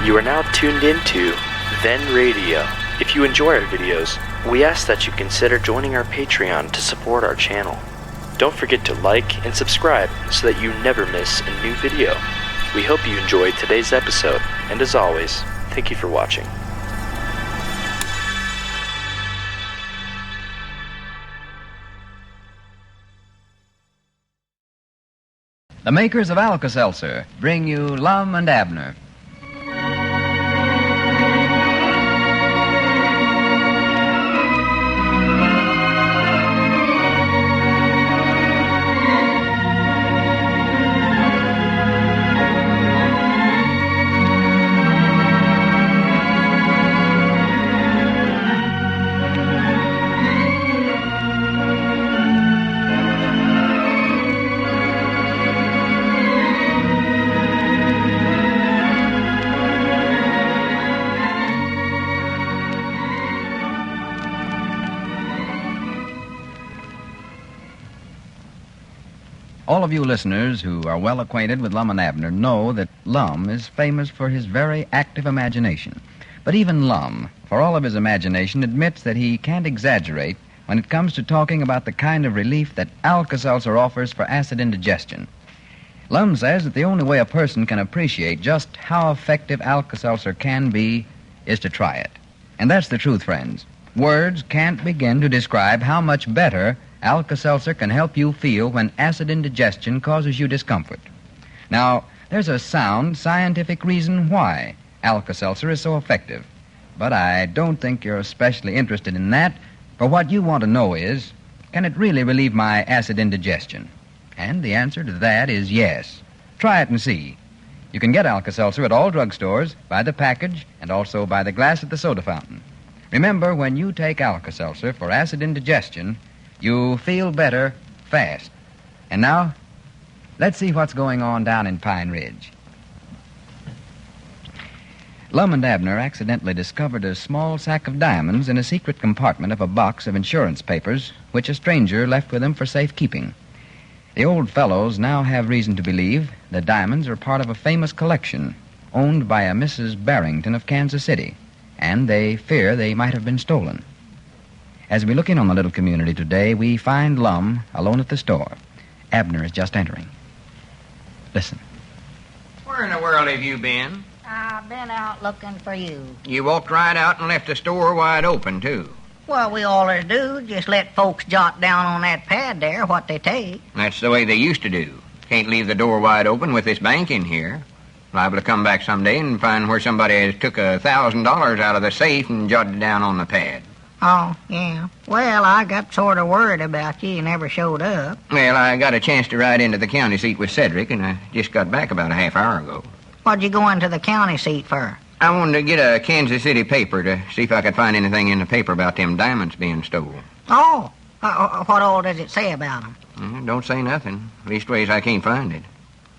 You are now tuned into Then Radio. If you enjoy our videos, we ask that you consider joining our Patreon to support our channel. Don't forget to like and subscribe so that you never miss a new video. We hope you enjoyed today's episode, and as always, thank you for watching. The makers of Alka-Seltzer bring you Lum and Abner. All of you listeners who are well acquainted with Lum and Abner know that Lum is famous for his very active imagination. But even Lum, for all of his imagination, admits that he can't exaggerate when it comes to talking about the kind of relief that Alka-Seltzer offers for acid indigestion. Lum says that the only way a person can appreciate just how effective Alka-Seltzer can be is to try it. And that's the truth, friends. Words can't begin to describe how much better Alka-Seltzer can help you feel when acid indigestion causes you discomfort. Now, there's a sound scientific reason why Alka-Seltzer is so effective. But I don't think you're especially interested in that, for what you want to know is, can it really relieve my acid indigestion? And the answer to that is yes. Try it and see. You can get Alka-Seltzer at all drugstores, by the package, and also by the glass at the soda fountain. Remember, when you take Alka-Seltzer for acid indigestion, you feel better fast. And now, let's see what's going on down in Pine Ridge. Lum and Abner accidentally discovered a small sack of diamonds in a secret compartment of a box of insurance papers, which a stranger left with him for safekeeping. The old fellows now have reason to believe the diamonds are part of a famous collection owned by a Mrs. Barrington of Kansas City, and they fear they might have been stolen. As we look in on the little community today, we find Lum alone at the store. Abner is just entering. Listen. Where in the world have you been? I've been out looking for you. You walked right out and left the store wide open, too. Well, we always do. Just let folks jot down on that pad there what they take. That's the way they used to do. Can't leave the door wide open with this bank in here. Liable to come back someday and find where somebody has took $1,000 out of the safe and jotted it down on the pad. Oh, yeah. Well, I got sort of worried about you. You never showed up. Well, I got a chance to ride into the county seat with Cedric, and I just got back about a half hour ago. What'd you go into the county seat for? I wanted to get a Kansas City paper to see if I could find anything in the paper about them diamonds being stolen. Oh, what all does it say about them? Don't say nothing. Leastways, I can't find it.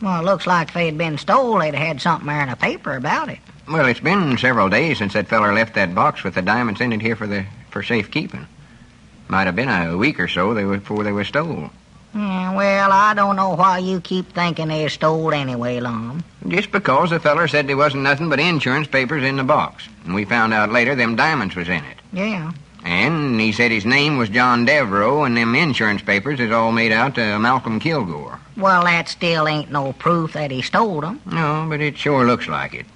Well, it looks like if they'd been stole, they'd have had something there in a paper about it. Well, it's been several days since that feller left that box with the diamonds in it here for safekeeping. Might have been a week or so before they were stole. Yeah, well, I don't know why you keep thinking they stole anyway, Lum. Just because the feller said there wasn't nothing but insurance papers in the box. And we found out later them diamonds was in it. Yeah. And he said his name was John Devereaux, and them insurance papers is all made out to Malcolm Kilgore. Well, that still ain't no proof that he stole them. No, but it sure looks like it.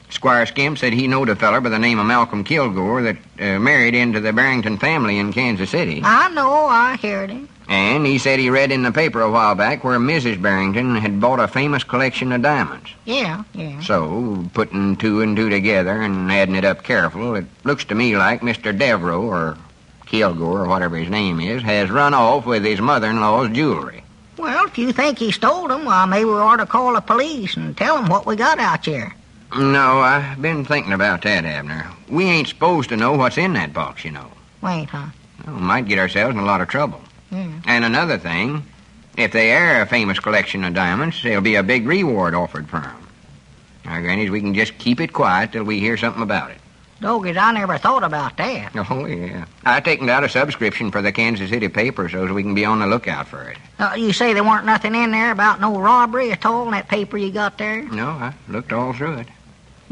Squire Skimp said he knowed a feller by the name of Malcolm Kilgore that married into the Barrington family in Kansas City. I know, I heard him. And he said he read in the paper a while back where Mrs. Barrington had bought a famous collection of diamonds. Yeah. So, putting two and two together and adding it up careful, it looks to me like Mr. Devereaux, or Kilgore, or whatever his name is, has run off with his mother-in-law's jewelry. Well, if you think he stole them, well, maybe we ought to call the police and tell them what we got out here. No, I've been thinking about that, Abner. We ain't supposed to know what's in that box, you know. Wait, huh? Well, we might get ourselves in a lot of trouble. Yeah. And another thing, if they are a famous collection of diamonds, there'll be a big reward offered for 'em. Now, grannies, we can just keep it quiet till we hear something about it. Dogies, I never thought about that. Oh, yeah. I've taken out a subscription for the Kansas City paper so we can be on the lookout for it. You say there weren't nothing in there about no robbery at all in that paper you got there? No, I looked all through it.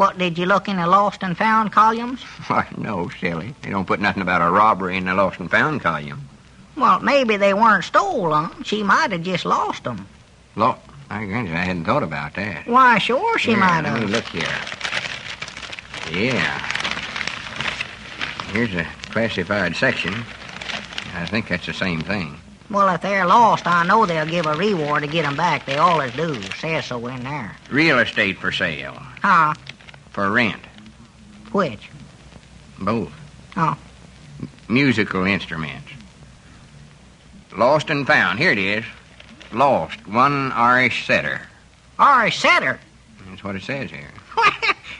What, did you look in the lost and found columns? Why, no, silly. They don't put nothing about a robbery in the lost and found column. Well, maybe they weren't stolen. She might have just lost them. Look, I hadn't thought about that. Why, sure she might Let me have. look here. Yeah. Here's a classified section. I think that's the same thing. Well, if they're lost, I know they'll give a reward to get 'em back. They always do. Says so in there. Real estate for sale. Huh? For rent. Which? Both. Oh. Musical instruments. Lost and found. Here it is. Lost. One Irish setter. Irish setter? That's what it says here.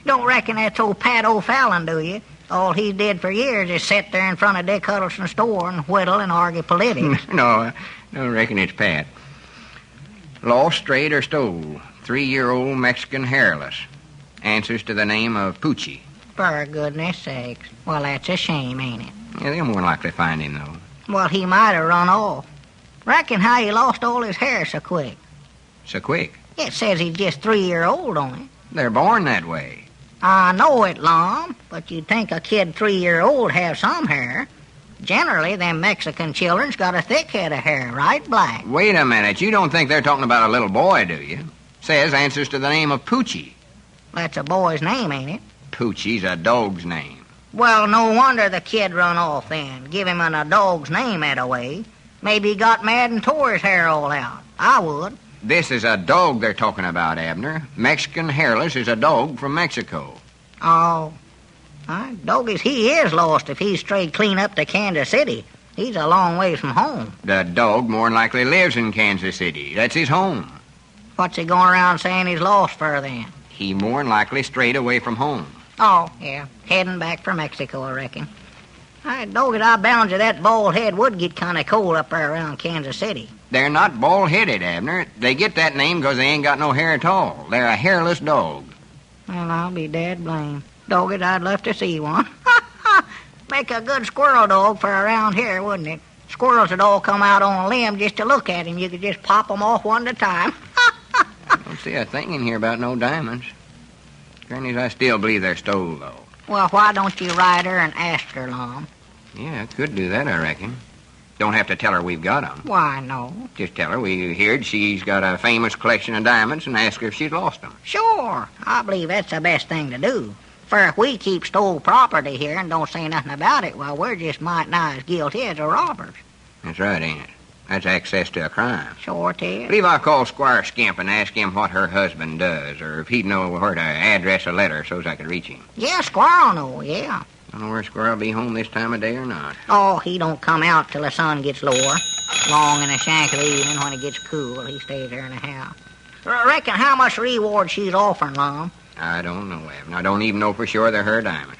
Don't reckon that's old Pat O'Fallon, do you? All he did for years is sit there in front of Dick Huddleston's store and whittle and argue politics. No, I don't reckon it's Pat. Lost, strayed, or stole. 3-year-old Mexican hairless. Answers to the name of Poochie. For goodness sakes. Well, that's a shame, ain't it? Yeah, they'll more likely find him, though. Well, he might have run off. Reckon how he lost all his hair so quick. So quick. It says he's just 3-year-old on it. They're born that way. I know it, Lum, but you'd think a kid 3-year-old have some hair. Generally, them Mexican children's got a thick head of hair, right, Black? Wait a minute. You don't think they're talking about a little boy, do you? Says answers to the name of Poochie. That's a boy's name, ain't it? Poochie's a dog's name. Well, no wonder the kid run off then. Give him a dog's name that way. Maybe he got mad and tore his hair all out. I would. This is a dog they're talking about, Abner. Mexican hairless is a dog from Mexico. Oh, doggies, he is lost if he's strayed clean up to Kansas City. He's a long ways from home. The dog more than likely lives in Kansas City. That's his home. What's he going around saying he's lost for then? He more than likely strayed away from home. Oh, yeah, heading back for Mexico, I reckon. Doggies, I bound you that bald head would get kind of cold up there around Kansas City. They're not bald-headed, Abner. They get that name because they ain't got no hair at all. They're a hairless dog. Well, I'll be dead blamed. Doggies, I'd love to see one. Make a good squirrel dog for around here, wouldn't it? Squirrels would all come out on a limb just to look at him. You could just pop 'em off one at a time. I don't see a thing in here about no diamonds. Grannies, I still believe they're stole, though. Well, why don't you write her and ask her, Lum? Yeah, I could do that, I reckon. Don't have to tell her we've got 'em. Why, no. Just tell her we heard she's got a famous collection of diamonds and ask her if she's lost 'em. Sure. I believe that's the best thing to do. For if we keep stole property here and don't say nothing about it, well, we're just might nigh as guilty as the robbers. That's right, ain't it? That's access to a crime. Sure it is. Believe I'll call Squire Skimp and ask him what her husband does, or if he'd know where to address a letter so's I could reach him. Yeah, Squirrel know, yeah. Don't know where Squire'll be home this time of day or not. Oh, he don't come out till the sun gets lower. Long in the shank of the evening when it gets cool, he stays there in the house. Reckon how much reward she's offering, Lum? I don't know, Evan. I don't even know for sure they're her diamond.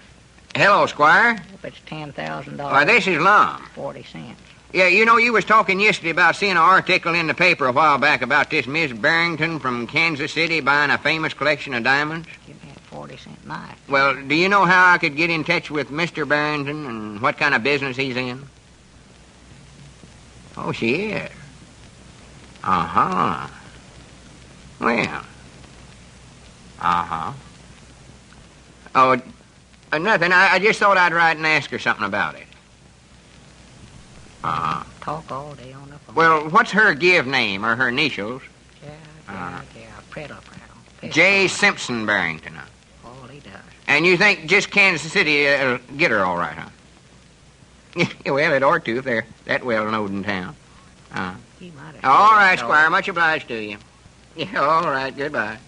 Hello, Squire. If it's $10,000. Why, this is Lum. 40 cents. Yeah, you know, you was talking yesterday about seeing an article in the paper a while back about this Miss Barrington from Kansas City buying a famous collection of diamonds. Give me a 40-cent knife. Well, do you know how I could get in touch with Mr. Barrington and what kind of business he's in? Oh, she is. Uh-huh. Well. Uh-huh. Oh, nothing. I just thought I'd write and ask her something about it. Uh-huh. Talk all day on the phone. Well, what's her give name or her initials? Yeah, Prattle. J. Simpson Barrington. All he does. And you think just Kansas City will get her all right, huh? Well, it ought to if they're that well known in town. He might have All right, Squire. Much obliged to you. Yeah, all right. Goodbye.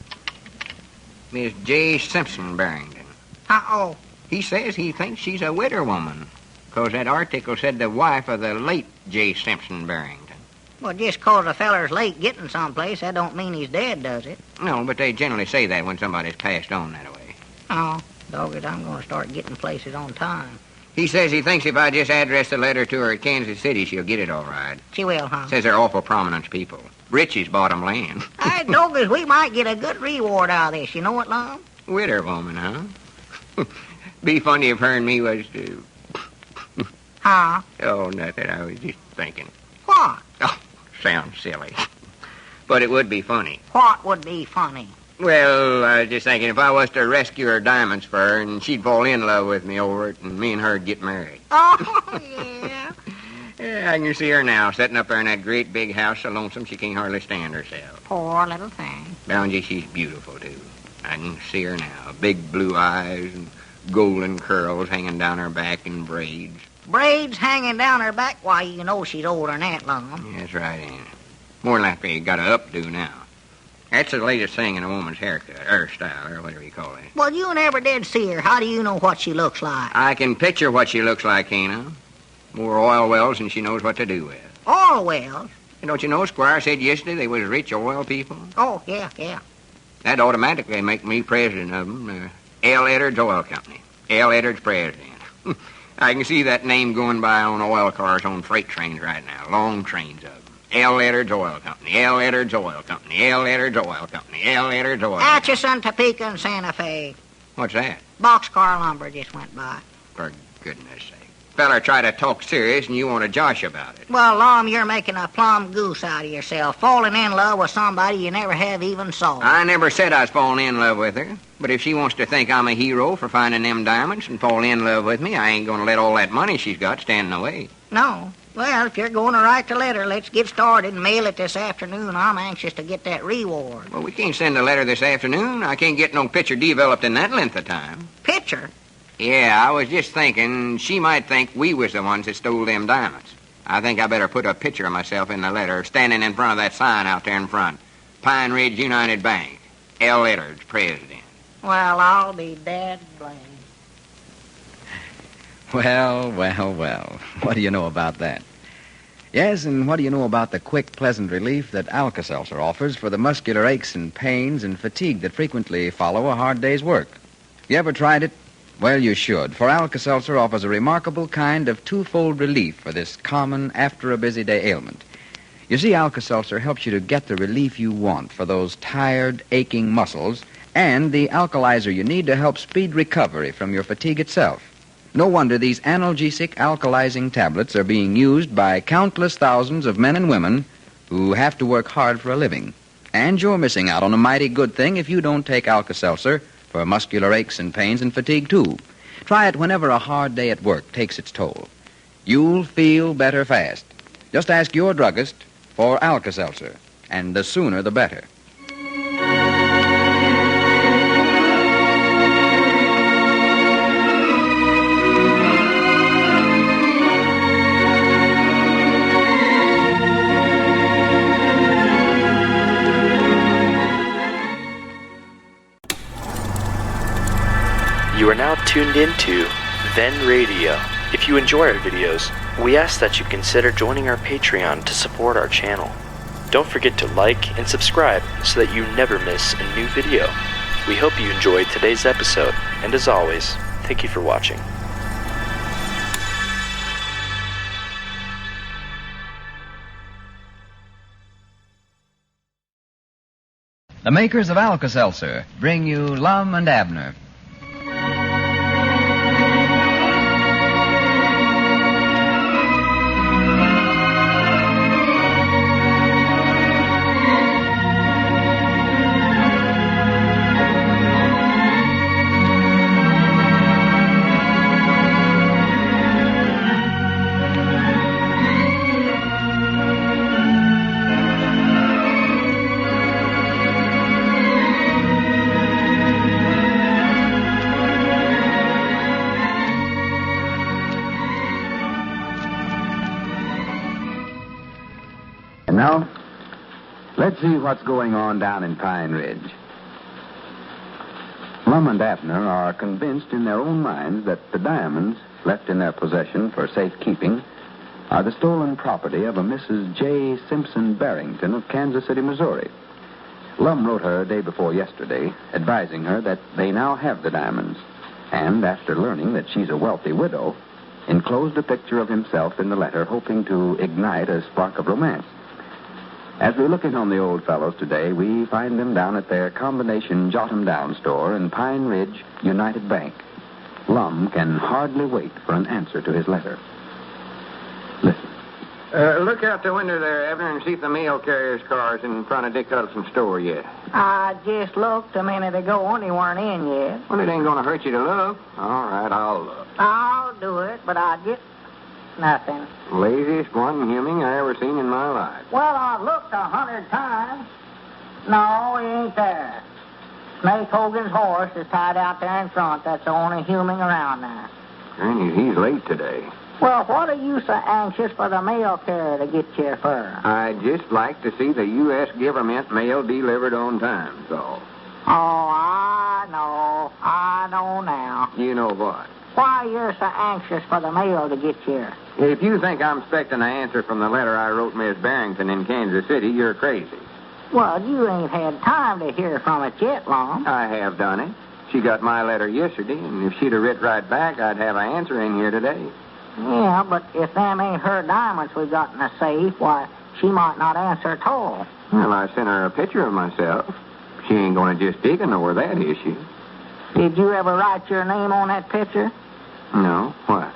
Miss J. Simpson Barrington. Uh-oh. He says he thinks she's a widow woman, 'cause that article said the wife of the late J. Simpson Barrington. Well, just 'cause a feller's late getting someplace, that don't mean he's dead, does it? No, but they generally say that when somebody's passed on that way. Oh, dogged, I'm going to start getting places on time. He says he thinks if I just address the letter to her at Kansas City, she'll get it all right. She will, huh? Says they're awful prominent people. Riches bought 'em land. Hey, dogged, we might get a good reward out of this. You know what, Lum? Widow woman, huh? Be funny if her and me was to... Huh? Oh, nothing. I was just thinking. What? Oh, sounds silly. But it would be funny. What would be funny? Well, I was just thinking if I was to rescue her diamonds for her and she'd fall in love with me over it and me and her'd get married. Oh, yeah. Yeah, I can see her now, sitting up there in that great big house so lonesome she can't hardly stand herself. Poor little thing. Bandages, she's beautiful, too. I can see her now. Big blue eyes and golden curls hanging down her back in braids. Braids hanging down her back? Why, you know she's older than that, Lum. That's right, ain't it? More than likely you got a updo now. That's the latest thing in a woman's haircut, or style, or whatever you call it. Well, you never did see her. How do you know what she looks like? I can picture what she looks like, Kena. More oil wells than she knows what to do with. Oil wells? And don't you know, Squire said yesterday they was rich oil people? Oh, yeah. That'd automatically make me president of them. L. Eddard's Oil Company. L. Eddard's president. I can see that name going by on oil cars on freight trains right now. Long trains of them. L. Eddard's Oil Company. L. Eddard's Oil Company. L. Eddard's Oil Company. L. Eddard's Oil Company. Atchison, Topeka, and Santa Fe. What's that? Boxcar lumber just went by. For goodness sake. Feller try to talk serious and you want to josh about it. Well, Lum, you're making a plumb goose out of yourself, falling in love with somebody you never have even saw. I never said I was falling in love with her. But if she wants to think I'm a hero for finding them diamonds and fall in love with me, I ain't going to let all that money she's got stand in the way. No. Well, if you're going to write the letter, let's get started and mail it this afternoon. I'm anxious to get that reward. Well, we can't send a letter this afternoon. I can't get no picture developed in that length of time. Picture? Yeah, I was just thinking she might think we was the ones that stole them diamonds. I think I better put a picture of myself in the letter, standing in front of that sign out there in front. Pine Ridge United Bank. L. Eddard's president. Well, I'll be dead blamed. Well. What do you know about that? Yes, and what do you know about the quick, pleasant relief that Alka-Seltzer offers for the muscular aches and pains and fatigue that frequently follow a hard day's work? You ever tried it? Well, you should, for Alka-Seltzer offers a remarkable kind of twofold relief for this common after-a-busy-day ailment. You see, Alka-Seltzer helps you to get the relief you want for those tired, aching muscles and the alkalizer you need to help speed recovery from your fatigue itself. No wonder these analgesic alkalizing tablets are being used by countless thousands of men and women who have to work hard for a living. And you're missing out on a mighty good thing if you don't take Alka-Seltzer for muscular aches and pains and fatigue, too. Try it whenever a hard day at work takes its toll. You'll feel better fast. Just ask your druggist for Alka-Seltzer, and the sooner the better. You are now tuned into Then Radio. If you enjoy our videos, we ask that you consider joining our Patreon to support our channel. Don't forget to like and subscribe so that you never miss a new video. We hope you enjoyed today's episode, and as always, thank you for watching. The makers of Alka-Seltzer bring you Lum and Abner. And now, let's see what's going on down in Pine Ridge. Lum and Abner are convinced in their own minds that the diamonds left in their possession for safekeeping are the stolen property of a Mrs. J. Simpson Barrington of Kansas City, Missouri. Lum wrote her day before yesterday, advising her that they now have the diamonds, and after learning that she's a wealthy widow, enclosed a picture of himself in the letter, hoping to ignite a spark of romance. As we look in on the old fellows today, we find them down at their combination jot-em-down store in Pine Ridge United Bank. Lum can hardly wait for an answer to his letter. Listen. Look out the window there, Ervin, and see if the mail carrier's car's in front of Dick Hudson's store yet. I just looked a minute ago and they weren't in yet. Well, it ain't gonna hurt you to look. All right, I'll look. I'll do it, but I get nothing. Laziest one humming I ever seen in my life. Well, I've looked 100 times. No, he ain't there. Snake Hogan's horse is tied out there in front. That's the only humming around there. Granny, he's late today. Well, what are you so anxious for the mail carrier to get you for? I'd just like to see the U.S. government mail delivered on time, so. Oh, I know now. You know what? Why you're so anxious for the mail to get you? If you think I'm expecting an answer from the letter I wrote Miss Barrington in Kansas City, you're crazy. Well, you ain't had time to hear from it yet, Lum. I have done it. She got my letter yesterday, and if she'd have writ right back, I'd have an answer in here today. Yeah, but if them ain't her diamonds we got in the safe, why, she might not answer at all. Well, I sent her a picture of myself. She ain't going to just dig ignore that, is she? Did you ever write your name on that picture? No. What?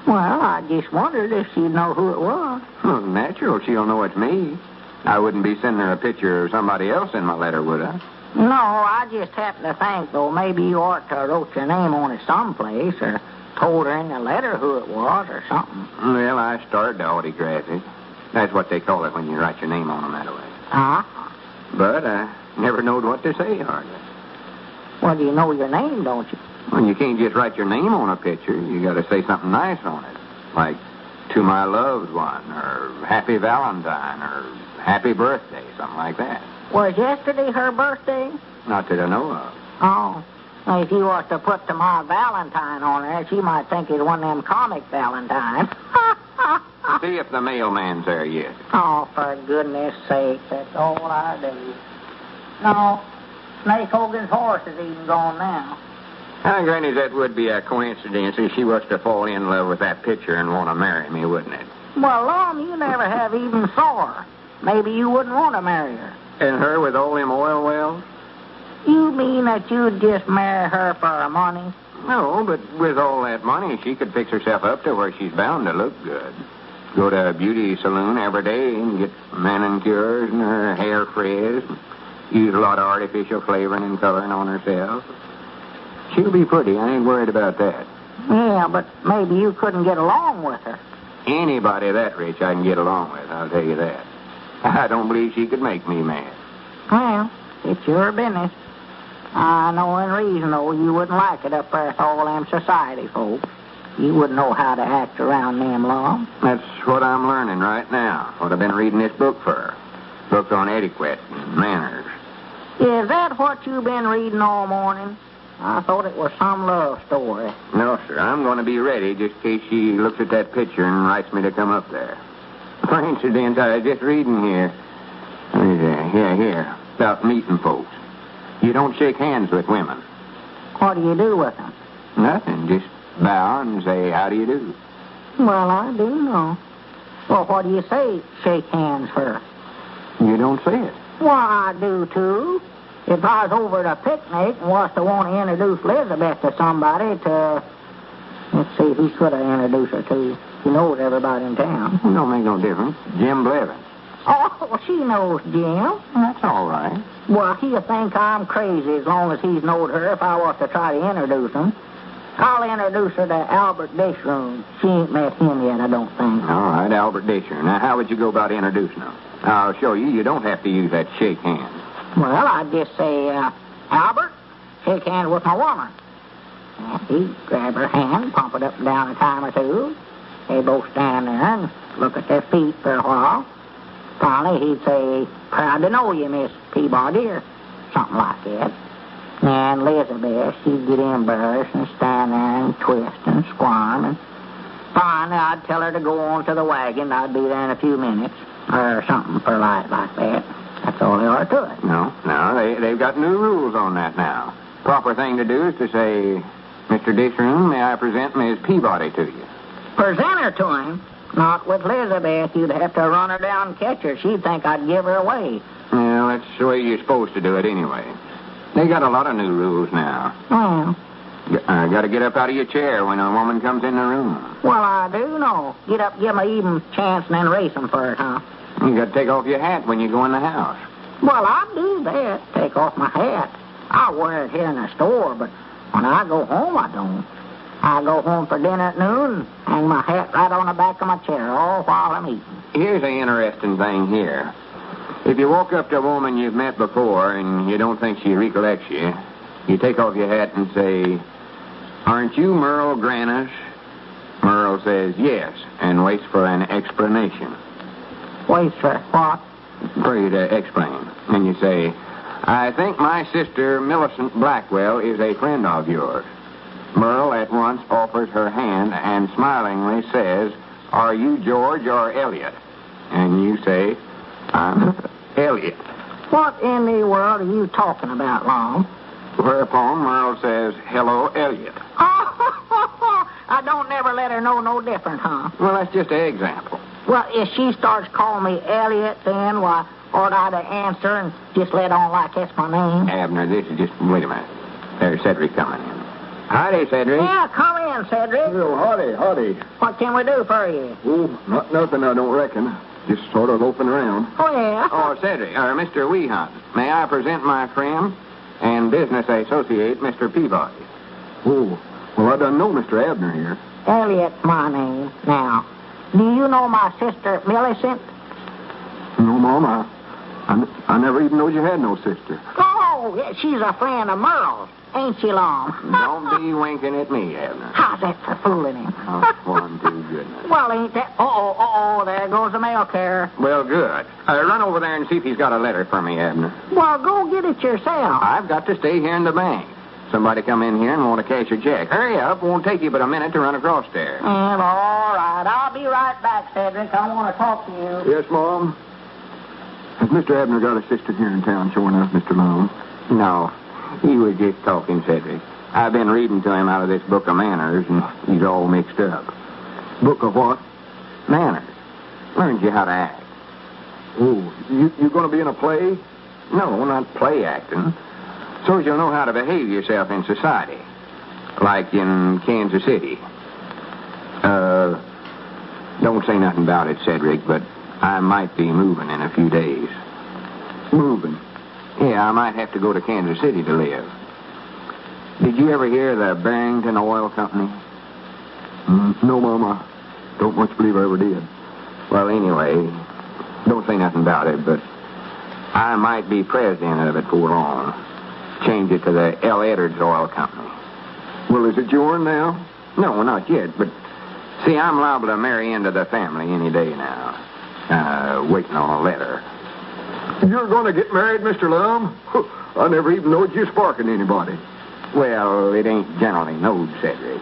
Well, I just wondered if she'd know who it was. Well, natural. She'll know it's me. I wouldn't be sending her a picture of somebody else in my letter, would I? No, I just happened to think, though, maybe you ought to have wrote your name on it someplace, or told her in the letter who it was, or something. Well, I started autographic. That's what they call it when you write your name on them that way. Uh-huh. But I never knowed what to say, hardly. Well, you know your name, don't you? Well, you can't just write your name on a picture. You got to say something nice on it, like "To my loved one," or "Happy Valentine," or "Happy Birthday," something like that. Was yesterday her birthday? Not that I know of. Oh. Well, if you was to put "To my Valentine" on there, she might think it's one of them comic Valentines. See if the mailman's there yet. Oh, for goodness sake, that's all I do. No, Snake Hogan's horse is even gone now. Granny, that would be a coincidence if she was to fall in love with that picture and want to marry me, wouldn't it? Well, Lum, you never have even saw her. Maybe you wouldn't want to marry her. And her with all them oil wells? You mean that you'd just marry her for her money? No, but with all that money, she could fix herself up to where she's bound to look good. Go to a beauty saloon every day and get manicures and her hair frizzed. Use a lot of artificial flavoring and coloring on herself. She'll be pretty. I ain't worried about that. Yeah, but maybe you couldn't get along with her. Anybody that rich I can get along with, I'll tell you that. I don't believe she could make me mad. Well, it's your business. I know in reason, though, you wouldn't like it up there with all them society folks. You wouldn't know how to act around them, Lum. That's what I'm learning right now. What I've been reading this book for. Book on etiquette and manners. Is that what you've been reading all morning? I thought it was some love story. No, sir. I'm going to be ready just in case she looks at that picture and writes me to come up there. For incident, I was just reading here. Here. About meeting folks. You don't shake hands with women. What do you do with them? Nothing. Just bow and say, "How do you do?" Well, I do know. Well, what do you say, shake hands for? You don't say it. Well, I do, too. If I was over at a picnic and was to want to introduce Elizabeth to somebody to... Let's see, who could I introduce her to? She knows everybody in town. It don't make no difference. Jim Blevins. Oh, she knows Jim. That's all right. Well, he'll think I'm crazy as long as he's knowed her if I was to try to introduce him. I'll introduce her to Albert Dishroom. She ain't met him yet, I don't think. All right, Albert Disher. Now, how would you go about introducing him? I'll show you. You don't have to use that shake hand. Well, I'd just say, Albert, shake hands with my woman. And he'd grab her hand, pump it up and down a time or two. They both stand there and look at their feet for a while. Finally, he'd say, "Proud to know you, Miss Peabody," or something like that. And Elizabeth, she'd get embarrassed and stand there and twist and squirm. And finally, I'd tell her to go on to the wagon. I'd be there in a few minutes, or something polite like that. That's all there are to it. No, they've got new rules on that now. Proper thing to do is to say, "Mr. Dishroom, may I present Miss Peabody to you?" Present her to him? Not with Elizabeth. You'd have to run her down and catch her. She'd think I'd give her away. Well, that's the way you're supposed to do it anyway. They got a lot of new rules now. Well, Got to get up out of your chair when a woman comes in the room. well, I do know. Get up, give 'em an even chance, and then race 'em for it, huh? You got to take off your hat when you go in the house. Well, I do that. Take off my hat. I wear it here in the store, but when I go home, I don't. I go home for dinner at noon, hang my hat right on the back of my chair all while I'm eating. Here's the interesting thing here. If you walk up to a woman you've met before and you don't think she recollects you, you take off your hat and say, "Aren't you Merle Granish?" Merle says yes and waits for an explanation. Wait for what? For you to explain. And you say, "I think my sister Millicent Blackwell is a friend of yours." Merle at once offers her hand and smilingly says, "Are you George or Elliot?" And you say, "I'm Elliot." What in the world are you talking about, Lum? Whereupon Merle says, "Hello, Elliot." I don't never let her know no different, huh? Well, that's just an example. Well, if she starts calling me Elliot, then, why, ought I to answer and just let on like that's my name? Abner, this is just... Wait a minute. There's Cedric coming in. Howdy, Cedric. Yeah, come in, Cedric. Well, howdy. What can we do for you? Oh, not nothing, I don't reckon. Just sort of loafing around. Oh, yeah? Oh, Cedric, or Mr. Weehunt. May I present my friend and business associate, Mr. Peabody? Oh, well, I done know Mr. Abner here. Elliot's my name. Now, do you know my sister, Millicent? No, Mom, I never even knowed you had no sister. Oh, yeah, she's a friend of Merle's. Ain't she, Lum? Don't be winking at me, Abner. How's that for fooling him? Oh, one, two, goodness. Well, ain't that... there goes the mail carrier. Well, good. Run over there and see if he's got a letter for me, Abner. Well, go get it yourself. I've got to stay here in the bank. Somebody come in here and want to cash a check. Hurry up. Won't take you but a minute to run across there. Well, all right. I'll be right back, Cedric. I want to talk to you. Yes, Mom? Has Mr. Abner got a sister here in town showing up, Mr. Lum? No. He was just talking, Cedric. I've been reading to him out of this book of manners, and he's all mixed up. Book of what? Manners. Learns you how to act. Oh, you going to be in a play? No, not play acting. So as you'll know how to behave yourself in society. Like in Kansas City. Don't say nothing about it, Cedric, but I might be moving in a few days. Moving? Yeah, I might have to go to Kansas City to live. Did you ever hear of the Barrington Oil Company? No, Mom, I don't much believe I ever did. Well, anyway, don't say nothing about it, but I might be president of it before long. Change it to the L. Edwards Oil Company. Well, is it yours now? No, not yet, but see, I'm liable to marry into the family any day now. Waiting on a letter. You're going to get married, Mr. Lum? I never even knowed you sparking anybody. Well, it ain't generally knowed, Cedric.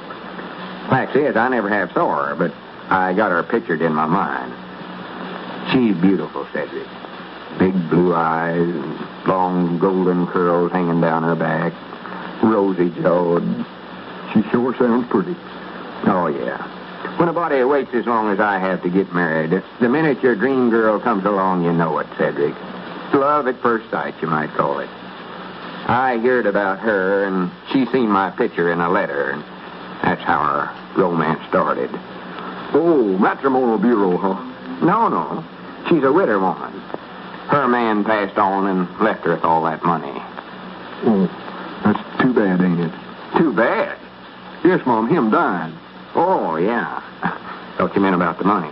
Fact is, I never have saw her, but I got her pictured in my mind. She's beautiful, Cedric. Big blue eyes, and long golden curls hanging down her back, rosy jawed. She sure sounds pretty. Oh, yeah. When a body waits as long as I have to get married, the minute your dream girl comes along, you know it, Cedric. Love at first sight, you might call it. I heard about her, and she seen my picture in a letter, and that's how our romance started. Oh, matrimonial bureau, huh? No. She's a widow woman. Her man passed on and left her with all that money. Oh, that's too bad, ain't it? Too bad? Yes, Mom, him died. Oh, yeah. Thought you meant about the money.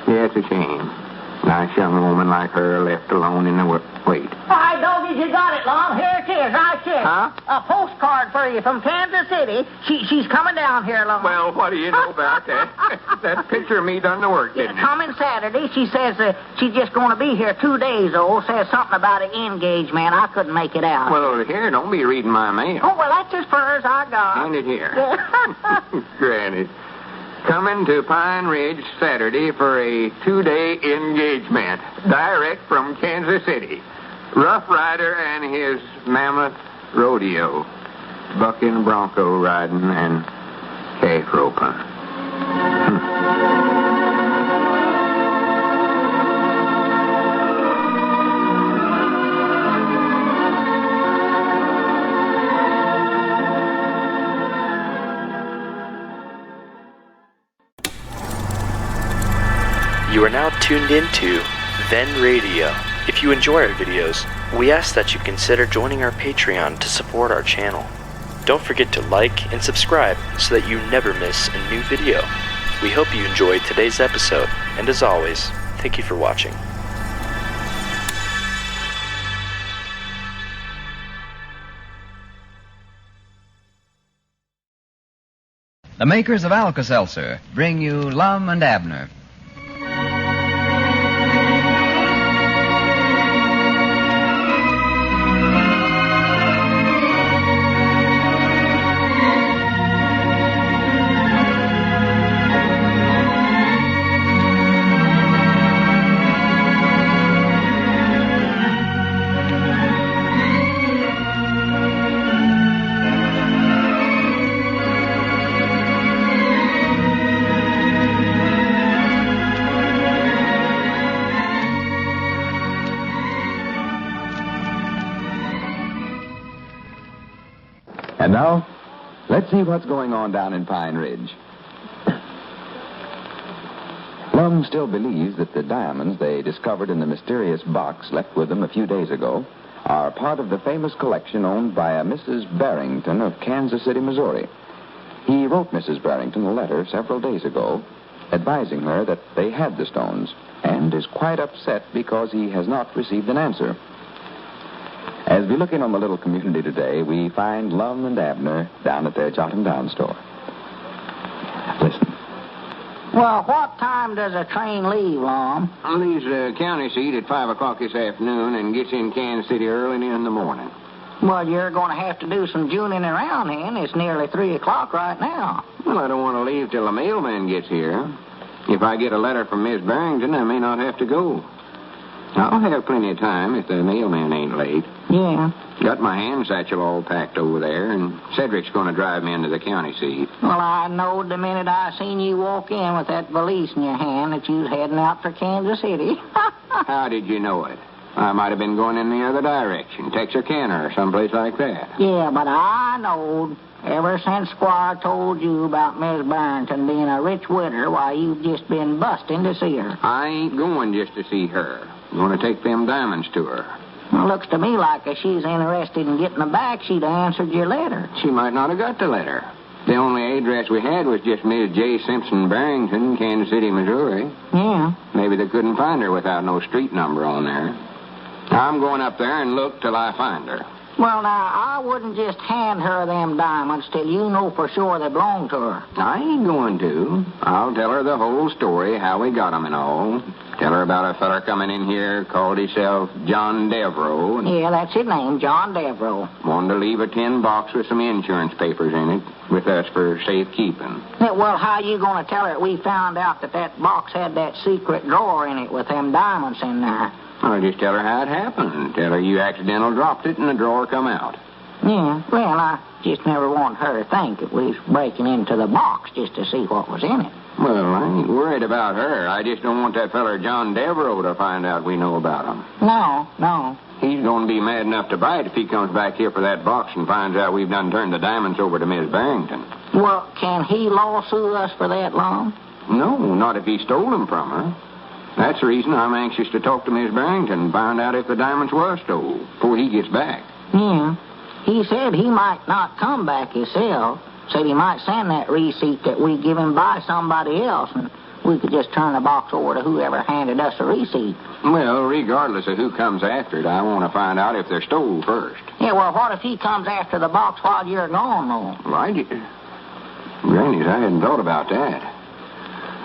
Yeah, it's a shame. Nice young woman like her left alone in the wait. Hi, doggies, you got it, Lum. Here it is, right here. Huh? A postcard for you from Kansas City. She's coming down here, Lum. Well, what do you know about that? That picture of me done the work, didn't it? Coming Saturday. She says she's just going to be here 2 days, Says something about an engagement. I couldn't make it out. Well, here, don't be reading my mail. Oh, well, that's as far as I got. Hand it here. Granny. Coming to Pine Ridge Saturday for a 2-day engagement. Direct from Kansas City. Rough Rider and his mammoth rodeo. Bucking, bronco riding, and calf roping. You are now tuned into Then Radio. If you enjoy our videos, we ask that you consider joining our Patreon to support our channel. Don't forget to like and subscribe so that you never miss a new video. We hope you enjoyed today's episode, and as always, thank you for watching. The makers of Alka-Seltzer bring you Lum and Abner. And now, let's see what's going on down in Pine Ridge. Lum still believes that the diamonds they discovered in the mysterious box left with them a few days ago are part of the famous collection owned by a Mrs. Barrington of Kansas City, Missouri. He wrote Mrs. Barrington a letter several days ago advising her that they had the stones and is quite upset because he has not received an answer. As we look in on the little community today, we find Lum and Abner down at their Jot 'em Down store. Listen. Well, what time does a train leave, Lum? Leaves the county seat at 5 o'clock this afternoon and gets in Kansas City early in the morning. Well, you're going to have to do some juning around then. It's nearly 3 o'clock right now. Well, I don't want to leave till the mailman gets here. If I get a letter from Miss Barrington, I may not have to go. I'll have plenty of time if the mailman ain't late. Yeah. Got my hand satchel all packed over there, and Cedric's going to drive me into the county seat. Well, I knowed the minute I seen you walk in with that valise in your hand that you was heading out for Kansas City. How did you know it? I might have been going in the other direction, Texarkana or someplace like that. Yeah, but I knowed. Ever since Squire told you about Miss Barrington being a rich widder, why, you've just been busting to see her. I ain't going just to see her. I'm going to take them diamonds to her. Well, looks to me like if she's interested in getting them back, she'd have answered your letter. She might not have got the letter. The only address we had was just Miss J. Simpson Barrington, Kansas City, Missouri. Yeah. Maybe they couldn't find her without no street number on there. I'm going up there and look till I find her. Well, now, I wouldn't just hand her them diamonds till you know for sure they belong to her. I ain't going to. I'll tell her the whole story, how we got 'em and all. Tell her about a feller coming in here, called himself John Devereaux. And Yeah, that's his name, John Devereaux. wanted to leave a tin box with some insurance papers in it with us for safekeeping. Yeah, well, how you going to tell her we found out that box had that secret drawer in it with them diamonds in there? I'll just tell her how it happened. Tell her you accidental dropped it and the drawer come out. Yeah, well, I just never wanted her to think that we was breaking into the box just to see what was in it. Well, I ain't worried about her. I just don't want that feller John Devereaux to find out we know about him. No. He's going to be mad enough to bite if he comes back here for that box and finds out we've done turned the diamonds over to Miss Barrington. Well, can he lawsuit us for that, Lum? No, not if he stole them from her. That's the reason I'm anxious to talk to Miss Barrington and find out if the diamonds were stole before he gets back. Yeah. He said he might not come back himself. Said he might send that receipt that we give him by somebody else, and we could just turn the box over to whoever handed us the receipt. Well, regardless of who comes after it, I want to find out if they're stole first. Yeah, well, what if he comes after the box while you're gone, though? Right. Granny's, I hadn't thought about that.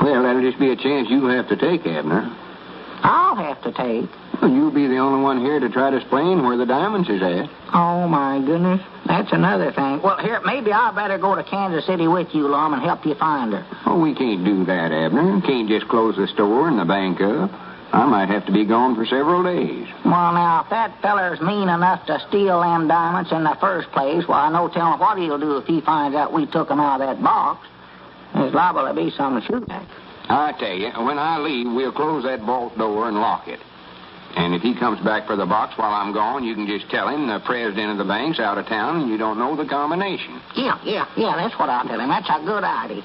Well, that'll just be a chance you'll have to take, Abner. I'll have to take. Well, you'll be the only one here to try to explain where the diamonds is at. Oh, my goodness. That's another thing. Well, here, maybe I better go to Kansas City with you, Lum, and help you find her. Oh, we can't do that, Abner. Can't just close the store and the bank up. I might have to be gone for several days. Well, now, if that feller's mean enough to steal them diamonds in the first place, well, I no telling what he'll do if he finds out we took them out of that box. There's liable to be some shoot at. I tell you, when I leave, we'll close that vault door and lock it. And if he comes back for the box while I'm gone, you can just tell him the president of the bank's out of town and you don't know the combination. Yeah, that's what I'll tell him. That's a good idea.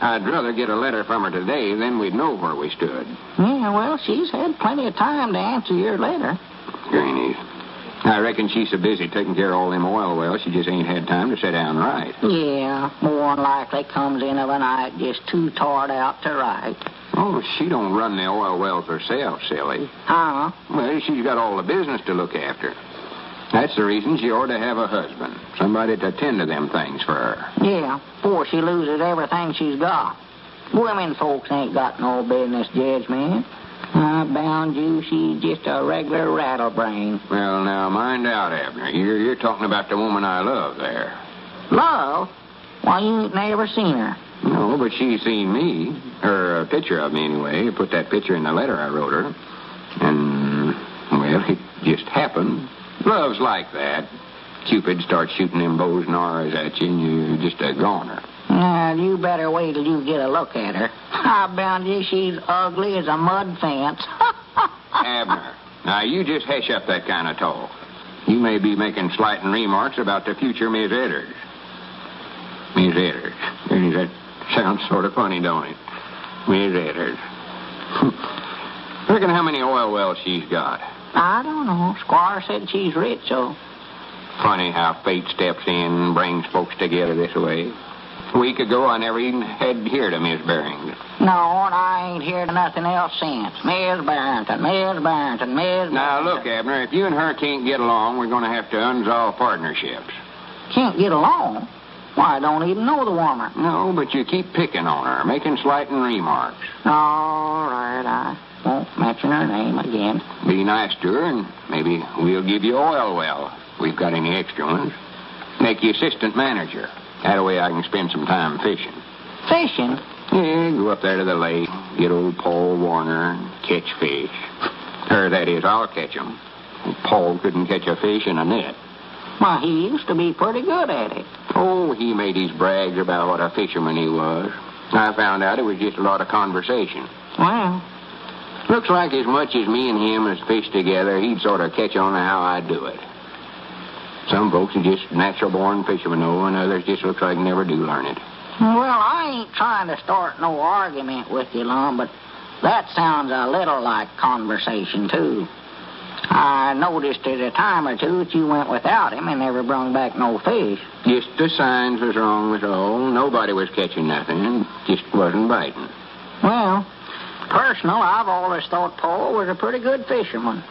I'd rather get a letter from her today, then we'd know where we stood. Yeah, well, she's had plenty of time to answer your letter. Granny, I reckon she's so busy taking care of all them oil wells, she just ain't had time to sit down and write. Yeah, more than likely comes in of a night just too tired out to write. Oh, she don't run the oil wells herself, silly. Huh? Well, she's got all the business to look after. That's the reason she ought to have a husband. Somebody to tend to them things for her. Yeah, before she loses everything she's got. Women folks ain't got no business judgment. I bound you, she's just a regular rattlebrain. Well, now, mind out, Abner. You're talking about the woman I love there. Love? Why, you ain't never seen her. No, but she's seen me. Or a picture of me, anyway. Put that picture in the letter I wrote her. And, well, it just happened. Love's like that. Cupid starts shooting them bows and arrows at you, and you're just a goner. You better wait till you get a look at her. I bound you, she's ugly as a mud fence. Abner, now you just hush up that kind of talk. You may be making slighting remarks about the future Miss Edders. Miss Edders. That sounds sort of funny, don't it? Miss Edders. Reckon how many oil wells she's got? I don't know. Squire said she's rich, so... Funny how fate steps in and brings folks together this way. A week ago, I never even had heard of Miss Barrington. No, and I ain't heard of nothing else since. Miss Barrington, Miss Barrington, Miss Barrington. Now, look, Abner, if you and her can't get along, we're going to have to unsolve partnerships. Can't get along? Why, I don't even know the woman. No, but you keep picking on her, making slighting remarks. All right, I won't mention her name again. Be nice to her, and maybe we'll give you oil well, if we've got any extra ones. Make you assistant manager. That way I can spend some time fishing. Fishing? Yeah, go up there to the lake, get old Paul Warner, and catch fish. Or that is, I'll catch 'em. Paul couldn't catch a fish in a net. Why, he used to be pretty good at it. Oh, he made his brags about what a fisherman he was. I found out it was just a lot of conversation. Well, looks like as much as me and him has fished together, he'd sort of catch on to how I do it. Some folks are just natural-born fishermen, though, and others just looks like never do learn it. well, I ain't trying to start no argument with you, Lum, but that sounds a little like conversation, too. I noticed at a time or two that you went without him and never brung back no fish. Just the signs was wrong was all. Nobody was catching nothing. Just wasn't biting. Well, personal, I've always thought Paul was a pretty good fisherman.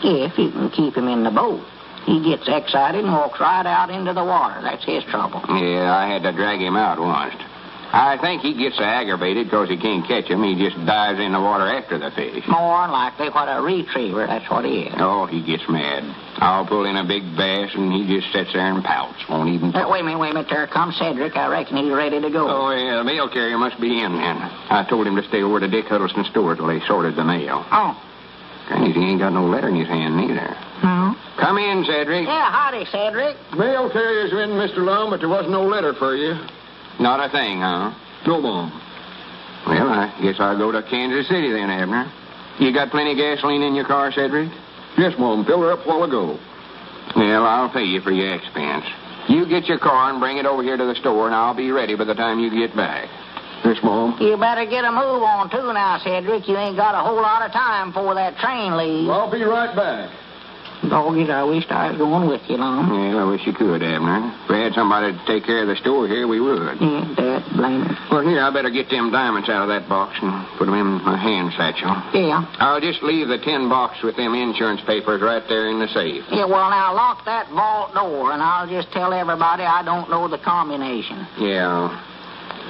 If you can keep him in the boat. He gets excited and walks right out into the water. That's his trouble. Yeah, I had to drag him out once. I think he gets so aggravated because he can't catch him, he just dives in the water after the fish. More than likely what a retriever, that's what he is. Oh, he gets mad. I'll pull in a big bass, and he just sits there and pouts. Won't even talk. Wait a minute. There comes Cedric. I reckon he's ready to go. Oh, yeah, the mail carrier must be in then. I told him to stay over to Dick Huddleston's store till they sorted the mail. Oh. He ain't got no letter in his hand, neither. No? Come in, Cedric. Yeah, howdy, Cedric. Mail carrier's in, Mr. Lum, but there wasn't no letter for you. Not a thing, huh? No, Mom. Well, I guess I'll go to Kansas City then, Abner. You got plenty of gasoline in your car, Cedric? Yes, Mom. Filled her up a while ago. Well, I'll pay you for your expense. You get your car and bring it over here to the store, and I'll be ready by the time you get back. Yes, Mom. You better get a move on, too, now, Cedric. You ain't got a whole lot of time before that train leaves. I'll be right back. Doggies, I wished I was going with you, Lum. Well, I wish you could, Abner. If we had somebody to take care of the store here, we would. Yeah, Dad, blame it. Well, here, I better get them diamonds out of that box and put them in my hand satchel. Yeah. I'll just leave the tin box with them insurance papers right there in the safe. Yeah, well, now, lock that vault door, and I'll just tell everybody I don't know the combination. Yeah.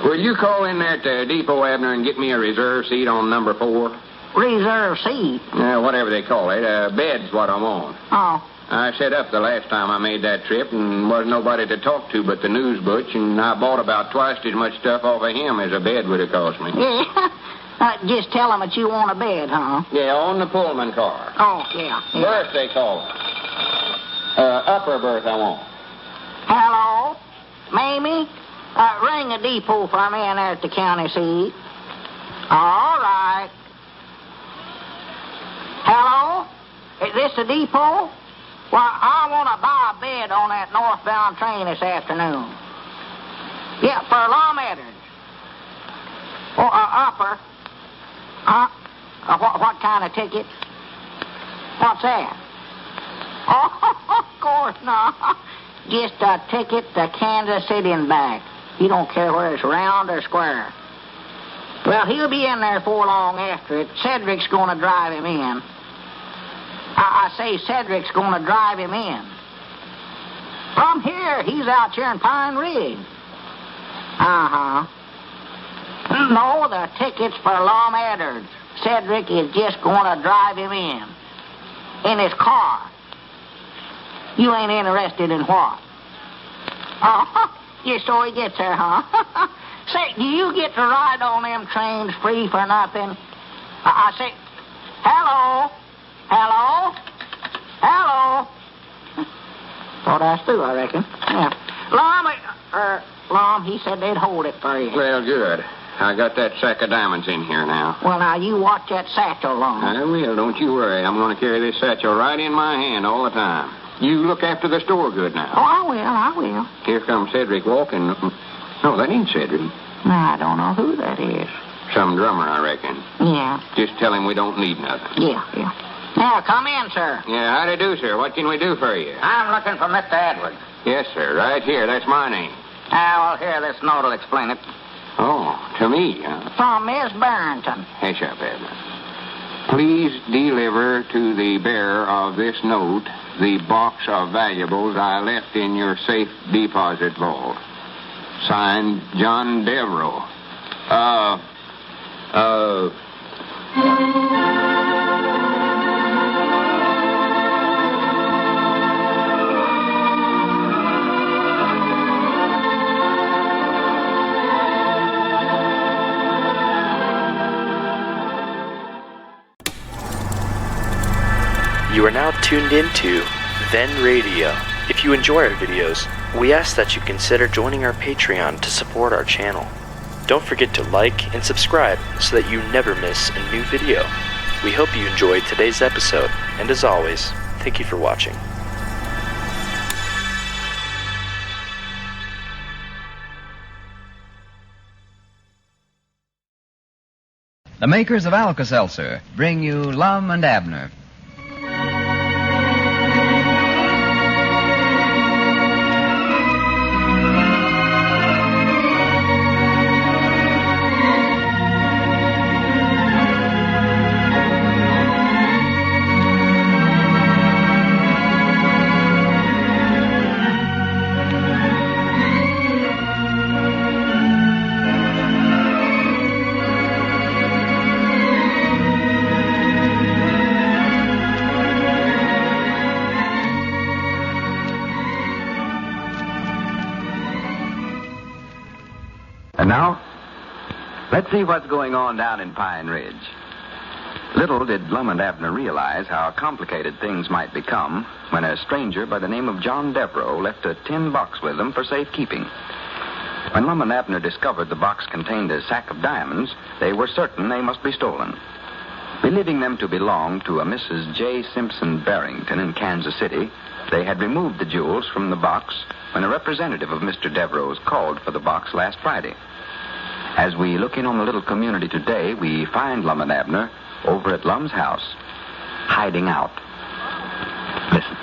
Will you call in there at the depot, Abner, and get me a reserve seat on number 4? Reserve seat? Yeah, whatever they call it. Bed's what I'm on. Oh. I set up the last time I made that trip, and wasn't nobody to talk to but the news butch, and I bought about twice as much stuff off of him as a bed would have cost me. Yeah. Just tell him that you want a bed, huh? Yeah, on the Pullman car. Oh, yeah. Berth, they call it. Upper berth I want. Hello? Mamie? Ring the depot for me in there at the county seat. All right. Hello? Is this the depot? Well, I want to buy a bed on that northbound train this afternoon. Yeah, for Lum Edwards. Or upper. What kind of ticket? What's that? Oh, of course not. Just a ticket to Kansas City and back. He don't care whether it's round or square. Well, he'll be in there before long after it. Cedric's going to drive him in. I say Cedric's going to drive him in. From here, he's out here in Pine Ridge. Uh-huh. No, the ticket's for Lum Out. Cedric is just going to drive him in his car. You ain't interested in what? Oh, just so he gets there, huh? Say, do you get to ride on them trains free for nothing? I say, hello? Hello? Hello? Thought I was through, I reckon. Yeah. Lum, he said they'd hold it for you. Well, good. I got that sack of diamonds in here now. Well, now, you watch that satchel, Lum. I will, don't you worry. I'm going to carry this satchel right in my hand all the time. You look after the store good now. Oh, I will. Here comes Cedric walking. No, that ain't Cedric. I don't know who that is. Some drummer, I reckon. Yeah. Just tell him we don't need nothing. Yeah. Now, come in, sir. Yeah, how do you do, sir? What can we do for you? I'm looking for Mr. Edwards. Yes, sir. Right here. That's my name. Well, here, this note will explain it. Oh, to me, huh? From Miss Barrington. Hush up, Ervin. Please deliver to the bearer of this note the box of valuables I left in your safe deposit vault. Signed, John Devereaux. You are now tuned into Then Radio. If you enjoy our videos, we ask that you consider joining our Patreon to support our channel. Don't forget to like and subscribe so that you never miss a new video. We hope you enjoyed today's episode, and as always, thank you for watching. The makers of Alka-Seltzer bring you Lum and Abner. And now, let's see what's going on down in Pine Ridge. Little did Lum and Abner realize how complicated things might become when a stranger by the name of John Devereaux left a tin box with them for safekeeping. When Lum and Abner discovered the box contained a sack of diamonds, they were certain they must be stolen. Believing them to belong to a Mrs. J. Simpson Barrington in Kansas City, they had removed the jewels from the box when a representative of Mr. Devereaux's called for the box last Friday. As we look in on the little community today, we find Lum and Abner over at Lum's house, hiding out. Listen.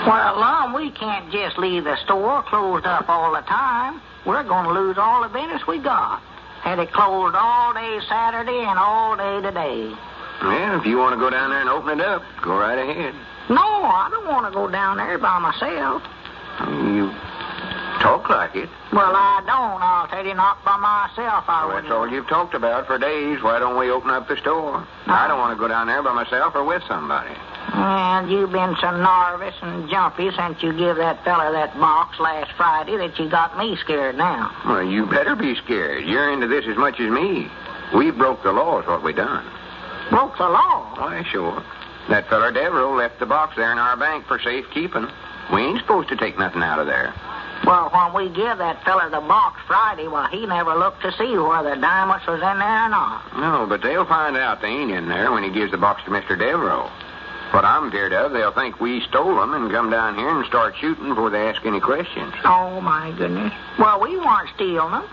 Well, Lum, we can't just leave the store closed up all the time. We're going to lose all the business we got. Had it closed all day Saturday and all day today. Well, if you want to go down there and open it up, go right ahead. No, I don't want to go down there by myself. You talk like it. Well, I don't. I'll tell you, not by myself. Well, that's all you've talked about for days. Why don't we open up the store? I don't want to go down there by myself or with somebody. And you've been so nervous and jumpy since you give that fella that box last Friday that you got me scared now. Well, you better be scared. You're into this as much as me. We broke the law is what we done. Broke the law? Why, sure. That fella Devereaux left the box there in our bank for safekeeping. We ain't supposed to take nothing out of there. Well, when we give that fella the box Friday, well, he never looked to see whether diamonds was in there or not. No, but they'll find out they ain't in there when he gives the box to Mr. Devereaux. What I'm feared of, they'll think we stole them and come down here and start shooting before they ask any questions. Oh, my goodness. Well, we weren't stealing them.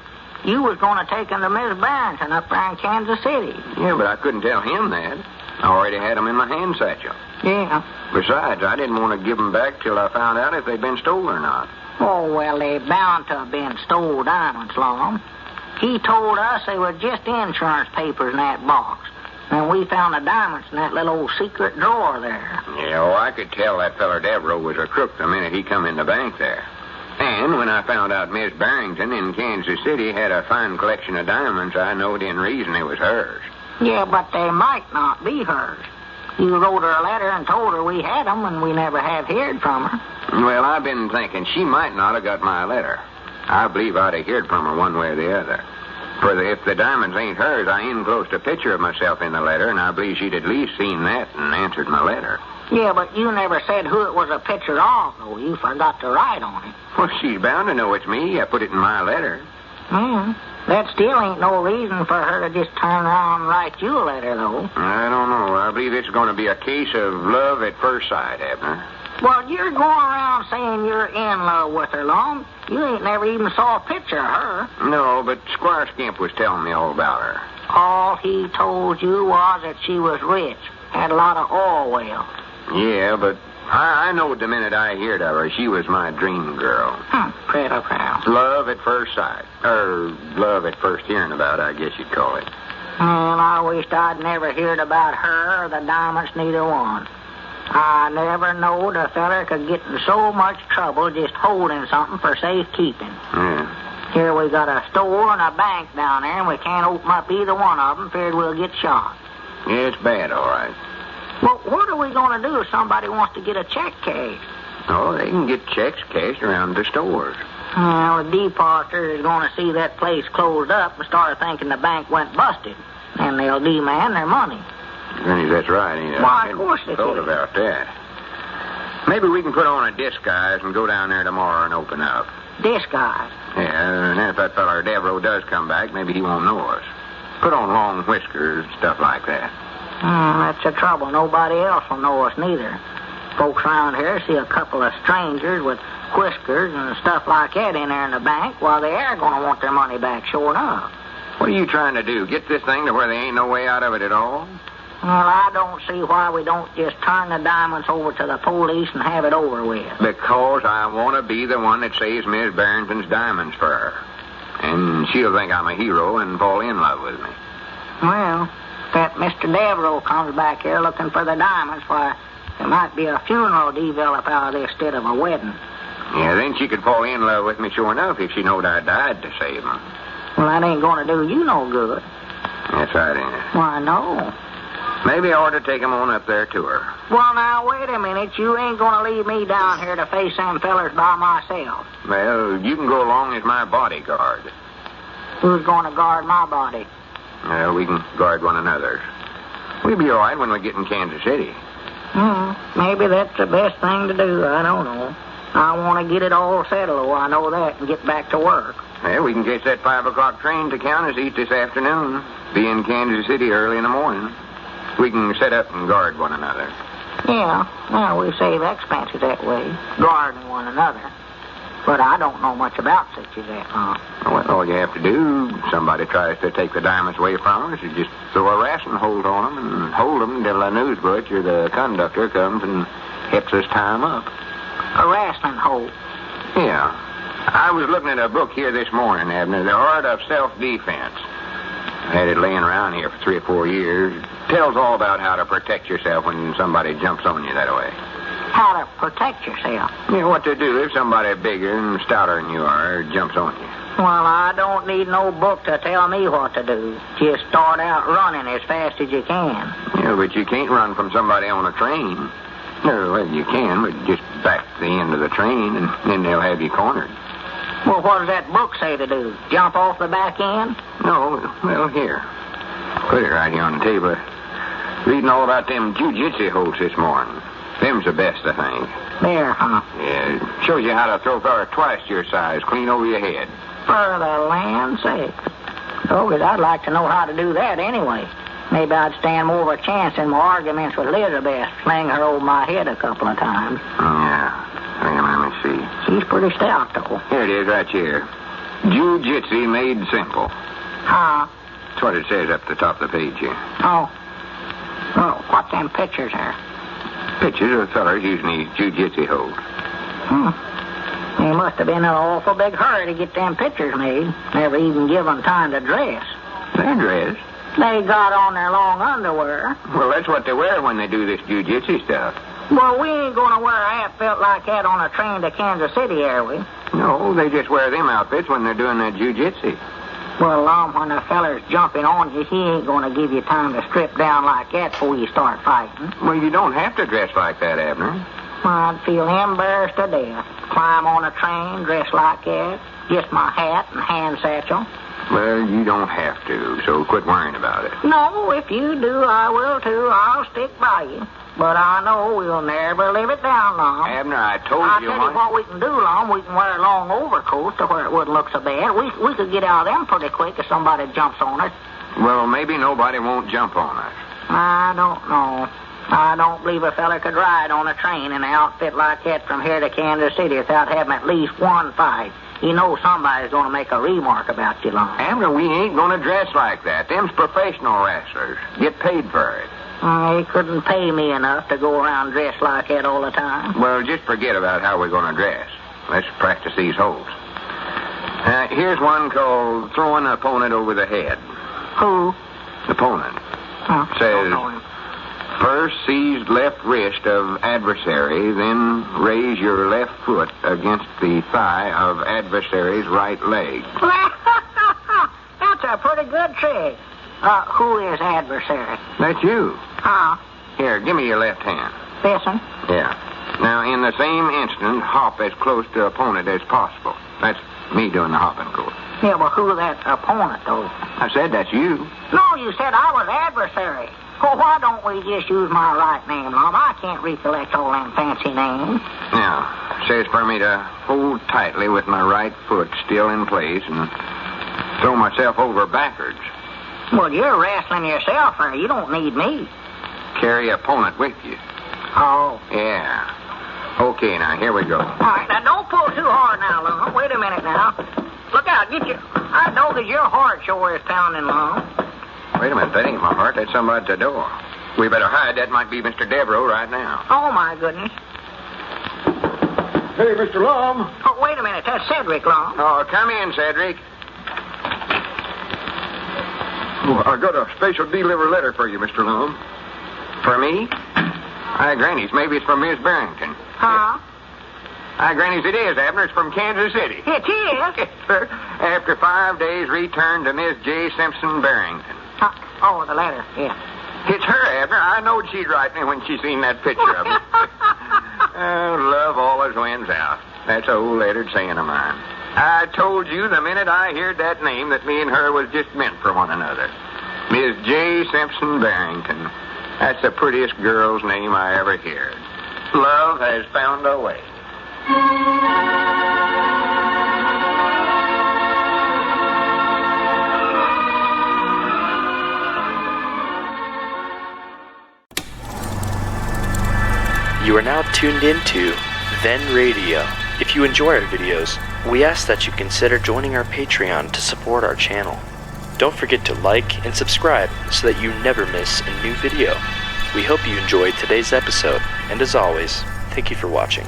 You was going to take them to Miss Barrington up there in Kansas City. Yeah, but I couldn't tell him that. I already had them in my hand satchel. Yeah. Besides, I didn't want to give 'em back till I found out if they'd been stole or not. Oh, well, they bound to have been stole diamonds, Lum. He told us they were just insurance papers in that box. And we found the diamonds in that little old secret drawer there. Yeah, well, I could tell that feller Devereaux was a crook the minute he come in the bank there. And when I found out Miss Barrington in Kansas City had a fine collection of diamonds, I knowed in reason it was hers. Yeah, but they might not be hers. You wrote her a letter and told her we had them, and we never have heard from her. Well, I've been thinking she might not have got my letter. I believe I'd have heard from her one way or the other. For if the diamonds ain't hers, I enclosed a picture of myself in the letter, and I believe she'd at least seen that and answered my letter. Yeah, but you never said who it was a picture of, though. You forgot to write on it. Well, she's bound to know it's me. I put it in my letter. That still ain't no reason for her to just turn around and write you a letter, though. I don't know. I believe it's going to be a case of love at first sight, Abner. Well, you're going around saying you're in love with her, Lum. You ain't never even saw a picture of her. No, but Squire Skimp was telling me all about her. All he told you was that she was rich, had a lot of oil wells. Yeah, but I know the minute I heard of her, she was my dream girl. Pretty proud. Love at first sight. Or love at first hearing about, I guess you'd call it. Well, I wished I'd never heard about her or the diamonds, neither one. I never knowed a feller could get in so much trouble just holding something for safekeeping. Yeah. Here we got a store and a bank down there, and we can't open up either one of them, feared we'll get shot. Yeah, it's bad, all right. Well, what are we going to do if somebody wants to get a check cashed? Oh, they can get checks cashed around the stores. Well, the depositor is going to see that place closed up and start thinking the bank went busted, and they'll demand their money. Granny, that's right. Why, of course they thought do. about that. Maybe we can put on a disguise and go down there tomorrow and open up. Disguise? Yeah, and then if that feller Devereaux does come back, maybe he won't know us. Put on long whiskers, stuff like that. That's the trouble. Nobody else will know us neither. Folks around here see a couple of strangers with whiskers and stuff like that in there in the bank, while they are going to want their money back, sure enough. What are you trying to do? Get this thing to where there ain't no way out of it at all? Well, I don't see why we don't just turn the diamonds over to the police and have it over with. Because I want to be the one that saves Miss Barrington's diamonds for her. And she'll think I'm a hero and fall in love with me. Well, if that Mr. Devereaux comes back here looking for the diamonds, why, there might be a funeral develop out of this instead of a wedding. Yeah, then she could fall in love with me sure enough if she knowed I died to save them. Well, that ain't going to do you no good. That's right, ain't it? Why, no. Maybe I ought to take 'em on up there to her. Well, now, wait a minute. You ain't going to leave me down here to face them fellers by myself. Well, you can go along as my bodyguard. Who's going to guard my body? Well, we can guard one another's. We'll be all right when we get in Kansas City. Maybe that's the best thing to do. I don't know. I want to get it all settled, I know that, and get back to work. Well, we can catch that 5 o'clock train to County this afternoon. Be in Kansas City early in the morning. We can set up and guard one another. Yeah, well, we save expenses that way, guarding one another. But I don't know much about such as that, Well, all you have to do, somebody tries to take the diamonds away from us, you just throw a rassing hold on them and hold them until the news butcher, the conductor, comes and helps us tie 'em up. A wrestling hold? Yeah. I was looking at a book here this morning, Abner, The Art of Self-Defense. I had it laying around here for 3 or 4 years. It tells all about how to protect yourself when somebody jumps on you that way. How to protect yourself? You know what to do if somebody bigger and stouter than you are jumps on you. Well, I don't need no book to tell me what to do. Just start out running as fast as you can. Yeah, but you can't run from somebody on a train. Well, you can, but just back to the end of the train, and then they'll have you cornered. Well, what does that book say to do? Jump off the back end? No, well, here. Put it right here on the table. Reading all about them Jujitsu holds this morning. Them's the best, I think. There, huh? Yeah, it shows you how to throw a fella twice your size clean over your head. For the land's sake. Oh, 'cause I'd like to know how to do that anyway. Maybe I'd stand more of a chance in my arguments with Elizabeth, fling her over my head a couple of times. Yeah. Wait a minute, let me see. She's pretty stout, though. Here it is, right here. Jiu-Jitsu made simple. Huh? That's what it says up the top of the page here. Oh. Well, what them pictures are? Pictures of fellers using these jujitsu holds. They must have been in an awful big hurry to get them pictures made. Never even give them time to dress. Their dress? They got on their long underwear. Well, that's what they wear when they do this jujitsu stuff. Well, we ain't going to wear an outfit like that on a train to Kansas City, are we? No, they just wear them outfits when they're doing their jujitsu. Well, Lum, when the feller's jumping on you, he ain't going to give you time to strip down like that before you start fighting. Well, you don't have to dress like that, Abner. I'd feel embarrassed to death. Climb on a train, dress like that. Just my hat and hand satchel. Well, you don't have to, so quit worrying about it. No, if you do, I will too. I'll stick by you. But I know we'll never live it down, Lum. Abner, I told I'll you tell once. you what we can do, Lum. We can wear long overcoats to where it wouldn't look so bad. We could get out of them pretty quick if somebody jumps on us. Well, maybe nobody won't jump on us. I don't know. I don't believe a fella could ride on a train in an outfit like that from here to Kansas City without having at least one fight. You know somebody's going to make a remark about you, Lum. Abner, we ain't going to dress like that. Them's professional wrestlers. Get paid for it. They couldn't pay me enough to go around dressed like that all the time. Well, just forget about how we're going to dress. Let's practice these holds. Here's one called throwing an opponent over the head. Who? Opponent. Oh, Says, don't know him. first seize left wrist of adversary, then raise your left foot against the thigh of adversary's right leg. That's a pretty good trick. Who is adversary? That's you. Huh? Here, give me your left hand. Listen. Yeah. Now, in the same instant, hop as close to opponent as possible. That's me doing the hopping, of course. Yeah, well, who that opponent, though? I said that's you. No, you said I was adversary. Well, why don't we just use my right name, Lum? I can't recollect all them fancy names. Now, it says for me to hold tightly with my right foot still in place and throw myself over backwards. Well, you're wrestling yourself, or you don't need me. Carry opponent with you. Oh. Yeah. Okay, now, here we go. All right, now, don't pull too hard now, Lum. Wait a minute now. Look out, get your... I know that your heart sure is pounding, Lum. Wait a minute, that ain't my heart. That's somebody at the door. We better hide. That might be Mr. Devereaux right now. Oh, my goodness. Hey, Mr. Lum. Oh, wait a minute. That's Cedric, Lum. Oh, come in, Cedric. Oh, I got a special delivery letter for you, Mr. Lum. For me? Hi, Granny's. Maybe it's from Miss Barrington. Huh? Hi, Granny's. It is, Abner. It's from Kansas City. It is? Yes, sir. After 5 days, return to Miss J. Simpson Barrington. Oh, the letter, yeah. It's her, Abner. I knowed she'd write me when she seen that picture of me. Oh, love always wins out. That's an old lettered saying of mine. I told you the minute I heard that name that me and her was just meant for one another. Miss J. Simpson Barrington. That's the prettiest girl's name I ever heard. Love has found a way. You are now tuned into Then Radio. If you enjoy our videos, we ask that you consider joining our Patreon to support our channel. Don't forget to like and subscribe so that you never miss a new video. We hope you enjoyed today's episode, and as always, thank you for watching.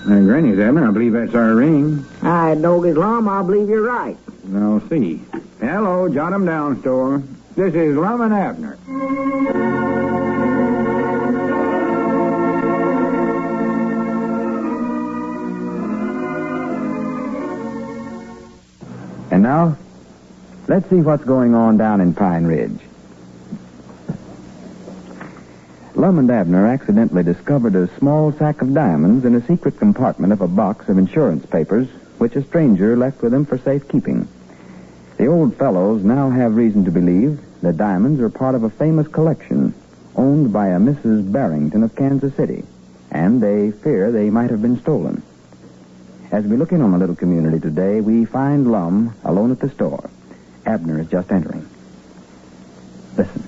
Granny's, Abner. I believe that's our ring. I dog is Lum. I believe you're right. I'll see. Hello, jot 'em down, store. This is Lum and Abner. And now, let's see what's going on down in Pine Ridge. Lum and Abner accidentally discovered a small sack of diamonds in a secret compartment of a box of insurance papers, which a stranger left with them for safekeeping. The old fellows now have reason to believe the diamonds are part of a famous collection owned by a Mrs. Barrington of Kansas City, and they fear they might have been stolen. As we look in on the little community today, we find Lum alone at the store. Abner is just entering. Listen.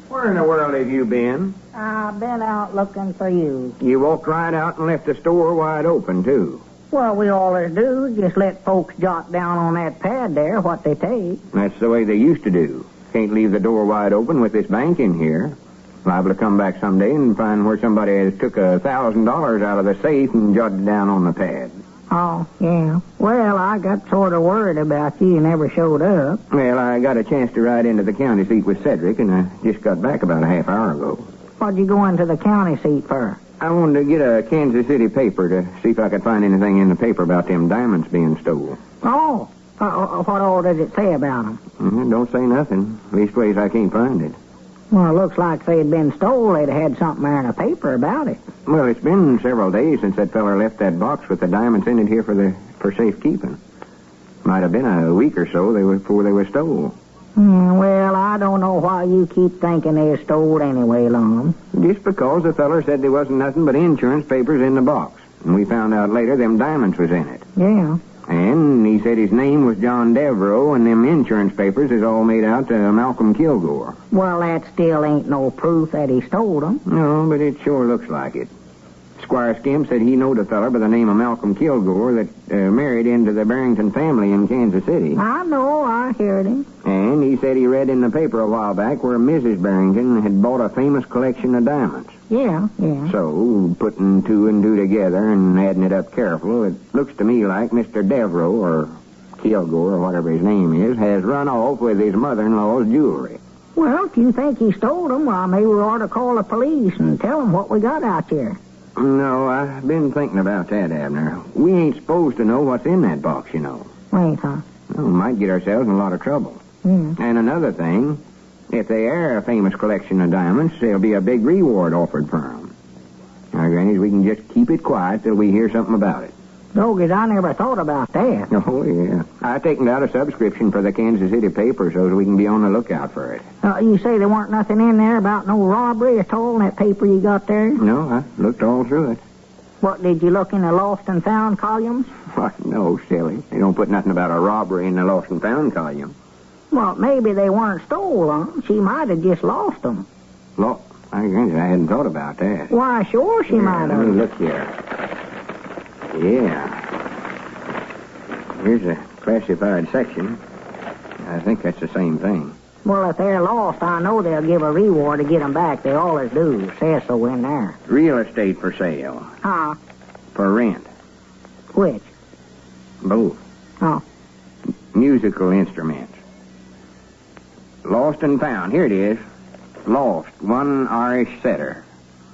Where Where in the world have you been? I've been out looking for you. You walked right out and left the store wide open, too. Well, we always do. Just let folks jot down on that pad there what they take. That's the way they used to do. Can't leave the door wide open with this bank in here. Liable to come back someday and find where somebody has took $1,000 out of the safe and jotted down on the pad. Oh, yeah. Well, I got sort of worried about you. You never showed up. Well, I got a chance to ride into the county seat with Cedric, and I just got back about a half hour ago. What'd you go into the county seat for? I wanted to get a Kansas City paper to see if I could find anything in the paper about them diamonds being stolen. Oh, what all does it say about them? Don't say nothing. Leastways, I can't find it. Well, it looks like if they'd been stole, they'd have had something there in a paper about it. Well, it's been several days since that feller left that box with the diamonds in it here for safekeeping. Might have been a week or so before they were stole. Well, I don't know why you keep thinking they stole anyway, Lum. Just because the feller said there wasn't nothing but insurance papers in the box. And we found out later them diamonds was in it. Yeah. And he said his name was John Devereaux, and them insurance papers is all made out to Malcolm Kilgore. Well, that still ain't no proof that he stole them. No, but it sure looks like it. Squire Skim said he knowed a feller by the name of Malcolm Kilgore that married into the Barrington family in Kansas City. I know, I heard him. And he said he read in the paper a while back where Mrs. Barrington had bought a famous collection of diamonds. Yeah. So, putting two and two together and adding it up careful, it looks to me like Mr. Devereaux, or Kilgore, or whatever his name is, has run off with his mother-in-law's jewelry. Well, if you think he stole them, well, maybe we ought to call the police and tell them what we got out here. No, I've been thinking about that, Abner. We ain't supposed to know what's in that box, you know. Wait, huh? Well, we might get ourselves in a lot of trouble. And another thing, if they are a famous collection of diamonds, there'll be a big reward offered for them. Now, Granny, we can just keep it quiet till we hear something about it. Doggies, I never thought about that. Oh, yeah. I've taken out a subscription for the Kansas City paper so we can be on the lookout for it. You say there weren't nothing in there about no robbery at all in that paper you got there? No, I looked all through it. What, did you look in the lost and found columns? What? No, silly. They don't put nothing about a robbery in the lost and found column. Well, maybe they weren't stolen. She might have just lost them. Look, I hadn't thought about that. Why, sure she might have. Let me look here. Yeah. Here's a classified section. I think that's the same thing. Well, if they're lost, I know they'll give a reward to get them back. They always do. Says so in there. Real estate for sale. Huh? For rent. Which? Both. Oh. Musical instruments. Lost and found. Here it is. Lost. One Irish setter.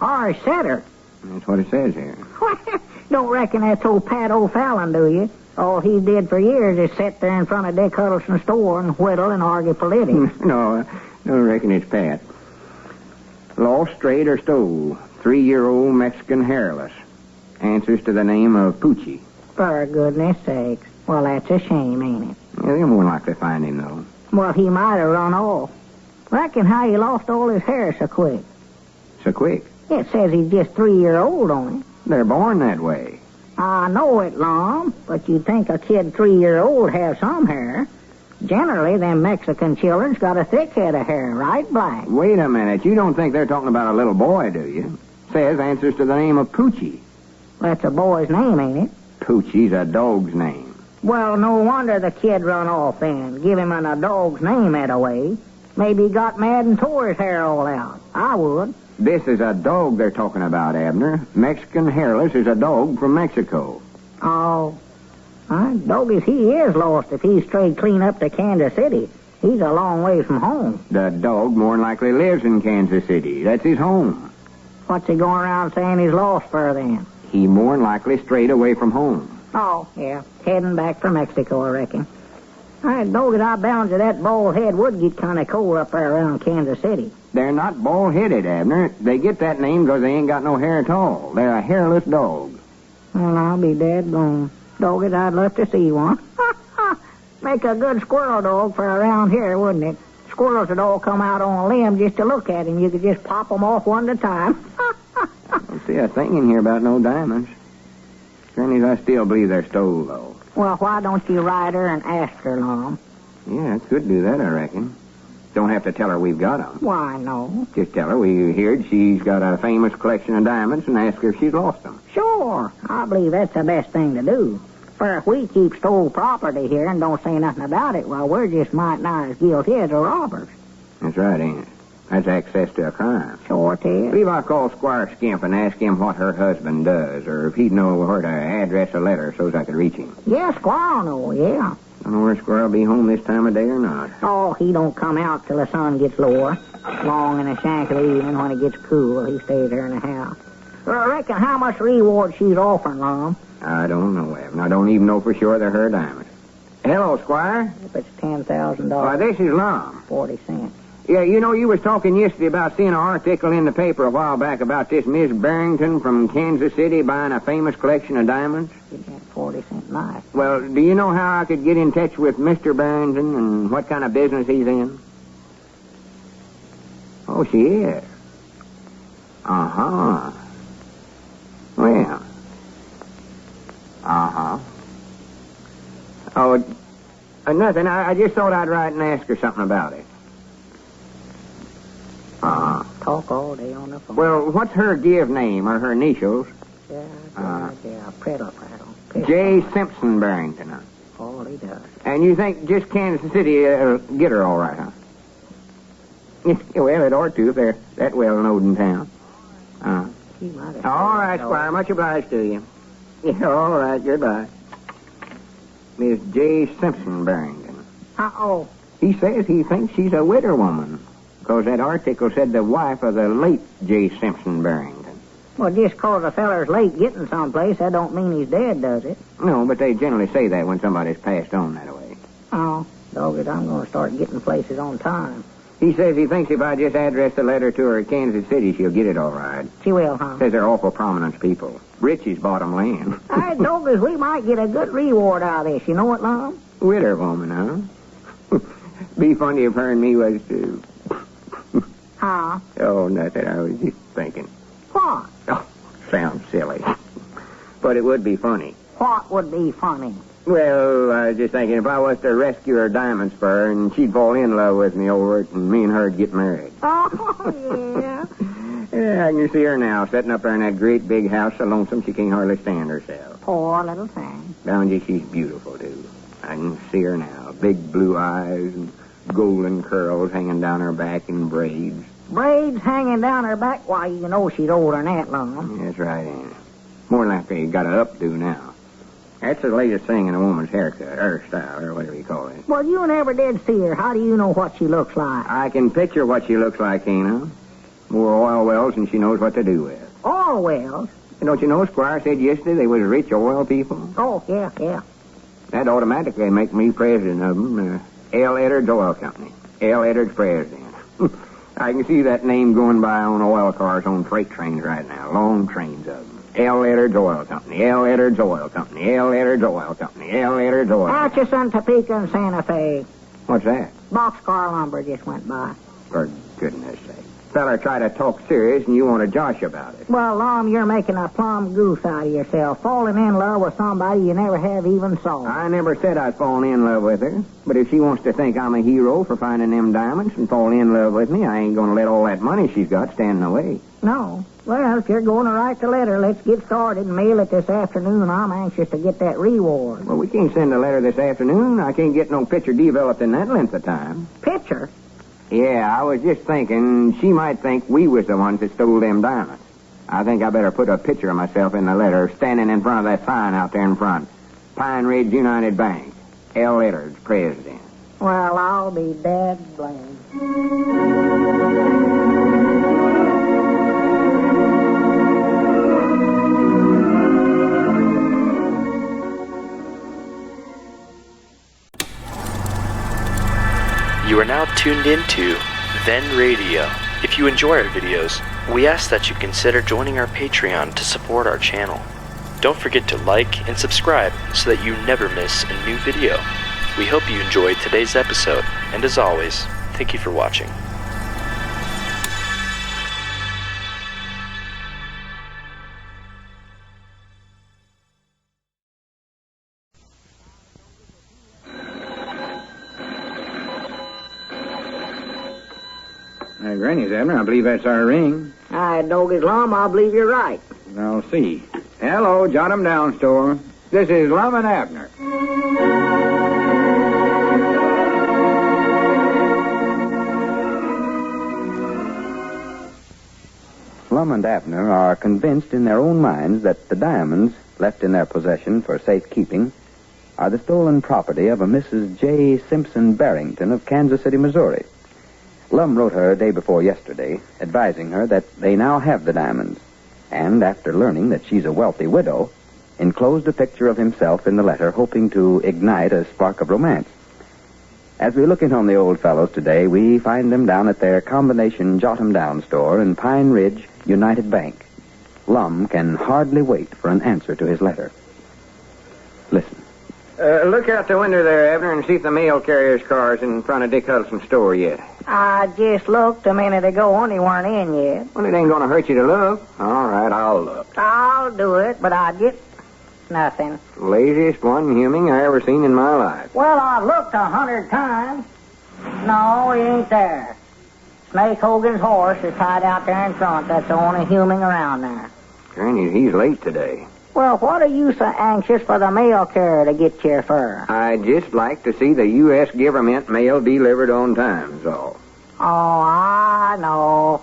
Irish setter? That's what it says here. Don't reckon that's old Pat O'Fallon, do you? All he did for years is sit there in front of Dick Huddleston's store and whittle and argue politics. No, I don't reckon it's Pat. Lost, strayed, or stole. 3-year-old Mexican hairless. Answers to the name of Poochie. For goodness sakes. Well, that's a shame, ain't it? Yeah, they're more likely to find him, though. Well, he might have run off. Reckon how he lost all his hair so quick. So quick? It says he's just 3-year-old on it. They're born that way. I know it, Lum, but you'd think a kid 3-year-old have some hair. Generally, them Mexican children's got a thick head of hair, right, Black? Wait a minute. You don't think they're talking about a little boy, do you? Says answers to the name of Poochie. That's a boy's name, ain't it? Poochie's a dog's name. Well, no wonder the kid run off then. Give him a dog's name that way. Maybe he got mad and tore his hair all out. I would. This is a dog they're talking about, Abner. Mexican hairless is a dog from Mexico. Oh. Doggies, he is lost if he's strayed clean up to Kansas City. He's a long way from home. The dog more than likely lives in Kansas City. That's his home. What's he going around saying he's lost for then? He more than likely strayed away from home. Oh, yeah. Heading back for Mexico, I reckon. Doggies, I bound you that bald head would get kind of cold up there around Kansas City. They're not bald-headed, Abner. They get that name because they ain't got no hair at all. They're a hairless dog. Well, I'll be dead gone. Doggies, I'd love to see one. Make a good squirrel dog for around here, wouldn't it? Squirrels would all come out on a limb just to look at him. You could just pop them off one at a time. I don't see a thing in here about no diamonds. Grannies, I still believe they're stole, though. Well, why don't you ride her and ask her, Lum? Yeah, I could do that, I reckon. Don't have to tell her we've got 'em. Why, no. Just tell her we heard she's got a famous collection of diamonds and ask her if she's lost 'em. Sure. I believe that's the best thing to do. For if we keep stole property here and don't say nothing about it, well, we're just might not as guilty as the robbers. That's right, ain't it? That's access to a crime. Sure it is. Believe I'll call Squire Skimp and ask him what her husband does, or if he'd know where to address a letter so's I could reach him. Yeah, Squire know, yeah. I don't know where Squire will be home this time of day or not. Oh, he don't come out till the sun gets lower. Long in the shank of the evening when it gets cool, he stays there in the house. I reckon how much reward she's offering, Lum? I don't know, Evan. I don't even know for sure they're her diamonds. Hello, Squire. If it's $10,000. Why, this is Lum. 40 cents. Yeah, you know, you was talking yesterday about seeing an article in the paper a while back about this Miss Barrington from Kansas City buying a famous collection of diamonds. You get 40 cent knife. Well, do you know how I could get in touch with Mr. Barrington and what kind of business he's in? Oh, she is. Uh-huh. Well. Uh-huh. Oh, nothing. I just thought I'd write and ask her something about it. Uh-huh. Talk all day on the phone. Well, what's her give name or her initials? Yeah, prattle. J. Simpson Barrington, huh? All he does. And you think just Kansas City get her all right, huh? Well, it ought to if they're that well known in town. He might have All right, said Squire. Much obliged to you. Yeah, all right. Goodbye. Miss J. Simpson Barrington. Uh-oh. He says he thinks she's a widow woman, because that article said the wife of the late J. Simpson Barrington. Well, just 'cause a feller's late getting someplace, that don't mean he's dead, does it? No, but they generally say that when somebody's passed on that way. Oh, dog it, I'm going to start getting places on time. He says he thinks if I just address the letter to her at Kansas City, she'll get it all right. She will, huh? Says they're awful prominent people. Riches bought 'em land. Hey, doggers, we might get a good reward out of this. You know what, Lum? Widow woman, huh? Be funny if her and me was to... Huh? Oh, nothing. I was just thinking. What? Oh, sounds silly. But it would be funny. What would be funny? Well, I was just thinking if I was to rescue her diamonds for her and she'd fall in love with me over it and me and her'd get married. Oh, yeah. Yeah, I can see her now, sitting up there in that great big house so lonesome she can't hardly stand herself. Poor little thing. Bandages, she's beautiful, too. I can see her now. Big blue eyes and golden curls hanging down her back in braids. Braids hanging down her back? Why, you know she's older than that, Lum. That's right, ain't it? More like they got a updo now. That's the latest thing in a woman's haircut, or style, or whatever you call it. Well, you never did see her. How do you know what she looks like? I can picture what she looks like, Tina. More oil wells than she knows what to do with. Oil wells? And don't you know, Squire said yesterday they was rich oil people? Oh, yeah. That automatically make me president of them. L. Edwards Oil Company. L. Edwards president. I can see that name going by on oil cars on freight trains right now. Long trains of them. L. Edwards Oil Company. L. Edwards Oil Company. L. Edwards Oil Company. L. Edwards Oil Company. Atchison, Topeka, and Santa Fe. What's that? Boxcar lumber just went by. For goodness sake. Feller try to talk serious and you want to josh about it. Well, Lum, you're making a plumb goose out of yourself, falling in love with somebody you never have even saw. I never said I'd fallen in love with her. But if she wants to think I'm a hero for finding them diamonds and fall in love with me, I ain't going to let all that money she's got stand in the way. No. Well, if you're going to write the letter, let's get started and mail it this afternoon. I'm anxious to get that reward. Well, we can't send a letter this afternoon. I can't get no picture developed in that length of time. Picture? Yeah, I was just thinking she might think we was the ones that stole them diamonds. I think I better put a picture of myself in the letter standing in front of that sign out there in front. Pine Ridge United Bank. L. Edwards, President. Well, I'll be dead blamed. You are now tuned into Then Radio. If you enjoy our videos, we ask that you consider joining our Patreon to support our channel. Don't forget to like and subscribe so that you never miss a new video. We hope you enjoyed today's episode, and as always, thank you for watching. Granny's, Abner. I believe that's our ring. Aye, Doggy's Lum, I believe you're right. I'll see. Hello, jot 'em down, store. This is Lum and Abner. Lum and Abner are convinced in their own minds that the diamonds left in their possession for safekeeping are the stolen property of a Mrs. J. Simpson Barrington of Kansas City, Missouri. Lum wrote her day before yesterday, advising her that they now have the diamonds, and after learning that she's a wealthy widow, enclosed a picture of himself in the letter, hoping to ignite a spark of romance. As we look in on the old fellows today, we find them down at their combination jot-em-down store in Pine Ridge United Bank. Lum can hardly wait for an answer to his letter. Listen. Look out the window there, Abner, and see if the mail carrier's car's in front of Dick Hudson's store yet. I just looked a minute ago and they weren't in yet. Well, it ain't going to hurt you to look. All right, I'll look. I'll do it, but I get nothing. Laziest one human I ever seen in my life. Well, I've looked 100 times. No, he ain't there. Snake Hogan's horse is tied out there in front. That's the only human around there. Granny, he's late today. Well, what are you so anxious for the mail carrier to get here for? I'd just like to see the U.S. government mail delivered on time, is all. Oh,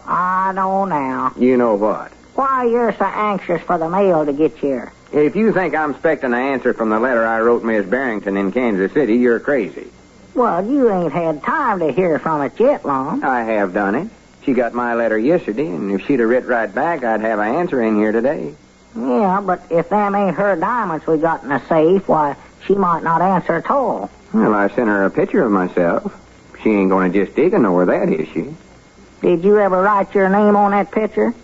I know now. You know what? Why you're so anxious for the mail to get here? If you think I'm expecting an answer from the letter I wrote Miss Barrington in Kansas City, you're crazy. Well, you ain't had time to hear from it yet, Lum. I have done it. She got my letter yesterday, and if she'd have writ right back, I'd have an answer in here today. Yeah, but if them ain't her diamonds we got in the safe, why, she might not answer at all. Well, I sent her a picture of myself. She ain't going to just dig and know where that is, she? Did you ever write your name on that picture?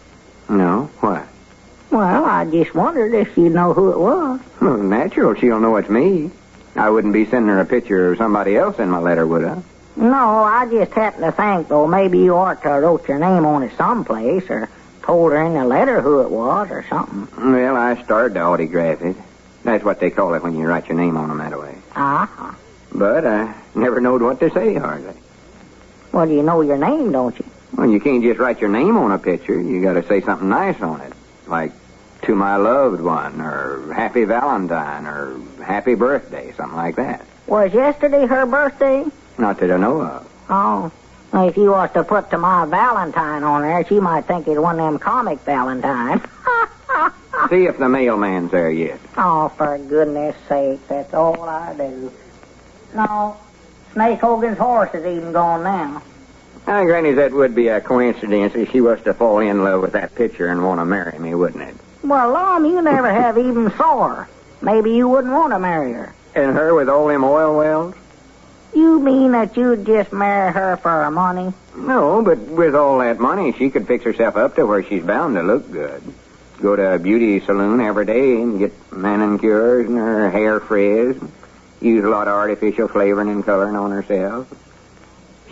No. What? Well, I just wondered if you'd know who it was. Well, natural. She'll know it's me. I wouldn't be sending her a picture of somebody else in my letter, would I? No, I just happened to think, though, maybe you ought to have wrote your name on it someplace, or told her in the letter who it was, or something. Well, I started to autograph it. That's what they call it when you write your name on them that way. Uh-huh. But I never knowed what to say, hardly. Well, you know your name, don't you? Well, you can't just write your name on a picture. You got to say something nice on it, like, to my loved one, or Happy Valentine, or Happy Birthday, something like that. Was yesterday her birthday? Not that I know of. Oh. Well, if you was to put to my Valentine on there, she might think it's one of them comic Valentines. See if the mailman's there yet. Oh, for goodness sake, that's all I do. No, Snake Hogan's horse is even gone now. Granny, that would be a coincidence if she was to fall in love with that picture and want to marry me, wouldn't it? Well, Lum, you never have even saw her. Maybe you wouldn't want to marry her. And her with all them oil wells? You mean that you'd just marry her for her money? No, but with all that money, she could fix herself up to where she's bound to look good. Go to a beauty saloon every day and get manicures and her hair frizzed. Use a lot of artificial flavoring and coloring on herself.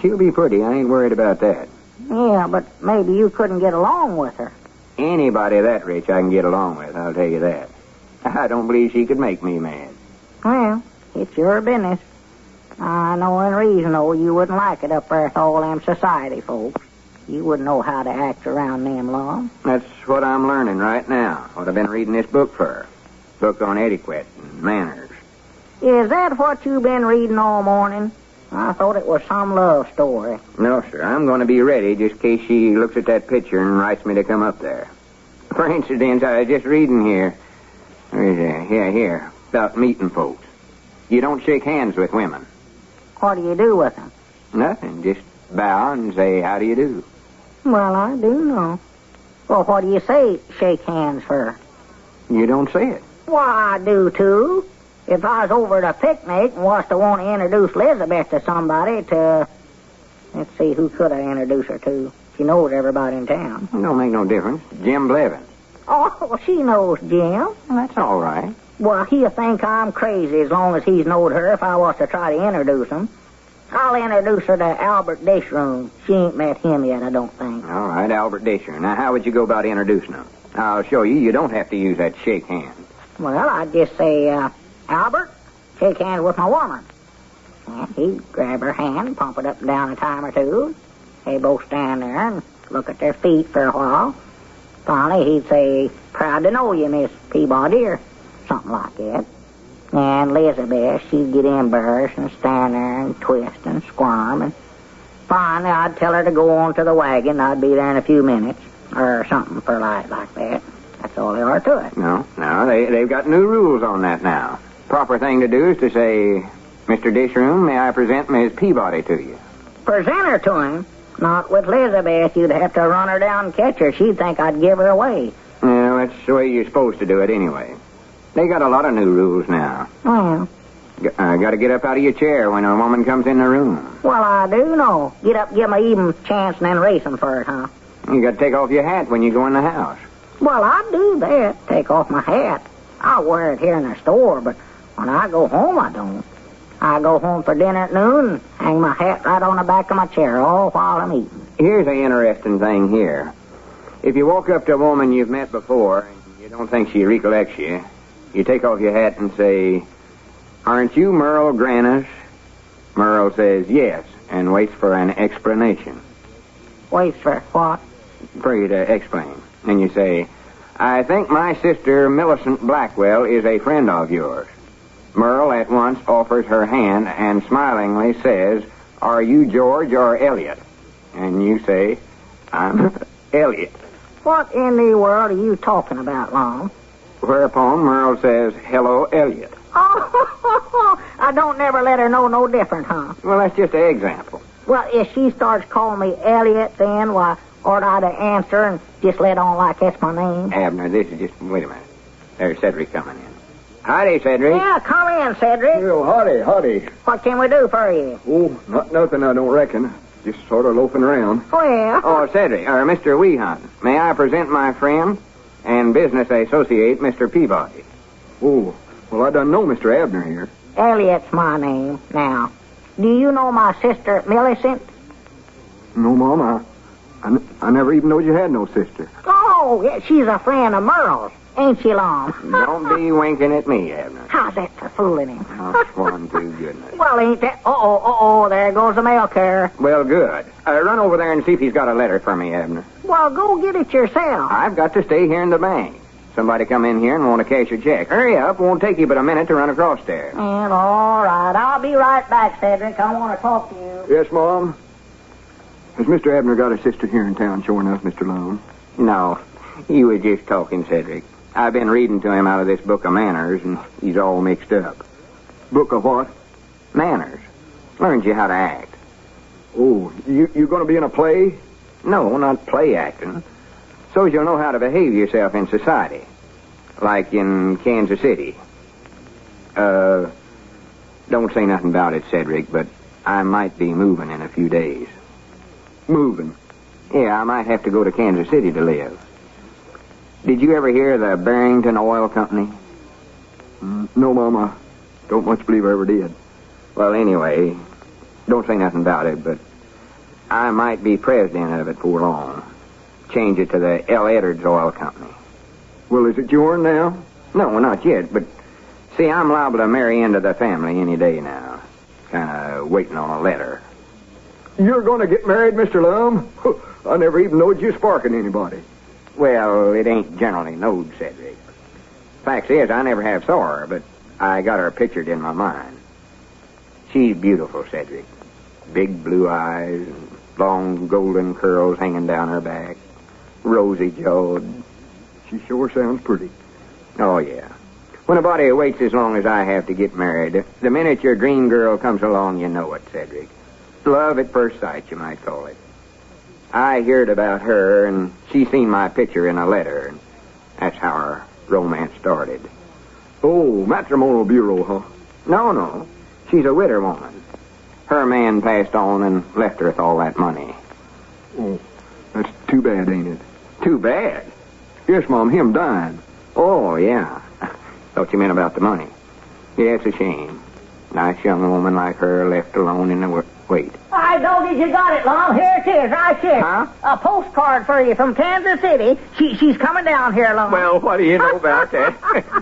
She'll be pretty. I ain't worried about that. Yeah, but maybe you couldn't get along with her. Anybody that rich I can get along with, I'll tell you that. I don't believe she could make me mad. Well, it's your business. I know in reason, though, you wouldn't like it up there with all them society folks. You wouldn't know how to act around them, Lum. That's what I'm learning right now. What I've been reading this book for. Book on etiquette and manners. Is that what you've been reading all morning? I thought it was some love story. No, sir. I'm going to be ready just in case she looks at that picture and writes me to come up there. For instance, I was just reading here. Where is it? Yeah, here. About meeting folks. You don't shake hands with women. What do you do with them? Nothing. Just bow and say, how do you do? Well, I do know. Well, what do you say shake hands for? You don't say it. Why, I do, too. If I was over at a picnic and was to want to introduce Elizabeth to somebody to... Let's see, who could I introduce her to? She knows everybody in town. It don't make no difference. Jim Blevins. Oh, well, she knows Jim. Well, that's all right. Well, he'll think I'm crazy as long as he's knowed her if I was to try to introduce him. I'll introduce her to Albert Dishroom. She ain't met him yet, I don't think. All right, Albert Disher. Now, how would you go about introducing him? I'll show you. You don't have to use that shake hand. Well, I'd just say, Albert, shake hands with my woman. And he'd grab her hand, pump it up and down a time or two. They both stand there and look at their feet for a while. Finally, he'd say, "Proud to know you, Miss Peabody," or something like that. And Elizabeth, she'd get embarrassed and stand there and twist and squirm. And finally, I'd tell her to go on to the wagon. I'd be there in a few minutes, or something for like that. That's all there are to it. No, they've got new rules on that now. Proper thing to do is to say, "Mr. Dishroom, may I present Miss Peabody to you?" Present her to him? Not with Elizabeth. You'd have to run her down and catch her. She'd think I'd give her away. Well, that's the way you're supposed to do it anyway. They got a lot of new rules now. Well, Got to get up out of your chair when a woman comes in the room. well, I do know. Get up, give 'em a even chance, and then race 'em for it, huh? You got to take off your hat when you go in the house. Well, I do that. Take off my hat. I wear it here in the store, but when I go home, I don't. I go home for dinner at noon and hang my hat right on the back of my chair all while I'm eating. Here's the interesting thing here. If you walk up to a woman you've met before and you don't think she recollects you, you take off your hat and say, "Aren't you Merle Grannis?" Merle says yes and waits for an explanation. Wait for what? For you to explain. And you say, "I think my sister Millicent Blackwell is a friend of yours." Merle at once offers her hand and smilingly says, "Are you George or Elliot?" And you say, "I'm Elliot." What in the world are you talking about, Lum? Whereupon Merle says, "Hello, Elliot." Oh, I don't never let her know no different, huh? Well, that's just an example. Well, if she starts calling me Elliot, then, why, ought I to answer and just let on like that's my name? Abner, this is just... Wait a minute. There's Cedric coming in. Howdy, Cedric. Yeah, come in, Cedric. Well, howdy. What can we do for you? Oh, not nothing, I don't reckon. Just sort of loafing around. Well, Oh, Cedric, or Mr. Weehunt, may I present my friend and business associate, Mr. Peabody? Oh, well, I done know Mr. Abner here. Elliot's my name. Now, do you know my sister, Millicent? No, Mom, I never even knowed you had no sister. Oh, yeah, she's a friend of Merle's. Ain't she, Lum? Don't be winking at me, Abner. How's that for fooling him? Oh, sworn to goodness. Well, ain't that... Uh-oh, there goes the mail carrier. Well, good. Run over there and see if he's got a letter for me, Abner. Well, go get it yourself. I've got to stay here in the bank. Somebody come in here and want to cash a check. Hurry up. Won't take you but a minute to run across there. Well, all right. I'll be right back, Cedric. I want to talk to you. Yes, Mom? Has Mr. Abner got a sister here in town, sure enough, Mr. Lum? No, you were just talking, Cedric. I've been reading to him out of this book of manners, and he's all mixed up. Book of what? Manners. Learns you how to act. Oh, you going to be in a play? No, not play acting. So you'll know how to behave yourself in society. Like in Kansas City. Don't say nothing about it, Cedric, but I might be moving in a few days. Moving? Yeah, I might have to go to Kansas City to live. Did you ever hear of the Barrington Oil Company? No, Mom, I don't much believe I ever did. Well, anyway, don't say nothing about it, but I might be president of it for long. Change it to the L. Edwards Oil Company. Well, is it yours now? No, not yet, but see, I'm liable to marry into the family any day now. Kind of waiting on a letter. You're going to get married, Mr. Lum? I never even knowed you sparking anybody. Well, it ain't generally knowed, Cedric. Fact is, I never have saw her, but I got her pictured in my mind. She's beautiful, Cedric. Big blue eyes, and long golden curls hanging down her back. Rosy-jawed. She sure sounds pretty. Oh, yeah. When a body waits as long as I have to get married, the minute your dream girl comes along, you know it, Cedric. Love at first sight, you might call it. I heard about her, and she seen my picture in a letter, and that's how our romance started. Oh, matrimonial bureau, huh? No. She's a widow woman. Her man passed on and left her with all that money. Oh, that's too bad, ain't it? Too bad? Yes, Mom, him dying. Oh, yeah. Thought you meant about the money. Yeah, it's a shame. Nice young woman like her left alone in the world. Wait. I told you got it, Lum. Here it is, right here. Huh? A postcard for you from Kansas City. She's coming down here, Lum. Well, what do you know about that?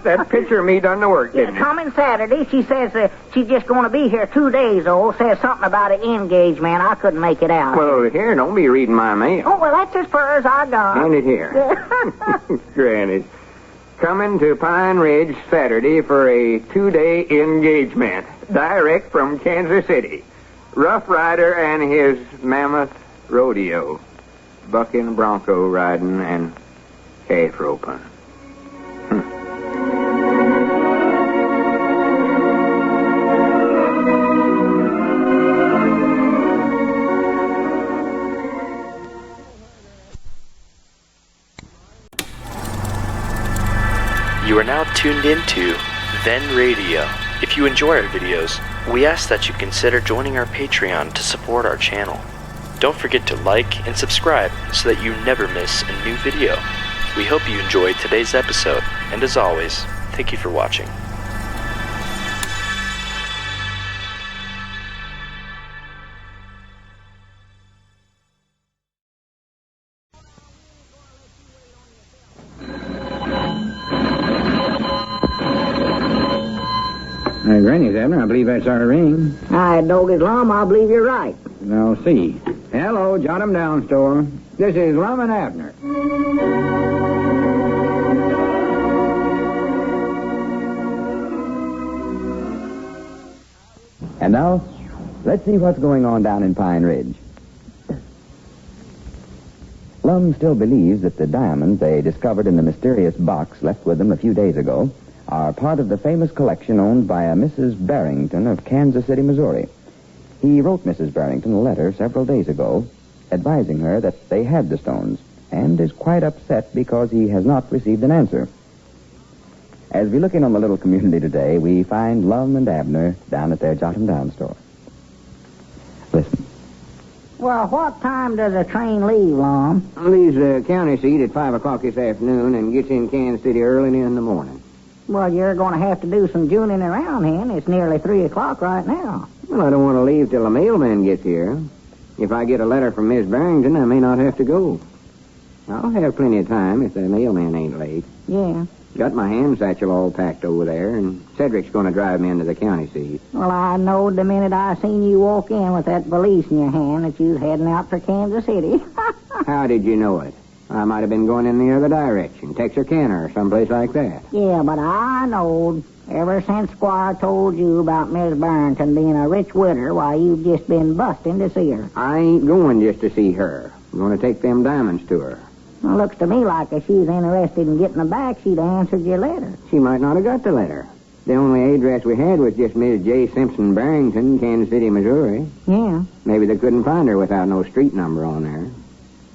That picture of me done the work, didn't it? Coming Saturday. She says she's just going to be here 2 days, old. Says something about an engagement. I couldn't make it out. Well, here, don't be reading my mail. Oh, well, that's as far as I got. Hand it here. Granny. Coming to Pine Ridge Saturday for a 2-day engagement. Direct from Kansas City. Rough Rider and his mammoth rodeo. Bucking, bronco riding, and calf roping. You are now tuned into Then Radio. If you enjoy our videos, we ask that you consider joining our Patreon to support our channel. Don't forget to like and subscribe so that you never miss a new video. We hope you enjoyed today's episode, and as always, thank you for watching. Granny's, Abner. I believe that's our ring. I dog it, Lum. I believe you're right. I'll see. Hello, jot 'em down, store. This is Lum and Abner. And now, let's see what's going on down in Pine Ridge. Lum still believes that the diamonds they discovered in the mysterious box left with them a few days ago are part of the famous collection owned by a Mrs. Barrington of Kansas City, Missouri. He wrote Mrs. Barrington a letter several days ago advising her that they had the stones and is quite upset because he has not received an answer. As we look in on the little community today, we find Lum and Abner down at their Jot 'em Down store. Listen. Well, what time does the train leave, Lum? Leaves the county seat at 5 o'clock this afternoon and gets in Kansas City early in the morning. Well, you're going to have to do some juning around here. It's nearly 3 o'clock right now. Well, I don't want to leave till the mailman gets here. If I get a letter from Miss Barrington, I may not have to go. I'll have plenty of time if the mailman ain't late. Yeah. Got my hand satchel all packed over there, and Cedric's going to drive me into the county seat. Well, I knowed the minute I seen you walk in with that valise in your hand that you was heading out for Kansas City. How did you know it? I might have been going in the other direction, Texarkana or someplace like that. Yeah, but I knowed ever since Squire told you about Miss Barrington being a rich widder, why, you've just been busting to see her. I ain't going just to see her. I'm going to take them diamonds to her. Well, looks to me like if she's interested in getting them back, she'd have answered your letter. She might not have got the letter. The only address we had was just Miss J. Simpson Barrington, Kansas City, Missouri. Yeah. Maybe they couldn't find her without no street number on there.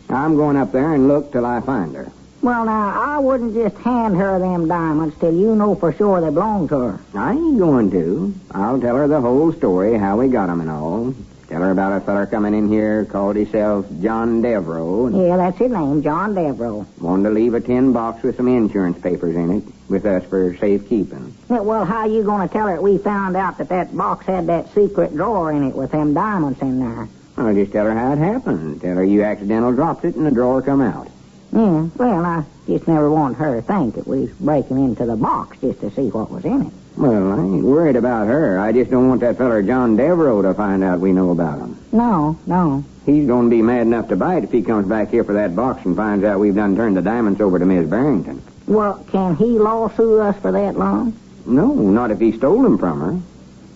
I'm going up there and look till I find her. Well, now, I wouldn't just hand her them diamonds till you know for sure they belong to her. I ain't going to. I'll tell her the whole story, how we got 'em and all. Tell her about a feller coming in here called himself John Devereaux. Yeah, that's his name, John Devereaux. Wanted to leave a tin box with some insurance papers in it with us for safekeeping. Yeah, well, how you going to tell her we found out that box had that secret drawer in it with them diamonds in there? I'll just tell her how it happened. Tell her you accidental dropped it and the drawer come out. Yeah, well, I just never wanted her to think that we was breaking into the box just to see what was in it. Well, I ain't worried about her. I just don't want that feller John Devereaux to find out we know about him. No. He's going to be mad enough to bite if he comes back here for that box and finds out we've done turned the diamonds over to Miss Barrington. Well, can he lawsuit us for that long? No, not if he stole them from her.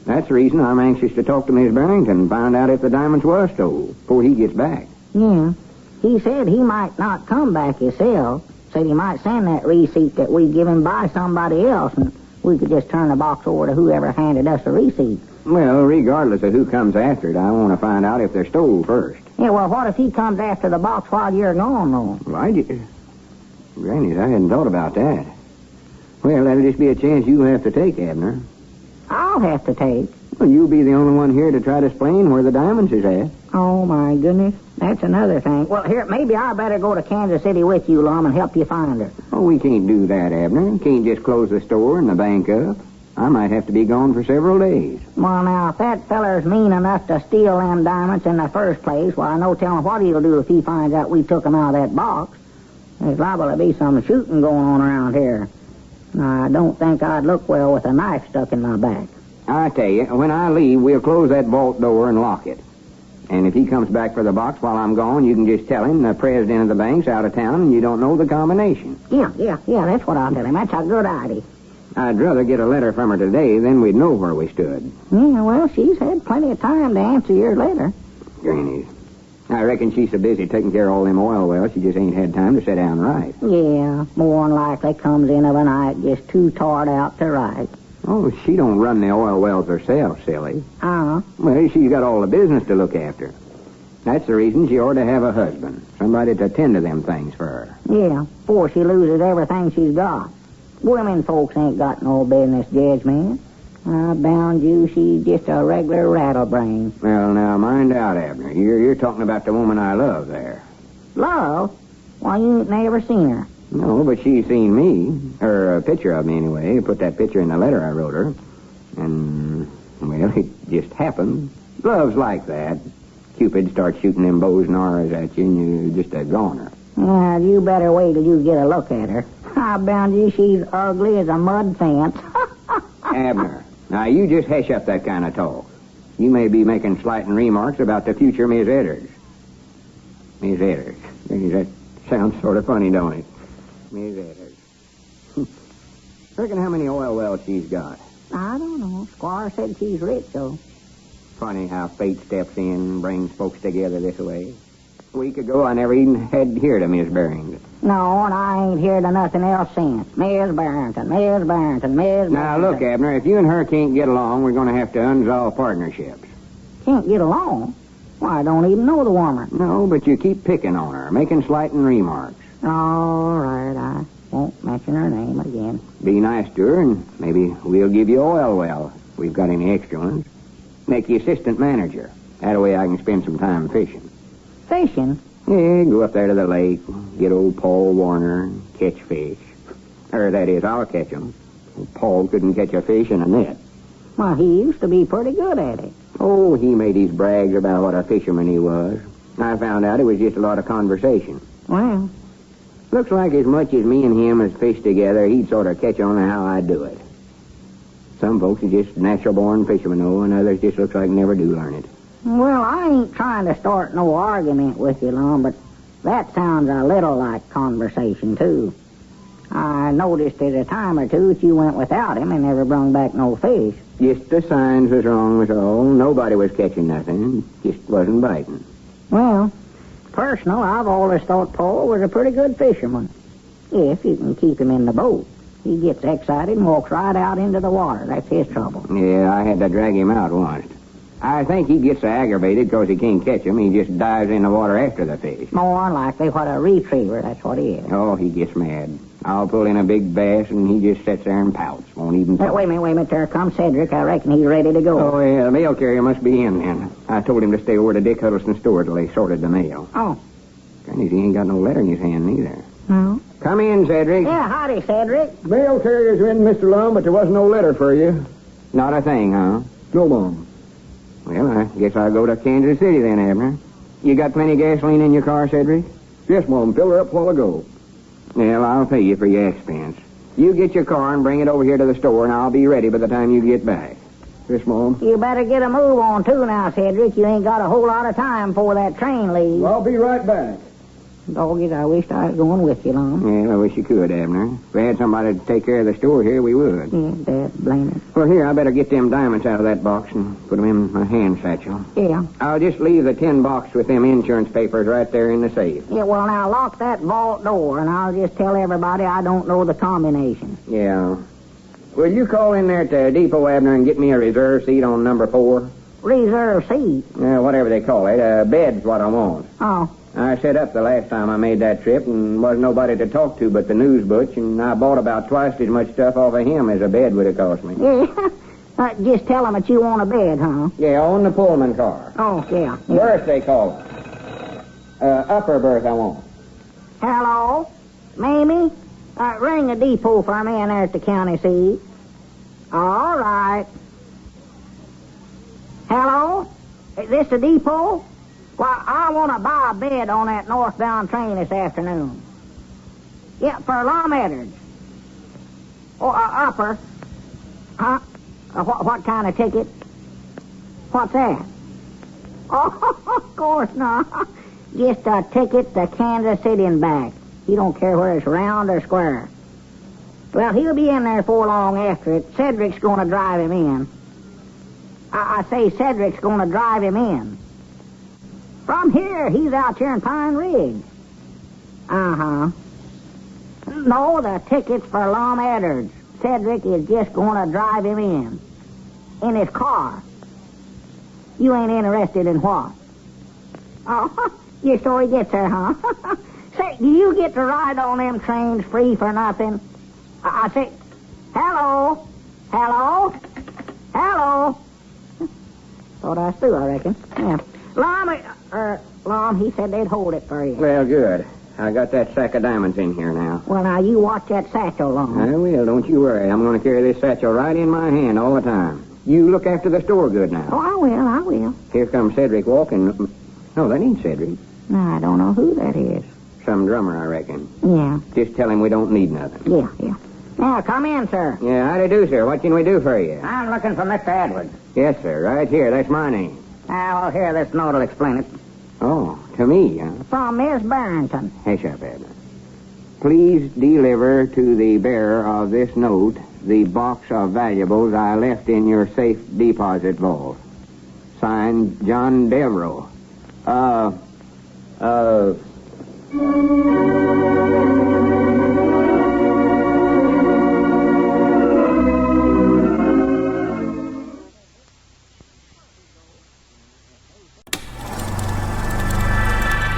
That's the reason I'm anxious to talk to Miss Barrington and find out if the diamonds was stole before he gets back. Yeah. He said he might not come back himself. Said he might send that receipt that we give him by somebody else, and we could just turn the box over to whoever handed us the receipt. Well, regardless of who comes after it, I want to find out if they're stole first. Yeah, well, what if he comes after the box while you're gone, though? Well, Granny, I hadn't thought about that. Well, that'll just be a chance you have to take, Abner. I'll have to take. Well, you'll be the only one here to try to explain where the diamonds is at. Oh, my goodness. That's another thing. Well, here, maybe I better go to Kansas City with you, Lum, and help you find her. Oh, we can't do that, Abner. Can't just close the store and the bank up. I might have to be gone for several days. Well, now, if that feller's mean enough to steal them diamonds in the first place, well, no telling what he'll do if he finds out we took 'em out of that box. There's liable to be some shooting going on around here. I don't think I'd look well with a knife stuck in my back. I tell you, when I leave, we'll close that vault door and lock it. And if he comes back for the box while I'm gone, you can just tell him the president of the bank's out of town and you don't know the combination. Yeah, that's what I'll tell him. That's a good idea. I'd rather get a letter from her today, then we'd know where we stood. Yeah, well, she's had plenty of time to answer your letter. Granny, I reckon she's so busy taking care of all them oil wells, she just ain't had time to sit down and write. Yeah, more than likely comes in of a night just too tired out to write. Oh, she don't run the oil wells herself, silly. Uh-huh. Well, she's got all the business to look after. That's the reason she ought to have a husband. Somebody to tend to them things for her. Yeah, before she loses everything she's got. Women folks ain't got no business, Judge, man. I bound you she's just a regular rattlebrain. Well, now, mind out, Abner. You're talking about the woman I love there. Love? Why, you ain't never seen her. No, but she's seen me. Or a picture of me, anyway. Put that picture in the letter I wrote her. And, well, it just happened. Love's like that. Cupid starts shooting them bows and arrows at you, and you're just a goner. Well, you better wait till you get a look at her. I bound you she's ugly as a mud fence. Abner, now you just hush up that kind of talk. You may be making slighting remarks about the future Miss Edders. Miss Edders. That sounds sort of funny, don't it? Miss Edders. Reckon how many oil wells she's got? I don't know. Squire said she's rich, though. Funny how fate steps in and brings folks together this way. A week ago, I never even had to hear to Miss Barrington. No, and I ain't heard of nothing else since. Miss Barrington, Miss Barrington, Miss Barrington. Now, look, Abner, if you and her can't get along, we're going to have to unsolve partnerships. Can't get along? Why, I don't even know the woman. No, but you keep picking on her, making slighting remarks. All right, I won't mention her name again. Be nice to her, and maybe we'll give you oil well, if we've got any extra ones. Make you assistant manager. That way I can spend some time fishing. Fishing? Yeah, go up there to the lake, get old Paul Warner, and catch fish. Or that is, I'll catch 'em. Paul couldn't catch a fish in a net. Well, he used to be pretty good at it. Oh, he made his brags about what a fisherman he was. I found out it was just a lot of conversation. Well, Looks like as much as me and him has fished together, he'd sort of catch on to how I do it. Some folks are just natural-born fishermen, though, and others just looks like never do learn it. well, I ain't trying to start no argument with you, Lum, but that sounds a little like conversation, too. I noticed at a time or two that you went without him and never brung back no fish. Just the signs was wrong was all. Nobody was catching nothing. Just wasn't biting. Well, personal, I've always thought Paul was a pretty good fisherman. If you can keep him in the boat. He gets excited and walks right out into the water. That's his trouble. Yeah, I had to drag him out once. I think he gets so aggravated because he can't catch him, he just dives in the water after the fish. More than likely what a retriever, that's what he is. Oh, he gets mad. I'll pull in a big bass, and he just sits there and pouts. Won't even talk. Wait a minute. There comes Cedric. I reckon he's ready to go. Oh, yeah, the mail carrier must be in then. I told him to stay over to Dick Huddleston's store till they sorted the mail. Oh. Granny's, he ain't got no letter in his hand, neither. No? Come in, Cedric. Yeah, howdy, Cedric. Mail carrier's in, Mr. Lum, but there wasn't no letter for you. Not a thing, huh? No, Mom. Well, I guess I'll go to Kansas City then, Abner. You got plenty of gasoline in your car, Cedric? Yes, Mom. Filled her up a while ago. Well, I'll pay you for your expense. You get your car and bring it over here to the store, and I'll be ready by the time you get back. Yes, Mom. You better get a move on, too, now, Cedric. You ain't got a whole lot of time before that train leaves. I'll be right back. Doggies, I wished I was going with you, Lum. Yeah, I wish you could, Abner. If we had somebody to take care of the store here, we would. Yeah, Dad, blame it. Well, here, I better get them diamonds out of that box and put them in my hand satchel. Yeah. I'll just leave the tin box with them insurance papers right there in the safe. Yeah, well, now, lock that vault door, and I'll just tell everybody I don't know the combination. Yeah. Will you call in there at the depot, Abner, and get me a reserve seat on number 4? Reserve seat? Yeah, whatever they call it. A bed's what I want. Oh. I set up the last time I made that trip, and wasn't nobody to talk to but the news butch, and I bought about twice as much stuff off of him as a bed would have cost me. Yeah. Just tell him that you want a bed, huh? Yeah, on the Pullman car. Oh, yeah. Berth, they call it. Upper berth I want. Hello? Mamie? Ring the depot for me in there at the county seat. All right. Hello? Is this the depot? Well, I want to buy a bed on that northbound train this afternoon. Yeah, for Lum Edwards. Or upper. Huh? What kind of ticket? What's that? Oh, of course not. Just a ticket to Kansas City and back. He don't care whether it's round or square. Well, he'll be in there before long after it. Cedric's going to drive him in. I say Cedric's going to drive him in. From here, he's out here in Pine Ridge. Uh-huh. No, the ticket's for Lum Edwards. Cedric is just going to drive him in his car. You ain't interested in what? Oh, just so he gets there, huh? Say, do you get to ride on them trains free for nothing? I say, hello? Hello? Hello? Thought I was through, I reckon. Yeah. Lum, he said they'd hold it for you. Well, good. I got that sack of diamonds in here now. Well, now, you watch that satchel, Lum. I will, don't you worry. I'm going to carry this satchel right in my hand all the time. You look after the store good now. Oh, I will. Here comes Cedric walking. No, that ain't Cedric. No, I don't know who that is. Some drummer, I reckon. Yeah. Just tell him we don't need nothing. Yeah. Now, come in, sir. Yeah, how do you do, sir? What can we do for you? I'm looking for Mr. Edwards. Yes, sir. Right here. That's my name. Well, here, this note will explain it. Oh, to me, huh? From Miss Barrington. Hush up, Abner. Please deliver to the bearer of this note the box of valuables I left in your safe deposit vault. Signed, John Devereaux.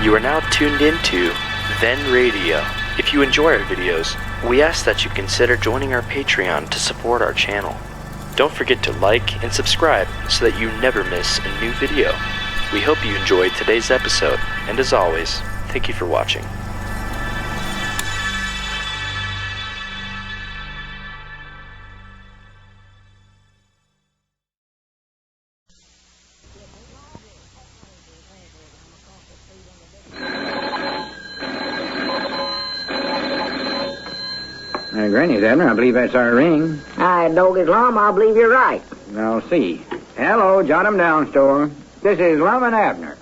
You are now tuned into Then Radio. If you enjoy our videos, we ask that you consider joining our Patreon to support our channel. Don't forget to like and subscribe so that you never miss a new video. We hope you enjoyed today's episode, and as always, thank you for watching. Granny's, Abner. I believe that's our ring. Dog Lum, I believe you're right. I'll see. Hello, jot 'em down, store. This is Lum and Abner.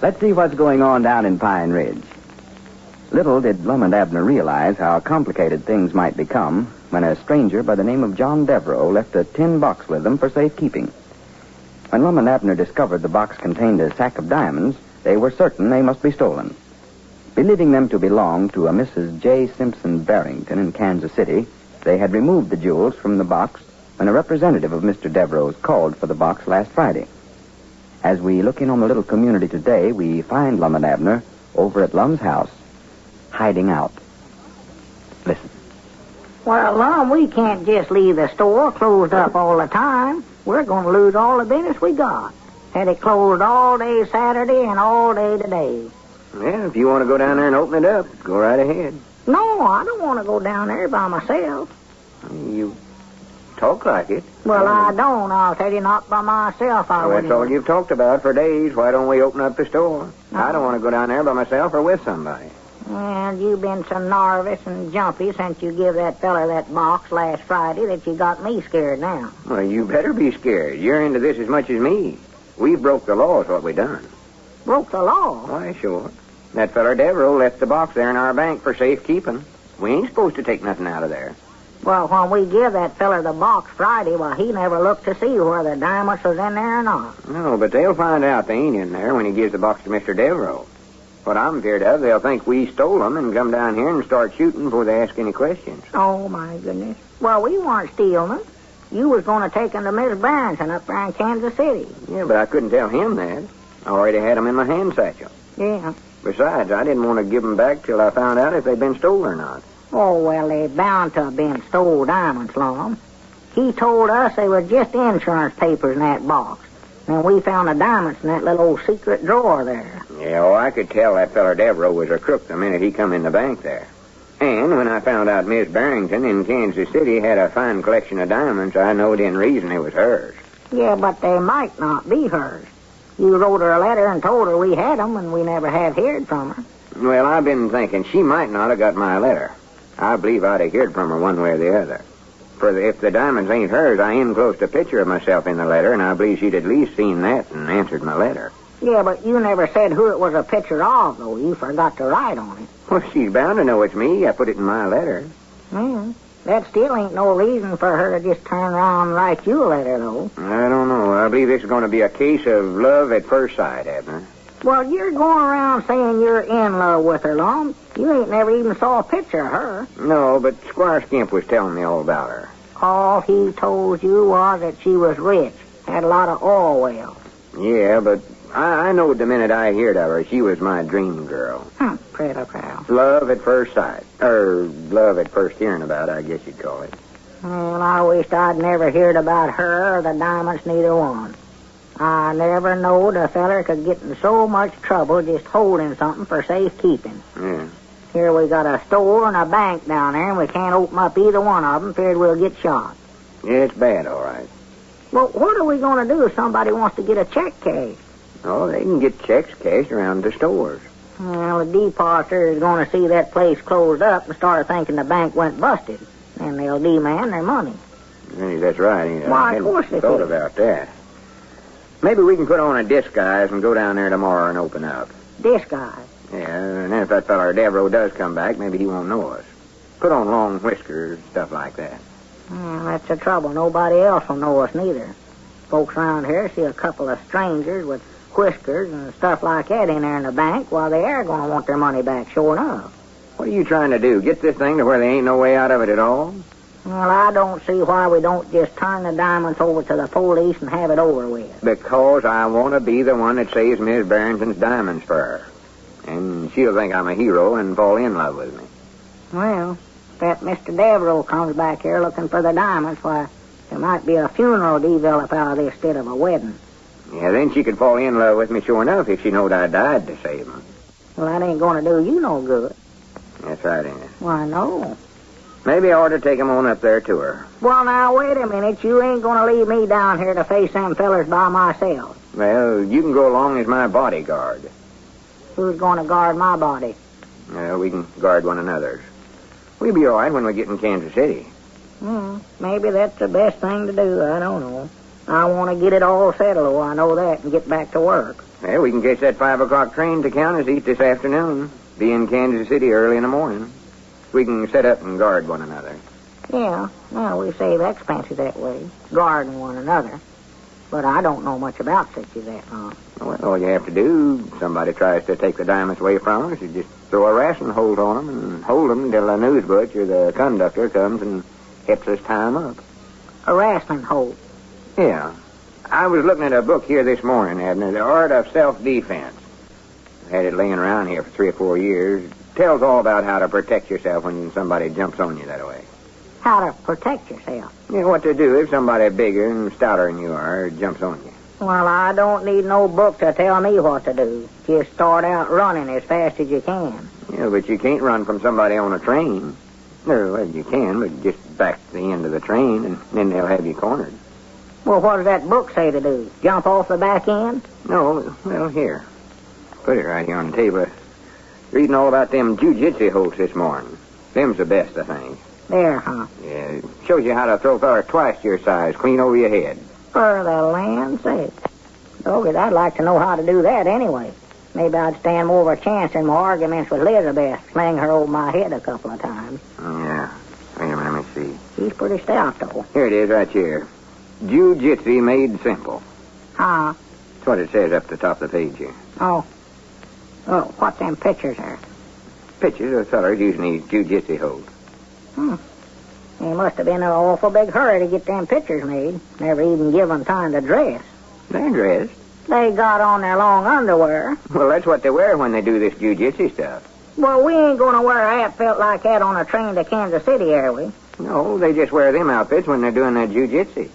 Let's see what's going on down in Pine Ridge. Little did Lum and Abner realize how complicated things might become when a stranger by the name of John Devereaux left a tin box with them for safekeeping. When Lum and Abner discovered the box contained a sack of diamonds, they were certain they must be stolen. Believing them to belong to a Mrs. J. Simpson Barrington in Kansas City, they had removed the jewels from the box when a representative of Mr. Devereaux's called for the box last Friday. As we look in on the little community today, we find Lum and Abner over at Lum's house, hiding out. Listen. Well, Lum, we can't just leave the store closed up all the time. We're going to lose all the business we got. Had it closed all day Saturday and all day today. Well, if you want to go down there and open it up, go right ahead. No, I don't want to go down there by myself. You talk like it. Well, I don't. I'll tell you, not by myself. I Well, wouldn't. that's all you've talked about for days. Why don't we open up the store? I don't want to go down there by myself or with somebody. And you've been so nervous and jumpy since you give that fella that box last Friday that you got me scared now. Well, you better be scared. You're into this as much as me. We broke the law is what we done. Broke the law? Why, sure. That feller Devereaux left the box there in our bank for safekeeping. We ain't supposed to take nothing out of there. Well, when we give that fella the box Friday, well, he never looked to see whether the diamonds was in there or not. No, but they'll find out they ain't in there when he gives the box to Mr. Devereaux. What I'm feared of, they'll think we stole them and come down here and start shooting before they ask any questions. Oh, my goodness. Well, we weren't stealing them. You was going to take them to Miss Barrington up there in Kansas City. Yeah, but I couldn't tell him that. I already had them in my hand satchel. Yeah. Besides, I didn't want to give them back till I found out if they'd been stolen or not. Oh, well, they bound to have been stole diamonds, Lum. He told us they were just insurance papers in that box. And we found the diamonds in that little old secret drawer there. Yeah, well, I could tell that feller Devereaux was a crook the minute he come in the bank there. And when I found out Miss Barrington in Kansas City had a fine collection of diamonds, I knowed in reason it was hers. Yeah, but they might not be hers. You wrote her a letter and told her we had 'em, and we never have heard from her. Well, I've been thinking she might not have got my letter. I believe I'd have heard from her one way or the other. If the diamonds ain't hers, I enclosed a picture of myself in the letter, and I believe she'd at least seen that and answered my letter. Yeah, but you never said who it was a picture of, though. You forgot to write on it. Well, she's bound to know it's me. I put it in my letter. That still ain't no reason for her to just turn around and write you a letter, though. I don't know. I believe this is going to be a case of love at first sight, Abner. Well, you're going around saying you're in love with her, Lum. You ain't never even saw a picture of her. No, but Squire Skimp was telling me all about her. All he told you was that she was rich, had a lot of oil wells. Yeah, but I knowed the minute I heard of her, she was my dream girl. Pretty proud. Love at first sight. Or love at first hearing about, I guess you'd call it. Well, I wished I'd never heard about her or the diamonds, neither one. I never knowed a feller could get in so much trouble just holding something for safekeeping. Yeah. Here we got a store and a bank down there, and we can't open up either one of them, feared we'll get shot. Yeah, it's bad, all right. Well, what are we going to do if somebody wants to get a check cashed? Oh, they can get checks cashed around the stores. Well, the depositor is going to see that place closed up and start thinking the bank went busted, and they'll demand their money. That's right. Ain't it? Why, of course they thought do. about that. Maybe we can put on a disguise and go down there tomorrow and open up. Disguise? Yeah, and then if that feller Devereaux does come back, maybe he won't know us. Put on long whiskers, stuff like that. That's the trouble. Nobody else will know us neither. Folks around here see a couple of strangers with whiskers and stuff like that in there in the bank, while they are going to want their money back, sure enough. What are you trying to do? Get this thing to where there ain't no way out of it at all? Well, I don't see why we don't just turn the diamonds over to the police and have it over with. Because I want to be the one that saves Miss Barrington's diamonds for her. And she'll think I'm a hero and fall in love with me. Well, if that Mr. Devereaux comes back here looking for the diamonds, why, there might be a funeral develop out of this instead of a wedding. Yeah, then she could fall in love with me sure enough if she knowed I died to save them. Well, that ain't going to do you no good. That's right, ain't it? Why, no. Maybe I ought to take 'em on up there to her. Well, now, wait a minute. You ain't going to leave me down here to face them fellers by myself. Well, you can go along as my bodyguard. Who's going to guard my body? Well, we can guard one another's. We'll be all right when we get in Kansas City. Maybe that's the best thing to do. I don't know. I want to get it all settled, I know that, and get back to work. Well, we can catch that 5 o'clock train to Counties this afternoon. Be in Kansas City early in the morning. We can set up and guard one another. Yeah, well, we save expenses that way, guarding one another. But I don't know much about such as that, Well, all you have to do, somebody tries to take the diamonds away from us, you just throw a ration hold on them and hold them until the news butch or the conductor comes and helps us tie 'em up. A wrestling hold? Yeah. I was looking at a book here this morning, Abner, The Art of Self-Defense. I've had it laying around here for 3 or 4 years. It tells all about how to protect yourself when somebody jumps on you that way. How to protect yourself? Yeah, what to do if somebody bigger and stouter than you are jumps on you. Well, I don't need no book to tell me what to do. Just start out running as fast as you can. Yeah, but you can't run from somebody on a train. No, well, you can, but just back to the end of the train, and then they'll have you cornered. Well, what does that book say to do? Jump off the back end? No, well, here. Put it right here on the table. Reading all about them Jujitsu holds this morning. Them's the best, I think. There, huh? Yeah, it shows you how to throw a feller twice your size clean over your head. For the land's sake. Dogged, I'd like to know how to do that anyway. Maybe I'd stand more of a chance in my arguments with Elizabeth, sling her over my head a couple of times. Yeah. Wait a minute, let me see. She's pretty stout, though. Here it is, right here. Jiu-Jitsu made simple. Huh? That's what it says up the top of the page here. Oh. Oh, what's them pictures there? Pictures of fellers using these Jiu-Jitsu holds. They must have been in an awful big hurry to get them pictures made. Never even give them time to dress. They're dressed. They got on their long underwear. Well, that's what they wear when they do this Jiu-Jitsu stuff. Well, we ain't going to wear an outfit like that on a train to Kansas City, are we? No, they just wear them outfits when they're doing that jujitsu.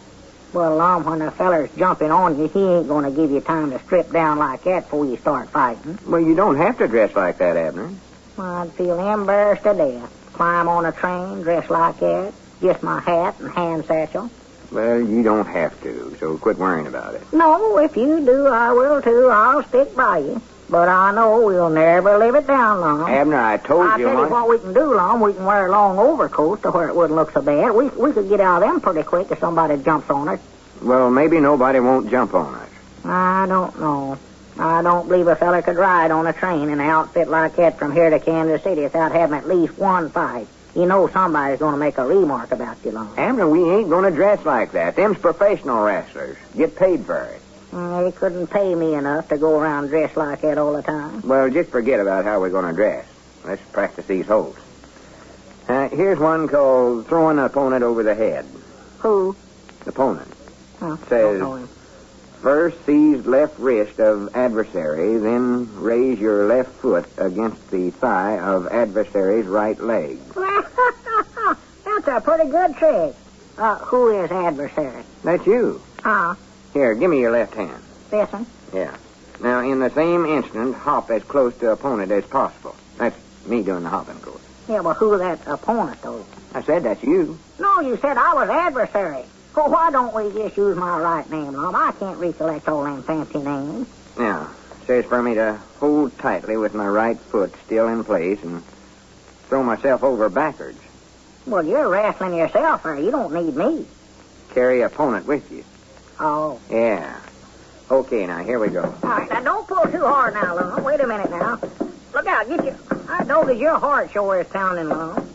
Well, Lum, when a feller's jumping on you, he ain't going to give you time to strip down like that before you start fighting. Well, you don't have to dress like that, Abner. I'd feel embarrassed to death. Climb on a train, dress like that. Just my hat and hand satchel. Well, you don't have to, so quit worrying about it. No, if you do, I will too. I'll stick by you. But I know we'll never live it down, Lum. Abner, I told you... I'll tell you what we can do, Lum. We can wear long overcoats to where it wouldn't look so bad. We could get out of them pretty quick if somebody jumps on us. Well, maybe nobody won't jump on us. I don't know. I don't believe a fella could ride on a train in an outfit like that from here to Kansas City without having at least one fight. You know somebody's going to make a remark about you, Lum. Abner, we ain't going to dress like that. Them's professional wrestlers. Get paid for it. They couldn't pay me enough to go around dressed like that all the time. Well, just forget about how we're going to dress. Let's practice these holds. Here's one called throwing an opponent over the head. Who? Opponent. Oh, Says, don't know him. first seize left wrist of adversary, then raise your left foot against the thigh of adversary's right leg. That's a pretty good trick. Who is adversary? That's you. Here, give me your left hand. This one? Yeah. Now, in the same instant, hop as close to opponent as possible. That's me doing the hopping, of course. Yeah, well, who's that opponent, though? I said that's you. No, you said I was adversary. Well, why don't we just use my right name, Lum? I can't recollect all them fancy names. Now, it says for me to hold tightly with my right foot still in place and throw myself over backwards. Well, you're wrestling yourself, or you don't need me. Carry opponent with you. Oh. Yeah. Okay, now, here we go. All right, now, don't pull too hard now, Lum. Wait a minute now. Look out, get your... I know that your heart sure is pounding, Lum.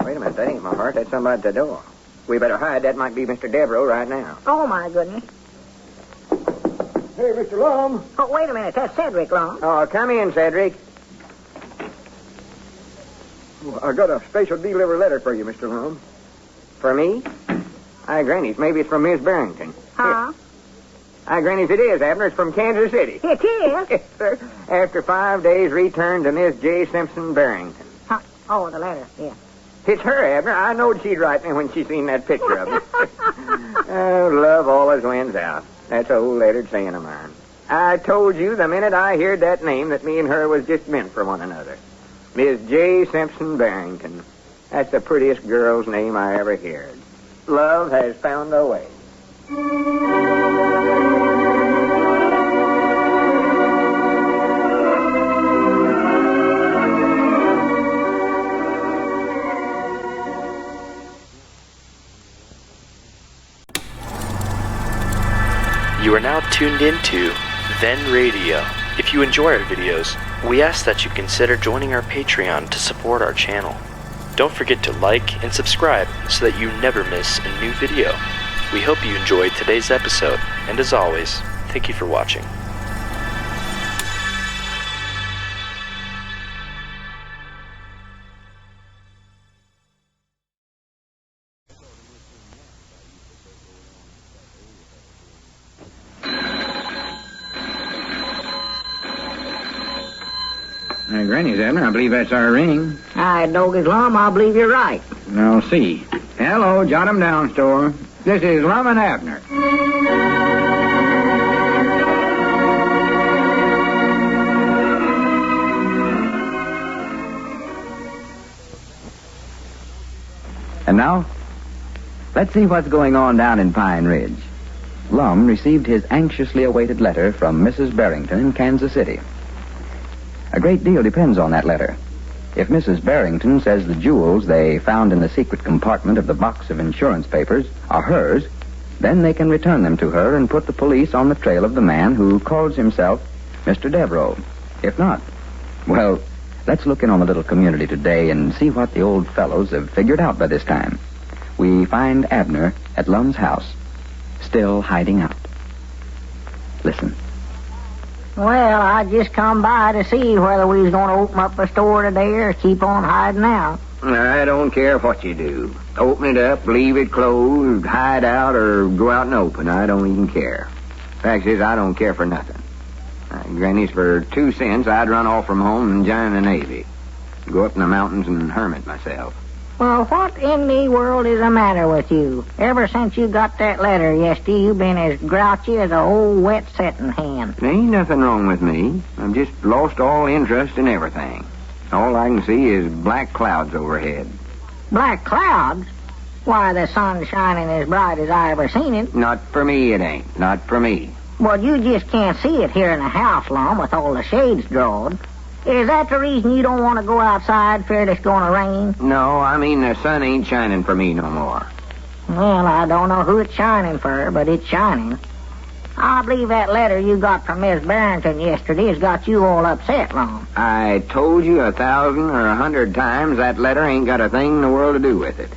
Wait a minute, that ain't my heart. That's somebody at the door. We better hide. That might be Mr. Devereaux right now. Oh, my goodness. Hey, Mr. Lum. Oh, wait a minute. That's Cedric, Lum. Oh, come in, Cedric. Well, I got a special delivery letter for you, Mr. Lum. For me? Aye, Granny's. Maybe it's from Miss Barrington. Huh? Aye, Granny's, it is, Abner. It's from Kansas City. It is? Yes, sir. After 5 days, return to Miss J. Simpson Barrington. Huh? Oh, the letter, yeah. It's her, Abner. I knowed she'd write me when she seen that picture of me. Oh, love always wins out. That's an old lettered saying of mine. I told you the minute I heard that name that me and her was just meant for one another. Miss J. Simpson Barrington. That's the prettiest girl's name I ever heard. Love has found a way. You are now tuned into Then Radio. If you enjoy our videos, we ask that you consider joining our Patreon to support our channel. Don't forget to like and subscribe so that you never miss a new video. We hope you enjoyed today's episode, and as always, thank you for watching. Granny's, Abner. I believe that's our ring. Aye, Doggy's Lum, I believe you're right. I'll see. Hello, jot 'em down, store. This is Lum and Abner. And now, let's see what's going on down in Pine Ridge. Lum received his anxiously awaited letter from Mrs. Barrington in Kansas City. A great deal depends on that letter. If Mrs. Barrington says the jewels they found in the secret compartment of the box of insurance papers are hers, then they can return them to her and put the police on the trail of the man who calls himself Mr. Devereaux. If not, well, let's look in on the little community today and see what the old fellows have figured out by this time. We find Abner at Lum's house, still hiding out. Listen. Well, I just come by to see whether we was going to open up a store today or keep on hiding out. I don't care what you do. Open it up, leave it closed, hide out, or go out and open. I don't even care. Fact is, I don't care for nothing. Granny's, for 2 cents, I'd run off from home and join the Navy. Go up in the mountains and hermit myself. Well, what in the world is the matter with you? Ever since you got that letter yesterday, you've been as grouchy as an old wet setting hen. There ain't nothing wrong with me. I've just lost all interest in everything. All I can see is black clouds overhead. Black clouds? Why, the sun's shining as bright as I ever seen it. Not for me, it ain't. Not for me. Well, you just can't see it here in the house, Lum, with all the shades drawn. Is that the reason you don't want to go outside, feared it's going to rain? No, I mean the sun ain't shining for me no more. Well, I don't know who it's shining for, but it's shining. I believe that letter you got from Miss Barrington yesterday has got you all upset, Lum. I told you 1,000 or 100 times that letter ain't got a thing in the world to do with it.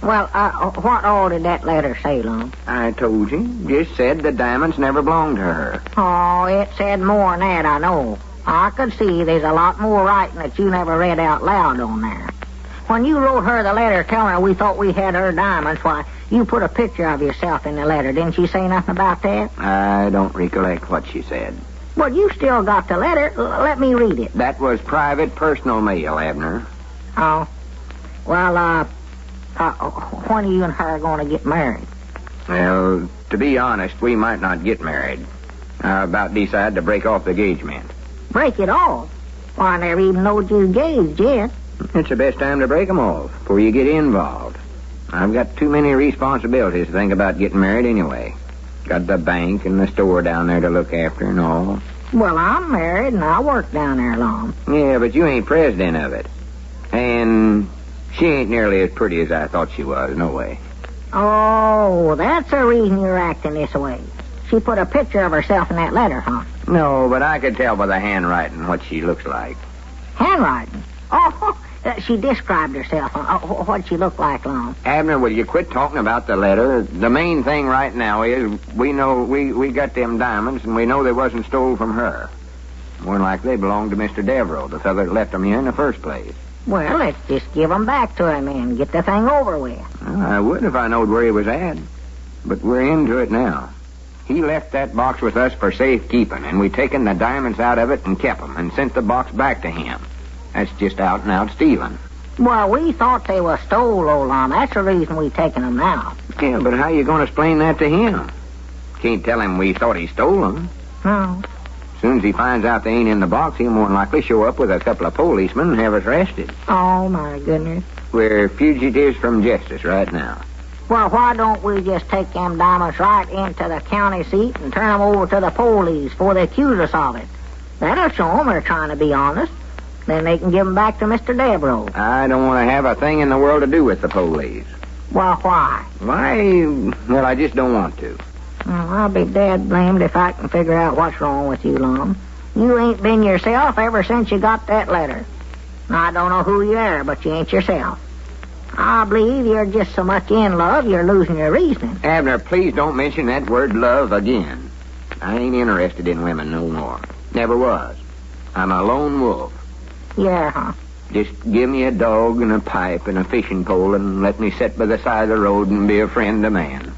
Well, what all did that letter say, Lum? I told you. Just said the diamonds never belonged to her. Oh, it said more than that, I know. I could see there's a lot more writing that you never read out loud on there. When you wrote her the letter telling her we thought we had her diamonds, why, you put a picture of yourself in the letter. Didn't she say nothing about that? I don't recollect what she said. Well, you still got the letter. Let me read it. That was private, personal mail, Abner. Oh. Well, when are you and her going to get married? Well, to be honest, we might not get married. I about decided to break off the engagement. Break it off? Why, I never even knowed you engaged yet. It's the best time to break 'em off, before you get involved. I've got too many responsibilities to think about getting married anyway. Got the bank and the store down there to look after and all. Well, I'm married and I work down there, Lum. Yeah, but you ain't president of it. And she ain't nearly as pretty as I thought she was, no way. Oh, that's the reason you're acting this way. She put a picture of herself in that letter, huh? No, but I could tell by the handwriting what she looks like. Handwriting? Oh, she described herself. What'd she look like, Lum? Abner, will you quit talking about the letter? The main thing right now is we know we got them diamonds, and we know they wasn't stole from her. More than likely they belonged to Mr. Devereaux, the fellow that left them here in the first place. Well, let's just give them back to him and get the thing over with. Well, I would if I knowed where he was at. But we're into it now. He left that box with us for safekeeping, and we taken the diamonds out of it and kept them and sent the box back to him. That's just out-and-out stealing. Well, we thought they were stole, old Lum. That's the reason we taken them now. Yeah, but how you going to explain that to him? Can't tell him we thought he stole them. No. As soon as he finds out they ain't in the box, he'll more than likely show up with a couple of policemen and have us arrested. Oh, my goodness. We're fugitives from justice right now. Well, why don't we just take them diamonds right into the county seat and turn them over to the police before they accuse us of it? That'll show them we're trying to be honest. Then they can give them back to Mr. Devereaux. I don't want to have a thing in the world to do with the police. Well, why? Why? Well, I just don't want to. Well, I'll be dead blamed if I can figure out what's wrong with you, Lum. You ain't been yourself ever since you got that letter. I don't know who you are, but you ain't yourself. I believe you're just so much in love you're losing your reasoning. Abner, please don't mention that word love again. I ain't interested in women no more. Never was. I'm a lone wolf. Yeah, huh? Just give me a dog and a pipe and a fishing pole and let me sit by the side of the road and be a friend of man.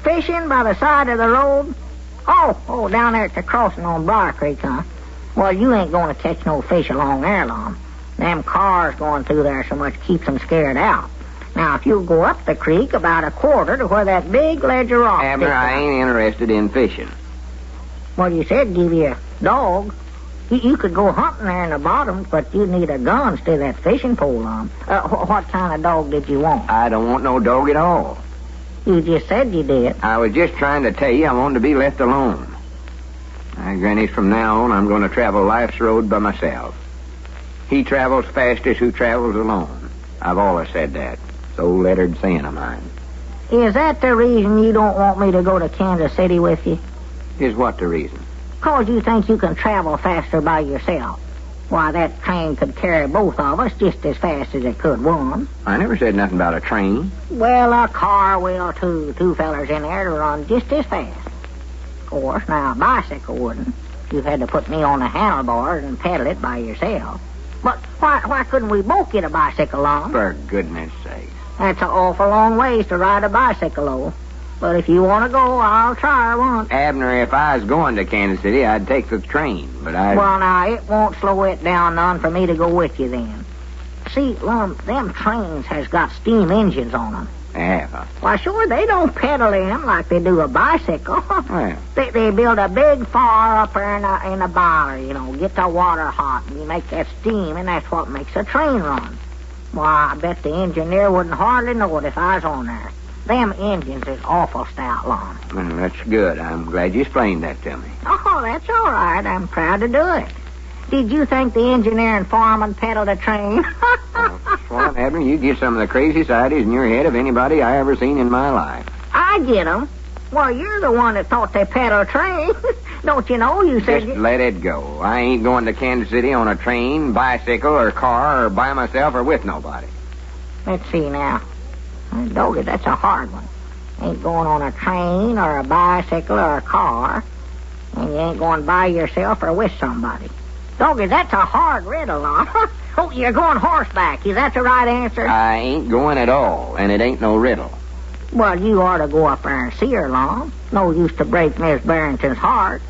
Fishing by the side of the road? Oh, down there at the crossing on Briar Creek, huh? Well, you ain't going to catch no fish along there, Lum. Them cars going through there so much keeps them scared out. Now, if you go up the creek about a quarter to where that big ledge of rock Abner, I ain't interested in fishing. Well, you said give you a dog. You could go hunting there in the bottoms, but you'd need a gun instead of that fishing pole on. What kind of dog did you want? I don't want no dog at all. You just said you did. I was just trying to tell you I wanted to be left alone. Granny, from now on, I'm going to travel life's road by myself. He travels fastest who travels alone. I've always said that. It's old lettered saying of mine. Is that the reason you don't want me to go to Kansas City with you? Is what the reason? 'Cause you think you can travel faster by yourself. Why, that train could carry both of us just as fast as it could one. I never said nothing about a train. Well, a car will, too. Two fellers in there to run just as fast. Of course, now, a bicycle wouldn't. You had to put me on the handlebars and pedal it by yourself. But why couldn't we both get a bicycle on? For goodness sake. That's an awful long ways to ride a bicycle, though. But if you want to go, I'll try once. Abner, if I was going to Kansas City, I'd take the train, but Well, now, it won't slow it down none for me to go with you then. See, Lum, them trains has got steam engines on them. Yeah. Why, sure, they don't pedal in like they do a bicycle. Well. They build a big fire up there in a boiler, get the water hot, and you make that steam, and that's what makes a train run. Why, I bet the engineer wouldn't hardly know it if I was on there. Them engines is awful stout, Lum. Well, that's good. I'm glad you explained that to me. Oh, that's all right. I'm proud to do it. Did you think the engineer and foreman pedaled a train? Well, Abner, you get some of the craziest ideas in your head of anybody I ever seen in my life. I get 'em. Well, you're the one that thought they pedaled a train. Don't you know? You said... Just let it go. I ain't going to Kansas City on a train, bicycle, or car, or by myself, or with nobody. Let's see now. Doggy, that's a hard one. Ain't going on a train, or a bicycle, or a car. And you ain't going by yourself or with somebody. Doggy, that's a hard riddle, Lum. Oh, you're going horseback. Is that the right answer? I ain't going at all, and it ain't no riddle. Well, you ought to go up there and see her, Lum. No use to break Miss Barrington's heart.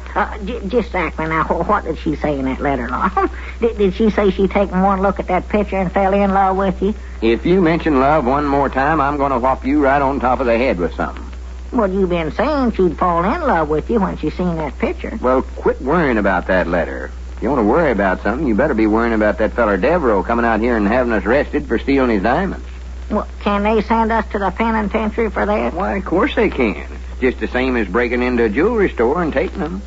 Just a second now. What did she say in that letter, Lum? Did she say she'd taken one look at that picture and fell in love with you? If you mention love one more time, I'm going to whop you right on top of the head with something. Well, you've been saying she'd fall in love with you when she seen that picture. Well, quit worrying about that letter. If you want to worry about something, you better be worrying about that feller Devereaux coming out here and having us arrested for stealing his diamonds. Well, can they send us to the penitentiary for that? Why, of course they can. It's just the same as breaking into a jewelry store and taking them.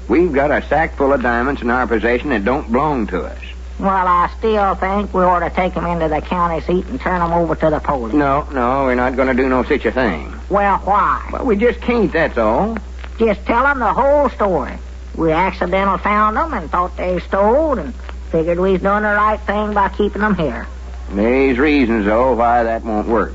We've got a sack full of diamonds in our possession that don't belong to us. Well, I still think we ought to take them into the county seat and turn them over to the police. No, we're not going to do no such a thing. Well, why? Well, we just can't, that's all. Just tell them the whole story. We accidental found them and thought they stole and figured we's doing the right thing by keeping them here. There's reasons, though, why that won't work.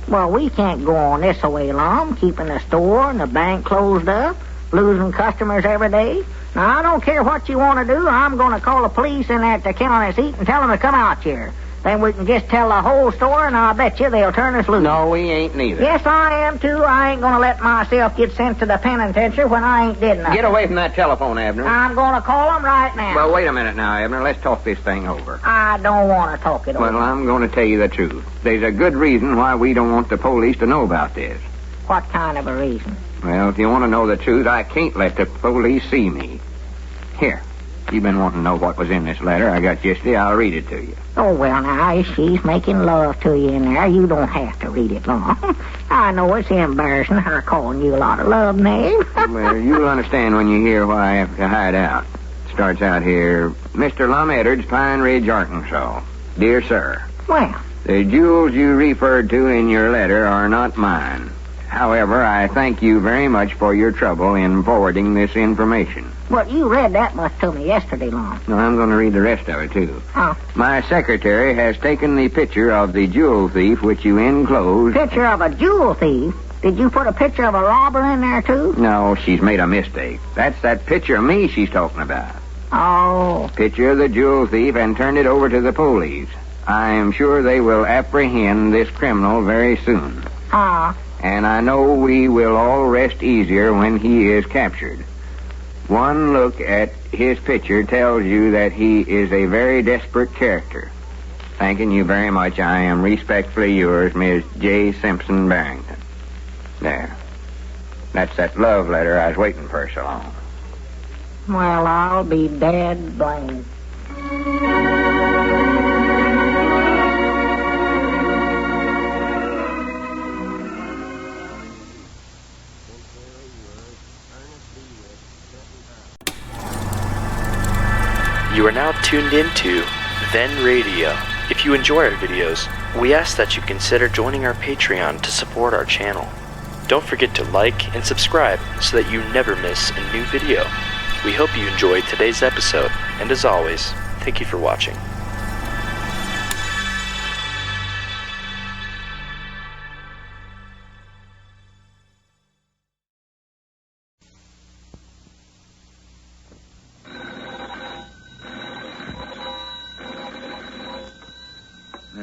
Well, we can't go on this way, Lum, keeping the store and the bank closed up, losing customers every day. Now, I don't care what you want to do. I'm going to call the police in at the county seat and tell them to come out here. Then we can just tell the whole story, and I'll bet you they'll turn us loose. No, we ain't neither. Yes, I am, too. I ain't going to let myself get sent to the penitentiary when I ain't did nothing. Get away from that telephone, Abner. I'm going to call them right now. Well, wait a minute now, Abner. Let's talk this thing over. I don't want to talk it over. Well, I'm going to tell you the truth. There's a good reason why we don't want the police to know about this. What kind of a reason? Well, if you want to know the truth, I can't let the police see me. Here. You've been wanting to know what was in this letter I got yesterday. I'll read it to you. Oh, well, now, if she's making love to you in there, you don't have to read it long. I know it's embarrassing, her calling you a lot of love names. Well, you'll understand when you hear why I have to hide out. Starts out here, Mr. Lum Edwards, Pine Ridge, Arkansas. Dear Sir. Well. The jewels you referred to in your letter are not mine. However, I thank you very much for your trouble in forwarding this information. Well, you read that much to me yesterday, Lum. No, I'm going to read the rest of it, too. Oh. My secretary has taken the picture of the jewel thief which you enclosed. Picture of a jewel thief? Did you put a picture of a robber in there, too? No, she's made a mistake. That's that picture of me she's talking about. Oh. Picture of the jewel thief and turned it over to the police. I am sure they will apprehend this criminal very soon. And I know we will all rest easier when he is captured. One look at his picture tells you that he is a very desperate character. Thanking you very much, I am respectfully yours, Ms. J. Simpson Barrington. There. That's that love letter I was waiting for so long. Well, I'll be dead blamed. You are now tuned into Then Radio. If you enjoy our videos, we ask that you consider joining our Patreon to support our channel. Don't forget to like and subscribe so that you never miss a new video. We hope you enjoyed today's episode, and as always, thank you for watching.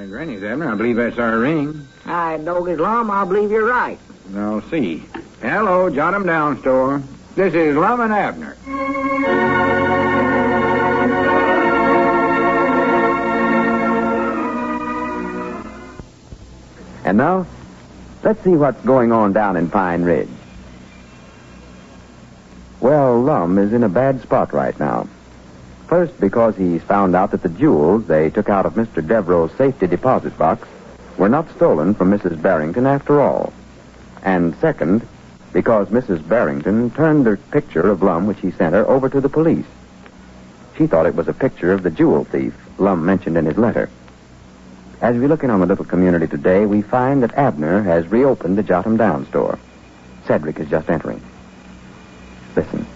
Granny's, Abner. I believe that's our ring. I dog it, Lum. I believe you're right. I'll see. Hello, jot 'em down, store. This is Lum and Abner. And now, let's see what's going on down in Pine Ridge. Well, Lum is in a bad spot right now. First, because he's found out that the jewels they took out of Mr. Devereaux's safety deposit box were not stolen from Mrs. Barrington after all. And second, because Mrs. Barrington turned the picture of Lum which he sent her over to the police. She thought it was a picture of the jewel thief Lum mentioned in his letter. As we look in on the little community today, we find that Abner has reopened the Jot 'em Down store. Cedric is just entering. Listen.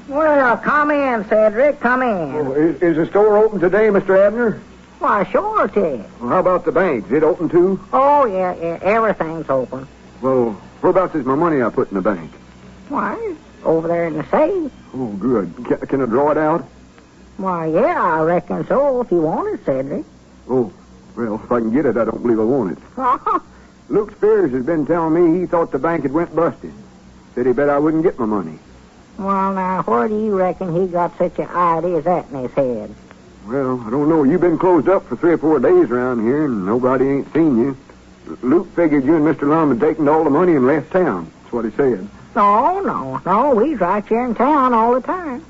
Well, come in, Cedric, come in. Oh, is the store open today, Mr. Abner? Why, sure it is. Well, how about the bank? Is it open too? Oh, yeah, everything's open. Well, whereabouts is my money I put in the bank? Why, over there in the safe. Oh, good. Can I draw it out? Why, yeah, I reckon so, if you want it, Cedric. Oh, well, if I can get it, I don't believe I want it. Luke Spears has been telling me he thought the bank had went busted. Said he bet I wouldn't get my money. Well, now, where do you reckon he got such an idea as that in his head? Well, I don't know. You've been closed up for 3 or 4 days around here, and nobody ain't seen you. Luke figured you and Mr. Lum had taken all the money and left town. That's what he said. No, we's right here in town all the time.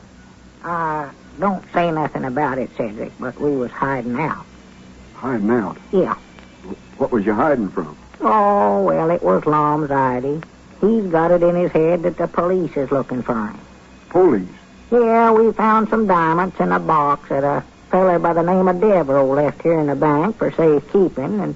Don't say nothing about it, Cedric, but we was hiding out. Hiding out? Yeah. What was you hiding from? Oh, well, it was Lum's idea. He's got it in his head that the police is looking for him. Police? Yeah, we found some diamonds in a box that a feller by the name of Devereaux left here in the bank for safekeeping, and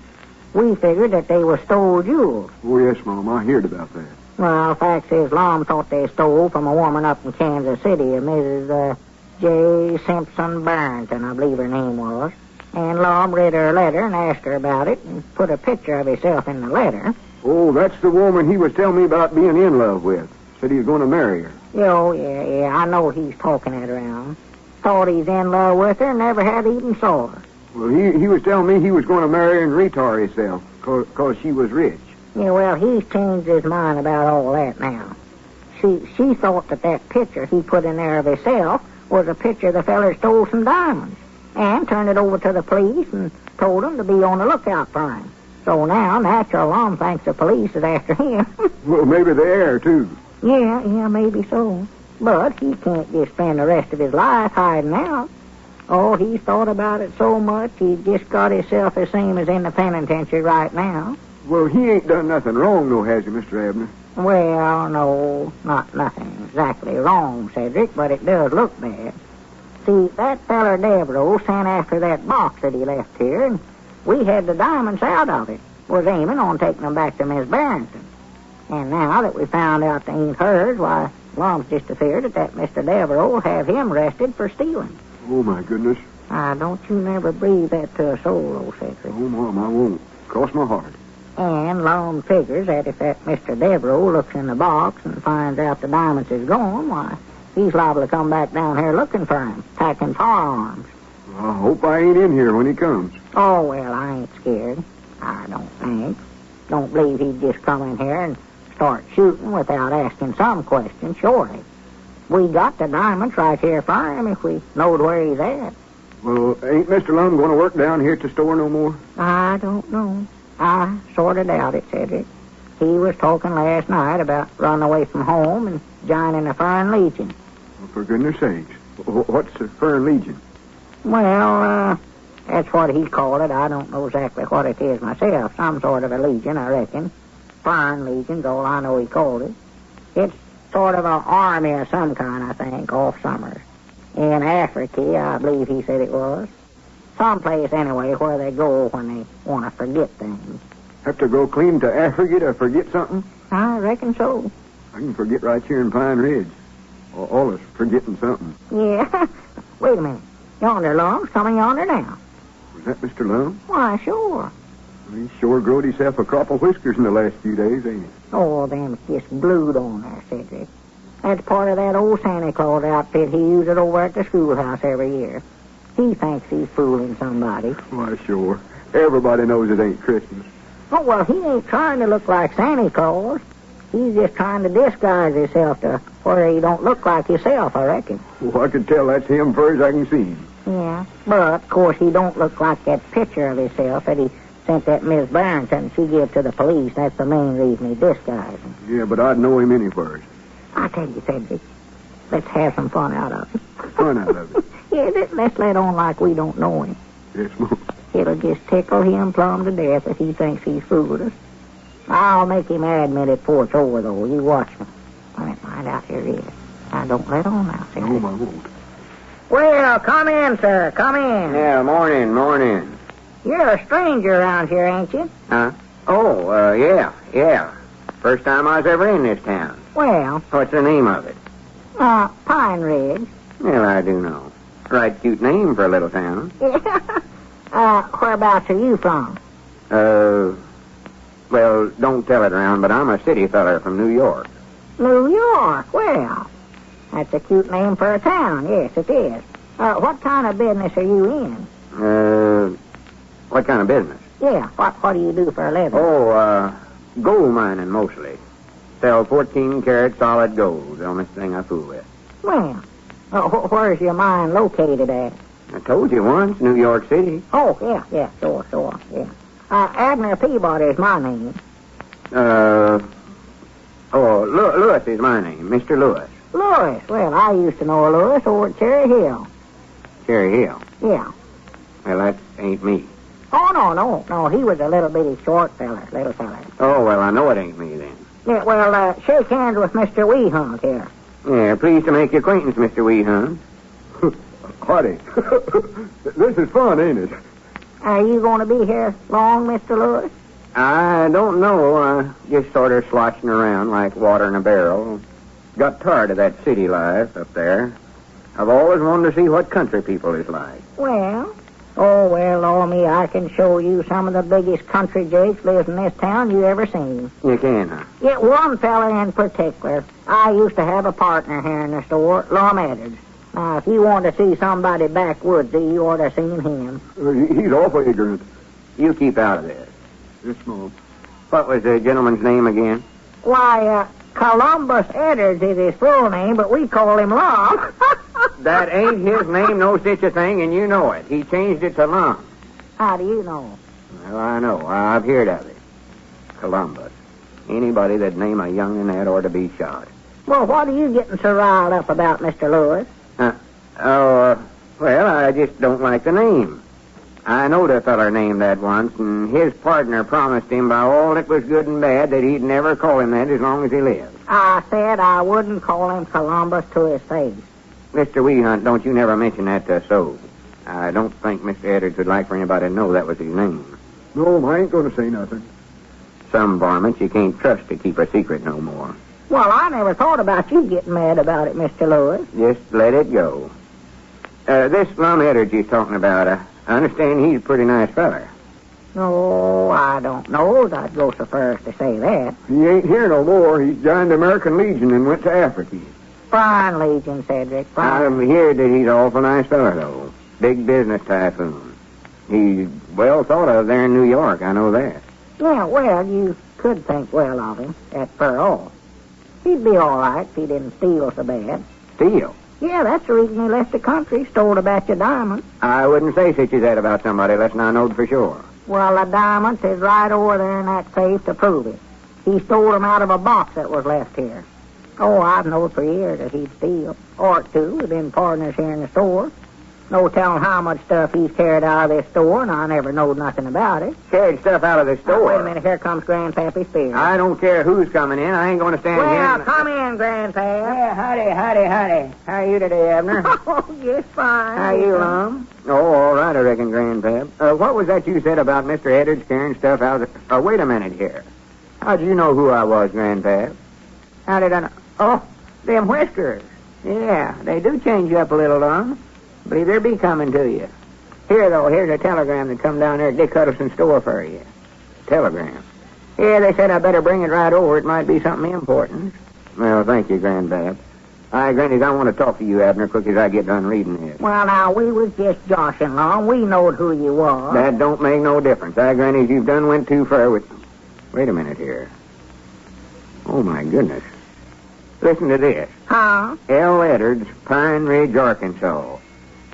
we figured that they were stole jewels. Oh, yes, Mom. I heard about that. Well, fact is, Lum thought they stole from a woman up in Kansas City, a Mrs. J. Simpson Barrington, I believe her name was. And Lum read her letter and asked her about it and put a picture of himself in the letter. Oh, that's the woman he was telling me about being in love with. Said he was going to marry her. Oh, yeah, I know he's talking it around. Thought he's in love with her, never had even saw her. Well, he was telling me he was going to marry her and retire himself, because she was rich. Yeah, well, he's changed his mind about all that now. She thought that picture he put in there of himself was a picture the feller stole some diamonds, and turned it over to the police and told them to be on the lookout for him. So now, natural Lum thinks the police is after him. Well, maybe the heir, too. Yeah, maybe so. But he can't just spend the rest of his life hiding out. Oh, he's thought about it so much, he just got himself the same as in the penitentiary right now. Well, he ain't done nothing wrong, though, has he, Mr. Abner? Well, no, not nothing exactly wrong, Cedric, but it does look bad. See, that feller Devereaux sent after that box that he left here, and we had the diamonds out of it. Was aiming on taking them back to Miss Barrington. And now that we found out they ain't hers, why, Lum's just afeard that Mr. Devereaux will have him arrested for stealing. Oh, my goodness. Don't you never breathe that to a soul, old Cedric. Oh, Mom, I won't. Cross my heart. And Lum figures that if that Mr. Devereaux looks in the box and finds out the diamonds is gone, why, he's liable to come back down here looking for him, packing firearms. I hope I ain't in here when he comes. Oh, well, I ain't scared. I don't think. Don't believe he'd just come in here and start shooting without asking some questions, surely. We got the diamonds right here for him if we knowed where he's at. Well, ain't Mr. Lum going to work down here at the store no more? I don't know. I sort of doubt it, Cedric. He was talking last night about running away from home and joining the Fern Legion. Well, for goodness sakes. What's the Fern Legion? Well, that's what he called it. I don't know exactly what it is myself. Some sort of a legion, I reckon. Fern Legion's all I know he called it. It's sort of an army of some kind, I think, off summers. In Africa, I believe he said it was. Someplace, anyway, where they go when they want to forget things. Have to go clean to Africa to forget something? I reckon so. I can forget right here in Pine Ridge. All us forgetting something. Yeah. Wait a minute. Yonder Lum's coming yonder now. Was that Mr. Lum? Why, sure. He sure growed himself a crop of whiskers in the last few days, ain't he? Oh, them's just glued on there, Cedric. That's part of that old Santa Claus outfit he uses over at the schoolhouse every year. He thinks he's fooling somebody. Why, sure. Everybody knows it ain't Christmas. Oh, well, he ain't trying to look like Santa Claus. He's just trying to disguise himself to where he don't look like himself, I reckon. Well, I can tell that's him far as I can see him. Yeah, but, of course, he don't look like that picture of himself that he Sent that Miss Barrington, she gave to the police. That's the main reason he disguised him. Yeah, but I'd know him any first. I tell you, Cedric, let's have some fun out of it. Fun out of it. Yeah, let's let on like we don't know him. Yes, Mom. It'll just tickle him plumb to death if he thinks he's fooled us. I'll make him admit it before it's over, though. You watch me. Let me find out here he is. Now, don't let on now, Cedric. No, I won't. Well, come in, sir. Come in. Yeah, morning. You're a stranger around here, ain't you? Huh? Oh, yeah. First time I was ever in this town. Well, What's the name of it? Pine Ridge. Well, I do know. Right cute name for a little town. Whereabouts are you from? Well, don't tell it around, but I'm a city feller from New York. New York. Well, that's a cute name for a town. Yes, it is. What kind of business are you in? What kind of business? Yeah, what do you do for a living? Oh, gold mining mostly. Sell 14-karat solid gold. The only thing I fool with. Well, where's your mine located at? I told you once, New York City. Oh, yeah, sure, yeah. Abner Peabody is my name. Lewis is my name, Mr. Lewis. Lewis. Well, I used to know a Lewis over at Cherry Hill. Cherry Hill? Yeah. Well, that ain't me. Oh, no, he was a little bitty short little feller. Oh, well, I know it ain't me then. Yeah, well, shake hands with Mr. Weehunt here. Yeah, pleased to make your acquaintance, Mr. Weehunt. Howdy. This is fun, ain't it? Are you going to be here long, Mr. Lewis? I don't know. Just sort of sloshing around like water in a barrel. Got tired of that city life up there. I've always wanted to see what country people is like. Well, me, I can show you some of the biggest country jakes lives in this town you ever seen. You can, huh? Yeah, one fella in particular. I used to have a partner here in the store, Lum Out. Now, if you want to see somebody backwoodsy, you ought to have seen him. He's awful ignorant. You keep out of this. Yes, Mom. What was the gentleman's name again? Why, Columbus Edwards is his full name, but we call him Lum. That ain't his name, no such a thing, and you know it. He changed it to Lum. How do you know? Well, I know. I've heard of it. Columbus. Anybody that'd name a young'un that ought to be shot. Well, what are you getting so riled up about, Mr. Lewis? Well, I just don't like the name. I knowed a feller named that once, and his partner promised him by all that was good and bad that he'd never call him that as long as he lived. I said I wouldn't call him Columbus to his face. Mr. Weehunt, don't you never mention that to so. I don't think Mr. Edwards would like for anybody to know that was his name. No, I ain't going to say nothing. Some varmints you can't trust to keep a secret no more. Well, I never thought about you getting mad about it, Mr. Lewis. Just let it go. This Lum Edwards you're talking about, I understand he's a pretty nice feller. No, I don't know. I'd go so far as to say that. He ain't here no more. He joined the American Legion and went to Africa. Fine Legion, Cedric. Fine. I've heard that he's an awful nice feller, though. Big business typhoon. He's well thought of there in New York, I know that. Yeah, well, you could think well of him, at fur all. He'd be all right if he didn't steal so bad. Steal? Yeah, that's the reason he left the country, stole a batch of diamonds. I wouldn't say such as that about somebody unless I knowed for sure. Well, the diamonds is right over there in that safe to prove it. He stole them out of a box that was left here. Oh, I've known for years that he'd steal. Or two. We've been partners here in the store. No telling how much stuff he's carried out of this store, and I never knowed nothing about it. Carried stuff out of the store? Wait a minute, here comes Grandpappy Spears. I don't care who's coming in. I ain't going to stand here. Well, come in, Grandpa. Yeah, howdy. How are you today, Abner? Oh, just fine. How you, Lum? Oh, all right, I reckon, Grandpap. What was that you said about Mr. Edwards carrying stuff out of the... wait a minute here. How'd you know who I was, Grandpap? How did I know? Oh, them whiskers. Yeah, they do change you up a little, Lum. Believe they'll be coming to you. Here, though, here's a telegram that come down there at Dick Huddleston's store for you. Telegram? Yeah, they said I better bring it right over. It might be something important. Well, thank you, Grandpap. Grannies, I want to talk to you, Abner, quick as I get done reading this. Well, now, we was just joshing, Lum. We knowed who you was. That don't make no difference. Grannies, you've done went too far with... Wait a minute here. Oh, my goodness. Listen to this. Huh? L. Edwards, Pine Ridge, Arkansas.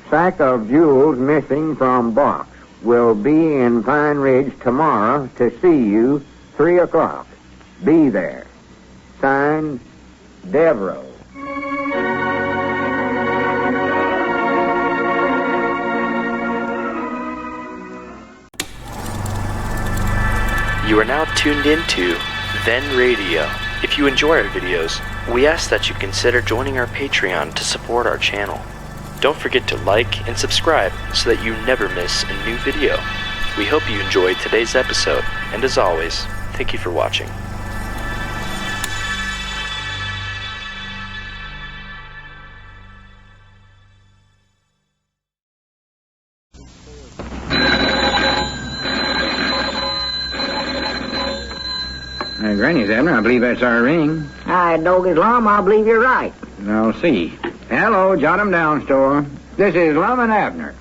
Sack of jewels missing from box. will be in Pine Ridge tomorrow to see you, 3 o'clock. Be there. Signed, Devereaux. You are now tuned into Then Radio. If you enjoy our videos, we ask that you consider joining our Patreon to support our channel. Don't forget to like and subscribe so that you never miss a new video. We hope you enjoyed today's episode, and as always, thank you for watching. Granny's, Abner, I believe that's our ring. Hi, Doggy's Lum, I believe you're right. I'll see. Hello, jot 'em down, store. This is Lum and Abner.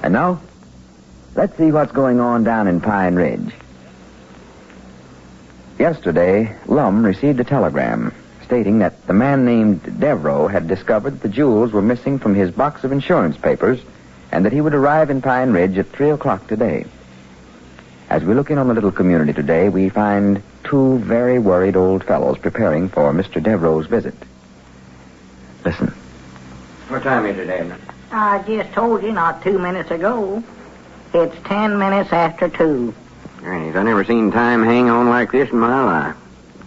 And now, let's see what's going on down in Pine Ridge. Yesterday, Lum received a telegram stating that the man named Devereaux had discovered the jewels were missing from his box of insurance papers and that he would arrive in Pine Ridge at 3 o'clock today. As we look in on the little community today, we find 2 very worried old fellows preparing for Mr. Devereaux's visit. Listen. What time is it, Abner? I just told you not 2 minutes ago. It's 10 minutes after 2. Granny's, I never seen time hang on like this in my life.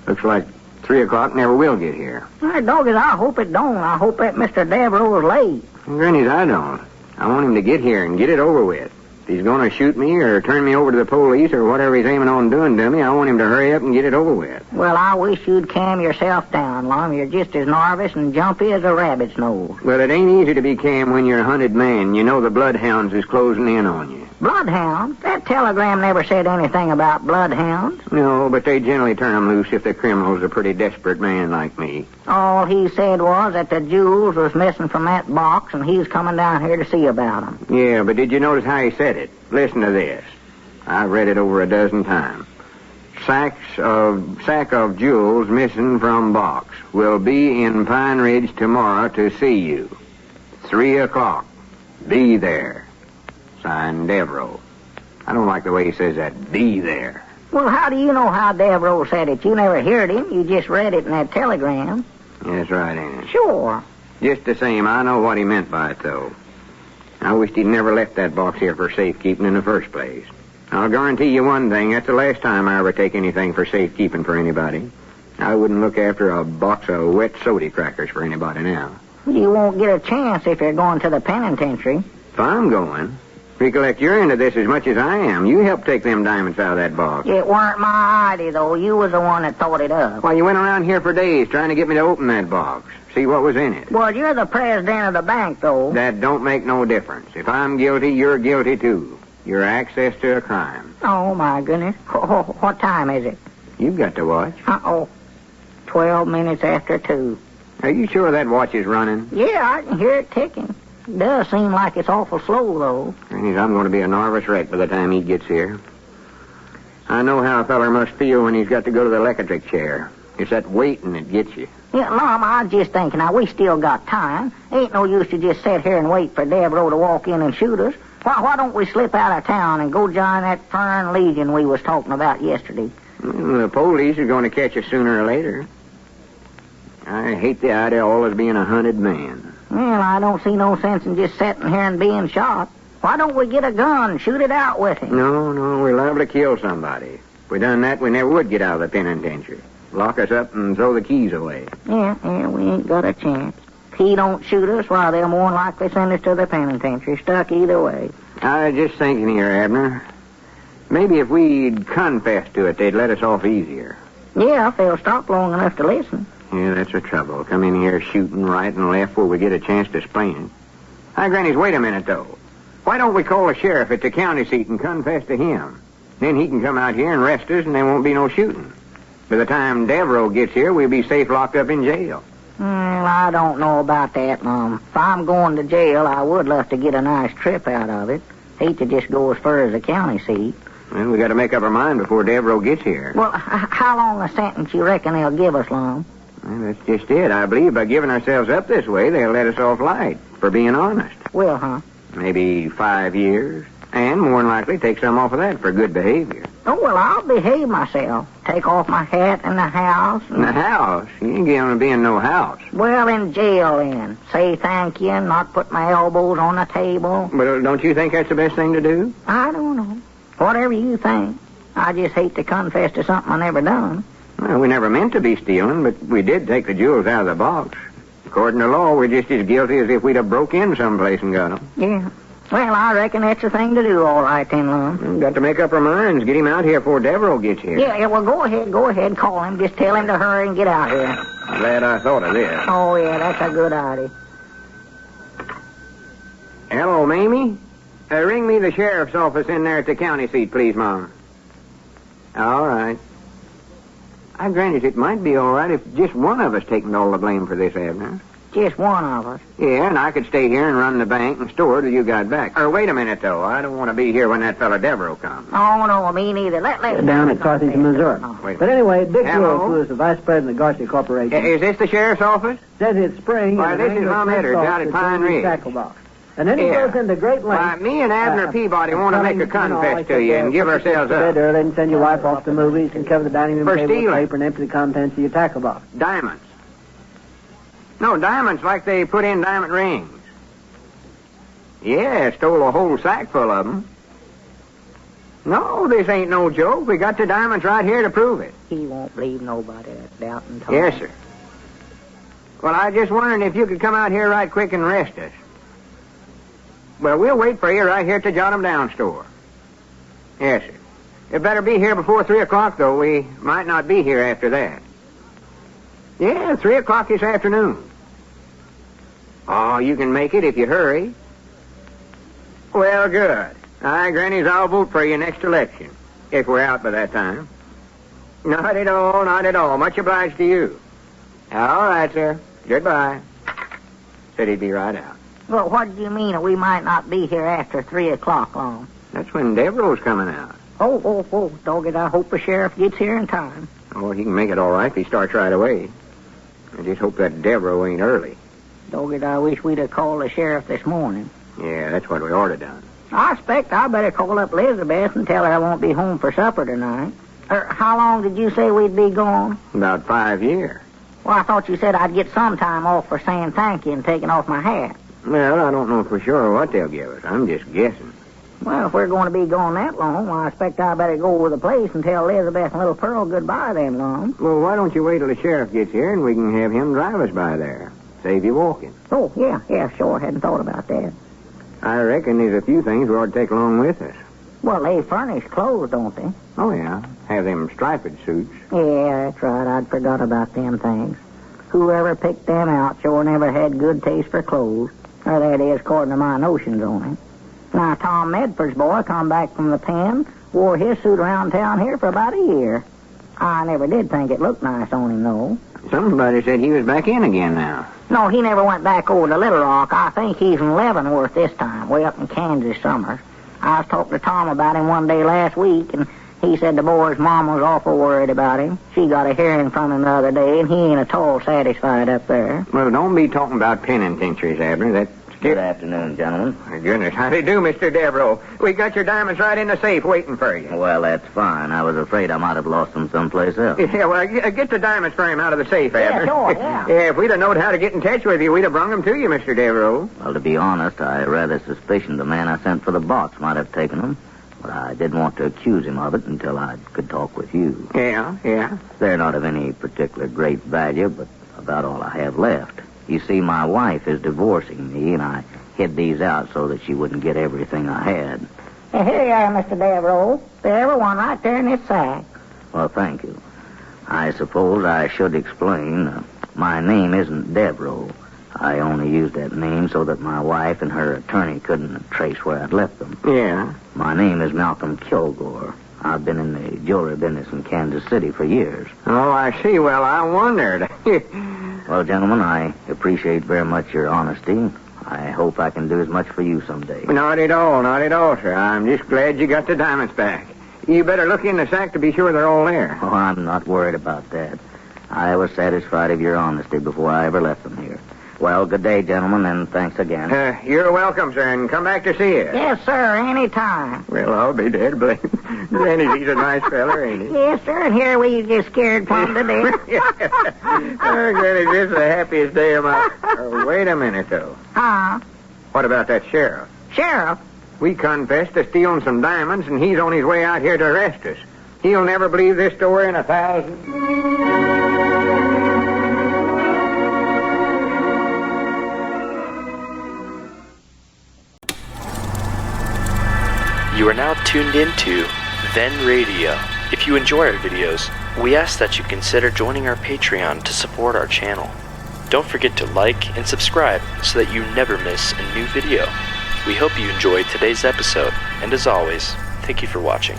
Looks like 3 o'clock never will get here. Hey, Doggies, I hope it don't. I hope that Mr. Devereaux is late. Granny's, I don't. I want him to get here and get it over with. If he's going to shoot me or turn me over to the police or whatever he's aiming on doing to me, I want him to hurry up and get it over with. Well, I wish you'd calm yourself down, Lum. You're just as nervous and jumpy as a rabbit's nose. Well, it ain't easy to be calm when you're a hunted man. You know the bloodhounds is closing in on you. Bloodhounds? That telegram never said anything about bloodhounds. No, but they generally turn 'em loose if the criminal's a pretty desperate man like me. All he said was that the jewels was missing from that box, and he's coming down here to see about 'em. Yeah, but did you notice how he said it? Listen to this. I've read it over a dozen times. Sack of jewels missing from box. Will be in Pine Ridge tomorrow to see you. 3 o'clock. Be there. Signed, Devereaux. I don't like the way he says that. Be there. Well, how do you know how Devereaux said it? You never heard him. You just read it in that telegram. That's right, ain't it? Sure. Just the same, I know what he meant by it, though. I wished he'd never left that box here for safekeeping in the first place. I'll guarantee you one thing. That's the last time I ever take anything for safekeeping for anybody. I wouldn't look after a box of wet soda crackers for anybody now. You won't get a chance if you're going to the penitentiary. If I'm going... Recollect, you're into this as much as I am. You helped take them diamonds out of that box. It weren't my idea, though. You was the one that thought it up. Why, you went around here for days trying to get me to open that box. See what was in it. Well, you're the president of the bank, though. That don't make no difference. If I'm guilty, you're guilty, too. You're access to a crime. Oh, my goodness. What time is it? You've got to watch. 12 minutes after 2. Are you sure that watch is running? Yeah, I can hear it ticking. It does seem like it's awful slow, though. Granny's, I'm going to be a nervous wreck by the time he gets here. I know how a feller must feel when he's got to go to the electric chair. It's that waiting that gets you. Yeah, Lum, I was just thinking, now, we still got time. Ain't no use to just sit here and wait for Devereaux to walk in and shoot us. Why don't we slip out of town and go join that Fern Legion we was talking about yesterday? Well, the police are going to catch us sooner or later. I hate the idea of always being a hunted man. Well, I don't see no sense in just sitting here and being shot. Why don't we get a gun and shoot it out with him? No, we're liable to kill somebody. If we done that, we never would get out of the penitentiary. Lock us up and throw the keys away. Yeah, we ain't got a chance. If he don't shoot us, why, they'll more likely send us to the penitentiary, stuck either way. I was just thinking here, Abner. Maybe if we'd confessed to it, they'd let us off easier. Yeah, if they'll stop long enough to listen. Yeah, that's the trouble. Come in here shooting right and left before we get a chance to explain. Hi, Granny's, wait a minute, though. Why don't we call the sheriff at the county seat and confess to him? Then he can come out here and arrest us, and there won't be no shooting. By the time Devereaux gets here, we'll be safe locked up in jail. Well, I don't know about that, Mom. If I'm going to jail, I would love to get a nice trip out of it. Hate to just go as far as the county seat. Well, we got to make up our mind before Devereaux gets here. Well, how long a sentence you reckon they'll give us, Lum? Well, that's just it. I believe by giving ourselves up this way, they'll let us off light for being honest. Well, huh? Maybe 5 years. And more than likely take some off of that for good behavior. Oh, well, I'll behave myself. Take off my hat in the house. In the house? You ain't going to be in no house. Well, in jail, then. Say thank you and not put my elbows on the table. But don't you think that's the best thing to do? I don't know. Whatever you think. I just hate to confess to something I never done. Well, we never meant to be stealing, but we did take the jewels out of the box. According to law, we're just as guilty as if we'd have broke in someplace and got them. Yeah. Well, I reckon that's the thing to do, all right, then, Lum. We've got to make up our minds. Get him out here before Devereaux gets here. Yeah, well, go ahead, call him. Just tell him to hurry and get out here. Glad I thought of this. Oh, yeah, that's a good idea. Hello, Mamie. Ring me the sheriff's office in there at the county seat, please, Mom. All right. Granted, it might be all right if just one of us taking all the blame for this, Abner. Just one of us. Yeah, and I could stay here and run the bank and store till you got back. Or wait a minute, though. I don't want to be here when that fella Devereaux comes. Oh, no, me neither. Let down at Carthage, Missouri. Wait. But anyway, Dick Hello? Lewis, who is the vice president of Garcia Corporation, Is this the sheriff's office? says it's spring. Why, and this the is English Lum Edwards box out at is Pine in the Ridge. tackle box. And then he Yeah. goes into great Why, lengths. me and Abner Peabody want to make a confess to you and give ourselves Bed up. early and send your wife off to movies and cover the dining room For table with stealing. paper and empty the contents of your tackle box. Diamonds. No, diamonds like they put in diamond rings. Yeah, stole a whole sack full of them. No, this ain't no joke. We got the diamonds right here to prove it. He won't believe nobody that's doubting Tom. Yes, sir. Well, I just wondering if you could come out here right quick and rest us. Well, we'll wait for you right here at the Jot 'em Down store. Yes, sir. You better be here before 3 o'clock, though. We might not be here after that. Yeah, 3 o'clock this afternoon. Oh, you can make it if you hurry. Well, good. Grannies, I'll vote for you next election, if we're out by that time. Not at all, not at all. Much obliged to you. All right, sir. Goodbye. Said he'd be right out. Well, what do you mean that we might not be here after 3 o'clock, Lum? That's when Devereaux's coming out. Oh, dog it, I hope the sheriff gets here in time. Oh, he can make it all right if he starts right away. I just hope that Devereaux ain't early. Dog it, I wish we'd have called the sheriff this morning. Yeah, that's what we ought to done. I expect I better call up Elizabeth and tell her I won't be home for supper tonight. How long did you say we'd be gone? About 5 years. Well, I thought you said I'd get some time off for saying thank you and taking off my hat. Well, I don't know for sure what they'll give us. I'm just guessing. Well, if we're going to be gone that long, well, I expect I better go over the place and tell Elizabeth and little Pearl goodbye then, Lum. Well, why don't you wait till the sheriff gets here and we can have him drive us by there? Save you walking. Oh, yeah, sure. Hadn't thought about that. I reckon there's a few things we ought to take along with us. Well, they furnish clothes, don't they? Oh, yeah. Have them striped suits. Yeah, that's right. I'd forgot about them things. Whoever picked them out sure never had good taste for clothes. Or that is, according to my notions on it. Now, Tom Medford's boy come back from the pen, wore his suit around town here for about a year. I never did think it looked nice on him, though. Somebody said he was back in again now. No, he never went back over to Little Rock. I think he's in Leavenworth this time, way up in Kansas somewhere. I was talking to Tom about him one day last week, and he said the boy's mom was awful worried about him. She got a hearing from him the other day, and he ain't at all satisfied up there. Well, don't be talking about penitentiaries, Abner. That's... Good afternoon, gentlemen. My goodness, how do you do, Mr. Devereaux? We got your diamonds right in the safe waiting for you. Well, that's fine. I was afraid I might have lost them someplace else. Yeah, well, get the diamonds frame out of the safe, Abner. sure, yeah. Yeah, if we'd have known how to get in touch with you, we'd have brung them to you, Mr. Devereaux. Well, to be honest, I rather suspicioned the man I sent for the box might have taken them. But I didn't want to accuse him of it until I could talk with you. Yeah. They're not of any particular great value, but about all I have left. You see, my wife is divorcing me, and I hid these out so that she wouldn't get everything I had. Here you are, Mr. Devereaux. There's everyone right there in this sack. Well, thank you. I suppose I should explain. My name isn't Devereaux. I only used that name so that my wife and her attorney couldn't trace where I'd left them. Yeah. My name is Malcolm Kilgore. I've been in the jewelry business in Kansas City for years. Oh, I see. Well, I wondered. Well, gentlemen, I appreciate very much your honesty. I hope I can do as much for you someday. Not at all, sir. I'm just glad you got the diamonds back. You better look in the sack to be sure they're all there. Oh, I'm not worried about that. I was satisfied of your honesty before I ever left them here. Well, good day, gentlemen, and thanks again. You're welcome, sir, and come back to see us. Yes, sir, any time. Well, I'll be dead blamed. Granny, he's a nice feller, ain't he? Yes, sir, and here we just scared plumb to death. Granny, this is the happiest day of my... wait a minute, though. Huh? What about that sheriff? Sheriff? We confessed to stealing some diamonds, and he's on his way out here to arrest us. He'll never believe this story in 1,000... You are now tuned into Then Radio. If you enjoy our videos, we ask that you consider joining our Patreon to support our channel. Don't forget to like and subscribe so that you never miss a new video. We hope you enjoyed today's episode, and as always, thank you for watching.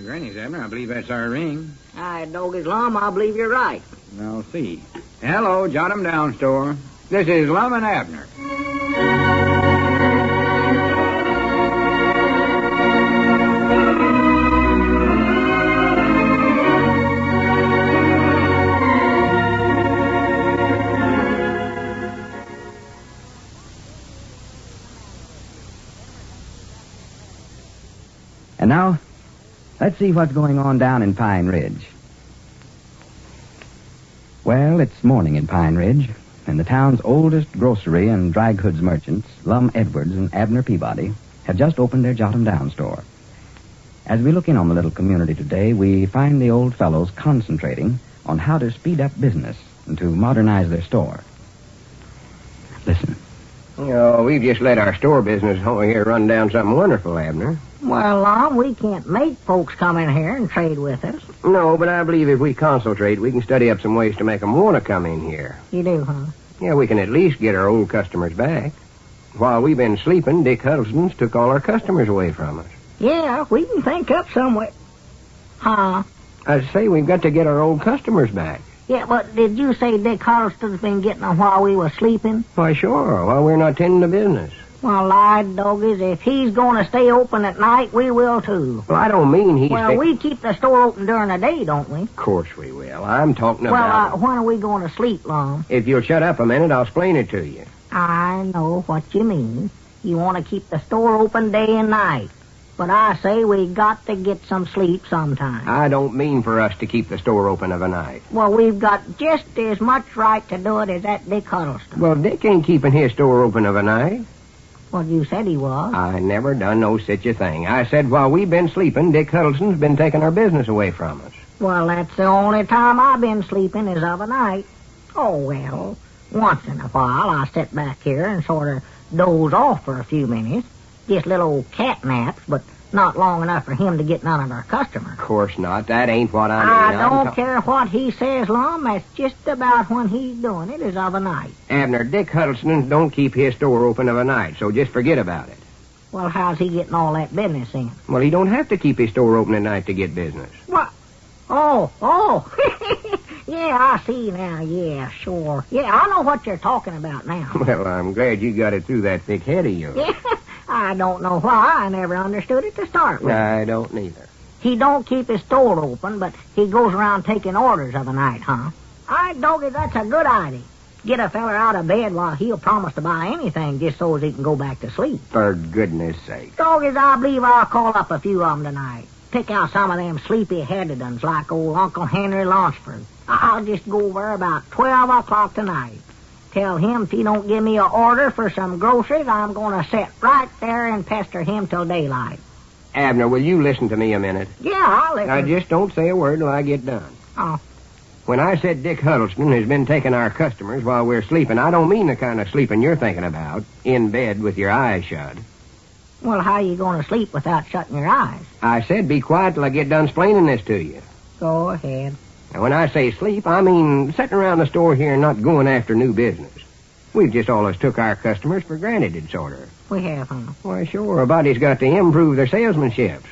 Granny's, Abner, I believe that's our ring. Aye, doggies, Lum, I believe you're right. I'll see. Hello, jot 'em down, store. This is Lum and Abner. And now, let's see what's going on down in Pine Ridge. Well, it's morning in Pine Ridge, and the town's oldest grocery and dry goods merchants, Lum Edwards and Abner Peabody, have just opened their Jot 'em Down store. As we look in on the little community today, we find the old fellows concentrating on how to speed up business and to modernize their store. Listen. We've just let our store business over here run down something wonderful, Abner. Well, Lum, we can't make folks come in here and trade with us. No, but I believe if we concentrate, we can study up some ways to make them want to come in here. You do, huh? Yeah, we can at least get our old customers back. While we've been sleeping, Dick Huddleston's took all our customers away from us. Yeah, we can think up some way. Huh? I say we've got to get our old customers back. Yeah, but did you say Dick Huddleston's been getting them while we were sleeping? Why, sure, while we're not tending to business. Well, lied doggies, if he's going to stay open at night, we will too. Well, I don't mean he's... Well, we keep the store open during the day, don't we? Of course we will. I'm talking Well, about... when are we going to sleep, Lum? If you'll shut up a minute, I'll explain it to you. I know what you mean. You want to keep the store open day and night. But I say we got to get some sleep sometime. I don't mean for us to keep the store open of a night. Well, we've got just as much right to do it as that Dick Huddleston. Well, Dick ain't keeping his store open of a night. Well, you said he was. I never done no such a thing. I said while we've been sleeping, Dick Huddleston's been taking our business away from us. Well, that's the only time I've been sleeping is of a night. Oh, well, once in a while I sit back here and sort of doze off for a few minutes. Just little cat naps, but not long enough for him to get none of our customers. Of course not. That ain't what I mean. I don't care what he says, Lum. That's just about when he's doing it is of a night. Abner, Dick Huddleston don't keep his store open of a night, so just forget about it. Well, how's he getting all that business in? Well, he don't have to keep his store open at night to get business. What? Oh. Yeah, I see now. Yeah, sure. Yeah, I know what you're talking about now. Well, I'm glad you got it through that thick head of yours. Yeah, I don't know why. I never understood it to start with. I don't neither. He don't keep his store open, but he goes around taking orders of a night, huh? I doggy, that's a good idea. Get a feller out of bed while he'll promise to buy anything just so as he can go back to sleep. For goodness sake. Doggies, I believe I'll call up a few of them tonight. Pick out some of them sleepy-headed ones like old Uncle Henry Lunsford. I'll just go over about 12 o'clock tonight. Tell him if he don't give me an order for some groceries, I'm going to sit right there and pester him till daylight. Abner, will you listen to me a minute? Yeah, I'll listen. Now, just don't say a word till I get done. Oh. When I said Dick Huddleston has been taking our customers while we're sleeping, I don't mean the kind of sleeping you're thinking about, in bed with your eyes shut. Well, how are you going to sleep without shutting your eyes? I said be quiet till I get done explaining this to you. Go ahead. Now, when I say sleep, I mean sitting around the store here and not going after new business. We've just always took our customers for granted, sort of. We have, huh? Why, sure, a body's got to improve their salesmanship.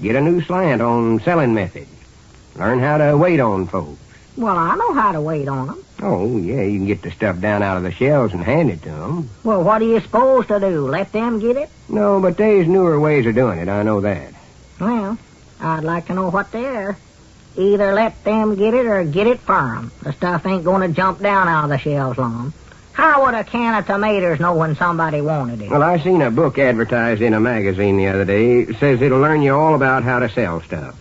Get a new slant on selling methods. Learn how to wait on folks. Well, I know how to wait on them. Oh, yeah, you can get the stuff down out of the shelves and hand it to them. Well, what are you supposed to do? Let them get it? No, but there's newer ways of doing it, I know that. Well, I'd like to know what they are. Either let them get it or get it for 'em. The stuff ain't going to jump down out of the shelves, Lum. How would a can of tomatoes know when somebody wanted it? Well, I seen a book advertised in a magazine the other day. It says it'll learn you all about how to sell stuff.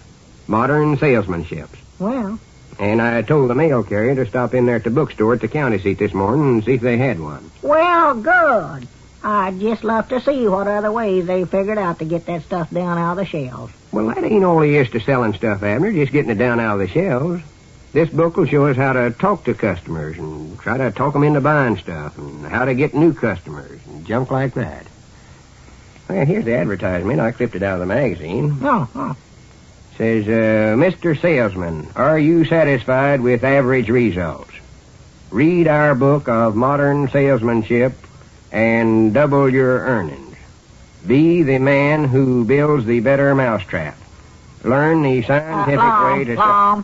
Modern salesmanship. Well, And I told the mail carrier to stop in there at the bookstore at the county seat this morning and see if they had one. well, good. I'd just love to see what other ways they figured out to get that stuff down out of the shelves. Well, that ain't all there is to selling stuff, Abner, just getting it down out of the shelves. This book will show us how to talk to customers and try to talk them into buying stuff and how to get new customers and junk like that. Well, here's the advertisement. I clipped it out of the magazine. Oh. Says, Mr. Salesman, are you satisfied with average results? Read our book of modern salesmanship and double your earnings. Be the man who builds the better mousetrap. Learn the scientific way to... Lum,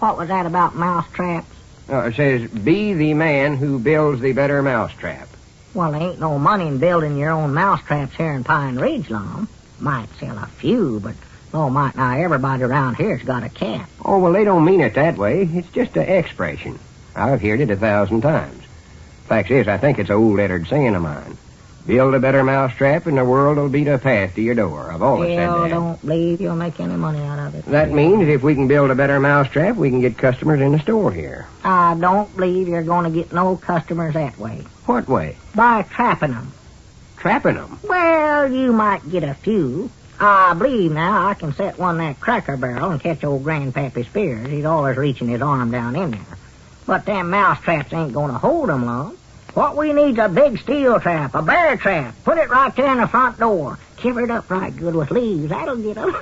what was that about mouse traps? It says, be the man who builds the better mousetrap. Well, there ain't no money in building your own mouse traps here in Pine Ridge, Lum. Might sell a few, but might not everybody around here's got a cat. Oh, well, they don't mean it that way. It's just an expression. I've heard it 1,000 times. Fact is, I think it's an old lettered saying of mine. Build a better mousetrap and the world will beat a path to your door. I've always said that. Don't believe you'll make any money out of it. That means if we can build a better mousetrap, we can get customers in the store here. I don't believe you're going to get no customers that way. What way? By trapping them. Trapping them? Well, you might get a few. I believe now I can set one in that cracker barrel and catch old Grandpappy Spears. He's always reaching his arm down in there. But them mouse traps ain't going to hold 'em long. What we need's a big steel trap, a bear trap. Put it right there in the front door. Cover it up right good with leaves. That'll get 'em.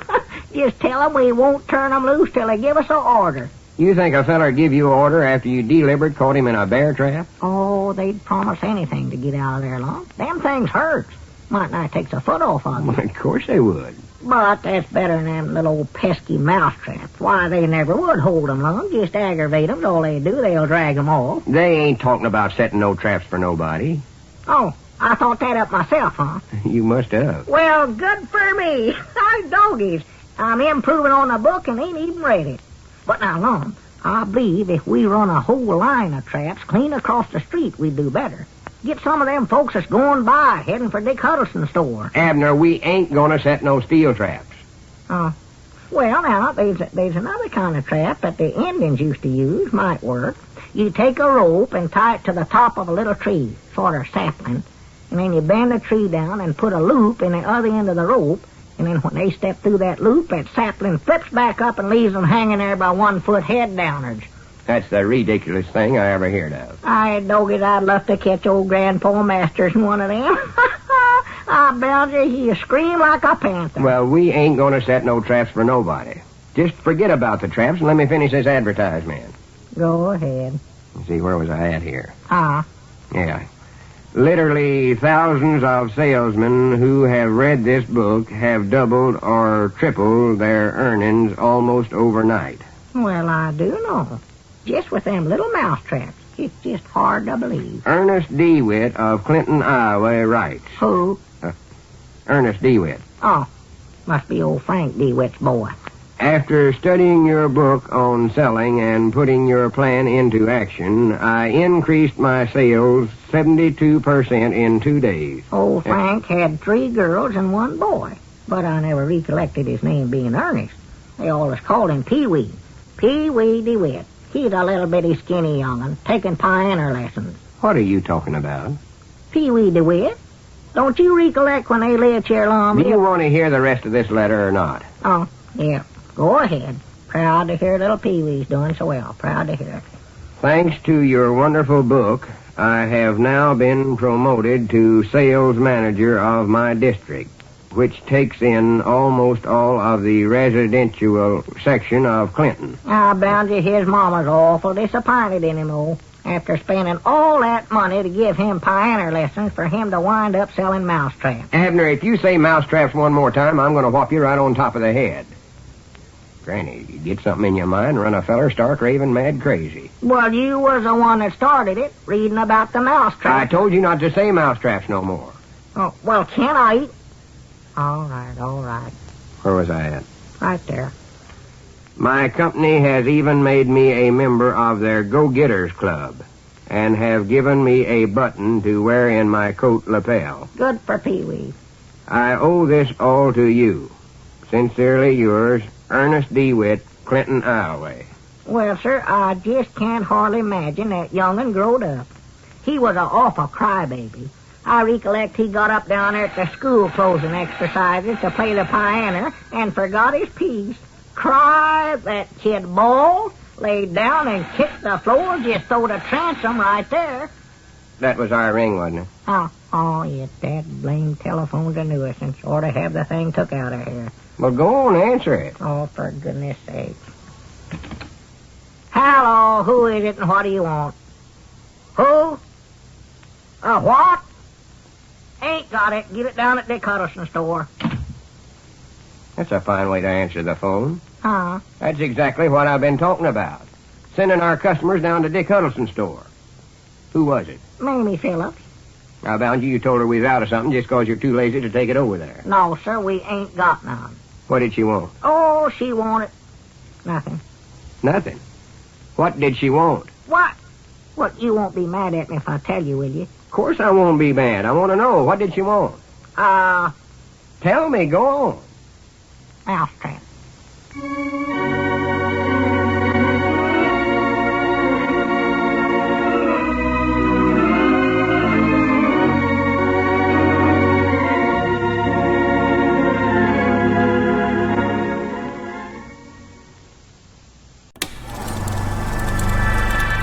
Just tell 'em we won't turn 'em loose till they give us an order. You think a feller'd give you an order after you deliberate caught him in a bear trap? Oh, they'd promise anything to get out of there, Lum. Them things hurts. Might not take a foot off of them. Of course they would. But that's better than them little old pesky mouse traps. Why, they never would hold 'em long. Just aggravate 'em. All they do, they'll drag 'em off. They ain't talking about setting no traps for nobody. Oh, I thought that up myself, huh? You must have. Well, good for me. Doggies. I'm improving on the book and ain't even read it. But now, Lum, I believe if we run a whole line of traps clean across the street, we'd do better. Get some of them folks that's going by, heading for Dick Huddleston's store. Abner, we ain't gonna set no steel traps. Oh. Well, now, there's another kind of trap that the Indians used to use. Might work. You take a rope and tie it to the top of a little tree, sort of sapling, and then you bend the tree down and put a loop in the other end of the rope, and then when they step through that loop, that sapling flips back up and leaves them hanging there by 1 foot head downwards. That's the ridiculous thing I ever heard of. Doggies, I'd love to catch old Grandpa Masters in one of them. I bound you, he'd scream like a panther. Well, we ain't gonna set no traps for nobody. Just forget about the traps and let me finish this advertisement. Go ahead. Let's see, where was I at here? Yeah. Literally thousands of salesmen who have read this book have doubled or tripled their earnings almost overnight. Well, I do know. Just with them little mouse traps. It's just hard to believe. Ernest DeWitt of Clinton, Iowa writes. Who? Ernest DeWitt. Oh, must be old Frank DeWitt's boy. After studying your book on selling and putting your plan into action, I increased my sales 72% in 2 days. Old Frank had 3 girls and 1 boy, but I never recollected his name being Ernest. They always called him Pee-wee. Pee-wee DeWitt. He's a little bitty skinny young'un, taking pioneer lessons. What are you talking about? Pee-wee DeWitt. Don't you recollect when they lived here long? Do you want to hear the rest of this letter or not? Oh, yeah. Go ahead. Proud to hear little Pee-wee's doing so well. Proud to hear it. Thanks to your wonderful book, I have now been promoted to sales manager of my district, which takes in almost all of the residential section of Clinton. I bound you his mama's awful disappointed in him, after spending all that money to give him pioneer lessons for him to wind up selling mousetraps. Abner, if you say mousetraps one more time, I'm going to whop you right on top of the head. Granny, you get something in your mind, run a feller stark raving mad crazy. Well, you was the one that started it, reading about the mousetrap. I told you not to say mousetraps no more. Oh, well, can I? All right. Where was I at? Right there. My company has even made me a member of their Go-Getters Club and have given me a button to wear in my coat lapel. Good for Pee-wee. I owe this all to you. Sincerely yours, Ernest DeWitt, Clinton, Iowa. Well, sir, I just can't hardly imagine that young'un growed up. He was an awful crybaby. I recollect he got up down there at the school closing exercises to play the piano and forgot his piece. Cry, that kid bawled, laid down and kicked the floor, just throwed a transom right there. That was our ring, wasn't it? Oh, yeah, that blamed telephone's a nuisance. Ought to have the thing took out of here. Well, go on, answer it. Oh, for goodness sake. Hello, who is it and what do you want? Who? What? Ain't got it. Get it down at the Cuddleson store. That's a fine way to answer the phone. Huh? That's exactly what I've been talking about. Sending our customers down to Dick Huddleston's store. Who was it? Mamie Phillips. I bound you told her we was out of something just 'cause you're too lazy to take it over there. No, sir, we ain't got none. What did she want? Oh, she wanted nothing. Nothing. What did she want? What? Well, you won't be mad at me if I tell you, will you? Of course I won't be mad. I want to know. What did she want? Tell me. Go on. Mousetrap.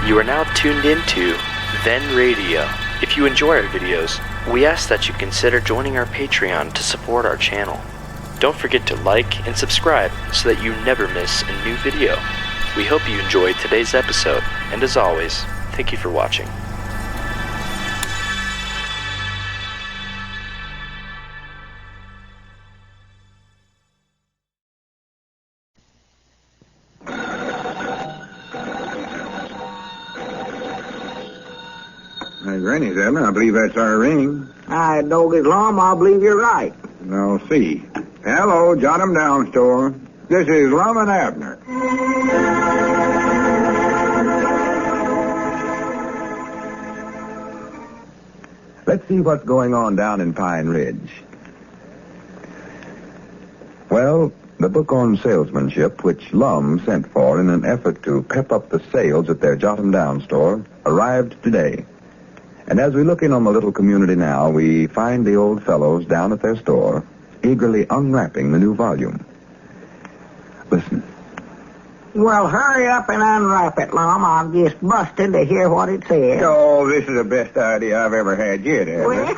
You are now tuned into Then Radio. If you enjoy our videos, we ask that you consider joining our Patreon to support our channel. Don't forget to like and subscribe so that you never miss a new video. We hope you enjoyed today's episode, and as always, thank you for watching. Granny's, Abner. I believe that's our ring. I dog his Lum, I believe you're right. I'll see. Hello, Jot 'em Down store. This is Lum and Abner. Let's see what's going on down in Pine Ridge. Well, the book on salesmanship, which Lum sent for in an effort to pep up the sales at their Jot 'em Down store, arrived today. And as we look in on the little community now, we find the old fellows down at their store, eagerly unwrapping the new volume. Listen. Well, hurry up and unwrap it, Lum. I'm just busted to hear what it says. Oh, this is the best idea I've ever had yet, Ervin.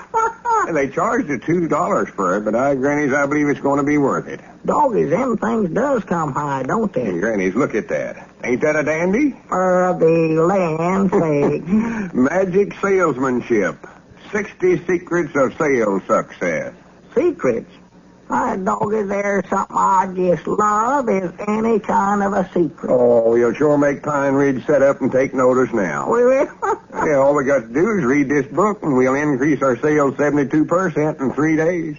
They charged us $2 for it, but Grannies, I believe it's going to be worth it. Doggies, them things does come high, don't they? Hey, Grannies, look at that. Ain't that a dandy? The land sakes. Magic salesmanship. 60 secrets of sales success. Secrets? Doggies, there's something I just love is any kind of a secret. Oh, you'll sure make Pine Ridge set up and take notice now. Will it? Yeah, all we got to do is read this book, and we'll increase our sales 72% in 3 days.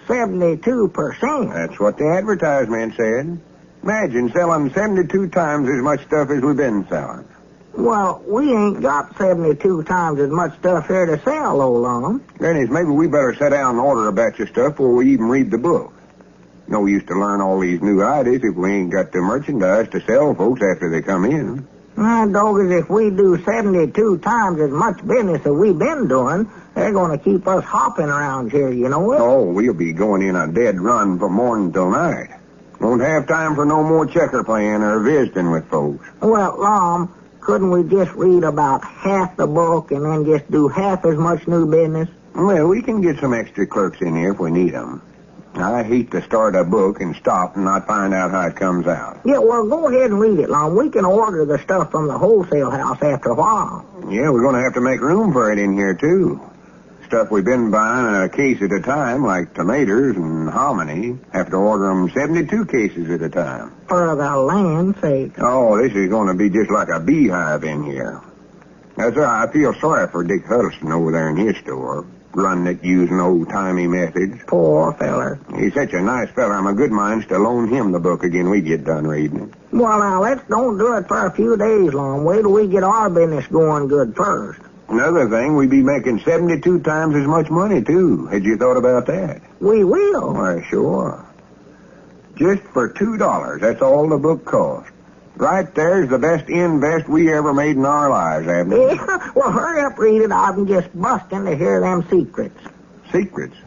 72%? That's what the advertisement said. Imagine selling 72 times as much stuff as we've been selling. Well, we ain't got 72 times as much stuff here to sell, old Lum. Grannies, maybe we better sit down and order a batch of stuff before we even read the book. No use to learn all these new ideas if we ain't got the merchandise to sell folks after they come in. Doggies, if we do 72 times as much business as we've been doing, they're going to keep us hopping around here, you know it? Oh, we'll be going in a dead run from morning till night. Won't have time for no more checker playing or visiting with folks. Well, Lum, couldn't we just read about half the book and then just do half as much new business? Well, we can get some extra clerks in here if we need them. I hate to start a book and stop and not find out how it comes out. Yeah, well, go ahead and read it, Lum. We can order the stuff from the wholesale house after a while. Yeah, we're going to have to make room for it in here, too. Stuff we've been buying a case at a time, like tomatoes and hominy. Have to order them 72 cases at a time. For the land's sake. Oh, this is going to be just like a beehive in here. That's why I feel sorry for Dick Huddleston over there in his store, running it using old-timey methods. Poor feller. He's such a nice fella. I'm a good mind to loan him the book again we get done reading it. Well, now, don't do it for a few days long. Wait till we get our business going good first. Another thing, we'd be making 72 times as much money, too. Had you thought about that? We will. Why, sure. Just for $2, that's all the book cost. Right there's the best invest we ever made in our lives, Abner. Yeah, well, hurry up, read it. I'm just busting to hear them secrets. Secrets?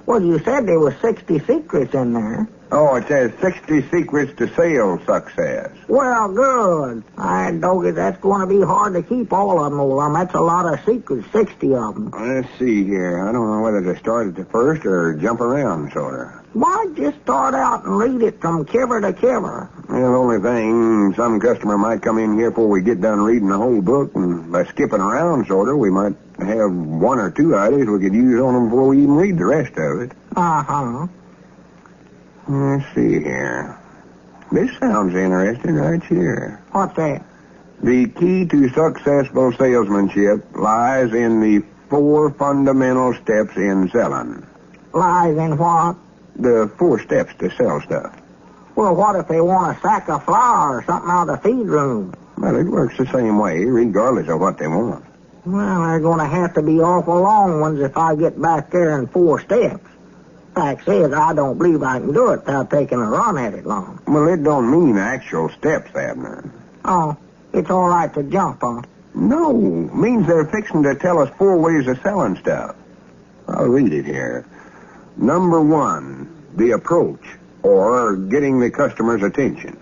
Well, you said there was 60 secrets in there. Oh, it says 60 secrets to sales success. Well, good. Doggy, that's going to be hard to keep all of them over. That's a lot of secrets, 60 of them. Let's see here. I don't know whether to start at the first or jump around, sort of. Why, just start out and read it from cover to cover. Well, the only thing, some customer might come in here before we get done reading the whole book, and by skipping around, sort of, we might have one or two ideas we could use on them before we even read the rest of it. Uh-huh. Let's see here. This sounds interesting right here. What's that? The key to successful salesmanship lies in the 4 fundamental steps in selling. Lies in what? The 4 steps to sell stuff. Well, what if they want a sack of flour or something out of the feed room? Well, it works the same way, regardless of what they want. Well, they're going to have to be awful long ones if I get back there in 4 steps. Fact is, I don't believe I can do it without taking a run at it long. Well, it don't mean actual steps, Abner. Oh, it's all right to jump, huh? No, means they're fixing to tell us 4 ways of selling stuff. I'll read it here. Number 1, the approach, or getting the customer's attention.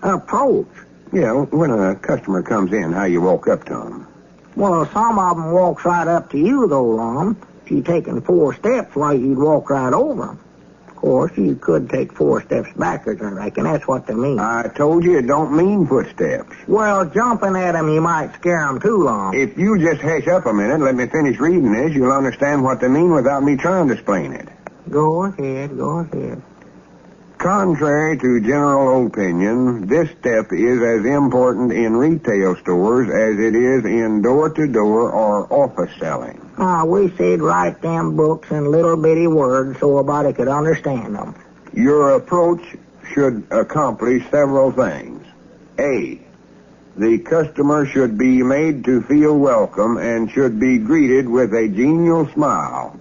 Approach? Yeah, when a customer comes in, how you walk up to them. Well, some of them walks right up to you, though, Lum. If you'd taken 4 steps, why, you'd walk right over them. Of course, you could take 4 steps backwards, I reckon. That's what they mean. I told you it don't mean footsteps. Well, jumping at them, you might scare them too long. If you just hush up a minute and let me finish reading this, you'll understand what they mean without me trying to explain it. Go ahead. Contrary to general opinion, this step is as important in retail stores as it is in door-to-door or office selling. We said write them books in little bitty words so a body could understand them. Your approach should accomplish several things. A, the customer should be made to feel welcome and should be greeted with a genial smile.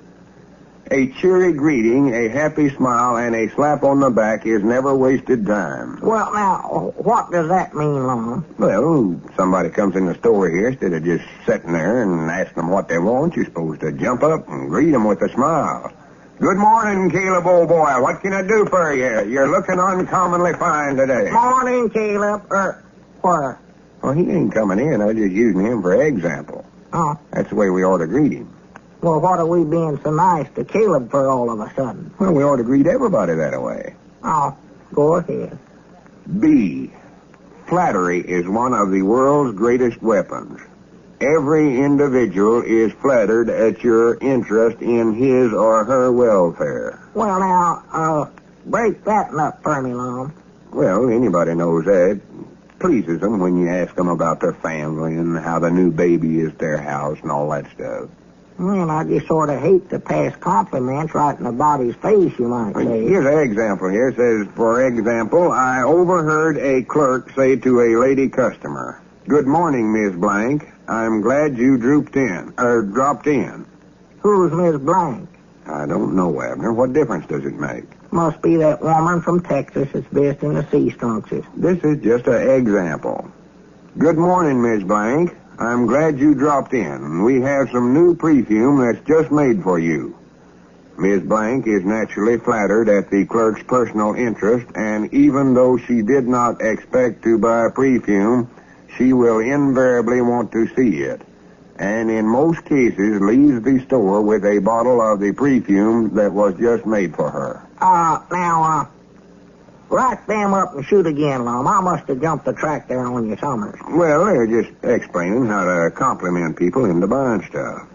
A cheery greeting, a happy smile, and a slap on the back is never wasted time. Well, now, what does that mean, Lum? Well, somebody comes in the store here, instead of just sitting there and asking them what they want, you're supposed to jump up and greet them with a smile. Good morning, Caleb, old boy. What can I do for you? You're looking uncommonly fine today. Morning, Caleb. Where? Well, he ain't coming in. I was just using him for example. Oh. That's the way we ought to greet him. Well, what are we being so nice to Caleb for all of a sudden? Well, we ought to greet everybody that way. Oh, go ahead. B, flattery is one of the world's greatest weapons. Every individual is flattered at your interest in his or her welfare. Well, now, break that up for me, Lum. Well, anybody knows that. It pleases them when you ask them about their family and how the new baby is at their house and all that stuff. Well, I just sort of hate to pass compliments right in the body's face, you might say. Here's an example here. It says, for example, I overheard a clerk say to a lady customer, "Good morning, Miss Blank. I'm glad you dropped in. Who's Miss Blank? I don't know, Abner. What difference does it make? Must be that woman from Texas that's based in the sea structures. This is just an example. Good morning, Miss Blank. I'm glad you dropped in. We have some new perfume that's just made for you. Miss Blank is naturally flattered at the clerk's personal interest, and even though she did not expect to buy perfume, she will invariably want to see it, and in most cases leaves the store with a bottle of the perfume that was just made for her. Write them up and shoot again, Lum. I must have jumped the track there on you, Summers. Well, they're just explaining how to compliment people into buying stuff.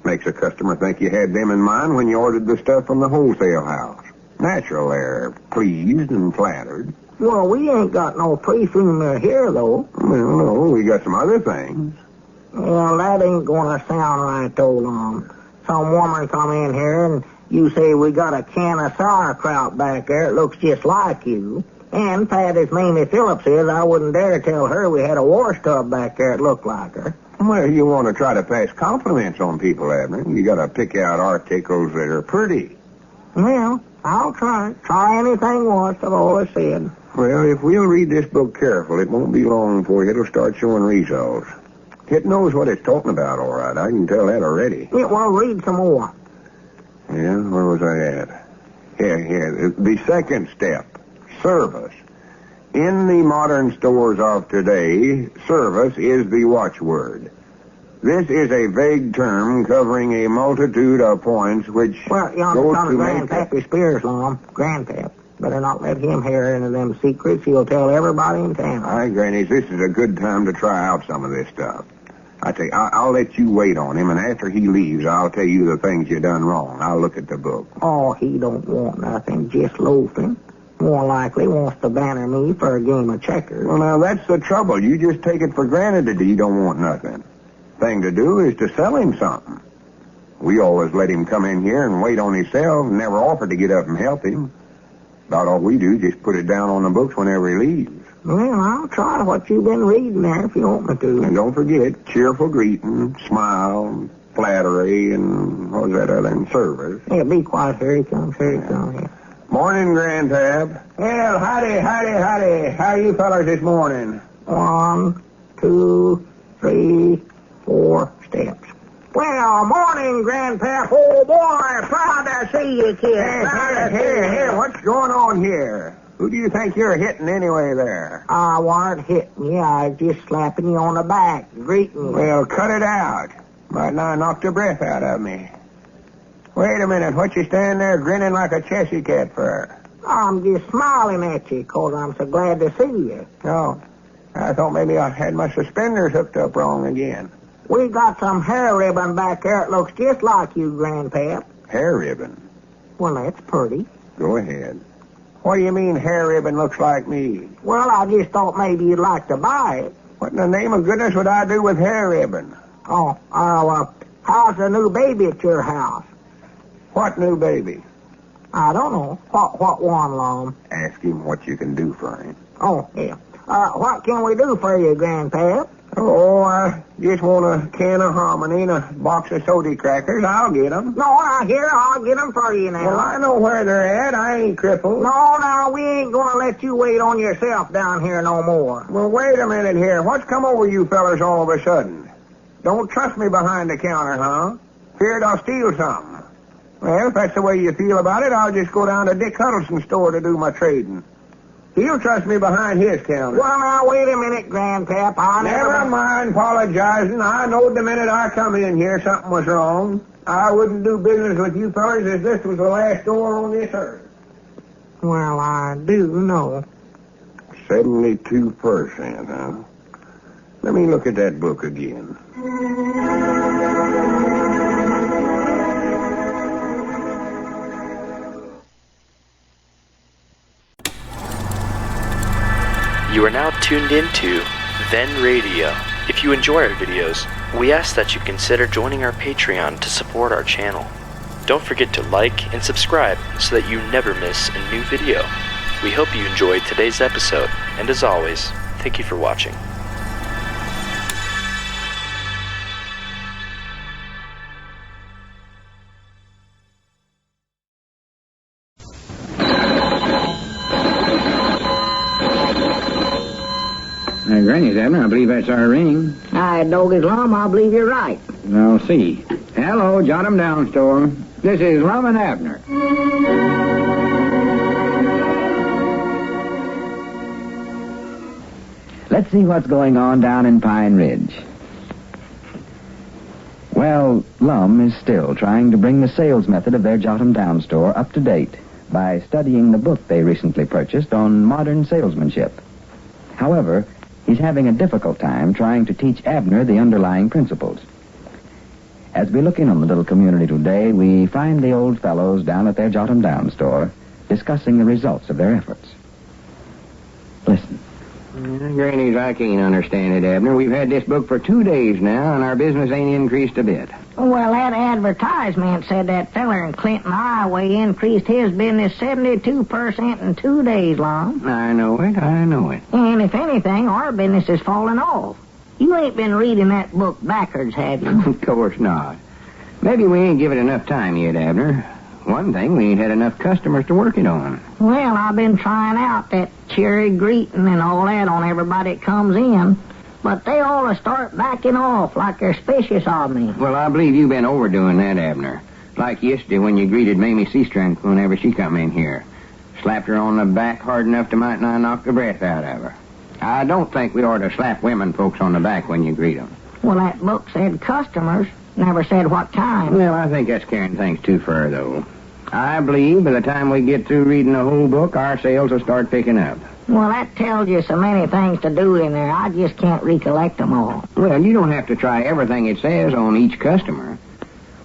Makes a customer think you had them in mind when you ordered the stuff from the wholesale house. Natural, they're pleased and flattered. Well, we ain't got no perfume here, though. Well, no, we got some other things. Well, that ain't gonna sound right, though, Lum. Some woman come in here and you say we got a can of sauerkraut back there. It looks just like you. And Pat, as Mamie Phillips is, I wouldn't dare tell her we had a wash tub back there that looked like her. Well, you want to try to pass compliments on people, Abner. You got to pick out articles that are pretty. Well, I'll try. Try anything once, I've always said. Well, if we'll read this book careful, it won't be long before it'll start showing results. It knows what it's talking about, all right. I can tell that already. Yeah, well, read some more. Yeah, where was I at? Here. The second step, service. In the modern stores of today, service is the watchword. This is a vague term covering a multitude of points which Well, yonder goes comes to make... Grandpappy Spears, Lum. Grandpap. Better not let him hear any of them secrets. He'll tell everybody in town. All right, Grannies, this is a good time to try out some of this stuff. I tell you, I'll let you wait on him, and after he leaves, I'll tell you the things you done wrong. I'll look at the book. Oh, he don't want nothing, just loafing. More likely wants to banner me for a game of checkers. Well, now, that's the trouble. You just take it for granted that he don't want nothing. Thing to do is to sell him something. We always let him come in here and wait on himself and never offered to get up and help him. About all we do is just put it down on the books whenever he leaves. Well, I'll try what you've been reading there if you want me to. And don't forget, cheerful greeting, smile, flattery, and what was that other, and service. Yeah, be quiet. Here he comes. Yeah. Morning, Grandpap. Well, howdy. How are you fellas this morning? 1, 2, 3, 4 steps. Well, morning, Grandpap. Oh, boy, proud to see you, kid. Here, what's going on here? Who do you think you're hitting anyway there? I weren't hitting you. I was just slapping you on the back, greeting you. Well, cut it out. Might not knock the breath out of me. Wait a minute. What you stand there grinning like a Cheshire cat for? I'm just smiling at you, 'cause I'm so glad to see you. Oh, I thought maybe I had my suspenders hooked up wrong again. We got some hair ribbon back there that looks just like you, Grandpap. Hair ribbon? Well, that's pretty. Go ahead. What do you mean hair ribbon looks like me? Well, I just thought maybe you'd like to buy it. What in the name of goodness would I do with hair ribbon? How's the new baby at your house? What new baby? I don't know. What one, Lum? Ask him what you can do for him. Oh, yeah. What can we do for you, Grandpap? Oh, I just want a can of hominy and a box of soda crackers. I'll get them. No, I'll get them for you now. Well, I know where they're at. I ain't crippled. No, we ain't gonna let you wait on yourself down here no more. Well, wait a minute here. What's come over you fellers all of a sudden? Don't trust me behind the counter, huh? Feared I'll steal something. Well, if that's the way you feel about it, I'll just go down to Dick Huddleston's store to do my trading. He'll trust me behind his counter. Well, now, wait a minute, Grandpap. Never mind apologizing. I knowed the minute I come in here something was wrong. I wouldn't do business with you fellas if this was the last store on this earth. Well, I do know. 72%, huh? Let me look at that book again. You are now tuned into Then Radio. If you enjoy our videos, we ask that you consider joining our Patreon to support our channel. Don't forget to like and subscribe so that you never miss a new video. We hope you enjoyed today's episode, and as always, thank you for watching. Granny's, Abner, I believe that's our ring. Aye, Doggy's Lum, I believe you're right. I'll see. Hello, jot 'em down, store. This is Lum and Abner. Let's see what's going on down in Pine Ridge. Well, Lum is still trying to bring the sales method of their Jot 'em Down store up to date by studying the book they recently purchased on modern salesmanship. However, he's having a difficult time trying to teach Abner the underlying principles. As we look in on the little community today, we find the old fellows down at their Jot 'em Down store discussing the results of their efforts. Listen. Grannies, I can't understand it, Abner. We've had this book for 2 days now, and our business ain't increased a bit. Well, that advertisement said that feller in Clinton, Iowa, increased his business 72% in 2 days, Lum. I know it. And if anything, our business is falling off. You ain't been reading that book backwards, have you? Of course not. Maybe we ain't given enough time yet, Abner. One thing, we ain't had enough customers to work it on. Well, I've been trying out that cheery greeting and all that on everybody that comes in, but they all start backing off like they're suspicious of me. Well, I believe you've been overdoing that, Abner. Like yesterday when you greeted Mamie Seastrunk whenever she come in here. Slapped her on the back hard enough to might nigh knock the breath out of her. I don't think we ought to slap women folks on the back when you greet them. Well, that book said customers, never said what kind. Well, I think that's carrying things too far, though. I believe by the time we get through reading the whole book, our sales will start picking up. Well, that tells you so many things to do in there, I just can't recollect them all. Well, you don't have to try everything it says on each customer.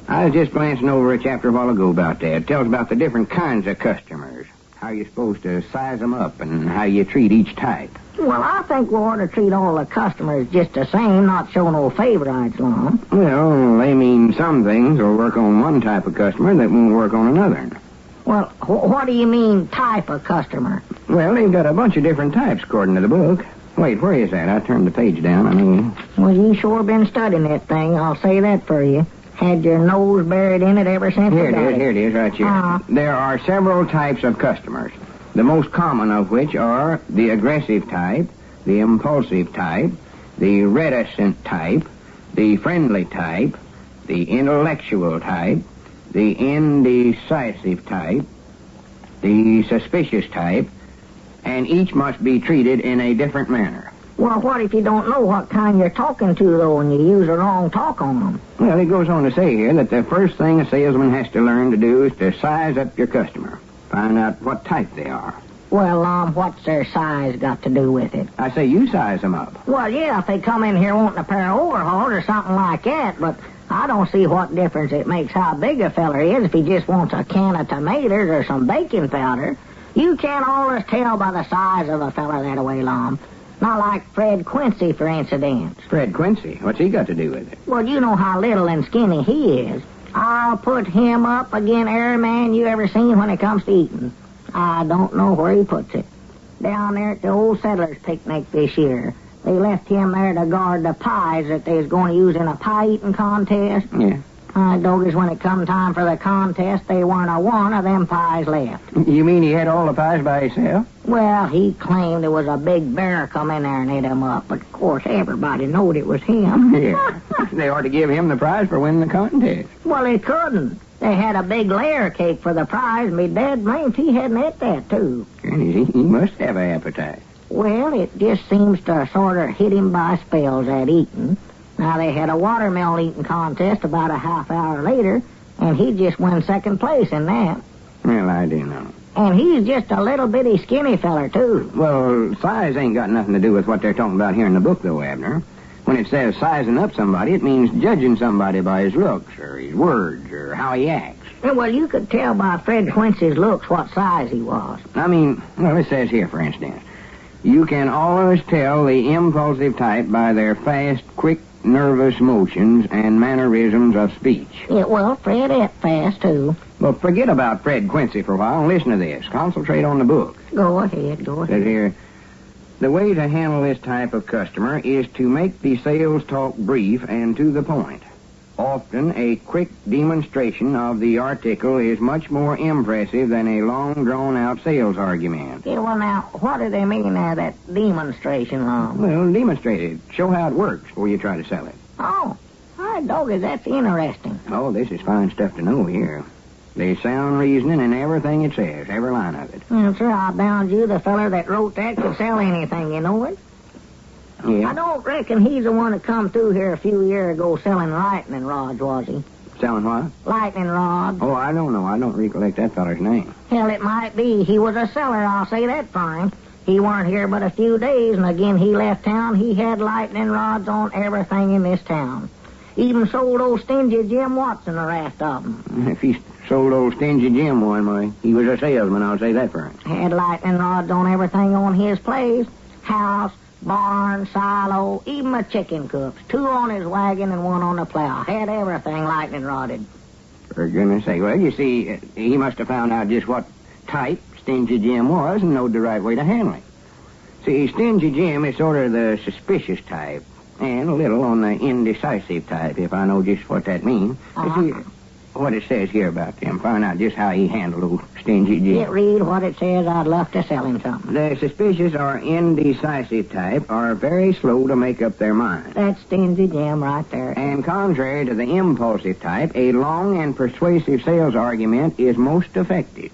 I was just glancing over a chapter a while ago about that. It tells about the different kinds of customers, how you're supposed to size them up, and how you treat each type. Well, I think we ought to treat all the customers just the same, not show no favorites, Lum. Well, they mean some things will work on one type of customer that won't work on another. Well, what do you mean, type of customer? Well, they've got a bunch of different types, according to the book. Wait, where is that? I turned the page down, Well, you sure been studying that thing, I'll say that for you. Had your nose buried in it ever since Here it is, right here. There are several types of customers, the most common of which are the aggressive type, the impulsive type, the reticent type, the friendly type, the intellectual type, the indecisive type, the suspicious type, and each must be treated in a different manner. Well, what if you don't know what kind you're talking to, though, and you use the wrong talk on them? Well, it goes on to say here that the first thing a salesman has to learn to do is to size up your customer. Find out what type they are. Well, what's their size got to do with it? I say you size them up. Well, yeah, if they come in here wanting a pair of overalls or something like that, but I don't see what difference it makes how big a feller is if he just wants a can of tomatoes or some baking powder. You can't always tell by the size of a feller that way, Lum. Not like Fred Quincy, for instance. Fred Quincy? What's he got to do with it? Well, you know how little and skinny he is. I'll put him up again every man you ever seen when it comes to eating. I don't know where he puts it. Down there at the old settlers' picnic this year, they left him there to guard the pies that they was going to use in a pie-eating contest. Yeah. Doggies, when it come time for the contest, they weren't a one of them pies left. You mean he had all the pies by himself? Well, he claimed there was a big bear come in there and ate him up, but of course everybody knowed it was him. Yeah. They ought to give him the prize for winning the contest. Well, they couldn't. They had a big layer cake for the prize, and me dad blamed he hadn't ate that, too. He must have an appetite. Well, it just seems to sort of hit him by spells at eating. Now, they had a watermelon eating contest about a half hour later, and he just won second place in that. Well, I do know. And he's just a little bitty skinny feller, too. Well, size ain't got nothing to do with what they're talking about here in the book, though, Abner. When it says sizing up somebody, it means judging somebody by his looks or his words or how he acts. Well, you could tell by Fred Quincy's looks what size he was. It says here, for instance, you can always tell the impulsive type by their fast, quick, nervous motions and mannerisms of speech. Yeah, well, Fred ate fast, too. Well, forget about Fred Quincy for a while and listen to this. Concentrate on the book. Go ahead. Says here, the way to handle this type of customer is to make the sales talk brief and to the point. Often, a quick demonstration of the article is much more impressive than a long, drawn-out sales argument. Yeah, well, now, what do they mean there, that demonstration, Lum? Well, demonstrate it. Show how it works before you try to sell it. Oh, my doggy, that's interesting. Oh, this is fine stuff to know here. There's sound reasoning in everything it says, every line of it. Well, sir, I bound you the feller that wrote that could sell anything, you know it? Yeah. I don't reckon he's the one that come through here a few years ago selling lightning rods, was he? Selling what? Lightning rods. Oh, I don't know. I don't recollect that feller's name. Hell, it might be. He was a seller, I'll say that for him. He weren't here but a few days, and again he left town, he had lightning rods on everything in this town. Even sold old stingy Jim Watson the rest of them. If he sold old stingy Jim one, why, he was a salesman, I'll say that for him. Had lightning rods on everything on his place. House, barn, silo, even a chicken coops. 2 on his wagon and 1 on the plow. Had everything lightning rodded. For goodness sake. Well, you see, he must have found out just what type Stingy Jim was and knowed the right way to handle it. See, Stingy Jim is sort of the suspicious type, and a little on the indecisive type, if I know just what that means. See, what it says here about him, find out just how he handled old Stingy Jim. Read what it says. I'd love to sell him something. The suspicious or indecisive type are very slow to make up their mind. That's Stingy Jim right there. And contrary to the impulsive type, a long and persuasive sales argument is most effective.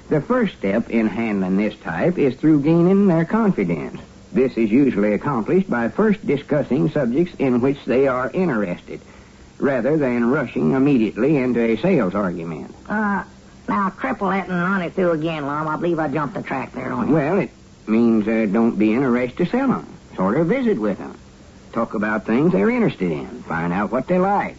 The first step in handling this type is through gaining their confidence. This is usually accomplished by first discussing subjects in which they are interested, rather than rushing immediately into a sales argument. Now cripple that and run it through again, Lum. I believe I jumped the track there on you. Well, it means don't be in a rush to sell them. Sort of visit with them. Talk about things they're interested in. Find out what they like.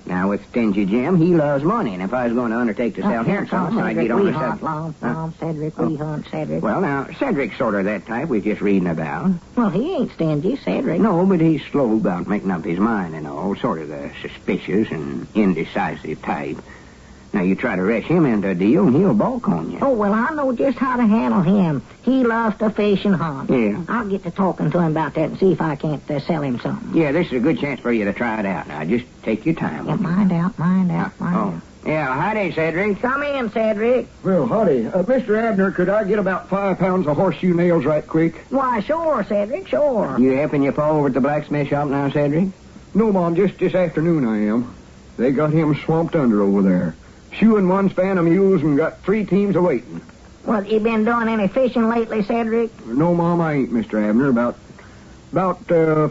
Now, with Stingy Jim, he loves money, and if I was going to undertake to sell him something, I'd get on the subject. Lum, Cedric, we hunt, Cedric. Well, now, Cedric's sort of that type we're just reading about. Well, he ain't stingy, Cedric. No, but he's slow about making up his mind and all, sort of the suspicious and indecisive type. Now, you try to rush him into a deal, and he'll balk on you. Oh, well, I know just how to handle him. He loves to fish and hunt. Yeah. I'll get to talking to him about that and see if I can't sell him something. Yeah, this is a good chance for you to try it out. Now, just take your time. Yeah, mind out. Yeah, howdy, Cedric. Come in, Cedric. Well, howdy. Mr. Abner, could I get about 5 pounds of horseshoe nails right quick? Why, sure, Cedric, sure. You helping your pa over at the blacksmith shop now, Cedric? No, Mom, just this afternoon I am. They got him swamped under over there. Shoeing 1 span of mules and got 3 teams a-waiting. Well, you been doing any fishing lately, Cedric? No, Mom, I ain't, Mr. Abner. About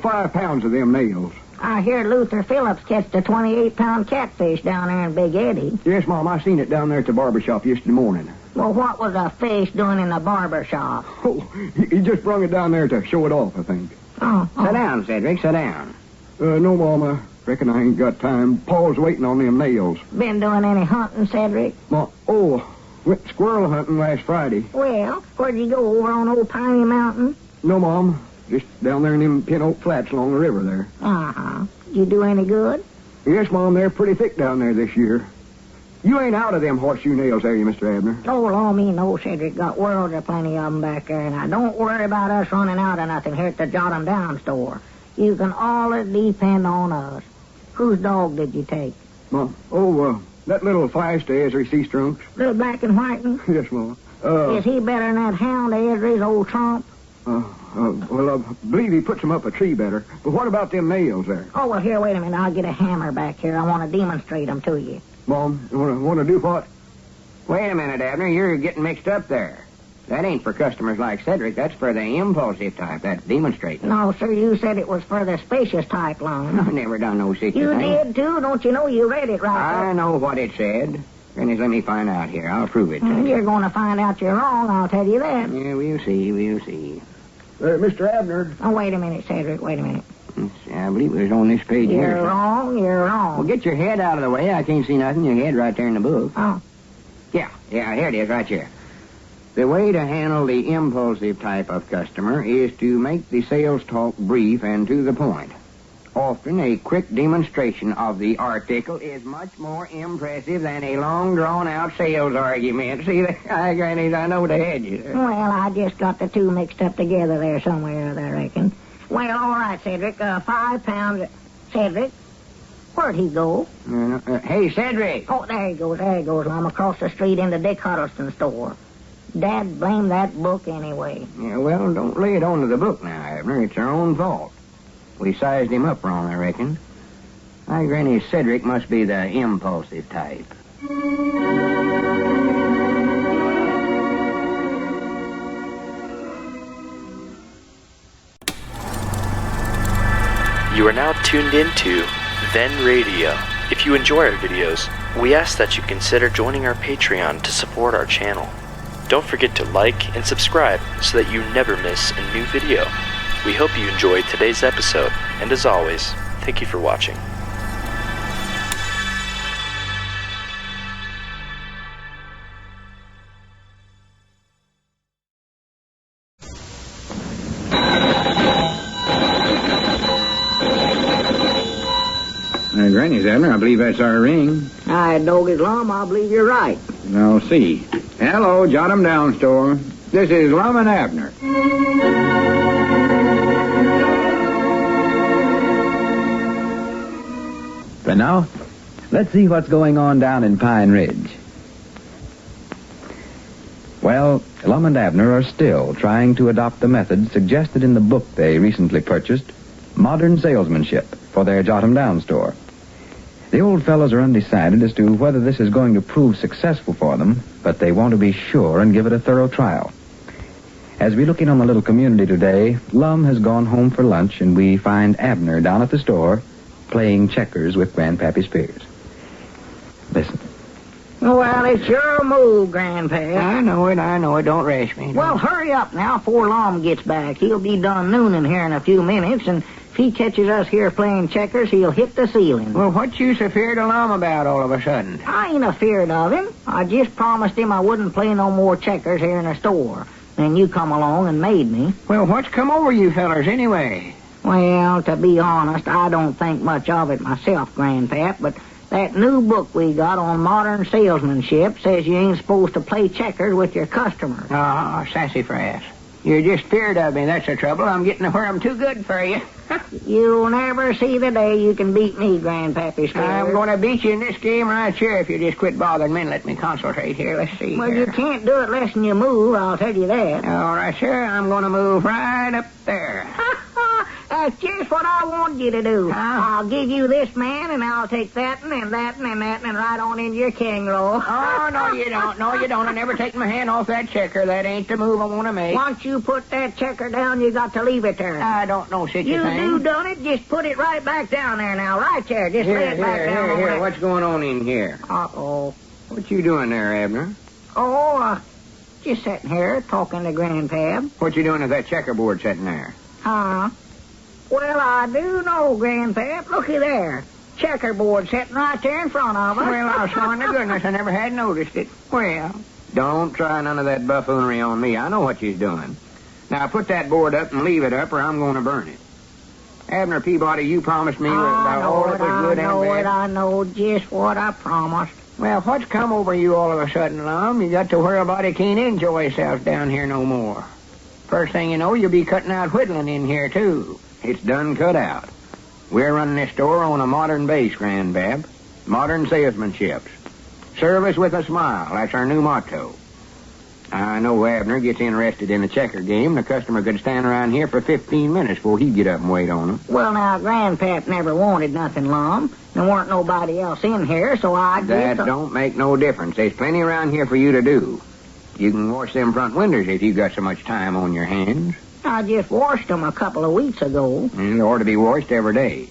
5 pounds of them nails. I hear Luther Phillips catched a 28-pound catfish down there in Big Eddy. Yes, Mom, I seen it down there at the barber shop yesterday morning. Well, what was a fish doing in the barber shop? Oh, he just brung it down there to show it off, I think. Sit down, Cedric, sit down. No, Mom, I reckon I ain't got time. Paul's waiting on them nails. Been doing any hunting, Cedric? Went squirrel hunting last Friday. Well, where'd you go, over on Old Piney Mountain? No, Mom. Just down there in them Pin Oak Flats along the river there. Uh-huh. Did you do any good? Yes, Mom, they're pretty thick down there this year. You ain't out of them horseshoe nails, are you, Mr. Abner? Oh, Lord, me no, Cedric. Got worlds of plenty of them back there. Now, don't worry about us running out of nothing here at the Jot 'em Down store. You can always depend on us. Whose dog did you take? Mom, that little Firestay Esri Sea Strunks. Little black and white one? Yes, Mom. Is he better than that hound Esri's old trump? Well, I believe he puts them up a tree better. But what about them nails there? Oh, well, here, wait a minute. I'll get a hammer back here. I want to demonstrate them to you. Mom, you want to do what? Wait a minute, Abner. You're getting mixed up there. That ain't for customers like Cedric. That's for the impulsive type. That's demonstrating. No, sir, you said it was for the spacious type, Lum. I never done no such You thing. did, too. Don't you know you read it right? I know what it said. Goodness, let me find out here. I'll prove it to you. You're going to find out you're wrong, I'll tell you that. Yeah, we'll see. Mr. Abner. Oh, wait a minute, Cedric. Wait a minute. I believe it was on this page here. You're wrong. Well, get your head out of the way. I can't see nothing. Your head right there in the book. Oh. Yeah, here it is, right here. The way to handle the impulsive type of customer is to make the sales talk brief and to the point. Often, a quick demonstration of the article is much more impressive than a long, drawn-out sales argument. See, Grannies, I know the hedges. Well, I just got the two mixed up together there somewhere, I reckon. Well, all right, Cedric. 5 pounds. Cedric, where'd he go? Hey, Cedric. Oh, there he goes. I'm across the street in the Dick Huddleston store. Dad, blame that book anyway. Yeah, well, don't lay it on to the book now, Abner. It's our own fault. We sized him up wrong, I reckon. My granny Cedric must be the impulsive type. You are now tuned into Then Radio. If you enjoy our videos, we ask that you consider joining our Patreon to support our channel. Don't forget to like and subscribe so that you never miss a new video. We hope you enjoyed today's episode, and as always, thank you for watching. Granny's, Abner. I believe that's our ring. Aye, Doggy's Lum, I believe you're right. I'll see. Hello, Jot 'em Down store. This is Lum and Abner. But now, let's see what's going on down in Pine Ridge. Well, Lum and Abner are still trying to adopt the method suggested in the book they recently purchased, Modern Salesmanship, for their Jot 'em Down store. The old fellows are undecided as to whether this is going to prove successful for them, but they want to be sure and give it a thorough trial. As we look in on the little community today, Lum has gone home for lunch, and we find Abner down at the store playing checkers with Grandpappy Spears. Listen. Well, it's your move, Grandpa. I know it. Don't rush me. Well, hurry up now before Lum gets back. He'll be done nooning here in a few minutes, and if he catches us here playing checkers, he'll hit the ceiling. Well, what you so afeard of Lum about all of a sudden? I ain't afeard of him. I just promised him I wouldn't play no more checkers here in the store. Then you come along and made me. Well, what's come over you fellers anyway? Well, to be honest, I don't think much of it myself, Grandpap, but that new book we got on modern salesmanship says you ain't supposed to play checkers with your customers. Oh, sassafras. You're just feared of me, that's the trouble. I'm getting to where I'm too good for you. You'll never see the day you can beat me, Grandpappy Spears. I'm going to beat you in this game right here if you just quit bothering me and let me concentrate here. Let's see. Well, here. you can't do it less than you move, I'll tell you that. All right, sir. I'm going to move right up there. That's just what I wanted you to do. I'll give you this man, and I'll take that and that and that and right on into your king roll. Oh, no, you don't. No, you don't. I never take my hand off that checker. That ain't the move I want to make. Once you put that checker down, you got to leave it there. I don't know such a thing. You done it. Just put it right back down there now. Right there. Just lay it back down. Here. What's going on in here? Uh-oh. What you doing there, Abner? Oh, just sitting here talking to Grandpap. What you doing with that checkerboard sitting there? Huh? Well, I do know, Grandpap. Looky there. Checkerboard sitting right there in front of us. Well, I sworn to goodness I never had noticed it. Well, don't try none of that buffoonery on me. I know what you're doing. Now, put that board up and leave it up, or I'm going to burn it. Abner Peabody, you promised me about all that was good and bad. I know just what I promised. Well, what's come over you all of a sudden, Lum? You got to where a body can't enjoy himself down here no more. First thing you know, you'll be cutting out whittling in here, too. It's done cut out. We're running this store on a modern base, Grandpap. Modern salesmanship. Service with a smile. That's our new motto. I know Abner gets interested in the checker game. The customer could stand around here for 15 minutes before he'd get up and wait on him. Well, now, Grandpap never wanted nothing, Lum. There weren't nobody else in here, so I That just... don't make no difference. There's plenty around here for you to do. You can wash them front windows if you got so much time on your hands. I just washed them a couple of weeks ago. They ought to be washed every day.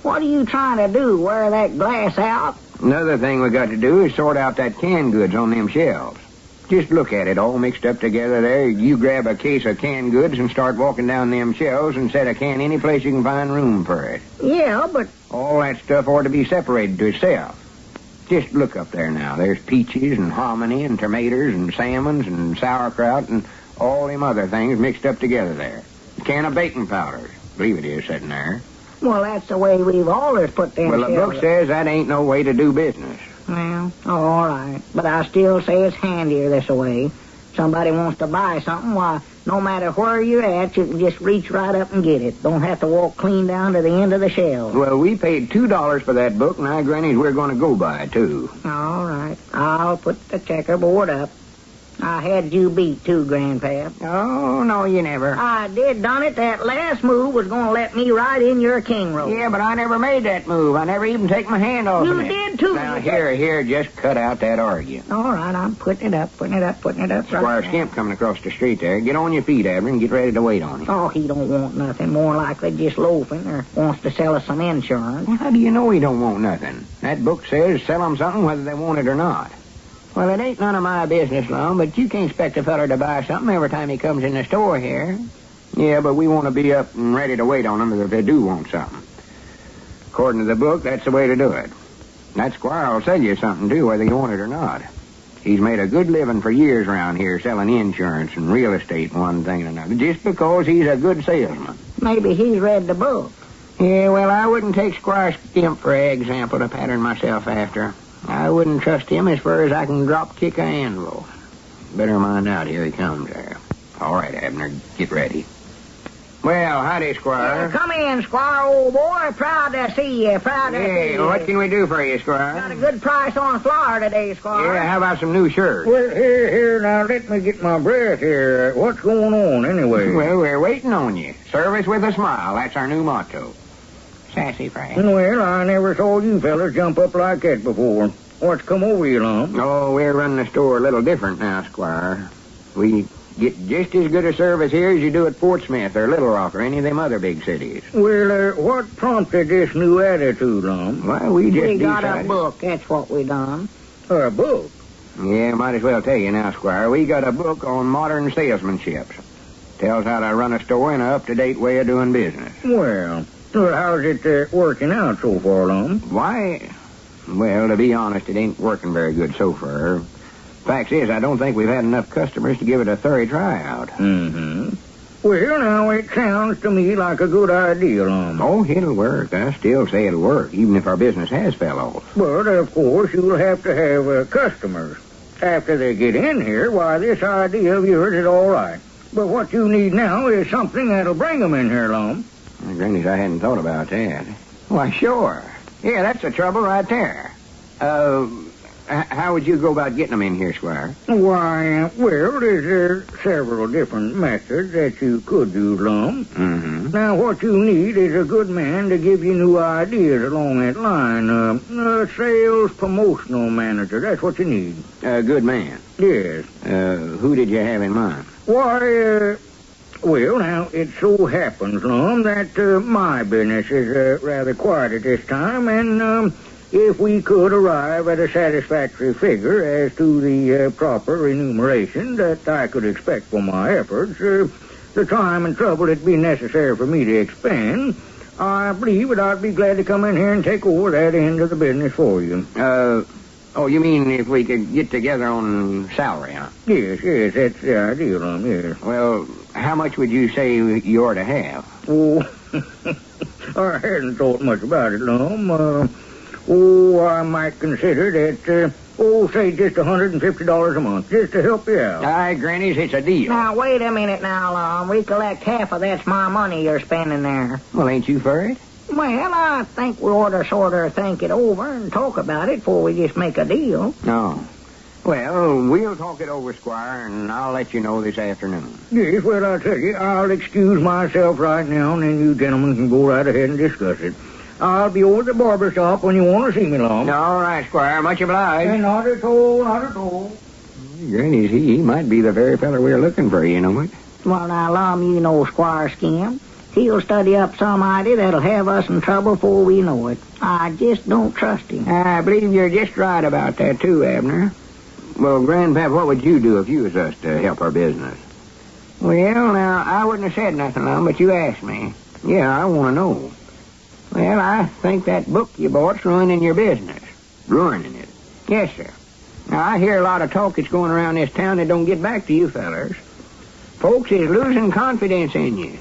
What are you trying to do, wear that glass out? Another thing we got to do is sort out that canned goods on them shelves. Just look at it, all mixed up together there. You grab a case of canned goods and start walking down them shelves and set a can any place you can find room for it. Yeah, but... All that stuff ought to be separated to itself. Just look up there now. There's peaches and hominy and tomatoes and salmons and sauerkraut and all them other things mixed up together there. A can of baking powder. I believe it is sitting there. Well, that's the way we've always put them Well, the book says that ain't no way to do business. Well, all right. But I still say it's handier this way. Somebody wants to buy something, why, no matter where you're at, you can just reach right up and get it. Don't have to walk clean down to the end of the shelf. Well, we paid $2 for that book, and I grannies we're going to go by it, too. All right. I'll put the checkerboard up. I had you beat, too, Grandpap. Oh, no, you never. I did done it. That last move was going to let me right in your king roll. Yeah, but I never made that move. I never even take my hand off You of it. did, too. Now, here, just cut out that arguing. All right, I'm putting it up. Squire Skimp coming across the street there. Get on your feet, Ervin, and get ready to wait on him. Oh, he don't want nothing. More likely just loafing or wants to sell us some insurance. Well, how do you know he don't want nothing? That book says sell them something whether they want it or not. Well, it ain't none of my business, Lum, but you can't expect a feller to buy something every time he comes in the store here. Yeah, but we want to be up and ready to wait on them if they do want something. According to the book, that's the way to do it. That squire will sell you something, too, whether you want it or not. He's made a good living for years around here selling insurance and real estate and one thing and another, just because he's a good salesman. Maybe he's read the book. Yeah, well, I wouldn't take Squire Stimp for example to pattern myself after. I wouldn't trust him as far as I can drop kick a anvil. Better mind out, here he comes there. All right, Abner, get ready. Well, howdy, Squire. Come in, Squire, old boy. Proud to see you. Hey, what can we do for you, Squire? Got a good price on flour today, Squire. Yeah, how about some new shirts? Well, here, now let me get my breath here. What's going on, anyway? Well, we're waiting on you. Service with a smile. That's our new motto. Sassy Frank. Well, I never saw you fellas jump up like that before. What's come over you, Lum? Oh, we're running the store a little different now, Squire. We get just as good a service here as you do at Fort Smith or Little Rock or any of them other big cities. Well, what prompted this new attitude, Lum? Well, we got a book. That's what we done. A book? Yeah, might as well tell you now, Squire. We got a book on modern salesmanship. Tells how to run a store in an up-to-date way of doing business. Well, how's it working out so far, Lum? Why? Well, to be honest, it ain't working very good so far. Fact is, I don't think we've had enough customers to give it a thorough tryout. Mm-hmm. Well, now, it sounds to me like a good idea, Lum. Oh, it'll work. I still say it'll work, even if our business has fell off. But, of course, you'll have to have customers. After they get in here, why, this idea of yours is all right. But what you need now is something that'll bring them in here, Lum. Granny's, I hadn't thought about that. Why, sure. Yeah, that's the trouble right there. How would you go about getting them in here, Squire? Why, well, there's several different methods that you could use, Lum. Mm-hmm. Now, what you need is a good man to give you new ideas along that line. A sales promotional manager, that's what you need. A good man? Yes. Who did you have in mind? Why, well, now, it so happens, Lum, that my business is rather quiet at this time, and if we could arrive at a satisfactory figure as to the proper remuneration that I could expect for my efforts, the time and trouble it'd be necessary for me to expend, I believe that I'd be glad to come in here and take over that end of the business for you. Oh, you mean if we could get together on salary, huh? Yes, that's the idea, Lum, yes. Well, how much would you say you ought to have? Oh, I hadn't thought much about it, Lum. I might consider that, say just $150 a month, just to help you out. Aye, Granny's, it's a deal. Now, wait a minute now, Lum. Recollect half of that's my money you're spending there. Well, ain't you for it? Well, I think we ought to sort of think it over and talk about it before we just make a deal. No. Well, we'll talk it over, Squire, and I'll let you know this afternoon. Yes, well, I'll tell you, I'll excuse myself right now, and then you gentlemen can go right ahead and discuss it. I'll be over at the barber shop when you want to see me, Lum. All right, Squire. Much obliged. Not at all, not at all. Granny's, he might be the very fellow we're looking for, you know it? Well, now, Lum, you know Squire Skim. He'll study up some idea that'll have us in trouble before we know it. I just don't trust him. I believe you're just right about that, too, Abner. Well, Grandpap, what would you do if you was us to help our business? Well, now, I wouldn't have said nothing, Lum, but you asked me. Yeah, I want to know. Well, I think that book you bought's ruining your business. Ruining it? Yes, sir. Now, I hear a lot of talk that's going around this town that don't get back to you fellers. Folks is losing confidence in you.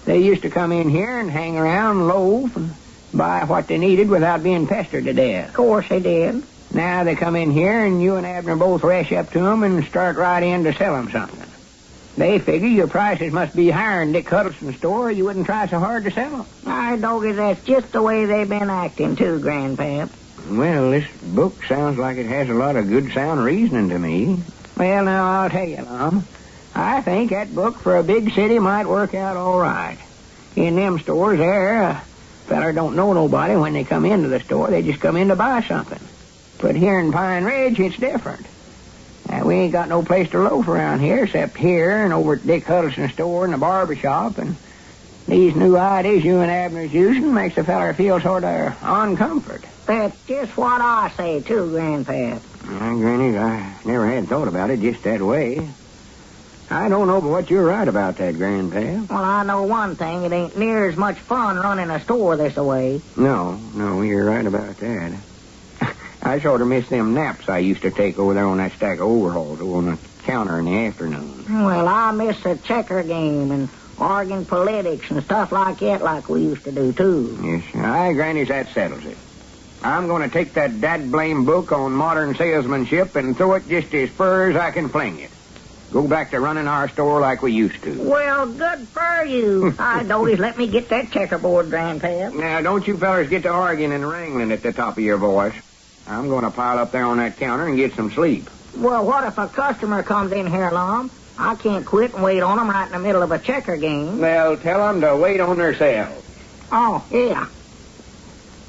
They used to come in here and hang around, loaf, and buy what they needed without being pestered to death. Of course they did. Now they come in here and you and Abner both rush up to them and start right in to sell them something. They figure your prices must be higher than Dick Huddleston's store, or you wouldn't try so hard to sell them. I doggy, that's just the way they've been acting, too, Grandpap. Well, this book sounds like it has a lot of good sound reasoning to me. Well, now, I'll tell you, Lum. I think that book for a big city might work out all right. In them stores there, a feller don't know nobody when they come into the store. They just come in to buy something. But here in Pine Ridge, it's different. We ain't got no place to loaf around here except here and over at Dick Huddleston's store and the barber shop. And these new ideas you and Abner's using makes a feller feel sort of on comfort. That's just what I say, too, Grandpap. Granny, I never had thought about it just that way. I don't know but what you're right about that, Grandpap. Well, I know one thing. It ain't near as much fun running a store this way. No, you're right about that. I sort of miss them naps I used to take over there on that stack of overalls over on the counter in the afternoon. Well, I miss a checker game and Arguing politics and stuff like that like we used to do, too. Yes, aye, Granny, that settles it. I'm going to take that dad-blame book on modern salesmanship and throw it just as far as I can fling it. Go back to running our store like we used to. Well, good for you. I noticed. Let me get that checkerboard, Grandpa. Now, don't you fellers get to arguing and wrangling at the top of your voice. I'm going to pile up there on that counter and get some sleep. Well, what if a customer comes in here, Lum? I can't quit and wait on them right in the middle of a checker game. Well, tell them to wait on themselves. Oh, yeah.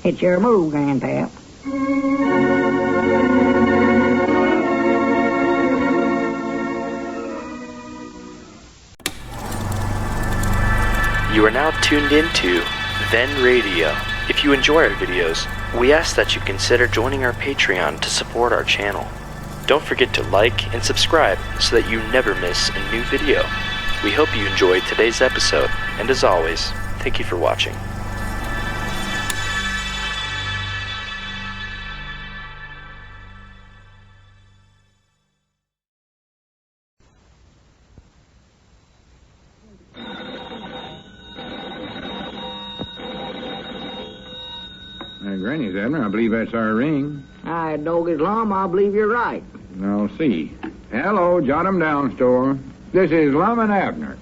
It's your move, Grandpa. You are now tuned into Then Radio. If you enjoy our videos, we ask that you consider joining our Patreon to support our channel. Don't forget to like and subscribe so that you never miss a new video. We hope you enjoyed today's episode, and as always, thank you for watching. Granny's, Abner, I believe that's our ring. I dog his Lum, I believe you're right. I'll see. Hello, Jot 'em Down store. This is Lum and Abner.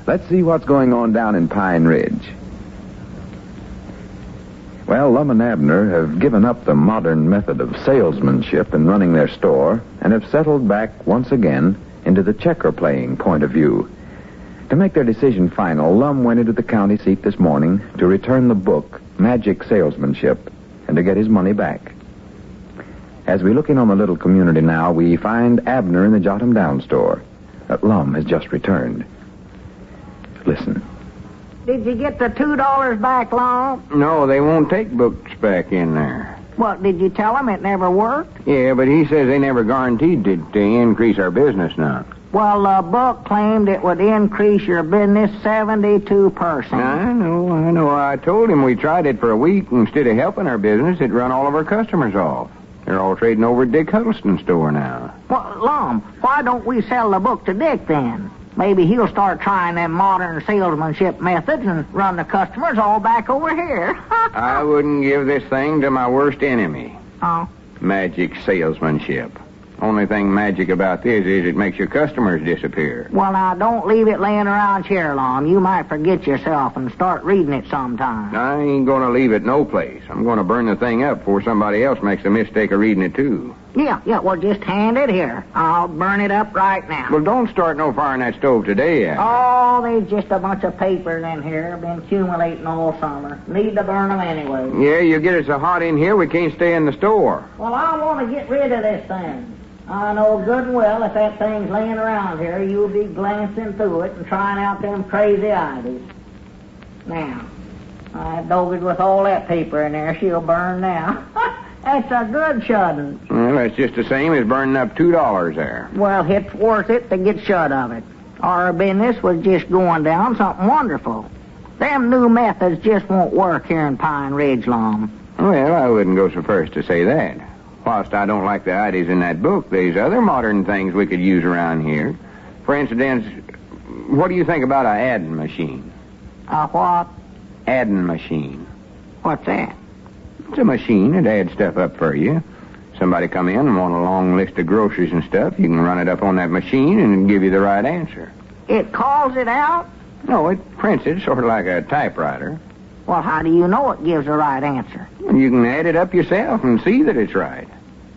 Let's see what's going on down in Pine Ridge. Well, Lum and Abner have given up the modern method of salesmanship in running their store and have settled back once again into the checker-playing point of view. To make their decision final, Lum went into the county seat this morning to return the book, Magic Salesmanship, and to get his money back. As we look in on the little community now, we find Abner in the Jot 'em Down store. Lum has just returned. Listen. Did you get the $2 back, Lum? No, they won't take books back in there. What, did you tell him it never worked? Yeah, but he says they never guaranteed it to increase our business now. Well, the book claimed it would increase your business 72%. I know. I told him we tried it for a week. Instead of helping our business, it run all of our customers off. They're all trading over at Dick Huddleston's store now. Well, Lum, why don't we sell the book to Dick then? Maybe he'll start trying them modern salesmanship methods and run the customers all back over here. I wouldn't give this thing to my worst enemy. Oh? Magic salesmanship. Only thing magic about this is it makes your customers disappear. Well, now, don't leave it laying around here, Lum. You might forget yourself and start reading it sometime. I ain't going to leave it no place. I'm going to burn the thing up before somebody else makes the mistake of reading it, too. Yeah, well, just hand it here. I'll burn it up right now. Well, don't start no fire in that stove today, Abner. Oh, there's just a bunch of papers in here. Been accumulating all summer. Need to burn them anyway. Yeah, you get it so hot in here we can't stay in the store. Well, I want to get rid of this thing. I know good and well if that thing's laying around here, you'll be glancing through it and trying out them crazy ideas. Now, I dove it with all that paper in there. She'll burn now. That's a good shutting. Well, that's just the same as burning up $2 there. Well, it's worth it to get shut of it. Our business was just going down something wonderful. Them new methods just won't work here in Pine Ridge, Lum. Well, I wouldn't go so far as to say that. Whilst I don't like the ideas in that book, there's other modern things we could use around here. For instance, what do you think about an adding machine? A what? Adding machine. What's that? It's a machine that adds stuff up for you. Somebody come in and want a long list of groceries and stuff, you can run it up on that machine and it'll give you the right answer. It calls it out? No, it prints it sort of like a typewriter. Well, how do you know it gives the right answer? You can add it up yourself and see that it's right.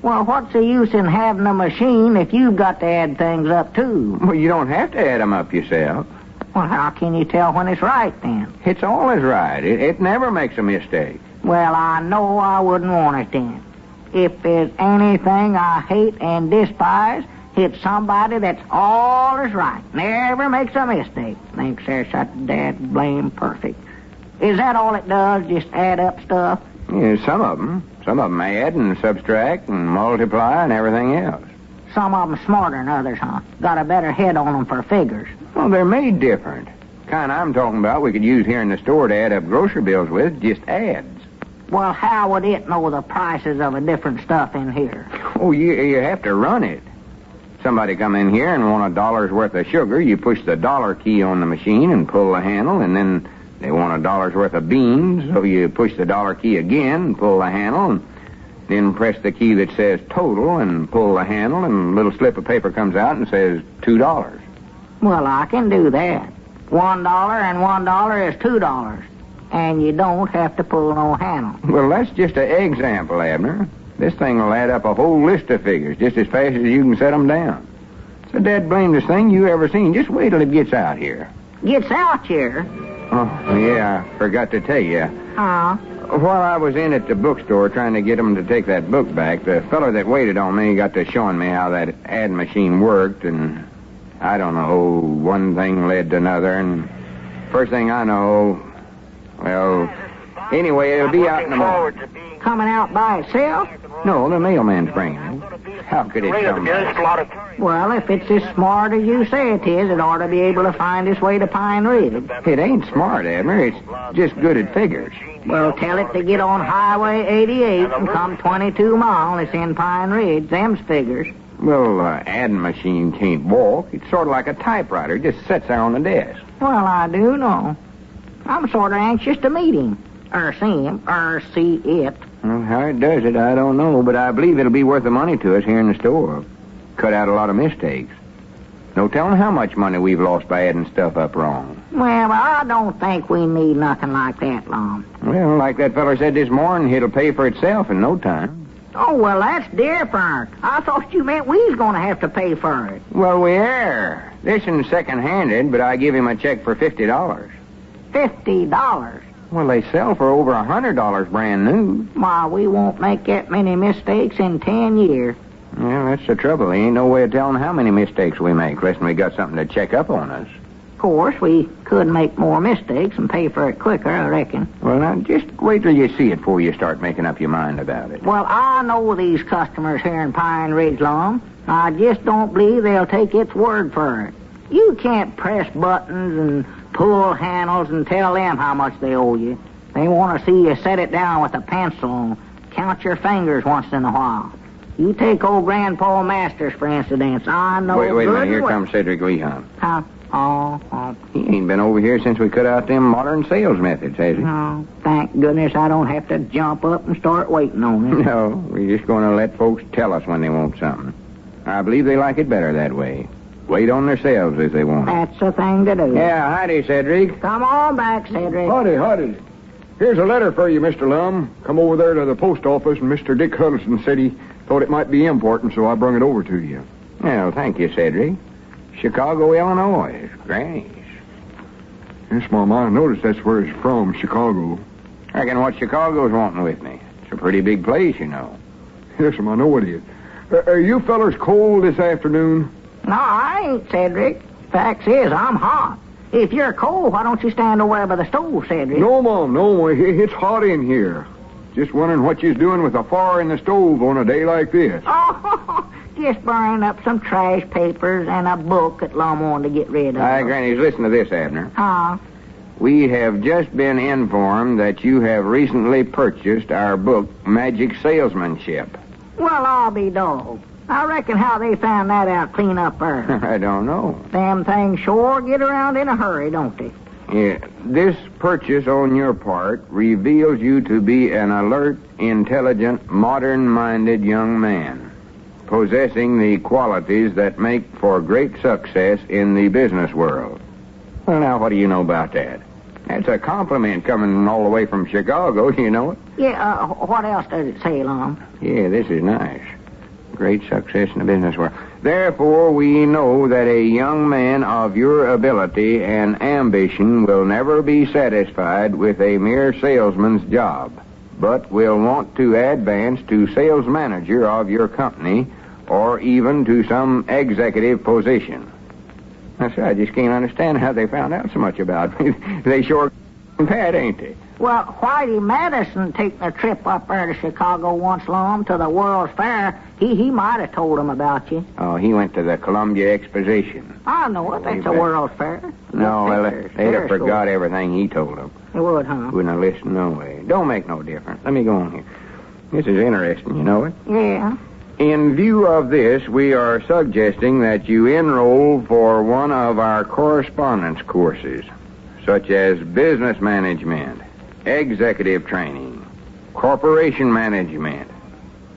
Well, what's the use in having a machine if you've got to add things up, too? Well, you don't have to add them up yourself. Well, how can you tell when it's right, then? It's always right. It never makes a mistake. Well, I know I wouldn't want it, then. If there's anything I hate and despise, it's somebody that's always right, never makes a mistake, thinks they're such dad blame perfect. Is that all it does, just add up stuff? Yeah, some of them. Some of them add and subtract and multiply and everything else. Some of them smarter than others, huh? Got a better head on them for figures. Well, they're made different. Kind I'm talking about we could use here in the store to add up grocery bills with, just adds. Well, how would it know the prices of a different stuff in here? Oh, you have to run it. Somebody come in here and want $1 worth of sugar. You push the dollar key on the machine and pull the handle, and then they want $1 worth of beans, so you push the dollar key again and pull the handle, and then press the key that says total and pull the handle, and a little slip of paper comes out and says $2. Well, I can do that. $1 and $1 is $2, and you don't have to pull no handle. Well, that's just an example, Abner. This thing will add up a whole list of figures just as fast as you can set them down. It's the dead blamedest thing you ever seen. Just wait till it gets out here. Gets out here? Oh, yeah, I forgot to tell you. Huh? While I was in at the bookstore trying to get them to take that book back, the fellow that waited on me got to showing me how that ad machine worked, and I don't know, one thing led to another, and first thing I know, well, anyway, it'll be out in the morning. Coming out by itself? No, the mailman's bringing it. How could it come back? Well, if it's as smart as you say it is, it ought to be able to find its way to Pine Ridge. It ain't smart, Abner. It's just good at figures. Well, tell it to get on Highway 88 and come 22 miles. It's in Pine Ridge. Them's figures. Well, adding machine can't walk. It's sort of like a typewriter. It just sits there on the desk. Well, I do know. I'm sort of anxious to meet him. Or see him. Or see it. Well, how it does it, I don't know, but I believe it'll be worth the money to us here in the store. Cut out a lot of mistakes. No telling how much money we've lost by adding stuff up wrong. Well, I don't think we need nothing like that, Lum. Well, like that feller said this morning, it'll pay for itself in no time. Oh, well, that's different. I thought you meant we was going to have to pay for it. Well, we are. This is second-handed, but I give him a check for $50. $50? Well, they sell for over $100 brand new. Why, we won't make that many mistakes in 10 years. Well, that's the trouble. There ain't no way of telling how many mistakes we make, unless we got something to check up on us. Of course, we could make more mistakes and pay for it quicker, I reckon. Well, now, just wait till you see it before you start making up your mind about it. Well, I know these customers here in Pine Ridge, Lum. I just don't believe they'll take its word for it. You can't press buttons and pull handles and tell them how much they owe you. They want to see you set it down with a pencil and count your fingers once in a while. You take old Grandpa Masters, for instance. I know. Wait a minute. Here comes Cedric Leon. Huh? Oh. He ain't been over here since we cut out them modern sales methods, has he? Oh, thank goodness I don't have to jump up and start waiting on him. No, we're just going to let folks tell us when they want something. I believe they like it better that way. Wait on themselves if they want it. That's the thing to do. Yeah, howdy, Cedric. Come on back, Cedric. Howdy. Here's a letter for you, Mr. Lum. Come over there to the post office, and Mr. Dick Huddleston said he thought it might be important, so I brung it over to you. Well, thank you, Cedric. Chicago, Illinois. Granny's. Yes, Mom, I noticed that's where it's from, Chicago. I reckon what Chicago's wanting with me. It's a pretty big place, you know. Yes, I know it is. Are you fellers cold this afternoon? No, I ain't, Cedric. Fact is, I'm hot. If you're cold, why don't you stand over by the stove, Cedric? No, Mom, no. It's hot in here. Just wondering what you's doing with a fire in the stove on a day like this. Oh, just burning up some trash papers and a book that Lum wanted to get rid of. Hi, Grannies, listen to this, Abner. Huh? We have just been informed that you have recently purchased our book, Magic Salesmanship. Well, I'll be dogged. I reckon how they found that out clean up there. I don't know. Them things sure get around in a hurry, don't they? Yeah, this purchase on your part reveals you to be an alert, intelligent, modern-minded young man, possessing the qualities that make for great success in the business world. Well, now, what do you know about that? That's a compliment coming all the way from Chicago, you know it? Yeah, what else does it say, Lum? Yeah, this is nice. Great success in the business world. Therefore, we know that a young man of your ability and ambition will never be satisfied with a mere salesman's job, but will want to advance to sales manager of your company or even to some executive position. I just can't understand how they found out so much about me. They sure Pat, ain't they? Well, Whitey Madison taking a trip up there to Chicago once, Lum, to the World's Fair. He might have told him about you. Oh, he went to the Columbia Exposition. I know it. That's a World's Fair. No, well, they'd have forgot everything he told them. They would, huh? Wouldn't have listened no way. Don't make no difference. Let me go on here. This is interesting, you know it? Yeah. In view of this, we are suggesting that you enroll for one of our correspondence courses, such as business management, executive training, corporation management.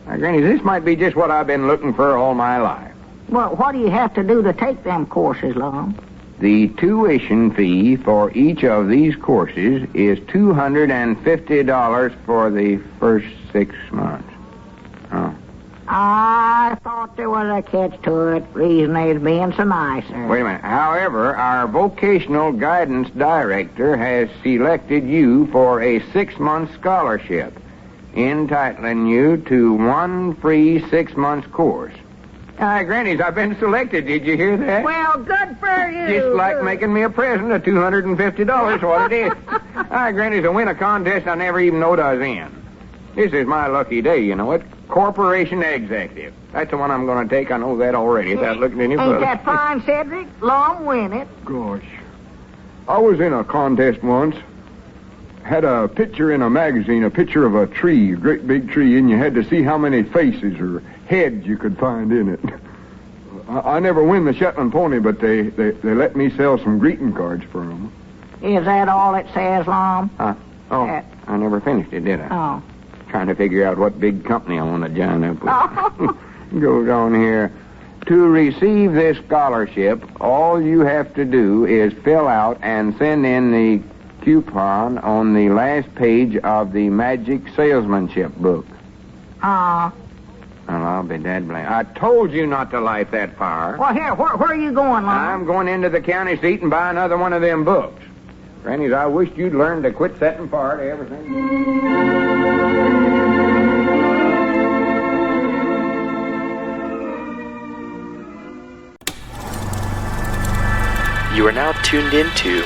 Now, Granny, this might be just what I've been looking for all my life. Well, what do you have to do to take them courses, Lum? The tuition fee for each of these courses is $250 for the first 6 months. Oh. I thought there was a catch to it. Reason they's being so nice, sir. Wait a minute. However, our vocational guidance director has selected you for a 6-month scholarship, entitling you to one free 6-month course. Grannies, I've been selected. Did you hear that? Well, good for you. Just like making me a present of $250, what it is. Grannies, I win a contest I never even knowed I was in. This is my lucky day, you know what? Corporation executive. That's the one I'm going to take. I know that already without looking any further. Ain't that fine, Cedric? Lum win it. Gosh. I was in a contest once. Had a picture in a magazine, a picture of a tree, a great big tree, and you had to see how many faces or heads you could find in it. I never win the Shetland pony, but they let me sell some greeting cards for them. Is that all it says, Lum? I never finished it, did I? Oh. Trying to figure out what big company I want to join up with. Goes on here. To receive this scholarship, all you have to do is fill out and send in the coupon on the last page of the Magic Salesmanship book. Well, I'll be dead blame. I told you not to light that fire. Well, here, where are you going, Lum? I'm going into the county seat and buy another one of them books. Grannies, I wish you'd learn to quit setting fire to everything. You are now tuned into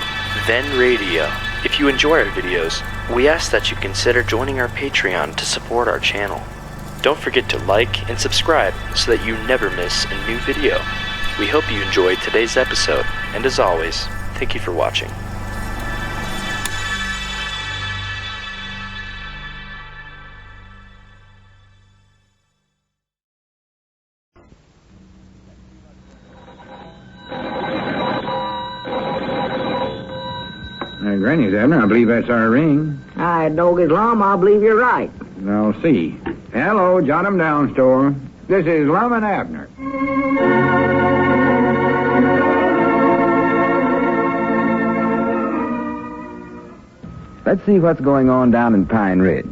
Then Radio. If you enjoy our videos, we ask that you consider joining our Patreon to support our channel. Don't forget to like and subscribe so that you never miss a new video. We hope you enjoyed today's episode, and as always, thank you for watching. Granny's, Abner, I believe that's our ring. Dog is Lum, I believe you're right. I'll see. Hello, jot 'em down, store. This is Lum and Abner. Let's see what's going on down in Pine Ridge.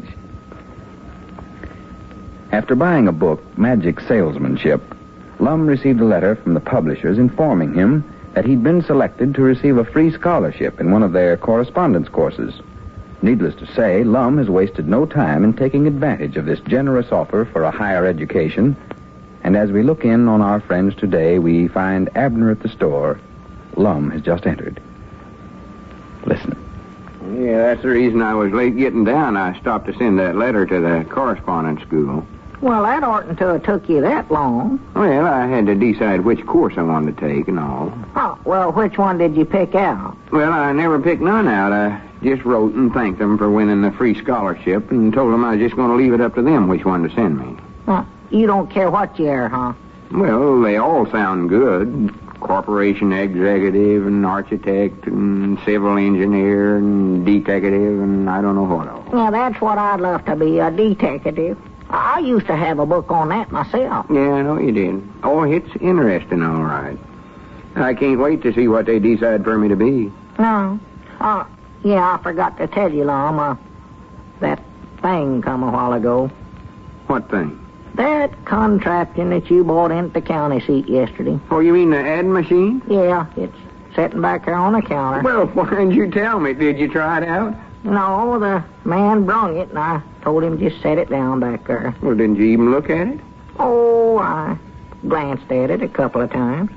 After buying a book, Magic Salesmanship, Lum received a letter from the publishers informing him that he'd been selected to receive a free scholarship in one of their correspondence courses. Needless to say, Lum has wasted no time in taking advantage of this generous offer for a higher education, and as we look in on our friends today, we find Abner at the store. Lum has just entered. Listen. Yeah, that's the reason I was late getting down. I stopped to send that letter to the correspondence school. Well, that oughtn't to have took you that long. Well, I had to decide which course I wanted to take and all. Oh, well, which one did you pick out? Well, I never picked none out. I just wrote and thanked them for winning the free scholarship and told them I was just going to leave it up to them which one to send me. You don't care what you are, huh? Well, they all sound good. Corporation executive and architect and civil engineer and detective and I don't know what else. Now, that's what I'd love to be, a detective. I used to have a book on that myself. Yeah, I know you did. Oh, it's interesting, all right. I can't wait to see what they decide for me to be. No. Yeah, I forgot to tell you, Lum, that thing come a while ago. What thing? That contraption that you bought in at the county seat yesterday. Oh, you mean the ad machine? Yeah, it's sitting back there on the counter. Well, why didn't you tell me? Did you try it out? No, the man brung it, and I told him just set it down back there. Well, didn't you even look at it? Oh, I glanced at it a couple of times.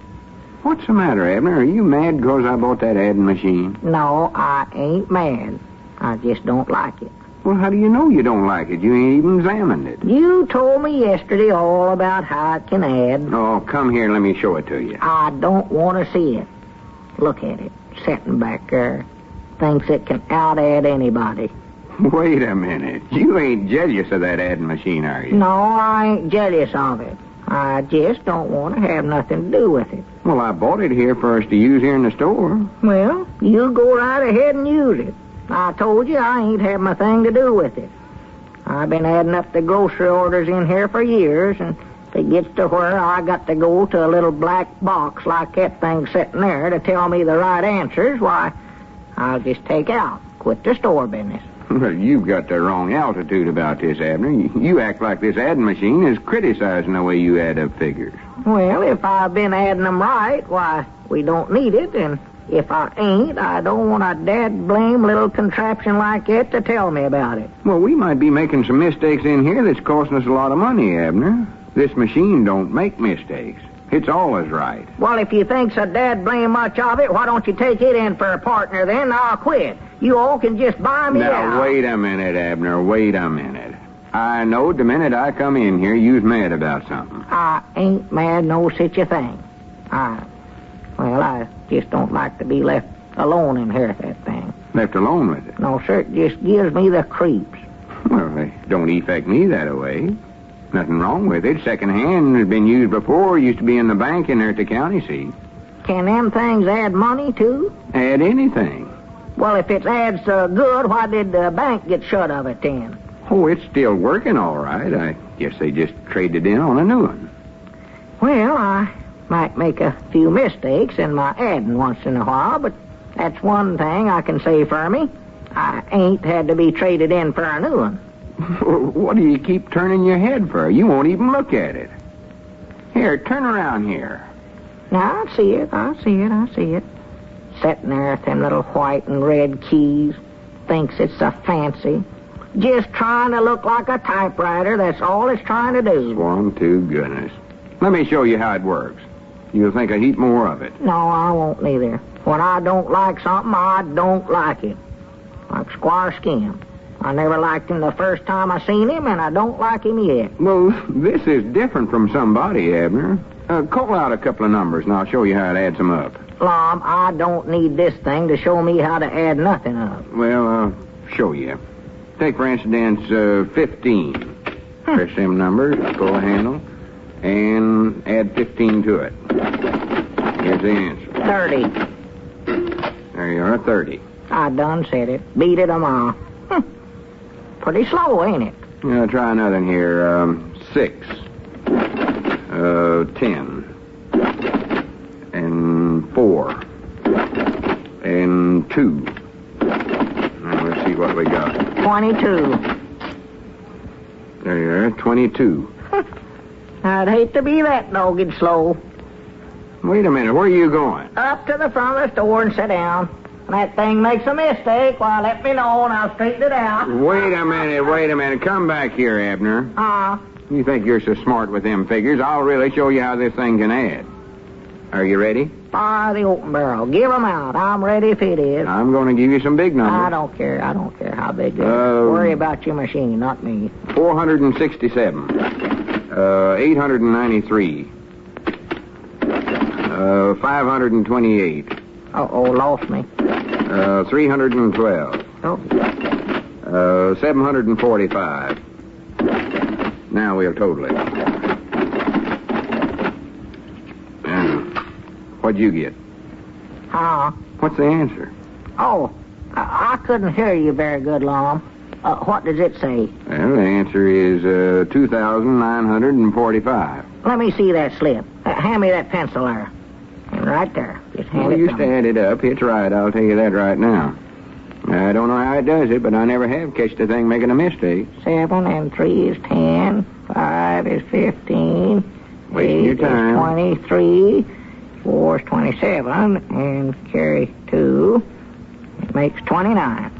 What's the matter, Abner? Are you mad because I bought that adding machine? No, I ain't mad. I just don't like it. Well, how do you know you don't like it? You ain't even examined it. You told me yesterday all about how it can add. Oh, come here and let me show it to you. I don't want to see it. Look at it, sitting back there. Thinks it can out-add anybody. Wait a minute. You ain't jealous of that adding machine, are you? No, I ain't jealous of it. I just don't want to have nothing to do with it. Well, I bought it here for us to use here in the store. Well, you go right ahead and use it. I told you I ain't having a thing to do with it. I've been adding up the grocery orders in here for years, and if it gets to where I got to go to a little black box like that thing sitting there to tell me the right answers, why, I'll just take out, quit the store business. Well, you've got the wrong altitude about this, Abner. You act like this adding machine is criticizing the way you add up figures. Well, if I've been adding them right, why, we don't need it, and if I ain't, I don't want a dad-blame little contraption like that to tell me about it. Well, we might be making some mistakes in here that's costing us a lot of money, Abner. This machine don't make mistakes. It's always right. Well, if you think so dad-blame much of it, why don't you take it in for a partner then? I'll quit. You all can just buy me out. Now, wait a minute, Abner. Wait a minute. I know the minute I come in here, you's mad about something. I ain't mad no such a thing. I just don't like to be left alone in here with that thing. Left alone with it? No, sir, it just gives me the creeps. Well, they don't affect me that way. Nothing wrong with it. Second-hand has been used before. Used to be in the bank in there at the county seat. Can them things add money, too? Add anything. Well, if it adds good, why did the bank get shut of it then? Oh, it's still working all right. I guess they just traded in on a new one. Well, I might make a few mistakes in my adding once in a while, but that's one thing I can say for me. I ain't had to be traded in for a new one. What do you keep turning your head for? You won't even look at it. Here, turn around here. Now, I see it. Sitting there with them little white and red keys. Thinks it's so fancy. Just trying to look like a typewriter, that's all it's trying to do. Swan to goodness. Let me show you how it works. You'll think a heap more of it. No, I won't neither. When I don't like something, I don't like it. Like Squire Skim. I never liked him the first time I seen him, and I don't like him yet. Well, this is different from somebody, Abner. Call out a couple of numbers, and I'll show you how it adds them up. Lum, I don't need this thing to show me how to add nothing up. Well, I'll show you. Take, for instance, 15. Press them numbers, pull the handle, and add 15 to it. Here's the answer. 30. There you are, 30. I done said it. Beat it 'em all. Pretty slow, ain't it? Yeah, try another one here. 6. 10. And 4. And 2. Now, let's see what we got. 22. There you are, 22. I'd hate to be that dogged slow. Wait a minute, where are you going? Up to the front of the store and sit down. When that thing makes a mistake, why, let me know and I'll straighten it out. Wait a minute. Come back here, Abner. You think you're so smart with them figures? I'll really show you how this thing can add. Are you ready? Fire the open barrel. Give 'em out. I'm ready if it is. I'm going to give you some big numbers. I don't care how big they are. Worry about your machine, not me. 467. 893. 528. Uh-oh, lost me. 312. Oh. 745. Now we'll total it. What'd you get? What's the answer? Oh, I couldn't hear you very good, Lum. What does it say? Well, the answer is 2,945. Let me see that slip. Hand me that pencil there. Right there. Just hand it you to me. stand it up. It's right. I'll tell you that right now. I don't know how it does it, but I never have catched a thing making a mistake. 7 and 3 is 10. 5 is 15. Wasting your 8 time. is 23. 4 is 27. And carry 2. It makes 29.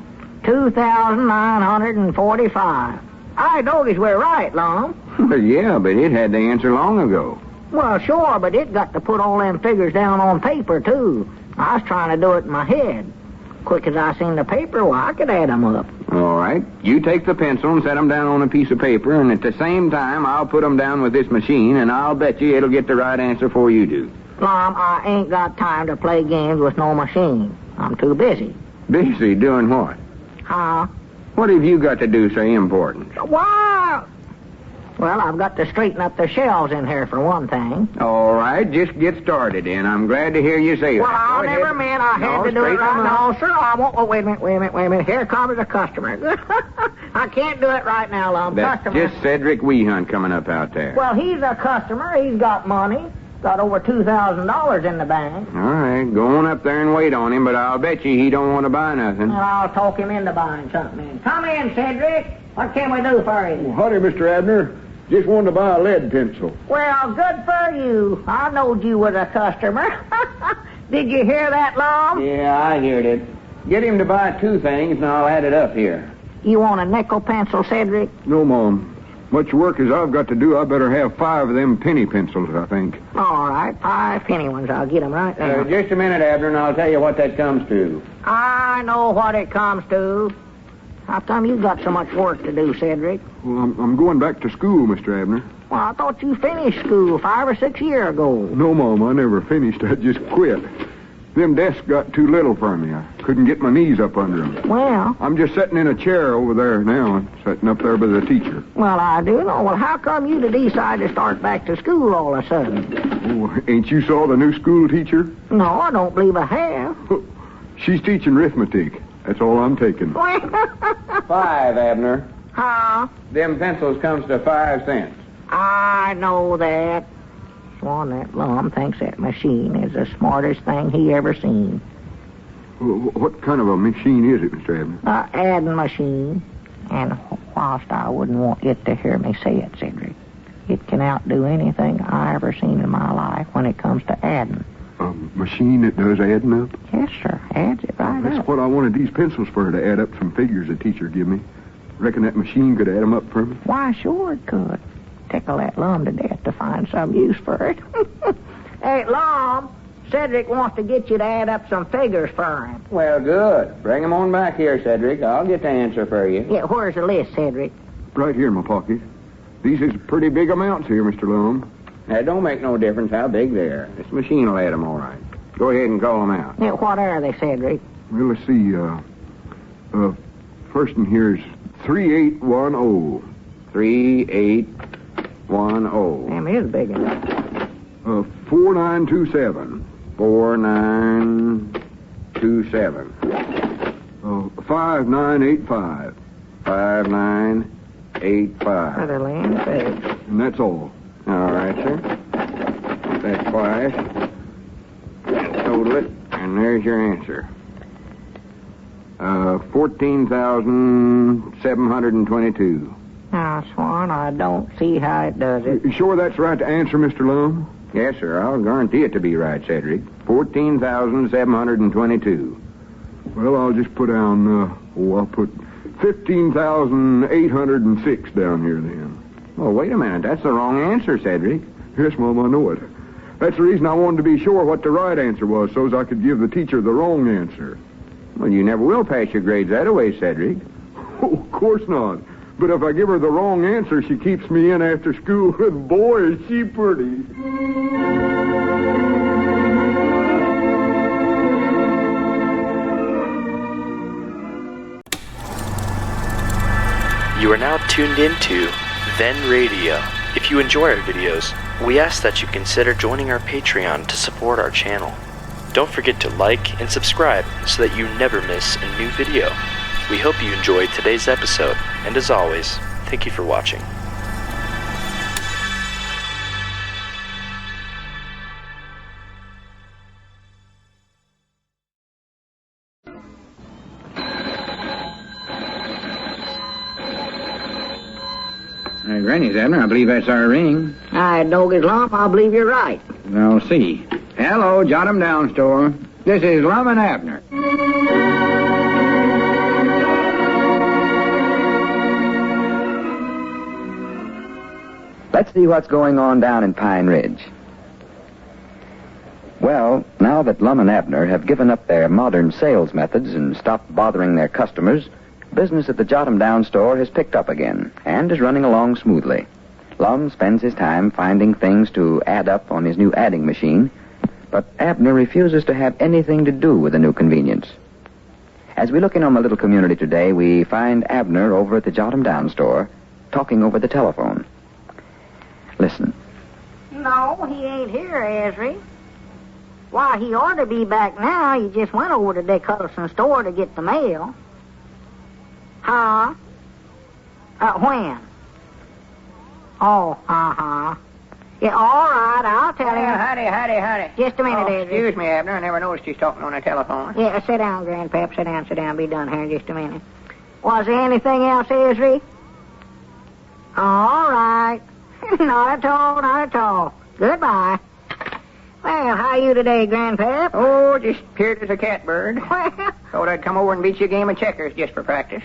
2,945. I doggies were right, Lum. Well, yeah, but it had the answer long ago. Well, sure, but it got to put all them figures down on paper, too. I was trying to do it in my head. Quick as I seen the paper, I could add 'em up. All right. You take the pencil and set 'em down on a piece of paper, and at the same time, I'll put 'em down with this machine, and I'll bet you it'll get the right answer before you do. Lum, I ain't got time to play games with no machine. I'm too busy. Busy doing what? Huh? What have you got to do so important? Wow! Well, I've got to straighten up the shelves in here for one thing. All right, just get started, and I'm glad to hear you say that. Well, I never meant I had to do it right now. No, sir, I won't. Oh, wait a minute. Here comes a customer. I can't do it right now, Lum. That's Customer. just Cedric Weehunt coming up out there. Well, he's a customer. He's got money. Got over $2,000 in the bank. All right, go on up there and wait on him, but I'll bet you he don't want to buy nothing. And I'll talk him into buying something. Come in, Cedric. What can we do for you? Howdy, Mr. Abner. Just wanted to buy a lead pencil. Well, good for you. I knowed you was a customer. Did you hear that, Lum? Yeah, I heard it. Get him to buy 2 things, and I'll add it up here. You want a nickel pencil, Cedric? No, Mom. Much work as I've got to do, I better have 5 of them penny pencils, I think. All right, 5 penny ones. I'll get them right now. Just a minute, Abner, and I'll tell you what that comes to. I know what it comes to. How come you got so much work to do, Cedric? Well, I'm going back to school, Mr. Abner. Well, I thought you finished school 5 or 6 years ago. No, Mom, I never finished. I just quit. Them desks got too little for me. I couldn't get my knees up under them. Well? I'm just sitting in a chair over there now, sitting up there by the teacher. Well, I do know. Well, how come you decide to start back to school all of a sudden? Oh, ain't you saw the new school teacher? No, I don't believe I have. She's teaching arithmetic. That's all I'm taking. 5, Abner. Huh? Them pencils comes to 5 cents. I know that. Swan, that Lum thinks that machine is the smartest thing he ever seen. What kind of a machine is it, Mr. Abner? Adding machine. And whilst I wouldn't want it to hear me say it, Cedric, it can outdo anything I ever seen in my life when it comes to adding. A machine that does adding up? Yes, sir. Adds it right That's up. what I wanted these pencils for, to add up some figures the teacher give me. Reckon that machine could add them up for me? Why, sure it could. Tickle that Lum to death to find some use for it. Hey, Lum, Cedric wants to get you to add up some figures for him. Well, good. Bring 'em on back here, Cedric. I'll get the answer for you. Yeah, where's the list, Cedric? Right here in my pocket. These is pretty big amounts here, Mr. Lum. That don't make no difference how big they are. This machine will add 'em all right. Go ahead and call 'em out. Yeah, what are they, Cedric? Well, let's see. First in here is 3810. 3810. Them is big enough. 4927. 4927. 5985. 5985. Other land sakes. And that's all. All right, sir. That's twice. Total it, and there's your answer. 14,722. Now, Swan, I don't see how it does it. You sure that's right to answer, Mr. Lum? Yes, sir. I'll guarantee it to be right, Cedric. 14,722. Well, I'll just put down, I'll put 15,806 down here then. Oh, wait a minute. That's the wrong answer, Cedric. Yes, Mom, I know it. That's the reason I wanted to be sure what the right answer was, so as I could give the teacher the wrong answer. Well, you never will pass your grades that way, Cedric. Oh, of course not. But if I give her the wrong answer, she keeps me in after school, and boy, is she pretty. You are now tuned into Then Radio. If you enjoy our videos, we ask that you consider joining our Patreon to support our channel. Don't forget to like and subscribe so that you never miss a new video. We hope you enjoyed today's episode, and as always, thank you for watching. Granny's, Abner. I believe that's our ring. I dog as Lum, I believe you're right. I'll see. Hello, jot 'em down, store. This is Lum and Abner. Let's see what's going on down in Pine Ridge. Well, now that Lum and Abner have given up their modern sales methods and stopped bothering their customers, business at the Jot-'em-Down store has picked up again and is running along smoothly. Lum spends his time finding things to add up on his new adding machine, but Abner refuses to have anything to do with the new convenience. As we look in on the little community today, we find Abner over at the Jot-'em-Down store talking over the telephone. Listen. No, he ain't here, Ezra. Why, he ought to be back now. He just went over to Dick Huddleston's store to get the mail. Huh? When? Oh, Yeah, all right, I'll tell him. Howdy. Just a minute, Ezra. Excuse me, Abner. I never noticed you talking on the telephone. Yeah, sit down, Grandpap. Sit down. Be done here in just a minute. Was there anything else, Ezra? All right. Not at all. Goodbye. Well, how are you today, Grandpap? Oh, just peered as a catbird. Well, Thought I'd come over and beat you a game of checkers just for practice.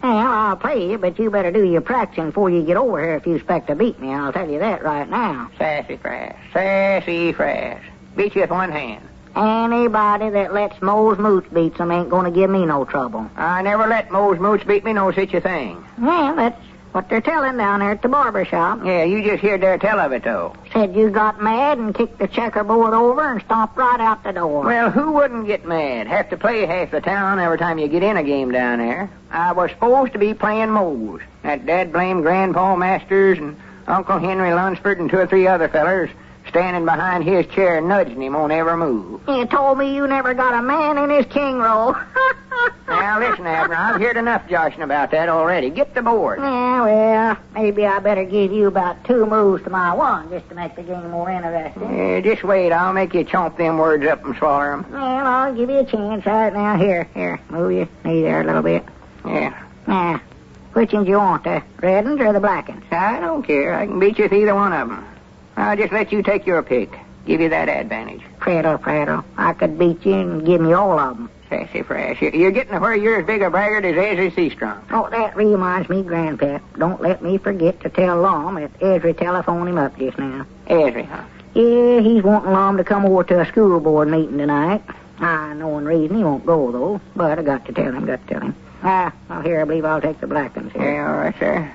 I'll play you, but you better do your practicing before you get over here if you expect to beat me. I'll tell you that right now. Sassy frass. Beat you with one hand. Anybody that lets Moe's Moots beat them ain't going to give me no trouble. I never let Moe's Moots beat me no such a thing. Well, that's what they're telling down there at the barber shop. Yeah, you just heard their tell of it, though. Said you got mad and kicked the checkerboard over and stomped right out the door. Well, who wouldn't get mad? Have to play half the town every time you get in a game down there. I was supposed to be playing Moe's. That dad-blame Grandpa Masters and Uncle Henry Lunsford and 2 or 3 other fellers standing behind his chair nudging him on every move. You told me you never got a man in his king roll. Now, listen, Abner, I've heard enough joshing about that already. Get the board. Yeah, well, maybe I better give you about 2 moves to my 1 just to make the game more interesting. Yeah, just wait. I'll make you chomp them words up and swallow them. Well, I'll give you a chance right now. Here, move your knee there a little bit. Yeah. Now, which ones you want, the red ones or the black ones? I don't care. I can beat you with either one of them. I'll just let you take your pick. Give you that advantage. Prattle. I could beat you and give me all of them. Sassy frash. You're getting to where you're as big a braggart as Ezra Seastrong. Oh, that reminds me, Grandpap. Don't let me forget to tell Lum that Ezra telephoned him up just now. Ezra, huh? Yeah, he's wanting Lum to come over to a school board meeting tonight. I know and reason he won't go, though, but I got to tell him. Well, here, I believe I'll take the black ones here. Yeah, all right, sir.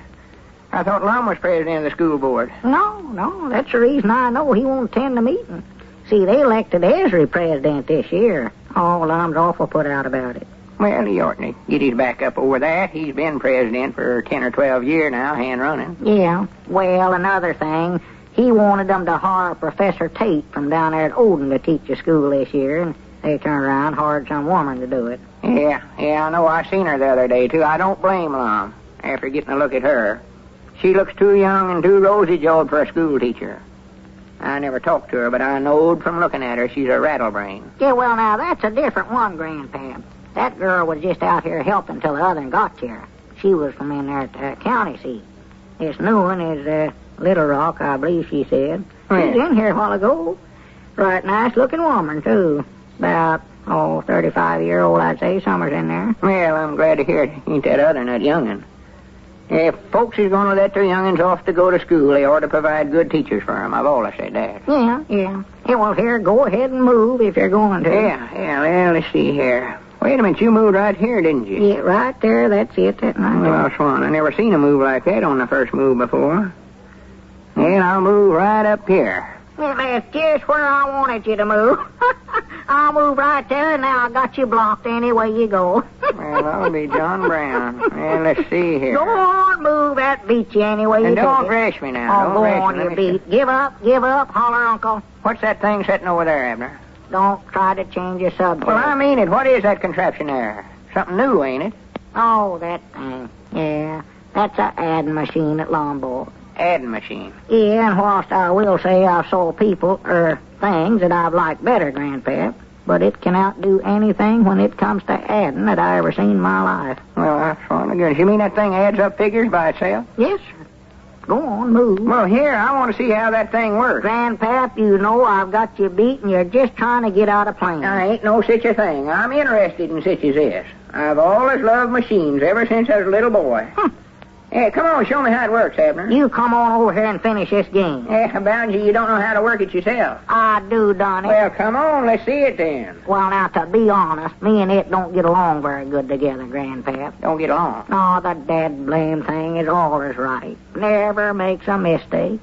I thought Lum was president of the school board. No, that's the reason I know he won't attend the meeting. See, they elected Ezra president this year. Oh, Lum's awful put out about it. Well, he ought to get his back up over that. He's been president for 10 or 12 years now, hand running. Yeah, well, another thing, he wanted them to hire Professor Tate from down there at Odin to teach the school this year, and they turned around and hired some woman to do it. Yeah, I know. I seen her the other day, too. I don't blame Lum after getting a look at her. She looks too young and too rosy-jawed for a school teacher. I never talked to her, but I knowed from looking at her she's a rattlebrain. Yeah, well, now, that's a different one, Grandpap. That girl was just out here helping till the other one got here. She was from in there at the county seat. This new one is Little Rock, I believe she said. Yeah. She's in here a while ago. Right nice-looking woman, too. About, 35-year-old, I'd say. Somewhere's in there. Well, I'm glad to hear it ain't that other than that young'un. If folks is going to let their young'uns off to go to school, they ought to provide good teachers for them. I've always said that. Yeah. Yeah, well, here, go ahead and move if you're going to. Yeah, well, let's see here. Wait a minute, you moved right here, didn't you? Yeah, right there, that's it. That right there. Well, Swan, I never seen a move like that on the first move before. And I'll move right up here. Well, that's just where I wanted you to move. I'll move right there, and now I got you blocked any way you go. Well, that'll be John Brown. Well, let's see here. Go on, move. That beats you any way you And take don't it. rush me now. Oh, Don't go rush on, me. you Let me beat. Give up, holler, Uncle. What's that thing sitting over there, Abner? Don't try to change your subject. Well, I mean it. What is that contraption there? Something new, ain't it? Oh, that thing. Yeah, that's a adding machine at Lombard. Adding machine. Yeah, and whilst I will say I've saw people, things that I've liked better, Grandpap, but it can outdo anything when it comes to adding that I ever seen in my life. Well, that's fine. Good. You mean that thing adds up figures by itself? Yes, sir. Go on, move. Well, here, I want to see how that thing works. Grandpap, you know I've got you beat, and you're just trying to get out of playing. There ain't no such a thing. I'm interested in such as this. I've always loved machines ever since I was a little boy. Hey, come on, show me how it works, Abner. You come on over here and finish this game. Yeah, bound you don't know how to work it yourself. I do, Donnie. Well, come on, let's see it then. Well, now, to be honest, me and it don't get along very good together, Grandpap. Don't get along? No, the dad blame thing is always right. Never makes a mistake.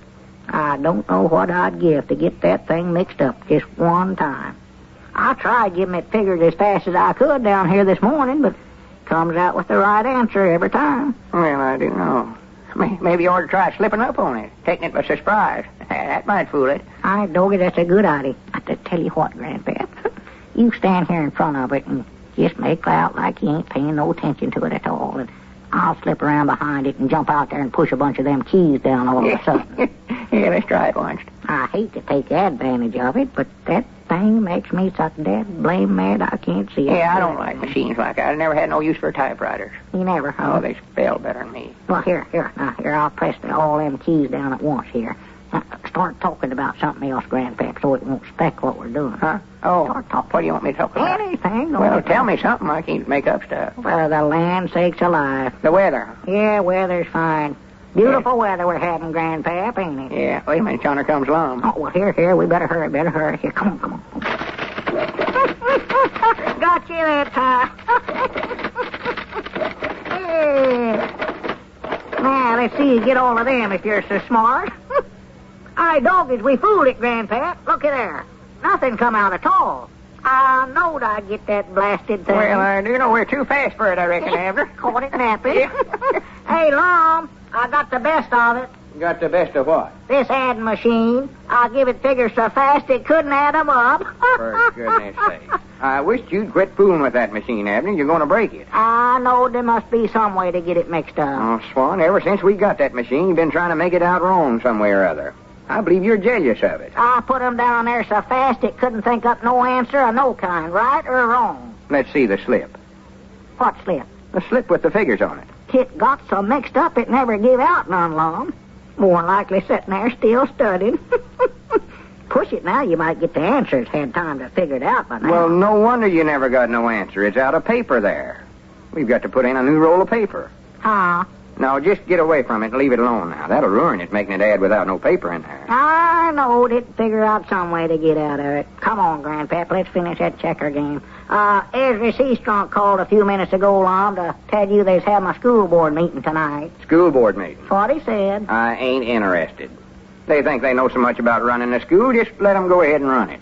I don't know what I'd give to get that thing mixed up just one time. I tried giving it figures as fast as I could down here this morning, but comes out with the right answer every time. Well, I do know. Maybe you ought to try slipping up on it, taking it by surprise. That might fool it. I Doggy, that's a good idea. But to tell you what, Grandpap, you stand here in front of it and just make out like you ain't paying no attention to it at all, and I'll slip around behind it and jump out there and push a bunch of them keys down all of a sudden. Yeah, let's try it once. I hate to take advantage of it, but that thing makes me so dead blame mad I can't see it. Yeah, I don't like machines like that. I never had no use for typewriters. You never, huh? Oh, they spell better than me. Well, here, I'll press all them keys down at once here. Now, start talking about something else, Grandpap, so it won't speck what we're doing. Huh? Oh, start talking. What do you want me to talk about? Anything. Well, tell me something. I can't make up stuff. For the land sakes alive. The weather. Yeah, weather's fine. Beautiful weather we're having, Grandpap, ain't it? Yeah. Wait a minute, yonder comes Lum. Oh, well, here. We better hurry. Here, come on. Got you that time. Yeah. Now, let's see you get all of them if you're so smart. Aye, doggies, we fooled it, Grandpap. Looky there. Nothing come out at all. I knowed I'd get that blasted thing. Well, I do know we're too fast for it, I reckon, Abner. Caught it napping. Hey, Lum, I got the best of it. You got the best of what? This adding machine. I'll give it figures so fast it couldn't add them up. For goodness sake. I wish you'd quit fooling with that machine, Abner. You're going to break it. I know there must be some way to get it mixed up. Oh, Swan, ever since we got that machine, you've been trying to make it out wrong some way or other. I believe you're jealous of it. I put 'em down there so fast it couldn't think up no answer of no kind, right or wrong. Let's see the slip. What slip? The slip with the figures on it. It got so mixed up it never give out none, Lum. More likely sitting there still studying. Push it now, you might get the answers. Had time to figure it out by now. Well, no wonder you never got no answer. It's out of paper there. We've got to put in a new roll of paper. Huh? Now, just get away from it and leave it alone now. That'll ruin it, making it add without no paper in there. I know it. Figure out some way to get out of it. Come on, Grandpap. Let's finish that checker game. Ezra Seastrunk called a few minutes ago, Lum, to tell you they's having a school board meeting tonight. School board meeting? That's what he said. I ain't interested. They think they know so much about running the school, just let them go ahead and run it.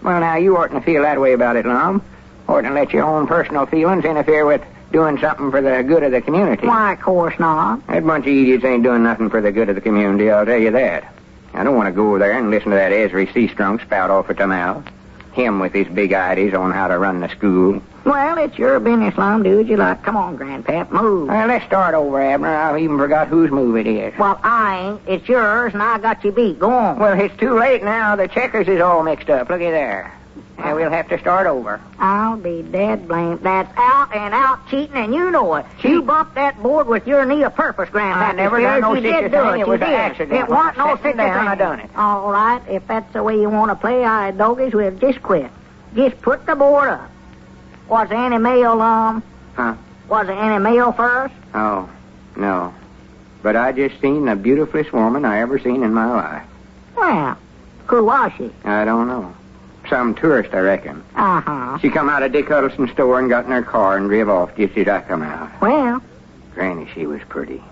Well, now, you oughtn't to feel that way about it, Lum. Oughtn't to let your own personal feelings interfere with doing something for the good of the community. Why, of course not. That bunch of idiots ain't doing nothing for the good of the community, I'll tell you that. I don't want to go there and listen to that Ezra Seastrunk spout off at the mouth. Him with his big ideas on how to run the school. Well, it's your business, Lum. Do as you like. Come on, Grandpap. Move. Well, let's start over, Abner. I even forgot whose move it is. Well, I ain't. It's yours, and I got you beat. Go on. Well, it's too late now. The checkers is all mixed up. Looky there. Now, we'll have to start over. I'll be dead blamed. That's out and out cheating, and you know it. You bumped that board with your knee a purpose, Grandpap. I never done no such a thing. It was an accident. It wasn't no such a thing. I done it. All right. If that's the way you want to play, I doggies will just quit. Just put the board up. Was there any mail, Lum? Huh? Was there any mail first? Oh, no. But I just seen the beautifulest woman I ever seen in my life. Well, who was she? I don't know. Some tourist, I reckon. Uh-huh. She come out of Dick Huddleston's store and got in her car and drive off just as I come out. Well? Granny, she was pretty.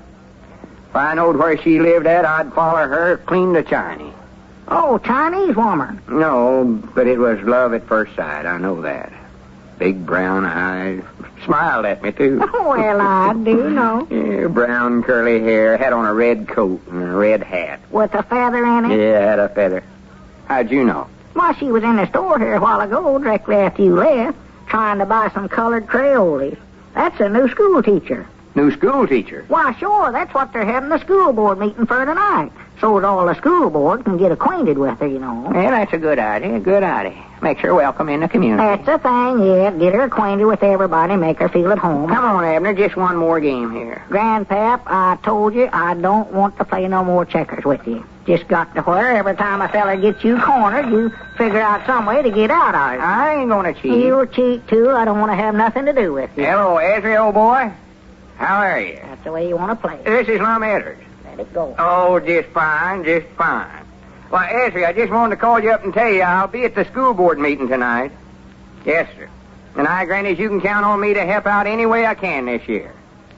If I knowed where she lived at, I'd follow her clean to China. Oh, Chinese woman. No, but it was love at first sight. I know that. Big brown eyes. Smiled at me, too. Well, I do know. Yeah, brown curly hair. Had on a red coat and a red hat. With a feather in it? Yeah, had a feather. How'd you know? Well, she was in the store here a while ago, directly after you left, trying to buy some colored Crayolas. That's a new school teacher. New school teacher? Why, sure. That's what they're having the school board meeting for tonight. So that all the school board can get acquainted with her, you know. Yeah, that's a good idea. Good idea. Makes her welcome in the community. That's the thing, yeah. Get her acquainted with everybody, make her feel at home. Come on, Abner. Just one more game here. Grandpap, I told you I don't want to play no more checkers with you. Just got to where every time a fella gets you cornered, you figure out some way to get out of it. I ain't gonna cheat. You'll cheat, too. I don't want to have nothing to do with you. Hello, Ezra, old boy. How are you? That's the way you want to play. This is Lum Out. Let it go. Oh, just fine, just fine. Well, Ezra, I just wanted to call you up and tell you I'll be at the school board meeting tonight. Yes, sir. And I, Grannies, you can count on me to help out any way I can this year.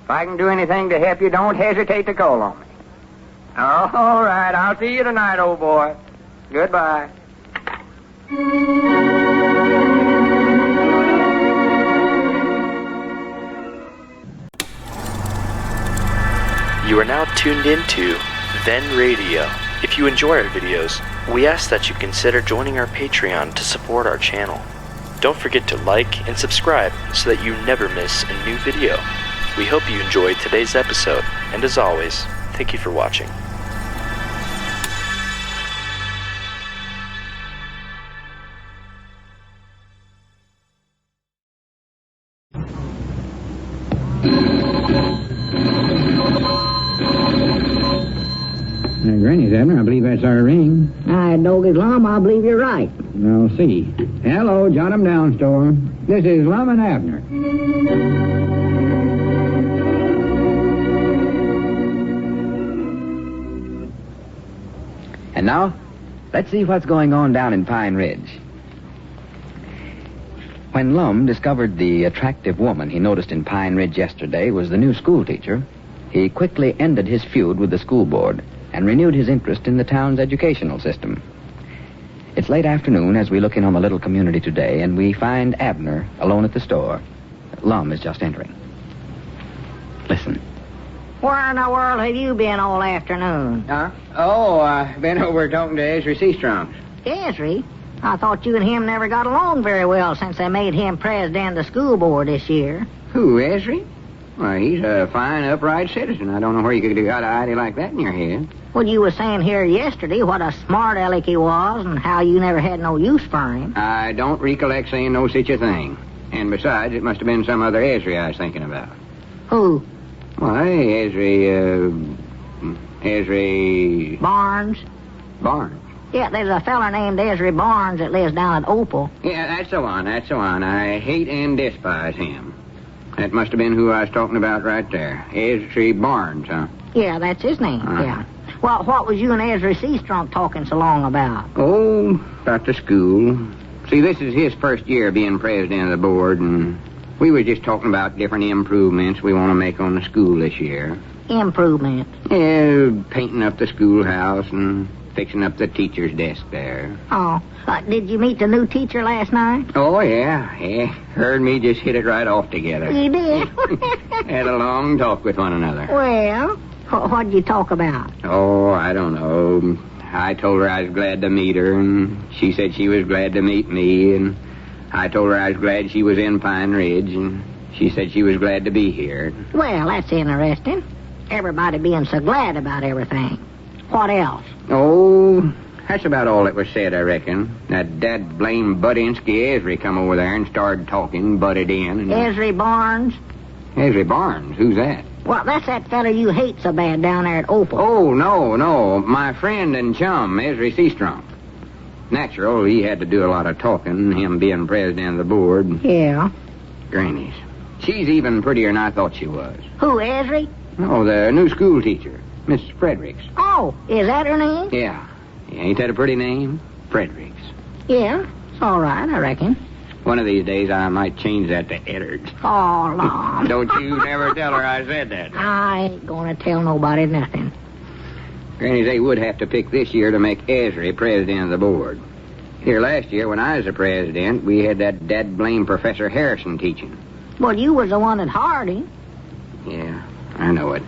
If I can do anything to help you, don't hesitate to call on me. Oh, all right. I'll see you tonight, old boy. Goodbye. You are now tuned into Then Radio. If you enjoy our videos, we ask that you consider joining our Patreon to support our channel. Don't forget to like and subscribe so that you never miss a new video. We hope you enjoyed today's episode, and as always, thank you for watching. Granny's, Abner, I believe that's our ring. Doggy Lum, I believe you're right. I'll see. Hello, jot 'em down, store. This is Lum and Abner. And now, let's see what's going on down in Pine Ridge. When Lum discovered the attractive woman he noticed in Pine Ridge yesterday was the new school teacher, he quickly ended his feud with the school board and renewed his interest in the town's educational system. It's late afternoon as we look in on the little community today, and we find Abner alone at the store. Lum is just entering. Listen. Where in the world have you been all afternoon? Huh? Oh, I've been over talking to Ezra Seastrong. Ezra? I thought you and him never got along very well since they made him president of the school board this year. Who, Ezra? Why, he's a fine, upright citizen. I don't know where you could have got an idea like that in your head. Well, you were saying here yesterday what a smart aleck he was and how you never had no use for him. I don't recollect saying no such a thing. And besides, it must have been some other Ezra I was thinking about. Who? Why, Ezra... Barnes? Barnes. Yeah, there's a feller named Ezra Barnes that lives down at Opal. Yeah, that's the one. I hate and despise him. That must have been who I was talking about right there. Ezra Barnes, huh? Yeah, that's his name, yeah. Well, what was you and Ezra Seastrunk talking so long about? Oh, about the school. See, this is his first year being president of the board, and we were just talking about different improvements we want to make on the school this year. Improvements? Yeah, painting up the schoolhouse and fixing up the teacher's desk there. Oh, did you meet the new teacher last night? Oh, yeah. Her and me just hit it right off together. You did? Had a long talk with one another. Well, what'd you talk about? Oh, I don't know. I told her I was glad to meet her, and she said she was glad to meet me, and I told her I was glad she was in Pine Ridge, and she said she was glad to be here. Well, that's interesting. Everybody being so glad about everything. What else? Oh, that's about all that was said, I reckon. That dad-blame Budinsky Ezra come over there and started talking, butted in. And... Ezra Barnes? Ezra Barnes? Who's that? Well, that's that fella you hate so bad down there at Opal. Oh, no. My friend and chum, Ezra Seastrong. Natural, he had to do a lot of talking, him being president of the board. Yeah. Grannies. She's even prettier than I thought she was. Who, Ezra? Oh, the new school teacher, Miss Fredericks. Oh, is that her name? Yeah. Ain't that a pretty name? Fredericks. Yeah, it's all right, I reckon. One of these days I might change that to Eddard. Oh, Lord. Don't you never tell her I said that. I ain't gonna tell nobody nothing. Granny, they would have to pick this year to make Ezra president of the board. Here last year, when I was the president, we had that dad-blame Professor Harrison teaching. Well, you was the one that hired him. Yeah, I know it.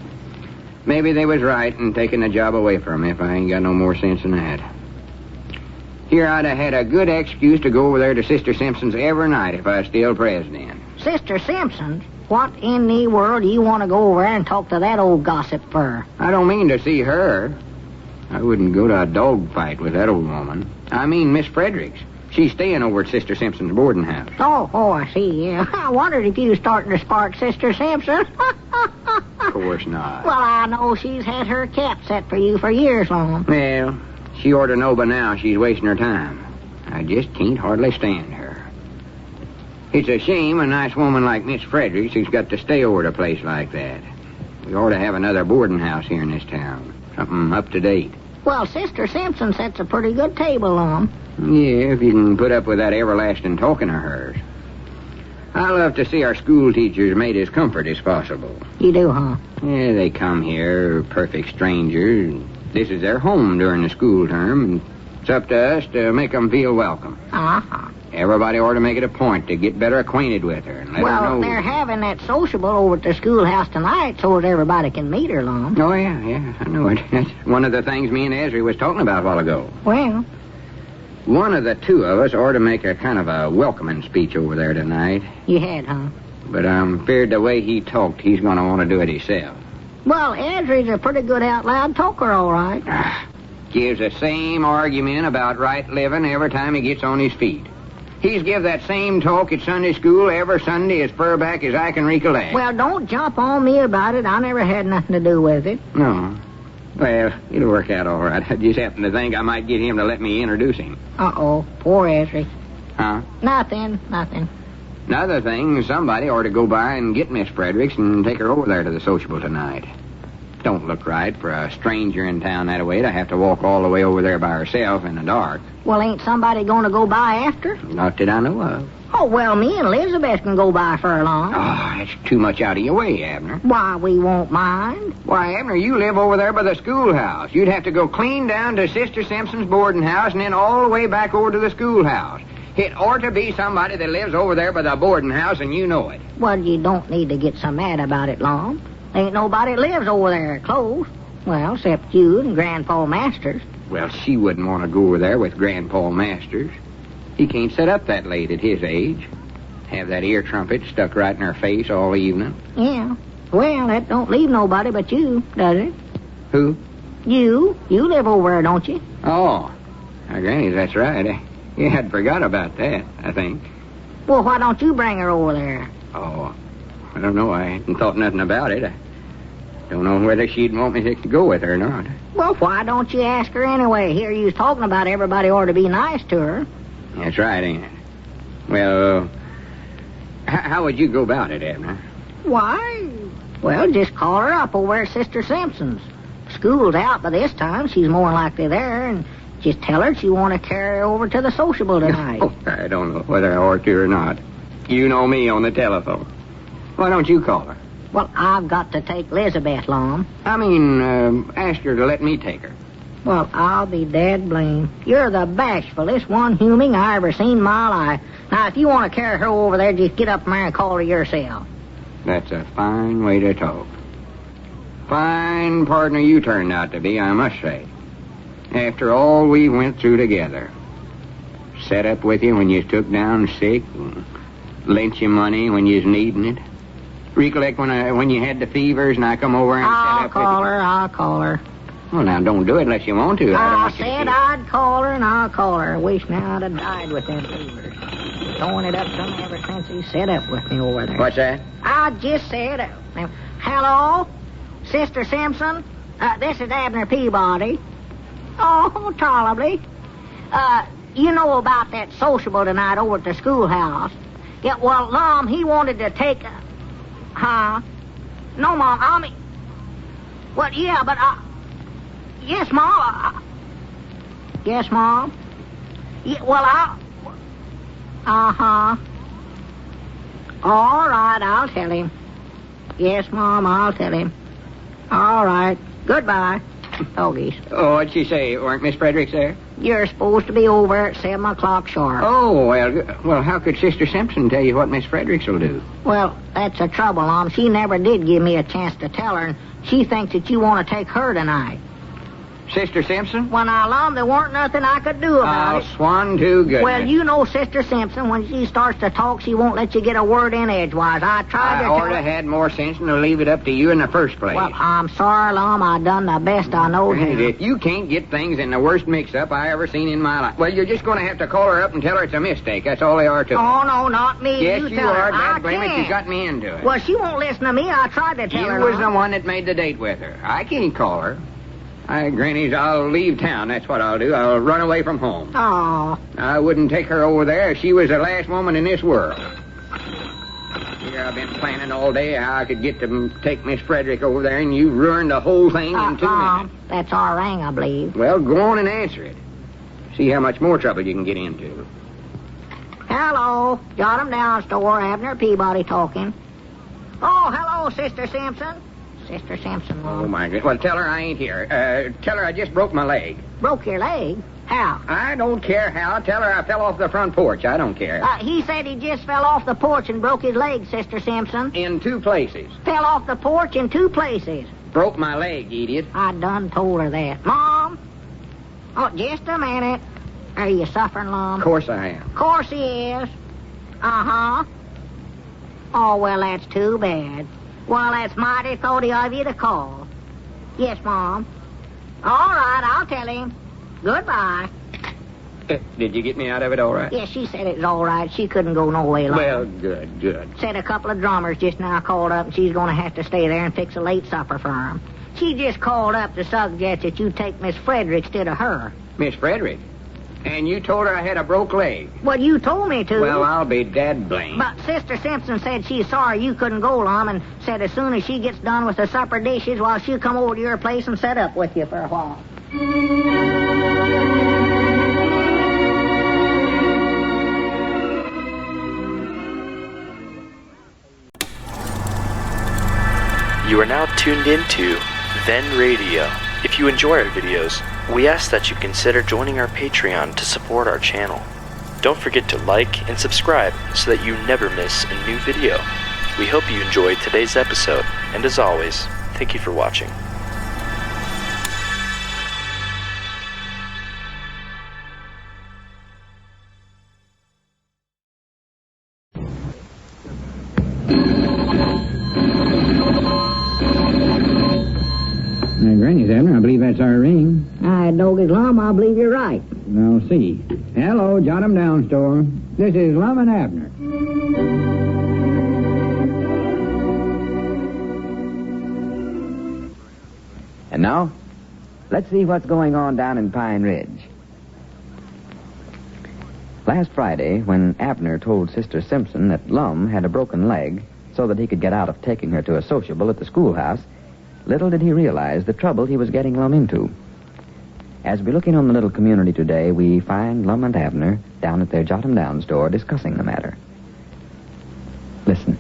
Maybe they was right in taking the job away from me if I ain't got no more sense than that. Here I'd have had a good excuse to go over there to Sister Simpson's every night if I was still president. Sister Simpson's? What in the world do you want to go over there and talk to that old gossip for? I don't mean to see her. I wouldn't go to a dog fight with that old woman. I mean Miss Fredericks. She's staying over at Sister Simpson's boarding house. Oh, I see, yeah. I wondered if you was starting to spark Sister Simpson. Of course not. Well, I know she's had her cap set for you for years long. Well, she ought to know by now she's wasting her time. I just can't hardly stand her. It's a shame a nice woman like Miss Fredericks has got to stay over at a place like that. We ought to have another boarding house here in this town. Something up to date. Well, Sister Simpson sets a pretty good table, Lum. Yeah, if you can put up with that everlasting talking of hers. I love to see our school teachers made as comfort as possible. You do, huh? Yeah, they come here, perfect strangers. This is their home during the school term, and it's up to us to make them feel welcome. Uh-huh. Everybody ought to make it a point to get better acquainted with her and let her know. Well, they're having that sociable over at the schoolhouse tonight so that everybody can meet her, Lum. Oh, yeah, I know it. That's one of the things me and Ezra was talking about a while ago. Well, one of the two of us ought to make a kind of a welcoming speech over there tonight. You had, huh? But I'm feared the way he talked, he's going to want to do it himself. Well, Ezra's a pretty good out-loud talker, all right. Gives the same argument about right living every time he gets on his feet. He's give that same talk at Sunday school every Sunday as far back as I can recollect. Well, don't jump on me about it. I never had nothing to do with it. No. Well, it'll work out all right. I just happen to think I might get him to let me introduce him. Uh-oh. Poor Ezra. Huh? Nothing. Another thing, somebody ought to go by and get Miss Fredericks and take her over there to the sociable tonight. Don't look right for a stranger in town that way to have to walk all the way over there by herself in the dark. Well, ain't somebody going to go by after? Not that I know of. Oh, well, me and Elizabeth can go by for long. Oh, that's too much out of your way, Abner. Why, we won't mind. Why, Abner, you live over there by the schoolhouse. You'd have to go clean down to Sister Simpson's boarding house and then all the way back over to the schoolhouse. It ought to be somebody that lives over there by the boarding house, and you know it. Well, you don't need to get so mad about it, Lum. Ain't nobody lives over there close. Well, except you and Grandpa Masters. Well, she wouldn't want to go over there with Grandpa Masters. He can't sit up that late at his age. Have that ear trumpet stuck right in her face all evening. Yeah. Well, that don't leave nobody but you, does it? Who? You. You live over there, don't you? Oh. Granny, that's right. Yeah, I'd forgot about that, I think. Well, why don't you bring her over there? Oh, I don't know. I hadn't thought nothing about it. I don't know whether she'd want me to go with her or not. Well, why don't you ask her anyway? Here you was talking about everybody ought to be nice to her. That's right, ain't it? Well, how would you go about it, Abner? Why? Well, just call her up over at Sister Simpson's. School's out by this time. She's more likely there, and just tell her you want to carry her over to the sociable tonight. Oh, I don't know whether I ought to or not. You know me on the telephone. Why don't you call her? Well, I've got to take Elizabeth, Lum. I mean, ask her to let me take her. Well, I'll be dead blamed. You're the bashfulest one human I ever seen in my life. Now, if you want to carry her over there, just get up there and call her yourself. That's a fine way to talk. Fine partner you turned out to be, I must say. After all we went through together. Set up with you when you took down sick, and lent you money when you was needing it. Recollect when you had the fevers and I come over and set up with you? I'll call her. Well, now, don't do it unless you want to. I said I'd call her, and I'll call her. I wish now I'd have died with them fevers. Throwing it up some ever since he set up with me over there. What's that? I just said, hello, Sister Simpson? This is Abner Peabody. Oh, tolerably. You know about that sociable tonight over at the schoolhouse. Yeah, well, Lum, he wanted to take a... Huh? No, Mom, I mean... Well, yeah, but yes, Mom. Yes, Mom. Yeah, well, Uh-huh. All right, I'll tell him. Yes, Mom, I'll tell him. All right. Goodbye. Doggies. Oh, what'd she say? Weren't Miss Fredericks there? You're supposed to be over at 7 o'clock sharp. Oh, well, how could Sister Simpson tell you what Miss Fredericks will do? Well, that's the trouble, Mom. She never did give me a chance to tell her, and she thinks that you want to take her tonight. Sister Simpson? When I alarmed, there weren't nothing I could do about it. Swan to goodness. Well, you know Sister Simpson. When she starts to talk, she won't let you get a word in edgewise. I tried to tell her. I ought to had more sense than to leave it up to you in the first place. Well, I'm sorry, Lum. I done the best I know to. If you can't get things in the worst mix-up I ever seen in my life, well, you're just going to have to call her up and tell her it's a mistake. That's all they are to. Oh, no, not me. Yes, you tell are. Her. Dad, blame it. You got me into it. Well, she won't listen to me. I tried to tell her. You was the one that made the date with her. I can't call her. Grannies, I'll leave town. That's what I'll do. I'll run away from home. Oh. I wouldn't take her over there if she was the last woman in this world. Here I've been planning all day how I could get to take Miss Fredericks over there, and you ruined the whole thing in 2 minutes. That's our ring, I believe. Well, go on and answer it. See how much more trouble you can get into. Hello. Jot 'em down, store. Abner Peabody talking. Oh, hello, Sister Simpson. Sister Simpson. Oh, my goodness. Well, tell her I ain't here. Tell her I just broke my leg. Broke your leg? How? I don't care how. Tell her I fell off the front porch. I don't care. He said he just fell off the porch and broke his leg, Sister Simpson. In 2 places. Fell off the porch in 2 places. Broke my leg, idiot. I done told her that. Mom? Oh, just a minute. Are you suffering, Lum? Of course I am. Of course he is. Uh-huh. Oh, well, that's too bad. Well, that's mighty thoughty of you to call. Yes, Mom. All right, I'll tell him. Goodbye. Did you get me out of it all right? Yes, she said it was all right. She couldn't go no way long. Well, good. Said a couple of drummers just now called up, and she's going to have to stay there and fix a late supper for 'em. She just called up to suggest that you take Miss Fredericks instead of her. Miss Fredericks? And you told her I had a broke leg? Well, you told me to. Well, I'll be dad blamed. But Sister Simpson said she's sorry you couldn't go, Lum, and said as soon as she gets done with the supper dishes, well, she'll come over to your place and set up with you for a while. You are now tuned into Then Radio. If you enjoy our videos, we ask that you consider joining our Patreon to support our channel. Don't forget to like and subscribe so that you never miss a new video. We hope you enjoyed today's episode, and as always, thank you for watching. Granny's, Abner. I believe that's our ring. Dog is Lum, I believe you're right. I'll see. Hello, jot 'em down, store. This is Lum and Abner. And now, let's see what's going on down in Pine Ridge. Last Friday, when Abner told Sister Simpson that Lum had a broken leg so that he could get out of taking her to a sociable at the schoolhouse, little did he realize the trouble he was getting Lum into. As we look in on the little community today, we find Lum and Abner down at their Jot 'em Down store discussing the matter. Listen.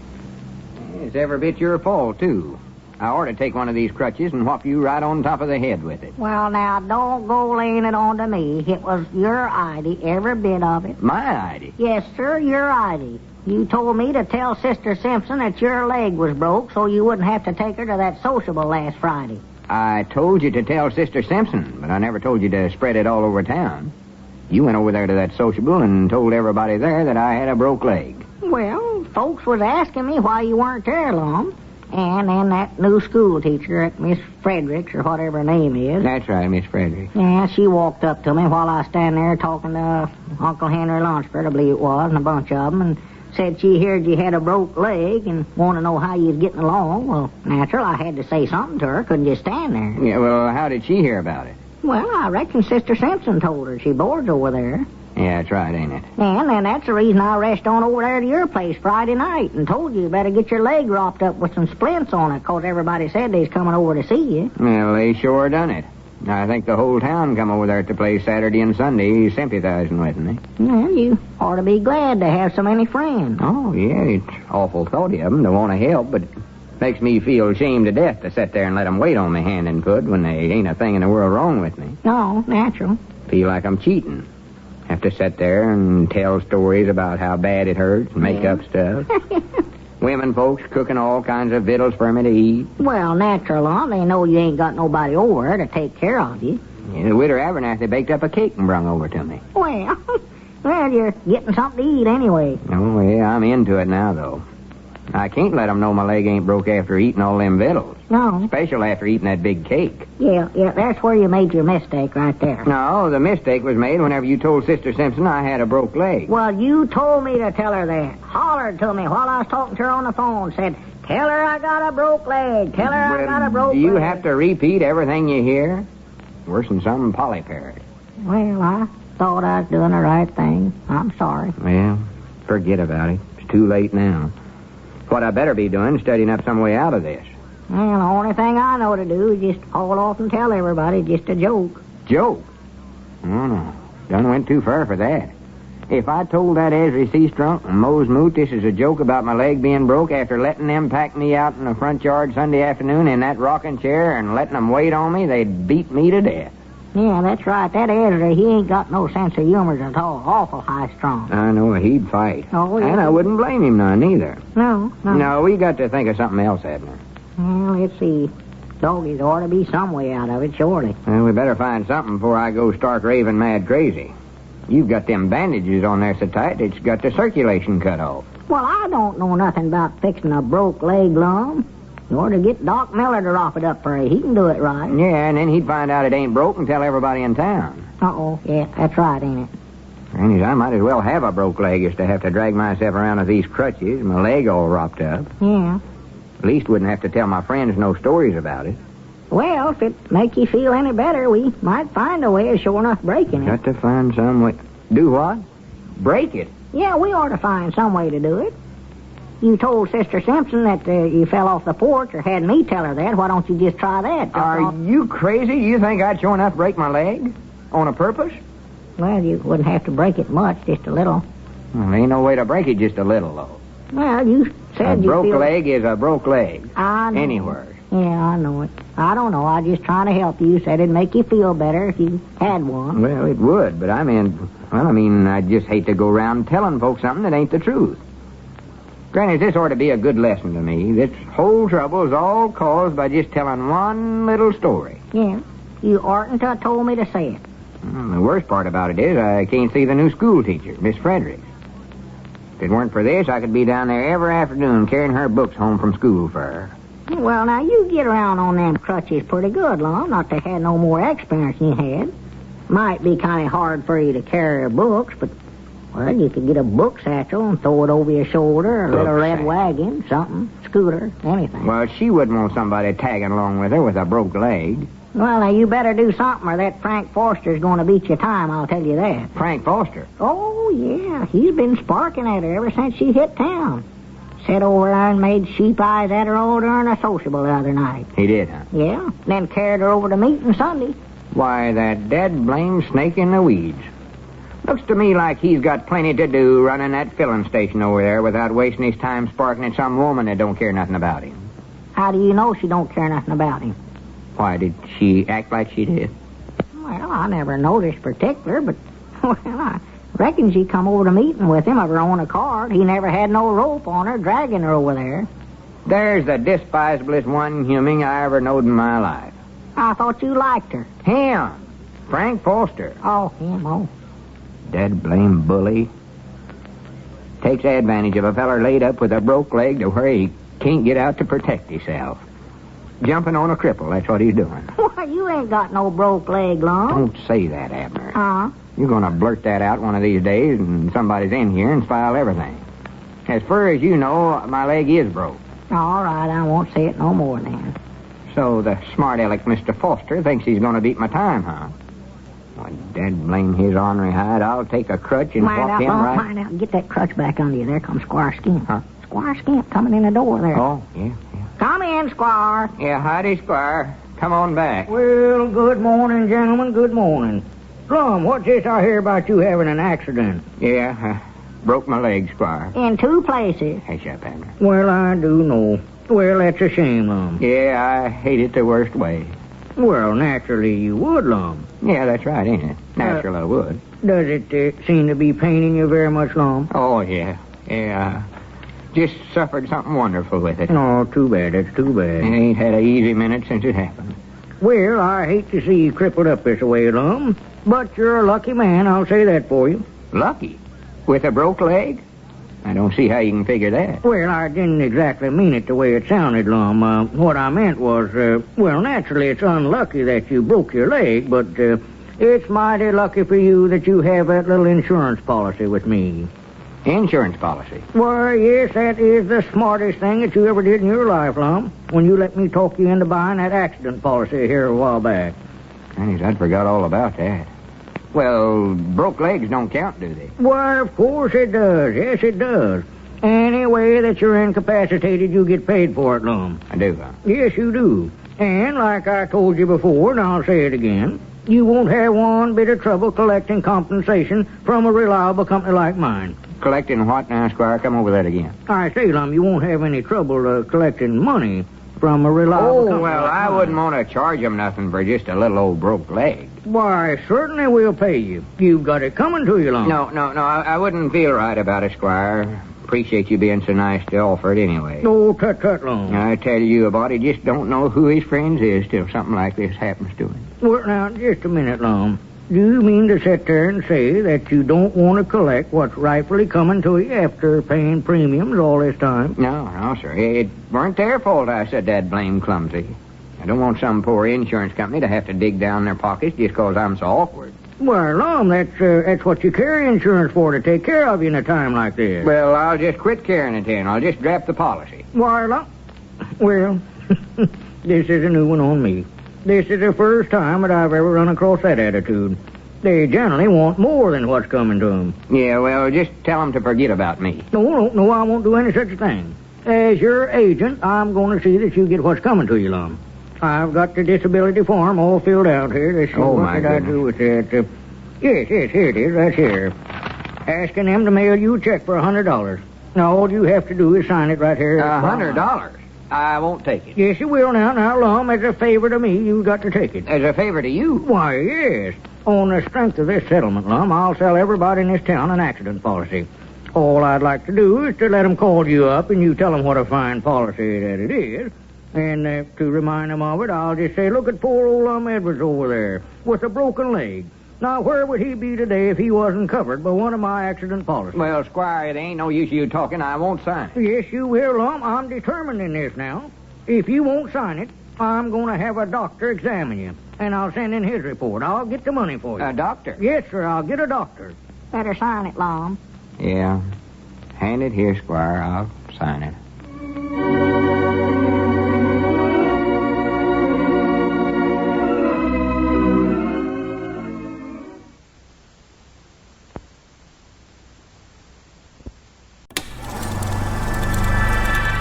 It's every bit your fault, too. I ought to take one of these crutches and whop you right on top of the head with it. Well, now, don't go laying it on to me. It was your idea, every bit of it. My idea? Yes, sir, your idea. You told me to tell Sister Simpson that your leg was broke so you wouldn't have to take her to that sociable last Friday. I told you to tell Sister Simpson, but I never told you to spread it all over town. You went over there to that sociable and told everybody there that I had a broke leg. Well, folks was asking me why you weren't there, Lum. And then that new school teacher, Miss Fredericks, or whatever her name is. That's right, Miss Fredericks. Yeah, she walked up to me while I was standing there talking to Uncle Henry Lunsford, I believe it was, and a bunch of them, and said she heard you had a broke leg and wanted to know how you was getting along. Well, natural, I had to say something to her. Couldn't just stand there. Yeah, well, how did she hear about it? Well, I reckon Sister Simpson told her. She boards over there. Yeah, that's right, ain't it? And that's the reason I rushed on over there to your place Friday night and told you better get your leg wrapped up with some splints on it, 'cause everybody said they was coming over to see you. Well, they sure done it. I think the whole town come over there to play Saturday and Sunday sympathizing with me. Well, you ought to be glad to have so many friends. Oh, yeah, it's awful thoughty of them to want to help, but makes me feel ashamed to death to sit there and let them wait on me hand and foot when they ain't a thing in the world wrong with me. No, natural. Feel like I'm cheating. Have to sit there and tell stories about how bad it hurts and make up stuff. Women folks cooking all kinds of victuals for me to eat. Well, natural, they know you ain't got nobody over there to take care of you. Yeah, the widow Abernathy baked up a cake and brung over to me. Well, you're getting something to eat anyway. Oh, yeah, I'm into it now, though. I can't let them know my leg ain't broke after eating all them victuals. No. Especially after eating that big cake. Yeah, that's where you made your mistake right there. No, the mistake was made whenever you told Sister Simpson I had a broke leg. Well, you told me to tell her that. Hollered to me while I was talking to her on the phone. Said, tell her I got a broke leg. Tell her I got a broke leg. Do you have to repeat everything you hear? Worse than some Polly parrot. Well, I thought I was doing the right thing. I'm sorry. Well, forget about it. It's too late now. What I better be doing, studying up some way out of this. Well, the only thing I know to do is just haul off and tell everybody just a joke. Joke? Oh, no. Done went too far for that. If I told that Esri Seastrunk and Mose Moot this is a joke about my leg being broke after letting them pack me out in the front yard Sunday afternoon in that rocking chair and letting them wait on me, they'd beat me to death. Yeah, that's right. That Esri, he ain't got no sense of humor at all. Awful high-strung. I know, he'd fight. Oh, yeah. And I wouldn't blame him none, either. No. No, we got to think of something else, Abner. Well, let's see. Doggies ought to be some way out of it, surely. Well, we better find something before I go stark raving mad crazy. You've got them bandages on there so tight, it's got the circulation cut off. Well, I don't know nothing about fixing a broke leg, Lum. You ought to get Doc Miller to rop it up for you. He can do it right. Yeah, and then he'd find out it ain't broke and tell everybody in town. Uh-oh, yeah, that's right, ain't it? Granny's, I might as well have a broke leg as to have to drag myself around with these crutches, my leg all wropped up. Yeah. At least wouldn't have to tell my friends no stories about it. Well, if it make you feel any better, we might find a way of sure enough breaking it. Got to find some way. Do what? Break it? Yeah, we ought to find some way to do it. You told Sister Simpson that you fell off the porch, or had me tell her that. Why don't you just try that? Are you crazy? You think I'd sure enough break my leg? On a purpose? Well, you wouldn't have to break it much, just a little. Well, there ain't no way to break it just a little, though. Well, you said you broke feel... leg is a broke leg. I know. Anywhere. Yeah, I know it. I don't know. I just trying to help you. Said it'd make you feel better if you had one. Well, it would, but I just hate to go around telling folks something that ain't the truth. Granny, this ought to be a good lesson to me. This whole trouble is all caused by just telling one little story. Yeah, you oughtn't to have told me to say it. Well, the worst part about it is I can't see the new school teacher, Miss Fredericks. If it weren't for this, I could be down there every afternoon carrying her books home from school for her. Well, now, you get around on them crutches pretty good, Lum. Not to have no more experience than you had. Might be kind of hard for you to carry her books, but, well, you could get a book satchel and throw it over your shoulder, a little red wagon, something, scooter, anything. Well, she wouldn't want somebody tagging along with her with a broke leg. Well, now, you better do something or that Frank Foster's going to beat your time, I'll tell you that. Frank Foster? Oh, yeah. He's been sparking at her ever since she hit town. Sat over there and made sheep eyes at her all during a sociable the other night. He did, huh? Yeah. Then carried her over to meeting Sunday. Why, that dead-blame snake in the weeds. Looks to me like he's got plenty to do running that filling station over there without wasting his time sparking at some woman that don't care nothing about him. How do you know she don't care nothing about him? Why, did she act like she did? Well, I never noticed particular, but, well, I reckon she come over to meeting with him of her own accord. He never had no rope on her, dragging her over there. There's the despisablest one human I ever knowed in my life. I thought you liked her. Him. Frank Foster. Oh, him, oh. Dead-blame bully. Takes advantage of a feller laid up with a broke leg to where he can't get out to protect himself. Jumping on a cripple, that's what he's doing. Why, you ain't got no broke leg, Lum. Don't say that, Abner. Uh-huh. You're going to blurt that out one of these days, and somebody's in here and spoil everything. As far as you know, my leg is broke. All right, I won't say it no more then. So the smart aleck Mr. Foster thinks he's going to beat my time, huh? Well, dad blame his ornery hide. I'll take a crutch and walk him right... Mind out. Get that crutch back under you. There comes Squire Skimp. Huh? Squire Skimp coming in the door there. Oh, yeah. Come in, Squire. Yeah, howdy, Squire. Come on back. Well, good morning, gentlemen. Good morning. Lum, what's this I hear about you having an accident? Yeah, broke my leg, Squire. In 2 places. Hey, shut up, Abner. Well, I do know. Well, that's a shame, Lum. Yeah, I hate it the worst way. Well, naturally you would, Lum. Yeah, that's right, ain't it? Natural I would. Does it seem to be paining you very much, Lum? Oh, yeah. Yeah, just suffered something wonderful with it. Oh, too bad. That's too bad. I ain't had a easy minute since it happened. Well, I hate to see you crippled up this way, Lum. But you're a lucky man, I'll say that for you. Lucky? With a broke leg? I don't see how you can figure that. Well, I didn't exactly mean it the way it sounded, Lum. What I meant was, well, naturally it's unlucky that you broke your leg, but it's mighty lucky for you that you have that little insurance policy with me. Insurance policy? Well, yes, that is the smartest thing that you ever did in your life, Lum, when you let me talk you into buying that accident policy here a while back. Thanks, I'd forgot all about that. Well, broke legs don't count, do they? Well, of course it does. Yes, it does. Any way that you're incapacitated, you get paid for it, Lum. I do, huh? Yes, you do. And like I told you before, and I'll say it again, you won't have one bit of trouble collecting compensation from a reliable company like mine. Collecting what now, Squire? Come over that again. I say, Lum, you won't have any trouble collecting money from a reliable company. Oh, well, like I mine. wouldn't want to charge them nothing for just a little old broke leg. Why, certainly we'll pay you. You've got it coming to you, Lum. No, I wouldn't feel right about it, Squire. Appreciate you being so nice to offer it anyway. Oh, tut, Lum. I tell you, a body just don't know who his friends is till something like this happens to him. Well, now, just a minute, Lum. Do you mean to sit there and say that you don't want to collect what's rightfully coming to you after paying premiums all this time? No, sir. It weren't their fault I said that blame clumsy. I don't want some poor insurance company to have to dig down their pockets just 'cause I'm so awkward. Well, Lum, that's what you carry insurance for, to take care of you in a time like this. Well, I'll just quit carrying it then. I'll just drop the policy. Why, Lum? Well, this is a new one on me. This is the first time that I've ever run across that attitude. They generally want more than what's coming to them. Yeah, well, just tell them to forget about me. No, I won't do any such thing. As your agent, I'm going to see that you get what's coming to you, Lum. I've got the disability form all filled out here. Let's see, what did I do with that? Yes, here it is, right here. Asking them to mail you a check for $100. Now, all you have to do is sign it right here. $100? I won't take it. Yes, you will now. Now, Lum, as a favor to me, you've got to take it. As a favor to you? Why, yes. On the strength of this settlement, Lum, I'll sell everybody in this town an accident policy. All I'd like to do is to let them call you up and you tell them what a fine policy that it is. And to remind them of it, I'll just say, look at poor old Lum Edwards over there with a broken leg. Now, where would he be today if he wasn't covered by one of my accident policies? Well, Squire, it ain't no use you talking. I won't sign it. Yes, you will, Lum. I'm determined in this now. If you won't sign it, I'm going to have a doctor examine you. And I'll send in his report. I'll get the money for you. A doctor? Yes, sir. I'll get a doctor. Better sign it, Lum. Yeah. Hand it here, Squire. I'll sign it.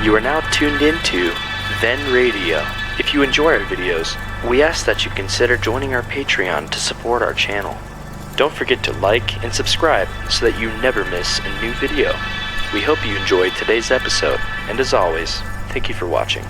You are now tuned into Then Radio. If you enjoy our videos, we ask that you consider joining our Patreon to support our channel. Don't forget to like and subscribe so that you never miss a new video. We hope you enjoyed today's episode, and as always, thank you for watching.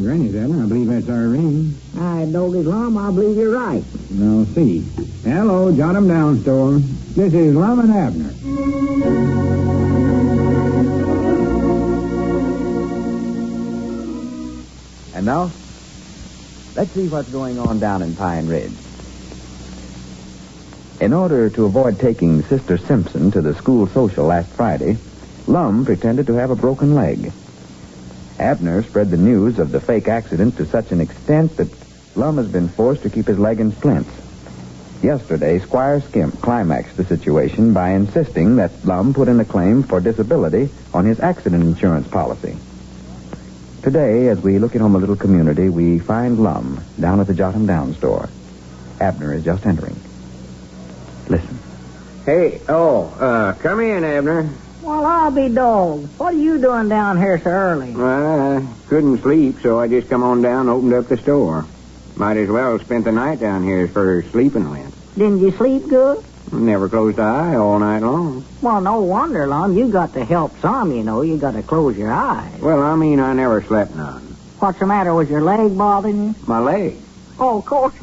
Granny's Ellen, I believe that's Ervin. I doggies, Lum, I believe you're right. Now, see. Hello, jot 'em down, store. This is Lum and Abner. And now, let's see what's going on down in Pine Ridge. In order to avoid taking Sister Simpson to the school social last Friday, Lum pretended to have a broken leg. Abner spread the news of the fake accident to such an extent that Lum has been forced to keep his leg in splints. Yesterday, Squire Skimp climaxed the situation by insisting that Lum put in a claim for disability on his accident insurance policy. Today, as we look in on the little community, we find Lum down at the Jot 'em Down store. Abner is just entering. Listen. Hey, come in, Abner. Well, I'll be dogged. What are you doing down here so early? Well, I couldn't sleep, so I just come on down and opened up the store. Might as well spent the night down here for sleeping went. Didn't you sleep good? Never closed an eye all night long. Well, no wonder, Lum. You got to help some, you know. You got to close your eyes. Well, I mean, I never slept none. What's the matter? Was your leg bothering you? My leg. Oh, of course.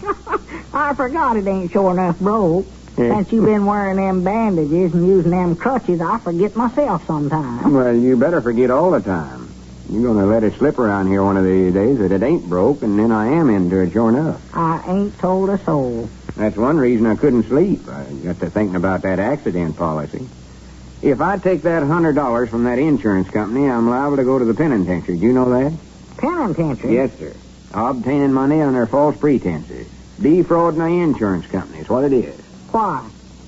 I forgot it ain't sure enough broke. Yeah. Since you've been wearing them bandages and using them crutches, I forget myself sometimes. Well, you better forget all the time. You're going to let it slip around here one of these days that it ain't broke, and then I am into it sure enough. I ain't told a soul. That's one reason I couldn't sleep. I got to thinking about that accident policy. If I take that $100 from that insurance company, I'm liable to go to the penitentiary. Do you know that? Penitentiary? Yes, sir. Obtaining money under false pretenses. Defrauding the insurance company is what it is. Why?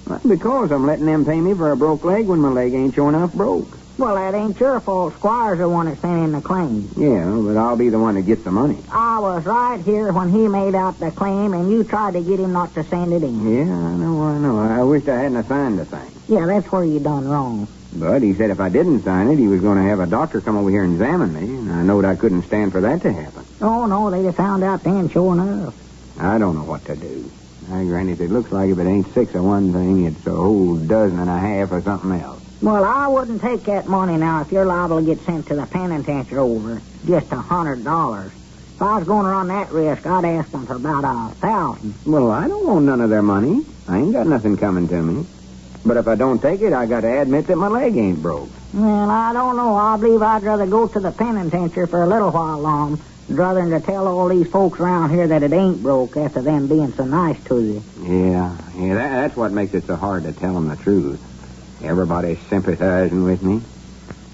Well, because I'm letting them pay me for a broke leg when my leg ain't sure enough broke. Well, that ain't your fault. Squire's the one that sent in the claim. Yeah, but I'll be the one that gets the money. I was right here when he made out the claim, and you tried to get him not to send it in. Yeah, I know. I wished I hadn't signed the thing. Yeah, that's where you done wrong. But he said if I didn't sign it, he was going to have a doctor come over here and examine me, and I knowed I couldn't stand for that to happen. Oh, no, they just found out then, sure enough. I don't know what to do. Granny, it looks like if it ain't 6 of one thing, it's a whole dozen and a half of something else. Well, I wouldn't take that money now if you're liable to get sent to the penitentiary over just $100. If I was going to run that risk, I'd ask them for about 1,000. Well, I don't want none of their money. I ain't got nothing coming to me. But if I don't take it, I got to admit that my leg ain't broke. Well, I don't know. I believe I'd rather go to the penitentiary for a little while long rather than to tell all these folks around here that it ain't broke after them being so nice to you. Yeah, that's what makes it so hard to tell them the truth. Everybody's sympathizing with me.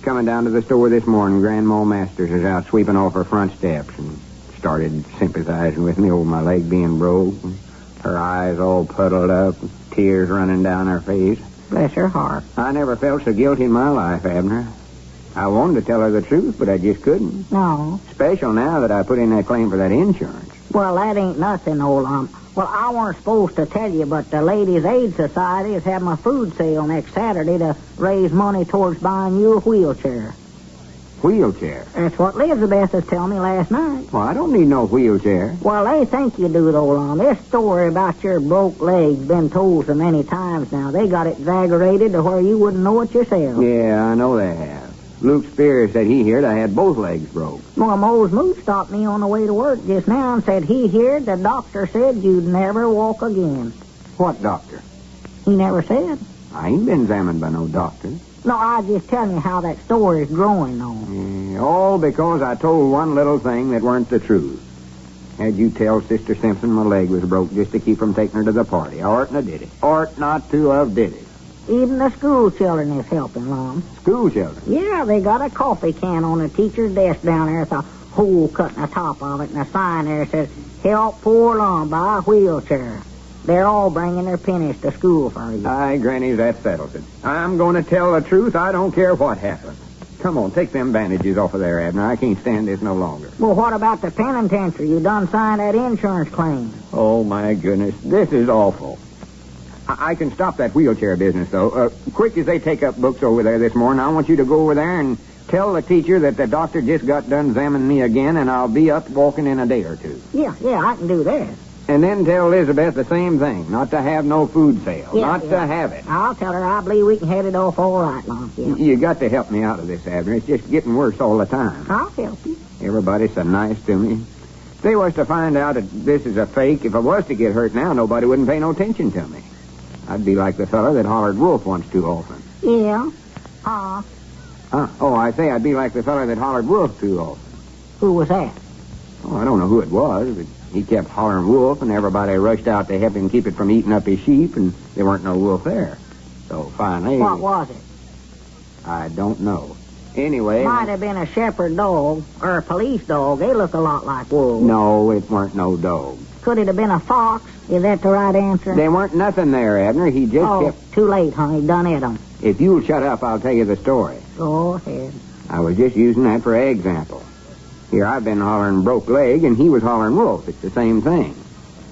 Coming down to the store this morning, Grandma Masters is out sweeping off her front steps and started sympathizing with me over my leg being broke. Her eyes all puddled up, tears running down her face. Bless her heart. I never felt so guilty in my life, Abner. I wanted to tell her the truth, but I just couldn't. No. Especially now that I put in that claim for that insurance. Well, that ain't nothing, old Well, I weren't supposed to tell you, but the Ladies' Aid Society is having a food sale next Saturday to raise money towards buying you a wheelchair. Wheelchair? That's what Elizabeth was telling me last night. Well, I don't need no wheelchair. Well, they think you do, though, This story about your broke leg's been told so many times now. They got it exaggerated to where you wouldn't know it yourself. Yeah, I know they have. Luke Spears said he heard I had both legs broke. Well, Mose Moose stopped me on the way to work just now and said he heard the doctor said you'd never walk again. What doctor? He never said. I ain't been examined by no doctor. No, I just telling you how that story's growing, though. Yeah, all because I told one little thing that weren't the truth. Had you tell Sister Simpson my leg was broke just to keep from taking her to the party, I oughtn't have did it. Ought not to have did it. Even the school children is helping, Lum. School children? Yeah, they got a coffee can on the teacher's desk down there with a hole cut in the top of it and a sign there that says, "Help poor Lum buy a wheelchair." They're all bringing their pennies to school for you. Aye, Granny, that settles it. I'm going to tell the truth. I don't care what happens. Come on, take them bandages off of there, Abner. I can't stand this no longer. Well, what about the penitentiary? You done signed that insurance claim. Oh, my goodness. This is awful. I can stop that wheelchair business, though. Quick as they take up books over there this morning, I want you to go over there and tell the teacher that the doctor just got done examining me again, and I'll be up walking in a day or two. Yeah, I can do that. And then tell Elizabeth the same thing, not to have no food sale, not to have it. I'll tell her I believe we can head it off all right, Lum. Yeah. You got to help me out of this, Abner. It's just getting worse all the time. I'll help you. Everybody's so nice to me. If they was to find out that this is a fake, if I was to get hurt now, nobody wouldn't pay no attention to me. I'd be like the fella that hollered wolf once too often. Yeah? Oh, I say I'd be like the fella that hollered wolf too often. Who was that? Oh, I don't know who it was, but he kept hollering wolf, and everybody rushed out to help him keep it from eating up his sheep, and there weren't no wolf there. So finally... What was it? I don't know. Anyway... Might have been a shepherd dog or a police dog. They look a lot like wolves. No, it weren't no dog. Could it have been a fox? Is that the right answer? There weren't nothing there, Abner. He just kept... too late, honey. Done it 'em. If you'll shut up, I'll tell you the story. Go ahead. I was just using that for an example. Here I've been hollering broke leg, and he was hollering wolf. It's the same thing.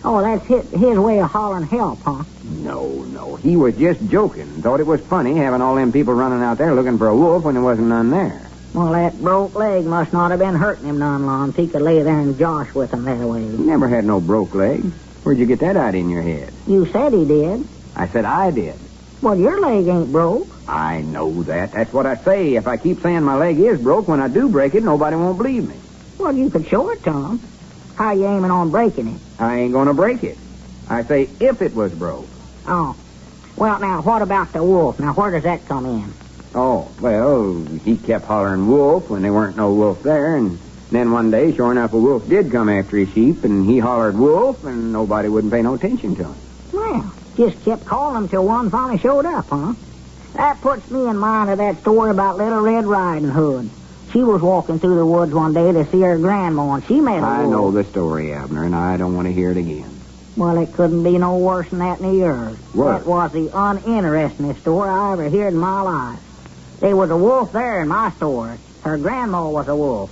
Oh, that's his way of hollering help, huh? No. He was just joking. Thought it was funny having all them people running out there looking for a wolf when there wasn't none there. Well, that broke leg must not have been hurting him none, Lum. He could lay there and josh with him that way. He never had no broke leg. Where'd you get that out in your head? You said he did. I said I did. Well, your leg ain't broke. I know that. That's what I say. If I keep saying my leg is broke, when I do break it, nobody won't believe me. Well, you could show it to him. How you aiming on breaking it? I ain't going to break it. I say if it was broke. Oh. Well, now, what about the wolf? Now, where does that come in? Oh, well, he kept hollering wolf when there weren't no wolf there, and then one day, sure enough, a wolf did come after his sheep, and he hollered wolf, and nobody wouldn't pay no attention to him. Well, just kept calling him till one finally showed up, huh? That puts me in mind of that story about Little Red Riding Hood. She was walking through the woods one day to see her grandma, and she met a wolf. I know the story, Abner, and I don't want to hear it again. Well, it couldn't be no worse than that in yours. What? That was the uninterestingest story I ever heard in my life. There was a wolf there in my store. Her grandma was a wolf.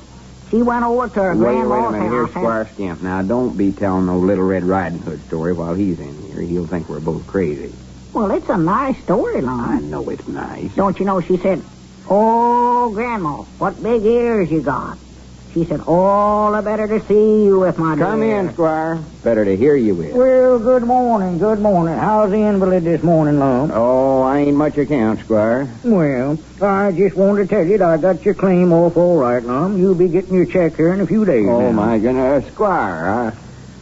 She went over to her grandma's Wait a minute. Here's house. Squire Skimp. Now, don't be telling no Little Red Riding Hood story while he's in here. He'll think we're both crazy. Well, it's a nice story, Lum. I know it's nice. Don't you know, she said, "Oh, Grandma, what big ears you got." She said, "All the better to see you with my Come dear." in, Squire. Better to hear you with. Well, good morning, good morning. How's the invalid this morning, Lum? Oh, I ain't much account, Squire. Well, I just wanted to tell you that I got your claim off all right, Lum. You'll be getting your check here in a few days Oh, now. my goodness. Squire,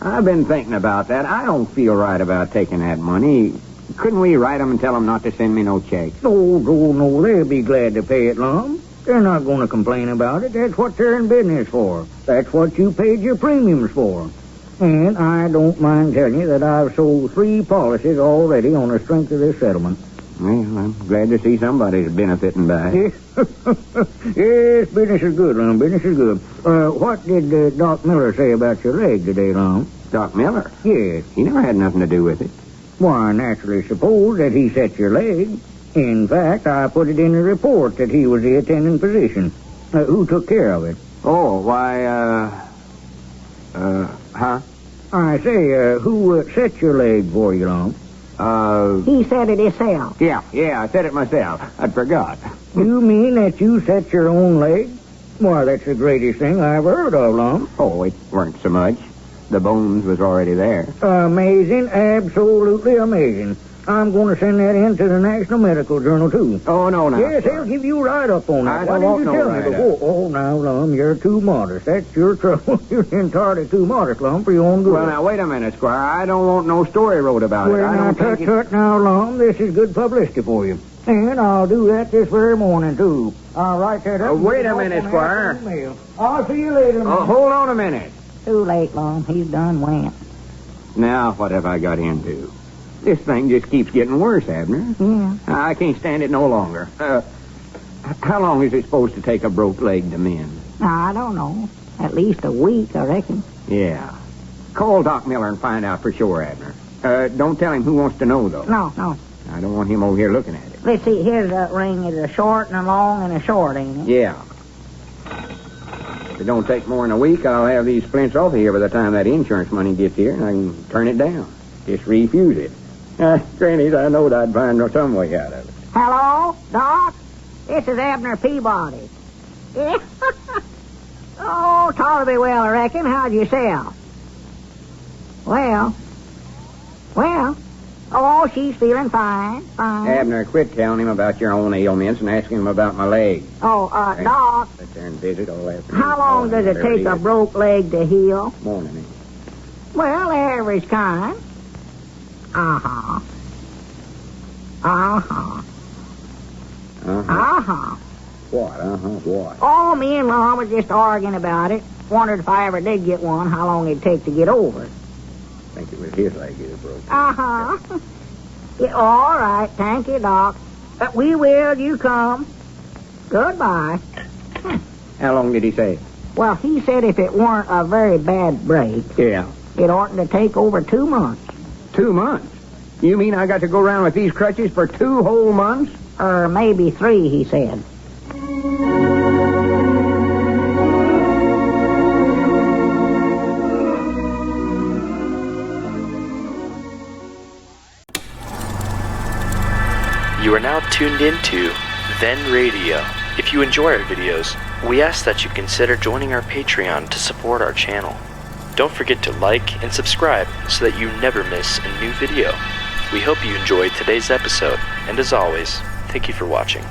I've been thinking about that. I don't feel right about taking that money. Couldn't we write them and tell them not to send me no check? Oh, no, they'll be glad to pay it, Lum. They're not going to complain about it. That's what they're in business for. That's what you paid your premiums for. And I don't mind telling you that I've sold 3 policies already on the strength of this settlement. Well, I'm glad to see somebody's benefiting by it. Yes, business is good, Lum. Business is good. What did Doc Miller say about your leg today, Lum? Doc Miller? Yes. He never had nothing to do with it. Why, I naturally suppose that he set your leg. In fact, I put it in the report that he was the attending physician. Who took care of it? Oh, why, huh? I say, who set your leg for you, Lum? He said it himself. Yeah, I said it myself. I forgot. You mean that you set your own leg? Why, that's the greatest thing I ever heard of, Lum. Oh, it weren't so much. The bones was already there. Amazing, absolutely amazing. I'm going to send that in to the National Medical Journal, too. Oh, no. Yes, they'll give you a write-up on that. I Why don't didn't you want tell no me before? write-up. Oh, now, Lum, you're too modest. That's your trouble. You're entirely too modest, Lum, for your own good. Well, now, wait a minute, Squire. I don't want no story wrote about it. Well, I now, don't think tut, now, Lum, this is good publicity for you. And I'll do that this very morning, too. I'll write that up. Wait a minute, Squire. I'll see you later, man. Hold on a minute. Too late, Lum. He's done went. Now, what have I got into? This thing just keeps getting worse, Abner. Yeah. I can't stand it no longer. How long is it supposed to take a broke leg to mend? I don't know. At least a week, I reckon. Yeah. Call Doc Miller and find out for sure, Abner. Don't tell him who wants to know, though. No. I don't want him over here looking at it. Let's see. Here's a ring. It's a short and a long and a short, ain't it? Yeah. If it don't take more than a week, I'll have these splints off of here by the time that insurance money gets here, and I can turn it down. Just refuse it. Grannies, I knowed I'd find some way out of it. Hello, Doc? This is Abner Peabody. Yeah. Oh, tolerably well, I reckon. How'd you sell? Well. Oh, she's feeling fine. Abner, quit telling him about your own ailments and asking him about my leg. Oh, Doc. Sit there and visit all afternoon. How long does it take a broke leg to heal? Morning. Well, average kind. Uh-huh. What? Oh, me and Mom were just arguing about it. Wondered if I ever did get one, how long it'd take to get over it. I think it was his leg that broke. Uh-huh. Yeah, all right. Thank you, Doc. We will. You come. Goodbye. How long did he say? Well, he said if it weren't a very bad break, Yeah. it oughtn't to take over 2 months. 2 months? You mean I got to go around with these crutches for 2 whole months? Or maybe 3, he said. You are now tuned into Then Radio. If you enjoy our videos, we ask that you consider joining our Patreon to support our channel. Don't forget to like and subscribe so that you never miss a new video. We hope you enjoyed today's episode, and as always, thank you for watching.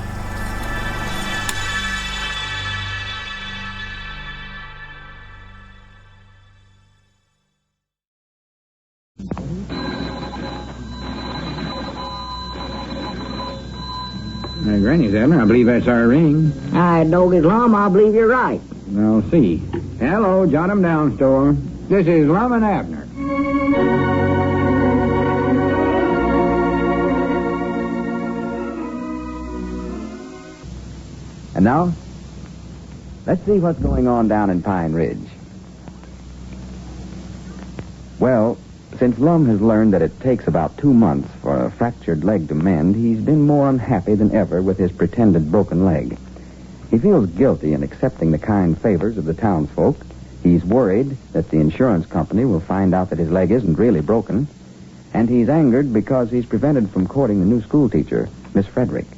Granny's, Abner, I believe that's our ring. I dog it, Lum. I believe you're right. I'll see. Hello, jot 'em down, store. This is Lum and Abner. And now, let's see what's going on down in Pine Ridge. Well, Since Lum has learned that it takes about 2 months for a fractured leg to mend, he's been more unhappy than ever with his pretended broken leg. He feels guilty in accepting the kind favors of the townsfolk. He's worried that the insurance company will find out that his leg isn't really broken. And he's angered because he's prevented from courting the new schoolteacher, Miss Fredericks.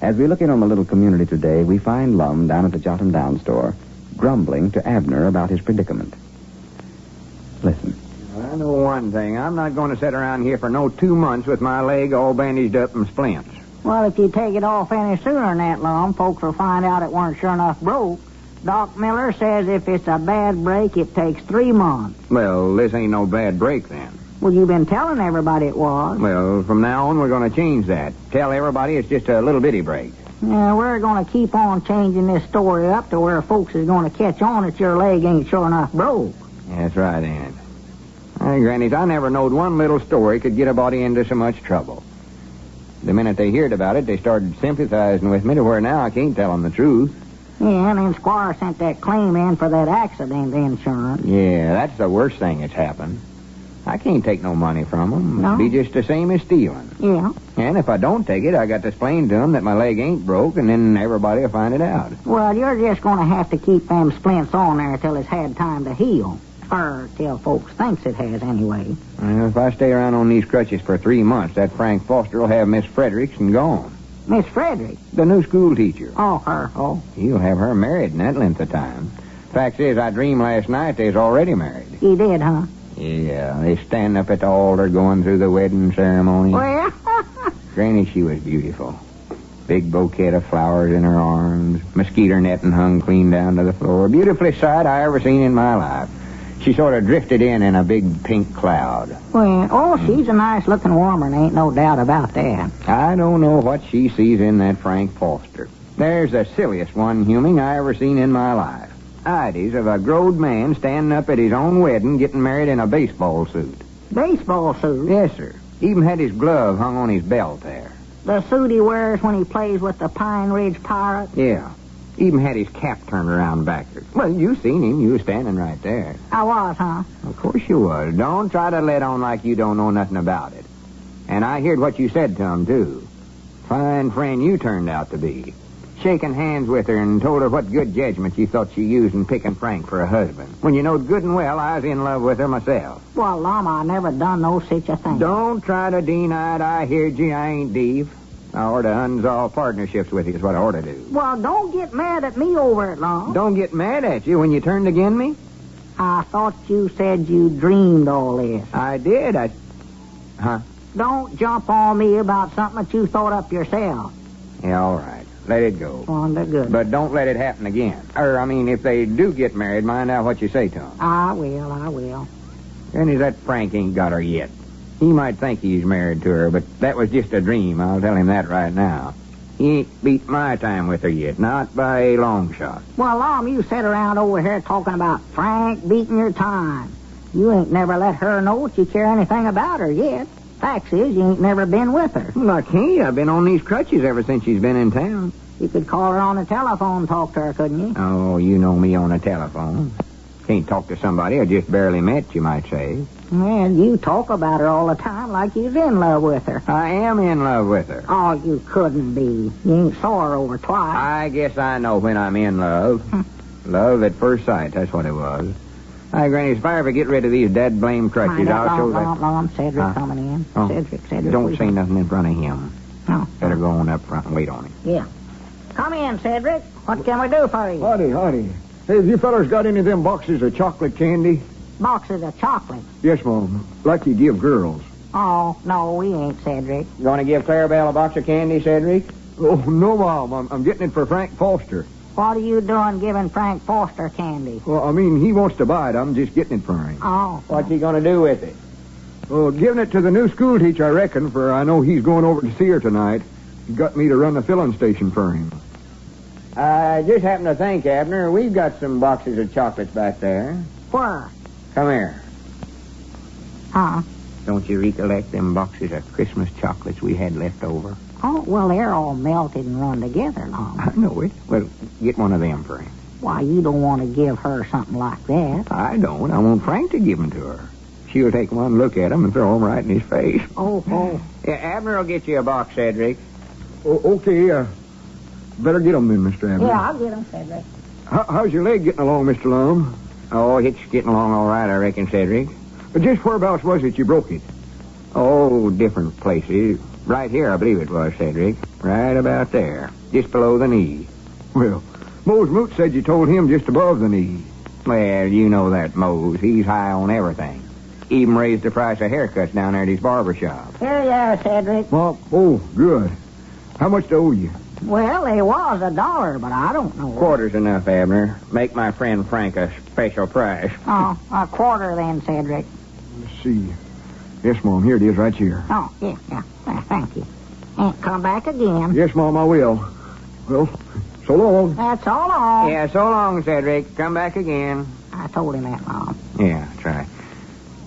As we look in on the little community today, we find Lum down at the Jot 'em Down store, grumbling to Abner about his predicament. Listen. I know one thing. I'm not going to sit around here for no 2 months with my leg all bandaged up in splints. Well, if you take it off any sooner than that, Lum, folks will find out it weren't sure enough broke. Doc Miller says if it's a bad break, it takes 3 months. Well, this ain't no bad break then. Well, you've been telling everybody it was. Well, from now on, we're going to change that. Tell everybody it's just a little bitty break. Yeah, we're going to keep on changing this story up to where folks is going to catch on that your leg ain't sure enough broke. That's right, Aunt. Hey, Grannies, I never knowed one little story could get a body into so much trouble. The minute they heard about it, they started sympathizing with me to where now I can't tell them the truth. Yeah, and then Squire sent that claim in for that accident insurance. Yeah, that's the worst thing that's happened. I can't take no money from them. No? It'd be just the same as stealing. Yeah. And if I don't take it, I got to explain to them that my leg ain't broke, and then everybody will find it out. Well, you're just going to have to keep them splints on there till it's had time to heal. Or till folks thinks it has, anyway. Well, if I stay around on these crutches for 3 months, that Frank Foster will have Miss Fredericks and gone. Miss Fredericks? The new school teacher. Oh, her. Oh. He'll have her married in that length of time. Fact is, I dreamed last night they was already married. He did, huh? Yeah, they stand up at the altar going through the wedding ceremony. Well... Granny, she was beautiful. Big bouquet of flowers in her arms, mosquito netting hung clean down to the floor. Beautifulest sight I ever seen in my life. She sort of drifted in a big pink cloud. Well, she's a nice-looking woman, ain't no doubt about that. I don't know what she sees in that Frank Foster. There's the silliest one human I ever seen in my life. Ideas of a growed man standing up at his own wedding getting married in a baseball suit. Baseball suit? Yes, sir. Even had his glove hung on his belt there. The suit he wears when he plays with the Pine Ridge Pirates? Yeah. Even had his cap turned around backwards. Well, you seen him. You was standing right there. I was, huh? Of course you was. Don't try to let on like you don't know nothing about it. And I heard what you said to him, too. Fine friend you turned out to be. Shaking hands with her and told her what good judgment you thought she used in picking Frank for a husband. When you knowed good and well I was in love with her myself. Well, Lum, I never done no such a thing. Don't try to deny it. I heard you. I ain't deef. I ought to unsolve partnerships with you is what I ought to do. Well, don't get mad at me over it, Lum. Don't get mad at you when you turned again me? I thought you said you dreamed all this. I did. Huh? Don't jump on me about something that you thought up yourself. Yeah, all right. Let it go. Oh, they're good. But don't let it happen again. If they do get married, mind out what you say to them. I will. Granny, that Frank ain't got her yet. He might think he's married to her, but that was just a dream. I'll tell him that right now. He ain't beat my time with her yet, not by a long shot. Well, Lum, you sit around over here talking about Frank beating your time. You ain't never let her know that you care anything about her yet. Facts is, you ain't never been with her. Well, I can't. I've been on these crutches ever since she's been in town. You could call her on the telephone and talk to her, couldn't you? Oh, you know me on the telephone. Can't talk to somebody I just barely met, you might say. Well, you talk about her all the time like you's in love with her. I am in love with her. Oh, you couldn't be. You ain't saw her over twice. I guess I know when I'm in love. Love at first sight, that's what it was. Hi, Granny, if I ever get rid of these dead blame crutches, I'll show that... No, Cedric coming in. Oh. Cedric. Don't say nothing in front of him. No. Better go on up front and wait on him. Yeah. Come in, Cedric. What can we do for you? Howdy. Hey, have you fellas got any of them boxes of chocolate candy? Boxes of chocolate? Yes, Mom. Like you give girls. Oh, no, we ain't, Cedric. Going to give Clarabelle a box of candy, Cedric? Oh, no, Mom. I'm getting it for Frank Foster. What are you doing giving Frank Foster candy? Well, he wants to buy it. I'm just getting it for him. Oh. What's he going to do with it? Well, giving it to the new school teacher, I reckon, for I know he's going over to see her tonight. He got me to run the filling station for him. I just happened to think, Abner, we've got some boxes of chocolates back there. Where? Come here. Huh? Don't you recollect them boxes of Christmas chocolates we had left over? Oh, well, they're all melted and run together, Lum. I know it. Well, get one of them for him. Why, you don't want to give her something like that. I don't. I want Frank to give them to her. she'll take one look at him and throw him right in his face. Oh. Yeah, Abner will get you a box, Cedric. Okay, better get 'em then, Mr. Abner. Yeah, I'll get him, Cedric. How's your leg getting along, Mr. Lum? Oh, it's getting along all right, I reckon, Cedric. But just whereabouts was it you broke it? Oh, different places. Right here, I believe it was, Cedric. Right about there. Just below the knee. Well, Mose Moot said you told him just above the knee. Well, you know that Mose. He's high on everything. Even raised the price of haircuts down there at his barber shop. Here you are, Cedric. Well, oh, good. How much do I owe you? Well, it was $1, but I don't know. Quarter's enough, Abner. Make my friend Frank a special price. Oh, a quarter then, Cedric. Let's see. Yes, Mom, here it is right here. Oh, yeah. Thank you. And come back again. Yes, Mom, I will. Well, so long. That's so long. Yeah, so long, Cedric. Come back again. I told him that, Mom. Yeah, that's right.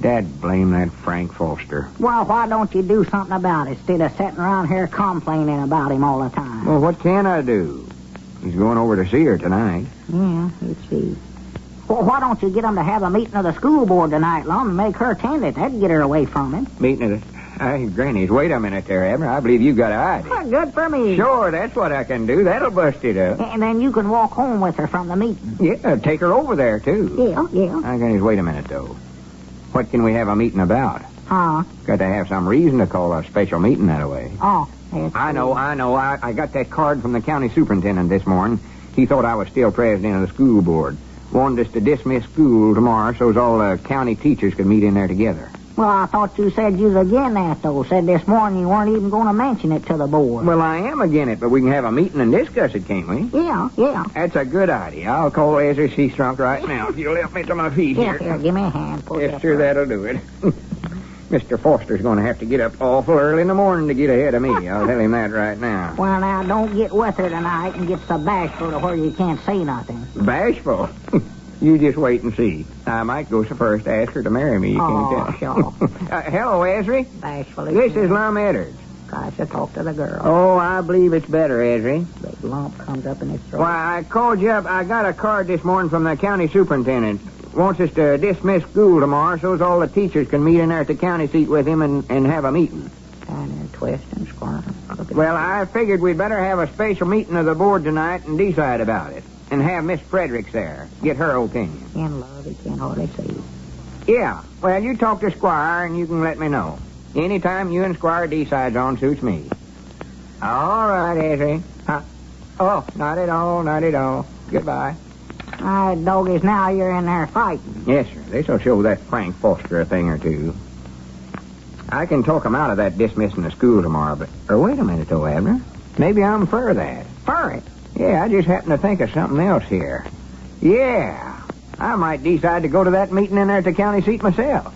Dad blame that Frank Foster. Well, why don't you do something about it instead of sitting around here complaining about him all the time? Well, what can I do? He's going over to see her tonight. Yeah, let's see. Well, why don't you get him to have a meeting of the school board tonight, Lum, and make her attend it? That'd get her away from him. Meeting of the... Granny's, wait a minute there, Abner. I believe you got an idea. Well, good for me. Sure, that's what I can do. That'll bust it up. And then you can walk home with her from the meeting. Yeah, take her over there, too. Yeah. Granny's, wait a minute, though. What can we have a meeting about? Huh? Got to have some reason to call a special meeting that way. Oh, I know. I got that card from the county superintendent this morning. He thought I was still president of the school board. Wanted us to dismiss school tomorrow so's all the county teachers could meet in there together. Well, I thought you said you was again that, though. Said this morning you weren't even going to mention it to the board. Well, I am again it, but we can have a meeting and discuss it, can't we? Yeah. That's a good idea. I'll call Ezra Seastrunk right now if you'll help me to my feet here. Here, give me a hand. Yes, sir, that'll do it. Mr. Foster's going to have to get up awful early in the morning to get ahead of me. I'll tell him that right now. Well, now, don't get with her tonight and get so bashful to where you can't say nothing. Bashful? You just wait and see. I might go so first to ask her to marry me. You can't tell. Sure. Hello, Ezra. Bashfully. This is Lum Eddard. Tries to talk to the girl. Oh, I believe it's better, Ezra. Big lump comes up in his throat. Why, I called you up. I got a card this morning from the county superintendent. Wants us to dismiss school tomorrow so's all the teachers can meet in there at the county seat with him and have a meeting. And twist and squirm. Well, I figured we'd better have a special meeting of the board tonight and decide about it. And have Miss Fredericks there. Get her opinion. In love, he can't hardly see. Yeah. Well, you talk to Squire and you can let me know. Anytime you and Squire decides on suits me. All right, Ezra. Huh? Oh, not at all. Goodbye. All right, doggies, now you're in there fighting. Yes, sir. This'll show that Frank Foster a thing or two. I can talk him out of that dismissing the school tomorrow, but... Or wait a minute, though, Abner. Maybe I'm for that. For it? Yeah, I just happened to think of something else here. Yeah, I might decide to go to that meeting in there at the county seat myself.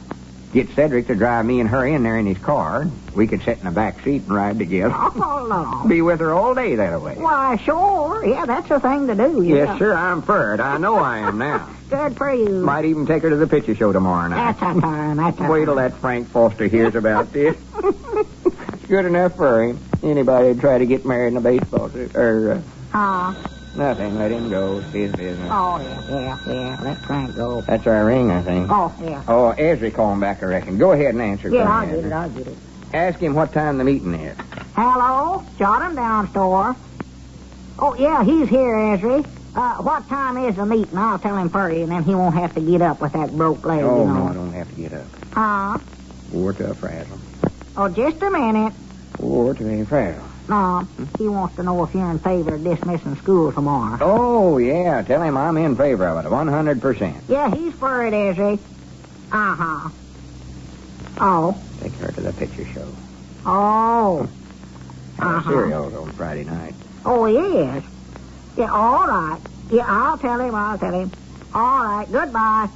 Get Cedric to drive me and her in there in his car. We could sit in the back seat and ride together. Oh, no. Be with her all day that way. Why, sure. Yeah, that's the thing to do. Yeah. Yes, sir, I'm for it. I know I am now. Good for you. Might even take her to the picture show tomorrow night. That's a time. Wait till that Frank Foster hears about this. It's good enough for him. Anybody'd try to get married in a baseball suit. Nothing. Let him go. It's his business. Oh, yeah. Let Frank go. That's our ring, I think. Oh, yeah. Oh, Ezra calling back, I reckon. Go ahead and answer. Yeah, I'll get it. Ask him what time the meeting is. Hello? Jot him down, store. Oh, yeah, he's here, Ezra. What time is the meeting? I'll tell him for you, and then he won't have to get up with that broke leg, Oh, you know. no, I don't have to get up. Or to a frazzle. Oh, just a minute. Or to a frazzle. No, he wants to know if you're in favor of dismissing school tomorrow. Oh, yeah. Tell him I'm in favor of it, 100%. Yeah, he's for it, Ezra. Uh-huh. Oh. Take her to the picture show. Oh. Cereals on Friday night. Oh, yes. Yeah, all right. Yeah, I'll tell him. All right, goodbye.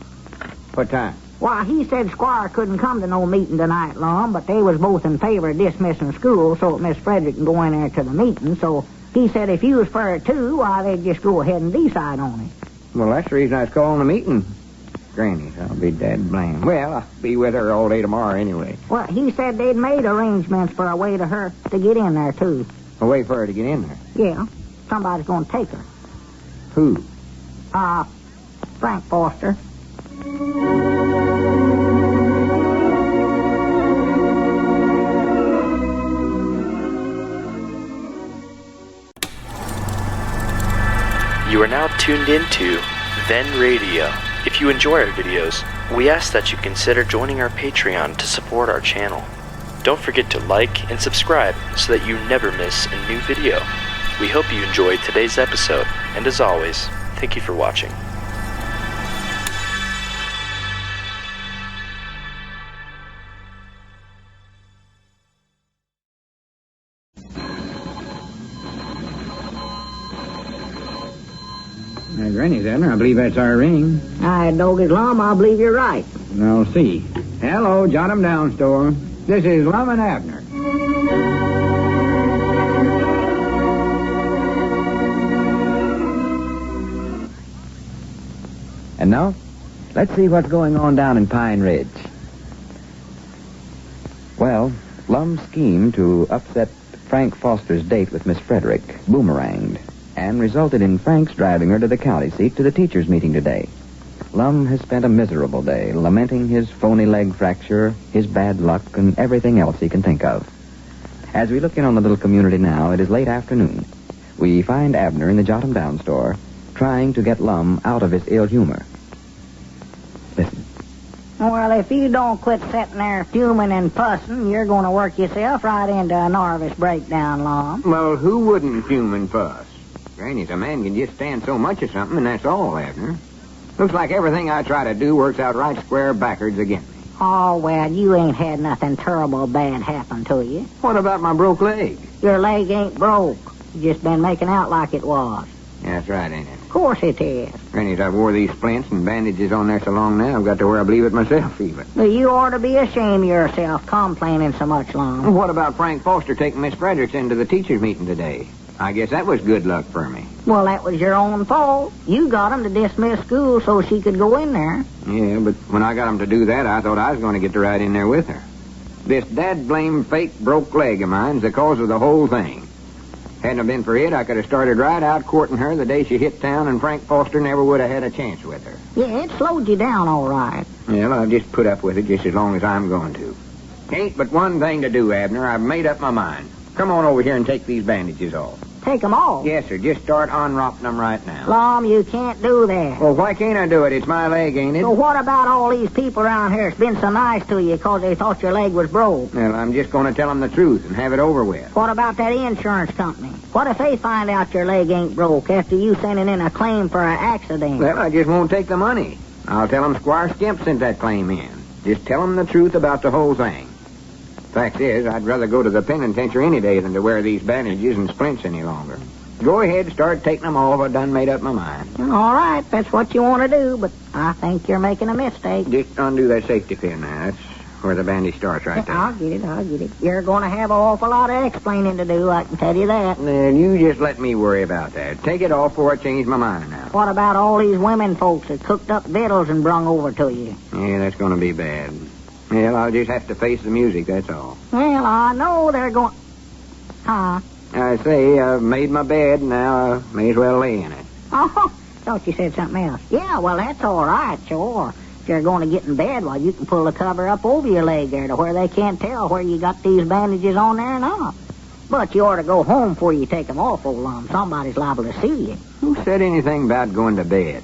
What time? Why, he said Squire couldn't come to no meeting tonight, Lum, but they was both in favor of dismissing school so that Miss Frederick can go in there to the meeting. So he said if you was for it too, why, they'd just go ahead and decide on it. Well, that's the reason I was calling the meeting. Granny's, I'll be dead blamed. Well, I'll be with her all day tomorrow anyway. Well, he said they'd made arrangements for a way to her to get in there, too. A way for her to get in there? Yeah. Somebody's going to take her. Who? Frank Foster. You are now tuned into Then Radio. If you enjoy our videos, we ask that you consider joining our Patreon to support our channel. Don't forget to like and subscribe so that you never miss a new video. We hope you enjoyed today's episode, and as always, thank you for watching. That's Rennie's, Abner. I believe that's our ring. I dog it, Lum. I believe you're right. I'll see. Hello, Jot 'em Down store. This is Lum and Abner. And now, let's see what's going on down in Pine Ridge. Well, Lum's scheme to upset Frank Foster's date with Miss Frederick boomeranged and resulted in Frank's driving her to the county seat to the teachers' meeting today. Lum has spent a miserable day lamenting his phony leg fracture, his bad luck, and everything else he can think of. As we look in on the little community now, it is late afternoon. We find Abner in the Jot 'em Down store trying to get Lum out of his ill humor. Listen. Well, if you don't quit sitting there fuming and fussing, you're going to work yourself right into a nervous breakdown, Lum. Well, who wouldn't fume and fuss? Granny's a man can just stand so much of something, and that's all, Abner. Looks like everything I try to do works out right square backwards against me. Oh, well, you ain't had nothing terrible bad happen to you. What about my broke leg? Your leg ain't broke. You just been making out like it was. That's right, ain't it? Of course it is. Granny's, I've wore these splints and bandages on there so long now, I've got to where I believe it myself, even. Well, you ought to be ashamed of yourself complaining so much, Lum. What about Frank Foster taking Miss Fredericks into the teachers' meeting today? I guess that was good luck for me. Well, that was your own fault. You got him to dismiss school so she could go in there. Yeah, but when I got him to do that, I thought I was going to get to ride in there with her. This dad-blame fake broke leg of mine's the cause of the whole thing. Hadn't it been for it, I could have started right out courting her the day she hit town, and Frank Foster never would have had a chance with her. Yeah, it slowed you down all right. Well, I've just put up with it just as long as I'm going to. Ain't but one thing to do, Abner. I've made up my mind. Come on over here and take these bandages off. Take them off? Yes, sir. Just start unwrapping them right now. Lum, you can't do that. Well, why can't I do it? It's my leg, ain't it? So what about all these people around here that's been so nice to you because they thought your leg was broke? Well, I'm just going to tell them the truth and have it over with. What about that insurance company? What if they find out your leg ain't broke after you sending in a claim for an accident? Well, I just won't take the money. I'll tell them Squire Skimp sent that claim in. Just tell them the truth about the whole thing. Fact is, I'd rather go to the penitentiary any day than to wear these bandages and splints any longer. Go ahead, start taking them off. I've done made up my mind. All right, that's what you want to do, but I think you're making a mistake. Just undo that safety pin now. That's where the bandage starts right there. I'll get it. You're going to have an awful lot of explaining to do, I can tell you that. Then you just let me worry about that. Take it off before I change my mind now. What about all these women folks that cooked up victuals and brung over to you? Yeah, that's going to be bad. Well, I'll just have to face the music, that's all. Well, I know they're going... Huh? I say, I've made my bed, now I may as well lay in it. Oh, thought you said something else. Yeah, well, that's all right, sure. If you're going to get in bed, well, you can pull the cover up over your leg there to where they can't tell where you got these bandages on there or not. But you ought to go home before you take them off, old Lum. Somebody's liable to see you. Who said anything about going to bed?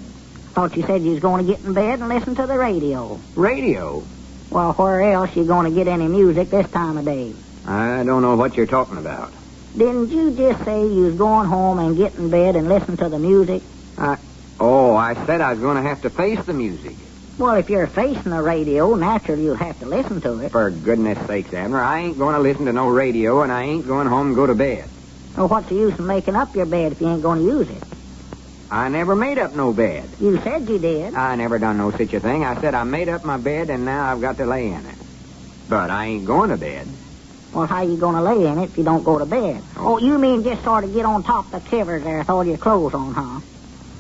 Thought you said you was going to get in bed and listen to the radio. Radio? Well, where else you going to get any music this time of day? I don't know what you're talking about. Didn't you just say you was going home and get in bed and listen to the music? I said I was going to have to face the music. Well, if you're facing the radio, naturally you'll have to listen to it. For goodness sakes, Abner, I ain't going to listen to no radio, and I ain't going home and go to bed. Well, what's the use of making up your bed if you ain't going to use it? I never made up no bed. You said you did. I never done no such a thing. I said I made up my bed, and now I've got to lay in it. But I ain't going to bed. Well, how you going to lay in it if you don't go to bed? Oh, you mean just sort of get on top of the covers there with all your clothes on, huh?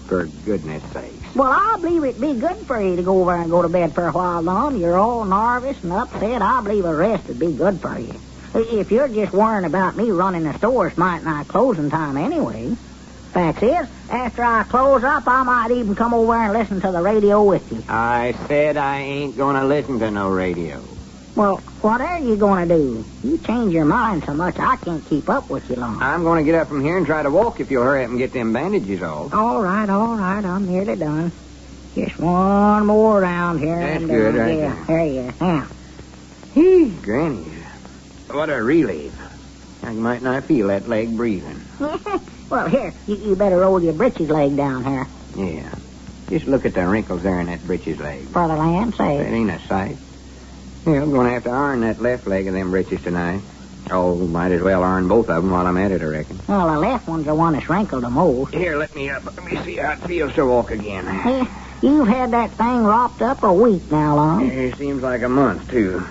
For goodness sakes. Well, I believe it'd be good for you to go over and go to bed for a while, Lum. You're all nervous and upset. I believe a rest would be good for you. If you're just worrying about me running the stores, might not closing time anyway. Fact is, after I close up, I might even come over and listen to the radio with you. I said I ain't going to listen to no radio. Well, what are you going to do? You change your mind so much I can't keep up with you long. I'm going to get up from here and try to walk if you'll hurry up and get them bandages off. All right. I'm nearly done. Just one more round here. That's good, right there. There you are. Now. Granny, what a relief. Now, you might not feel that leg breathing. Well, here, you better roll your britches leg down here. Yeah. Just look at the wrinkles there in that britches leg. For the land's sake. That ain't a sight. Yeah, I'm going to have to iron that left leg of them britches tonight. Oh, might as well iron both of them while I'm at it, I reckon. Well, the left one's the one that's wrinkled the most. Here, let me see how it feels to walk again. Hey, you've had that thing wrapped up a week now, Lum. It seems like a month, too.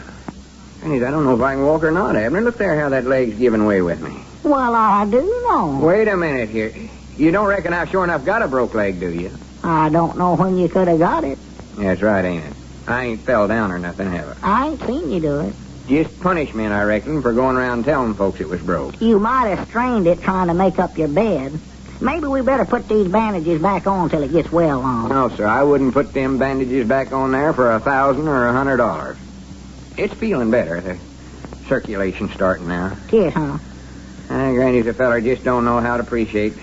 I don't know if I can walk or not, Abner. Look there how that leg's giving way with me. Well, I do know. Wait a minute here. You don't reckon I've sure enough got a broke leg, do you? I don't know when you could have got it. That's right, ain't it? I ain't fell down or nothing, have I ain't seen you do it. Just punishment, I reckon, for going around telling folks it was broke. You might have strained it trying to make up your bed. Maybe we better put these bandages back on till it gets well on. No, sir, I wouldn't put them bandages back on there for $1,000 or $100. It's feeling better. The circulation's starting now. Yes, huh? Granny's a feller just don't know how to appreciate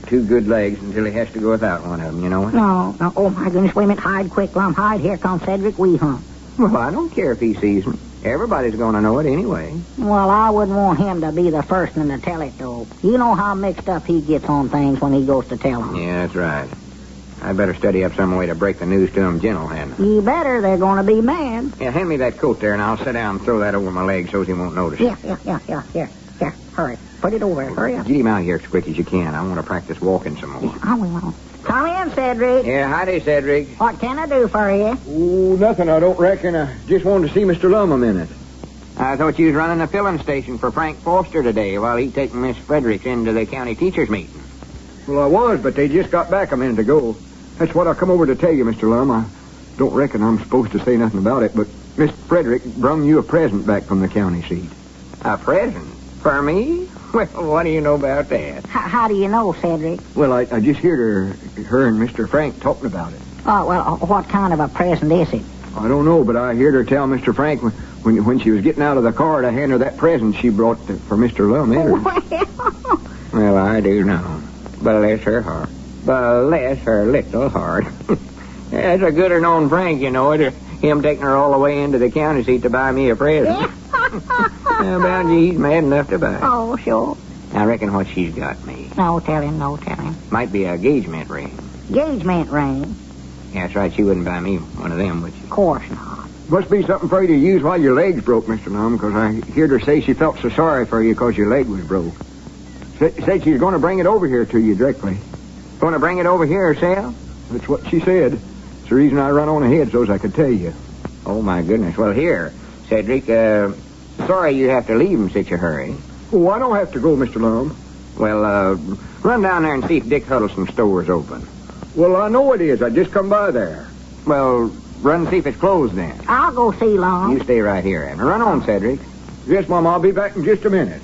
two good legs until he has to go without one of them, you know? No. Oh, my goodness, wait a minute. Hide quick, Lum. Hide. Here comes Cedric. We hunt. Well, I don't care if he sees me. Everybody's going to know it anyway. Well, I wouldn't want him to be the first one to tell it, though. You know how mixed up he gets on things when he goes to tell them. Yeah, that's right. I better study up some way to break the news to him gentle, hadn't I? You better. They're going to be mad. Yeah, hand me that coat there, and I'll sit down and throw that over my leg so he won't notice it. Yeah. Here, hurry. Put it over. Hurry up. Get him out here as quick as you can. I want to practice walking some more. Yeah, I will. Come in, Cedric. Yeah, howdy, Cedric. What can I do for you? Oh, nothing, I don't reckon. I just wanted to see Mr. Lum a minute. I thought you was running a filling station for Frank Foster today while he taking Miss Fredericks into the county teachers' meeting. Well, I was, but they just got back a minute ago. That's what I come over to tell you, Mr. Lum. I don't reckon I'm supposed to say nothing about it, but Miss Frederick brung you a present back from the county seat. A present? For me? Well, what do you know about that? How do you know, Cedric? Well, I just heard her and Mr. Frank talking about it. Oh, well, what kind of a present is it? I don't know, but I heard her tell Mr. Frank when she was getting out of the car to hand her that present she brought for Mr. Lum. Well, I do know. Bless her heart. Bless her little heart. That's a gooder known Frank, you know it. Him taking her all the way into the county seat to buy me a present. How about you? He's mad enough to buy. Oh, sure. I reckon what she's got me. No, tell him. Might be a engagement ring. Engagement ring? Yeah, that's right. She wouldn't buy me one of them, would she? Of course not. Must be something for you to use while your leg's broke, Mr. Lum, because I heard her say she felt so sorry for you because your leg was broke. Said she's going to bring it over here to you directly. Going to bring it over here herself? That's what she said. It's the reason I run on ahead so as I could tell you. Oh, my goodness. Well, here, Cedric, sorry you have to leave in such a hurry. Oh, I don't have to go, Mr. Lum. Well, run down there and see if Dick Huddleston's store is open. Well, I know it is. I just come by there. Well, run and see if it's closed then. I'll go see Lum. You stay right here, Abner. Run on, Cedric. Yes, Mom, I'll be back in just a minute.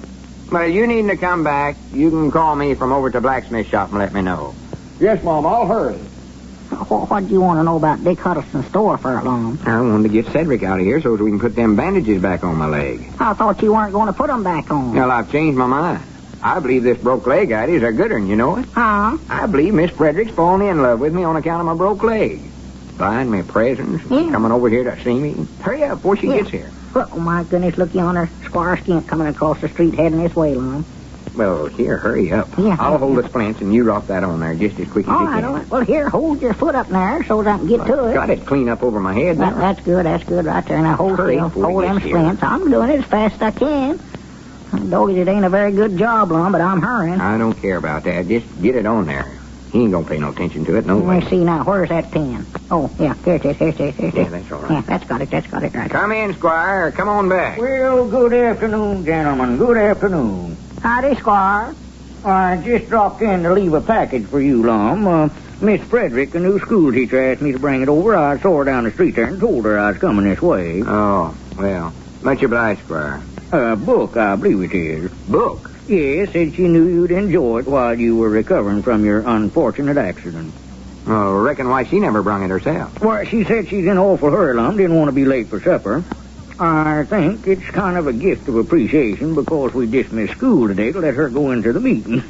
Well, you needn't to come back. You can call me from over to blacksmith shop and let me know. Yes, Mom, I'll hurry. What do you want to know about Dick Huddleston's store for it, Lum? I wanted to get Cedric out of here so we can put them bandages back on my leg. I thought you weren't going to put them back on. Well, I've changed my mind. I believe this broke leg I is a good one, you know it? Huh? I believe Miss Fredericks falling in love with me on account of my broke leg. Buying me presents, coming over here to see me. Hurry up before she gets here. Oh, my goodness, look yonder. Squire Skimp coming across the street heading this way, Lum. Well, here, hurry up. Yeah. I'll hold the splints and you rock that on there just as quick as you can. All right. Well, here, hold your foot up there so I can get to it. Got it clean up over my head now. That's good right there. Now hold Hurry still. Hold them here. splints. I'm doing it as fast as I can. Doggy, it ain't a very good job, Lum, but I'm hurrying. I don't care about that. Just get it on there. He ain't gonna pay no attention to it, no way. Let me see now. Where's that pen? Oh, yeah. Here it is. Yeah, that's all right. Yeah, that's got it right. Come in, Squire. Come on back. Well, good afternoon, gentlemen. Good afternoon. Howdy, Squire. I just dropped in to leave a package for you, Lum. Miss Frederick, the new school teacher, asked me to bring it over. I saw her down the street there and told her I was coming this way. Oh, well, much obliged, Squire. A book, I believe it is. Book? Yes, said she knew you'd enjoy it while you were recovering from your unfortunate accident. Oh, reckon why she never brung it herself. Well, she said she's in awful hurry, Lum. Didn't want to be late for supper. I think it's kind of a gift of appreciation because we dismissed school today to let her go into the meeting.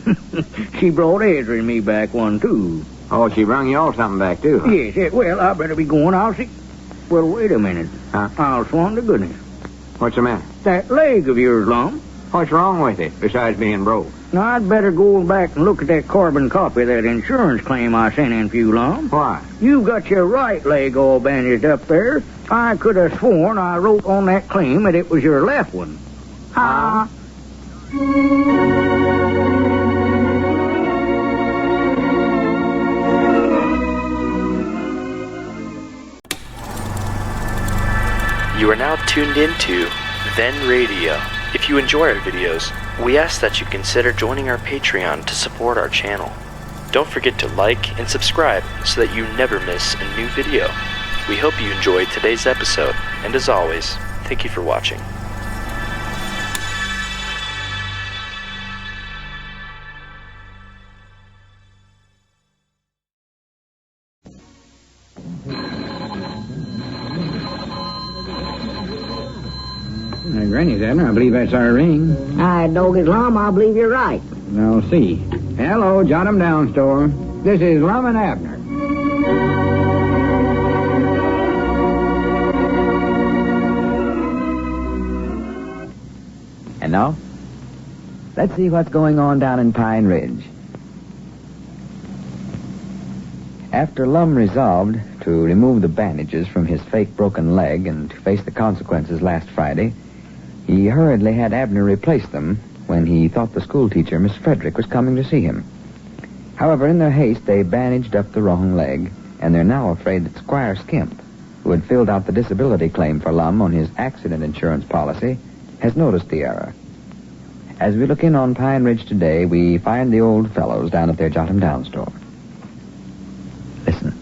She brought Ezra and me back one, too. Oh, she brung you all something back, too, huh? Yes, well, I better be going. I'll see. Well, wait a minute. Huh? I'll swan to goodness. What's the matter? That leg of yours, Lum. What's wrong with it, besides being broke? Now, I'd better go back and look at that carbon copy of that insurance claim I sent in for you, Lum. Why? You got your right leg all bandaged up there. I could have sworn I wrote on that claim that it was your left one. Huh? You are now tuned into Then Radio. If you enjoy our videos, we ask that you consider joining our Patreon to support our channel. Don't forget to like and subscribe so that you never miss a new video. We hope you enjoyed today's episode, and as always, thank you for watching. Granny's Abner, I believe that's our ring. Aye, doggy Lum, I believe you're right. I'll see. Hello, jot 'em down, store. This is Lum and Abner. And now, let's see what's going on down in Pine Ridge. After Lum resolved to remove the bandages from his fake broken leg and to face the consequences last Friday, he hurriedly had Abner replace them when he thought the schoolteacher, Miss Fredericks, was coming to see him. However, in their haste, they bandaged up the wrong leg, and they're now afraid that Squire Skimp, who had filled out the disability claim for Lum on his accident insurance policy, has noticed the error. As we look in on Pine Ridge today, we find the old fellows down at their Jot-'em-Down store. Listen.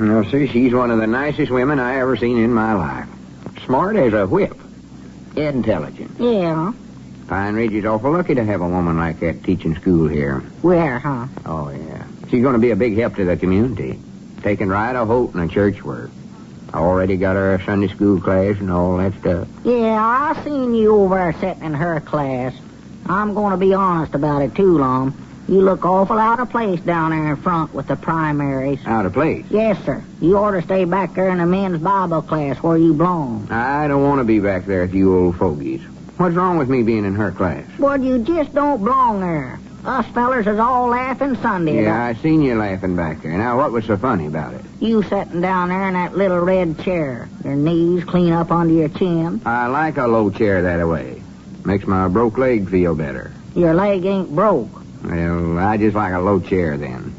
No, sir, she's one of the nicest women I ever seen in my life. Smart as a whip. Intelligent. Yeah. Pine Ridge is awful lucky to have a woman like that teaching school here. Where, huh? Oh, yeah. She's going to be a big help to the community. Taking right a holt in the church work. I already got her a Sunday school class and all that stuff. Yeah, I seen you over there sitting in her class. I'm going to be honest about it, too, Lum. You look awful out of place down there in front with the primaries. Out of place? Yes, sir. You ought to stay back there in the men's Bible class where you belong. I don't want to be back there with you old fogies. What's wrong with me being in her class? Well, you just don't belong there. Us fellers is all laughing Sunday. Yeah, I seen you laughing back there. Now, what was so funny about it? You sitting down there in that little red chair, your knees clean up under your chin. I like a low chair that way. Makes my broke leg feel better. Your leg ain't broke. Well, I just like a low chair then.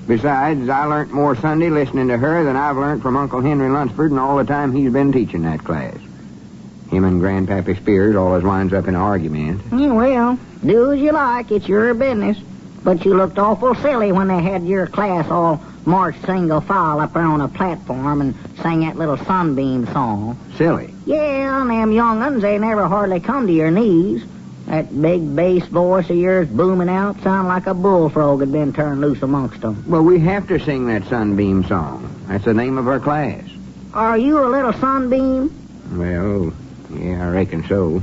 Besides, I learnt more Sunday listening to her than I've learnt from Uncle Henry Lunsford in all the time he's been teaching that class. Him and Grandpappy Spears always winds up in an argument. Yeah, well, do as you like. It's your business. But you looked awful silly when they had your class all marched single file up there on a platform and sang that little sunbeam song. Silly? Yeah, and them young'uns, they never hardly come to your knees. That big bass voice of yours booming out sounded like a bullfrog had been turned loose amongst them. Well, we have to sing that sunbeam song. That's the name of our class. Are you a little sunbeam? Well, yeah, I reckon so.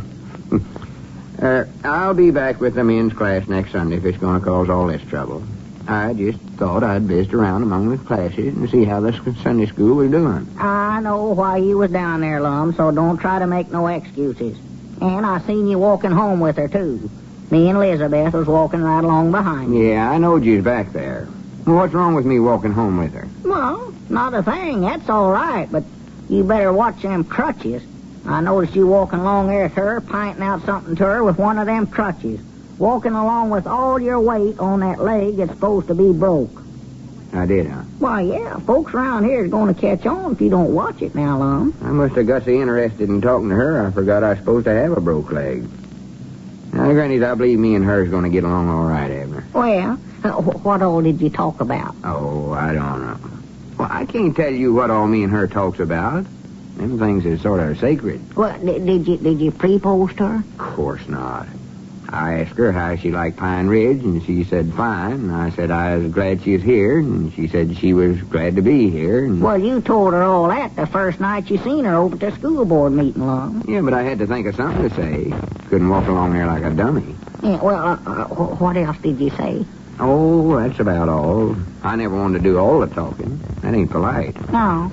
I'll be back with the men's class next Sunday if it's going to cause all this trouble. I just thought I'd visit around among the classes and see how the Sunday school was doing. I know why you was down there, Lum, so don't try to make no excuses. And I seen you walking home with her, too. Me and Elizabeth was walking right along behind you. Yeah, I knowed you was back there. Well, what's wrong with me walking home with her? Well, not a thing. That's all right, but you better watch them crutches. I noticed you walking along there with her, pinting out something to her with one of them crutches. Walking along with all your weight on that leg that's supposed to be broke. I did, huh? Why, yeah, folks around here is going to catch on if you don't watch it now, Lum. I must have got so interested in talking to her, I forgot I was supposed to have a broke leg. Now, Granny's, I believe me and her's going to get along all right, Abner. Well, what all did you talk about? Oh, I don't know. Well, I can't tell you what all me and her talks about. Them things is sort of sacred. Well, did you propose to her? Of course not. I asked her how she liked Pine Ridge, and she said fine. And I said I was glad she was here, and she said she was glad to be here. And... Well, you told her all that the first night you seen her over at the school board meeting, Lum. Yeah, but I had to think of something to say. Couldn't walk along there like a dummy. Yeah, well, what else did you say? Oh, that's about all. I never wanted to do all the talking. That ain't polite. No.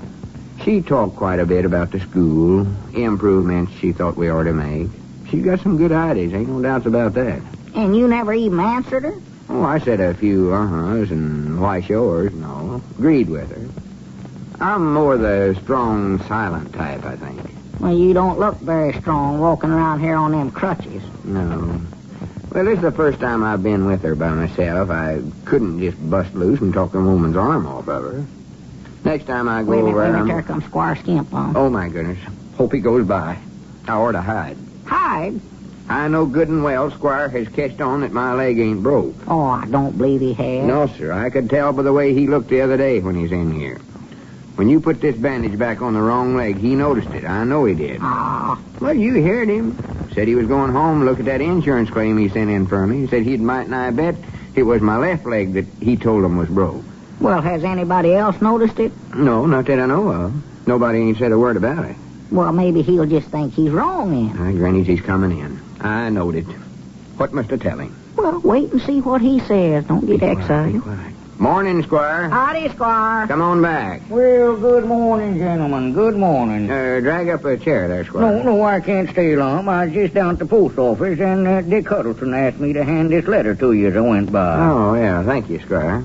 She talked quite a bit about the school, improvements she thought we ought to make. She got some good ideas, ain't no doubts about that. And you never even answered her? Oh, I said a few uh-huhs and why yours and all. Agreed with her. I'm more the strong, silent type, I think. Well, you don't look very strong walking around here on them crutches. No. Well, this is the first time I've been with her by myself. I couldn't just bust loose and talk a woman's arm off of her. Next time I go over... Wait a minute, there comes Squire Skimp on. Oh, my goodness. Hope he goes by. I ought to hide. Hide? I know good and well Squire has catched on that my leg ain't broke. Oh, I don't believe he has. No, sir. I could tell by the way he looked the other day when he's in here. When you put this bandage back on the wrong leg, he noticed it. I know he did. Ah. Well, you heard him. Said he was going home to look at that insurance claim he sent in for me. He said he'd might and I bet it was my left leg that he told him was broke. Well, has anybody else noticed it? No, not that I know of. Nobody ain't said a word about it. Well, maybe he'll just think he's wrong then. Granny's he's coming in. I knowed it. What must I tell him? Well, wait and see what he says. Don't get excited. Be quiet. Morning, Squire. Howdy, Squire. Come on back. Well, good morning, gentlemen. Good morning. Drag up a chair there, Squire. No, I can't stay long. I was just down at the post office, and Dick Huddleston asked me to hand this letter to you as I went by. Oh, yeah. Thank you, Squire.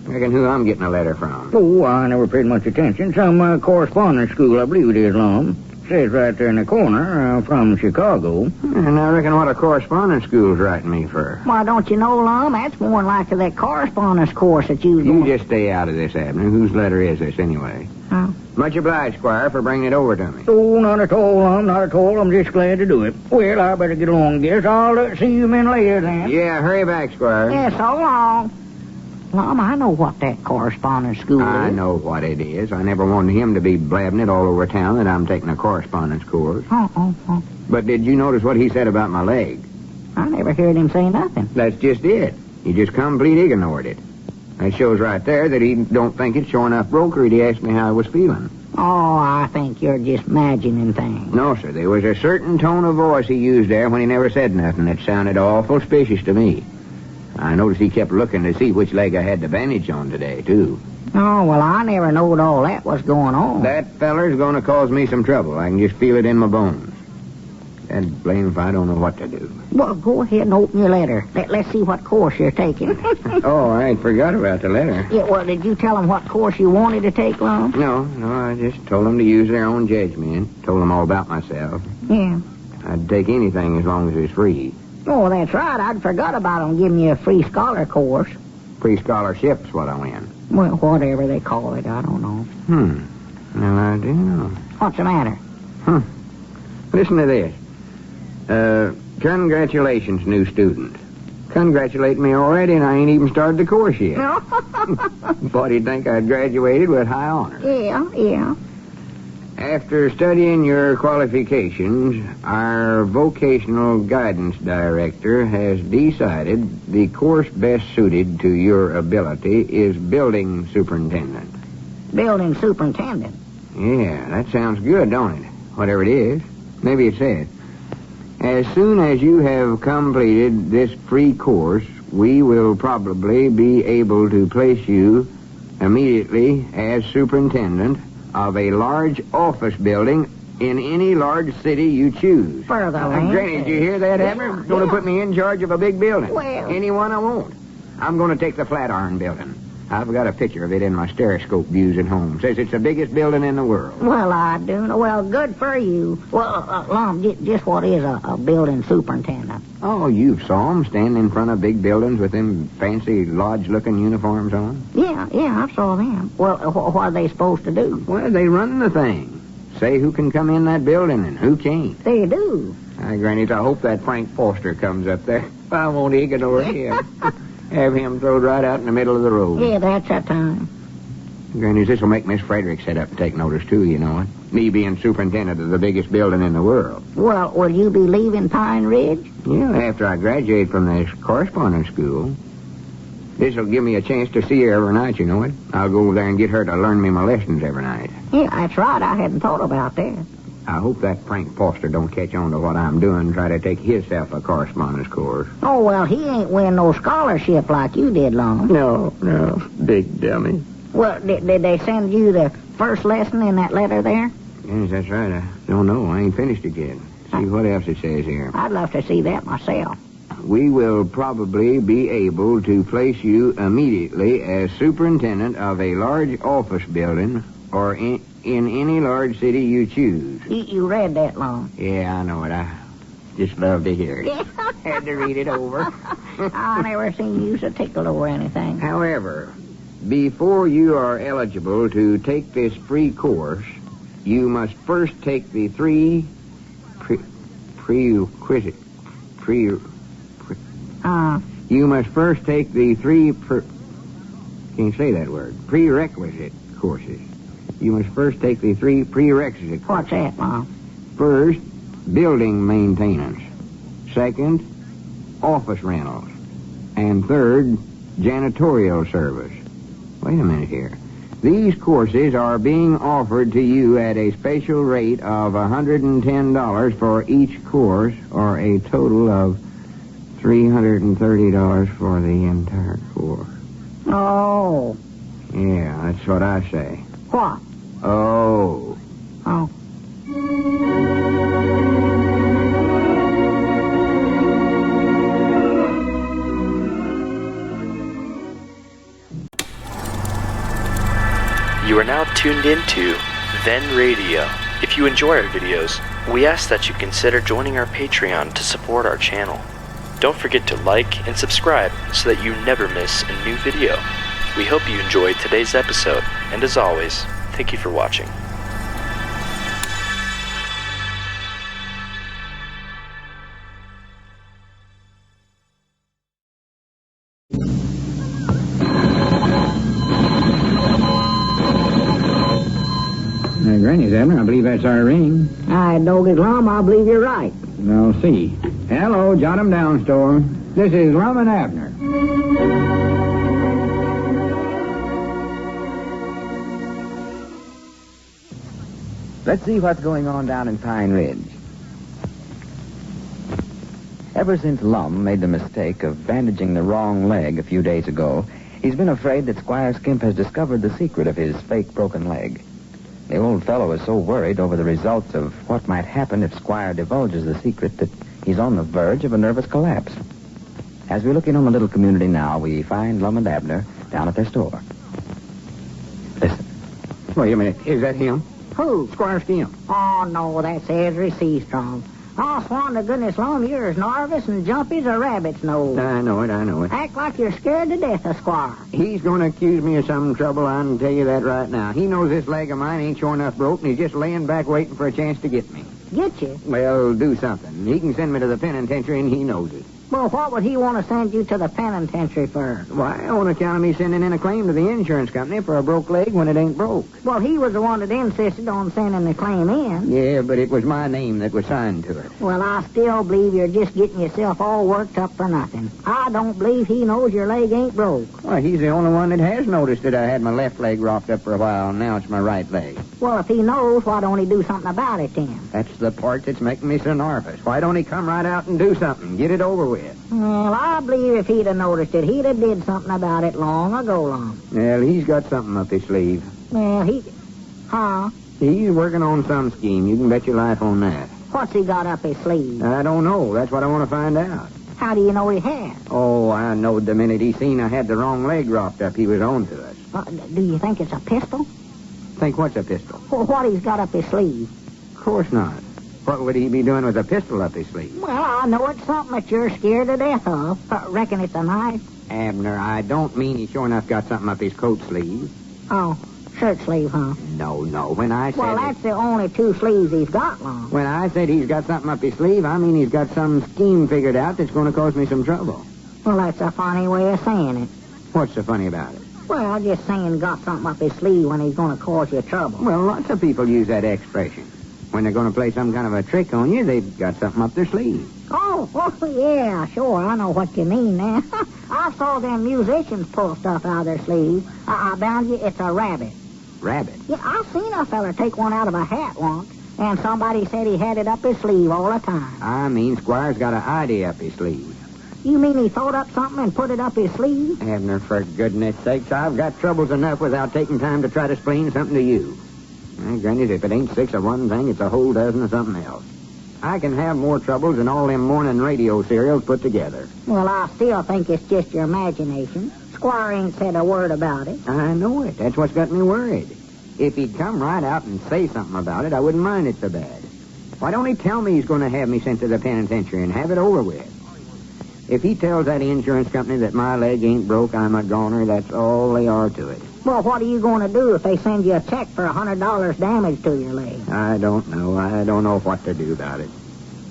Reckon who I'm getting a letter from. Oh, I never paid much attention. Some correspondence school, I believe it is, Lum. Says right there in the corner, from Chicago. And I reckon what a correspondence school's writing me for. Why, don't you know, Lum? That's more than like that correspondence course that you... You just stay out of this, Abner. Whose letter is this, anyway? Huh? Much obliged, Squire, for bringing it over to me. Oh, not at all, Lum, not at all. I'm just glad to do it. Well, I better get along, guess. I'll see you men later, then. Yeah, hurry back, Squire. Yeah, so long. Lum, I know what that correspondence school is. I know what it is. I never wanted him to be blabbing it all over town that I'm taking a correspondence course. Oh. But did you notice what he said about my leg? I never heard him say nothing. That's just it. He just complete ignored it. That shows right there that he don't think it's sure enough brokered. He asked me how I was feeling. Oh, I think you're just imagining things. No, sir. There was a certain tone of voice he used there when he never said nothing that sounded awful suspicious to me. I noticed he kept looking to see which leg I had the bandage on today, too. Oh, well, I never knowed all that was going on. That feller's going to cause me some trouble. I can just feel it in my bones. And blame if I don't know what to do. Well, go ahead and open your letter. Let's see what course you're taking. Oh, I forgot about the letter. Yeah, well, did you tell them what course you wanted to take, Lum? No, I just told them to use their own judgment. Told them all about myself. Yeah. I'd take anything as long as it's free. Oh, that's right. I'd forgot about them giving you a free scholar course. Free scholarship's what I win. Well, whatever they call it, I don't know. No idea. What's the matter? Listen to this. Congratulations, new student. Congratulate me already, and I ain't even started the course yet. Thought he'd think I'd graduated with high honors. Yeah. After studying your qualifications, our vocational guidance director has decided the course best suited to your ability is building superintendent. Building superintendent? Yeah, that sounds good, don't it? Whatever it is. Maybe it's it. As soon as you have completed this free course, we will probably be able to place you immediately as superintendent of a large office building in any large city you choose. Further, Granny, did you hear that, Abner? Going to put me in charge of a big building. Well. Anyone I want. I'm going to take the Flatiron building. I've got a picture of it in my stereoscope views at home. Says it's the biggest building in the world. Well, I do know. Well, good for you. Well, Lum, just what is a building superintendent? Oh, you saw them standing in front of big buildings with them fancy lodge-looking uniforms on? Yeah, I saw them. Well, what are they supposed to do? Well, they run the thing. Say who can come in that building and who can't. They do. Granny, I hope that Frank Foster comes up there. I won't ignore him. Have him thrown right out in the middle of the road. Yeah, that's that time. Grannies, this will make Miss Fredericks sit up and take notice, too, you know it. Me being superintendent of the biggest building in the world. Well, will you be leaving Pine Ridge? Yeah, after I graduate from this correspondence school. This'll give me a chance to see her every night, you know it. I'll go over there and get her to learn me my lessons every night. Yeah, that's right. I hadn't thought about that. I hope that Frank Foster don't catch on to what I'm doing, try to take himself a correspondence course. Oh, well, he ain't win no scholarship like you did, Lum. No, big dummy. Well, did they send you the first lesson in that letter there? Yes, that's right. I don't know. I ain't finished it yet. See what else it says here. I'd love to see that myself. We will probably be able to place you immediately as superintendent of a large office building or in any large city you choose. You read that, Lum? Yeah, I know it. I just love to hear it. Had to read it over. I never seen you so tickled over anything. However, before you are eligible to take this free course, you must first take the three prerequisites. You must first take the three can't say that word. Prerequisite courses. You must first take the three prerequisite courses. What's that, Mom? First, building maintenance. Second, office rentals. And third, janitorial service. Wait a minute here. These courses are being offered to you at a special rate of $110 for each course, or a total of $330 for the entire course. Oh. Yeah, that's what I say. What? Oh. Oh. You are now tuned into Then Radio. If you enjoy our videos, we ask that you consider joining our Patreon to support our channel. Don't forget to like and subscribe so that you never miss a new video. We hope you enjoyed today's episode, and as always, thank you for watching. Granny's, Abner, I believe that's our ring. I don't get Lum, I believe you're right. I'll see. Hello, jot 'em down, store. This is Lum and Abner. Let's see what's going on down in Pine Ridge. Ever since Lum made the mistake of bandaging the wrong leg a few days ago, he's been afraid that Squire Skimp has discovered the secret of his fake broken leg. The old fellow is so worried over the results of what might happen if Squire divulges the secret that he's on the verge of a nervous collapse. As we look in on the little community now, we find Lum and Abner down at their store. Listen. Wait a minute. Is that him? Who? Squire Skimp. Oh, no, that's Ezra Seastrong. Oh, swan to goodness, Lum, you're as nervous and jumpy as a rabbit's nose. I know it. Act like you're scared to death of Squire. He's going to accuse me of some trouble, I can tell you that right now. He knows this leg of mine ain't sure enough broke, and he's just laying back waiting for a chance to get me. Get you? Well, do something. He can send me to the penitentiary, and he knows it. Well, what would he want to send you to the penitentiary for? Why, on account of me sending in a claim to the insurance company for a broke leg when it ain't broke. Well, he was the one that insisted on sending the claim in. Yeah, but it was my name that was signed to it. Well, I still believe you're just getting yourself all worked up for nothing. I don't believe he knows your leg ain't broke. Well, he's the only one that has noticed that I had my left leg rocked up for a while, and now it's my right leg. Well, if he knows, why don't he do something about it then? That's the part that's making me so nervous. Why don't he come right out and do something? Get it over with. Well, I believe if he'd have noticed it, he'd have did something about it long ago, Lum. Well, he's got something up his sleeve. Well, Huh? He's working on some scheme. You can bet your life on that. What's he got up his sleeve? I don't know. That's what I want to find out. How do you know he has? Oh, I know the minute he seen I had the wrong leg rocked up, he was on to us. Do you think it's a pistol? Think what's a pistol? Well, what he's got up his sleeve? Of course not. What would he be doing with a pistol up his sleeve? Well, I know it's something that you're scared to death of. Reckon it's a knife? Abner, I don't mean he sure enough got something up his coat sleeve. Oh, shirt sleeve, huh? No. When I said... Well, that's the only two sleeves he's got, Lum. When I said he's got something up his sleeve, I mean he's got some scheme figured out that's going to cause me some trouble. Well, that's a funny way of saying it. What's so funny about it? Well, just saying got something up his sleeve when he's going to cause you trouble. Well, lots of people use that expression. When they're going to play some kind of a trick on you, they've got something up their sleeve. Oh, yeah, sure. I know what you mean now. I saw them musicians pull stuff out of their sleeves. I bound you, it's a rabbit. Rabbit? Yeah, I seen a feller take one out of a hat once, and somebody said he had it up his sleeve all the time. I mean, Squire's got an idea up his sleeve. You mean he thought up something and put it up his sleeve? Abner, for goodness sakes, I've got troubles enough without taking time to try to explain something to you. Granted, if it ain't 6 of one thing, it's a whole dozen of something else. I can have more troubles than all them morning radio serials put together. Well, I still think it's just your imagination. Squire ain't said a word about it. I know it. That's what's got me worried. If he'd come right out and say something about it, I wouldn't mind it so bad. Why don't he tell me he's going to have me sent to the penitentiary and have it over with? If he tells that insurance company that my leg ain't broke, I'm a goner, that's all they are to it. Well, what are you going to do if they send you a check for $100 damage to your leg? I don't know. I don't know what to do about it.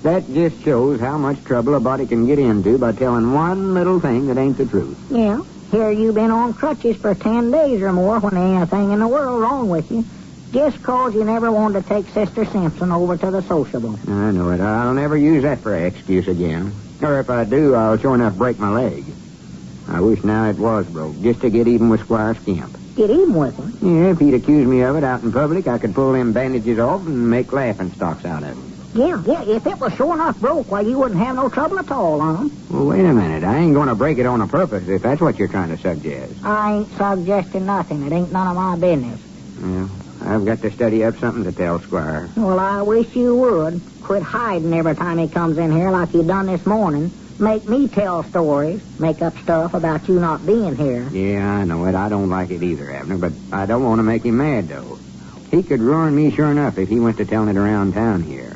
That just shows how much trouble a body can get into by telling one little thing that ain't the truth. Yeah. Here you've been on crutches for 10 days or more when there ain't a thing in the world wrong with you. Just 'cause you never wanted to take Sister Simpson over to the sociable. I know it. I'll never use that for an excuse again. Or if I do, I'll sure enough break my leg. I wish now it was broke, just to get even with Squire Skimp. Get even with him? Yeah, if he'd accuse me of it out in public, I could pull them bandages off and make laughing stocks out of it. Yeah, if it was sure enough broke, why, you wouldn't have no trouble at all on him. Well, wait a minute. I ain't going to break it on a purpose, if that's what you're trying to suggest. I ain't suggesting nothing. It ain't none of my business. Yeah, I've got to study up something to tell Squire. Well, I wish you would. Quit hiding every time he comes in here like you done this morning. Make me tell stories, make up stuff about you not being here. Yeah, I know it. I don't like it either, Abner, but I don't want to make him mad, though. He could ruin me sure enough if he went to telling it around town here.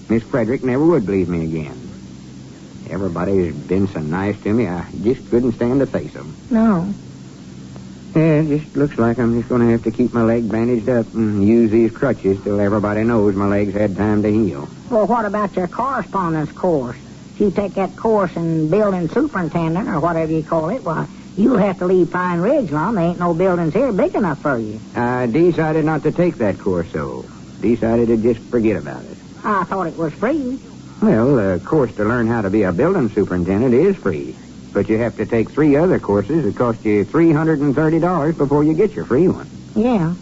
Miss Fredericks never would believe me again. Everybody's been so nice to me, I just couldn't stand to face them. No. Yeah, it just looks like I'm just going to have to keep my leg bandaged up and use these crutches till everybody knows my leg's had time to heal. Well, what about your correspondence course? If you take that course in building superintendent, or whatever you call it, why, you'll have to leave Pine Ridge, Lum. There ain't no buildings here big enough for you. I decided not to take that course, though. Decided to just forget about it. I thought it was free. Well, the course to learn how to be a building superintendent is free. But you have to take 3 other courses that cost you $330 before you get your free one. Yeah.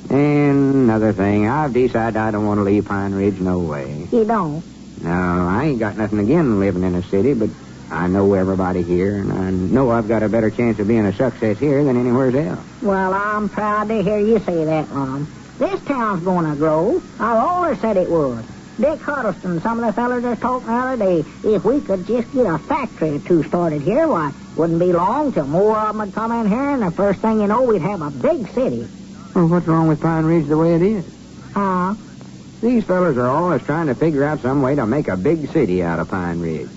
And another thing, I've decided I don't want to leave Pine Ridge no way. You don't? No, I ain't got nothing against living in a city, but I know everybody here, and I know I've got a better chance of being a success here than anywhere else. Well, I'm proud to hear you say that, Lum. This town's going to grow. I always said it would. Dick Huddleston, some of the fellas are talking the other day, if we could just get a factory or 2 started here, why, wouldn't be long till more of them would come in here, and the first thing you know, we'd have a big city. Well, what's wrong with Pine Ridge the way it is? Huh? These fellas are always trying to figure out some way to make a big city out of Pine Ridge.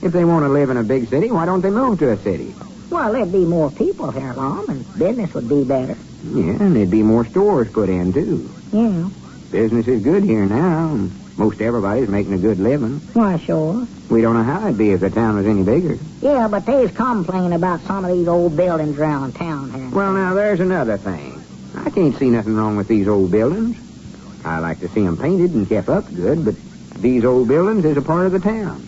If they want to live in a big city, why don't they move to a city? Well, there'd be more people here, Lum, and business would be better. Yeah, and there'd be more stores put in, too. Yeah. Business is good here now, and most everybody's making a good living. Why, sure. We don't know how it'd be if the town was any bigger. Yeah, but they's complaining about some of these old buildings around town here. Well, now, there's another thing. I can't see nothing wrong with these old buildings. I like to see them painted and kept up good, but these old buildings is a part of the town.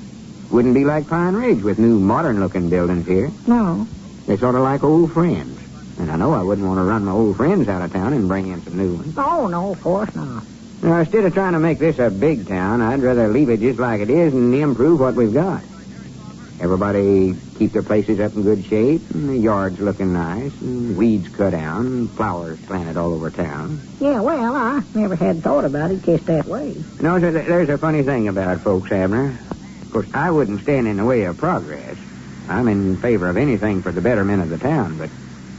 Wouldn't be like Pine Ridge with new modern-looking buildings here. No. They're sort of like old friends. And I know I wouldn't want to run my old friends out of town and bring in some new ones. Oh, no, of course not. Now, instead of trying to make this a big town, I'd rather leave it just like it is and improve what we've got. Everybody keep their places up in good shape, and the yards looking nice, and weeds cut down, and flowers planted all over town. Yeah, well, I never had thought about it just that way. No, there's a funny thing about folks, Abner. Of course, I wouldn't stand in the way of progress. I'm in favor of anything for the betterment of the town, but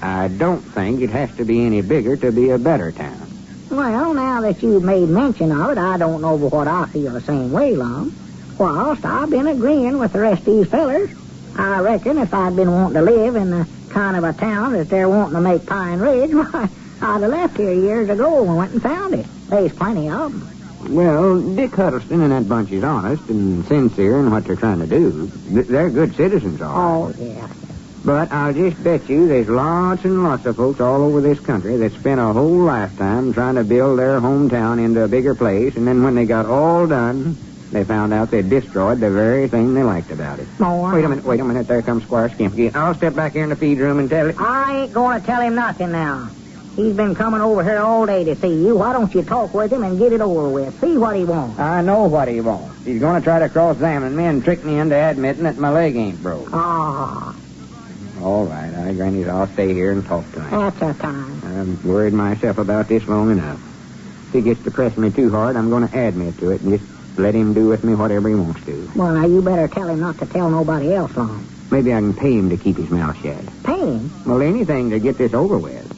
I don't think it has to be any bigger to be a better town. Well, now that you've made mention of it, I don't know but what I feel the same way, Lum. Whilst I've been agreeing with the rest of these fellers, I reckon if I'd been wanting to live in the kind of a town that they're wanting to make Pine Ridge, why, I'd have left here years ago and went and found it. There's plenty of them. Well, Dick Huddleston and that bunch is honest and sincere in what they're trying to do. They're good citizens, all right. Oh, yeah. But I'll just bet you there's lots and lots of folks all over this country that spent a whole lifetime trying to build their hometown into a bigger place, and then when they got all done, they found out they'd destroyed the very thing they liked about it. Oh, Wait a minute. There comes Squire Skimp again. I'll step back here in the feed room and tell him. I ain't going to tell him nothing now. He's been coming over here all day to see you. Why don't you talk with him and get it over with? See what he wants. I know what he wants. He's going to try to cross-examine me and trick me into admitting that my leg ain't broke. Ah. All right, Granny, I'll stay here and talk to him. That's a time. I've worried myself about this long enough. If he gets to press me too hard, I'm going to admit to it and just let him do with me whatever he wants to. Well, now, you better tell him not to tell nobody else, Lum. Maybe I can pay him to keep his mouth shut. Pay him? Well, anything to get this over with.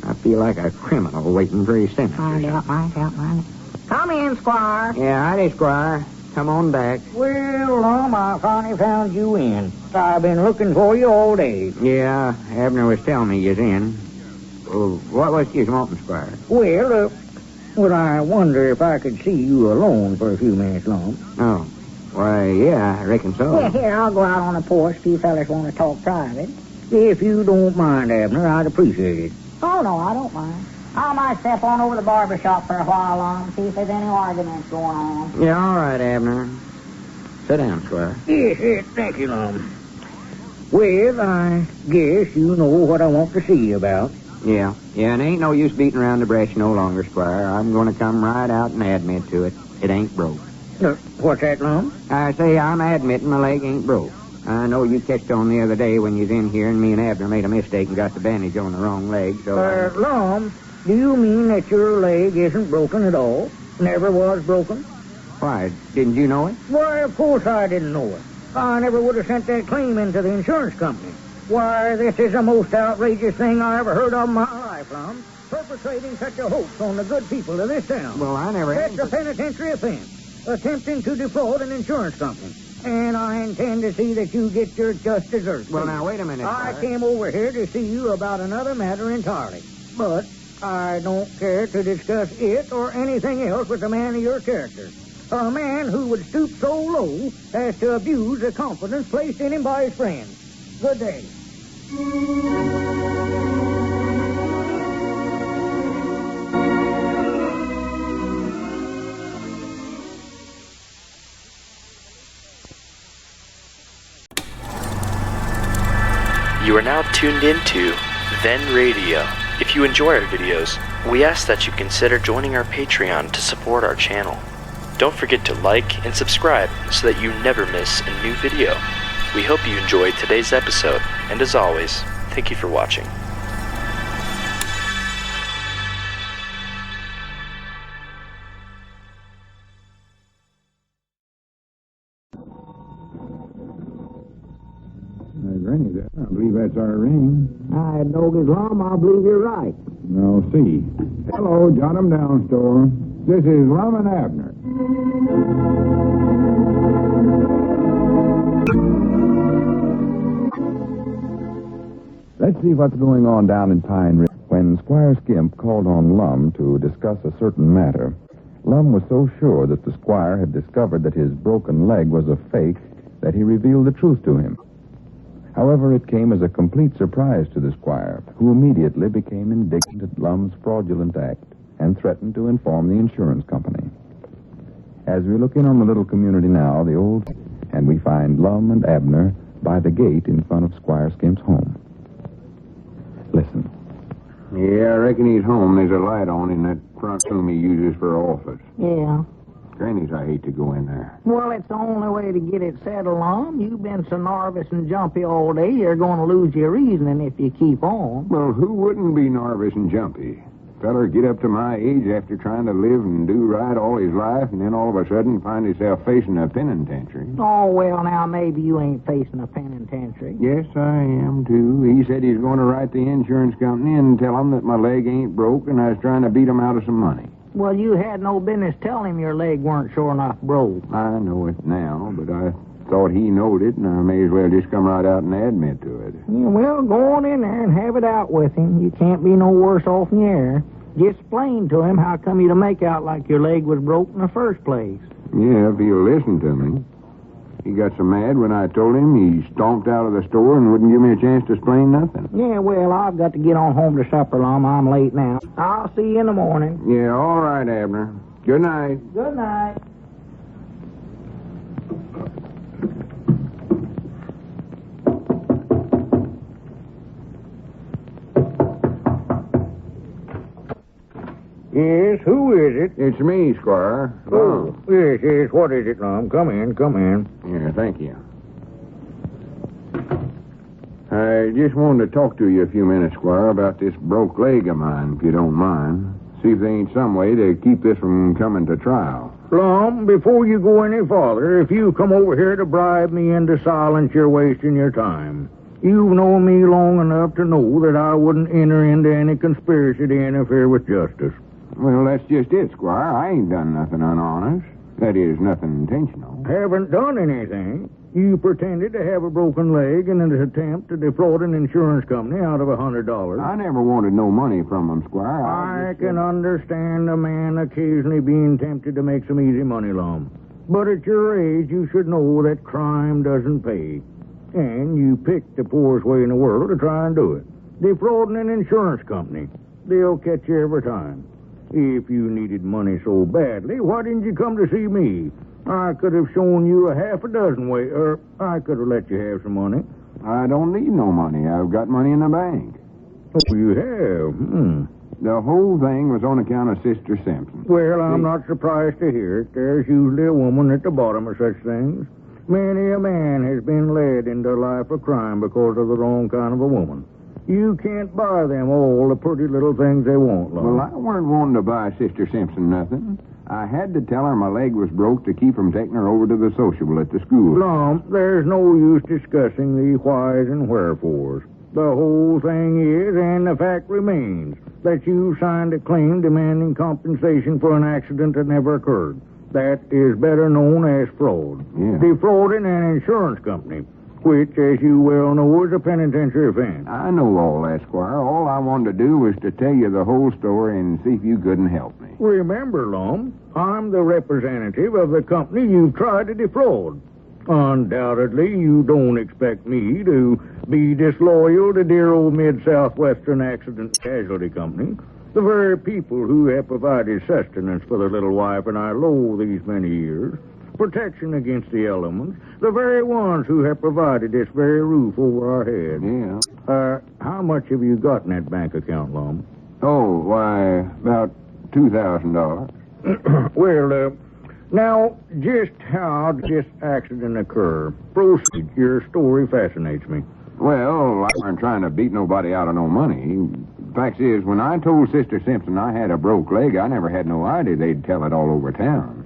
I feel like a criminal waiting for his sentence. I doubt mine. Come in, Squire. Yeah, howdy, Squire. Come on back. Well, Lum, I finally found you in. I've been looking for you all day. Yeah, Abner was telling me you's in. What was you wanting, Squire? Well, I wonder if I could see you alone for a few minutes, Lum. Oh, why, yeah, I reckon so. Yeah, here, I'll go out on the porch if you fellas want to talk private. If you don't mind, Abner, I'd appreciate it. Oh, no, I don't mind. I might step on over to the barber shop for a while, Lum, see if there's any arguments going on. Yeah, all right, Abner. Sit down, Squire. Yes, thank you, Lum. Well, I guess you know what I want to see you about. Yeah, and ain't no use beating around the brush no longer, Squire. I'm going to come right out and admit to it. It ain't broke. What's that, Lum? I say I'm admitting my leg ain't broke. I know you catched on the other day when you was in here and me and Abner made a mistake and got the bandage on the wrong leg, so... Lum, do you mean that your leg isn't broken at all? Never was broken? Why, didn't you know it? Why, of course I didn't know it. I never would have sent that claim into the insurance company. Why, this is the most outrageous thing I ever heard of in my life, Lum. Perpetrating such a hoax on the good people of this town. Well, I never... That's a penitentiary offense. Attempting to defraud an insurance company. And I intend to see that you get your just desserts. Well, now, wait a minute, I Squire. came over here to see you about another matter entirely. But I don't care to discuss it or anything else with a man of your character. A man who would stoop so low as to abuse the confidence placed in him by his friends. Good day. You are now tuned into Then Radio. If you enjoy our videos, we ask that you consider joining our Patreon to support our channel. Don't forget to like and subscribe so that you never miss a new video. We hope you enjoyed today's episode, and as always, thank you for watching. Granny, I believe that's our ring. I know this, Lum. I believe you're right. Now, see. Hello, Jot 'em Down store. This is Lum and Abner. Let's see what's going on down in Pine Ridge. When Squire Skimp called on Lum to discuss a certain matter, Lum was so sure that the squire had discovered that his broken leg was a fake that he revealed the truth to him. However, it came as a complete surprise to the squire, who immediately became indignant at Lum's fraudulent act and threatened to inform the insurance company. As we look in on the little community now, and we find Lum and Abner by the gate in front of Squire Skimp's home. Listen. Yeah, I reckon he's home. There's a light on in that front room he uses for office. Yeah. Granny's, I hate to go in there. Well, it's the only way to get it settled, Lum. You've been so nervous and jumpy all day, you're going to lose your reasoning if you keep on. Well, who wouldn't be nervous and jumpy? Feller get up to my age after trying to live and do right all his life, and then all of a sudden find himself facing a penitentiary. Oh, well, now, maybe you ain't facing a penitentiary. Yes, I am, too. He said he's going to write the insurance company and tell them that my leg ain't broke and I was trying to beat him out of some money. Well, you had no business telling him your leg weren't sure enough broke. I know it now, but I thought he knowed it, and I may as well just come right out and admit to it. Yeah, well, go on in there and have it out with him. You can't be no worse off than you are. Just explain to him how come you to make out like your leg was broke in the first place. Yeah, if he'll listen to me. He got so mad when I told him, he stomped out of the store and wouldn't give me a chance to explain nothing. Yeah, well, I've got to get on home to supper, Lum. I'm late now. I'll see you in the morning. Yeah, all right, Abner. Good night. Good night. Yes, who is it? It's me, Squire. Oh, yes. What is it, Lum? Come in. Yeah, thank you. I just wanted to talk to you a few minutes, Squire, about this broke leg of mine, if you don't mind. See if there ain't some way to keep this from coming to trial. Lum, before you go any farther, if you come over here to bribe me into silence, you're wasting your time. You've known me long enough to know that I wouldn't enter into any conspiracy to interfere with justice. Well, that's just it, Squire. I ain't done nothing unhonest. That is, nothing intentional. Haven't done anything. You pretended to have a broken leg in an attempt to defraud an insurance company out of $100. I never wanted no money from them, Squire. I can understand a man occasionally being tempted to make some easy money, Lum. But at your age, you should know that crime doesn't pay. And you picked the poorest way in the world to try and do it. Defrauding an insurance company. They'll catch you every time. If you needed money so badly, why didn't you come to see me? I could have shown you a half a dozen ways, or I could have let you have some money. I don't need no money. I've got money in the bank. Oh, you have? The whole thing was on account of Sister Simpson. Well, I'm not surprised to hear it. There's usually a woman at the bottom of such things. Many a man has been led into a life of crime because of the wrong kind of a woman. You can't buy them all the pretty little things they want, Lum. Well, I weren't wanting to buy Sister Simpson nothing. I had to tell her my leg was broke to keep from taking her over to the sociable at the school. Lum, there's no use discussing the whys and wherefores. The whole thing is, and the fact remains, that you signed a claim demanding compensation for an accident that never occurred. That is better known as fraud. Yeah. Defrauding an insurance company, which, as you well know, is a penitentiary offense. I know all that, Squire. All I wanted to do was to tell you the whole story and see if you couldn't help me. Remember, Lum, I'm the representative of the company you've tried to defraud. Undoubtedly, you don't expect me to be disloyal to dear old Mid-Southwestern Accident Casualty Company, the very people who have provided sustenance for the little wife and I lo these many years, protection against the elements, the very ones who have provided this very roof over our heads. Yeah. How much have you got in that bank account, Lum? Oh, why, about $2,000. Well, now, just how did this accident occur? Proceed. Your story fascinates me. Well, I wasn't trying to beat nobody out of no money. Fact is, when I told Sister Simpson I had a broke leg, I never had no idea they'd tell it all over town.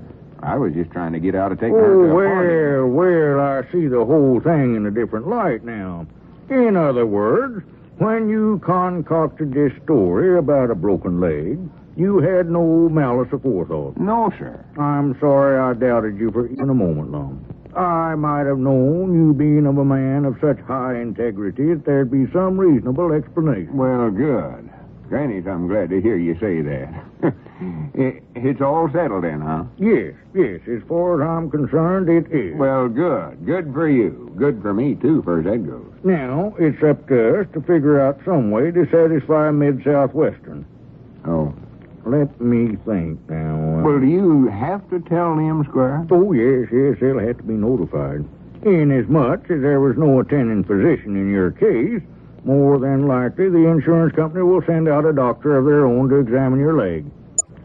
I was just trying to get out of taking her to a party. Well, I see the whole thing in a different light now. In other words, when you concocted this story about a broken leg, you had no malice aforethought. No, sir. I'm sorry I doubted you for even a moment, Lum. I might have known, you being of a man of such high integrity, that there'd be some reasonable explanation. Well, good. Grannies, I'm glad to hear you say that. It's all settled then, huh? Yes. As far as I'm concerned, it is. Well, good. Good for you. Good for me, too, far as that goes. Now, it's up to us to figure out some way to satisfy Mid-Southwestern. Oh. Let me think now. Well, do you have to tell them, Squire? Oh, yes, they'll have to be notified. Inasmuch as there was no attending physician in your case, more than likely the insurance company will send out a doctor of their own to examine your leg.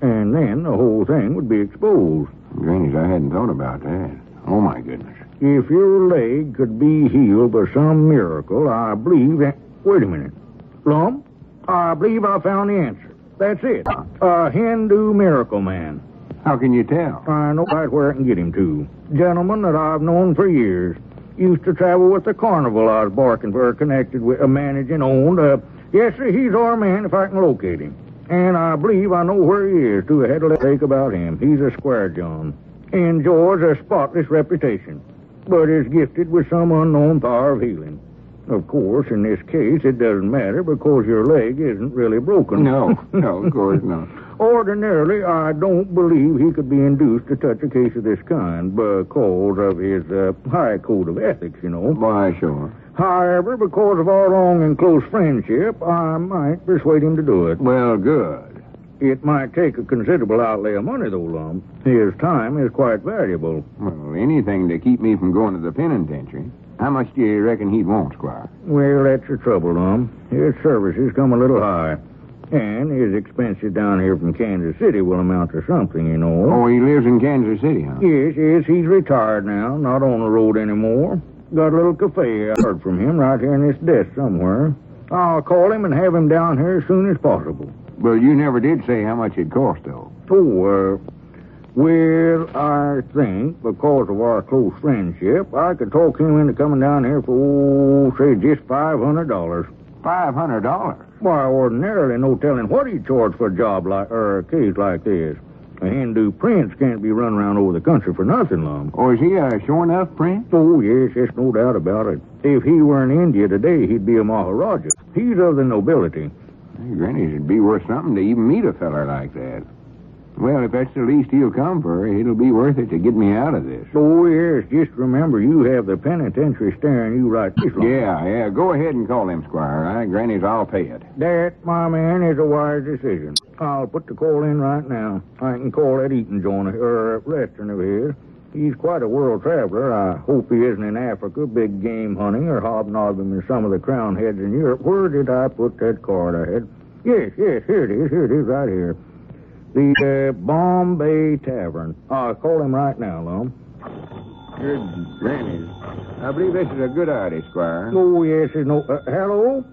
And then the whole thing would be exposed. Grannies, I hadn't thought about that. Oh, my goodness. If your leg could be healed by some miracle, I believe that... Wait a minute. Lum, I believe I found the answer. That's it. A Hindu miracle man. How can you tell? I know right where I can get him to. Gentleman that I've known for years. Used to travel with the carnival I was barking for, connected with, managing, owned. Yes, sir, he's our man if I can locate him. And I believe I know where he is, too. I had a little ache about him. He's a Squire John. Enjoys a spotless reputation, but is gifted with some unknown power of healing. Of course, in this case, it doesn't matter because your leg isn't really broken. No, of course not. Ordinarily, I don't believe he could be induced to touch a case of this kind because of his high code of ethics, you know. Why, sure. However, because of our long and close friendship, I might persuade him to do it. Well, good. It might take a considerable outlay of money, though, Lum. His time is quite valuable. Well, anything to keep me from going to the penitentiary. How much do you reckon he'd want, Squire? Well, that's the trouble, Lum. His services come a little high. And his expenses down here from Kansas City will amount to something, you know. Oh, he lives in Kansas City, huh? Yes, he's retired now, not on the road anymore. Got a little cafe. I heard from him right here in this desk somewhere. I'll call him and have him down here as soon as possible. Well, you never did say how much it cost, though. Oh, well, I think because of our close friendship, I could talk him into coming down here for, say, just $500. $500? Why, ordinarily, no telling what he'd charge for a job like, or a case like this. A Hindu prince can't be run around over the country for nothing, Lum. Oh, is he a sure enough prince? Oh, yes, there's no doubt about it. If he were in India today, he'd be a Maharaja. He's of the nobility. Granny, it'd be worth something to even meet a feller like that. Well, if that's the least he'll come for, it'll be worth it to get me out of this. Oh, yes, just remember you have the penitentiary staring you right this long. Yeah, go ahead and call him, Squire. Granny's, I'll pay it. That, my man, is a wise decision. I'll put the call in right now. I can call that eating joint, or restaurant of his. He's quite a world traveler. I hope he isn't in Africa, big game hunting, or hobnobbing with some of the crown heads in Europe. Where did I put that card I had? Yes, here it is, right here. The Bombay Tavern. I'll call him right now, Lum. Good granny. I believe this is a good idea, Squire. Oh, yes, there's no... hello?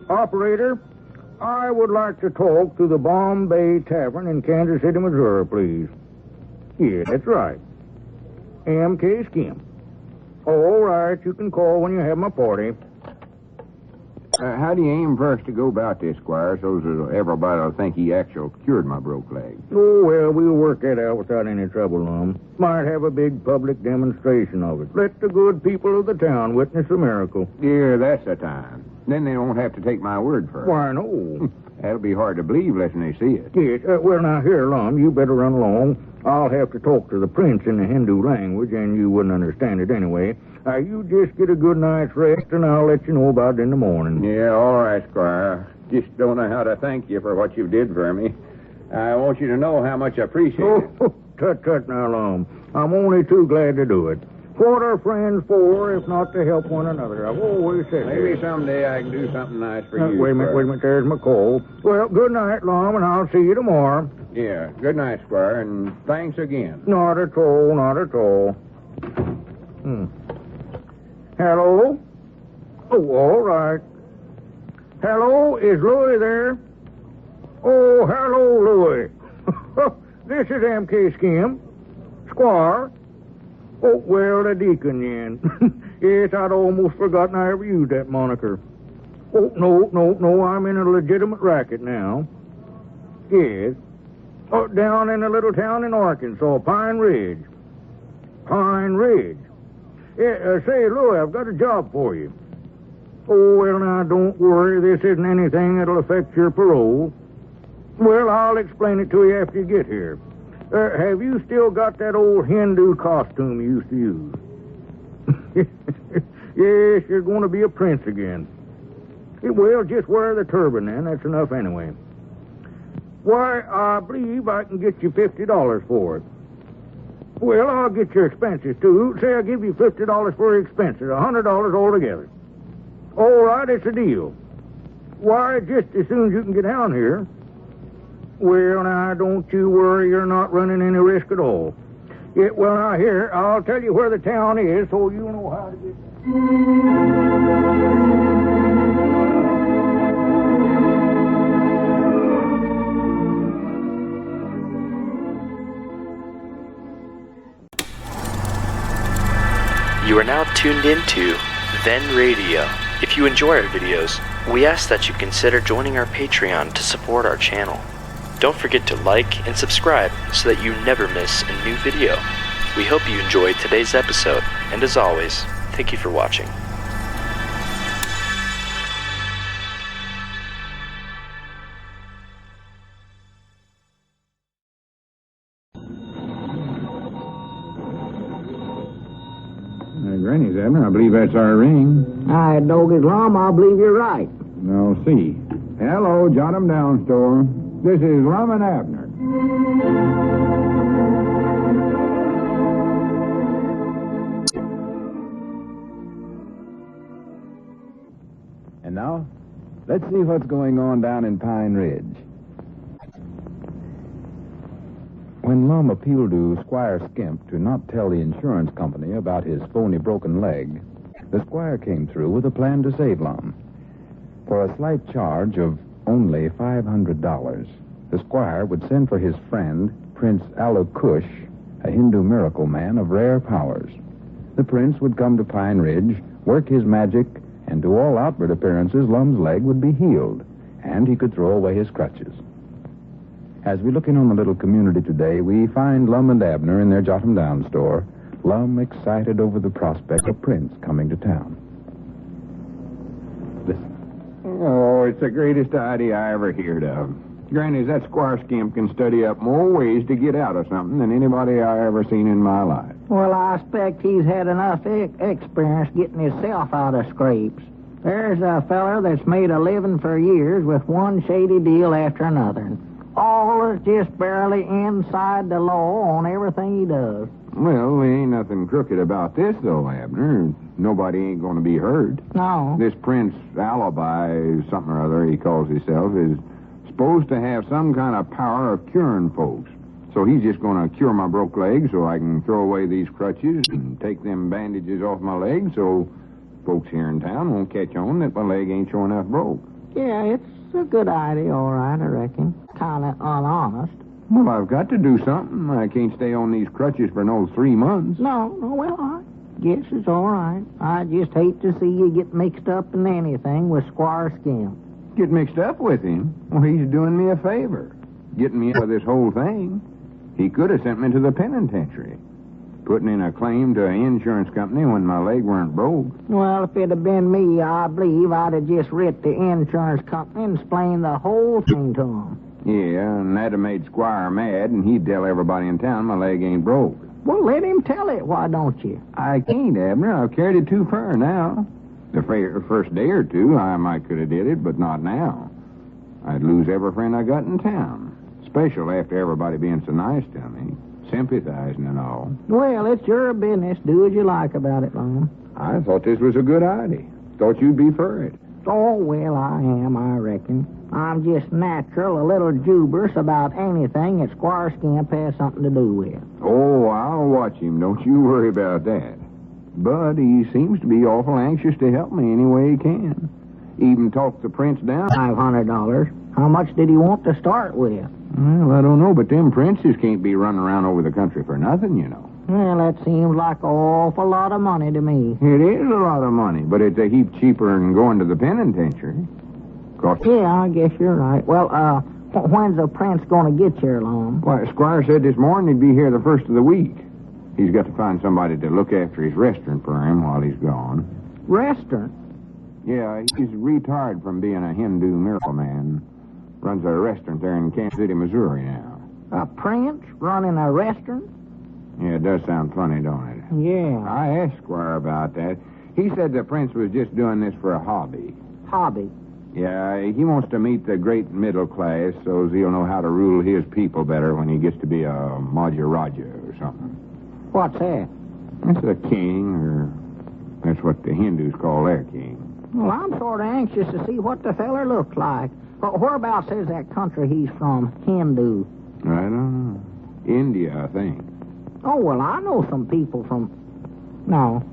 Operator, I would like to talk to the Bombay Tavern in Kansas City, Missouri, please. Yeah, that's right. M.K. Skim. All right, you can call when you have my party. How do you aim first to go about this, Squire, so that everybody will think he actually cured my broke leg? Oh, well, we'll work that out without any trouble, Lum. Might have a big public demonstration of it. Let the good people of the town witness a miracle. Yeah, that's the time. Then they won't have to take my word for it. Why, no. That'll be hard to believe unless they see it. Yes, well, now, here, Lum, you better run along. I'll have to talk to the prince in the Hindu language, and you wouldn't understand it anyway. You just get a good night's rest, and I'll let you know about it in the morning. Yeah, all right, Squire. Just don't know how to thank you for what you did for me. I want you to know how much I appreciate it. Oh, tut now, Lum. I'm only too glad to do it. What are friends for if not to help one another? I've always said Maybe that. someday I can do something nice for you. Wait a minute, there's my call. Well, good night, Lum, and I'll see you tomorrow. Yeah, good night, Squire, and thanks again. Not at all. Hello? Oh, all right. Hello, is Louis there? Oh, hello, Louis. This is M.K. Skim. Squire. Oh, well, the deacon, then. Yes, I'd almost forgotten I ever used that moniker. Oh, no, I'm in a legitimate racket now. Yes. Oh, down in a little town in Arkansas, Pine Ridge. Pine Ridge. Yeah, say, Louis, I've got a job for you. Oh, well, now, don't worry. This isn't anything that'll affect your parole. Well, I'll explain it to you after you get here. Have you still got that old Hindu costume you used to use? Yes, you're going to be a prince again. Well, just wear the turban, then. That's enough anyway. Why, I believe I can get you $50 for it. Well, I'll get your expenses, too. Say I'll give you $50 for your expenses, $100 altogether. All right, it's a deal. Why, just as soon as you can get down here. Well, now, don't you worry. You're not running any risk at all. Yeah, well, now, here, I'll tell you where the town is so you'll know how to get You are now tuned into Then Radio. If you enjoy our videos, we ask that you consider joining our Patreon to support our channel. Don't forget to like and subscribe so that you never miss a new video. We hope you enjoyed today's episode, and as always, thank you for watching. Granny's, Abner. I believe that's our ring. I dog his Lum, I believe you're right. I'll see. Hello, Jot 'em Down store. This is Lum and Abner. And now, let's see what's going on down in Pine Ridge. When Lum appealed to Squire Skimp to not tell the insurance company about his phony broken leg, the squire came through with a plan to save Lum. For a slight charge of only $500, the squire would send for his friend, Prince Kush, a Hindu miracle man of rare powers. The prince would come to Pine Ridge, work his magic, and to all outward appearances, Lum's leg would be healed, and he could throw away his crutches. As we look in on the little community today, we find Lum and Abner in their Jot 'em Down store, Lum excited over the prospect of Prince coming to town. Listen. Oh, it's the greatest idea I ever heard of. Granny, that Squire Skimp can study up more ways to get out of something than anybody I ever seen in my life. Well, I expect he's had enough experience getting himself out of scrapes. There's a feller that's made a living for years with one shady deal after another. All is just barely inside the law on everything he does. Well, there ain't nothing crooked about this, though, Abner. Nobody ain't going to be hurt. No. This Prince Alibi, something or other he calls himself, is supposed to have some kind of power of curing folks. So he's just going to cure my broke leg so I can throw away these crutches and take them bandages off my leg so folks here in town won't catch on that my leg ain't sure enough broke. Yeah, it's a good idea, all right, I reckon. Kind of unhonest. Well, I've got to do something. I can't stay on these crutches for no 3 months. No, well, I guess it's all right. I just hate to see you get mixed up in anything with Squire Skimp. Get mixed up with him? Well, he's doing me a favor. Getting me out of this whole thing. He could have sent me to the penitentiary. Putting in a claim to an insurance company when my leg weren't broke. Well, if it had been me, I believe I'd have just writ the insurance company and explained the whole thing to him. Yeah, and that'd have made Squire mad, and he'd tell everybody in town my leg ain't broke. Well, let him tell it, why don't you? I can't, Abner. I've carried it too far now. The first day or two, I might could have did it, but not now. I'd lose every friend I got in town. Especially after everybody being so nice to me. Sympathizing and all. Well, it's your business. Do as you like about it, Lum. I thought this was a good idea. Thought you'd be for it. Oh, well, I am, I reckon. I'm just natural, a little juberous about anything that Squire Skimp has something to do with. Oh, I'll watch him. Don't you worry about that. But he seems to be awful anxious to help me any way he can. Even talked the Prince down. $500. How much did he want to start with? Well, I don't know, but them princes can't be running around over the country for nothing, you know. Well, that seems like an awful lot of money to me. It is a lot of money, but it's a heap cheaper than going to the penitentiary. Yeah, I guess you're right. Well, when's the Prince going to get here, Lum? Why, Squire said this morning he'd be here the first of the week. He's got to find somebody to look after his restaurant for him while he's gone. Restaurant? Yeah, he's retired from being a Hindu miracle man. Runs a restaurant there in Kansas City, Missouri now. A prince running a restaurant? Yeah, it does sound funny, don't it? Yeah. I asked Squire about that. He said the prince was just doing this for a hobby. Hobby? Yeah, he wants to meet the great middle class so he'll know how to rule his people better when he gets to be a Maharaja or something. What's that? That's a king, or that's what the Hindus call their king. Well, I'm sort of anxious to see what the feller looks like. But whereabouts is that country he's from? Hindu. I don't know. India, I think. Oh, well, I know some people from... No.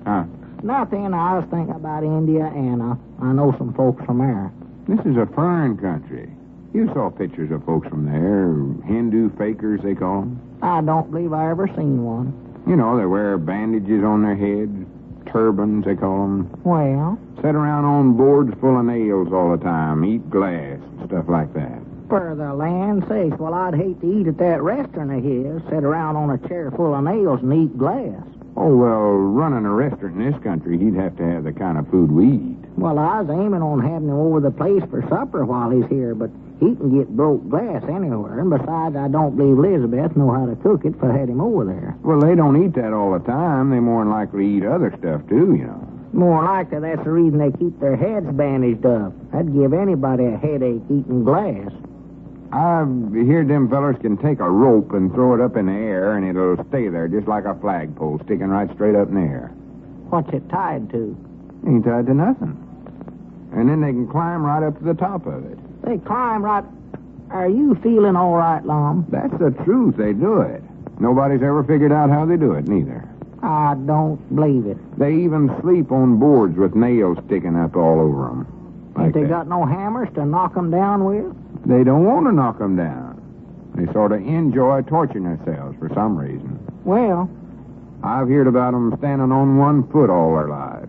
Huh? Nothing. I was thinking about India, and I know some folks from there. This is a foreign country. You saw pictures of folks from there. Hindu fakers, they call them. I don't believe I ever seen one. You know, they wear bandages on their heads. Turbans, they call them. Well? Sit around on boards full of nails all the time. Eat glass and stuff like that. For the land's sake, well, I'd hate to eat at that restaurant of his. Sit around on a chair full of nails and eat glass. Oh, well, running a restaurant in this country, he'd have to have the kind of food we eat. Well, I was aiming on having him over the place for supper while he's here, but He can get broke glass anywhere, and besides, I don't believe Elizabeth know how to cook it if I had him over there. Well, they don't eat that all the time. They more than likely eat other stuff, too, you know. More likely, that's the reason they keep their heads bandaged up. That'd give anybody a headache eating glass. I've heard them fellers can take a rope and throw it up in the air, and it'll stay there just like a flagpole, sticking right straight up in the air. What's it tied to? Ain't tied to nothing. And then they can climb right up to the top of it. They climb right... Are you feeling all right, Lum? That's the truth. They do it. Nobody's ever figured out how they do it, neither. I don't believe it. They even sleep on boards with nails sticking up all over them. Ain't they got no hammers to knock them down with? They don't want to knock them down. They sort of enjoy torturing themselves for some reason. Well... I've heard about them standing on one foot all their lives,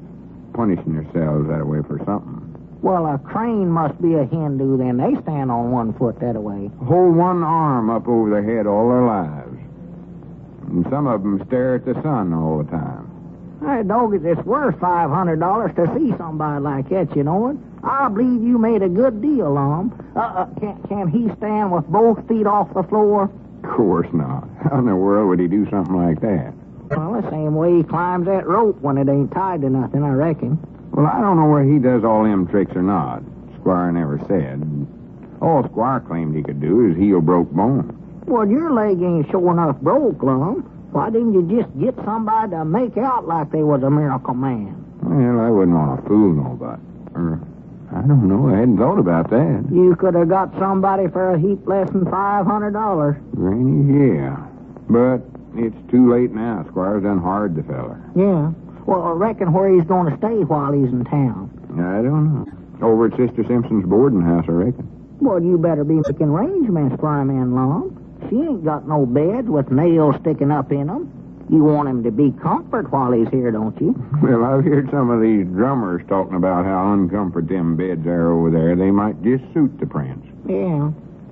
punishing themselves that way for something. Well, a crane must be a Hindu, then. They stand on one foot that way. Hold one arm up over their head all their lives. And some of them stare at the sun all the time. Hey, doggies, it's worth $500 to see somebody like that, you know it. I believe you made a good deal, Lum. Can he stand with both feet off the floor? Of course not. How in the world would he do something like that? Well, the same way he climbs that rope when it ain't tied to nothing, I reckon. Well, I don't know where he does all them tricks or not. Squire never said. All Squire claimed he could do is heal broke bones. Well, your leg ain't sure enough broke, Lum. Why didn't you just get somebody to make out like they was a miracle man? Well, I wouldn't want to fool nobody. I don't know. I hadn't thought about that. You could have got somebody for a heap less than $500. Granny, yeah. But it's too late now. Squire's done hard the feller. Yeah. Well, I reckon where he's going to stay while he's in town. I don't know. Over at Sister Simpson's boarding house, I reckon. Well, you better be making arrangements for him in Lum. She ain't got no beds with nails sticking up in them. You want him to be comfort while he's here, don't you? Well, I've heard some of these drummers talking about how uncomfort them beds are over there. They might just suit the prince. Yeah.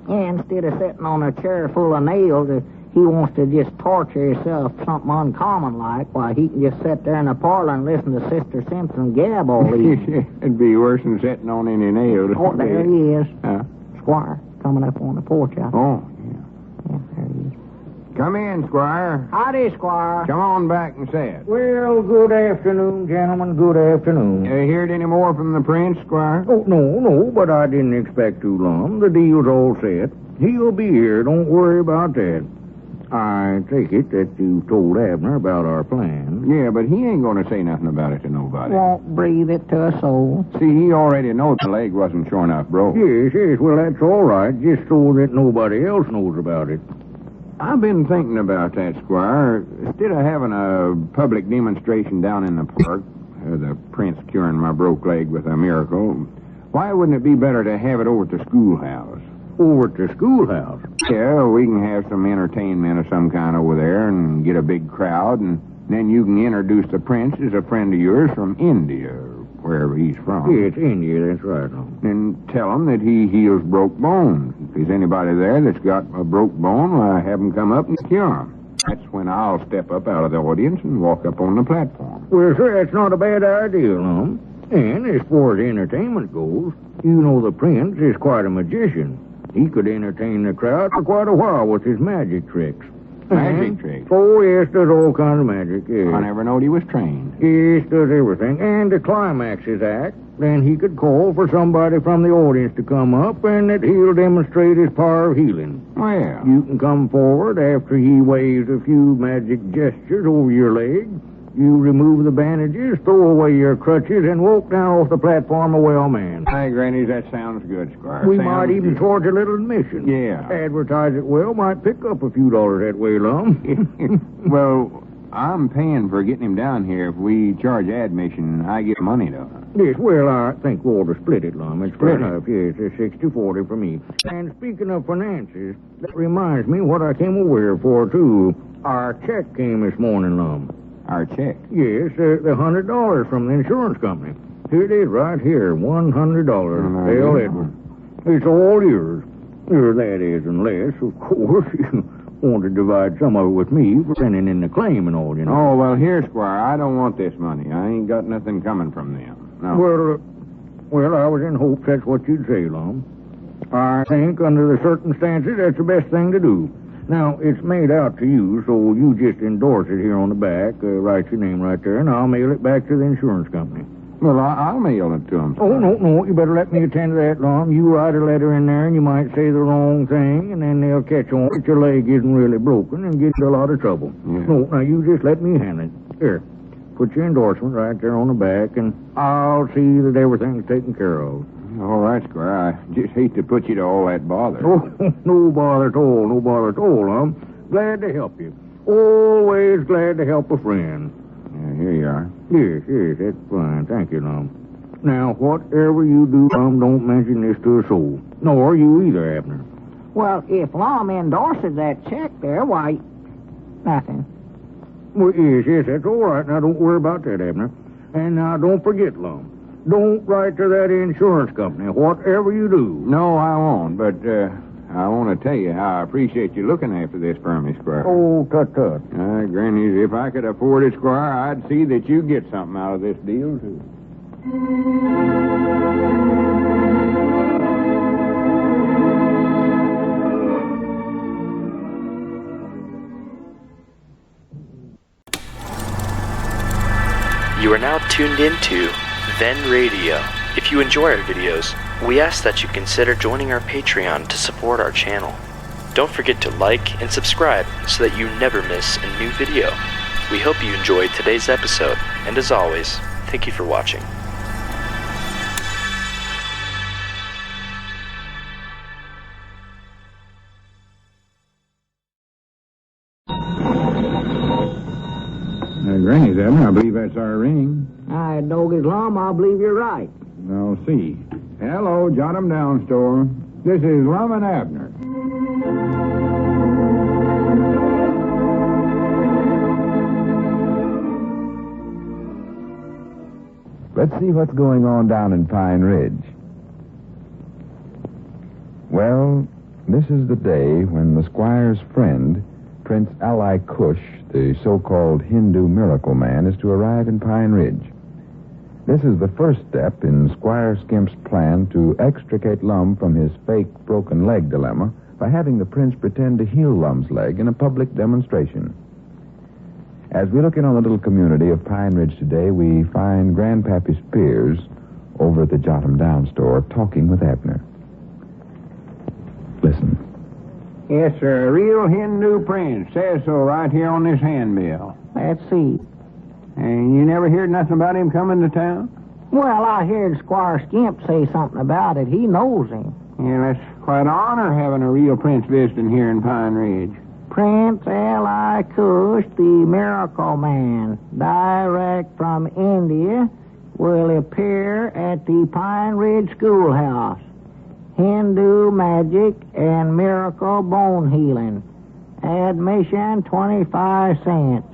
And instead of sitting on a chair full of nails, he wants to just torture himself something uncommon like, while he can just sit there in the parlor and listen to Sister Simpson gab all evening. It'd be worse than sitting on any nails. Oh, there he is. Huh? Squire, coming up on the porch out there. Oh, yeah. Yeah, there he is. Come in, Squire. Howdy, Squire. Come on back and say it. Well, good afternoon, gentlemen. Good afternoon. You heard any more from the prince, Squire? Oh, no, but I didn't expect too long. The deal's all set. He'll be here. Don't worry about that. I take it that you told Abner about our plan. Yeah, but he ain't going to say nothing about it to nobody. Won't breathe it to a soul. See, he already knows the leg wasn't sure enough broke. Yes, well, that's all right, just so that nobody else knows about it. I've been thinking about that, Squire. Instead of having a public demonstration down in the park, the prince curing my broke leg with a miracle, why wouldn't it be better to have it over at the schoolhouse? Over at the schoolhouse? Yeah, we can have some entertainment of some kind over there and get a big crowd, and then you can introduce the prince as a friend of yours from India, or wherever he's from. Yeah, it's India, that's right. And tell him that he heals broke bones. If there's anybody there that's got a broke bone, well, have him come up and cure him. That's when I'll step up out of the audience and walk up on the platform. Well, sir, that's not a bad idea, Lum. And as far as entertainment goes, you know the prince is quite a magician. He could entertain the crowd for quite a while with his magic tricks. Magic tricks? Oh, yes, does all kinds of magic, yes. I never knowed he was trained. Yes, does everything. And to climax his act, then he could call for somebody from the audience to come up, and that he'll demonstrate his power of healing. Well, you can come forward after he waves a few magic gestures over your leg. You remove the bandages, throw away your crutches, and walk down off the platform a well man. Hi, Granny, that sounds good, Squire. We might even charge a little admission. Yeah. Advertise it well, might pick up a few dollars that way, Lum. Well, I'm paying for getting him down here. If we charge admission, I get money, though. Yes, well, I think we ought to split it, Lum. It's fair Split it? enough, yes. It's 60-40 for me. And speaking of finances, that reminds me what I came over here for, too. Our check came this morning, Lum. Our check? Yes, the $100 from the insurance company. Here it is, right here, $100. Dale Edward. It's all yours. Or that is, unless, of course, you want to divide some of it with me for sending in the claim and all, you know. Oh, well, here, Squire, I don't want this money. I ain't got nothing coming from them. No. Well, I was in hopes that's what you'd say, Lum. I think under the circumstances that's the best thing to do. Now, it's made out to you, so you just endorse it here on the back, write your name right there, and I'll mail it back to the insurance company. Well, I'll mail it to him. Oh, no, you better let me attend to that, Lum. You write a letter in there, and you might say the wrong thing, and then they'll catch on that your leg isn't really broken and get into a lot of trouble. Yeah. No, now you just let me handle it. Here, put your endorsement right there on the back, and I'll see that everything's taken care of. All right, Squire. I just hate to put you to all that bother. Oh, no bother at all, Lum. Glad to help you. Always glad to help a friend. Yeah, here you are. Yes, that's fine. Thank you, Lum. Now, whatever you do, Lum, don't mention this to a soul. Nor you either, Abner. Well, if Lum endorses that check there, why, nothing. Well, yes, that's all right. Now, don't worry about that, Abner. And now, don't forget, Lum. Don't write to that insurance company, whatever you do. No, I won't, but I want to tell you how I appreciate you looking after this for me, Squire. Oh, tut. Granny, if I could afford it, Squire, I'd see that you get something out of this deal, too. You are now tuned into Then Radio. If you enjoy our videos, we ask that you consider joining our Patreon to support our channel. Don't forget to like and subscribe so that you never miss a new video. We hope you enjoyed today's episode, and as always, thank you for watching. Granny's, Abner, I believe that's our ring. I dog his Lum, I believe you're right. I'll see. Hello, Jot 'em Down store. This is Lum and Abner. Let's see what's going on down in Pine Ridge. Well, this is the day when the squire's friend, Prince Ali Kush, the so-called Hindu miracle man, is to arrive in Pine Ridge. This is the first step in Squire Skimp's plan to extricate Lum from his fake broken leg dilemma by having the prince pretend to heal Lum's leg in a public demonstration. As we look in on the little community of Pine Ridge today, we find Grandpappy Spears over at the Jot 'em Down store talking with Abner. Listen. Yes, sir. Real Hindu prince. Says so right here on this handbill. Let's see. And you never heard nothing about him coming to town? Well, I heard Squire Skimp say something about it. He knows him. Yeah, that's quite an honor having a real prince visiting here in Pine Ridge. Prince Ali Kush, the miracle man, direct from India, will appear at the Pine Ridge Schoolhouse. Hindu magic and miracle bone healing. Admission 25 cents.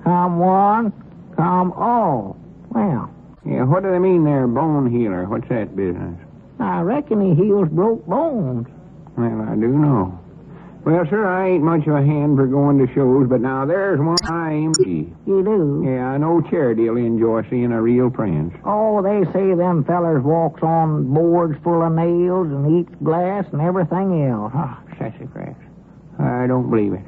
Come one, come all. Well. Yeah, what do they mean there, bone healer? What's that business? I reckon he heals broke bones. Well, I do know. Well, sir, I ain't much of a hand for going to shows, but now there's one I aim to see. You do? Yeah, I know Charity'll enjoy seeing a real prince. Oh, they say them fellers walks on boards full of nails and eats glass and everything else. Oh, sassafras. I don't believe it.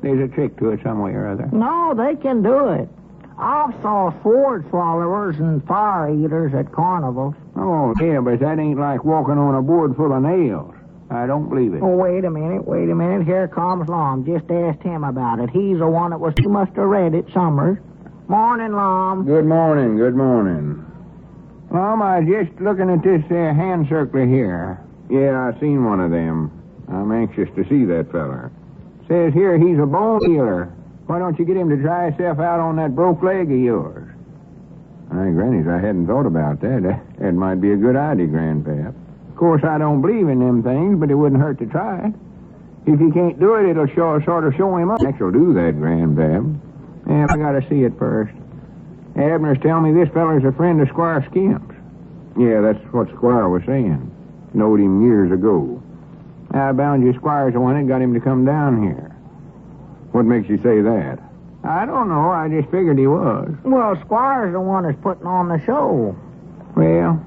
There's a trick to it some way or other. No, they can do it. I've saw sword swallowers and fire eaters at carnivals. Oh, yeah, but that ain't like walking on a board full of nails. I don't believe it. Oh, wait a minute. Here comes Lum. Just asked him about it. He's the one that he must have read it, Summers. Morning, Lum. Good morning. Lum, I was just looking at this hand circler here. Yeah, I seen one of them. I'm anxious to see that feller. Says here he's a bone healer. Why don't you get him to try himself out on that broke leg of yours? Grannies, I hadn't thought about that. That might be a good idea, Grandpap. Of course, I don't believe in them things, but it wouldn't hurt to try it. If he can't do it, it'll sort of show him up. I'll do that, Grandpap. Yeah, I gotta see it first. Abner's telling me this feller's a friend of Squire Skimp's. Yeah, that's what Squire was saying. Knowed him years ago. I bound you Squire's the one that got him to come down here. What makes you say that? I don't know. I just figured he was. Well, Squire's the one that's putting on the show. Well,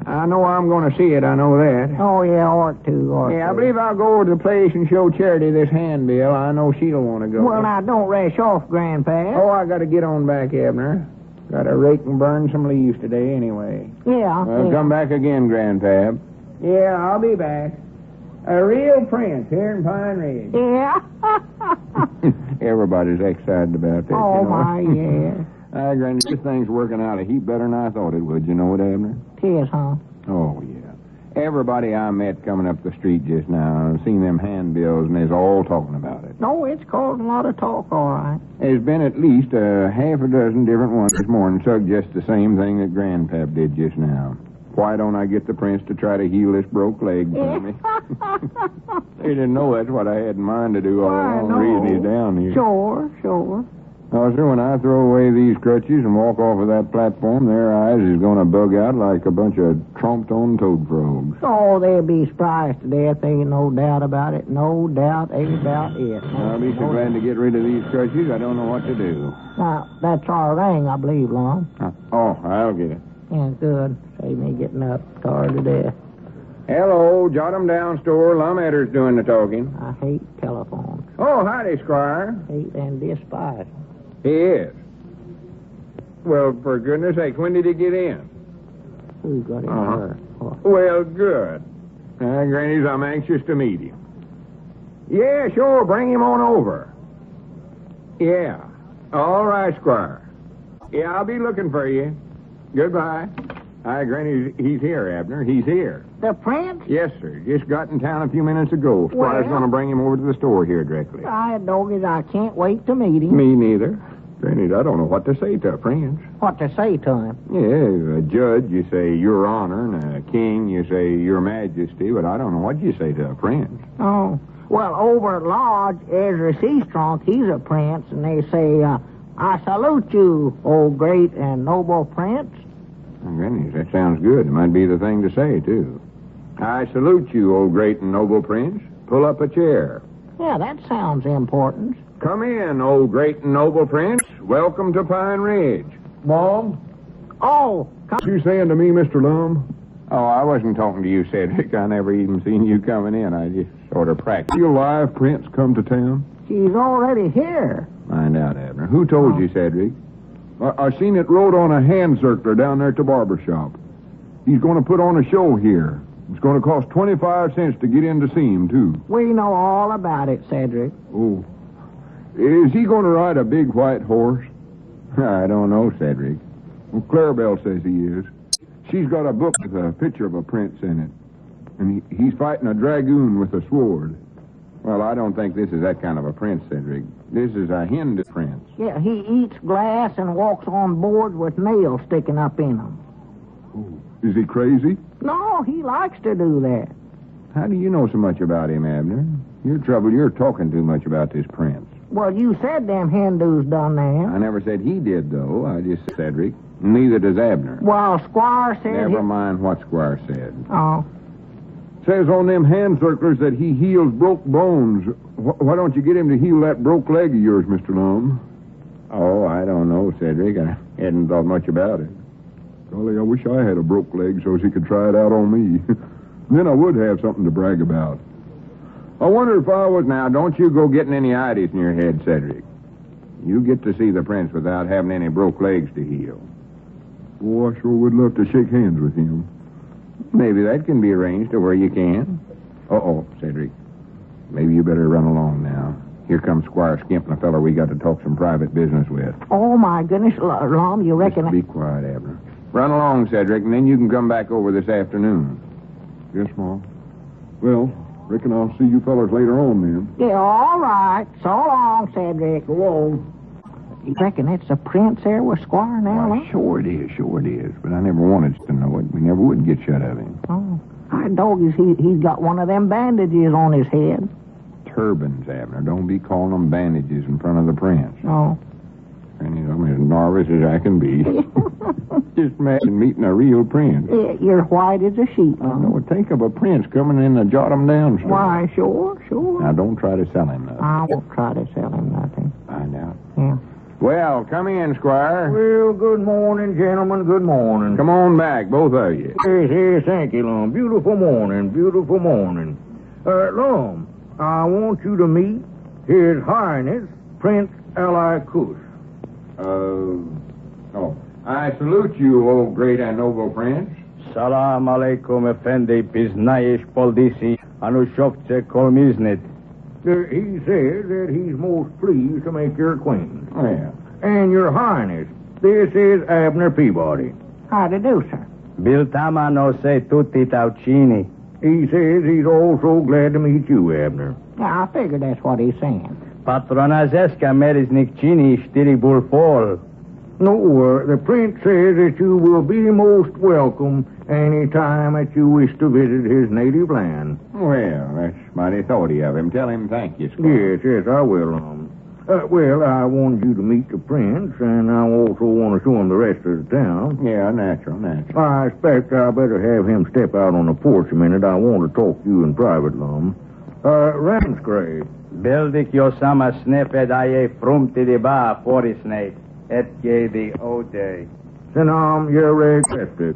I know I'm going to see it, I know that. Oh, yeah, ought to. Yeah, I believe I'll go over to the place and show Charity this handbill. I know she'll want to go. Well, now, don't rush off, Grandpa. Oh, I got to get on back, Abner. Got to rake and burn some leaves today anyway. Yeah. Well, come back again, Grandpap. Yeah, I'll be back. A real prince here in Pine Ridge. Yeah. Everybody's excited about that. Oh, you know? my, yeah. Granny, this thing's working out a heap better than I thought it would. You know it, Abner? Tis, huh? Oh, yeah. Everybody I met coming up the street just now, I've seen them handbills, and they're all talking about it. No, it's caused a lot of talk, all right. There's been at least half a dozen different ones this morning suggest the same thing that Grandpap did just now. Why don't I get the prince to try to heal this broke leg for me? They didn't know that's what I had in mind to do all along. The reason he's down here. Sure. Also, when I throw away these crutches and walk off of that platform, their eyes is going to bug out like a bunch of tromped-on toad frogs. Oh, they'll be surprised to death. There ain't no doubt about it. No doubt about it. I'll be so glad to get rid of these crutches, I don't know what to do. Now, that's our ring, I believe, Lum. Oh, I'll get it. Yeah, good. Save me getting up, tired to death. Hello, jot 'em down, store. Lum Adder's doing the talking. I hate telephones. Oh, howdy, Squire. Hate and despise. He is. Well, for goodness sake, when did he get in? Who got in there? Oh. Well, good. Grannies, I'm anxious to meet him. Yeah, sure, bring him on over. Yeah. All right, Squire. Yeah, I'll be looking for you. Goodbye. Hi, Granny, he's here, Abner. He's here. The prince? Yes, sir. Just got in town a few minutes ago. Squire's going to bring him over to the store here directly. Doggies, I can't wait to meet him. Me neither. Granny, I don't know what to say to a prince. What to say to him? Yeah, a judge, you say, Your Honor, and a king, you say, Your Majesty, but I don't know what you say to a prince. Oh. Well, over at Lodge, Ezra Seastrunk, he's a prince, and they say, I salute you, O great and noble prince. Granny, that sounds good. It might be the thing to say, too. I salute you, O great and noble prince. Pull up a chair. Yeah, that sounds important. Come in, O great and noble prince. Welcome to Pine Ridge. Mom? Oh, What you saying to me, Mr. Lum? Oh, I wasn't talking to you, Cedric. I never even seen you coming in. I just sort of practiced. Your live prince come to town? She's already here. Find out, Abner. Who told you, Cedric? I seen it rode on a hand circler down there at the barber shop. He's going to put on a show here. It's going to cost 25 cents to get in to see him, too. We know all about it, Cedric. Oh. Is he going to ride a big white horse? I don't know, Cedric. Well, Clarabelle says he is. She's got a book with a picture of a prince in it. And he's fighting a dragoon with a sword. Well, I don't think this is that kind of a prince, Cedric. This is a Hindu prince. Yeah, he eats glass and walks on boards with nails sticking up in them. Oh. Is he crazy? No, he likes to do that. How do you know so much about him, Abner? Your trouble, you're talking too much about this prince. Well, you said them Hindus done that. I never said he did, though. I just said Cedric. Neither does Abner. Well, Squire said... Never mind what Squire said. Oh. Says on them hand circlers that he heals broke bones. Why don't you get him to heal that broke leg of yours, Mr. Lum? Oh, I don't know, Cedric. I hadn't thought much about it. Golly, I wish I had a broke leg so he could try it out on me. Then I would have something to brag about. I wonder if I was... Now, don't you go getting any ideas in your head, Cedric. You get to see the prince without having any broke legs to heal. Oh, I sure would love to shake hands with him. Maybe that can be arranged to where you can. Uh-oh, Cedric. Maybe you better run along now. Here comes Squire Skimp and a fellow we got to talk some private business with. Oh, my goodness, Lum, you reckon... Just be quiet, Abner. Run along, Cedric, and then you can come back over this afternoon. Yes, Mom. Well, reckon I'll see you fellas later on, then. Yeah, all right. So long, Cedric. So long. You reckon it's the prince there with Squire now, Why, sure it is. But I never wanted to know it. We never would get shut of him. Oh, I doggies, he's got one of them bandages on his head. Turbans, Abner. Don't be calling them bandages in front of the prince. Oh. And I'm as nervous as I can be. Just imagine meeting a real prince. Yeah, you're white as a sheet, I know. Think of a prince coming in the jot 'em down store. Why, sure. Now, don't try to sell him nothing. I won't try to sell him nothing. Find out. Yeah. Well, come in, Squire. Well, good morning, gentlemen. Good morning. Come on back, both of you. Yes, thank you, Lum. Beautiful morning, beautiful morning. Lum, I want you to meet His Highness, Prince Kush. I salute you, O great and noble prince. Salam alaikum, Effendi, Biznayish Poldisi, Anushovce Kolmiznet. He says that he's most pleased to make your acquaintance. Well. And your Highness, this is Abner Peabody. How do you do, sir? Biltama no se tutti taucini. He says he's also glad to meet you, Abner. Yeah, I figured that's what he's saying. Patronazeska meriznikchini shtiri bulfol. No, the prince says that you will be most welcome any time that you wish to visit his native land. Well, that's mighty thoughty of him. Tell him thank you, Squire. Yes, I will. Well, I wanted you to meet the prince, and I also want to show him the rest of the town. Yeah, natural. I expect I better have him step out on the porch a minute. I want to talk to you in private, Lum. Ramsgrave. Beldik yosama snefed aye frumti de ba forisnate. Et ye the ode. Senam yerestic.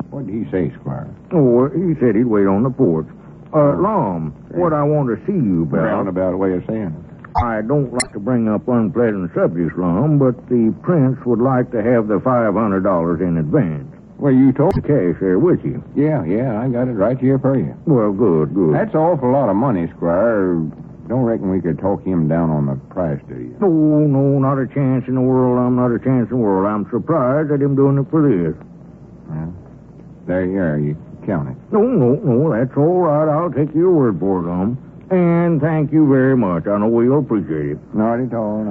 What did he say, Squire? Oh, he said he'd wait on the porch. Lum, what I want to see you about... Roundabout way of saying it. I don't like to bring up unpleasant subjects, Lum, but the prince would like to have the $500 in advance. Well, you told the cash there with you. Yeah, I got it right here for you. Well, good. That's an awful lot of money, Squire. Don't reckon we could talk him down on the price, do you? No, not a chance in the world. I'm surprised at him doing it for this. Well, there you are. You count it. No, that's all right. I'll take your word for it, Lum. And thank you very much. I know we'll appreciate it. Not at all.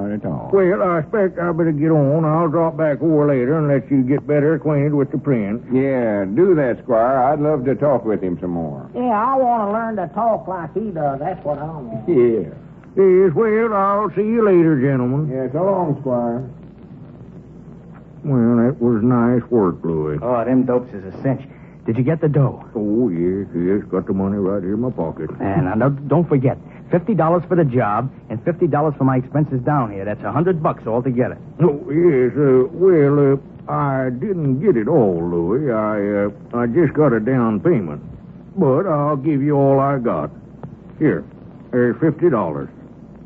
Well, I expect I better get on. I'll drop back over later and let you get better acquainted with the prince. Yeah, do that, Squire. I'd love to talk with him some more. Yeah, I want to learn to talk like he does. That's what I want. Yeah. Yes, well, I'll see you later, gentlemen. Yeah, so long, Squire. Well, that was nice work, Louis. Oh, them dopes is a cinch. Did you get the dough? Oh, yes. Got the money right here in my pocket. And now, don't forget, $50 for the job and $50 for my expenses down here. That's $100 altogether. Oh, yes. Well, I didn't get it all, Louis. I just got a down payment. But I'll give you all I got. Here, there's $50.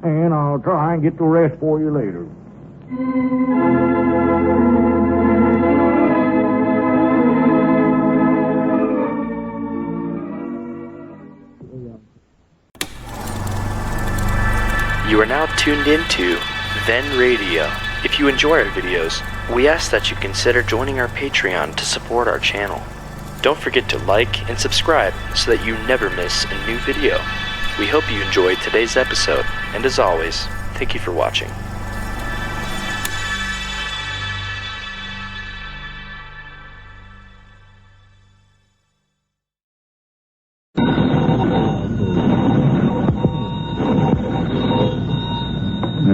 And I'll try and get the rest for you later. You are now tuned into Then Radio. If you enjoy our videos, we ask that you consider joining our Patreon to support our channel. Don't forget to like and subscribe so that you never miss a new video. We hope you enjoyed today's episode, and as always, thank you for watching.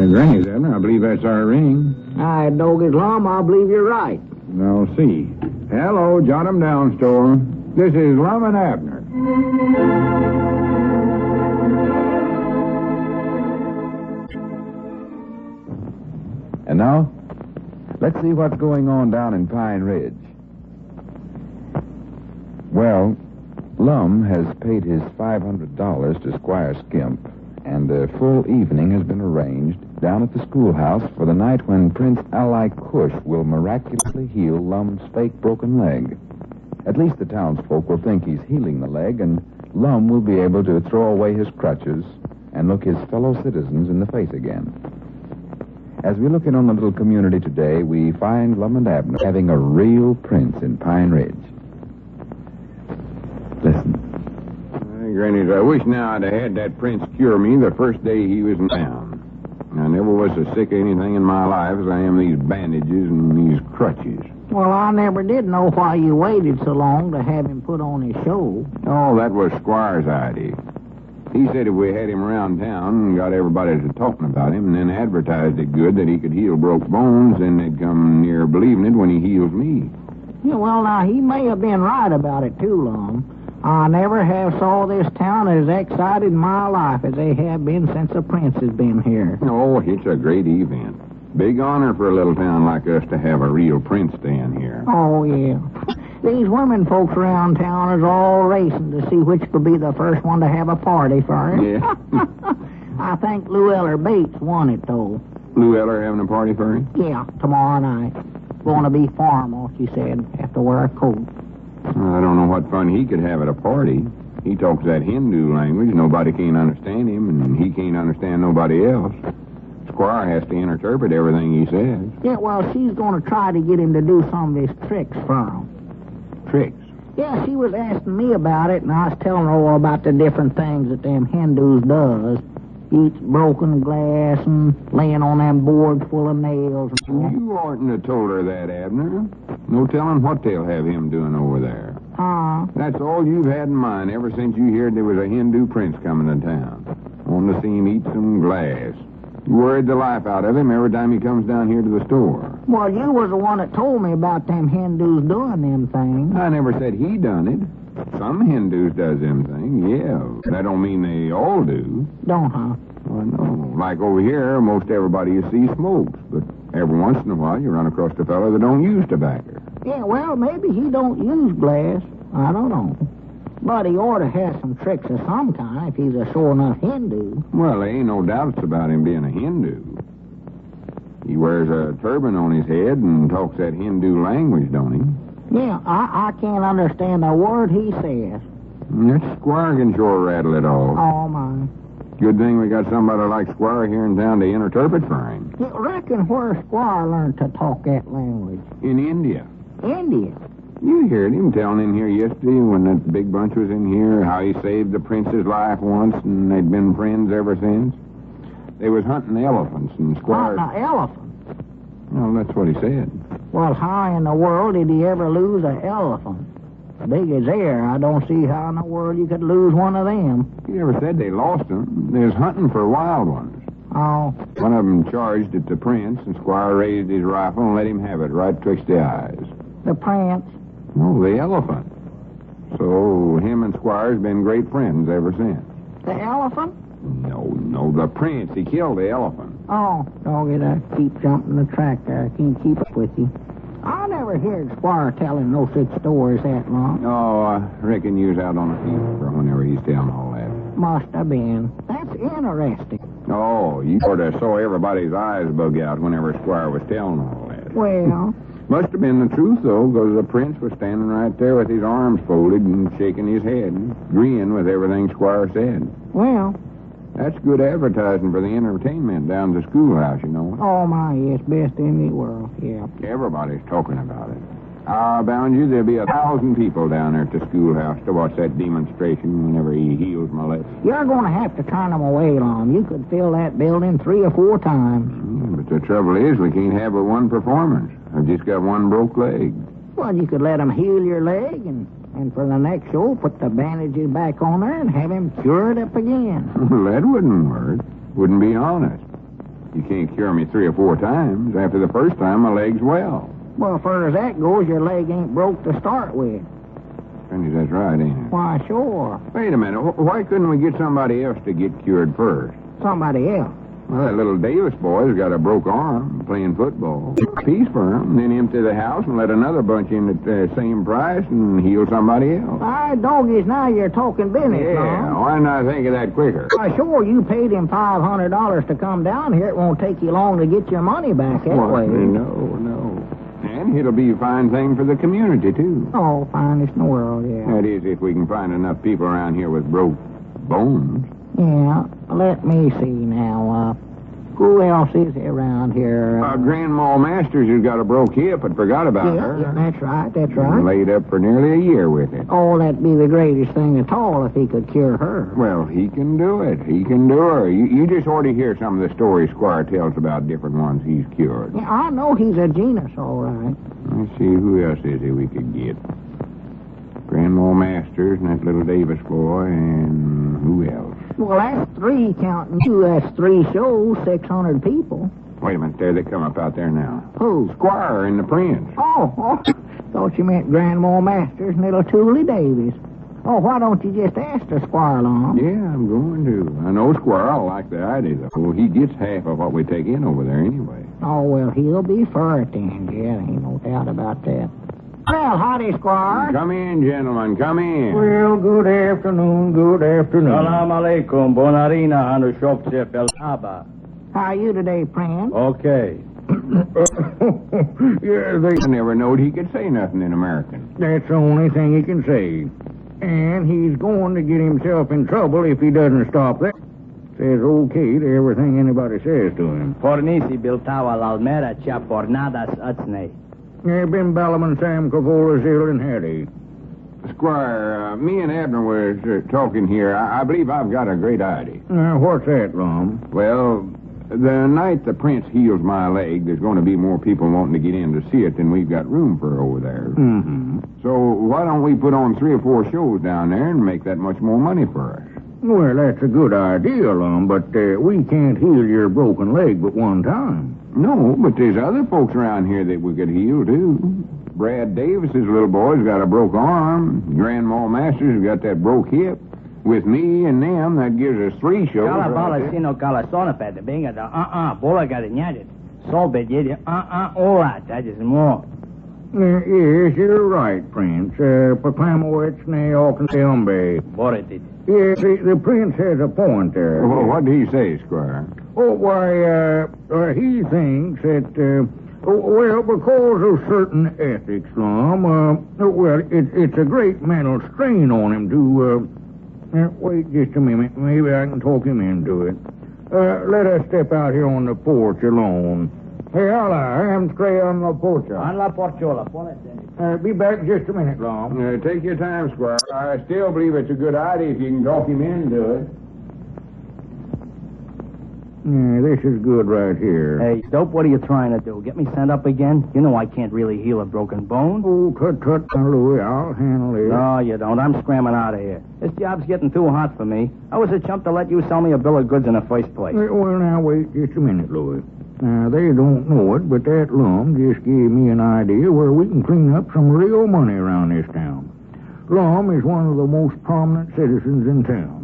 Granny's, Abner. I believe that's our ring. Aye, Doggy's Lum, I believe you're right. I'll see. Hello, Jot 'em Down store. This is Lum and Abner. And now, let's see what's going on down in Pine Ridge. Well, Lum has paid his $500 to Squire Skimp, and a full evening has been arranged down at the schoolhouse for the night when Prince Kush will miraculously heal Lum's fake broken leg. At least the townsfolk will think he's healing the leg, and Lum will be able to throw away his crutches and look his fellow citizens in the face again. As we look in on the little community today, we find Lum and Abner having a real prince in Pine Ridge. Listen. Granny, I wish now I'd have had that prince cure me the first day he was in town. I never was so sick of anything in my life as I am these bandages and these crutches. Well, I never did know why you waited so long to have him put on his show. Oh, that was Squire's idea. He said if we had him around town and got everybody to talking about him and then advertised it good that he could heal broke bones, then they'd come near believing it when he heals me. Yeah, well, now, he may have been right about it, too, Lum. I never have saw this town as excited in my life as they have been since the prince has been here. Oh, it's a great event. Big honor for a little town like us to have a real prince stand here. Oh, yeah. These women folks around town is all racing to see which will be the first one to have a party for it. Yeah. I think Llewellyn Bates won it, though. Llewellyn having a party for him? Yeah, tomorrow night. Going to be formal, she said. Have to wear a coat. I don't know what fun he could have at a party. He talks that Hindu language. Nobody can understand him, and he can't understand nobody else. Squire has to interpret everything he says. Yeah, well, she's going to try to get him to do some of his tricks for him. Tricks? Yeah, she was asking me about it, and I was telling her all about the different things that them Hindus does. Eats broken glass and laying on them boards full of nails. You oughtn't have told her that, Abner. No telling what they'll have him doing over there. That's all you've had in mind ever since you heard there was a Hindu prince coming to town. Wanting to see him eat some glass. You worried the life out of him every time he comes down here to the store. Well, you was the one that told me about them Hindus doing them things. I never said he done it. Some Hindus does them things, yeah. That don't mean they all do. Don't, huh? Well, no. Like over here, most everybody you see smokes, but every once in a while you run across a fella that don't use tobacco. Yeah, well, maybe he don't use glass. I don't know. But he ought to have some tricks of some kind if he's a sure enough Hindu. Well, there ain't no doubts about him being a Hindu. He wears a turban on his head and talks that Hindu language, don't he? Yeah, I can't understand a word he says. That Squire can sure rattle it all. Oh, my. Good thing we got somebody like Squire here in town to interpret for him. You reckon where Squire learned to talk that language? In India. India? You heard him telling in here yesterday when that big bunch was in here how he saved the prince's life once and they'd been friends ever since. They was hunting elephants and Squire... Hunting an elephant? Well, that's what he said. Well, how in the world did he ever lose an elephant? Big as air, I don't see how in the world you could lose one of them. He never said they lost them. They was hunting for wild ones. Oh. One of them charged at the prince, and Squire raised his rifle and let him have it right twixt the eyes. The prince? No, the elephant. So him and Squire's been great friends ever since. The elephant? No, the prince. He killed the elephant. Oh, doggy, I keep jumping the track there. I can't keep up with you. I never heard Squire telling no such stories that long. Oh, I reckon you was out on a feast for whenever he's telling all that. Must have been. That's interesting. Oh, you sort of saw everybody's eyes bug out whenever Squire was telling all that. Well... Must have been the truth, though, because the prince was standing right there with his arms folded and shaking his head, agreeing with everything Squire said. Well... That's good advertising for the entertainment down at the schoolhouse, you know. Oh, my, yes, best in the world, yeah. Everybody's talking about it. I'll bound you there'll be 1,000 people down there at the schoolhouse to watch that demonstration whenever he heals my leg. You're going to have to turn them away, Lum. You could fill that building 3 or 4 times. But the trouble is we can't have but one performance. I've just got one broke leg. Well, you could let him heal your leg and for the next show, put the bandages back on there and have him cured up again. Well, that wouldn't work. Wouldn't be honest. You can't cure me 3 or 4 times. After the first time, my leg's well. Well, as far as that goes, your leg ain't broke to start with. Penny, that's right, ain't it? Why, sure. Wait a minute. Why couldn't we get somebody else to get cured first? Somebody else? Well, that little Davis boy's got a broke arm playing football. Piece for him, then empty the house and let another bunch in at the same price and heal somebody else. Aye, doggies, now you're talking business, Yeah, why not think of that quicker? Why, sure, you paid him $500 to come down here. It won't take you long to get your money back that way. No. And it'll be a fine thing for the community, too. Oh, finest in the world, yeah. That is, if we can find enough people around here with broke bones. Yeah, let me see now. Who else is around here? Grandma Masters has got a broke hip and forgot about her. Yeah, that's right. Laid up for nearly a year with it. Oh, that'd be the greatest thing at all if he could cure her. Well, he can do it. He can do her. You just ought to hear some of the stories Squire tells about different ones he's cured. Yeah, I know he's a genius, all right. Let's see, who else is it we could get? Grandma Masters and that little Davis boy, and who else? Well, that's 3 counting you. That's 3 shows, 600 people. Wait a minute, there they come up out there now. Who? Squire and the Prince. Oh, thought you meant Grandma Masters and little Toolie Davis. Oh, why don't you just ask the Squire, Lum? Yeah, I'm going to. I know Squire will like the idea, though. Well, he gets half of what we take in over there anyway. Oh, well, he'll be for it then. Yeah, ain't no doubt about that. Well, howdy, Squire. Come in, gentlemen, come in. Well, good afternoon, good afternoon. Salam alaikum, bonarina, and shopship el haba. How are you today, Prince? Okay. Yeah, I never knowed he could say nothing in American. That's the only thing he can say. And he's going to get himself in trouble if he doesn't stop there. Says okay to everything anybody says to him. Fornisi biltava l'almera cia fornadas atsne. Been Ballaman, Sam, Cavola, Zill, and Hattie. Squire, me and Abner was talking here. I believe I've got a great idea. What's that, Lum? Well, the night the prince heals my leg, there's going to be more people wanting to get in to see it than we've got room for over there. Mm-hmm. So why don't we put on 3 or 4 shows down there and make that much more money for us? Well, that's a good idea, Lum, but we can't heal your broken leg but one time. No, but there's other folks around here that we could heal, too. Brad Davis's little boy's got a broke arm. Grandma Masters has got that broke hip. With me and them, that gives us 3 shows. Cala bala right sino cala sona pet, benga da bola garinyadet. So be did all right, that is more. Yes, you're right, Prince. Proclamowitz ne hombre. Boretit. Yes, the Prince has a point there. Well, what did he say, Squire? Oh, why, he thinks that, well, because of certain ethics, Lum, well, it's a great mental strain on him to, wait just a minute. Maybe I can talk him into it. Let us step out here on the porch alone. Hey, hola, I'm straight on the porch. On la porchola, Be back just a minute, Lum. Take your time, Squire. I still believe it's a good idea if you can talk him into it. Yeah, this is good right here. Hey, Dope, what are you trying to do? Get me sent up again? You know I can't really heal a broken bone. Oh, tut, Louie, I'll handle it. No, you don't. I'm scrambling out of here. This job's getting too hot for me. I was a chump to let you sell me a bill of goods in the first place. Well, now, wait just a minute, Louie. Now, they don't know it, but that Lum just gave me an idea where we can clean up some real money around this town. Lum is one of the most prominent citizens in town.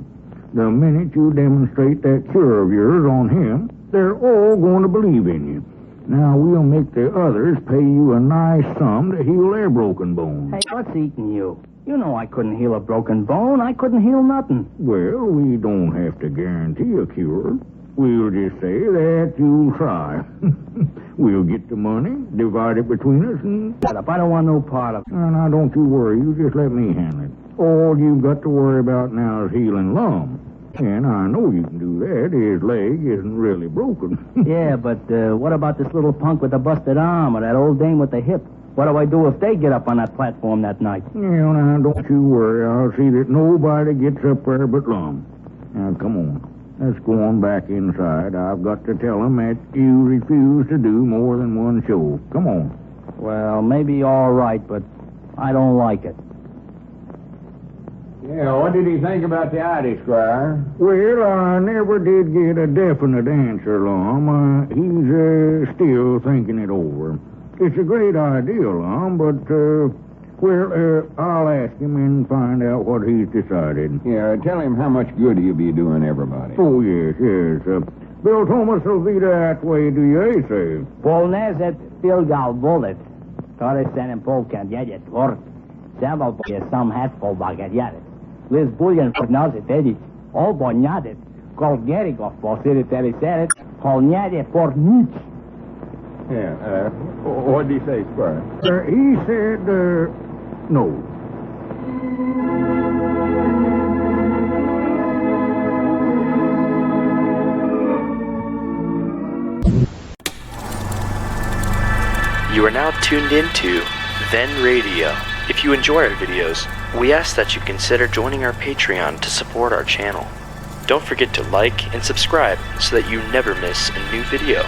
The minute you demonstrate that cure of yours on him, they're all going to believe in you. Now, we'll make the others pay you a nice sum to heal their broken bones. Hey, what's eating you? You know I couldn't heal a broken bone. I couldn't heal nothing. Well, we don't have to guarantee a cure. We'll just say that you'll try. We'll get the money, divide it between us, and... Shut up. I don't want no part of it. Now, don't you worry. You just let me handle it. All you've got to worry about now is healing Lum. And I know you can do that. His leg isn't really broken. Yeah, but what about this little punk with the busted arm or that old dame with the hip? What do I do if they get up on that platform that night? Yeah, now, don't you worry. I'll see that nobody gets up there but Lum. Now, come on. Let's go on back inside. I've got to tell them that you refuse to do more than one show. Come on. Well, maybe all right, but I don't like it. Yeah, what did he think about the idea, Squire? Well, I never did get a definite answer, Lum. He's still thinking it over. It's a great idea, Lum, but, I'll ask him and find out what he's decided. Yeah, tell him how much good he'll be doing everybody. Oh, yes. Bill Thomas will be that way, do you say? Polnezet filgal bullet. Torresen and Polkan jedet vort. Several boys some hatful baget jedet. Liz Bullion for nazit edit. All bonyadet. Called Gerikov for Siriteri Seret. Polnyade for Nietzsche. Yeah, what did he say, Squire? He said, no. You are now tuned into Then Radio. If you enjoy our videos, we ask that you consider joining our Patreon to support our channel. Don't forget to like and subscribe so that you never miss a new video.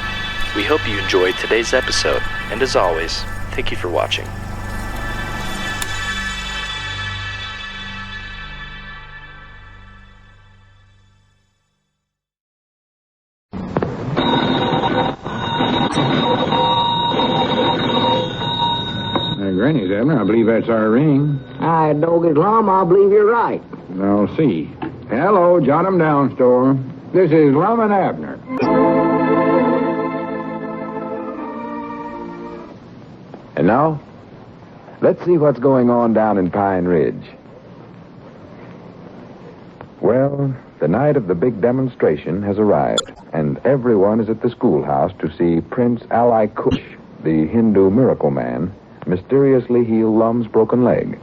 We hope you enjoyed today's episode, and as always, thank you for watching. Granny's, Abner. I believe that's our ring. I dog it, Lum. I believe you're right. Now, see. Hello, jot 'em down, store. This is Lum and Abner. And now, let's see what's going on down in Pine Ridge. Well, the night of the big demonstration has arrived, and everyone is at the schoolhouse to see Prince Ali Kush, the Hindu miracle man, mysteriously heal Lum's broken leg.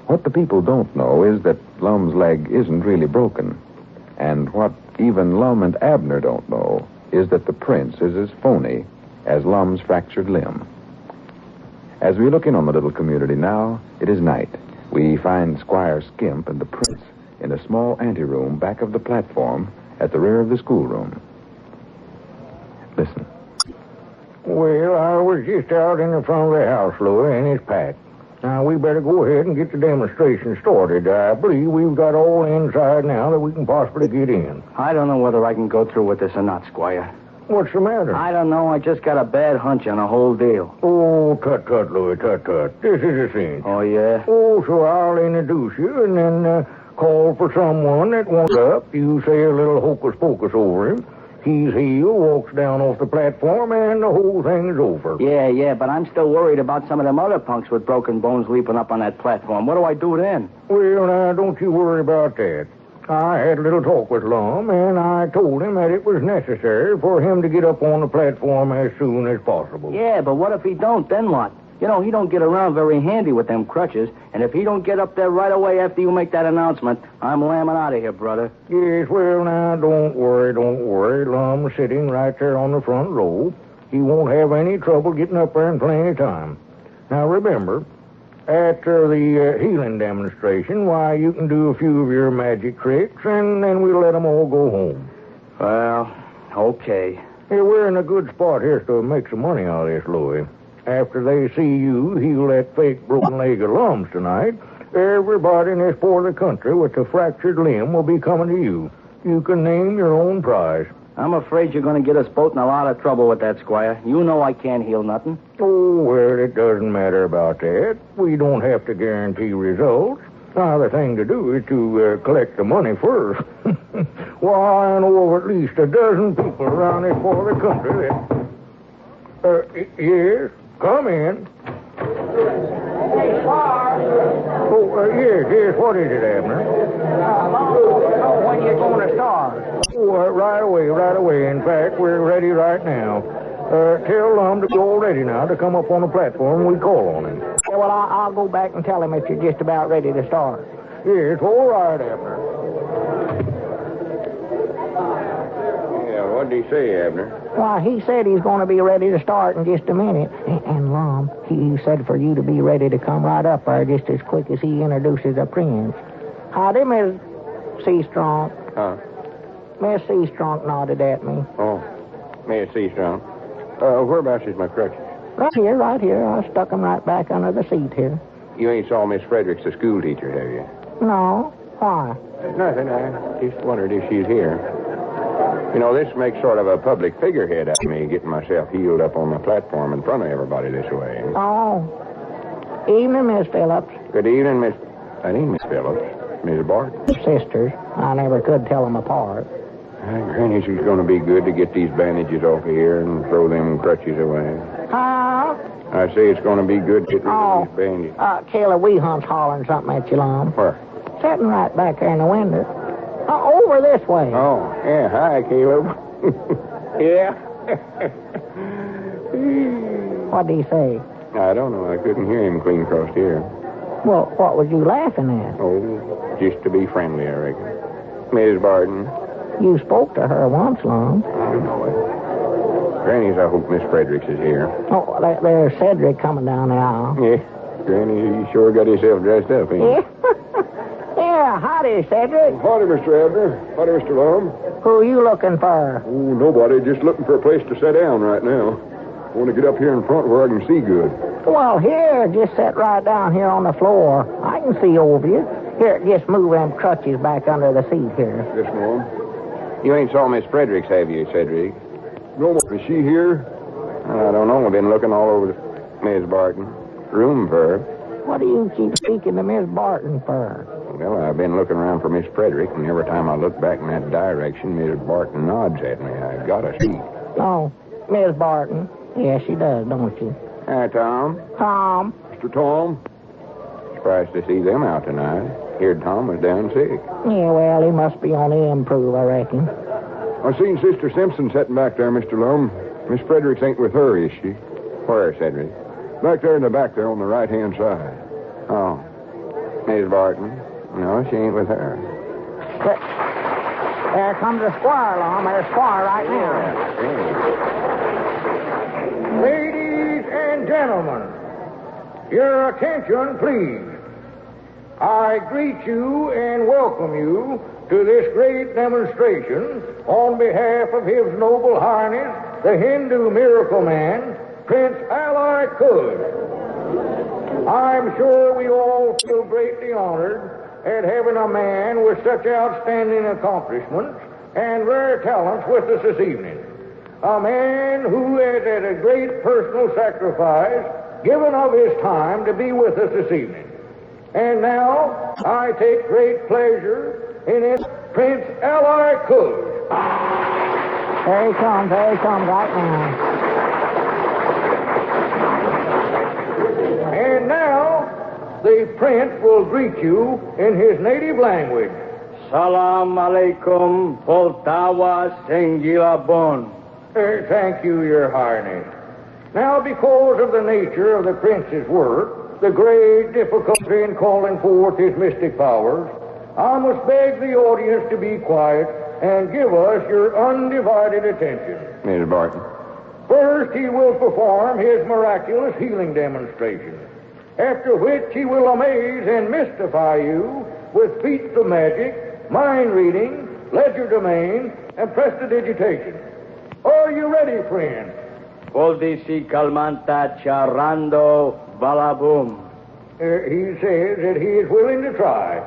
What the people don't know is that Lum's leg isn't really broken. And what even Lum and Abner don't know is that the prince is as phony as Lum's fractured limb. As we look in on the little community now, it is night. We find Squire Skimp and the prince in a small anteroom back of the platform at the rear of the schoolroom. Listen. Well, I was just out in the front of the house, Louie, and it's packed. Now, we better go ahead and get the demonstration started. I believe we've got all inside now that we can possibly get in. I don't know whether I can go through with this or not, Squire. What's the matter? I don't know. I just got a bad hunch on the whole deal. Oh, tut, Louie, tut. This is a cinch. Oh, yeah? Oh, so I'll introduce you and then call for someone that wants up. You say a little hocus-pocus over him. He's healed, walks down off the platform, and the whole thing's over. Yeah, but I'm still worried about some of them other punks with broken bones leaping up on that platform. What do I do then? Well, now, don't you worry about that. I had a little talk with Lum, and I told him that it was necessary for him to get up on the platform as soon as possible. Yeah, but what if he don't? Then what? You know, he don't get around very handy with them crutches, and if he don't get up there right away after you make that announcement, I'm lambing out of here, brother. Yes, well, now, don't worry. Lum's sitting right there on the front row. He won't have any trouble getting up there in plenty time. Now, remember, after the healing demonstration, why, you can do a few of your magic tricks, and then we'll let them all go home. Well, okay. Hey, we're in a good spot here to make some money out of this, Louie. After they see you heal that fake broken leg of Lum's tonight, everybody in this part of the country with a fractured limb will be coming to you. You can name your own prize. I'm afraid you're going to get us both in a lot of trouble with that, Squire. You know I can't heal nothing. Oh, well, it doesn't matter about that. We don't have to guarantee results. Now, the thing to do is to collect the money first. Why, I know of at least a dozen people around this part of the country that... yes? Come in. Oh, yes, what is it, Abner? When you going to start? Oh, right away. In fact, we're ready right now. Tell Lum to be all ready now to come up on the platform. We call on him. Yeah, well, I'll go back and tell him if you're just about ready to start. Yes, all right, Abner. Yeah, what did he say, Abner? Why, he said he's going to be ready to start in just a minute. And Lum, he said for you to be ready to come right up there just as quick as he introduces the prince. Howdy, Miss Seastrong. Huh? Miss Seastrong nodded at me. Oh, Miss Seastrong. Whereabouts is my crutches? Right here. I stuck them right back under the seat here. You ain't saw Miss Fredericks, the school teacher, have you? No. Why? Nothing. I just wondered if she's here. You know, this makes sort of a public figurehead out of me, getting myself healed up on the platform in front of everybody this way. Oh. Evening, Miss Phillips. Good evening, Miss... I need Miss Phillips. Miss Barton. Sisters. I never could tell them apart. Granny's is going to be good to get these bandages off of here and throw them crutches away. Huh? I say it's going to be good to get rid of these bandages. Kayla Weehunt's hollering something at you, Lum. Where? Sitting right back there in the window. Over this way. Oh, yeah. Hi, Caleb. Yeah. What did he say? I don't know. I couldn't hear him clean across here. Well, what was you laughing at? Oh, just to be friendly, I reckon. Miss Barton. You spoke to her once, Lum. I know it. Granny's, I hope Miss Fredericks is here. Oh, there's Cedric coming down the aisle. Yeah. Granny, he sure got himself dressed up, ain't he? Yeah. Yeah, howdy, Cedric. Howdy, Mr. Abner. Howdy, Mr. Lum. Who are you looking for? Oh, nobody. Just looking for a place to sit down right now. I want to get up here in front where I can see good. Well, here, just sit right down here on the floor. I can see over you. Here, just move them crutches back under the seat here. Yes, Mom. You ain't saw Miss Fredericks, have you, Cedric? No, is she here? I don't know. I've been looking all over Miss Barton. Room for her. What do you keep speaking to Miss Barton for? Well, I've been looking around for Miss Fredericks, and every time I look back in that direction, Miss Barton nods at me. I gotta speak. Oh, Miss Barton. Yes, she does, don't she? Hi, Tom. Tom. Mr. Tom. Surprised to see them out tonight. Heard Tom was down sick. Yeah, well, he must be on the improve, I reckon. I seen Sister Simpson sitting back there, Mr. Lum. Miss Fredericks ain't with her, is she? Where, Cedric? Back there in the back there on the right-hand side. Oh. Miss Barton. No, she ain't with her. There comes the squire, Lum. There's Squire right now. Ladies and gentlemen, your attention, please. I greet you and welcome you to this great demonstration on behalf of His Noble Highness, the Hindu Miracle Man, Prince Ali Kush. I'm sure we all feel greatly honored at having a man with such outstanding accomplishments and rare talents with us this evening. A man who has, at a great personal sacrifice, given of his time to be with us this evening. And now, I take great pleasure in it, Prince Ali Kush. There he comes right now. And now, the prince will greet you in his native language. Salam alaikum, Poltawa Sengilabon. Thank you, Your Highness. Now, because of the nature of the prince's work, the great difficulty in calling forth his mystic powers, I must beg the audience to be quiet and give us your undivided attention. Miss Barton. First, he will perform his miraculous healing demonstration, after which he will amaze and mystify you with feats of magic, mind reading, legerdemain, and prestidigitation. Are you ready, friend? Coldisi calmanta charando balabum. He says that he is willing to try.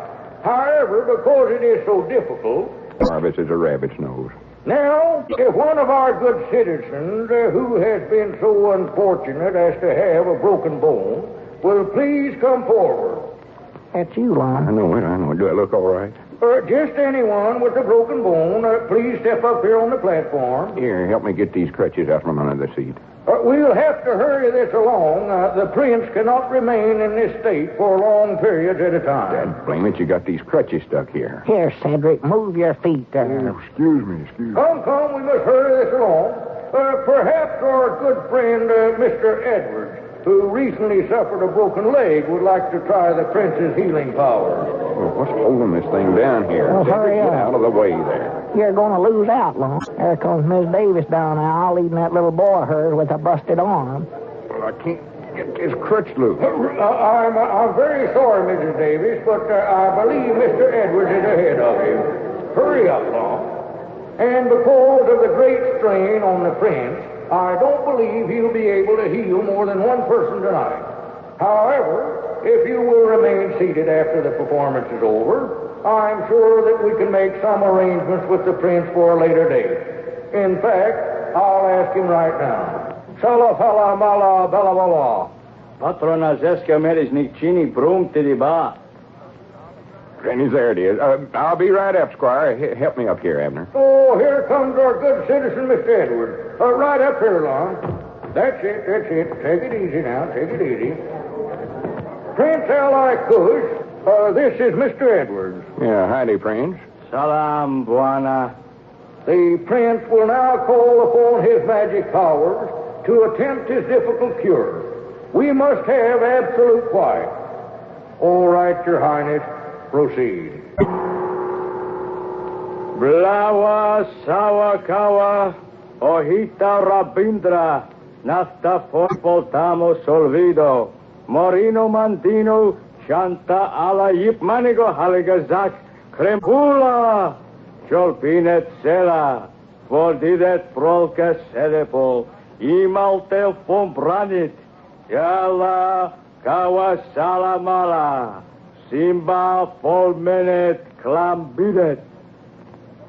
However, because it is so difficult... Harvest is a rabbit's nose. Now, if one of our good citizens who has been so unfortunate as to have a broken bone will please come forward. That's you, Lum. I know it. Do I look all right? Just anyone with a broken bone, please step up here on the platform. Here, help me get these crutches out from under the seat. We'll have to hurry this along. The prince cannot remain in this state for long periods at a time. Dad, blame it, you got these crutches stuck here. Here, Cedric, move your feet there. Oh, excuse me. Come, we must hurry this along. Perhaps our good friend, Mr. Edwards, who recently suffered a broken leg, would like to try the prince's healing powers. Well, what's holding this thing down here? Well, hurry up. Get out of the way there. You're going to lose out, Lum. There comes Miss Davis down now, leading that little boy of hers with a busted arm. Well, I can't get this crutch loose. I'm very sorry, Mrs. Davis, but I believe Mr. Edwards is ahead of you. Hurry up, Lum. And because of the great strain on the prince, I don't believe he'll be able to heal more than one person tonight. However, if you will remain seated after the performance is over, I'm sure that we can make some arrangements with the prince for a later date. In fact, I'll ask him right now. Salafala mala bella. Patrona zeska meris nikchini brum tidiba. Granny's there it is. I'll be right up, Squire. Help me up here, Abner. Oh, here comes our good citizen, Mr. Edwards. Right up here, Lum. That's it. Take it easy now. Take it easy. Prince Ali Kush, this is Mr. Edwards. Yeah, howdy, Prince. Salam, Buana. The prince will now call upon his magic powers to attempt his difficult cure. We must have absolute quiet. All right, Your Highness. Proceed. Blawa Sawakawa Ohita Rabindra Nafta Poltamo Solvido Morino Mandino Shanta Ala Yipmanigo Haligazak Krempula Cholpinet Sela Voldidet Prolka Sedepol Imaltel Pombranit Yala Kawa Salamala Simba Folmenet Klambidet.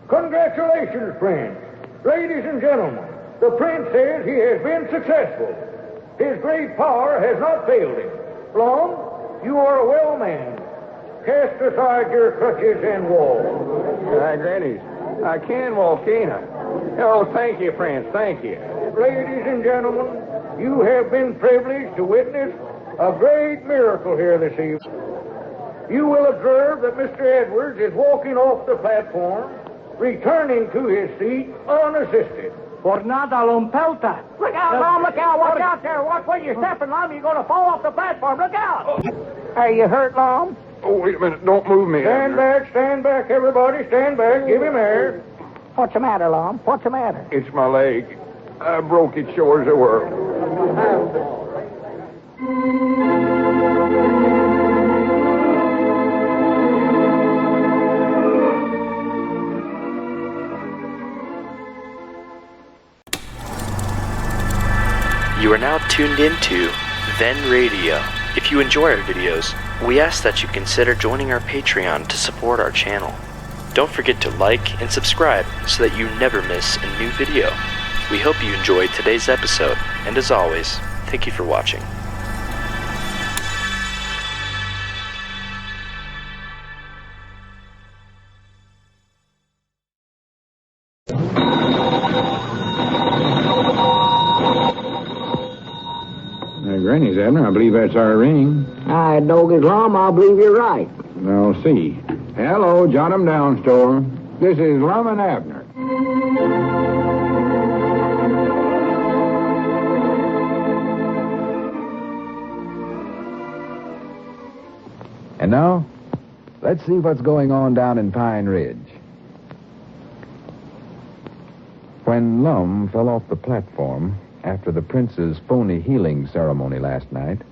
Congratulations, Prince. Ladies and gentlemen, the prince says he has been successful. His great power has not failed him. Lum, You are a well man. Cast aside your crutches and walk. Grannies, I can walk, can't I? Oh, thank you, Prince, thank you. Ladies and gentlemen, you have been privileged to witness a great miracle here this evening. You will observe that Mr. Edwards is walking off the platform, returning to his seat unassisted. Por nada, Lum Pelta. Look out, Lum, look out, watch out there. Watch where you're stepping, Lum. You're going to fall off the platform. Look out. Are you hurt, Lum? Oh, wait a minute. Don't move me. Stand back, everybody. Stand back. Give him air. What's the matter, Lum? What's the matter? It's my leg. I broke it sure as it were. You are now tuned into Then Radio. If you enjoy our videos, we ask that you consider joining our Patreon to support our channel. Don't forget to like and subscribe so that you never miss a new video. We hope you enjoyed today's episode, and as always, thank you for watching. Granny's, Abner, I believe that's our ring. Aye, Doggy's Lum, I believe you're right. I'll see. Hello, jot 'em down, store. This is Lum and Abner. And now, let's see what's going on down in Pine Ridge. When Lum fell off the platform after the prince's phony healing ceremony last night,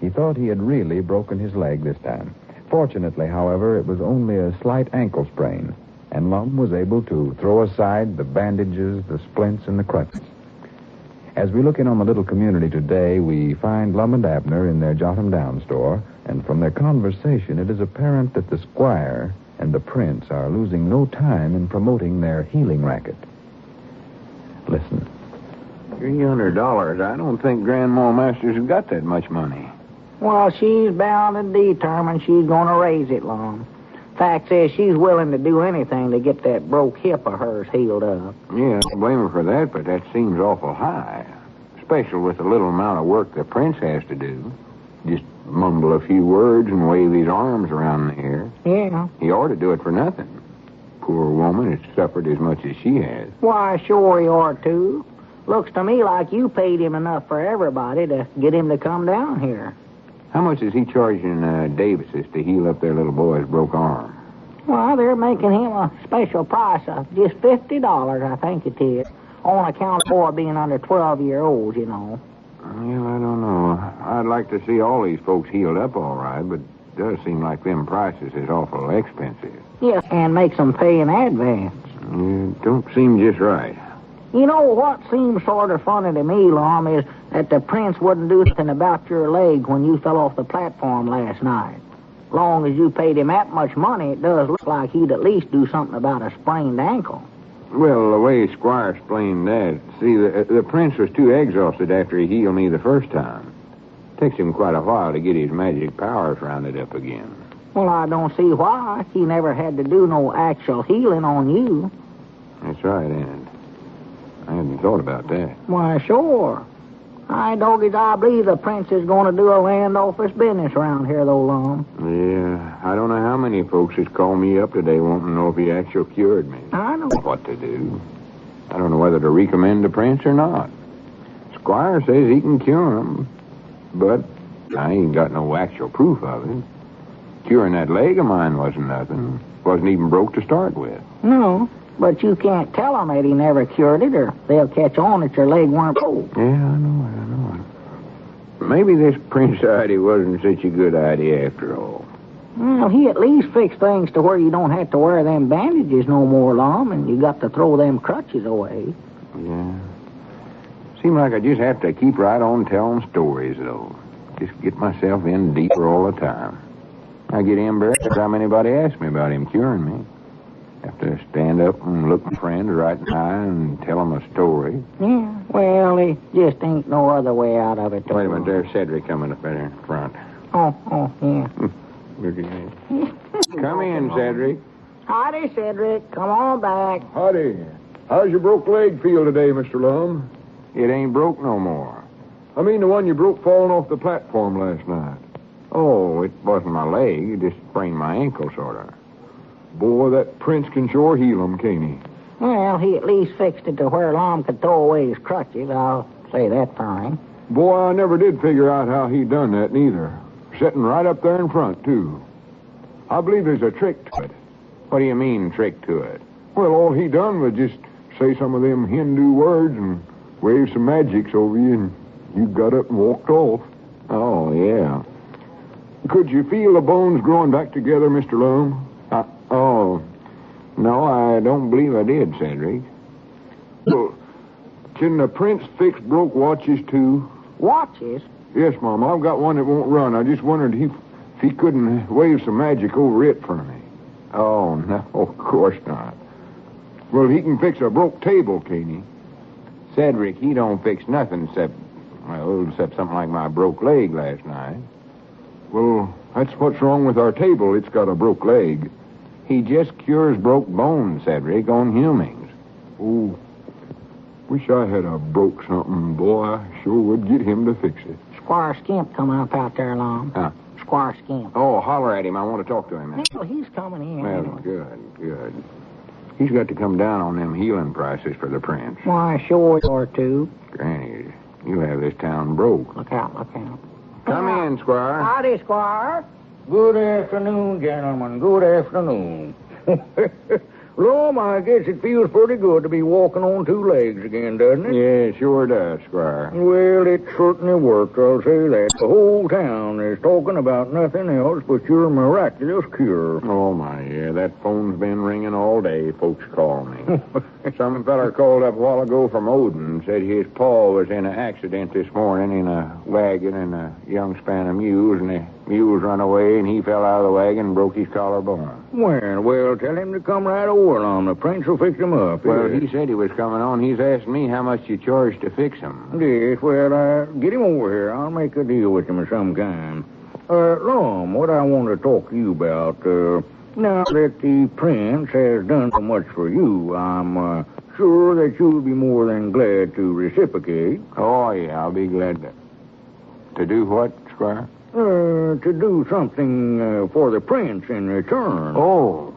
he thought he had really broken his leg this time. Fortunately, however, it was only a slight ankle sprain, and Lum was able to throw aside the bandages, the splints, and the crutches. As we look in on the little community today, we find Lum and Abner in their jot-em-down store, and from their conversation, it is apparent that the squire and the prince are losing no time in promoting their healing racket. Listen. $300. I don't think Grandma Masters has got that much money. Well, she's bound and determined she's going to raise it, Lum. Fact is, she's willing to do anything to get that broke hip of hers healed up. Yeah, I blame her for that, but that seems awful high. Especially with the little amount of work the prince has to do. Just mumble a few words and wave his arms around the air. Yeah. He ought to do it for nothing. Poor woman has suffered as much as she has. Why, sure he ought to. Looks to me like you paid him enough for everybody to get him to come down here. How much is he charging Davises to heal up their little boy's broke arm? Well, they're making him a special price of just $50, I think it is, on account of boy being under 12-year-olds, you know. Well, I don't know. I'd like to see all these folks healed up all right, but it does seem like them prices is awful expensive. Yes, and makes them pay in advance. It don't seem just right. You know, what seems sort of funny to me, Lum, is that the prince wouldn't do anything about your leg when you fell off the platform last night. Long as you paid him that much money, it does look like he'd at least do something about a sprained ankle. Well, the way Squire explained that, see, the prince was too exhausted after he healed me the first time. Takes him quite a while to get his magic powers rounded up again. Well, I don't see why. He never had to do no actual healing on you. That's right, Aunt. I hadn't thought about that. Why, sure. I doggies, I believe the prince is going to do a land office business around here, though, Lum. Yeah, I don't know how many folks has called me up today wanting to know if he actually cured me. I know. What to do. I don't know whether to recommend the prince or not. Squire says he can cure him, but I ain't got no actual proof of it. Curing that leg of mine wasn't nothing. Wasn't even broke to start with. No. But you can't tell them that he never cured it, or they'll catch on that your leg weren't broke. Yeah, I know it. Maybe this prince idea wasn't such a good idea after all. Well, he at least fixed things to where you don't have to wear them bandages no more, Lum, and you got to throw them crutches away. Yeah. Seems like I just have to keep right on telling stories, though. Just get myself in deeper all the time. I get embarrassed every time anybody asks me about him curing me. Have to stand up and look my friends right in the eye and tell them a story. Yeah, well, there just ain't no other way out of it. Wait a minute, there's Cedric coming up there in front. Oh, yeah. Look at that. Come in, Cedric. Howdy, Cedric. Come on back. Howdy. How's your broke leg feel today, Mr. Lum? It ain't broke no more. I mean the one you broke falling off the platform last night. Oh, it wasn't my leg. It just sprained my ankle, sort of. Boy, that Prince can sure heal 'em, can't he? Well, he at least fixed it to where Lum could throw away his crutches. I'll say that for him. Boy, I never did figure out how he done that, neither. Sitting right up there in front, too. I believe there's a trick to it. What do you mean, trick to it? Well, all he done was just say some of them Hindu words and wave some magics over you, and you got up and walked off. Oh, yeah. Could you feel the bones growing back together, Mr. Lum? Oh, no, I don't believe I did, Cedric. Well, can the Prince fix broke watches, too? Watches? Yes, Mom. I've got one that won't run. I just wondered if he couldn't wave some magic over it for me. Oh, no, of course not. Well, he can fix a broke table, can't he? Cedric, he don't fix nothing except something like my broke leg last night. Well, that's what's wrong with our table. It's got a broke leg. He just cures broke bones, Cedric, on humans. Oh, wish I had a broke something. Boy, I sure would get him to fix it. Squire Skimp coming up out there, Lum. Huh? Squire Skimp. Oh, holler at him. I want to talk to him now. Well, he's coming in. Well, anyway. good. He's got to come down on them healing prices for the Prince. Why, sure, or two. Granny, you have this town broke. Look out. Come in, Squire. Howdy, Squire. Good afternoon, gentlemen. Good afternoon. Lum, I guess it feels pretty good to be walking on two legs again, doesn't it? Yeah, it sure does, Squire. Well, it certainly worked, I'll say that. The whole town is talking about nothing else but your miraculous cure. Oh, my, yeah, that phone's been ringing all day, folks call me. Some feller called up a while ago from Odin and said his pa was in an accident this morning in a wagon and a young span of mules, and the mules run away, and he fell out of the wagon and broke his collarbone. Well, tell him to come right over, Lum. The Prince will fix him up. Well, yes. he said he was coming on. He's asking me how much you charge to fix him. Yes, well, get him over here. I'll make a deal with him of some kind. Lum, what I want to talk to you about, now that the Prince has done so much for you, I'm sure that you'll be more than glad to reciprocate. Oh, yeah, I'll be glad to do what, Squire? To do something for the Prince in return. Oh,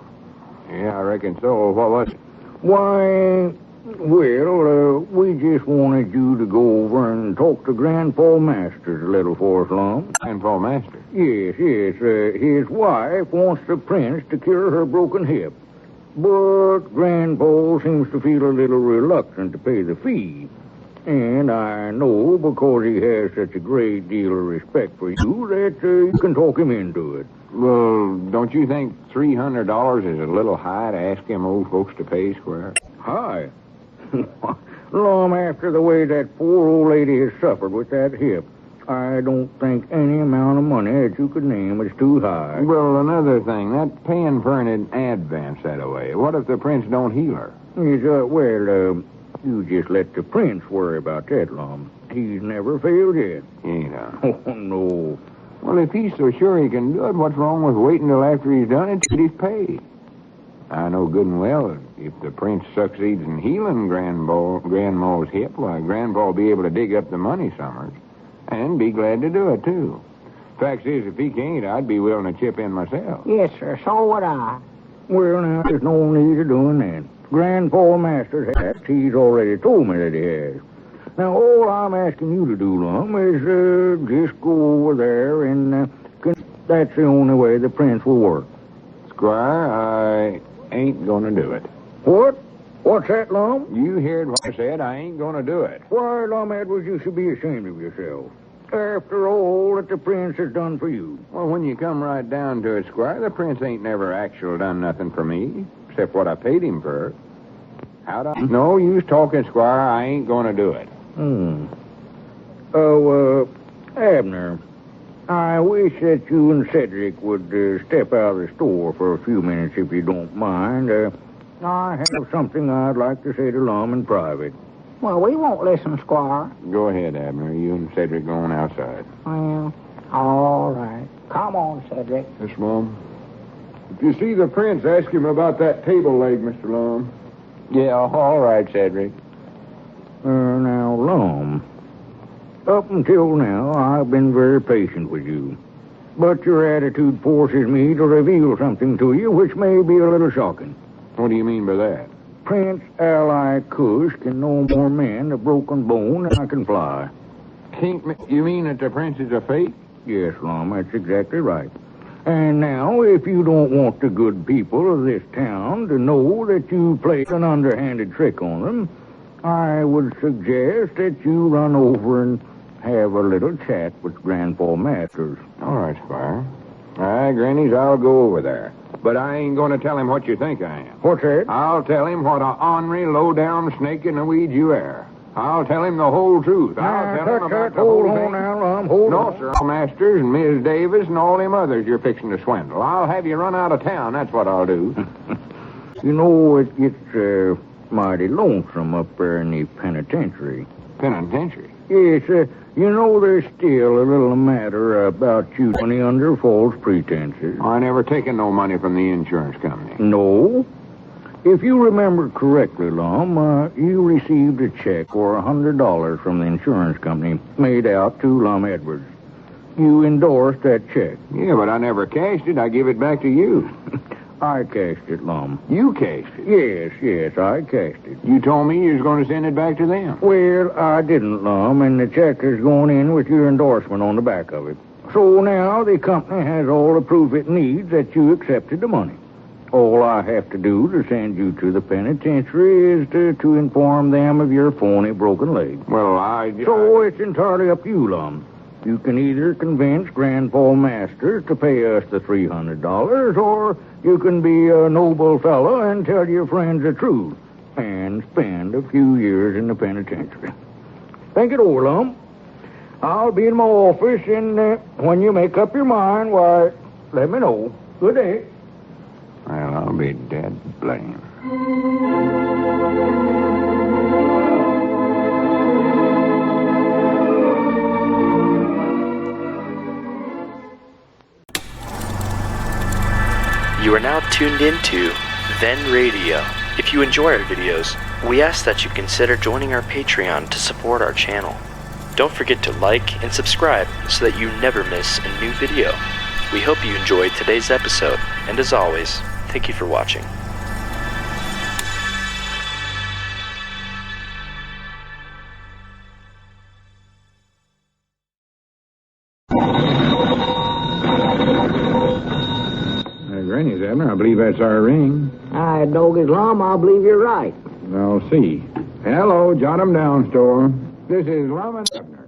yeah, I reckon so. What was it? Why, well, we just wanted you to go over and talk to Grandpa Masters a little for us, Lum. Grandpa Masters? Yes. His wife wants the Prince to cure her broken hip. But Grandpa seems to feel a little reluctant to pay the fee. And I know, because he has such a great deal of respect for you, that you can talk him into it. Well, don't you think $300 is a little high to ask them old folks to pay, Squire? High? Lum, after the way that poor old lady has suffered with that hip, I don't think any amount of money that you could name is too high. Well, another thing, that paying for an advance that way. What if the Prince don't heal her? You just let the Prince worry about that, Lum. He's never failed yet. Yeah. Oh, no. Well, if he's so sure he can do it, what's wrong with waiting till after he's done it till he's paid? I know good and well if the Prince succeeds in healing Grandma's hip, why, Grandpa will be able to dig up the money summers and be glad to do it, too. Fact is, if he can't, I'd be willing to chip in myself. Yes, sir, so would I. Well, now, there's no need of doing that. Grandpa Masters has. He's already told me that he has. Now, all I'm asking you to do, Lum, is just go over there and that's the only way the Prince will work. Squire, I ain't gonna do it. What? What's that, Lum? You heard what I said. I ain't gonna do it. Why, Lum Edwards, you should be ashamed of yourself. After all that the Prince has done for you. Well, when you come right down to it, Squire, the Prince ain't never actually done nothing for me, except what I paid him for. How'd I? No use talking, Squire. I ain't gonna do it. Oh, Abner, I wish that you and Cedric would step out of the store for a few minutes, if you don't mind. I have something I'd like to say to Lum in private. Well, we won't listen, Squire. Go ahead, Abner. You and Cedric going outside. Well, All right. Come on, Cedric. Yes, Mom. If you see the prince, ask him about that table leg, Mr. Lum. Yeah, all right, Cedric. Now, Lum, up until now, I've been very patient with you. But your attitude forces me to reveal something to you which may be a little shocking. What do you mean by that? Prince Ally Kush can know more men of broken bone than I can fly. You mean that the prince is a fake? Yes, Lum, that's exactly right. And now, if you don't want the good people of this town to know that you played an underhanded trick on them, I would suggest that you run over and have a little chat with Grandpa Masters. All right, Squire. All right, Grannies, I'll go over there. But I ain't going to tell him what you think I am. What's that? I'll tell him what a ornery, low-down snake in the weeds you are. I'll tell him the whole truth. I'll tell him about the whole thing. Hold no, on. sir, Masters and Miss Davis and all them others you're fixing to swindle. I'll have you run out of town. That's what I'll do. You know, it gets mighty lonesome up there in the penitentiary. Penitentiary? Yes, you know there's still a little matter about you money under false pretenses. I never taken no money from the insurance company. No? If you remember correctly, Lum, you received a check for $100 from the insurance company made out to Lum Edwards. You endorsed that check. Yeah, but I never cashed it. I give it back to you. I cashed it, Lum. You cashed it? Yes, I cashed it. You told me you was going to send it back to them. Well, I didn't, Lum, and the check is going in with your endorsement on the back of it. So now the company has all the proof it needs that you accepted the money. All I have to do to send you to the penitentiary is to inform them of your phony broken leg. Well, So it's entirely up to you, Lum. You can either convince Grandpa Masters to pay us the $300, or you can be a noble fellow and tell your friends the truth and spend a few years in the penitentiary. Think it over, Lum. I'll be in my office, and when you make up your mind, why, let me know. Good day. Well, I'll be dead blamed. You are now tuned into Then Radio. If you enjoy our videos, we ask that you consider joining our Patreon to support our channel. Don't forget to like and subscribe so that you never miss a new video. We hope you enjoyed today's episode, and as always, thank you for watching. Granny's, Abner, I believe that's our ring. Aye, Doggy's Lum, I believe you're right. I'll see. Hello, jot 'em down, store. This is Lum and Abner.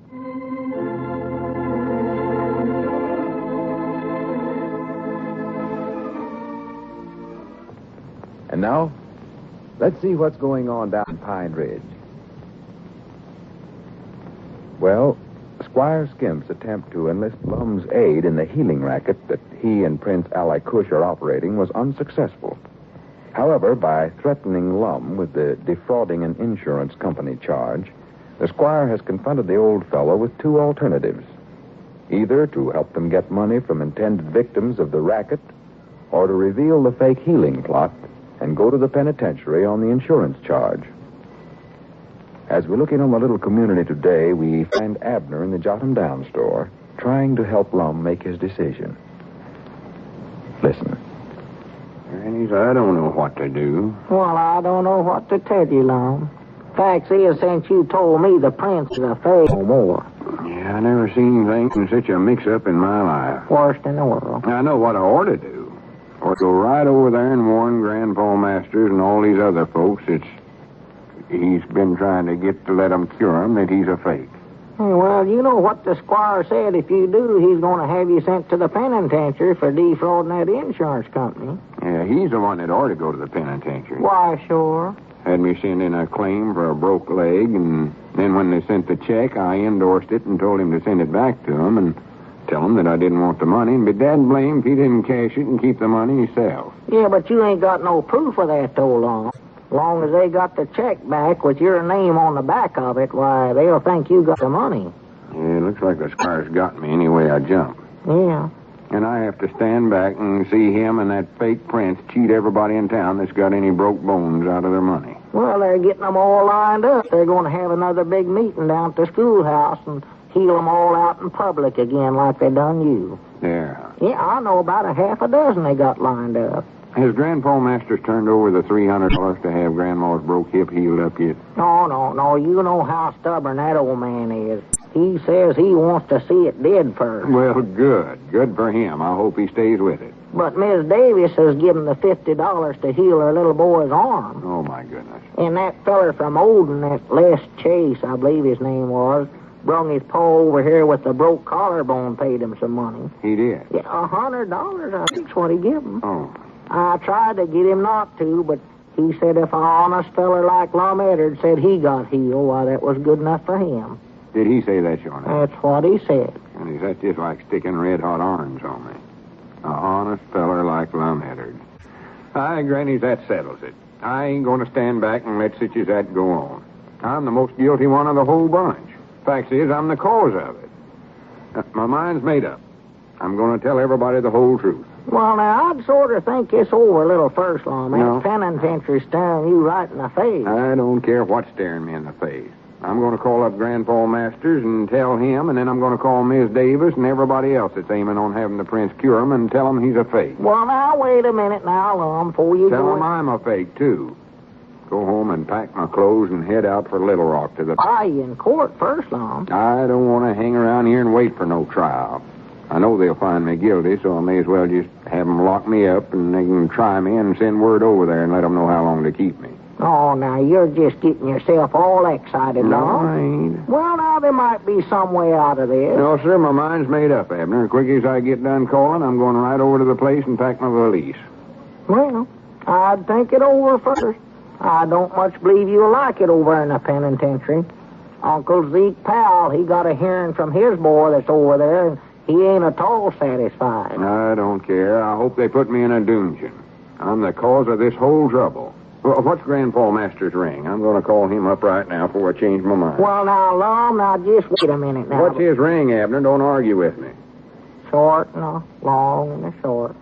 And now, let's see what's going on down Pine Ridge. Well, Squire Skimp's attempt to enlist Lum's aid in the healing racket that he and Prince Ally Kush are operating was unsuccessful. However, by threatening Lum with the defrauding an insurance company charge, the Squire has confronted the old fellow with two alternatives. Either to help them get money from intended victims of the racket, or to reveal the fake healing plot and go to the penitentiary on the insurance charge. As we look in on the little community today, we find Abner in the Jot 'em Down store, trying to help Lum make his decision. Listen. Grannies, I don't know what to do. Well, I don't know what to tell you, Lum. Facts is, since you told me the prince is a fake no more. Yeah, I never seen things in such a mix-up in my life. Worst in the world. I know what I ought to do. Or go right over there and warn Grandpa Masters and all these other folks he's been trying to get to let them cure him that he's a fake. Well, you know what the squire said. If you do, he's going to have you sent to the penitentiary for defrauding that insurance company. Yeah, he's the one that ought to go to the penitentiary. Why, sure. Had me send in a claim for a broke leg, and then when they sent the check, I endorsed it and told him to send it back to him and tell him that I didn't want the money, and be dad blamed if he didn't cash it and keep the money himself. Yeah, but you ain't got no proof of that, though, Lum. Long as they got the check back with your name on the back of it, why, they'll think you got the money. Yeah, it looks like the squire's got me any way I jump. Yeah. And I have to stand back and see him and that fake prince cheat everybody in town that's got any broke bones out of their money. Well, they're getting them all lined up. They're going to have another big meeting down at the schoolhouse and heel them all out in public again like they done you. Yeah. Yeah, I know about a half a dozen they got lined up. Has Grandpa Masters turned over the $300 to have Grandma's broke hip healed up yet? No. You know how stubborn that old man is. He says he wants to see it dead first. Well, good. Good for him. I hope he stays with it. But Miss Davis has given the $50 to heal her little boy's arm. Oh, my goodness. And that feller from Olden, that Les Chase, I believe his name was, brung his pa over here with the broke collarbone, paid him some money. He did? Yeah, $100, I think's what he give him. Oh. I tried to get him not to, but he said if an honest feller like Lum Out said he got healed, why, that was good enough for him. Did he say that, your name? That's what he said. And is that just like sticking red-hot irons on me? An honest feller like Lum Out. Aye, Granny, that settles it. I ain't going to stand back and let such as that go on. I'm the most guilty one of the whole bunch. Fact is, I'm the cause of it. My mind's made up. I'm going to tell everybody the whole truth. Well, now, I'd sort of think this over a little first, Lum. No. That penitentiary staring you right in the face. I don't care what's staring me in the face. I'm going to call up Grandpa Masters and tell him, and then I'm going to call Miss Davis and everybody else that's aiming on having the prince cure him and tell him he's a fake. Well, now, wait a minute now, Lum, before you Tell go... him I'm a fake, too. Go home and pack my clothes and head out for Little Rock to the... Why, you in court first, Lum? I don't want to hang around here and wait for no trial. I know they'll find me guilty, so I may as well just have them lock me up and they can try me and send word over there and let them know how long to keep me. Oh, now, you're just getting yourself all excited, No, Lum. I ain't. Well, now, there might be some way out of this. No, sir, my mind's made up, Abner. Quick as I get done calling, I'm going right over to the place and pack my valise. Well, I'd think it over first. I don't much believe you'll like it over in the penitentiary. Uncle Zeke Powell, he got a hearing from his boy that's over there, and he ain't at all satisfied. I don't care. I hope they put me in a dungeon. I'm the cause of this whole trouble. Well, what's Grandpa Masters' ring? I'm going to call him up right now before I change my mind. Well, now, Lum, now, just wait a minute now. What's his ring, Abner? Don't argue with me. Short and a long and a short.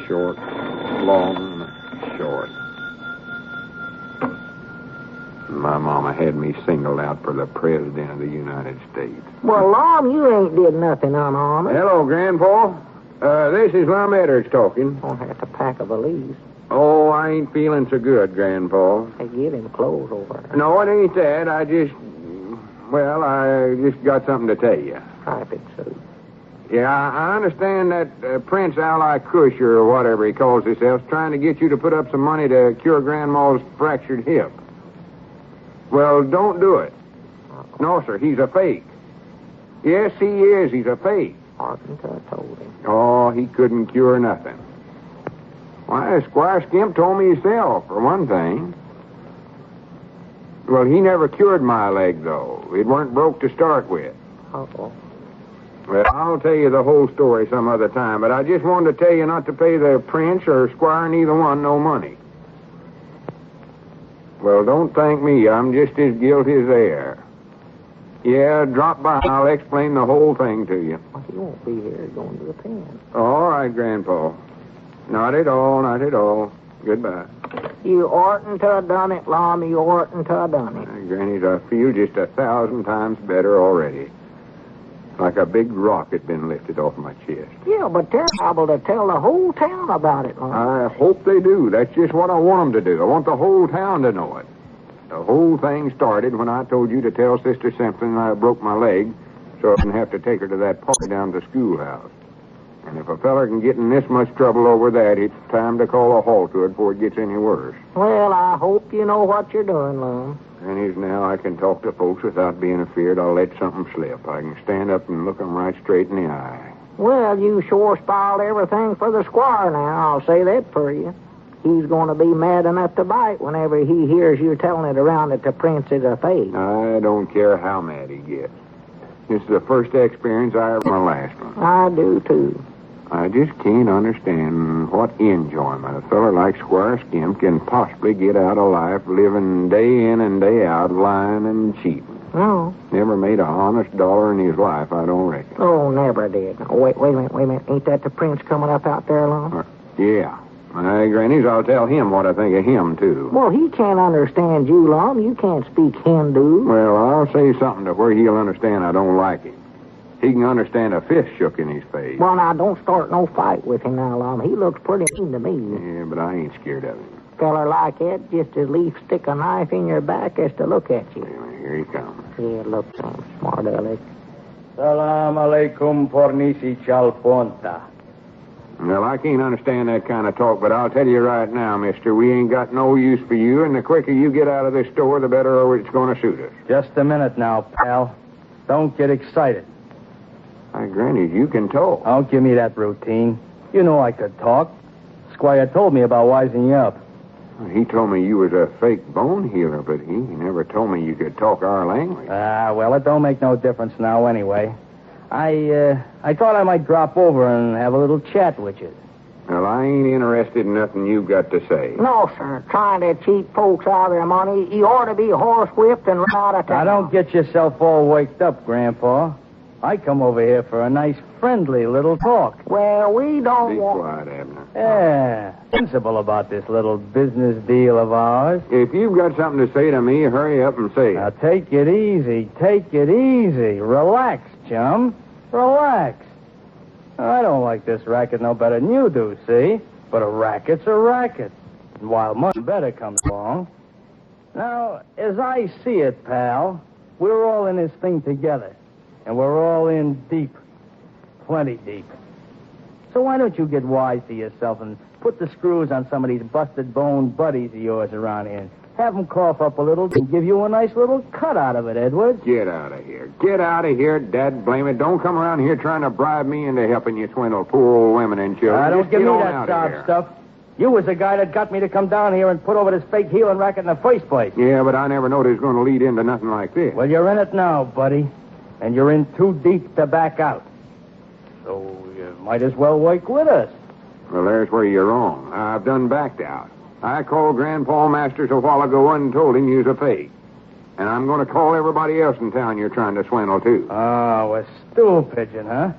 Short, long, and short. My mama had me singled out for the President of the United States. Well, Lum, you ain't did nothing unhonest. Hello, Grandpa. This is Lum Out talking. I'll have to pack a valise. Oh, I ain't feeling so good, Grandpa. Hey, get him clothes over there. No, it ain't that. I just got something to tell you. Type it, so. Yeah, I understand that Prince Ally Kush, or whatever he calls himself, is trying to get you to put up some money to cure Grandma's fractured hip. Well, don't do it. No, sir, he's a fake. Yes, he is. He's a fake. Arkansas told him. Oh, he couldn't cure nothing. Why, Squire Skimp told me himself, for one thing. Well, he never cured my leg, though. It weren't broke to start with. Uh-oh. Well, I'll tell you the whole story some other time, but I just wanted to tell you not to pay the prince or Squire, neither one, no money. Well, don't thank me. I'm just as guilty as they are. Yeah, drop by. I'll explain the whole thing to you. Well, he won't be here. He's going to the pen. All right, Grandpa. Not at all, not at all. Goodbye. You oughtn't to have done it, Lum. You oughtn't to have done it. Granny, I feel just 1,000 times better already. Like a big rock had been lifted off my chest. Yeah, but they're able to tell the whole town about it, Lum. I hope they do. That's just what I want them to do. I want the whole town to know it. The whole thing started when I told you to tell Sister Simpson I broke my leg so I didn't have to take her to that party down to the schoolhouse. And if a feller can get in this much trouble over that, it's time to call a halt to it before it gets any worse. Well, I hope you know what you're doing, Lum. And now I can talk to folks without being afeard I'll let something slip. I can stand up and look 'em right straight in the eye. Well, you sure spoiled everything for the squire now, I'll say that for you. He's going to be mad enough to bite whenever he hears you telling it around that the prince is a fake. I don't care how mad he gets. This is the first experience I ever, my last one. I do, too. I just can't understand what enjoyment a feller like Squire Skimp can possibly get out of life living day in and day out lying and cheating. No. Never made a honest dollar in his life, I don't reckon. Oh, never did. Oh, wait a minute. Ain't that the prince coming up out there, Lum? Yeah. Grannies, I'll tell him what I think of him, too. Well, he can't understand you, Lum. You can't speak Hindu. Well, I'll say something to where he'll understand I don't like him. He can understand a fist shook in his face. Well, now, don't start no fight with him now, Lum. He looks pretty mean to me. Yeah, but I ain't scared of him. Feller like that just as lief stick a knife in your back as to look at you. Yeah, here he comes. Yeah, look, smart aleck. Salam alaikum pornisi chalponta. Well, I can't understand that kind of talk, but I'll tell you right now, mister, we ain't got no use for you, and the quicker you get out of this store, the better it's going to suit us. Just a minute now, pal. Don't get excited. Hi, Granny, you can talk. Don't give me that routine. You know I could talk. Squire told me about wising you up. He told me you was a fake bone healer, but he never told me you could talk our language. Well, it don't make no difference now anyway. I thought I might drop over and have a little chat with you. Well, I ain't interested in nothing you've got to say. No, sir. Trying to cheat folks out of their money. You ought to be horsewhipped and run out of town. Now, don't get yourself all waked up, Grandpa. I come over here for a nice, friendly little talk. Well, we don't Be want... quiet, Abner. Yeah, sensible about this little business deal of ours. If you've got something to say to me, hurry up and say it. Now, take it easy. Take it easy. Relax, chum. Relax. I don't like this racket no better than you do, see? But a racket's a racket. And while money better comes along... Now, as I see it, pal, we're all in this thing together. And we're all in deep. Plenty deep. So why don't you get wise to yourself and put the screws on some of these busted bone buddies of yours around here? Have them cough up a little and give you a nice little cut out of it, Edwards. Get out of here. Get out of here, Dad blame it. Don't come around here trying to bribe me into helping you swindle poor old women and children. Don't Just give get me on that out of sob here. stuff. You was the guy that got me to come down here and put over this fake healing racket in the first place. Yeah, but I never knowed it was going to lead into nothing like this. Well, you're in it now, buddy. And you're in too deep to back out. So you might as well work with us. Well, there's where you're wrong. I've done backed out. I called Grandpa Masters a while ago and told him you was a fake. And I'm going to call everybody else in town you're trying to swindle, too. Oh, a stool pigeon, huh?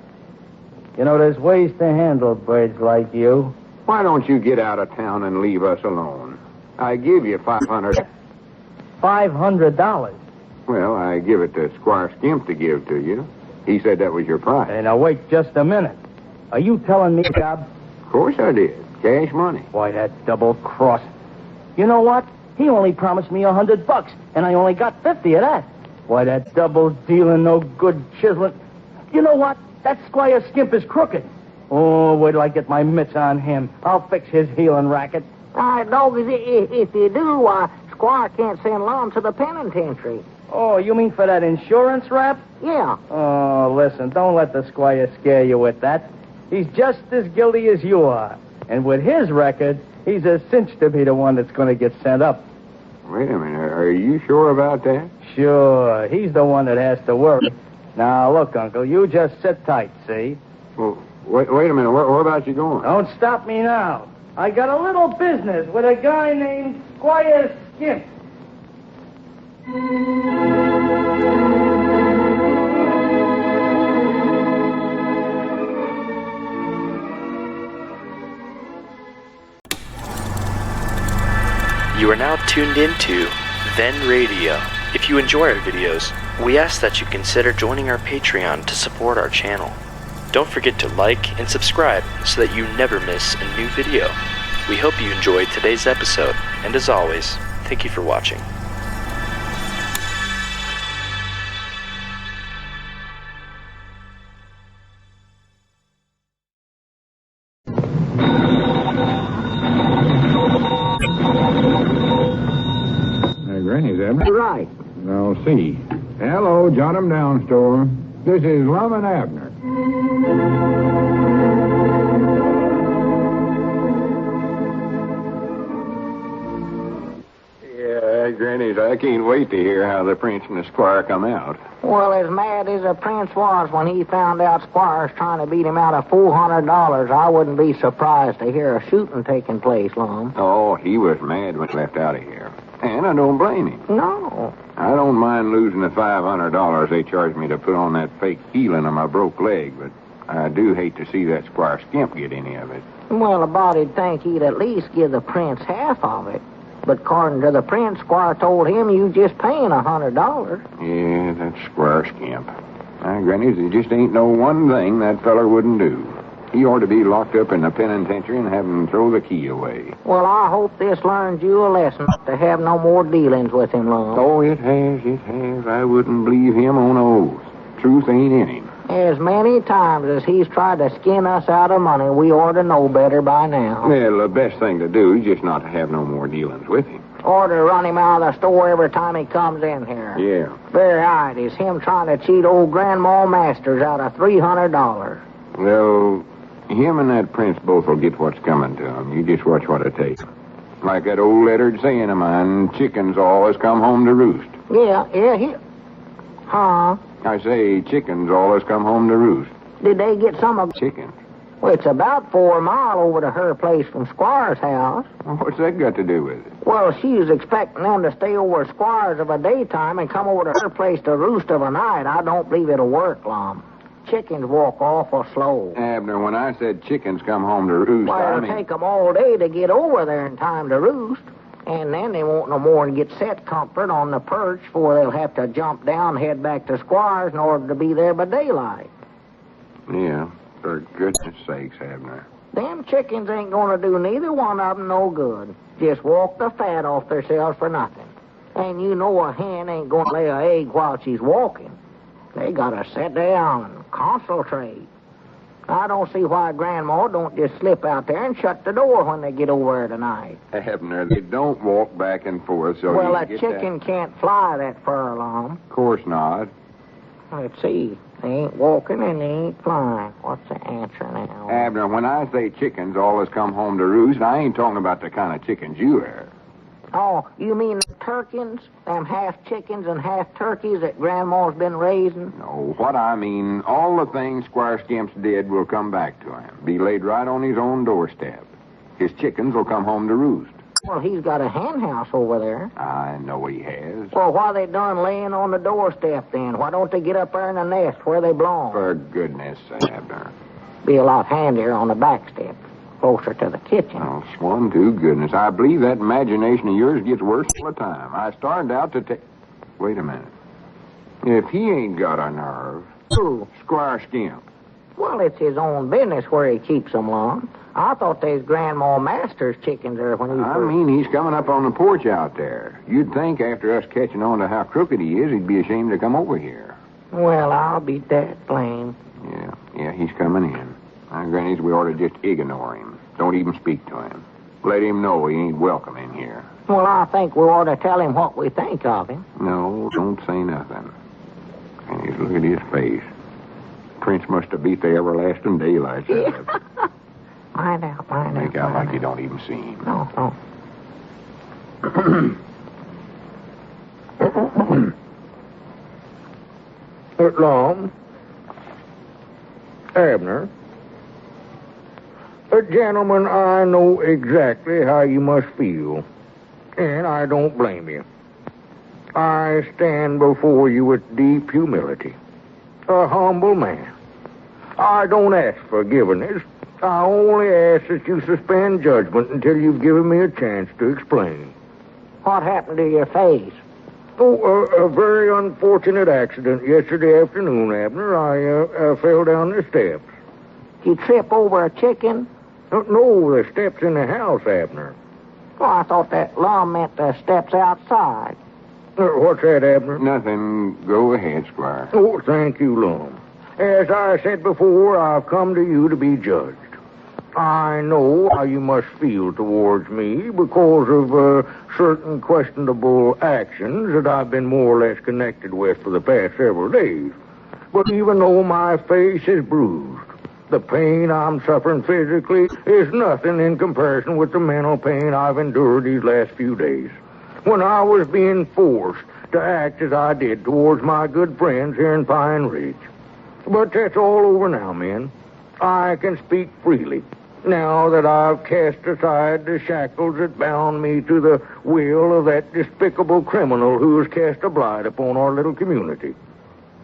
You know, there's ways to handle birds like you. Why don't you get out of town and leave us alone? I give you $500. $500? Well, I give it to Squire Skimp to give to you. He said that was your price. Hey, now wait just a minute. Are you telling me, Bob? Of course I did. Cash money. Why, that double cross. You know what? He only promised me $100, and I only got 50 of that. Why, that double dealing, no good chiseling. You know what? That Squire Skimp is crooked. Oh, wait till I get my mitts on him. I'll fix his healing racket. Doggy, if you do, Squire can't send Lum to the penitentiary. Oh, you mean for that insurance rap? Yeah. Oh, listen, don't let the Squire scare you with that. He's just as guilty as you are. And with his record, he's a cinch to be the one that's going to get sent up. Wait a minute. Are you sure about that? Sure. He's the one that has to worry. Now, look, Uncle, you just sit tight, see? Well, wait a minute. Where about you going? Don't stop me now. I got a little business with a guy named Squire Skimp. You are now tuned into Then Radio. If you enjoy our videos, we ask that you consider joining our Patreon to support our channel. Don't forget to like and subscribe so that you never miss a new video. We hope you enjoyed today's episode, and as always, thank you for watching. Granny's, Abner. Right. I'll see. Hello, Jot 'em Down store. This is Lum and Abner. Yeah, Granny's, I can't wait to hear how the prince and the squire come out. Well, as mad as the prince was when he found out Squire's trying to beat him out of $400, I wouldn't be surprised to hear a shooting taking place, Lum. Oh, he was mad when he left out of here. And I don't blame him. No. I don't mind losing the $500 they charged me to put on that fake healing of my broke leg, but I do hate to see that Squire Skimp get any of it. Well, a body'd think he'd at least give the prince half of it. But according to the prince, Squire told him you just paying $100. Yeah, that Squire Skimp. Granny, there just ain't no one thing that feller wouldn't do. He ought to be locked up in the penitentiary and have him throw the key away. Well, I hope this learns you a lesson not to have no more dealings with him, Lum. Oh, it has. I wouldn't believe him on oath. Truth ain't in him. As many times as he's tried to skin us out of money, we ought to know better by now. Well, the best thing to do is just not to have no more dealings with him. Or to run him out of the store every time he comes in here. Yeah. Very odd is him trying to cheat old Grandma Masters out of $300. Well, him and that prince both will get what's coming to them. You just watch what it takes. Like that old lettered saying of mine, chickens always come home to roost. Yeah. Huh? I say chickens always come home to roost. Did they get some of... Chickens? Well, it's about 4 miles over to her place from Squire's house. Well, what's that got to do with it? Well, she's expecting them to stay over at Squire's of a daytime and come over to her place to roost of a night. I don't believe it'll work, Lum. Chickens walk awful slow. Abner, when I said chickens come home to roost, well, I it'll mean... take them all day to get over there in time to roost. And then they won't no more than get set comfort on the perch before they'll have to jump down, head back to Squire's in order to be there by daylight. Yeah, for goodness sakes, Abner. Them chickens ain't gonna do neither one of them no good. Just walk the fat off themselves for nothing. And you know a hen ain't gonna lay an egg while she's walking. They gotta sit down and concentrate. I don't see why Grandma don't just slip out there and shut the door when they get over there tonight. Abner, they don't walk back and forth, so well, you a get chicken can't fly that far along. Of course not. Let's see. They ain't walking and they ain't flying. What's the answer now? Abner, when I say chickens always come home to roost, I ain't talking about the kind of chickens you are. Oh, you mean the turkins? Them half chickens and half turkeys that Grandma's been raising? No, what I mean, all the things Squire Skimps did will come back to him. Be laid right on his own doorstep. His chickens will come home to roost. Well, he's got a hen house over there. I know he has. Well, why they done laying on the doorstep then? Why don't they get up there in the nest where they belong? For goodness, Abner. Be a lot handier on the back step, closer to the kitchen. Oh, swan to goodness. I believe that imagination of yours gets worse all the time. I started out to take... Wait a minute. If he ain't got a nerve... Who? Squire Skimp. Well, it's his own business where he keeps them long. I thought they's Grandma Master's chickens there when he I mean, he's coming up on the porch out there. You'd think after us catching on to how crooked he is, he'd be ashamed to come over here. Well, I'll be that blamed. Yeah, he's coming in. Granny's, we ought to just ignore him. Don't even speak to him. Let him know he ain't welcome in here. Well, I think we ought to tell him what we think of him. No, don't say nothing. And look at his face. Prince must have beat the everlasting daylights out of him. Find out. Make out like you don't even see him. No. Lum, Abner, gentlemen, I know exactly how you must feel, and I don't blame you. I stand before you with deep humility, a humble man. I don't ask forgiveness. I only ask that you suspend judgment until you've given me a chance to explain. What happened to your face? Oh, a very unfortunate accident yesterday afternoon, Abner. I fell down the steps. You trip over a chicken? No, the steps in the house, Abner. Oh, I thought that Lum meant the steps outside. What's that, Abner? Nothing. Go ahead, Squire. Oh, thank you, Lum. As I said before, I've come to you to be judged. I know how you must feel towards me because of certain questionable actions that I've been more or less connected with for the past several days. But even though my face is bruised, the pain I'm suffering physically is nothing in comparison with the mental pain I've endured these last few days. When I was being forced to act as I did towards my good friends here in Pine Ridge. But that's all over now, men. I can speak freely. now that I've cast aside the shackles that bound me to the will of that despicable criminal who has cast a blight upon our little community.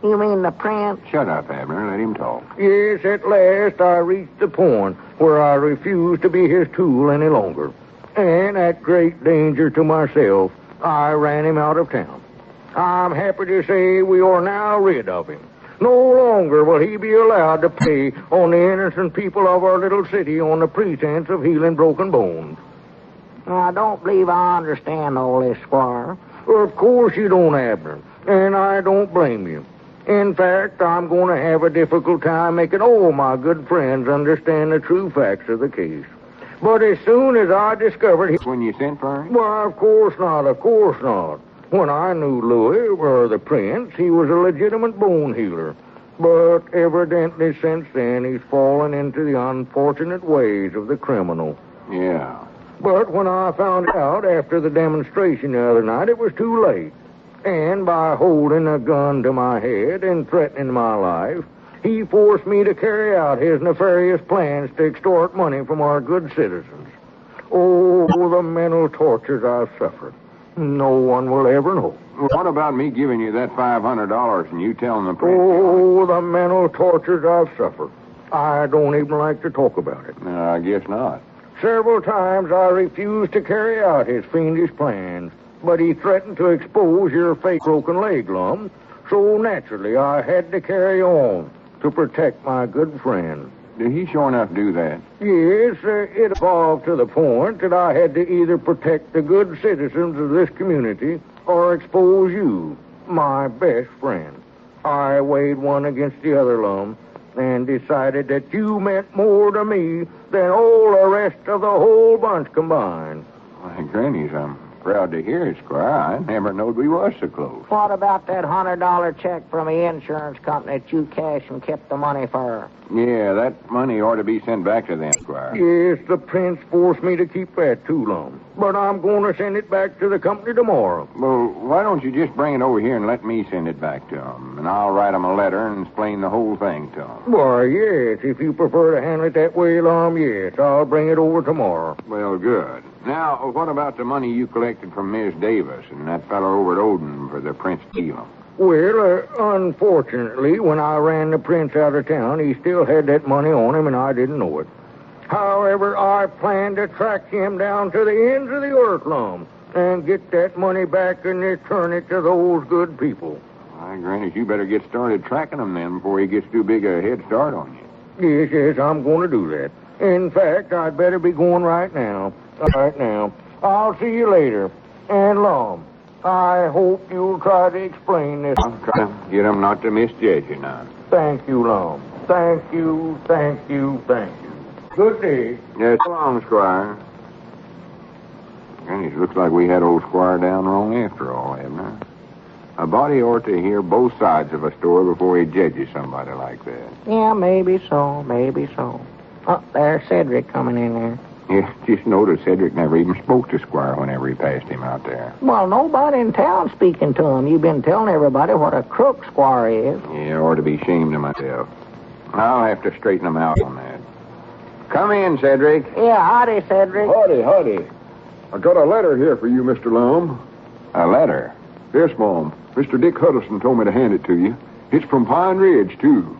You mean the prince? Shut up, Abner. Let him talk. Yes, at last I reached the point where I refuse to be his tool any longer. And at great danger to myself, I ran him out of town. I'm happy to say we are now rid of him. No longer will he be allowed to prey on the innocent people of our little city on the pretense of healing broken bones. I don't believe I understand all this, Squire. Of course you don't, Abner, and I don't blame you. In fact, I'm going to have a difficult time making all my good friends understand the true facts of the case. But as soon as I discovered... When you sent for him? Well, of course not. When I knew Louis, or the prince, he was a legitimate bone healer. But evidently since then, he's fallen into the unfortunate ways of the criminal. Yeah. But when I found out after the demonstration the other night, it was too late. And by holding a gun to my head and threatening my life, he forced me to carry out his nefarious plans to extort money from our good citizens. Oh, the mental tortures I've suffered. No one will ever know. What about me giving you that $500 and you telling the prince? Oh, the mental tortures I've suffered. I don't even like to talk about it. No, I guess not. Several times I refused to carry out his fiendish plans, but he threatened to expose your fake broken leg, Lum. So naturally, I had to carry on to protect my good friend. Did he sure enough do that? Yes, it evolved to the point that I had to either protect the good citizens of this community or expose you, my best friend. I weighed one against the other, Lum, and decided that you meant more to me than all the rest of the whole bunch combined. Why, Granny's, I'm proud to hear it, Squire. I never knowed we was so close. What about that $100 check from the insurance company that you cashed and kept the money for? Yeah, that money ought to be sent back to them, Squire. Yes, the prince forced me to keep that too long. But I'm going to send it back to the company tomorrow. Well, why don't you just bring it over here and let me send it back to them? And I'll write them a letter and explain the whole thing to them. Why, yes, if you prefer to handle it that way, Lum, yes, I'll bring it over tomorrow. Well, good. Now, what about the money you collected from Miss Davis and that fellow over at Odin for the Prince deal? Well, unfortunately, when I ran the prince out of town, he still had that money on him, and I didn't know it. However, I plan to track him down to the ends of the earth, Lum, and get that money back and return it to those good people. Why, Granny, you better get started tracking him then before he gets too big a head start on you. Yes, I'm going to do that. In fact, I'd better be going right now. I'll see you later. And, Lum, I hope you'll try to explain this. I'll try to get him not to misjudge you now. Thank you, Lum. Thank you. Good day. Yeah, so long, Squire. Granny, it looks like we had old Squire down wrong after all, haven't I? A body ought to hear both sides of a story before he judges somebody like that. Yeah, maybe so. Oh, there's Cedric coming in there. Yeah, just noticed Cedric never even spoke to Squire whenever he passed him out there. Well, nobody in town speaking to him. You've been telling everybody what a crook Squire is. Yeah, I ought to be ashamed of myself. I'll have to straighten him out on that. Come in, Cedric. Yeah, howdy, Cedric. Howdy. I got a letter here for you, Mr. Lum. A letter? Yes, Mom. Mr. Dick Huddleston told me to hand it to you. It's from Pine Ridge, too.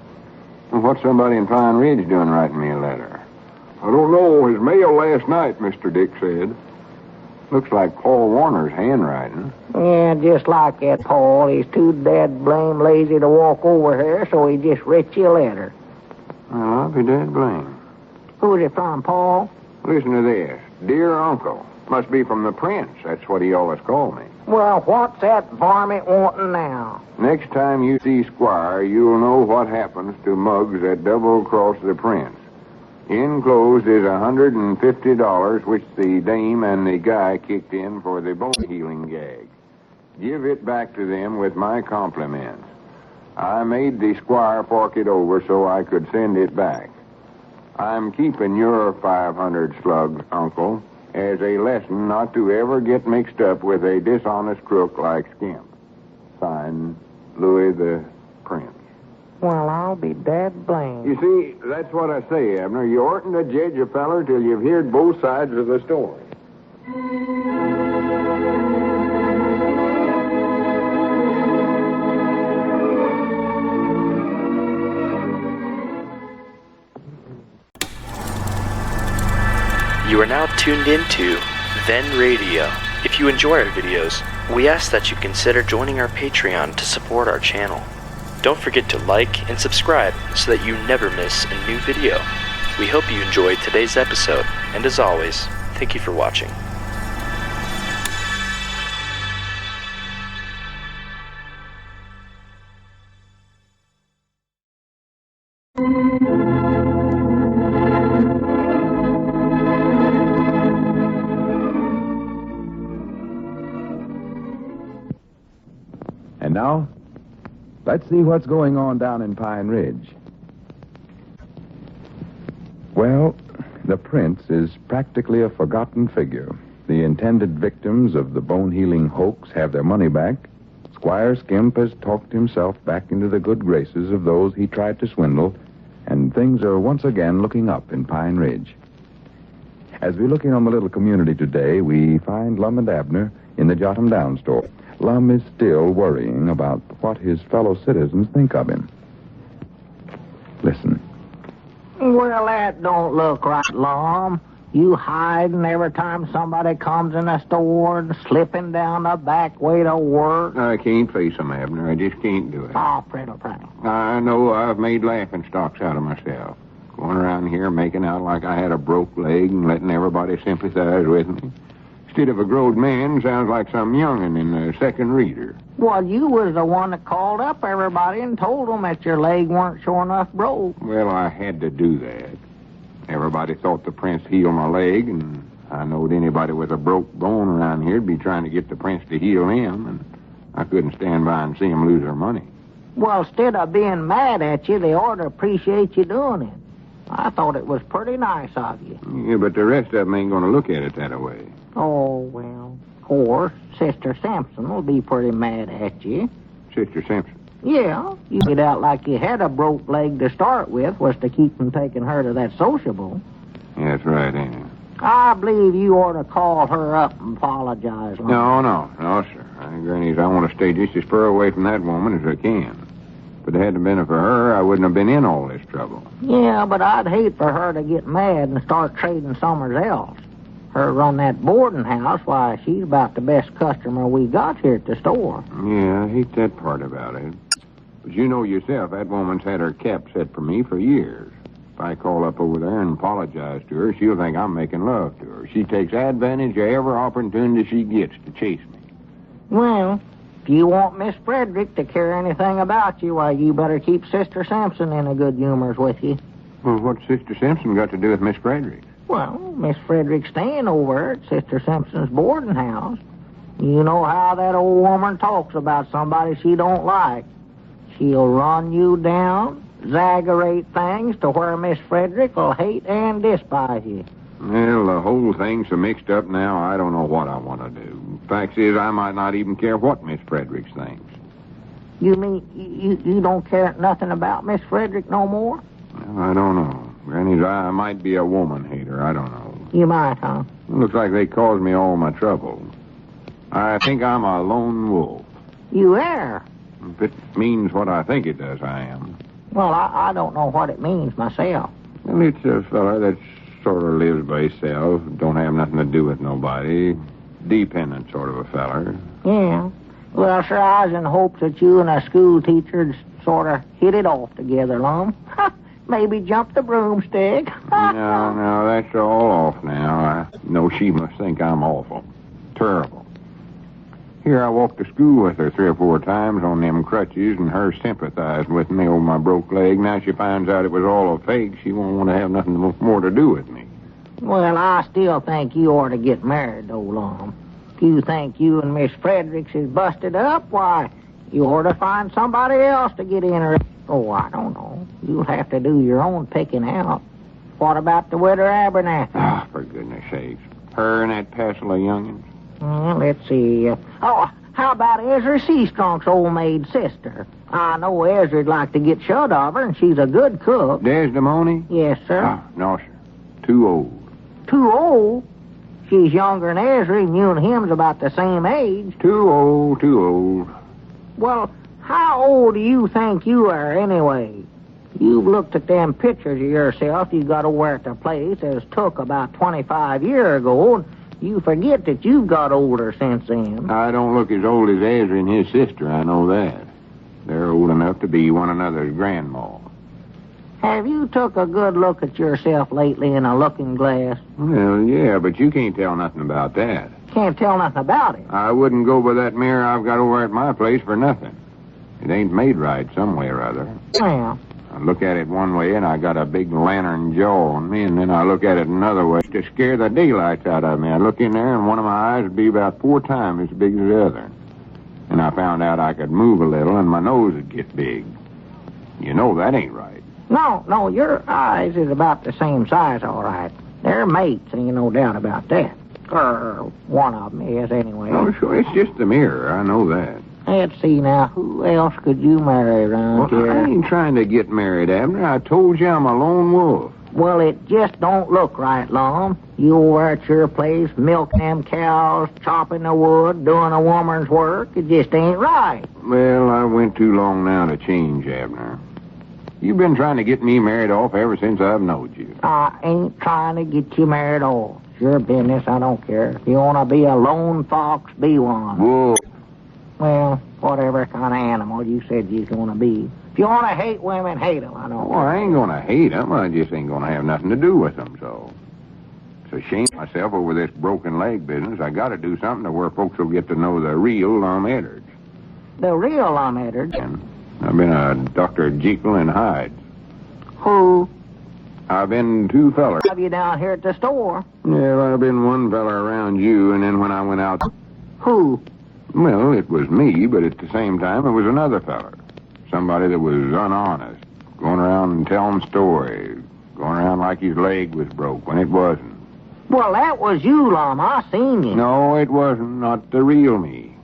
Well, what's somebody in Pine Ridge doing writing me a letter? I don't know. His mail last night, Mr. Dick said. Looks like Paul Warner's handwriting. Yeah, just like that, Paul. He's too dead blame lazy to walk over here, so he just writ you a letter. Well, I'll be dead blame. Who's it from, Paul? Listen to this. Dear Uncle. Must be from the Prince. That's what he always called me. Well, what's that varmint wanting now? Next time you see Squire, you'll know what happens to mugs that double-cross the Prince. Enclosed is $150, which the dame and the guy kicked in for the bone healing gag. Give it back to them with my compliments. I made the Squire fork it over so I could send it back. I'm keeping your 500 slugs, Uncle, as a lesson not to ever get mixed up with a dishonest crook like Skimp. Signed, Louis the Prince. Well, I'll be dad blamed. You see, that's what I say, Abner. You oughtn't to judge a feller till you've heard both sides of the story. You are now tuned into Then Radio. If you enjoy our videos, we ask that you consider joining our Patreon to support our channel. Don't forget to like and subscribe so that you never miss a new video. We hope you enjoyed today's episode, and as always, thank you for watching. And now, let's see what's going on down in Pine Ridge. Well, the prince is practically a forgotten figure. The intended victims of the bone-healing hoax have their money back. Squire Skimp has talked himself back into the good graces of those he tried to swindle, and things are once again looking up in Pine Ridge. As we look in on the little community today, we find Lum and Abner in the Jot 'em Down store. Lum is still worrying about what his fellow citizens think of him. Listen. Well, that don't look right, Lum. You hiding every time somebody comes in the store and slipping down the back way to work. I can't face 'em, Abner. I just can't do it. Oh, pretty. I know I've made laughing stocks out of myself. Going around here making out like I had a broke leg and letting everybody sympathize with me. Instead of a grown man, sounds like some young'un in the second reader. Well, you was the one that called up everybody and told them that your leg weren't sure enough broke. Well, I had to do that. Everybody thought the prince healed my leg, and I knowed anybody with a broke bone around here'd be trying to get the prince to heal him, and I couldn't stand by and see him lose their money. Well, instead of being mad at you, they ought to appreciate you doing it. I thought it was pretty nice of you. Yeah, but the rest of them ain't going to look at it that way. Oh, well, of course, Sister Simpson will be pretty mad at you. Sister Simpson? Yeah, you made out like you had a broke leg to start with, was to keep from taking her to that sociable. Yeah, that's right, ain't it? I believe you ought to call her up and apologize. No, sir. Granny's, I want to stay just as far away from that woman as I can. If it hadn't been for her, I wouldn't have been in all this trouble. Yeah, but I'd hate for her to get mad and start trading somewhere else. Her run that boarding house, why, she's about the best customer we got here at the store. Yeah, I hate that part about it. But you know yourself, that woman's had her cap set for me for years. If I call up over there and apologize to her, she'll think I'm making love to her. She takes advantage of every opportunity she gets to chase me. Well, if you want Miss Fredericks to care anything about you, why, you better keep Sister Simpson in a good humors with you. Well, what's Sister Simpson got to do with Miss Fredericks? Well, Miss Fredericks staying over at Sister Simpson's boarding house. You know how that old woman talks about somebody she don't like. She'll run you down, exaggerate things to where Miss Fredericks will hate and despise you. Well, the whole thing's so mixed up now, I don't know what I want to do. Fact is, I might not even care what Miss Fredericks thinks. You mean you don't care nothing about Miss Fredericks no more? Well, I don't know. Granny, I might be a woman hater. I don't know. You might, huh? Looks like they caused me all my trouble. I think I'm a lone wolf. You are? If it means what I think it does, I am. Well, I don't know what it means myself. Well, it's a fella that sort of lives by himself, don't have nothing to do with nobody. Dependent sort of a feller. Yeah. Well, sir, I was in hopes that you and a school teacher'd sort of hit it off together, Lum. Maybe jump the broomstick. No, that's all off now. I know she must think I'm awful. Terrible. Here I walked to school with her 3 or 4 times on them crutches, and her sympathized with me over my broke leg. Now she finds out it was all a fake. She won't want to have nothing more to do with me. Well, I still think you ought to get married, though, Lum. If you think you and Miss Fredericks is busted up, why, you ought to find somebody else to get in her. Oh, I don't know. You'll have to do your own picking out. What about the widow Abernathy? Ah, for goodness sakes. Her and that passel of youngins. Let's see. How about Ezra Seastrunk's old maid sister? I know Ezra'd like to get shut of her, and she's a good cook. Desdemona? Yes, sir. Ah, no, sir. Too old. Too old? She's younger than Ezra, and you and him's about the same age. Too old. Well, how old do you think you are, anyway? You've looked at them pictures of yourself you got over at the place as took about 25 years ago, and you forget that you've got older since then. I don't look as old as Ezra and his sister, I know that. They're old enough to be one another's grandma. Have you took a good look at yourself lately in a looking glass? Well, yeah, but you can't tell nothing about that. Can't tell nothing about it. I wouldn't go by that mirror I've got over at my place for nothing. It ain't made right some way or other. Well, I look at it one way and I got a big lantern jaw on me, and then I look at it another way to scare the daylights out of me. I look in there and one of my eyes would be about 4 times as big as the other. And I found out I could move a little and my nose would get big. You know that ain't right. No, your eyes is about the same size, all right. They're mates, ain't no doubt about that. Or one of them is, anyway. Oh, sure, it's just the mirror. I know that. Let's see now, who else could you marry around here? I ain't trying to get married, Abner. I told you I'm a lone wolf. Well, it just don't look right, Lum. You over at your place, milking them cows, chopping the wood, doing a woman's work. It just ain't right. Well, I went too long now to change, Abner. You've been trying to get me married off ever since I've knowed you. I ain't trying to get you married off. It's your business, I don't care. If you want to be a lone fox, be one. Whoa. Well, whatever kind of animal you said you was going to be. If you want to hate women, hate them, I don't Well, I ain't going to hate them. I just ain't going to have nothing to do with them, so. It's a shame myself over this broken leg business. I got to do something to where folks will get to know the real Lum Eddard. The real Lum Eddard? I've been a Dr. Jekyll and Hyde. Who? I've been 2 fellers. Have you down here at the store? Yeah, I've been one feller around you, and then when I went out... Who? Well, it was me, but at the same time, it was another feller. Somebody that was unhonest, going around and telling stories, going around like his leg was broke when it wasn't. Well, that was you, Lum. I seen you. No, it wasn't. Not the real me.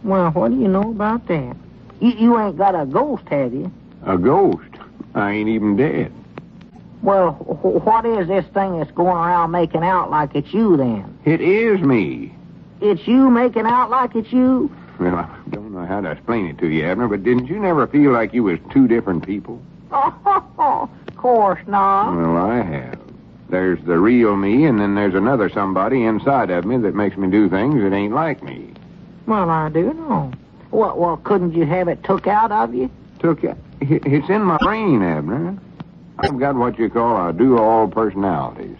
Well, what do you know about that? You ain't got a ghost, have you? A ghost? I ain't even dead. Well, what is this thing that's going around making out like it's you, then? It is me. It's you making out like it's you? Well, I don't know how to explain it to you, Abner, but didn't you never feel like you was 2 different people? Of course not. Well, I have. There's the real me, and then there's another somebody inside of me that makes me do things that ain't like me. Well, I do know. Well, couldn't you have it took out of you? Took out? It's in my brain, Abner. I've got what you call a do-all personalities.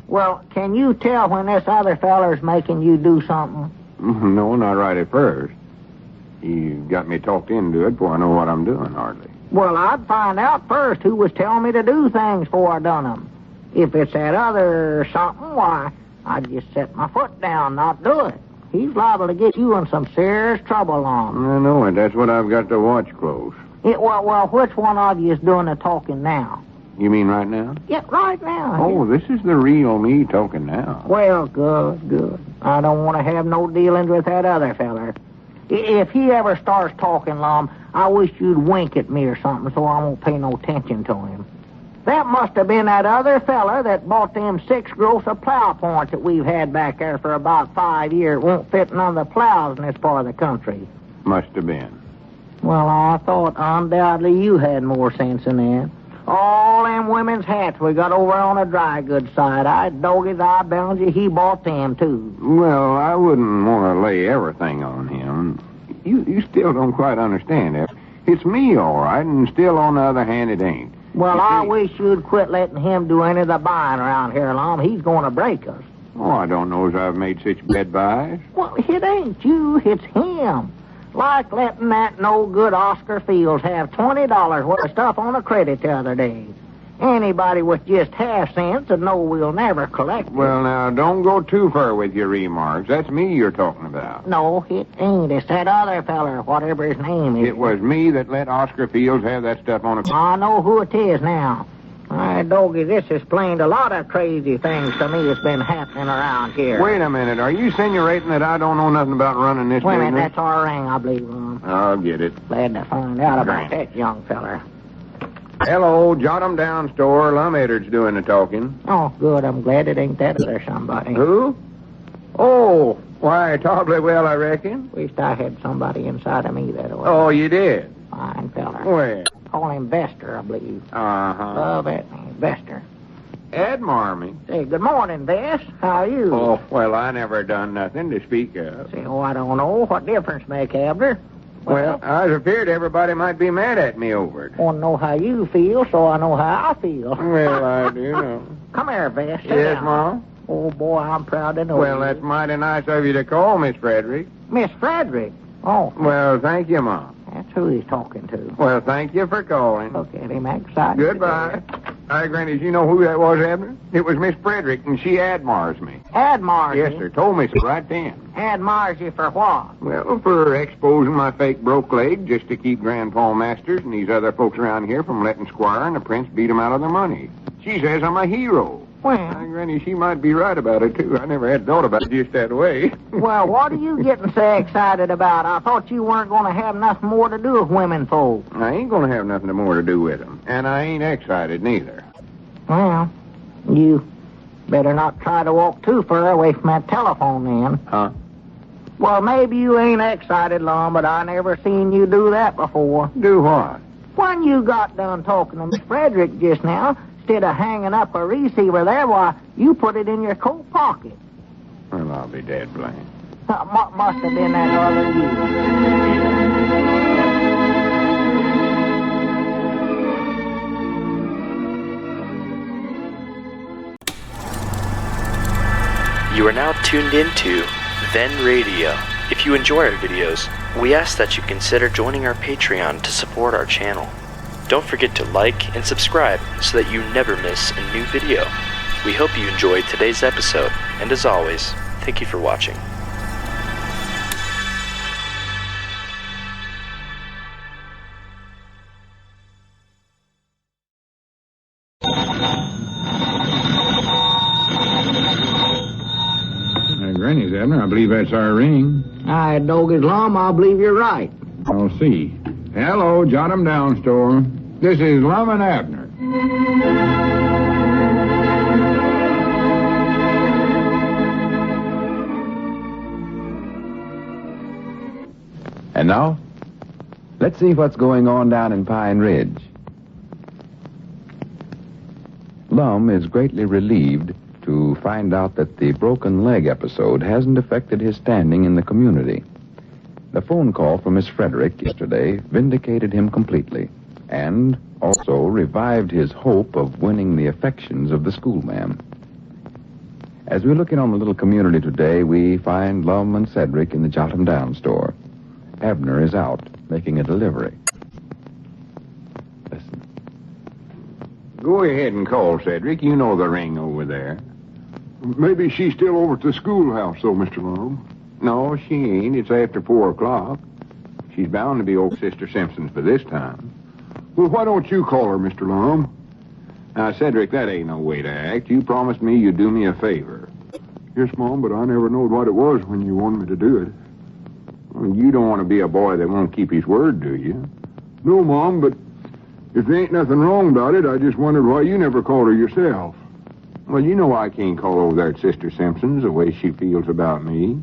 Well, can you tell when this other feller's making you do something? No, not right at first. He got me talked into it before I know what I'm doing, hardly. Well, I'd find out first who was telling me to do things before I done them. If it's that other something, why, I'd just set my foot down, not do it. He's liable to get you in some serious trouble on. I know it. That's what I've got to watch close. Well, which one of you is doing the talking now? You mean right now? Yeah, right now. Oh, this is the real me talking now. Well, good. I don't want to have no dealings with that other feller. If he ever starts talking, Lum, I wish you'd wink at me or something so I won't pay no attention to him. That must have been that other feller that bought them 6 gross of plow points that we've had back there for about 5 years. It won't fit none of the plows in this part of the country. Must have been. Well, I thought undoubtedly you had more sense than that. All them women's hats we got over on the dry goods side, I doggies, I bound you, he bought them, too. Well, I wouldn't want to lay everything on him. You still don't quite understand it. It's me, all right, and still, on the other hand, it ain't. Well, I wish you'd quit letting him do any of the buying around here, Lum. He's going to break us. Oh, I don't know as I've made such bad buys. Well, it ain't you, it's him. Like letting that no-good Oscar Fields have $20 worth of stuff on a credit the other day. Anybody with just half cents would know we'll never collect it. Well, now, don't go too far with your remarks. That's me you're talking about. No, it ain't. It's that other feller, whatever his name is. It was me that let Oscar Fields have that stuff on a... I know who it is now. I Why, Doggy, this explained a lot of crazy things to me that's been happening around here. Wait a minute. Are you insinuating that I don't know nothing about running this Wait a business? minute, that's our ring, I believe, Lum. I'll get it. Glad to find out about that young feller. Hello, Jot 'em Down store. Lum Ed'ard's doing the talking. Oh, good. I'm glad it ain't that other somebody. Who? Oh, why, tolerably well, I reckon. Wished I had somebody inside of me that way. Oh, you did? Fine feller. Where? Call him Vester, I believe. Uh-huh. Love that name, Vester. Admire me. Say, good morning, Vest. How are you? Oh, well, I never done nothing to speak of. Say, I don't know. What difference make, Abner? Well, I was afraid everybody might be mad at me over it. Want to know how you feel, so I know how I feel. Well, I do know. Come here, Vest. Sit Yes, down. Mom? Oh, boy, I'm proud to know Well, you. that's mighty nice of you to call, Miss Frederick. Miss Frederick. Oh. Well, thank you, Mom. That's who he's talking to. Well, thank you for calling. Look at him, excited. Goodbye. Hi, Granny, you know who that was, Abner? It was Miss Frederick, and she admires me. Admires Yes, you? sir. Told me so right then. Admires you for what? Well, for exposing my fake broke leg just to keep Grandpa Masters and these other folks around here from letting Squire and the Prince beat 'em out of their money. She says I'm a hero. Well, Hi, Granny, she might be right about it, too. I never had thought about it just that way. well, what are you getting so excited about? I thought you weren't going to have nothing more to do with women folk. I ain't going to have nothing more to do with 'em, and I ain't excited neither. Well, you better not try to walk too far away from that telephone then. Huh? Well, maybe you ain't excited, Lum, but I never seen you do that before. Do what? When you got done talking to Miss Frederick just now, instead of hanging up a receiver there, why, you put it in your coat pocket. Well, I'll be dead blamed. Must have been that other you. You are now tuned into Then Radio. If you enjoy our videos, we ask that you consider joining our Patreon to support our channel. Don't forget to like and subscribe so that you never miss a new video. We hope you enjoyed today's episode, and as always, thank you for watching. Granny's, Abner. I believe that's our ring. Aye, Doggy's Lum, I believe you're right. I'll see. Hello, Jot 'em Down store. This is Lum and Abner. And now, let's see what's going on down in Pine Ridge. Lum is greatly relieved to find out that the broken leg episode hasn't affected his standing in the community. The phone call from Miss Frederick yesterday vindicated him completely and also revived his hope of winning the affections of the schoolma'am. As we look in on the little community today, we find Lum and Cedric in the Jot 'em Down store. Abner is out making a delivery. Listen. Go ahead and call, Cedric. You know the ring over there. Maybe she's still over at the schoolhouse, though, Mr. Lum. No, she ain't. It's after 4 o'clock. She's bound to be old Sister Simpson's by this time. Well, why don't you call her, Mr. Lum? Now, Cedric, that ain't no way to act. You promised me you'd do me a favor. Yes, Mom, but I never knowed what it was when you wanted me to do it. Well, you don't want to be a boy that won't keep his word, do you? No, Mom, but if there ain't nothing wrong about it, I just wondered why you never called her yourself. Well, you know I can't call over there at Sister Simpson's the way she feels about me.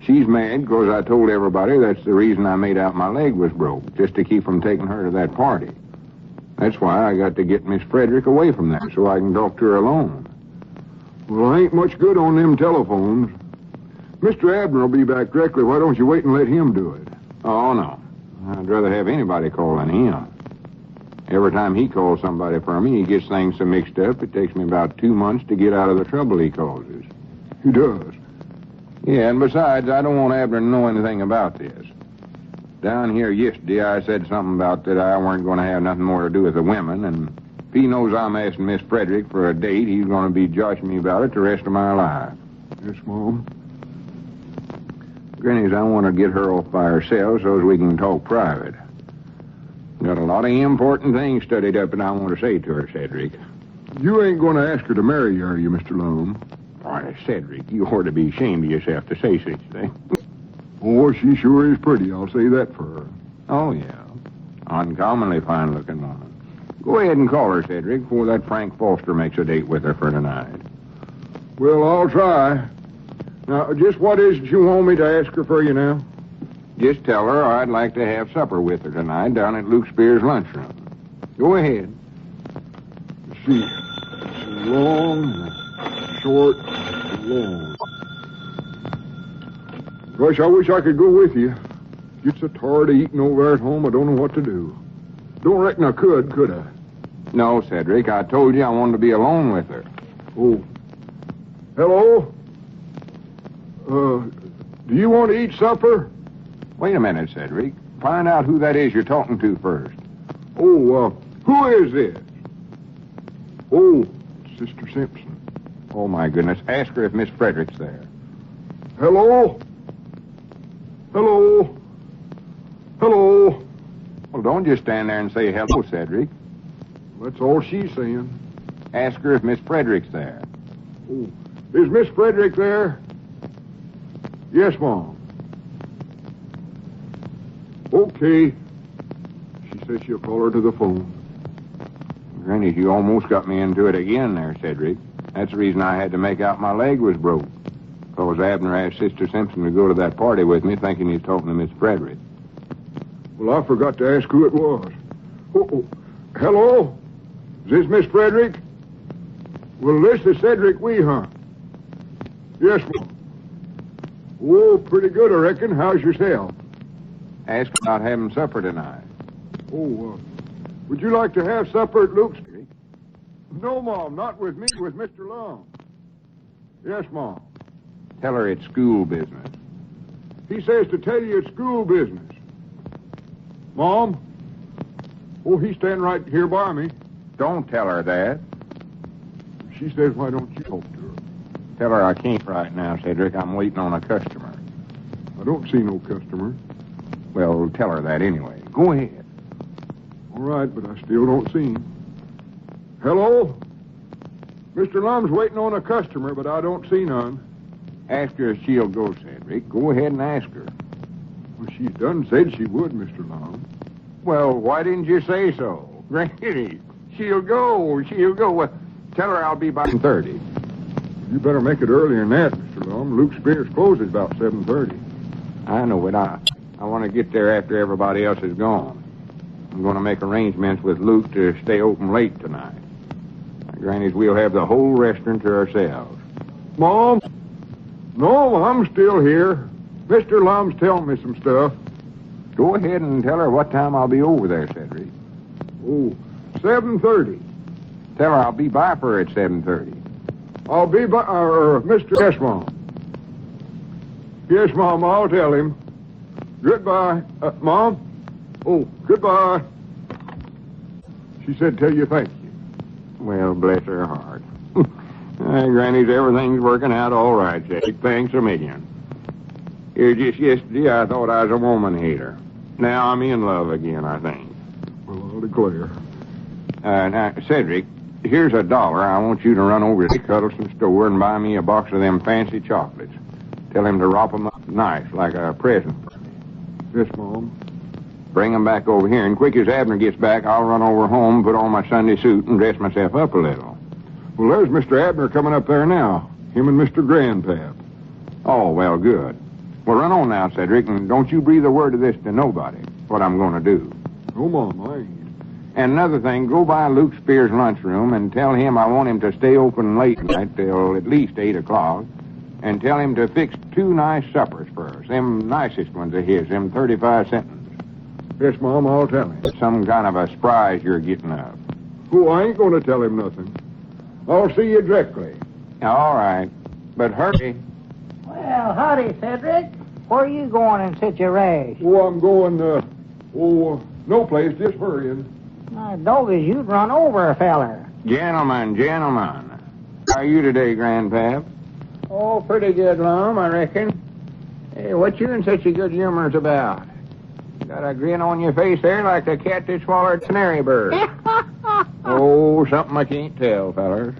She's mad because I told everybody that's the reason I made out my leg was broke, just to keep from taking her to that party. That's why I got to get Miss Frederick away from there so I can talk to her alone. Well, I ain't much good on them telephones. Mr. Abner will be back directly. Why don't you wait and let him do it? Oh, no. I'd rather have anybody call than him. Every time he calls somebody for me, he gets things so mixed up, it takes me about 2 months to get out of the trouble he causes. He does? Yeah, and besides, I don't want Abner to know anything about this. Down here yesterday, I said something about that I weren't going to have nothing more to do with the women, and if he knows I'm asking Miss Frederick for a date, he's going to be joshing me about it the rest of my life. Yes, Mom. Granny's, I want to get her off by herself so as we can talk private. Got a lot of important things studied up, and I want to say to her, Cedric. You ain't going to ask her to marry you, are you, Mr. Lum? Why, Cedric, you ought to be ashamed of yourself to say such a thing. Oh, she sure is pretty. I'll say that for her. Oh, yeah. Uncommonly fine-looking woman. Go ahead and call her, Cedric, before that Frank Foster makes a date with her for tonight. Well, I'll try. Now, just what is it you want me to ask her for you now? Just tell her I'd like to have supper with her tonight down at Luke Spear's lunchroom. Go ahead. Let's see. It's long, short, long. Gosh, I wish I could go with you. Get so tired of eating over there at home, I don't know what to do. Don't reckon I could I? No, Cedric, I told you I wanted to be alone with her. Oh. Hello? Do you want to eat supper? Wait a minute, Cedric. Find out who that is you're talking to first. Oh, who is this? Oh, Sister Simpson. Oh, my goodness. Ask her if Miss Fredericks there. Hello? Hello? Hello? Well, don't just stand there and say hello, Cedric. That's all she's saying. Ask her if Miss Fredericks there. Oh, is Miss Frederick there? Yes, Mom. Okay. She says she'll call her to the phone. Granny, you almost got me into it again there, Cedric. That's the reason I had to make out my leg was broke. Because Abner asked Sister Simpson to go to that party with me, thinking he's talking to Miss Frederick. Well, I forgot to ask who it was. Oh, hello? Is this Miss Frederick? Well, this is Cedric Weehunt. Yes, Mom. Oh, pretty good, I reckon. How's yourself? Ask about having supper tonight. Oh, would you like to have supper at Luke's? No, Mom, not with me, with Mr. Lum. Yes, Mom. Tell her it's school business. He says to tell you it's school business. Mom? Oh, he's standing right here by me. Don't tell her that. She says, why don't you talk to her? Tell her I can't right now, Cedric. I'm waiting on a customer. I don't see no customer. Well, tell her that anyway. Go ahead. All right, but I still don't see him. Hello? Mr. Lum's waiting on a customer, but I don't see none. Ask her if she'll go, Cedric. Go ahead and ask her. Well, she's done said she would, Mr. Lum. Well, why didn't you say so? Granny, she'll go. Well, tell her I'll be by 7:30. You better make it earlier than that, Mr. Lum. Luke Spears closes about 7:30. I know it. I want to get there after everybody else is gone. I'm going to make arrangements with Luke to stay open late tonight. Granny's, we'll have the whole restaurant to ourselves. Mom? No, I'm still here. Mr. Lum's telling me some stuff. Go ahead and tell her what time I'll be over there, Cedric. Oh, 7:30. Tell her I'll be by for her at 7:30. I'll be by, Mr. Yes, Mom. Yes, Mom, I'll tell him. Goodbye. Mom? Oh, goodbye. She said tell you thank you. Well, bless her heart. Granny's, everything's working out all right, Jake. Thanks a million. Just yesterday, I thought I was a woman hater. Now I'm in love again, I think. Well, I'll declare. Now, Cedric, here's $1. I want you to run over to the Cuddleston store and buy me a box of them fancy chocolates. Tell him to wrap them up nice, like a present for me. Yes, Mom. Bring them back over here, and quick as Abner gets back, I'll run over home, put on my Sunday suit, and dress myself up a little. Well, there's Mr. Abner coming up there now. Him and Mr. Grandpap. Oh, well, good. Well, run on now, Cedric, and don't you breathe a word of this to nobody, what I'm going to do. No, Mom, I ain't. And another thing, go by Luke Spear's lunchroom and tell him I want him to stay open late tonight till at least 8 o'clock, and tell him to fix 2 nice suppers for us, them nicest ones of his, them 35-cent ones. Yes, Mom, I'll tell him. Some kind of a surprise you're getting up. Oh, I ain't going to tell him nothing. I'll see you directly. All right, but hurry. Well, howdy, Cedric. Where are you going in such a rush? Oh, I'm going, no place, just hurrying. Doggies, you'd run over a feller. Gentlemen. How are you today, Grandpap? Oh, pretty good, Lum, I reckon. Hey, what you in such a good humor's about? Got a grin on your face there like the cat that swallowed a canary bird. Oh, something I can't tell, fellers.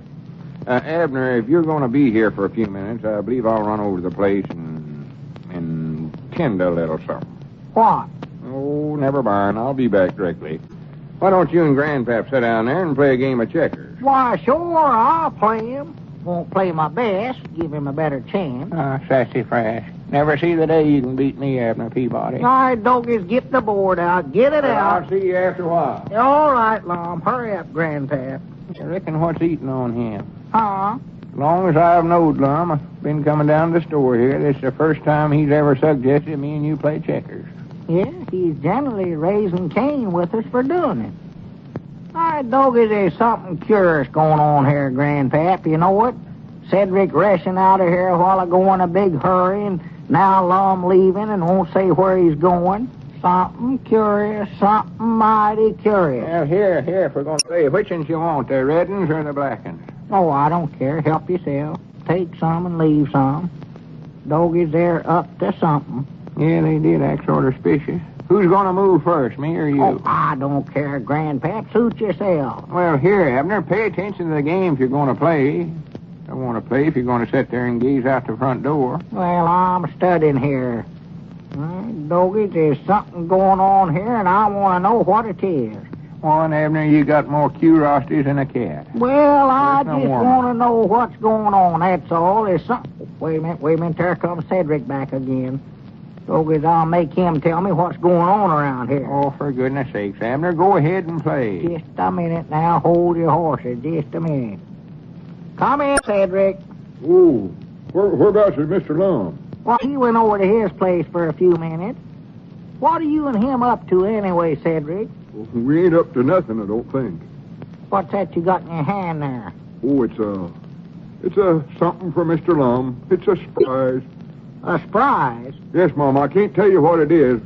Abner, if you're going to be here for a few minutes, I believe I'll run over to the place and tend a little something. What? Oh, never mind. I'll be back directly. Why don't you and Grandpap sit down there and play a game of checkers? Why, sure, I'll play him. Won't play my best, give him a better chance. Sassafras. Never see the day you can beat me, Abner Peabody. All right, doggies, get the board out. Get it out. I'll see you after a while. All right, Lum. Hurry up, Grandpap. I reckon what's eating on him? Huh? As long as I've knowed Lum, I've been coming down to the store here. This is the first time he's ever suggested me and you play checkers. Yeah, he's generally raising Cain with us for doing it. All right, doggies, there's something curious going on here, Grandpap. You know what? Cedric rushing out of here a while ago in a big hurry, and now Lum leaving and won't say where he's going. Something curious, something mighty curious. Well, here, if we're going to play, which ones you want, the red ones or the black ones? Oh, I don't care. Help yourself. Take some and leave some. Doggies, they're up to something. Yeah, they did act sort of suspicious. Who's going to move first, me or you? Oh, I don't care, Grandpap. Suit yourself. Well, here, Abner, pay attention to the game if you're going to play. Don't want to play if you're going to sit there and gaze out the front door. Well, I'm studying here. Doggies, there's something going on here, and I want to know what it is. One, Abner, you got more curiosities than a cat. Well, I There's no just woman. want to know what's going on, that's all. There's something... Wait a minute. There comes Cedric back again. Doggies, I'll make him tell me what's going on around here. Oh, for goodness sakes, Abner, go ahead and play. Just a minute now. Hold your horses. Just a minute. Come in, Cedric. Oh, whereabouts is Mr. Lum? Well, he went over to his place for a few minutes. What are you and him up to anyway, Cedric? Well, we ain't up to nothing, I don't think. What's that you got in your hand there? Oh, it's a something for Mr. Lum. It's a surprise. A surprise? Yes, Mom, I can't tell you what it is.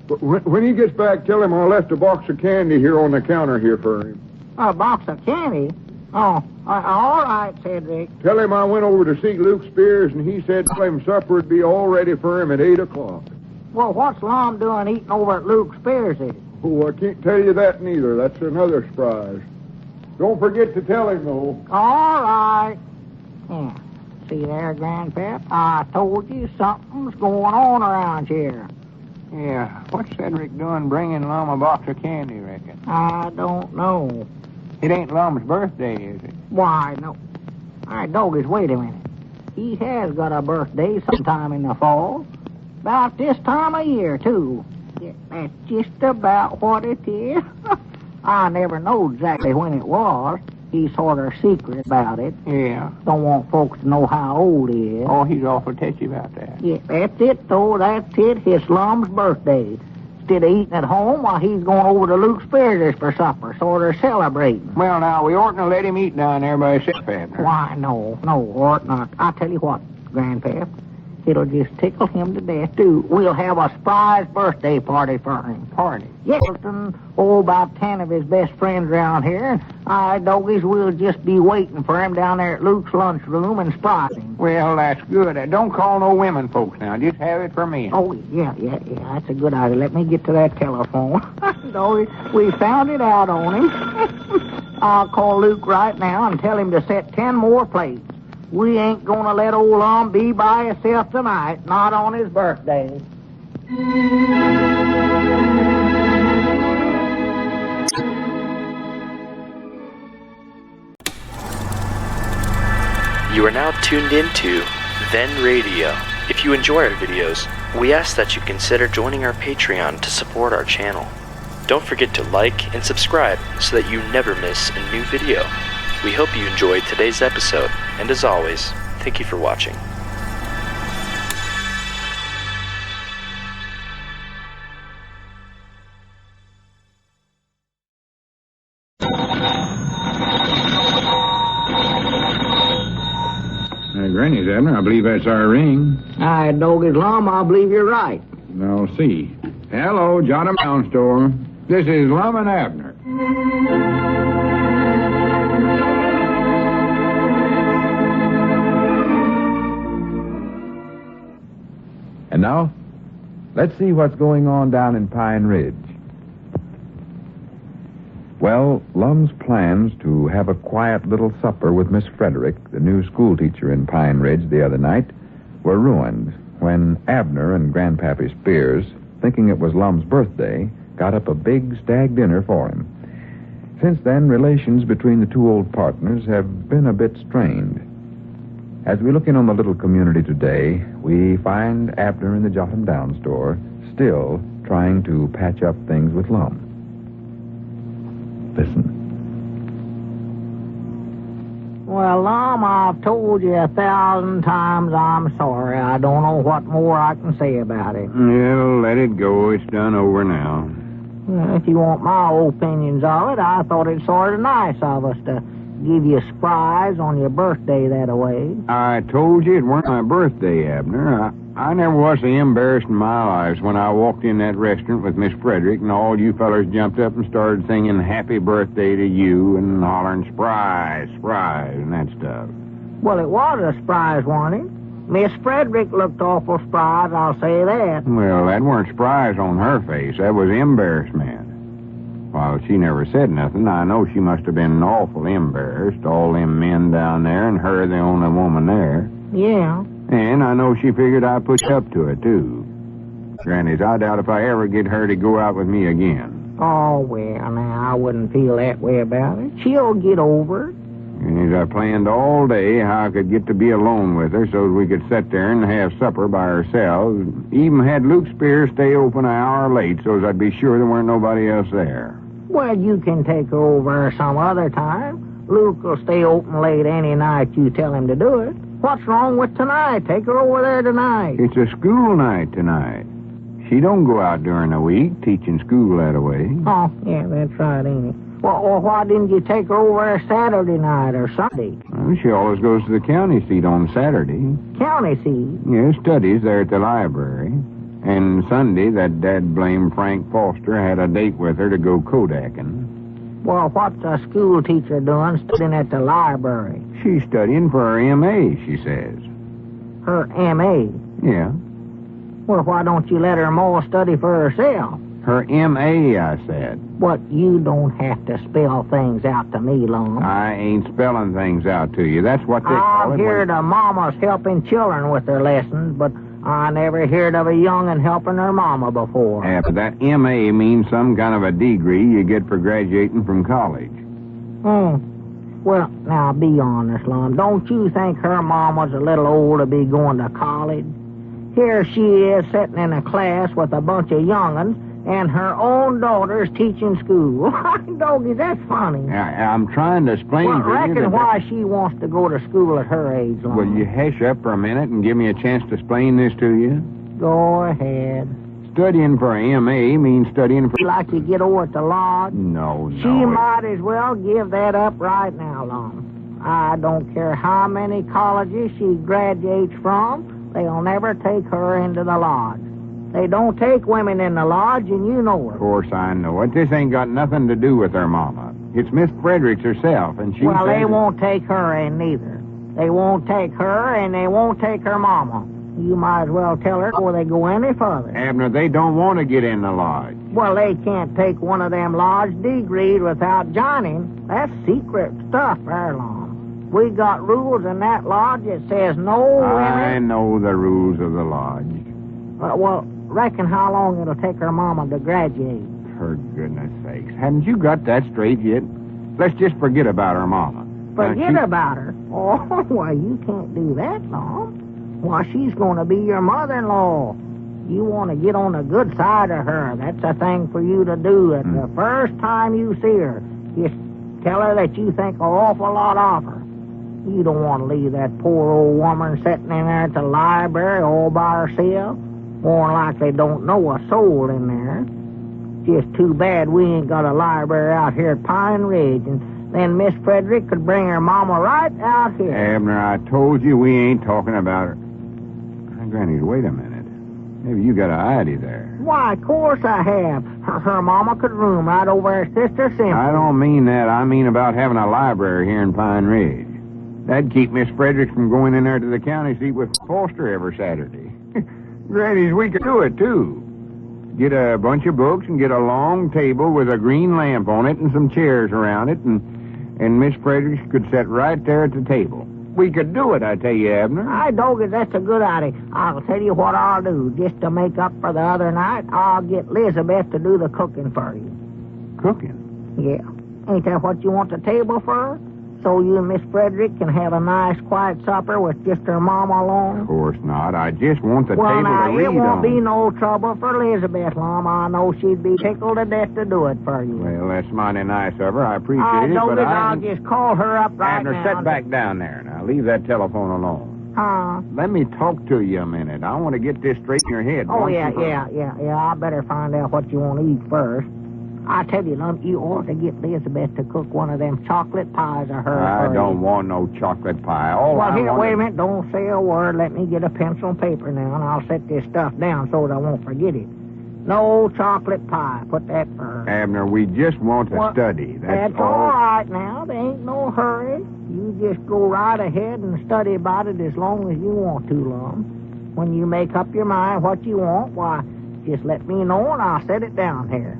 But when he gets back, tell him I left a box of candy here on the counter here for him. A box of candy? Oh, all right, Cedric. Tell him I went over to see Luke Spears, and he said tell him supper would be all ready for him at 8 o'clock. Well, what's Lum doing eating over at Luke Spears'? Oh, I can't tell you that neither. That's another surprise. Don't forget to tell him, though. All right. Yeah. See there, Grandpap? I told you something's going on around here. Yeah, what's Cedric doing bringing Lum a box of candy, reckon? I don't know. It ain't Lum's birthday, is it? Why, no. All right, doggies, wait a minute. He has got a birthday sometime in the fall. About this time of year, too. Yeah, that's just about what it is. I never know exactly when it was. He's sort of secret about it. Yeah. Don't want folks to know how old he is. Oh, he's awful touchy about that. Yeah, that's it, though. That's it. It's Lum's birthday. Instead of eating at home, while he's going over to Luke Spears' for supper, sort of celebrating. Well, now, we oughtn't to let him eat down there by himself, Abner. Why, no, ought not. I'll tell you what, Grandpap. It'll just tickle him to death, too. We'll have a surprise birthday party for him. Party? Yes, and about 10 of his best friends around here. And doggies, we'll just be waiting for him down there at Luke's lunchroom and surprise him. Well, that's good. Don't call no women folks now. Just have it for me. Oh, yeah, that's a good idea. Let me get to that telephone. Doggies, we found it out on him. I'll call Luke right now and tell him to set 10 more plates. We ain't gonna let old Lum be by himself tonight, not on his birthday. You are now tuned into Then Radio. If you enjoy our videos, we ask that you consider joining our Patreon to support our channel. Don't forget to like and subscribe so that you never miss a new video. We hope you enjoyed today's episode, and as always, thank you for watching. Granny's, Abner. I believe that's our ring. Aye, doggies, Lum, I believe you're right. I'll see. Hello, Jot 'em Down store. This is Lum and Abner. And now, Let's see what's going on down in Pine Ridge. Well, Lum's plans to have a quiet little supper with Miss Fredericks, the new schoolteacher in Pine Ridge, the other night, were ruined when Abner and Grandpappy Spears, thinking it was Lum's birthday, got up a big stag dinner for him. Since then, relations between the two old partners have been a bit strained. As we look in on the little community today, we find Abner in the Jot 'em Down store still trying to patch up things with Lum. Listen. Well, Lum, I've told you 1,000 times I'm sorry. I don't know what more I can say about it. Well, let it go. It's done over now. Well, if you want my opinions of it, I thought it sort of nice of us to give you a surprise on your birthday that way. I told you it weren't my birthday, Abner. I never was so embarrassed in my life when I walked in that restaurant with Miss Fredericks and all you fellers jumped up and started singing happy birthday to you and hollering surprise, surprise, and that stuff. Well, it was a surprise, wasn't it? Miss Fredericks looked awful surprised, I'll say that. Well, that weren't surprise on her face. That was embarrassment. While she never said nothing, I know she must have been awful embarrassed, all them men down there and her the only woman there. Yeah. And I know she figured I'd put up to it, too. Granny's, I doubt if I ever get her to go out with me again. Oh, well, now, I wouldn't feel that way about it. She'll get over it. And I planned all day how I could get to be alone with her so we could sit there and have supper by ourselves. Even had Luke Spears stay open an hour late so as I'd be sure there weren't nobody else there. Well, you can take her over some other time. Luke will stay open late any night you tell him to do it. What's wrong with tonight? Take her over there tonight. It's a school night tonight. She don't go out during the week teaching school that way. Oh, yeah, that's right, ain't it? Well, why didn't you take her over there Saturday night or Sunday? Well, she always goes to the county seat on Saturday. County seat? Yeah, studies there at the library. And Sunday, that dad-blame Frank Foster had a date with her to go Kodaking. Well, what's a school teacher doing studying at the library? She's studying for her M.A., she says. Her M.A.? Yeah. Well, why don't you let her more study for herself? Her M.A., I said. But you don't have to spell things out to me, Lum. I ain't spelling things out to you. That's what they call it. I've heard of mamas helping children with their lessons, but I never heard of a young'un helping her mama before. Yeah, but that M.A. means some kind of a degree you get for graduating from college. Well, now, be honest, Lum. Don't you think her mama's a little old to be going to college? Here she is sitting in a class with a bunch of young'uns, and her own daughter's teaching school. Doggy, that's funny. I'm trying to explain to you I reckon why she wants to go to school at her age, Lum. Will you hush up for a minute and give me a chance to explain this to you? Go ahead. Studying for a M.A. means studying for... Like you get over at the lodge? No. She might as well give that up right now, Lum. I don't care how many colleges she graduates from, they'll never take her into the lodge. They don't take women in the lodge, and you know it. Of course I know it. This ain't got nothing to do with her mama. It's Miss Fredericks herself, and she Well, they won't take her in neither. They won't take her, and they won't take her mama. You might as well tell her before they go any further. Abner, they don't want to get in the lodge. Well, they can't take one of them lodge degrees without joining. That's secret stuff, there, Lum. We got rules in that lodge that says no women... I know the rules of the lodge. Well, reckon how long it'll take her mama to graduate. For goodness sakes. Haven't you got that straight yet? Let's just forget about her mama. Forget about her? Oh, well, you can't do that, Lum. Why, she's going to be your mother-in-law. You want to get on the good side of her. That's a thing for you to do at the first time you see her. Just tell her that you think an awful lot of her. You don't want to leave that poor old woman sitting in there at the library all by herself. More like they don't know a soul in there. Just too bad we ain't got a library out here at Pine Ridge, and then Miss Fredericks could bring her mama right out here. Abner, I told you we ain't talking about her. Granny, wait a minute. Maybe you got an idea there. Why, of course I have. Her mama could room right over her sister Simpson. I don't mean that. I mean about having a library here in Pine Ridge. That'd keep Miss Fredericks from going in there to the county seat with Foster every Saturday. Granny's, we could do it, too. Get a bunch of books and get a long table with a green lamp on it and some chairs around it, and Miss Fredericks could sit right there at the table. We could do it, I tell you, Abner. Aye, Doggett, that's a good idea. I'll tell you what I'll do. Just to make up for the other night, I'll get Elizabeth to do the cooking for you. Cooking? Yeah. Ain't that what you want the table for? So you and Miss Frederick can have a nice, quiet supper with just her mama alone? Of course not. I just want the well, table now, to read it won't on. be no trouble for Elizabeth, Lum. I know she'd be tickled to death to do it for you. Well, that's mighty nice of her. I appreciate it, Doggett, but I'll just call her up right Abner, now. sit back down there. Now, leave that telephone alone. Huh? Let me talk to you a minute. I want to get this straight in your head. Oh, once yeah. and for all. I better find out what you want to eat first. I tell you, Lum, you ought to get Elizabeth to cook one of them chocolate pies of hers. I don't want no chocolate pie. All I want wait a is- minute. Don't say a word. Let me get a pencil and paper now, and I'll set this stuff down so that I won't forget it. No chocolate pie. Put that for her. Abner, we just want to Well, study. That's all right now. There ain't no hurry. You just go right ahead and study about it as long as you want to, Lum. When you make up your mind what you want, why, just let me know and I'll set it down here.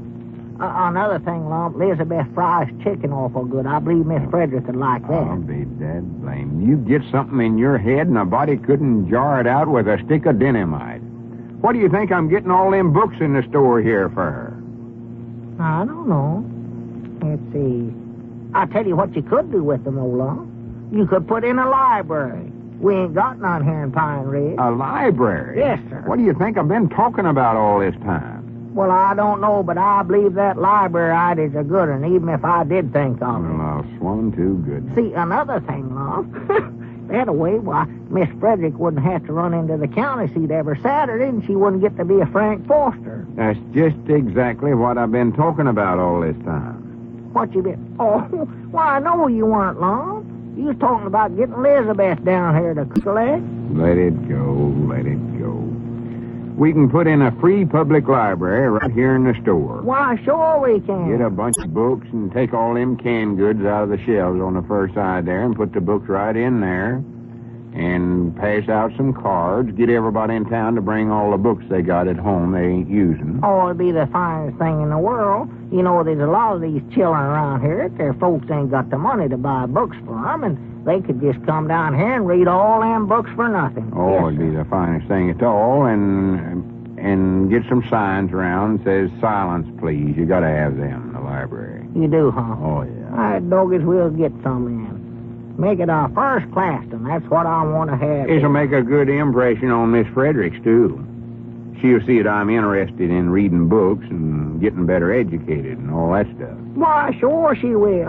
Another thing, Lum, Elizabeth fries chicken awful good. I believe Miss Frederick would like that. I'll be dead blame. You get something in your head and a body couldn't jar it out with a stick of dynamite. What do you think I'm getting all them books in the store here for? I don't know. Let's see. I'll tell you what you could do with them, old Lum. You could put in a library. We ain't got none here in Pine Ridge. A library? Yes, sir. What do you think I've been talking about all this time? Well, I don't know, but I believe that library idea's a good one, even if I did think of it. Well, I'll swung too good. See, another thing, Lum. That way, why, Miss Frederick wouldn't have to run into the county seat every Saturday, and she wouldn't get to be a Frank Foster. That's just exactly what I've been talking about all this time. What you been? Oh, why, I know you weren't, Lum. You was talking about getting Elizabeth down here to collect. Let it go, let it go. We can put in a free public library right here in the store. Why, sure we can. Get a bunch of books and take all them canned goods out of the shelves on the first side there and put the books right in there and pass out some cards. Get everybody in town to bring all the books they got at home they ain't using. Oh, it'd be the finest thing in the world. You know, there's a lot of these children around here. Their folks ain't got the money to buy books for them, and they could just come down here and read all them books for nothing. Oh, Yes, it'd be the finest thing at all, and get some signs around that says silence, please. You gotta have them in the library. You do, huh? Oh, yeah. All right, doggies, we'll get some in. Make it a first class, and that's what I want to have. This'll make a good impression on Miss Fredericks, too. She'll see that I'm interested in reading books and getting better educated and all that stuff. Why, sure she will.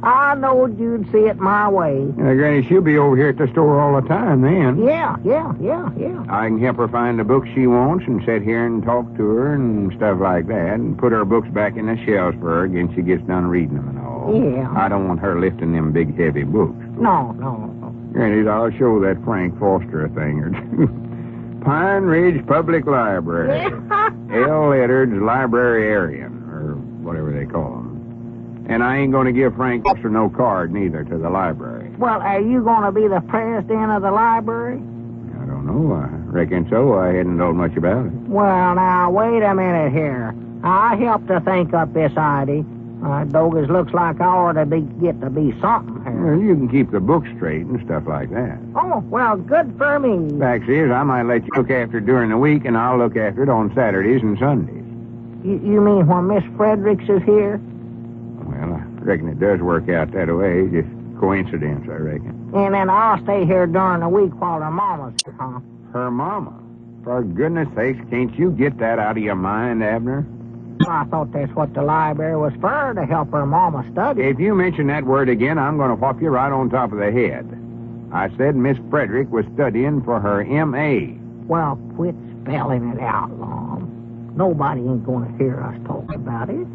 I knowed you'd see it my way. Granny, she'll be over here at the store all the time then. Yeah. I can help her find the books she wants and sit here and talk to her and stuff like that and put her books back in the shelves for her when she gets done reading them and all. Yeah. I don't want her lifting them big, heavy books. No. Granny, I'll show that Frank Foster a thing or two. Pine Ridge Public Library. L. Eddard's Librarian, or whatever they call him. And I ain't going to give Frank Foster no card, neither, to the library. Well, are you going to be the president of the library? I don't know. I reckon so. I hadn't known much about it. Well, now, wait a minute here. I helped to think up this idea. Doggers, looks like I ought to get to be something here. Well, you can keep the books straight and stuff like that. Oh, well, good for me. Fact is, I might let you look after it during the week, and I'll look after it on Saturdays and Sundays. You mean when Miss Fredericks is here? Well, I reckon it does work out that way. Just coincidence, I reckon. And then I'll stay here during the week while her mama's here, huh? Her mama? For goodness sakes, can't you get that out of your mind, Abner? I thought that's what the library was for, to help her mama study. If you mention that word again, I'm going to whop you right on top of the head. I said Miss Frederick was studying for her M.A. Well, quit spelling it out, Lum. Nobody ain't going to hear us talk about it.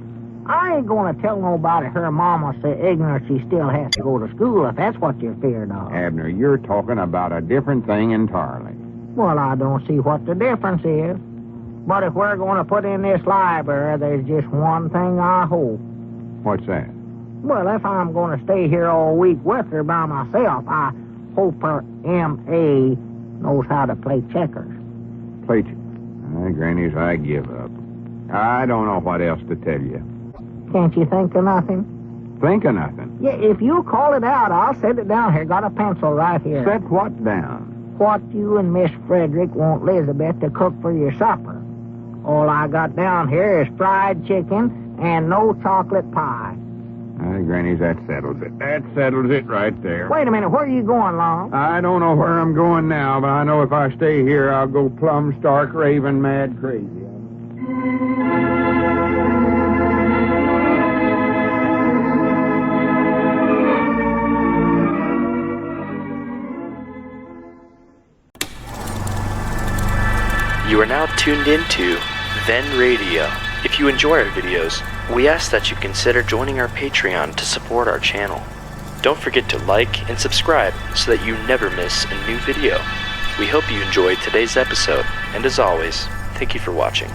I ain't going to tell nobody her mama's so ignorant she still has to go to school if that's what you're feared of. Abner, you're talking about a different thing entirely. Well, I don't see what the difference is. But if we're going to put in this library, there's just one thing I hope. What's that? Well, if I'm going to stay here all week with her by myself, I hope her M.A. knows how to play checkers. Play Granny's, I give up. I don't know what else to tell you. Can't you think of nothing? Think of nothing. Yeah, if you call it out, I'll set it down here. Got a pencil right here. Set what down? What you and Miss Fredericks want Elizabeth to cook for your supper. All I got down here is fried chicken and no chocolate pie. Granny, that settles it. That settles it right there. Wait a minute, where are you going, Lum? I don't know where I'm going now, but I know if I stay here, I'll go plumb stark raving mad crazy. You are now tuned into Then Radio. If you enjoy our videos, we ask that you consider joining our Patreon to support our channel. Don't forget to like and subscribe so that you never miss a new video. We hope you enjoyed today's episode, and as always, thank you for watching.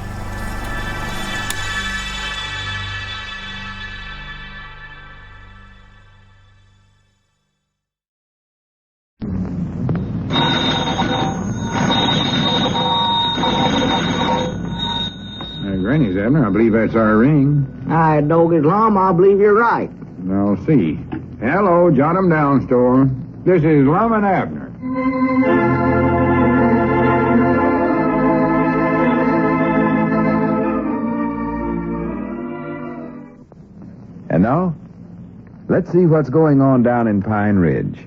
Granny's, Abner, I believe that's our ring. I dog it, Lum. I believe you're right. I'll see. Hello, jot 'em down, store. This is Lum and Abner. And now, let's see what's going on down in Pine Ridge.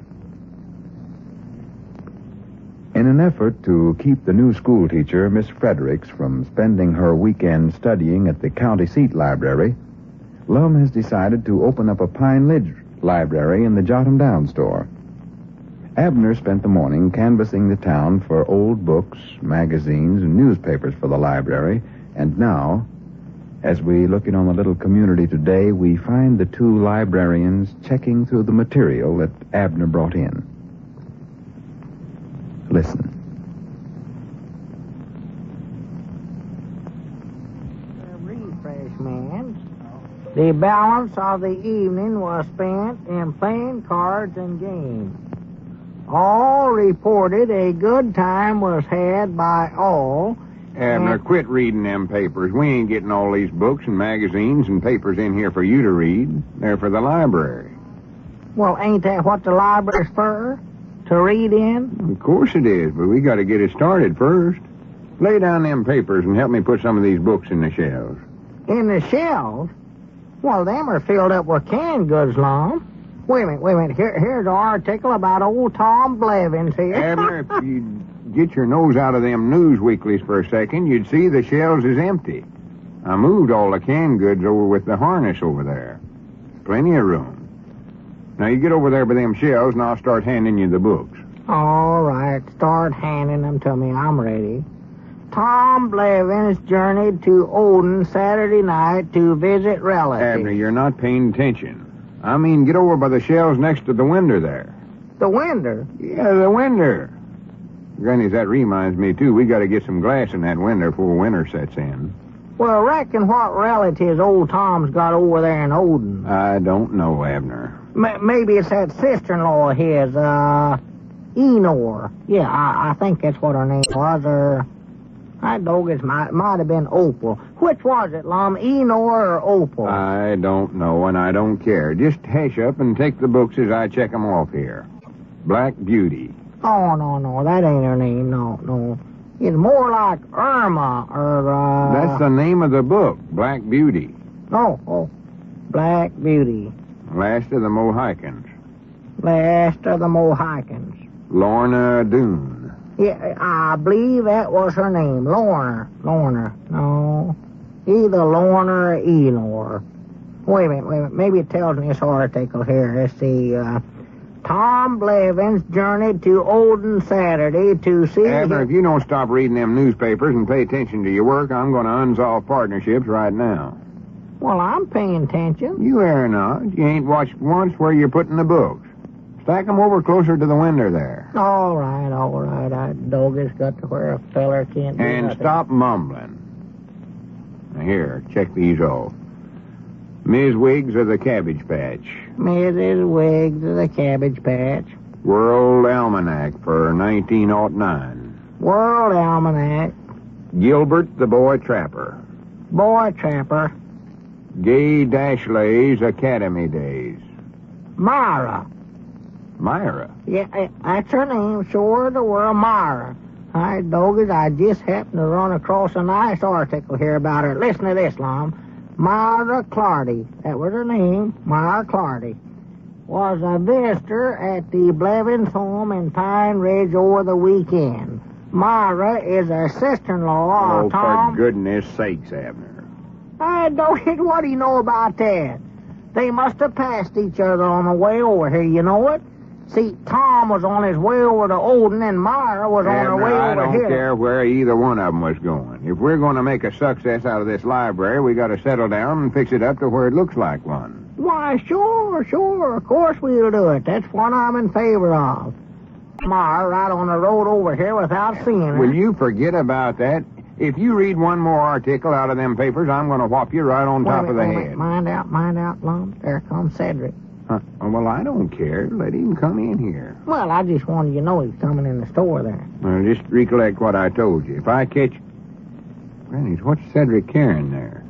In an effort to keep the new school teacher, Miss Fredericks, from spending her weekend studying at the county seat library, Lum has decided to open up a Pine Ridge library in the Jot 'em Down store. Abner spent the morning canvassing the town for old books, magazines, and newspapers for the library, and now, as we look in on the little community today, we find the two librarians checking through the material that Abner brought in. Listen. Refreshments. The balance of the evening was spent in playing cards and games. All reported a good time was had by all. Abner, quit reading them papers. We ain't getting all these books and magazines and papers in here for you to read. They're for the library. Well, ain't that what the library's for? To read in? Of course it is, but we got to get it started first. Lay down them papers and help me put some of these books in the shelves. In the shelves? Well, them are filled up with canned goods, Lum. Wait a minute. Here's an article about old Tom Blevins here. Abner, if you'd get your nose out of them news weeklies for a second, you'd see the shelves is empty. I moved all the canned goods over with the harness over there. Plenty of room. Now, you get over there by them shelves, and I'll start handing you the books. All right, start handing them to me. I'm ready. Tom Blevins journeyed to Odin Saturday night to visit relatives. Abner, you're not paying attention. I mean, get over by the shelves next to the window there. The window? Yeah, the window. Granny, that reminds me, too. We got to get some glass in that window before winter sets in. Well, reckon what relatives old Tom's got over there in Odin? I don't know, Abner. Maybe it's that sister-in-law of his, Enor. Yeah, I think that's what her name was, or... I dog it might have been Opal. Which was it, Lum, Enor or Opal? I don't know, and I don't care. Just hush up and take the books as I check them off here. Black Beauty. Oh, no, that ain't her name, no. It's more like Irma, or, That's the name of the book, Black Beauty. Oh, Black Beauty. Last of the Mohicans. Last of the Mohicans. Lorna Doone. Yeah, I believe that was her name, Lorna. No, either Lorna or Enor. Wait a minute. Maybe it tells me this article here. Let's see. Tom Blevins journeyed to Odin Saturday to see... Abner, if you don't stop reading them newspapers and pay attention to your work, I'm going to unsolve partnerships right now. Well, I'm paying attention. You are not. You ain't watched once where you're putting the books. Stack them over closer to the window there. All right. I dog it's got to where a feller can't do And nothing. stop mumbling. Now, here, check these off. Ms. Wiggs of the Cabbage Patch. Mrs. Wiggs of the Cabbage Patch. World Almanac for 1909. World Almanac. Gilbert the Boy Trapper. Boy Trapper. Gay Dashley's Academy Days. Myra. Myra? Yeah, that's her name, sure the world, Myra. Hi, doggies, I just happened to run across a nice article here about her. Listen to this, Lum. Myra Clardy, that was her name, Myra Clardy, was a visitor at the Blevins home in Pine Ridge over the weekend. Myra is a sister-in-law of Tom. For goodness sakes, Abner. Hi, doggies, what do you know about that? They must have passed each other on the way over here, you know it? See, Tom was on his way over to Odin, and Myra was on her way over I don't here. care where either one of them was going. If we're going to make a success out of this library, we got to settle down and fix it up to where it looks like one. Why, sure. Of course we'll do it. That's what I'm in favor of. Myra right on the road over here without seeing her. Will you forget about that? If you read one more article out of them papers, I'm going to whop you right on top of the head. Mind out, Lum. There comes Cedric. Well, I don't care. Let him come in here. Well, I just wanted you to know he's coming in the store there. Well, just recollect what I told you. If I catch... Granny, what's Cedric carrying there?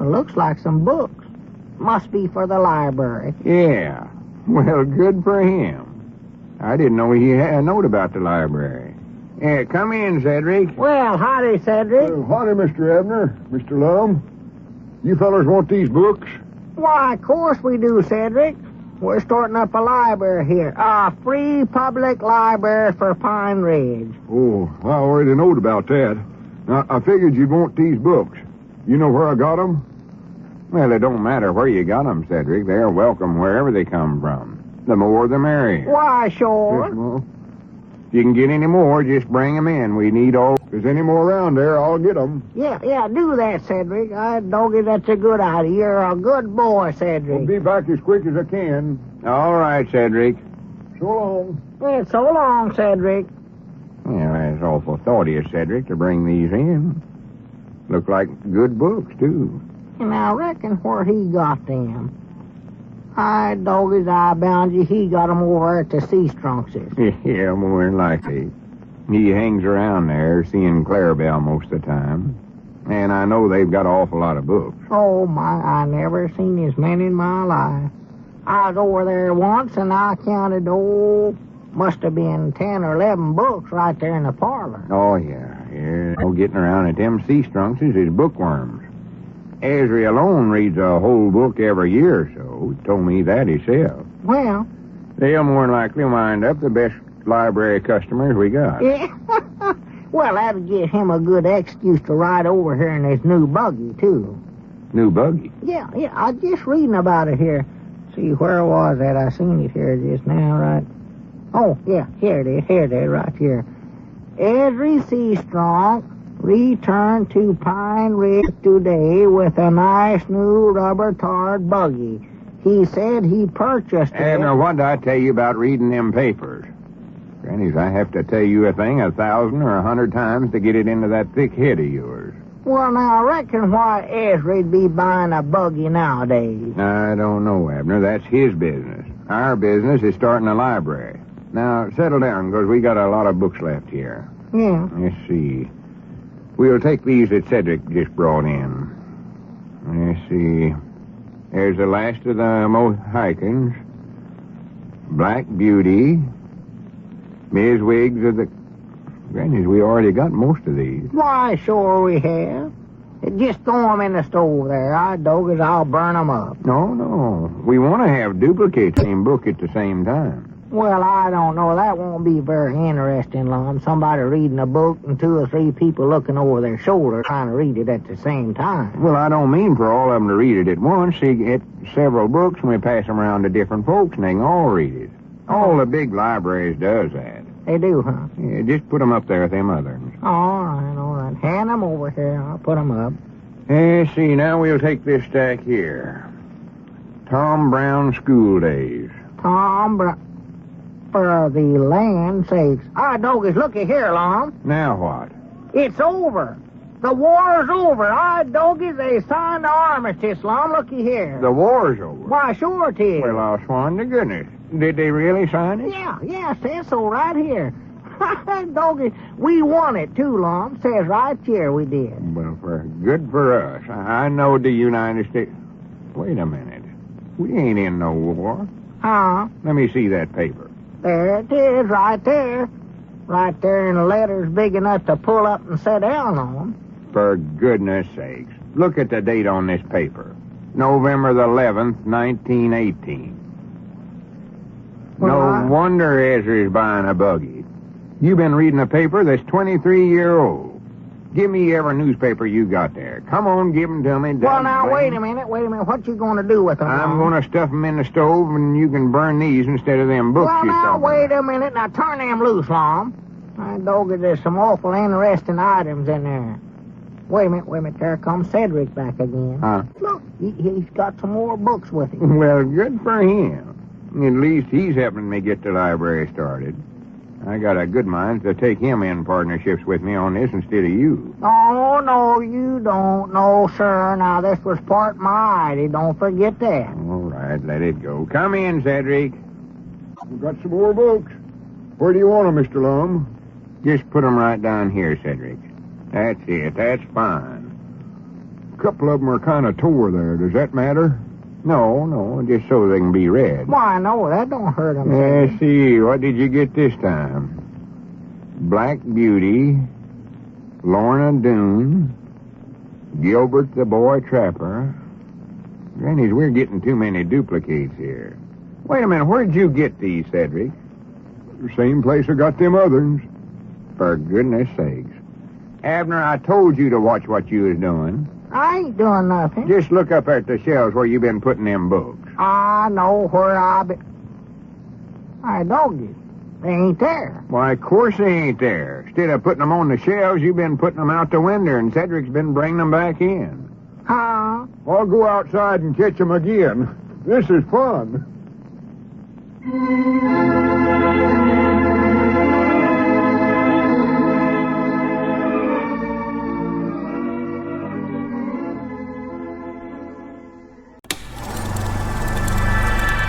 It looks like some books. Must be for the library. Yeah. Well, good for him. I didn't know he had a note about the library. Yeah, come in, Cedric. Well, howdy, Cedric. Howdy, Mr. Abner. Mr. Lum. You fellers want these books? Why, of course we do, Cedric. We're starting up a library here. A free public library for Pine Ridge. Oh, I already knowed about that. Now, I figured you'd want these books. You know where I got them? Well, it don't matter where you got them, Cedric. They're welcome wherever they come from. The more, the merrier. Why, sure. Yes, well, if you can get any more, just bring them in. We need all... If there's any more around there, I'll get them. Yeah, do that, Cedric. Doggy, that's a good idea. You're a good boy, Cedric. I'll be back as quick as I can. All right, Cedric. So long. Yeah, so long, Cedric. Yeah, that's awful thoughty of Cedric to bring these in. Look like good books, too. And I reckon where he got them. Hi, doggies, I bound you. He got them over at the Sea Strunkses. Yeah, more than likely. He hangs around there seeing Clarabelle most of the time. And I know they've got an awful lot of books. Oh, my, I never seen as many in my life. I was over there once, and I counted, must have been 10 or 11 books right there in the parlor. Oh, yeah. No getting around at them Sea Strunkses is bookworms. Esri alone reads a whole book every year or so. He told me that himself. Well, they'll more than likely wind up the best library customers we got. Yeah. Well, that'll give him a good excuse to ride over here in his new buggy, too. New buggy? Yeah, I was just reading about it here. See, where was that? I seen it here just now, right? Oh, yeah, here it is, right here. Every Sea Strunk returned to Pine Ridge today with a nice new rubber-tarred buggy. He said he purchased it. Abner, what did I tell you about reading them papers? Grannies, I have to tell you a thing 1,000 or 100 times to get it into that thick head of yours. Well, now, I reckon why Esri'd be buying a buggy nowadays. I don't know, Abner. That's his business. Our business is starting a library. Now, settle down, because we got a lot of books left here. Yeah. Let's see. We'll take these that Cedric just brought in. Let's see. There's the last of the Mohicans. Black Beauty. Ms. Wiggs of the... Grannies, we already got most of these. Why, sure we have. Just throw them in the stove there. I'll burn them up. No. We want to have duplicates in the same book at the same time. Well, I don't know. That won't be very interesting, Lum. Somebody reading a book and 2 or 3 people looking over their shoulder trying to read it at the same time. Well, I don't mean for all of them to read it at once. You get several books and we pass them around to different folks and they can all read it. All the big libraries does that. They do, huh? Yeah, just put them up there with them others. All right. Hand them over here. I'll put them up. Let's see, now we'll take this stack here. Tom Brown School Days. Tom Brown... For the land sakes. Doggies, looky here, Lum. Now what? It's over. The war's over. Doggies, they signed the armistice, Lum. Looky here. The war's over? Why, sure it is. Well, I'll swan to goodness. Did they really sign it? Yeah, says so right here. Doggy, we won it too, Lum. Says right here we did. Well, good for us. I know the United States... Wait a minute. We ain't in no war. Huh? Let me see that paper. There it is, right there. Right there in the letters big enough to pull up and sit down on. For goodness sakes. Look at the date on this paper. November the 11th, 1918. No wonder Ezra's buying a buggy. You've been reading a paper that's 23-year-old. Give me every newspaper you got there. Come on, give them to me. Well, now, wait a minute. What you going to do with them? I'm going to stuff them in the stove, and you can burn these instead of them books well, you're now, talking wait about. a minute. Now, turn them loose, Lum. Doggy, there's some awful interesting items in there. Wait a minute. There comes Cedric back again. Huh? Look, he's got some more books with him. Well, good for him. At least he's helping me get the library started. I got a good mind to take him in partnerships with me on this instead of you. Oh, no, you don't. No, sir. Now, this was part my idea. Don't forget that. All right, let it go. Come in, Cedric. We've got some more books. Where do you want them, Mr. Lum? Just put them right down here, Cedric. That's it. That's fine. A couple of them are kind of tore there. Does that matter? No, just so they can be read. Why, no, that don't hurt him. Let's see, what did you get this time? Black Beauty, Lorna Doone, Gilbert the Boy Trapper. Grannies, we're getting too many duplicates here. Wait a minute, where'd you get these, Cedric? The same place I got them others. For goodness sakes. Abner, I told you to watch what you was doing. I ain't doing nothing. Just look up at the shelves where you've been putting them books. I know where I been. I doggy. They ain't there. Why, of course they ain't there. Instead of putting them on the shelves, you've been putting them out the window, and Cedric's been bringing them back in. Huh? I'll go outside and catch them again. This is fun.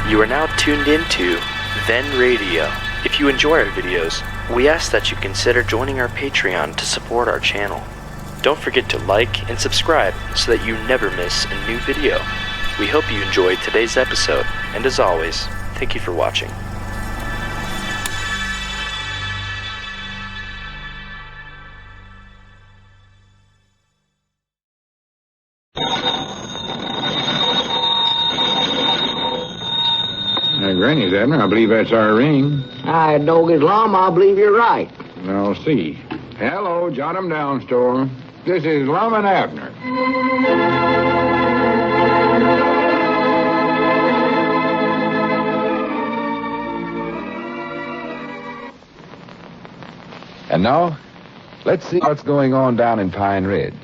You are now tuned into Then Radio. If you enjoy our videos, we ask that you consider joining our Patreon to support our channel. Don't forget to like and subscribe so that you never miss a new video. We hope you enjoyed today's episode, and as always, thank you for watching. Granny's, Abner. I believe that's our ring. Aye, Doggy's Lum, I believe you're right. I'll see. Hello, jot 'em down, store. This is Lum and Abner. And now, let's see what's going on down in Pine Ridge.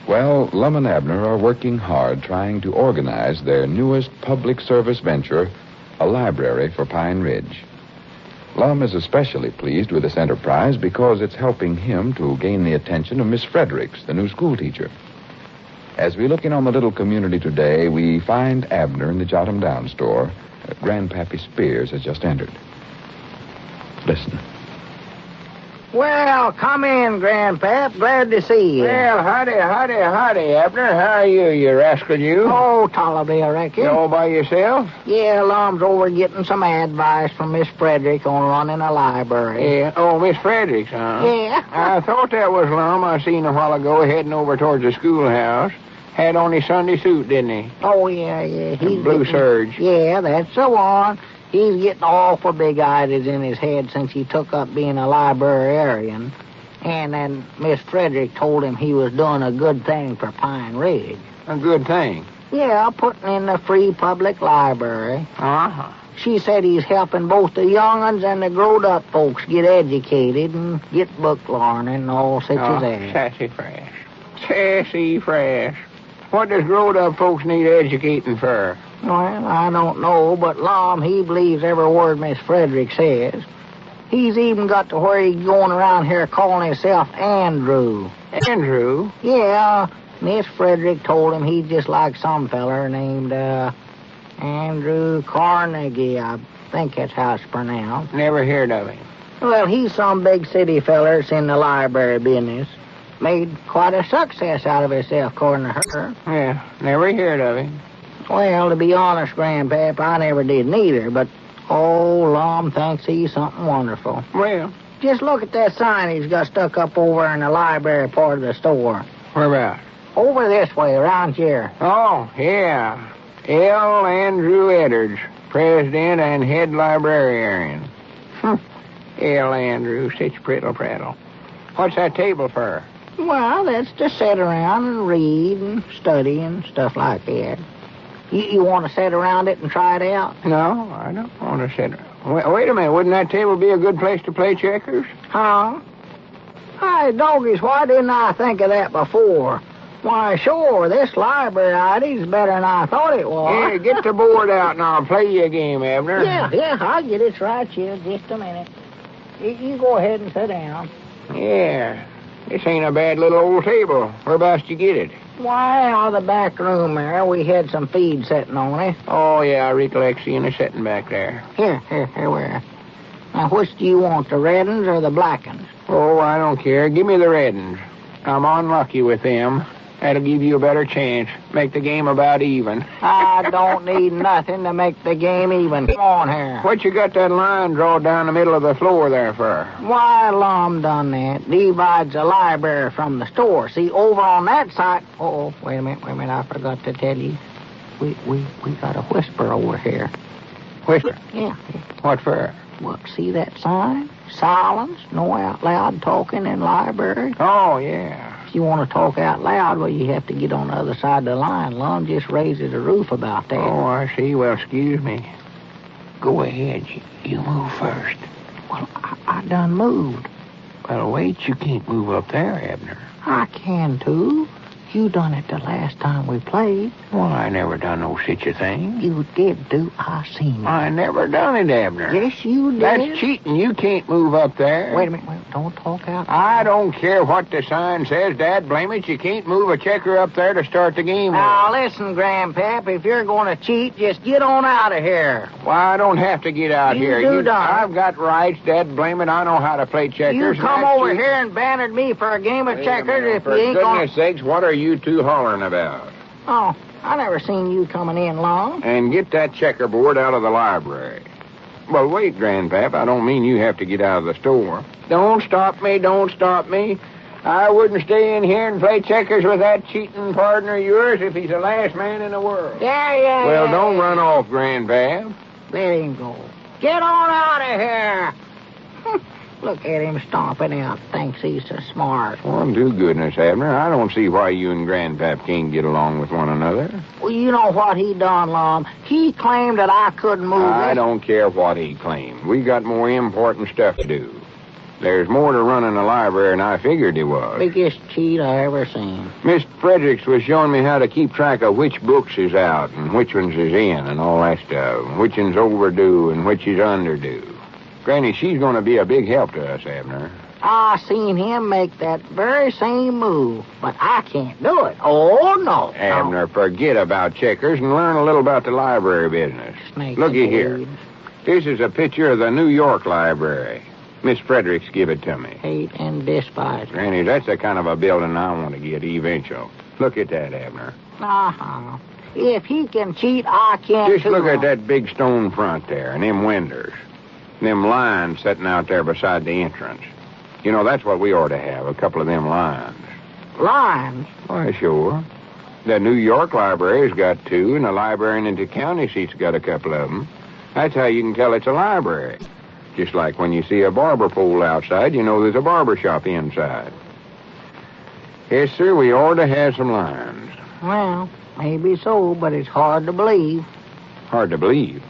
Well, Lum and Abner are working hard trying to organize their newest public service venture, a library for Pine Ridge. Lum is especially pleased with this enterprise because it's helping him to gain the attention of Miss Fredericks, the new school teacher. As we look in on the little community today, we find Abner in the Jot 'em Down store. Grandpappy Spears has just entered. Listen. Well, come in, Grandpap. Glad to see you. Well, howdy, Abner. How are you, you rascal, you? Oh, tolerably, I reckon. You all by yourself? Yeah, Lum's over getting some advice from Miss Frederick on running a library. Yeah. Oh, Miss Fredericks, huh? Yeah. I thought that was Lum. I seen a while ago heading over towards the schoolhouse. Had on his Sunday suit, didn't he? Oh, yeah. He's blue serge. Yeah, that's the one. He's getting awful big ideas in his head since he took up being a librarian. And then Miss Frederick told him he was doing a good thing for Pine Ridge. A good thing? Yeah, putting in a free public library. Uh-huh. She said he's helping both the young'uns and the growed-up folks get educated and get book learning and all such as that. Sassafras. Sassafras. What does growed-up folks need educating for? Well, I don't know, but Lum, he believes every word Miss Frederick says. He's even got to where he's going around here calling himself Andrew. Andrew? Yeah, Miss Frederick told him he's just like some feller named, Andrew Carnegie, I think that's how it's pronounced. Never heard of him. Well, he's some big city feller that's in the library business. Made quite a success out of himself, according to her. Yeah, never heard of him. Well, to be honest, Grandpap, I never did neither, but Lum thinks he's something wonderful. Well, just look at that sign he's got stuck up over in the library part of the store. Where about? Over this way, around here. Oh, yeah. L. Andrew Edwards, president and head librarian. L. Andrew, such prattle. What's that table for? Well, that's to sit around and read and study and stuff like that. You want to sit around it and try it out? No, I don't want to sit around. Wait a minute, wouldn't that table be a good place to play checkers? Huh? Hey, doggies, why didn't I think of that before? Why, sure, this library idea is better than I thought it was. Yeah, get the board out and I'll play you a game, Abner. Yeah, I'll get it right here. Just a minute. You go ahead and sit down. Yeah, this ain't a bad little old table. Whereabouts did you get it? Why, out of the back room there, we had some feed sitting on it. Oh, yeah, I recollect seeing it sitting back there. Here, where? Now, which do you want, the red uns or the black uns? Oh, I don't care. Give me the red uns. I'm unlucky with them. That'll give you a better chance. Make the game about even. I don't need nothing to make the game even. Come on here. What you got that line drawn down the middle of the floor there for? Why, Lum done that. Divides the library from the store. See, over on that side... Oh, wait a minute. I forgot to tell you. We got a whisper over here. Whisper? Yeah. What for? Well, see that sign? Silence, no out loud talking in library. Oh, yeah. If you want to talk out loud, well, you have to get on the other side of the line. Lum just raises the roof about that. Oh, I see. Well, excuse me. Go ahead. You move first. Well, I done moved. Well, wait. You can't move up there, Abner. I can, too. You done it the last time we played. Well, I never done no such a thing. You did, do. I seen you. I never done it, Abner. Yes, you did. That's cheating. You can't move up there. Wait a minute. Don't talk out. I don't care what the sign says, Dad. Blame it. You can't move a checker up there to start the game. Now, listen, Grandpap. If you're going to cheat, just get on out of here. Why, I don't have to get out here. I've got rights, Dad. Blame it. I know how to play checkers. You come over here and bantered me for a game of checkers if you ain't going... For goodness sakes, what are you two hollering about? Oh, I never seen you coming in long. And get that checkerboard out of the library. Well, wait, Grandpap. I don't mean you have to get out of the store. Don't stop me. I wouldn't stay in here and play checkers with that cheating partner of yours if he's the last man in the world. Yeah. Well, don't run off, Grandpap. Let him go. Get on out of here. Look at him stomping out. Thinks he's so smart. Well, do goodness, Abner. I don't see why you and Grandpap can't get along with one another. Well, you know what he done, Lum. He claimed that I couldn't move I don't care what he claimed. We got more important stuff to do. There's more to running the library than I figured there was. Biggest cheat I ever seen. Miss Fredericks was showing me how to keep track of which books is out and which ones is in and all that stuff. Which one's overdue and which is underdue. Granny, she's going to be a big help to us, Abner. I seen him make that very same move, but I can't do it. Oh, no. Abner, forget about checkers and learn a little about the library business. Looky here. This is a picture of the New York Library. Miss Fredericks give it to me. Hate and despise. Granny, that's the kind of a building I want to get eventual. Look at that, Abner. Uh-huh. If he can cheat, I can Just too. look at that big stone front there and them windows. Them lines sitting out there beside the entrance. You know, that's what we ought to have, a couple of them lines. Lines? Why, sure. The New York Library's got two, and the librarian in the county seat's got a couple of them. That's how you can tell it's a library. Just like when you see a barber pole outside, you know there's a barber shop inside. Yes, sir, we ought to have some lines. Well, maybe so, but it's hard to believe. Hard to believe?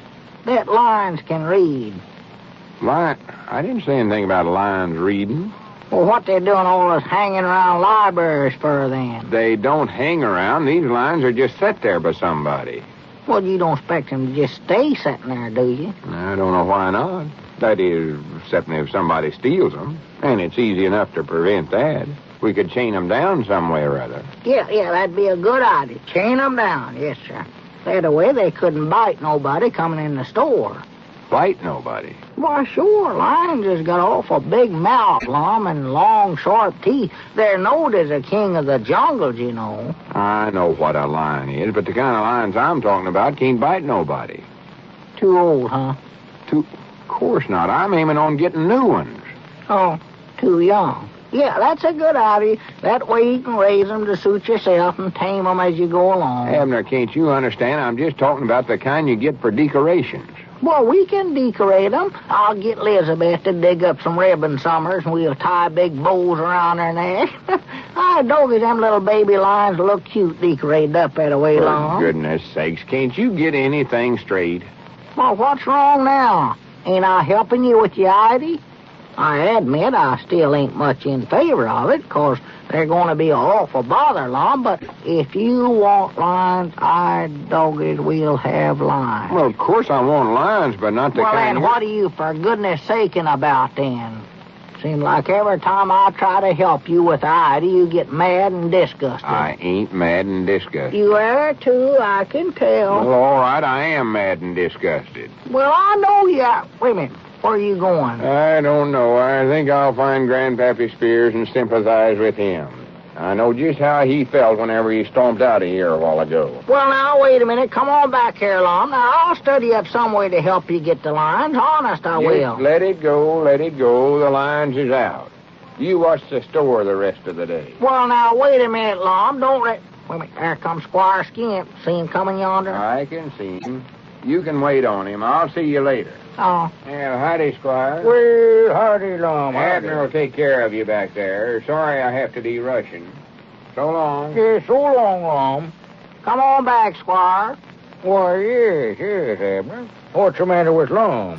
That lines can read. I didn't say anything about lines reading. Well, what they doing all this hanging around libraries for, then? They don't hang around. These lines are just set there by somebody. Well, you don't expect them to just stay sitting there, do you? I don't know why not. That is, except if somebody steals them. And it's easy enough to prevent that. We could chain them down some way or other. Yeah, that'd be a good idea. Chain them down, yes, sir. That way they couldn't bite nobody coming in the store. Bite nobody? Why, sure. Lions has got awful big mouth, Lum, and long, sharp teeth. They're known as the king of the jungles, you know. I know what a lion is, but the kind of lions I'm talking about can't bite nobody. Too old, huh? Of course not. I'm aiming on getting new ones. Oh, too young. Yeah, that's a good idea. That way you can raise them to suit yourself and tame them as you go along. Abner, can't you understand? I'm just talking about the kind you get for decorations. Well, we can decorate them. I'll get Elizabeth to dig up some ribbon summers, and we'll tie big bows around their neck. I doggy, them little baby lions look cute decorated up that way long. For goodness sakes, can't you get anything straight? Well, what's wrong now? Ain't I helping you with your idea? I admit I still ain't much in favor of it, 'cause they're going to be an awful bother, Lum, but if you want lines, doggies, we'll have lines. Well, of course I want lines, but not the well, kind... Well, then, what are you, for goodness saking, about, then? Seems like every time I try to help you with an idea, you get mad and disgusted. I ain't mad and disgusted. You are, too, I can tell. Well, all right, I am mad and disgusted. Well, I know you are. Wait a minute. Where are you going? I don't know. I think I'll find Grandpappy Spears and sympathize with him. I know just how he felt whenever he stomped out of here a while ago. Well, now, wait a minute. Come on back here, Lum. Now, I'll study up some way to help you get the lines. Honest, I will. Let it go, let it go. The lines is out. You watch the store the rest of the day. Well, now, wait a minute, Lum. Don't let... Wait a minute. There comes Squire Skimp. See him coming yonder? I can see him. You can wait on him. I'll see you later. Oh. Yeah, howdy, Squire. Well, howdy, Lum. Abner will take care of you back there. Sorry I have to be rushing. So long. Yeah, so long, Lum. Come on back, Squire. Why, yes, Abner. What's the matter with Lum?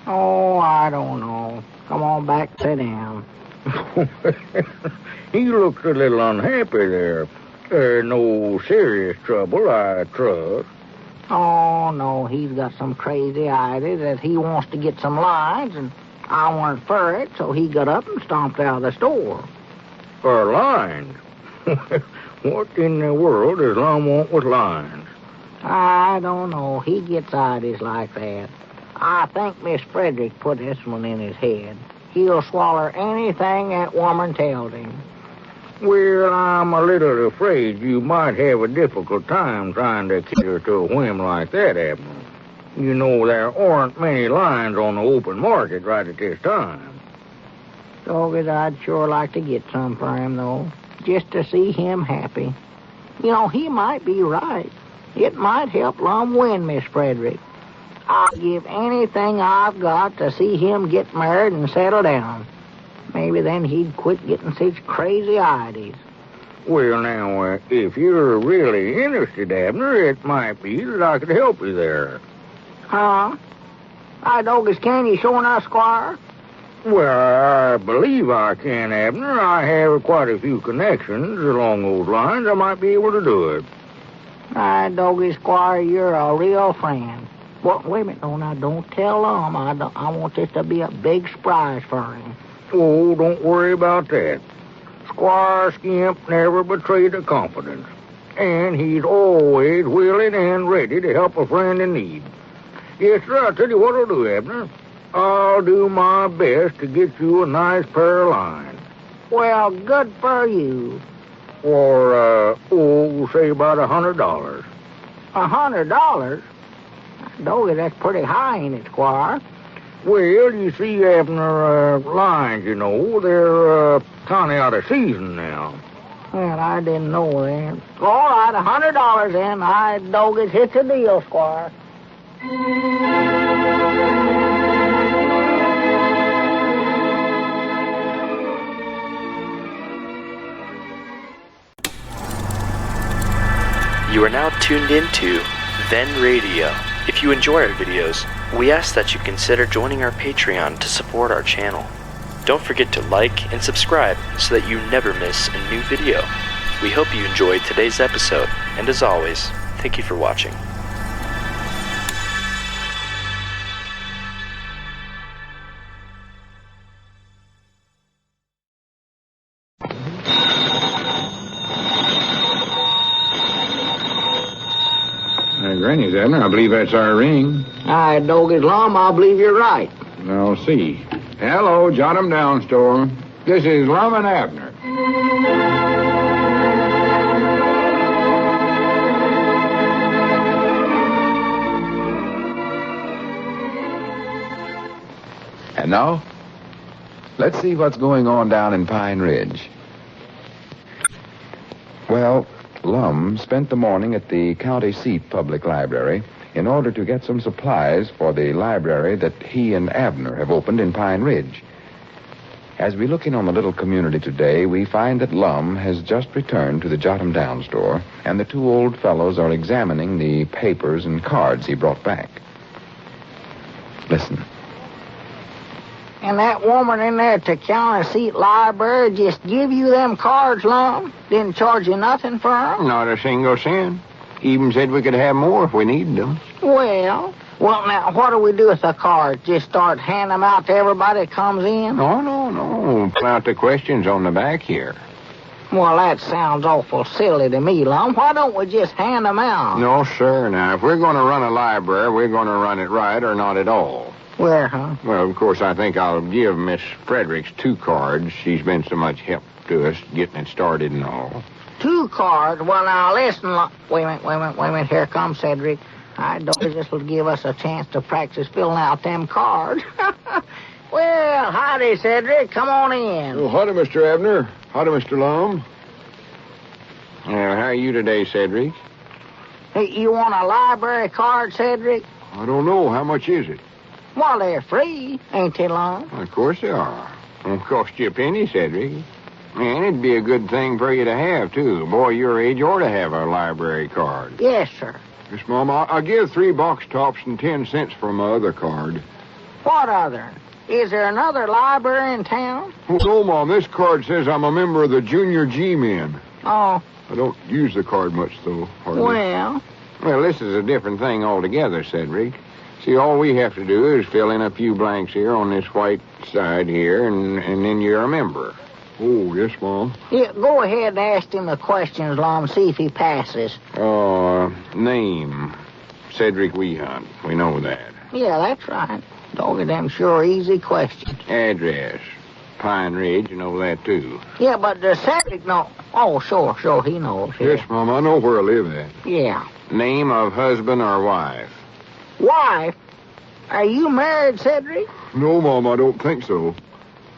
Oh, I don't know. Come on back, sit down. He looks a little unhappy there. No serious trouble, I trust. Oh, no, he's got some crazy idea that he wants to get some lines, and I weren't for it, so he got up and stomped out of the store. For lines? What in the world does Lum want with lines? I don't know. He gets ideas like that. I think Miss Fredericks put this one in his head. He'll swallow anything that woman tells him. Well, I'm a little afraid you might have a difficult time trying to cater to a whim like that, Abner. You know, there aren't many lines on the open market right at this time. Doggies, I'd sure like to get some for him, though, just to see him happy. You know, he might be right. It might help Lum win, Miss Fredericks. I'll give anything I've got to see him get married and settle down. Maybe then he'd quit getting such crazy ideas. Well, now, if you're really interested, Abner, it might be that I could help you there. Huh? Doggies, can you show us, Squire? Well, I believe I can, Abner. I have quite a few connections along those lines. I might be able to do it. Doggies, Squire, you're a real friend. Well, wait a minute. No, now, don't tell Lum. I want this to be a big surprise for him. Oh, don't worry about that. Squire Skimp never betrayed a confidence, and he's always willing and ready to help a friend in need. Yes, sir, I'll tell you what I'll do, Abner. I'll do my best to get you a nice pair of lines. Well, good for you. For, we'll say about $100. $100? Doggy, that's pretty high, ain't it, Squire? Well, you see, Abner, lines, you know, they're kind of out of season now. Well, I didn't know that. All right, $100 then. Doggies, hit the deal, Squire. You are now tuned into Then Radio. If you enjoy our videos, we ask that you consider joining our Patreon to support our channel. Don't forget to like and subscribe so that you never miss a new video. We hope you enjoyed today's episode, and as always, thank you for watching. Granny's, Abner. I believe that's our ring. Aye, doggy Lum, I believe you're right. I'll see. Hello, Jot 'em Down store. This is Lum and Abner. And now, let's see what's going on down in Pine Ridge. Well, Lum spent the morning at the county seat public library in order to get some supplies for the library that he and Abner have opened in Pine Ridge. As we look in on the little community today, we find that Lum has just returned to the Jot 'em Down store, and the two old fellows are examining the papers and cards he brought back. Listen. And that woman in there at the county seat library just give you them cards, Lum? Didn't charge you nothing for them? Not a single cent. Even said we could have more if we needed them. Well, now, what do we do with the cards? Just start handing them out to everybody that comes in? No. Pull out the questions on the back here. Well, that sounds awful silly to me, Lum. Why don't we just hand them out? No, sir. Now, if we're going to run a library, we're going to run it right or not at all. Where, huh? Well, of course, I think I'll give Miss Fredericks 2 cards. She's been so much help to us getting it started and all. 2 cards? Well, now, listen. Wait a minute. Here comes Cedric. I don't think this will give us a chance to practice filling out them cards. Well, howdy, Cedric. Come on in. Oh, howdy, Mr. Abner. Howdy, Mr. Lum. Well, how are you today, Cedric? Hey, you want a library card, Cedric? I don't know. How much is it? Well, they're free, ain't they, Lum? Of course they are. Won't cost you a penny, Cedric. And it'd be a good thing for you to have, too. A boy your age ought to have a library card. Yes, sir. Yes, Mom. I'll give 3 box tops and 10 cents for my other card. What other? Is there another library in town? Oh, no, Mom. This card says I'm a member of the Junior G-Men. Oh. I don't use the card much, though, hardly. Well, this is a different thing altogether, Cedric. See, all we have to do is fill in a few blanks here on this white side here, and then you're a member. Oh, yes, Mom. Yeah, go ahead and ask him the questions, Lum, see if he passes. Name. Cedric Weehunt. We know that. Yeah, that's right. Doggy them sure easy questions. Address. Pine Ridge, you know that, too. Yeah, but the Cedric know. Oh, sure, he knows. Yes, Mom, I know where I live at. Yeah. Name of husband or wife? Wife? Are you married, Cedric? No, Mom, I don't think so.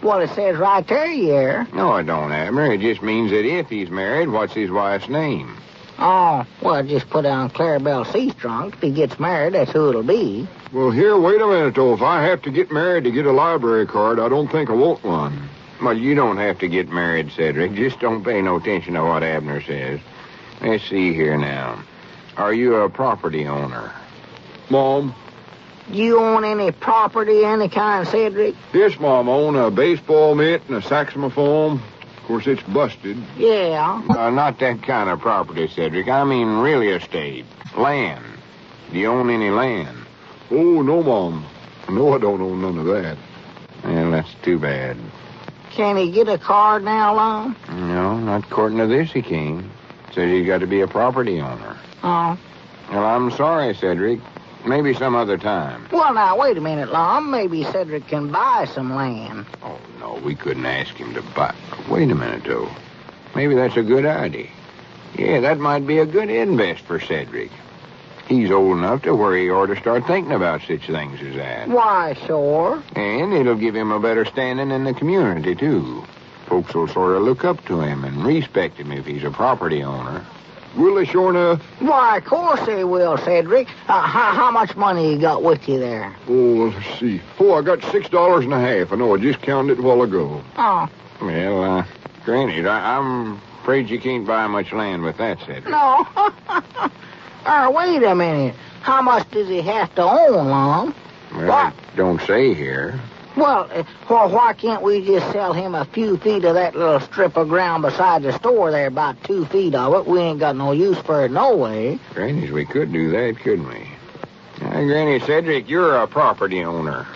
Well, it says right there you are. No, it don't, Abner. It just means that if he's married, what's his wife's name? Oh, well, just put down Clarabelle Seastrunk. If he gets married, that's who it'll be. Well, here, wait a minute, though. If I have to get married to get a library card, I don't think I want one. Well, you don't have to get married, Cedric. Just don't pay no attention to what Abner says. Let's see here now. Are you a property owner? Mom? You own any property, any kind, Cedric? Yes, Mom. I own a baseball mitt and a saxophone. Of course, it's busted. Yeah. Not that kind of property, Cedric. I mean real estate. Land. Do you own any land? Oh, no, Mom. No, I don't own none of that. Well, that's too bad. Can he get a card now, Lum? No, not according to this he can't. Says he's got to be a property owner. Oh. Well, I'm sorry, Cedric. Maybe some other time. Well, now, wait a minute, Lum. Maybe Cedric can buy some land. Oh, no, we couldn't ask him to buy. Wait a minute, though. Maybe that's a good idea. Yeah, that might be a good invest for Cedric. He's old enough to where he ought to start thinking about such things as that. Why, sure. And it'll give him a better standing in the community, too. Folks will sort of look up to him and respect him if he's a property owner. Will they, sure enough? Why, of course they will, Cedric. How much money you got with you there? Oh, let's see. Oh, I got $6.50. I know, I just counted it a while ago. Oh. Well, granted, I'm afraid you can't buy much land with that, Cedric. No. Wait a minute. How much does he have to own, Lum? Well, it don't say here. Well, why can't we just sell him a few feet of that little strip of ground beside the store there, about 2 feet of it? We ain't got no use for it no way. Granny, we could do that, couldn't we? Granny, Cedric, you're a property owner.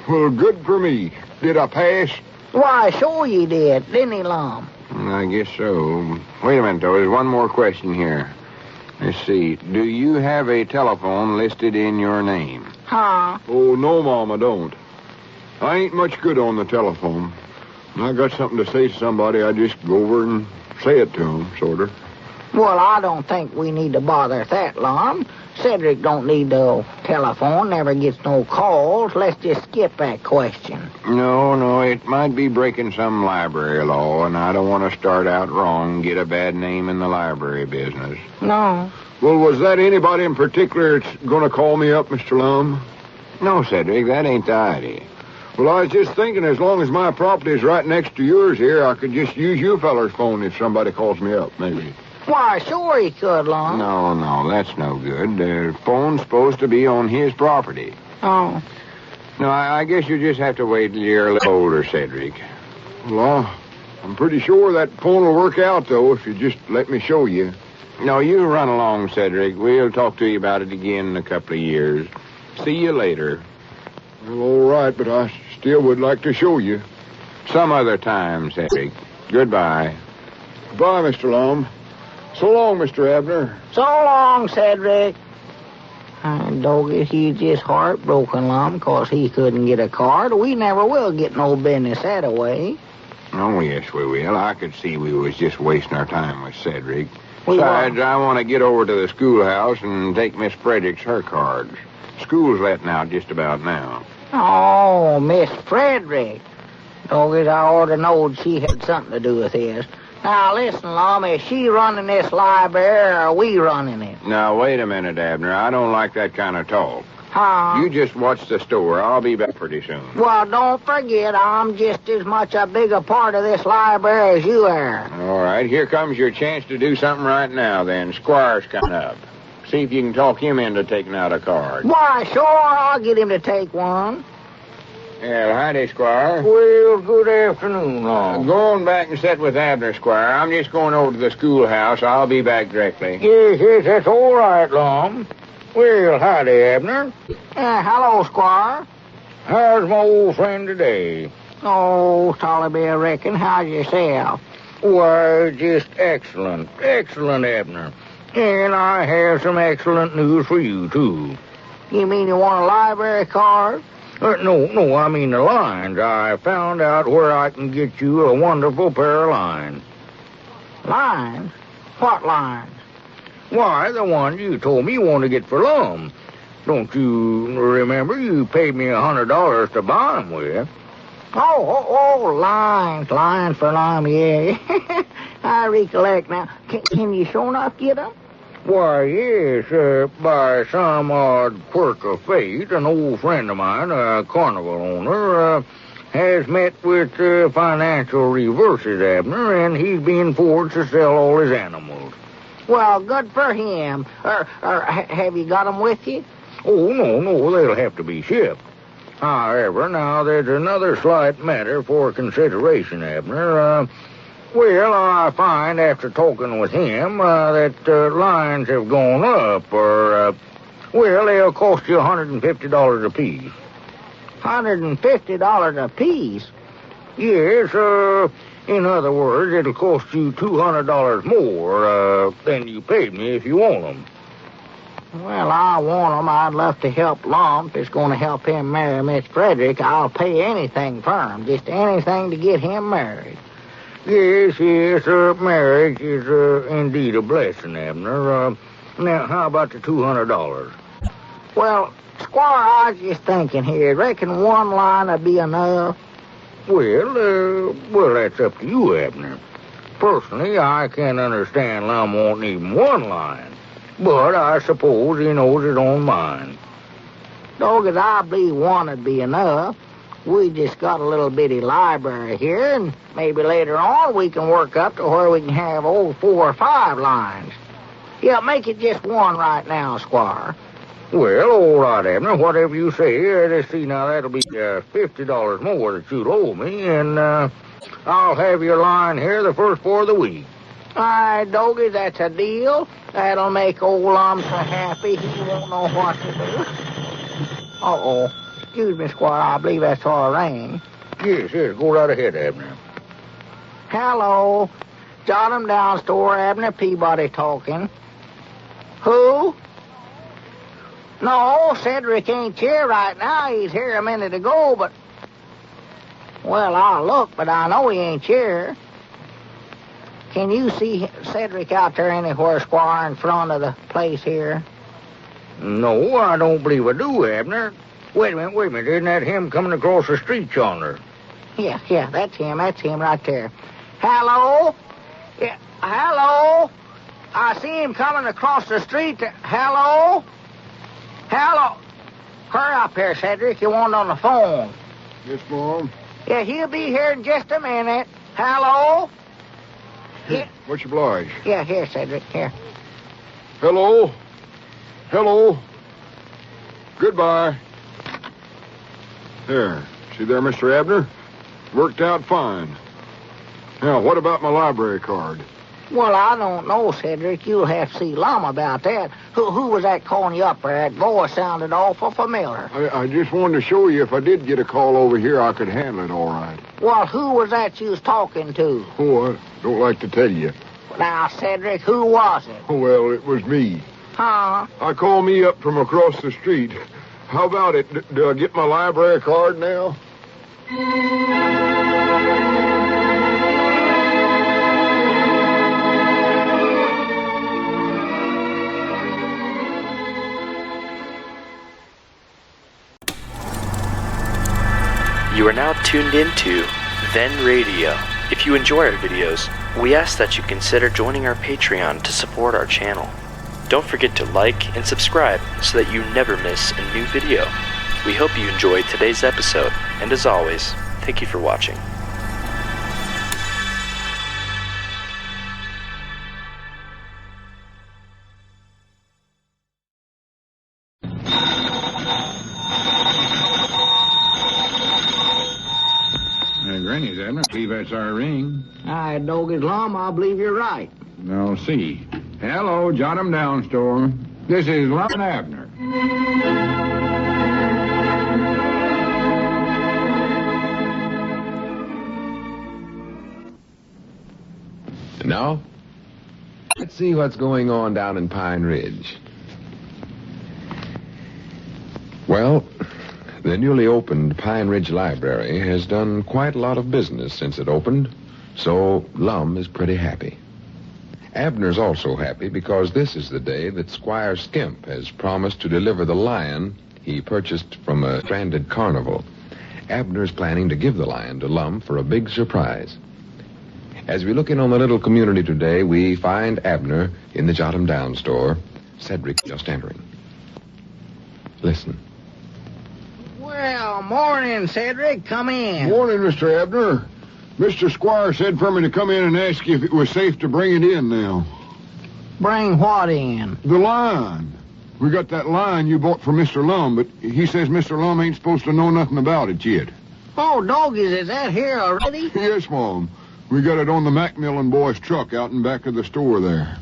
Well, good for me. Did I pass? Why, sure you did, didn't he, Lum? I guess so. Wait a minute, though. There's one more question here. Let's see. Do you have a telephone listed in your name? Huh? Oh, no, Mom, I don't. I ain't much good on the telephone. When I got something to say to somebody, I just go over and say it to them, sort of. Well, I don't think we need to bother with that, Lum. Cedric don't need no telephone, never gets no calls. Let's just skip that question. No, it might be breaking some library law, and I don't want to start out wrong and get a bad name in the library business. No. Well, was that anybody in particular that's going to call me up, Mr. Lum? No, Cedric, that ain't the idea. Well, I was just thinking as long as my property is right next to yours here, I could just use you feller's phone if somebody calls me up, maybe. Why, sure he could, Lum. No, that's no good. The phone's supposed to be on his property. Oh. No, I guess you just have to wait till you're a little older, Cedric. Well, I'm pretty sure that phone will work out, though, if you just let me show you. No, you run along, Cedric. We'll talk to you about it again in a couple of years. See you later. Well, all right, but I still would like to show you. Some other time, Cedric. Goodbye. Goodbye, Mr. Lum. So long, Mr. Abner. So long, Cedric. Doggy, he's just heartbroken, Lum, 'cause he couldn't get a card. We never will get no business that way. Oh, yes, we will. I could see we was just wasting our time with Cedric. We Besides, I want to get over to the schoolhouse and take Miss Fredericks her cards. School's letting out just about now. Oh, Miss Fredericks. Doggies, I oughta knowed she had something to do with this. Now, listen, Lum, is she running this library or are we running it? Now, wait a minute, Abner. I don't like that kind of talk. Huh? You just watch the store. I'll be back pretty soon. Well, don't forget, I'm just as much a bigger part of this library as you are. All right, here comes your chance to do something right now, then. Squire's coming up. See if you can talk him into taking out a card. Why, sure, I'll get him to take one. Yeah, howdy, Squire. Well, good afternoon, Lum. Go on back and sit with Abner, Squire. I'm just going over to the schoolhouse. I'll be back directly. Yes, that's all right, Lum. Well, howdy, Abner. Hello, Squire. How's my old friend today? Oh, Tolleby, I reckon. How's yourself? Why, just excellent. Excellent, Abner. And I have some excellent news for you, too. You mean you want a library card? No, I mean the lines. I found out where I can get you a wonderful pair of lines. Lines? What lines? Why, the ones you told me you wanted to get for Lum. Don't you remember you paid me $100 to buy them with? Oh, lines for Lum, yeah. I recollect now. Can you sure enough get them? Why, yes, by some odd quirk of fate, an old friend of mine, a carnival owner, has met with financial reverses, Abner, and he's being forced to sell all his animals. Well, good for him. Have you got them with you? Oh, no, they'll have to be shipped. However, now there's another slight matter for consideration, Abner. Well, I find after talking with him that lines have gone up, or, they'll cost you $150 apiece. $150 apiece? Yes, in other words, it'll cost you $200 more than you paid me if you want them. Well, I want them. I'd love to help Lum. If it's going to help him marry Miss Fredericks, I'll pay anything for him, just anything to get him married. Yes, marriage is indeed a blessing, Abner. Now, how about the $200? Well, Squire, I was just thinking here. Reckon one line would be enough? Well, that's up to you, Abner. Personally, I can't understand Lum wanting even one line. But I suppose he knows his own mind. Doggies, I believe one would be enough. We just got a little bitty library here, and maybe later on we can work up to where we can have 4 or 5 lines. Yeah, make it just one right now, Squire. Well, all right, Abner, whatever you say. Let's see, now that'll be $50 more that you'll owe me, and I'll have your line here the first part of the week. All right, Doggy, that's a deal. That'll make old Lum so happy he won't know what to do. Uh-oh. Excuse me, Squire, I believe that's our ring. Yes, go right ahead, Abner. Hello. Jot 'em down, Store Abner Peabody talking. Who? No, Cedric ain't here right now. He's here a minute ago, but... Well, I'll look, but I know he ain't here. Can you see Cedric out there anywhere, Squire, in front of the place here? No, I don't believe I do, Abner. Wait a minute. Isn't that him coming across the street yonder? Yeah, that's him right there. Hello? Yeah, hello? I see him coming across the street. Hello? Hello? Hurry up here, Cedric. You want on the phone. Yes, Mom. Yeah, he'll be here in just a minute. Hello? Yeah. What's your oblige? Yeah, here, Cedric, here. Hello? Goodbye. There. See there, Mr. Abner? Worked out fine. Now, what about my library card? Well, I don't know, Cedric. You'll have to see Lum about that. Who was that calling you up there? That voice sounded awful familiar. I just wanted to show you if I did get a call over here, I could handle it all right. Well, who was that you was talking to? Oh, I don't like to tell you. Now, Cedric, who was it? Oh, well, it was me. Huh? I called me up from across the street. How about it? Do I get my library card now? You are now tuned into Then Radio. If you enjoy our videos, we ask that you consider joining our Patreon to support our channel. Don't forget to like and subscribe so that you never miss a new video. We hope you enjoyed today's episode, and as always, thank you for watching. Granny's, Abner. I believe that's our ring. Aye, Doggy's Lum, I believe you're right. Now, see. Hello, jot 'em down, store. This is Lum and Abner. And now, let's see what's going on down in Pine Ridge. Well, the newly opened Pine Ridge Library has done quite a lot of business since it opened, so Lum is pretty happy. Abner's also happy because this is the day that Squire Skimp has promised to deliver the lion he purchased from a stranded carnival. Abner's planning to give the lion to Lum for a big surprise. As we look in on the little community today, we find Abner in the Jot 'em Down store, Cedric just entering. Listen. Well, morning, Cedric. Come in. Morning, Mr. Abner. Mr. Squire said for me to come in and ask you if it was safe to bring it in now. Bring what in? The lion. We got that lion you bought for Mr. Lum, but he says Mr. Lum ain't supposed to know nothing about it yet. Oh, doggies, is that here already? Yes, Mom. We got it on the Macmillan boy's truck out in back of the store there.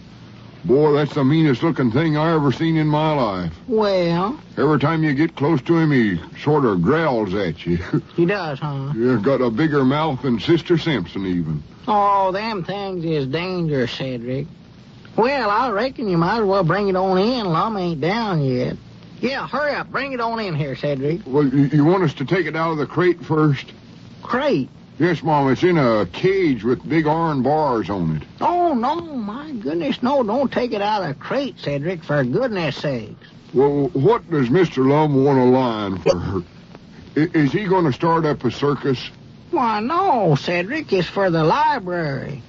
Boy, that's the meanest looking thing I ever seen in my life. Well? Every time you get close to him, he sort of growls at you. He does, huh? Yeah, got a bigger mouth than Sister Simpson even. Oh, them things is dangerous, Cedric. Well, I reckon you might as well bring it on in. Lum ain't down yet. Yeah, hurry up. Bring it on in here, Cedric. Well, you want us to take it out of the crate first? Crate? Yes, Mom. It's in a cage with big iron bars on it. Oh, no, my goodness, no. Don't take it out of the crate, Cedric, for goodness sakes. Well, what does Mr. Lum want a lion for? Is he going to start up a circus? Why, no, Cedric. It's for the library.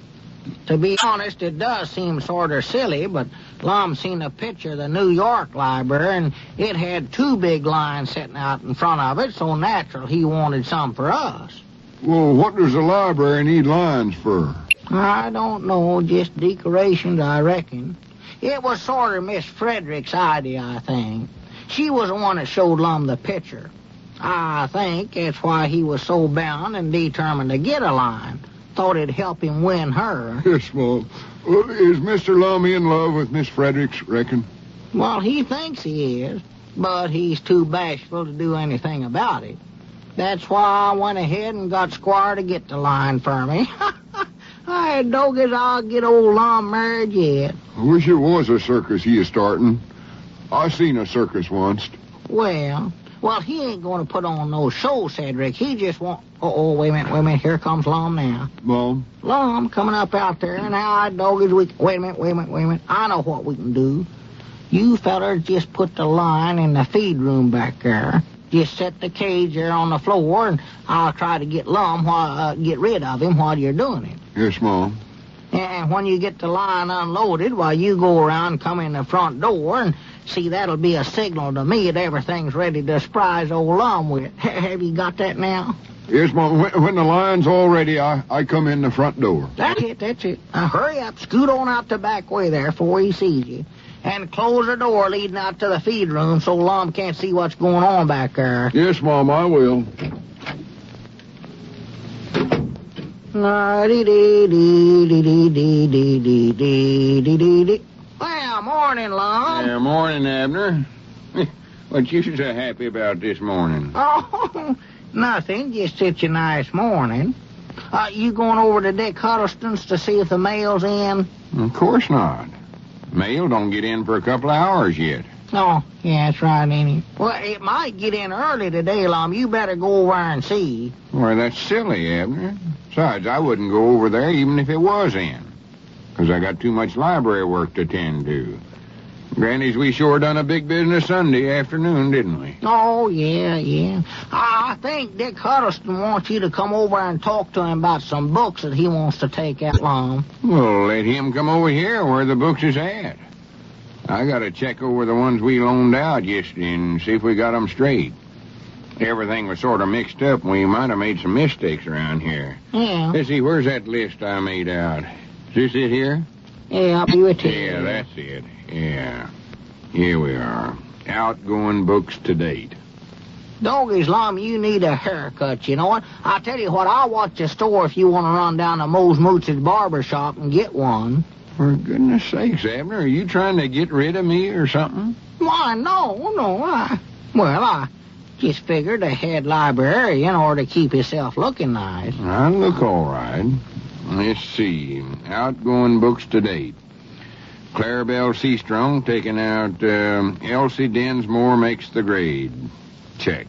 To be honest, it does seem sort of silly, but Lum seen a picture of the New York library, and it had two big lions sitting out in front of it, so natural he wanted some for us. Well, what does the library need lions for? I don't know, just decorations, I reckon. It was sort of Miss Fredericks' idea, I think. She was the one that showed Lum the picture. I think that's why he was so bound and determined to get a lion. Thought it'd help him win her. Yes, Mom. Well, is Mr. Lum in love with Miss Fredericks, reckon? Well, he thinks he is, but he's too bashful to do anything about it. That's why I went ahead and got Squire to get the lion for me. Hey, doggies, I'll get old Lum married yet. I wish it was a circus he is starting. I seen a circus once. Well, he ain't going to put on no show, Cedric. He just won't... Oh, wait a minute. Here comes Lum now. Mom? Lum coming up out there. Now, doggies, we... Wait a minute. I know what we can do. You fellers just put the line in the feed room back there. Just set the cage there on the floor, and I'll try to get Lum, get rid of him while you're doing it. Yes, Mom. And when you get the line unloaded, you go around and come in the front door, and see, that'll be a signal to me that everything's ready to surprise old Lum with. Have you got that now? Yes, Mom. When the line's all ready, I come in the front door. That's it. Now, hurry up, scoot on out the back way there before he sees you. And close the door leading out to the feed room so Lum can't see what's going on back there. Yes, Mom, I will. Well, morning, Lum. Yeah, morning, Abner. What you so happy about this morning? Oh, nothing. Just such a nice morning. You going over to Dick Huddleston's to see if the mail's in? Of course not. Mail don't get in for a couple of hours yet. Oh, yeah, that's right, ain't it? Well, it might get in early today, Lum. You better go over and see. Well, that's silly, Abner. Besides, I wouldn't go over there even if it was in. 'Cause I got too much library work to tend to. Granny's, we sure done a big business Sunday afternoon, didn't we? Oh, yeah. I think Dick Huddleston wants you to come over and talk to him about some books that he wants to take out, Lum. Well, let him come over here where the books is at. I gotta check over the ones we loaned out yesterday and see if we got 'em straight. Everything was sort of mixed up, and we might have made some mistakes around here. Yeah. Let's see, where's that list I made out? Is this it here? Yeah, I'll be with you. Yeah, that's it. Yeah. Here we are. Outgoing books to date. Doggies, Lum, you need a haircut, you know what? I'll tell you what, I'll watch the store if you want to run down to Mose Mootz's barber shop and get one. For goodness sakes, Abner, are you trying to get rid of me or something? Why, no. I just figured a head librarian ought to keep himself looking nice. I look all right. Let's see. Outgoing books to date. Clarabelle Seastrong taking out Elsie Densmore makes the grade. Check.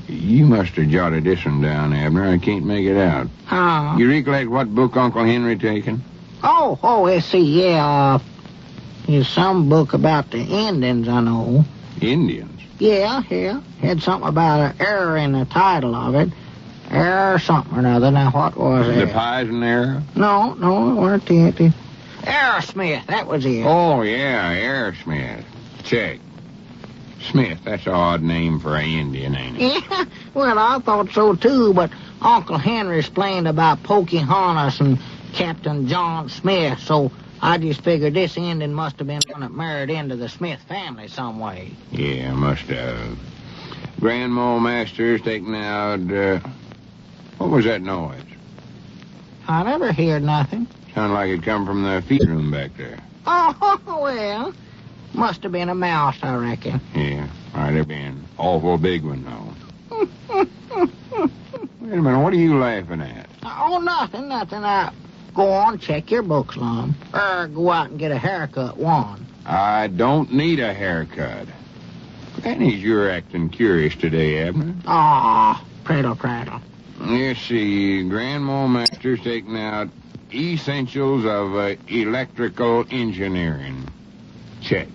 You must have jotted this one down, Abner. I can't make it out. Huh? You recollect what book Uncle Henry taken? Oh, let's see, yeah. There's some book about the Indians, I know. Indians? Yeah. Had something about an error in the title of it. Error something or another. Now, what was it? The Pison Error? No, it weren't the... Aerosmith, that was it. Oh, yeah, Aerosmith. Check. Smith, that's an odd name for an Indian, ain't it? Yeah, well, I thought so, too, but Uncle Henry explained about Pocahontas and Captain John Smith, so I just figured this Indian must have been one that married into the Smith family some way. Yeah, must have. Grandma Masters taking out, what was that noise? I never heard nothing. Sounded like it come from the feed room back there. Oh, well, must have been a mouse, I reckon. Yeah, might have been. Awful big one, though. Wait a minute, what are you laughing at? Oh, nothing. Go on, check your books, Lum. Or go out and get a haircut, one. I don't need a haircut. Granny's, you're acting curious today, Abner. Prattle. Let's see. Grandma Masters taking out Essentials of Electrical Engineering. Check.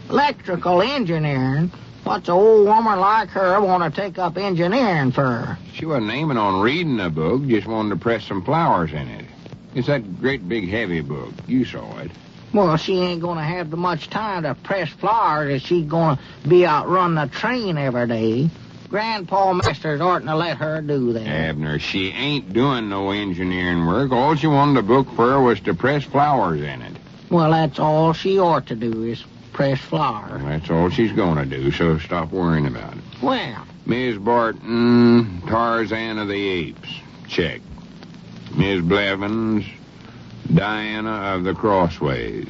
Electrical engineering? What's an old woman like her want to take up engineering for? She wasn't aiming on reading the book, just wanted to press some flowers in it. It's that great big heavy book. You saw it. Well, she ain't going to have much time to press flowers if she's going to be out running the train every day. Grandpa Masters oughtn't to let her do that. Abner, she ain't doing no engineering work. All she wanted the book for was to press flowers in it. Well, that's all she ought to do is press flowers. Well, that's all she's going to do, so stop worrying about it. Well. Miss Barton, Tarzan of the Apes. Check. Miss Blevins, Diana of the Crossways.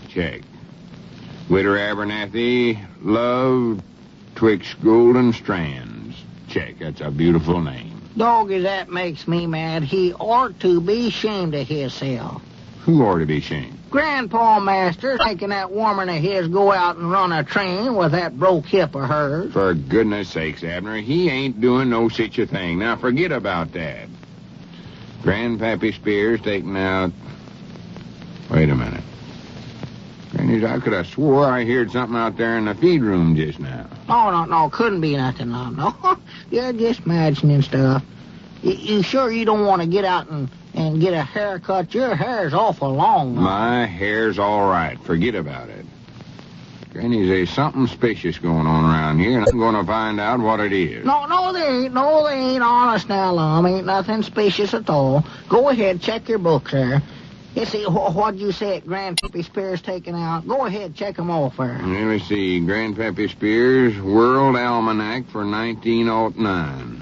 Check. Widow Abernathy, Love Twixt Golden Strands. Check. That's a beautiful name. Doggy, that makes me mad. He ought to be ashamed of himself. Who ought to be ashamed? Grandpa Master making that woman of his go out and run a train with that broke hip of hers. For goodness sakes, Abner, he ain't doing no such a thing. Now, forget about that. Grandpappy Spears taking out... Wait a minute. Grannies, I could have swore I heard something out there in the feed room just now. No, couldn't be nothing, no. You're just imagining stuff. You sure you don't want to get out and get a haircut? Your hair's awful long. My hair's all right. Forget about it. Grannies, there's something suspicious going on around here, and I'm going to find out what it is. No, they ain't. No, they ain't. Honest now, Lum. Ain't nothing suspicious at all. Go ahead, check your books there. You see, what'd you say Grandpappy Spears taking out? Go ahead, check them off there. Let me see. Grandpappy Spears, World Almanac for 1909.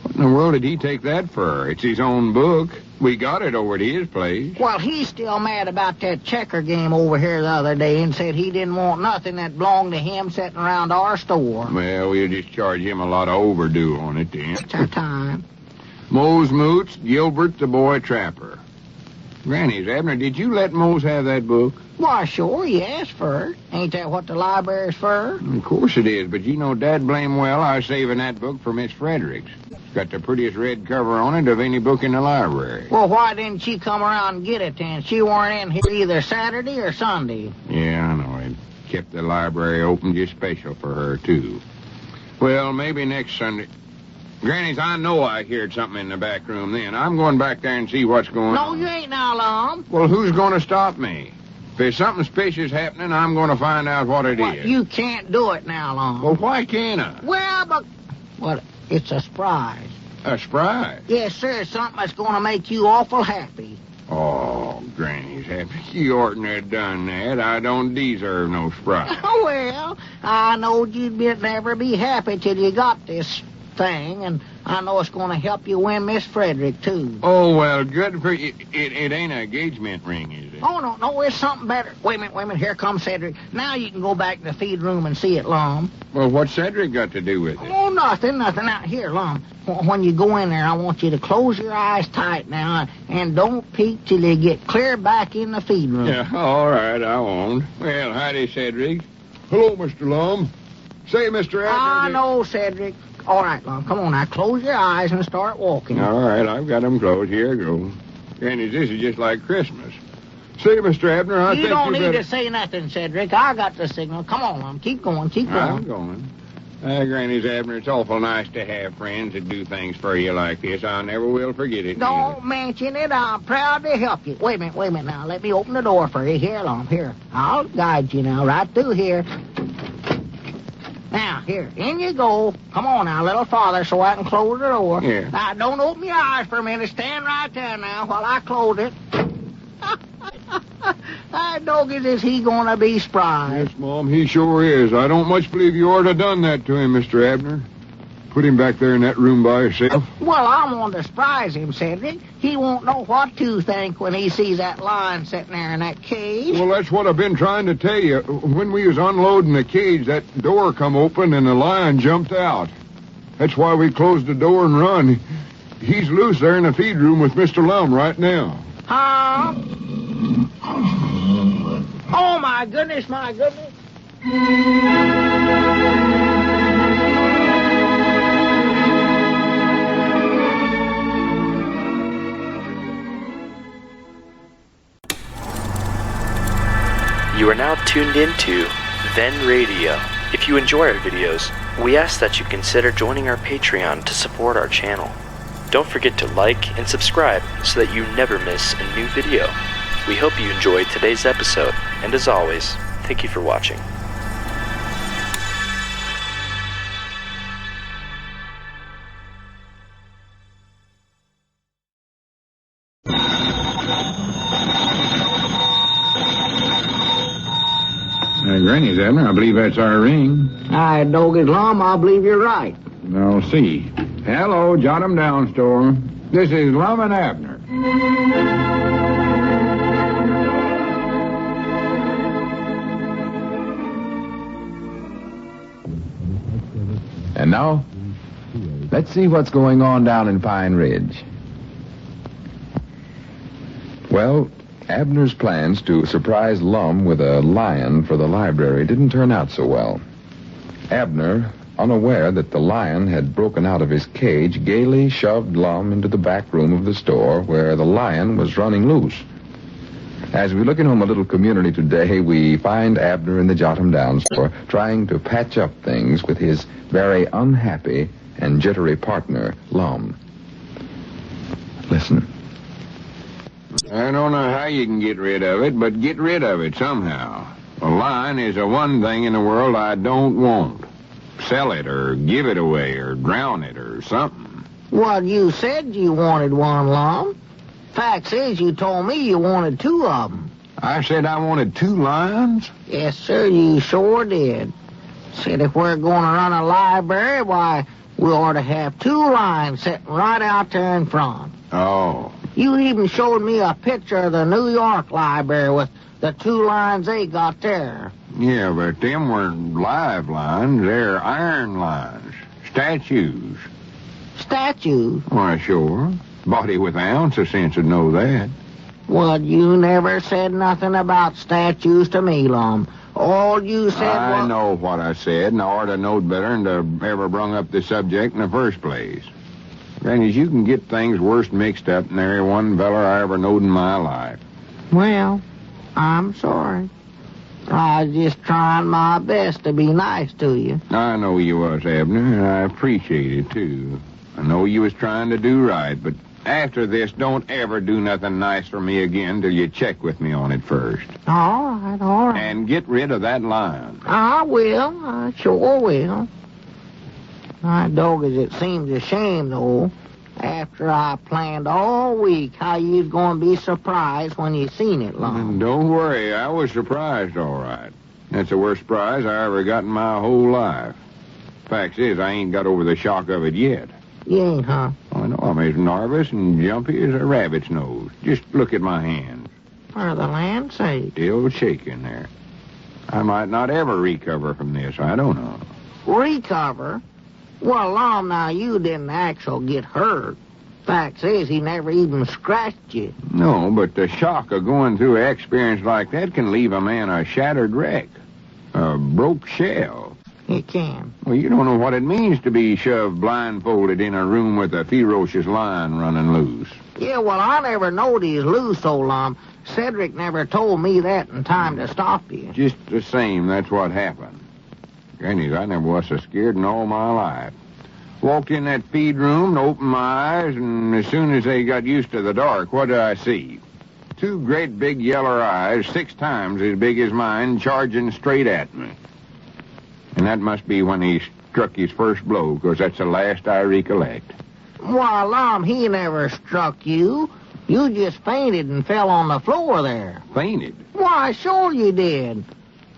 What in the world did he take that for? It's his own book. We got it over at his place. Well, he's still mad about that checker game over here the other day and said he didn't want nothing that belonged to him sitting around our store. Well, we'll just charge him a lot of overdue on it then. It's our time. Mose Moots, Gilbert the Boy Trapper. Grannies, Abner, did you let Mose have that book? Why, sure, he asked for it. Ain't that what the library's for? Of course it is, but you know dad blame well I was saving that book for Miss Fredericks. It's got the prettiest red cover on it of any book in the library. Well, why didn't she come around and get it then? She weren't in here either Saturday or Sunday. Yeah, I know. It kept the library open just special for her, too. Well, maybe next Sunday... Grannies, I know I heard something in the back room then. I'm going back there and see what's going on. No, you ain't now, Lum. Well, who's going to stop me? If there's something suspicious happening, I'm going to find out what it is. You can't do it now, Lum. Well, why can't I? Well, but... Well, it's a surprise. A surprise? Yes, sir. Something that's going to make you awful happy. Oh, Granny's happy. You oughtn't have done that. I don't deserve no surprise. Well, I knowed you'd never be happy till you got this thing, and I know it's going to help you win Miss Frederick, too. Oh, well, good for you. It ain't an engagement ring, is it? Oh, no, it's something better. Wait a minute, here comes Cedric. Now you can go back to the feed room and see it, Lum. Well, what's Cedric got to do with it? Oh, nothing. Now, here, Lum, when you go in there, I want you to close your eyes tight now, and don't peek till you get clear back in the feed room. Yeah, all right, I won't. Well, howdy, Cedric. Hello, Mr. Lum. Say, Mr. Abner... I know, Cedric. All right, Lum, come on now. Close your eyes and start walking. All right, I've got them closed. Here I go. Granny, this is just like Christmas. Say, Mr. Abner, I think you don't need better... to say nothing, Cedric. I got the signal. Come on, Lum. Keep going. I'm going. Granny's Abner, it's awful nice to have friends that do things for you like this. I never will forget it. Don't mention it. I'm proud to help you. Wait a minute now. Let me open the door for you. Here, Lum. Here. I'll guide you now right through here. Now, here, in you go. Come on now, a little farther so I can close the door. Yeah. Now, don't open your eyes for a minute. Stand right there now while I close it. That doggies, is he going to be spry? Yes, Mom, he sure is. I don't much believe you ought to have done that to him, Mr. Abner. Put him back there in that room by himself. Well, I want to surprise him, Cedric. He won't know what to think when he sees that lion sitting there in that cage. Well, that's what I've been trying to tell you. When we was unloading the cage, that door come open and the lion jumped out. That's why we closed the door and run. He's loose there in the feed room with Mr. Lum right now. Huh? Oh, my goodness. You are now tuned into Then Radio. If you enjoy our videos, we ask that you consider joining our Patreon to support our channel. Don't forget to like and subscribe so that you never miss a new video. We hope you enjoyed today's episode, and as always, thank you for watching. Granny's Abner, I believe that's our ring. Hi, doggies, Lum, I believe you're right. I'll see. Hello, jot 'em down, store. This is Lum and Abner. And now, Let's see what's going on down in Pine Ridge. Well, Abner's plans to surprise Lum with a lion for the library didn't turn out so well. Abner, unaware that the lion had broken out of his cage, gaily shoved Lum into the back room of the store where the lion was running loose. As we look in on the little community today, we find Abner in the Jot-'em-Down store trying to patch up things with his very unhappy and jittery partner, Lum. Listen. I don't know how you can get rid of it, but get rid of it somehow. A lion is the one thing in the world I don't want. Sell it or give it away or drown it or something. Well, you said you wanted one, Lum. Fact is, you told me you wanted 2 of them. I said I wanted 2 lions? Yes, sir, you sure did. Said if we're going to run a library, why, we ought to have 2 lions sitting right out there in front. Oh. You even showed me a picture of the New York library with the 2 lions they got there. Yeah, but them weren't live lions. They're iron lions. Statues. Statues? Why, sure. Body with an ounce of sense would know that. Well, you never said nothing about statues to me, Lum. All you said I know what I said, and I ought to knowed better than to ever brung up the subject in the first place. Granny's, you can get things worse mixed up than every one feller I ever knowed in my life. Well, I'm sorry. I was just trying my best to be nice to you. I know you was, Abner, and I appreciate it, too. I know you was trying to do right, but after this, don't ever do nothing nice for me again till you check with me on it first. All right. And get rid of that lion. I will. I sure will. My doggers, it seems a shame, though, after I planned all week how you'd going to be surprised when you seen it, Lum. Don't worry, I was surprised, all right. That's the worst surprise I ever got in my whole life. Fact is, I ain't got over the shock of it yet. You ain't, huh? I know I'm as nervous and jumpy as a rabbit's nose. Just look at my hands. For the land's sake. Still shaking there. I might not ever recover from this. I don't know. Recover? Well, Lum, now, you didn't actually get hurt. Fact is, he never even scratched you. No, but the shock of going through an experience like that can leave a man a shattered wreck. A broke shell. It can. Well, you don't know what it means to be shoved blindfolded in a room with a ferocious lion running loose. Yeah, well, I never knowed he was loose, old Lum. Cedric never told me that in time to stop you. Just the same, that's what happened. Granny, I never was so scared in all my life. Walked in that feed room and opened my eyes, and as soon as they got used to the dark, what did I see? 2 great big yellow eyes, 6 times as big as mine, charging straight at me. And that must be when he struck his first blow, because that's the last I recollect. Why, Lum, he never struck you. You just fainted and fell on the floor there. Fainted? Why, sure you did.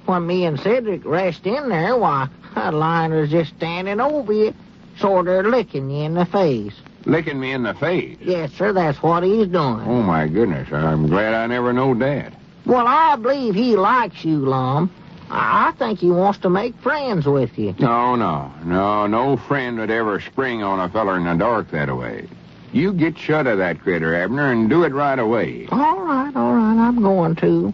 When me and Cedric rushed in there, why, that lion was just standing over you, sort of licking you in the face. Licking me in the face? Yes, sir, that's what he's doing. Oh, my goodness, I'm glad I never knowed that. Well, I believe he likes you, Lum. I think he wants to make friends with you. No friend would ever spring on a feller in the dark that way. You get shut of that critter, Abner, and do it right away. All right, I'm going to.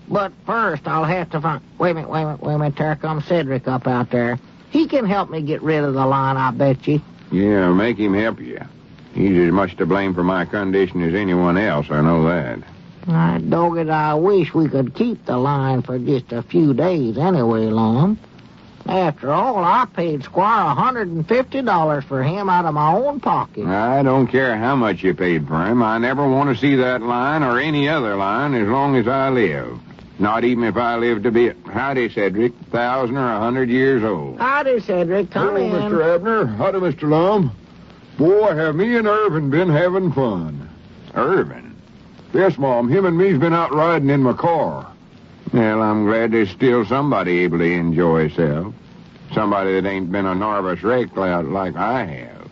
But first, I'll have to find... Wait a minute, there comes Cedric up out there. He can help me get rid of the lion, I bet you. Yeah, make him help you. He's as much to blame for my condition as anyone else, I know that. Dog it, I wish we could keep the lion for just a few days anyway, Lum. After all, I paid Squire $150 for him out of my own pocket. I don't care how much you paid for him. I never want to see that lion or any other lion as long as I live. Not even if I live to be, howdy, Cedric, 1,000 or 100 years old. Howdy, Cedric. Come in. Mr. Abner. Howdy, Mr. Lum. Boy, have me and Ervin been having fun. Ervin? Yes, Mom. Him and me's been out riding in my car. Well, I'm glad there's still somebody able to enjoy himself. Somebody that ain't been a nervous wreck like I have.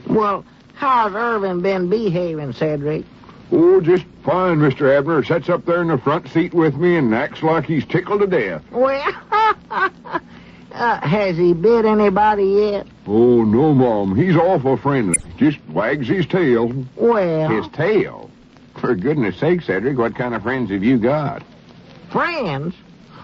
Well, how's Ervin been behaving, Cedric? Oh, just fine, Mr. Abner. Sits up there in the front seat with me and acts like he's tickled to death. Well, Has he bit anybody yet? Oh, no, Mom. He's awful friendly. Just wags his tail. Well... His tail? For goodness sake, Cedric, what kind of friends have you got? Friends?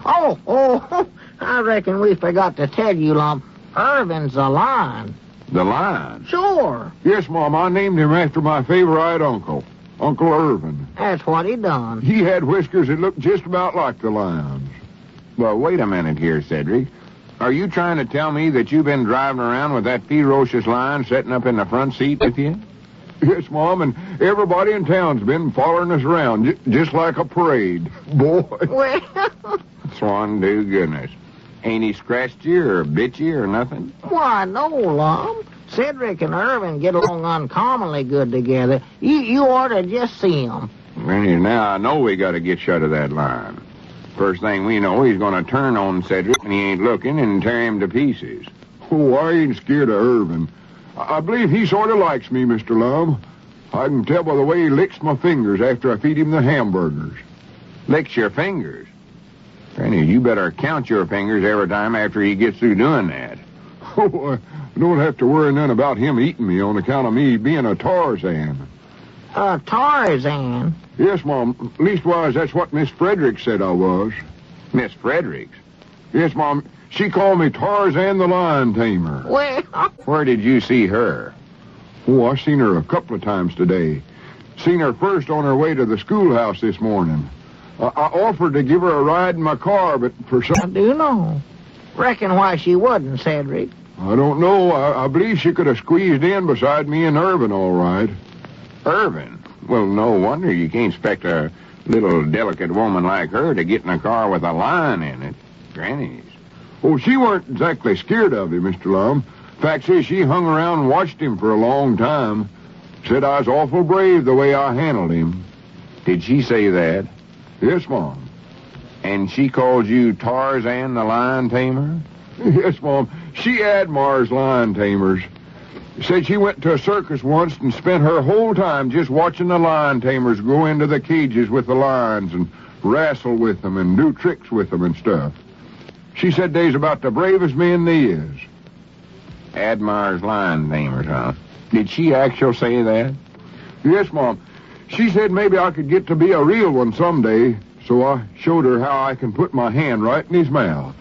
Oh, I reckon we forgot to tell you, Lum. Ervin's a lion. The lion? Sure. Yes, Mom, I named him after my favorite uncle, Uncle Ervin. That's what he done. He had whiskers that looked just about like the lion's. Well, wait a minute here, Cedric. Are you trying to tell me that you've been driving around with that ferocious lion sitting up in the front seat with you? Yes, Mom, and everybody in town's been following us around, just like a parade. Boy. Well... Swan do goodness. Ain't he scratched you or bit you or nothing? Why, no, Lum. Cedric and Ervin get along uncommonly good together. You ought to just see them. Now I know we got to get shut of that lion. First thing we know, he's going to turn on Cedric when he ain't looking and tear him to pieces. Oh, I ain't scared of Ervin. I believe he sort of likes me, Mr. Lum. I can tell by the way he licks my fingers after I feed him the hamburgers. Licks your fingers? Granny, you better count your fingers every time after he gets through doing that. Oh, I don't have to worry none about him eating me on account of me being a Tarzan. A Tarzan? Yes, Mom. Leastwise, that's what Miss Fredericks said I was. Miss Fredericks? Yes, Mom. She called me Tarzan the Lion Tamer. Well... Where did you see her? Oh, I seen her a couple of times today. Seen her first on her way to the schoolhouse this morning. I offered to give her a ride in my car, but for some... I do know. Reckon why she wouldn't, Cedric. I don't know. I believe she could have squeezed in beside me and Ervin all right. Ervin? Well, no wonder you can't expect a little delicate woman like her to get in a car with a lion in it. Granny's. Oh, she weren't exactly scared of him, Mr. Lum. Fact is, she hung around and watched him for a long time. Said I was awful brave the way I handled him. Did she say that? Yes, Mom. And she called you Tarzan the Lion Tamer? Yes, Mom. She admires lion tamers. Said she went to a circus once and spent her whole time just watching the lion tamers go into the cages with the lions and wrestle with them and do tricks with them and stuff. She said they's about the bravest men they is. Admires lion tamers, huh? Did she actually say that? Yes, Mom. She said maybe I could get to be a real one someday, so I showed her how I can put my hand right in his mouth.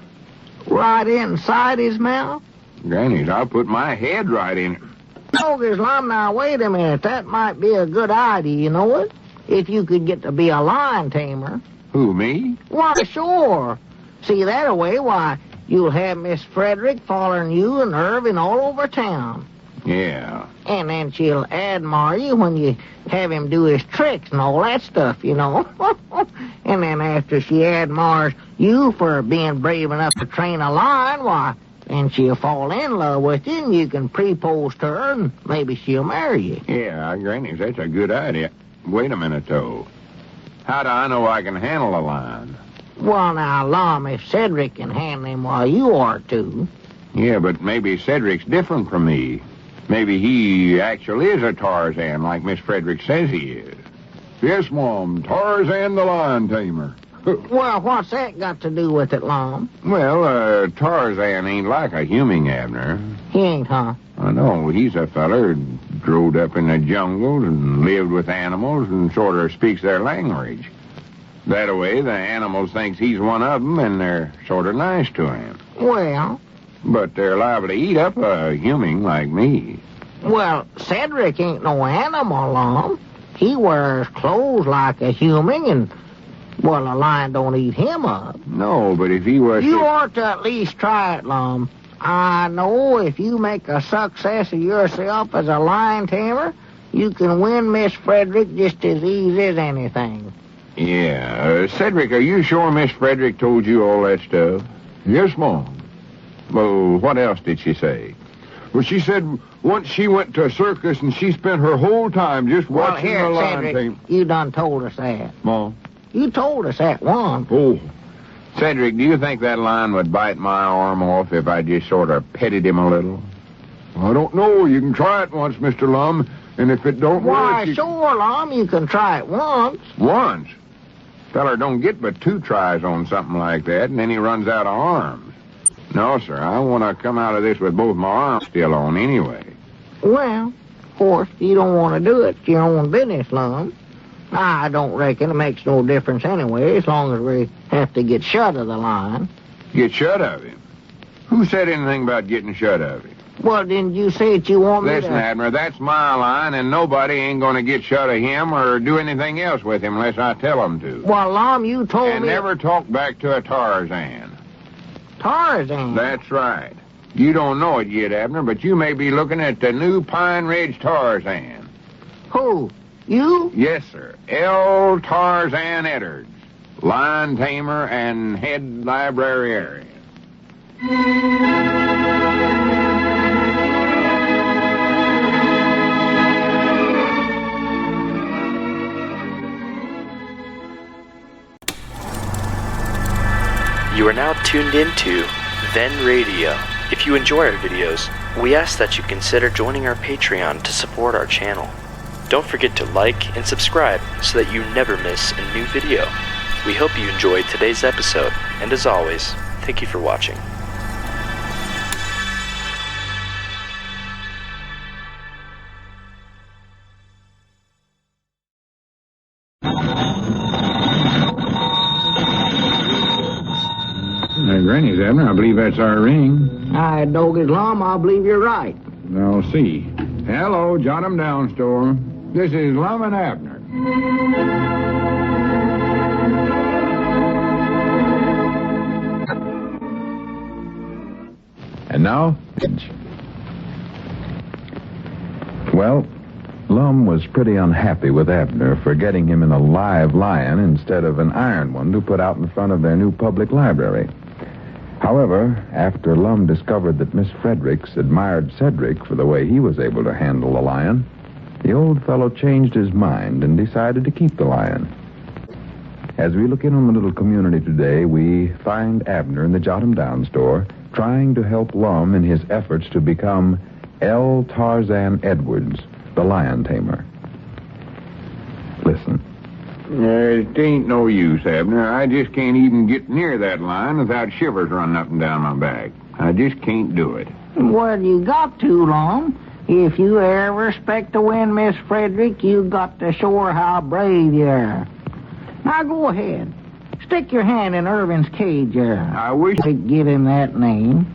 Right inside his mouth? Granny's, I'll put my head right in it. Bogus Lum, now wait a minute. That might be a good idea, you know it? If you could get to be a lion tamer. Who, me? Why, sure. See, that way, why, you'll have Miss Fredericks following you and Ervin all over town. Yeah. And then she'll admire you when you have him do his tricks and all that stuff, you know. And then after she admires you for being brave enough to train a lion, why, then she'll fall in love with you and you can propose to her and maybe she'll marry you. Yeah, Granny, that's a good idea. Wait a minute, though. How do I know I can handle a lion? Well, now, Lum, if Cedric can handle him, why, you are too. Yeah, but maybe Cedric's different from me. Maybe he actually is a Tarzan like Miss Fredericks says he is. Yes, Mom. Tarzan the Lion Tamer. Well, what's that got to do with it, Lum? Well, Tarzan ain't like a human, Abner. He ain't, huh? I know. He's a feller who growed up in the jungle and lived with animals and sort of speaks their language. That way, the animals thinks he's one of them and they're sort of nice to him. Well... But they're liable to eat up a human like me. Well, Cedric ain't no animal, Lum. He wears clothes like a human, and, well, a lion don't eat him up. No, but if he was... You ought to at least try it, Lum. I know if you make a success of yourself as a lion tamer, you can win Miss Fredericks just as easy as anything. Yeah. Cedric, are you sure Miss Fredericks told you all that stuff? Yes, Mom. Well, what else did she say? Well, she said once she went to a circus and she spent her whole time just watching the lion Cedric, you done told us that. Mom? You told us that once. Oh. Cedric, do you think that lion would bite my arm off if I just sort of petted him a little? I don't know. You can try it once, Mr. Lum, and if it don't work... Why, sure, Lum, you can try it once. Once? Feller don't get but 2 tries on something like that, and then he runs out of arms. No, sir. I want to come out of this with both my arms still on anyway. Well, of course, you don't want to do it. It's your own business, Lum. I don't reckon it makes no difference anyway, as long as we have to get shut of the line. Get shut of him? Who said anything about getting shut of him? Well, didn't you say that you want me Listen, to... Abner, that's my line, and nobody ain't going to get shut of him or do anything else with him unless I tell them to. Well, Lum, you told and me... never talk back to a Tarzan. Tarzan? That's right. You don't know it yet, Abner, but you may be looking at the new Pine Ridge Tarzan. Who? You? Yes, sir. L. Tarzan Edwards, lion tamer and head librarian. You are now tuned into Then Radio. If you enjoy our videos, we ask that you consider joining our Patreon to support our channel. Don't forget to like and subscribe so that you never miss a new video. We hope you enjoyed today's episode, and as always, thank you for watching. Granny's, Abner. I believe that's our ring. I dog it, Lum. I believe you're right. I'll see. Hello, jot 'em down, store. This is Lum and Abner. And now... Well, Lum was pretty unhappy with Abner for getting him in a live lion instead of an iron one to put out in front of their new public library. However, after Lum discovered that Miss Fredericks admired Cedric for the way he was able to handle the lion, the old fellow changed his mind and decided to keep the lion. As we look in on the little community today, we find Abner in the Jot 'em Down store trying to help Lum in his efforts to become L. Tarzan Edwards, the lion tamer. Listen. It ain't no use, Abner. I just can't even get near that line without shivers running up and down my back. I just can't do it. Well, you got to, Lum. If you ever expect to win Miss Frederick, you got to show her how brave you are. Now, go ahead. Stick your hand in Ervin's cage there. I wish I'd give him that name.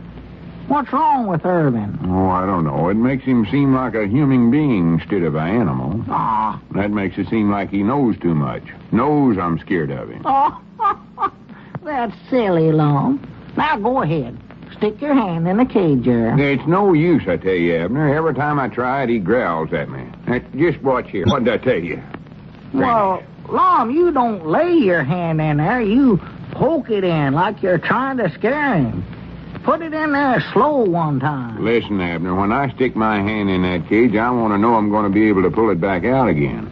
What's wrong with Ervin? Oh, I don't know. It makes him seem like a human being instead of an animal. Ah. That makes it seem like he knows too much. Knows I'm scared of him. Oh, that's silly, Lum. Now, go ahead. Stick your hand in the cage there. It's no use, I tell you, Abner. Every time I try it, he growls at me. Just watch here. What did I tell you? Well, Lum, you don't lay your hand in there. You poke it in like you're trying to scare him. Put it in there slow one time. Listen, Abner, when I stick my hand in that cage, I want to know I'm going to be able to pull it back out again.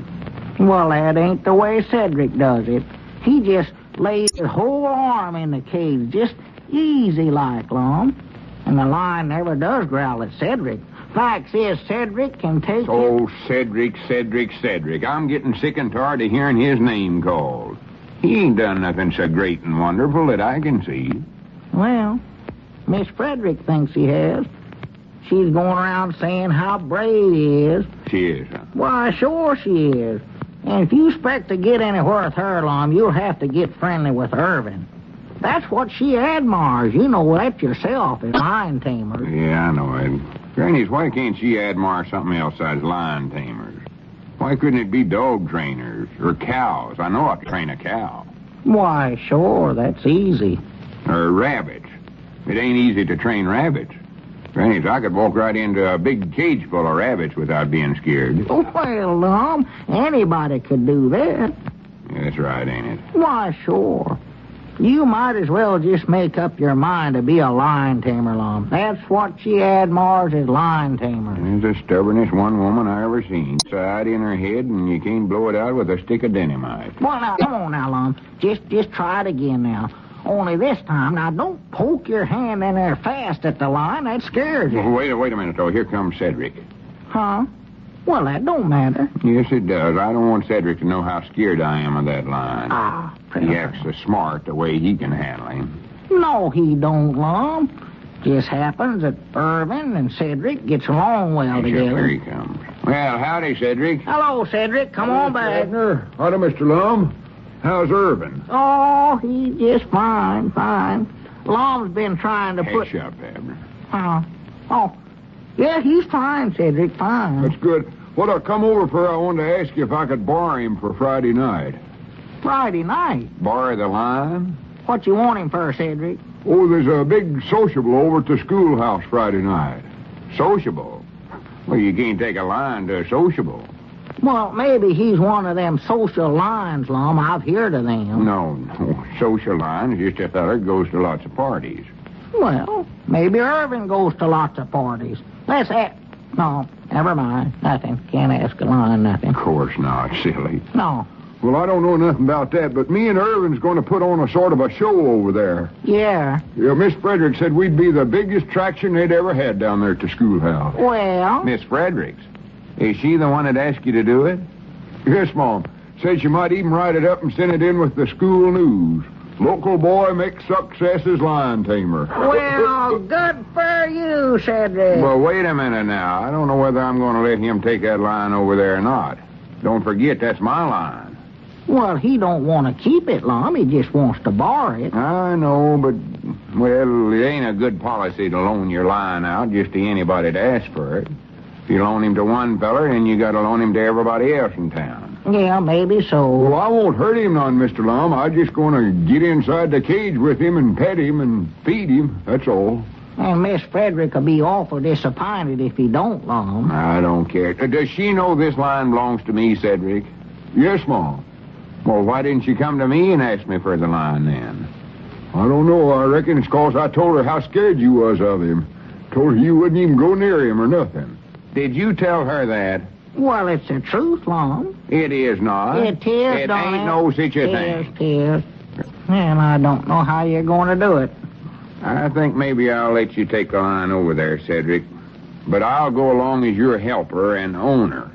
Well, that ain't the way Cedric does it. He just lays his whole arm in the cage, just easy like, Lum. And the lion never does growl at Cedric. Fact is, Cedric can take Oh, Cedric. I'm getting sick and tired of hearing his name called. He ain't done nothing so great and wonderful that I can see. Well, Miss Frederick thinks he has. She's going around saying how brave he is. She is, huh? Why, sure she is. And if you expect to get anywhere with her, Lum, you'll have to get friendly with Ervin. That's what she admires. You know that yourself as lion tamer. Yeah, I know it. Grannies, why can't she admire something else besides lion tamers? Why couldn't it be dog trainers or cows? I know I could train a cow. Why, sure, that's easy. Or rabbits. It ain't easy to train rabbits. Grannies, I could walk right into a big cage full of rabbits without being scared. Well, Lum, anybody could do that. Yeah, that's right, ain't it? Why, sure. You might as well just make up your mind to be a lion tamer, Lum. That's what she admires as lion tamer. There's the stubbornest one woman I ever seen. Side in her head, and you can't blow it out with a stick of dynamite. Well, now, come on now, Lum. Just try it again now. Only this time, now, don't poke your hand in there fast at the line. That scares you. Well, wait a minute, though. Here comes Cedric. Huh? Well, that don't matter. Yes, it does. I don't want Cedric to know how scared I am of that line. Ah, he acts so smart the way he can handle him. No, he don't, Lum. Just happens that Ervin and Cedric gets along well together. Here he comes. Well, howdy, Cedric. Hello, Cedric. Come on back. Abner. Howdy, Mr. Lum. How's Ervin? Oh, he's just fine. Lum's been trying to put... Hush up, Abner. Yeah, he's fine, Cedric, fine. That's good. What I come over for, I wanted to ask you if I could borrow him for Friday night. Friday night? Borrow the line? What you want him for, Cedric? Oh, there's a big sociable over at the schoolhouse Friday night. Sociable? Well, you can't take a line to a sociable. Well, maybe he's one of them social lines, Lum. I've heard of them. No. Social line is just a feller that goes to lots of parties. Well, maybe Ervin goes to lots of parties. Let's ask... No, never mind. Nothing. Can't ask a line, nothing. Of course not, silly. No. Well, I don't know nothing about that, but me and Ervin's going to put on a sort of a show over there. Yeah. Yeah, Miss Fredericks said we'd be the biggest traction they'd ever had down there at the schoolhouse. Well? Miss Fredericks? Is she the one that asked you to do it? Yes, Mom. Said she might even write it up and send it in with the school news. Local boy makes success as lion tamer. Well, good for you, Cedric. Well, wait a minute now. I don't know whether I'm going to let him take that line over there or not. Don't forget, that's my line. Well, he don't want to keep it, Lum. He just wants to borrow it. I know, but, well, it ain't a good policy to loan your line out just to anybody to ask for it. If you loan him to one feller, then you got to loan him to everybody else in town. Yeah, maybe so. Well, I won't hurt him none, Mr. Lum. I'm just going to get inside the cage with him and pet him and feed him. That's all. And Miss Frederick will be awful disappointed if he don't, Lum. I don't care. Does she know this line belongs to me, Cedric? Yes, Mom. Well, why didn't she come to me and ask me for the line then? I don't know. I reckon it's 'cause I told her how scared you was of him. Told her you wouldn't even go near him or nothing. Did you tell her that? Well, it's the truth, Lum. It is not. It is, It don't ain't no such a thing. It is. And I don't know how you're going to do it. I think maybe I'll let you take the line over there, Cedric. But I'll go along as your helper and owner.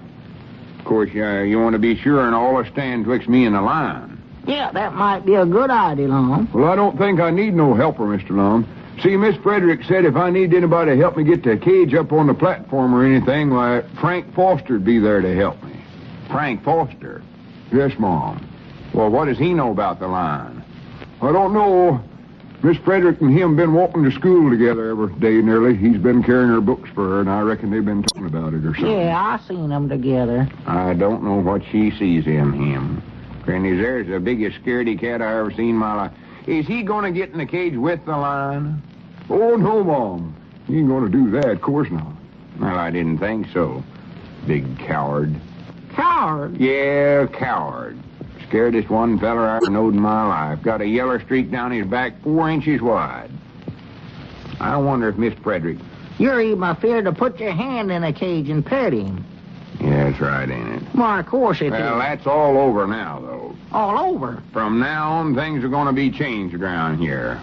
Of course, you want to be sure and all will stand twixt me and the line. Yeah, that might be a good idea, Lum. Well, I don't think I need no helper, Mr. Lum. See, Miss Frederick said if I need anybody to help me get the cage up on the platform or anything, why, Frank Foster'd be there to help me. Frank Foster? Yes, Mom. Well, what does he know about the line? I don't know. Miss Frederick and him been walking to school together every day nearly. He's been carrying her books for her, and I reckon they've been talking about it or something. Yeah, I seen them together. I don't know what she sees in him. Granny, there's the biggest scaredy cat I ever seen in my life. Is he going to get in the cage with the line? Oh, no, Mom. He ain't going to do that. Of course not. Well, I didn't think so. Big coward. Coward? Yeah, coward. Scaredest one feller I ever knowed in my life. Got a yeller streak down his back 4 inches wide. I wonder if Miss Frederick... You're even afraid to put your hand in a cage and pet him. Yeah, that's right, ain't it? Why, of course it is. Well, that's all over now, though. All over? From now on, things are going to be changed around here.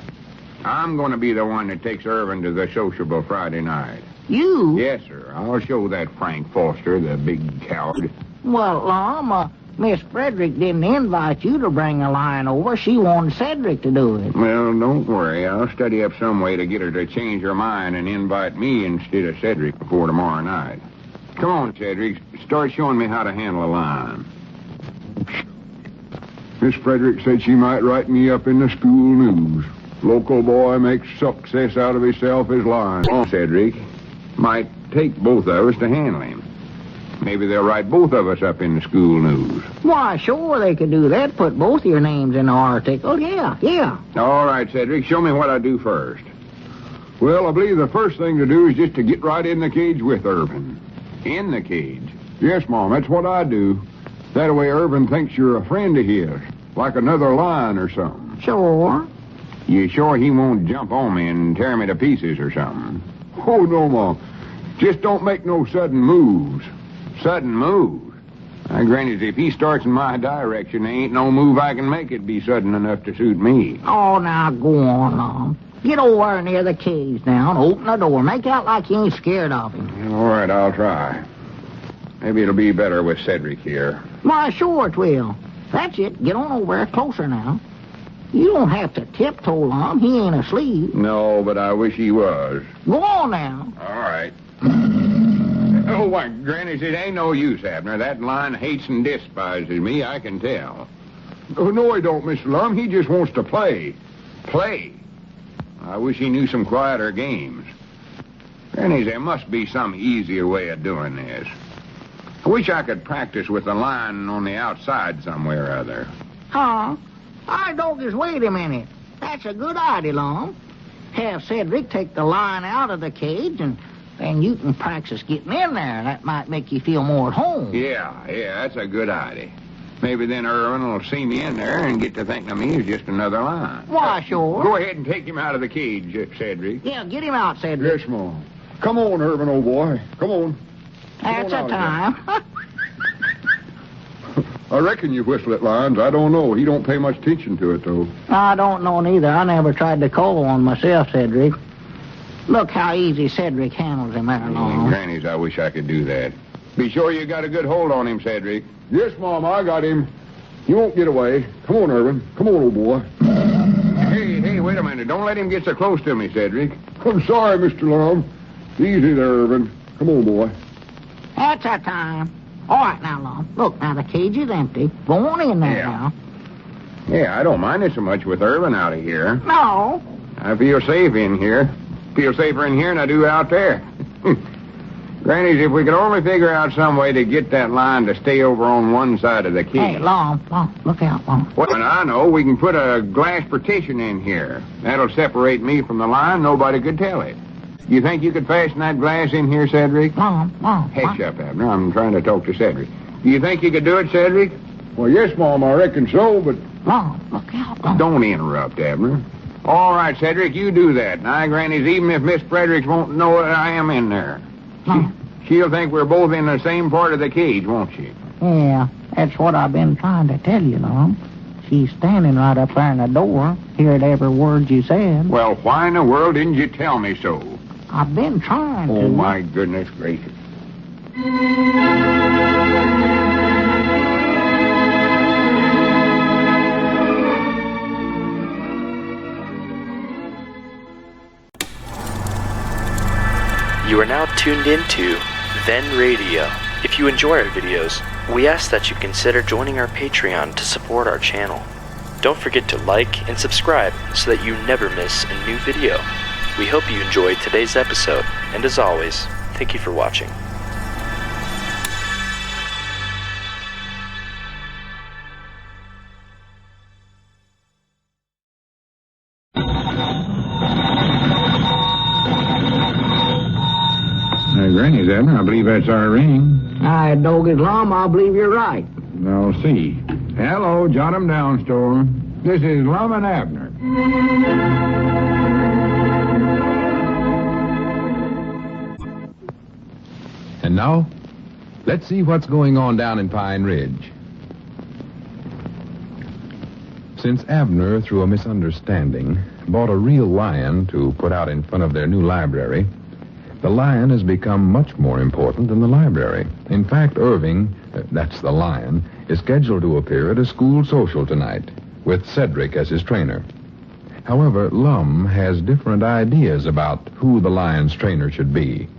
I'm going to be the one that takes Ervin to the sociable Friday night. You? Yes, sir. I'll show that Frank Foster, the big coward. Well, Lum, Miss Frederick didn't invite you to bring a line over. She wanted Cedric to do it. Well, don't worry. I'll study up some way to get her to change her mind and invite me instead of Cedric before tomorrow night. Come on, Cedric. Start showing me how to handle a line. Miss Frederick said she might write me up in the school news. Local boy makes success out of himself as lion. Oh, Cedric. Might take both of us to handle him. Maybe they'll write both of us up in the school news. Why, sure they could do that. Put both your names in the article. Yeah. All right, Cedric. Show me what I do first. Well, I believe the first thing to do is just to get right in the cage with Ervin. In the cage? Yes, Mom. That's what I do. That way Ervin thinks you're a friend of his. Like another lion or something. Sure. You sure he won't jump on me and tear me to pieces or something? Oh, no, Mom. Just don't make no sudden moves. Sudden moves? Granted, if he starts in my direction, there ain't no move I can make it be sudden enough to suit me. Oh, now go on, Lum. Get over near the cage now and open the door. Make out like you ain't scared of him. All right, I'll try. Maybe it'll be better with Cedric here. Why, sure it will. That's it. Get on over there closer now. You don't have to tiptoe, Lum. He ain't asleep. No, but I wish he was. Go on now. All right. Oh, why, Granny, it ain't no use, Abner. That lion hates and despises me, I can tell. Oh, no, he don't, Mr. Lum. He just wants to play. Play? I wish he knew some quieter games. Granny, there must be some easier way of doing this. I wish I could practice with the lion on the outside somewhere or other. Huh? I doggies, wait a minute. That's a good idea, Lum. Have Cedric take the lion out of the cage, and then you can practice getting in there. That might make you feel more at home. Yeah, that's a good idea. Maybe then Ervin will see me in there and get to thinking of me as just another lion. Why, sure. Go ahead and take him out of the cage, Cedric. Yeah, get him out, Cedric. Yes, Mom. Come on, Ervin, old boy. Come on. That's a time. I reckon you whistle at lions. I don't know. He don't pay much attention to it, though. I don't know neither. I never tried to call one myself, Cedric. Look how easy Cedric handles him there, Lum. Grannies, I wish I could do that. Be sure you got a good hold on him, Cedric. Yes, Mom, I got him. He won't get away. Come on, Ervin. Come on, old boy. Hey, wait a minute. Don't let him get so close to me, Cedric. I'm sorry, Mr. Lum. Easy there, Ervin. Come on, boy. That's our time. All right, now, Lum. Look, now the cage is empty. Go on in there now. Yeah, I don't mind it so much with Ervin out of here. No. I feel safe in here. Feel safer in here than I do out there. Grannies, if we could only figure out some way to get that lion to stay over on one side of the cage. Hey, Lum, look out, Lum. Well, I know. We can put a glass partition in here. That'll separate me from the lion. Nobody could tell it. You think you could fasten that glass in here, Cedric? Lum. Hush up, Abner. I'm trying to talk to Cedric. Do you think you could do it, Cedric? Well, yes, Mom, I reckon so, but... Lum, look out, Lum. Don't interrupt, Abner. All right, Cedric, you do that. Now, Grannies, even if Miss Fredericks won't know that I am in there. She'll think we're both in the same part of the cage, won't she? Yeah, that's what I've been trying to tell you, Lum. She's standing right up there in the door, hearing every word you said. Well, why in the world didn't you tell me so? I've been trying to. Oh, my goodness gracious. You are now tuned into Then Radio. If you enjoy our videos, we ask that you consider joining our Patreon to support our channel. Don't forget to like and subscribe so that you never miss a new video. We hope you enjoyed today's episode, and as always, thank you for watching. Granny's, Abner, I believe that's our ring. I doggies, Lum, I believe you're right. I'll see. Hello, jot 'em down, store. This is Lum and Abner. And now, let's see what's going on down in Pine Ridge. Since Abner, through a misunderstanding, bought a real lion to put out in front of their new library, the lion has become much more important than the library. In fact, Ervin, that's the lion, is scheduled to appear at a school social tonight, with Cedric as his trainer. However, Lum has different ideas about who the lion's trainer should be.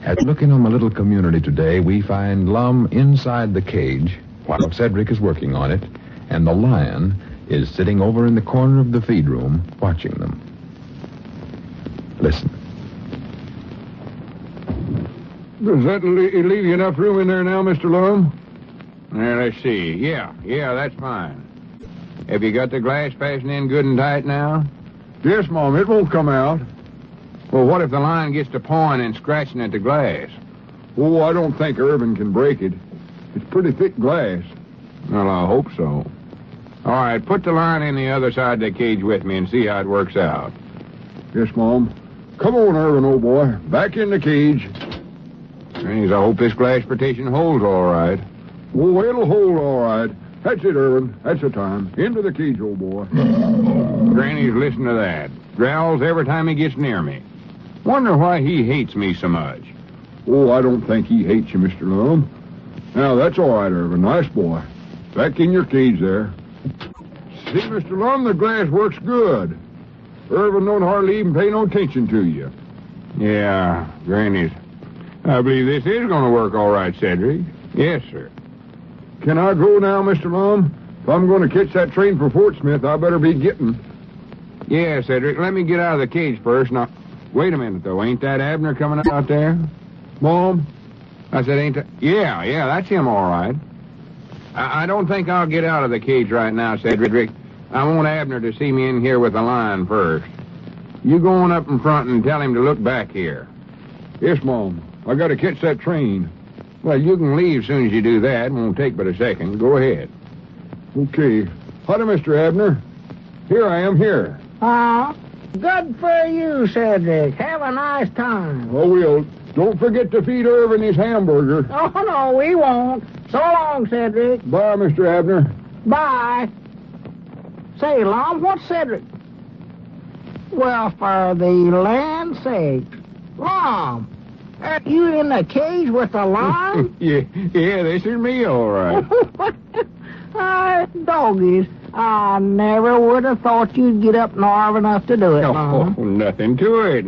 As looking on the little community today, we find Lum inside the cage while Cedric is working on it, and the lion is sitting over in the corner of the feed room watching them. Listen. Does that leave you enough room in there now, Mr. Lum? Now, let's see. Yeah, that's fine. Have you got the glass fastened in good and tight now? Yes, Mom, it won't come out. Well, what if the lion gets to pawing and scratching at the glass? Oh, I don't think Ervin can break it. It's pretty thick glass. Well, I hope so. All right, put the lion in the other side of the cage with me and see how it works out. Yes, Mom. Come on, Ervin, old boy. Back in the cage. Grannies, I hope this glass partition holds all right. Oh, it'll hold all right. That's it, Ervin. That's the time. Into the cage, old boy. Grannies, listen to that. Growls every time he gets near me. Wonder why he hates me so much. Oh, I don't think he hates you, Mr. Lum. Now, that's all right, Ervin. Nice boy. Back in your cage there. See, Mr. Lum, the glass works good. Ervin don't hardly even pay no attention to you. Yeah, grannies. I believe this is going to work all right, Cedric. Yes, sir. Can I go now, Mr. Lum? If I'm going to catch that train for Fort Smith, I better be getting. Yeah, Cedric, let me get out of the cage first. Now, wait a minute, though. Ain't that Abner coming out there? Mom? I said, ain't that... Yeah, that's him, all right. I don't think I'll get out of the cage right now, Cedric. I want Abner to see me in here with the line first. You go on up in front and tell him to look back here. Yes, Mom. I got to catch that train. Well, you can leave as soon as you do that. It won't take but a second. Go ahead. Okay. Howdy, Mr. Abner. Here I am, here. Good for you, Cedric. Have a nice time. Oh, will. Don't forget to feed Ervin his hamburger. Oh, no, we won't. So long, Cedric. Bye, Mr. Abner. Bye. Say, Lum, what's Cedric? Well, for the land's sake. Lum, are you in the cage with the lion? Yeah, this is me, all right. Doggies, I never would have thought you'd get up narve enough to do it, Lum. Oh, nothing to it.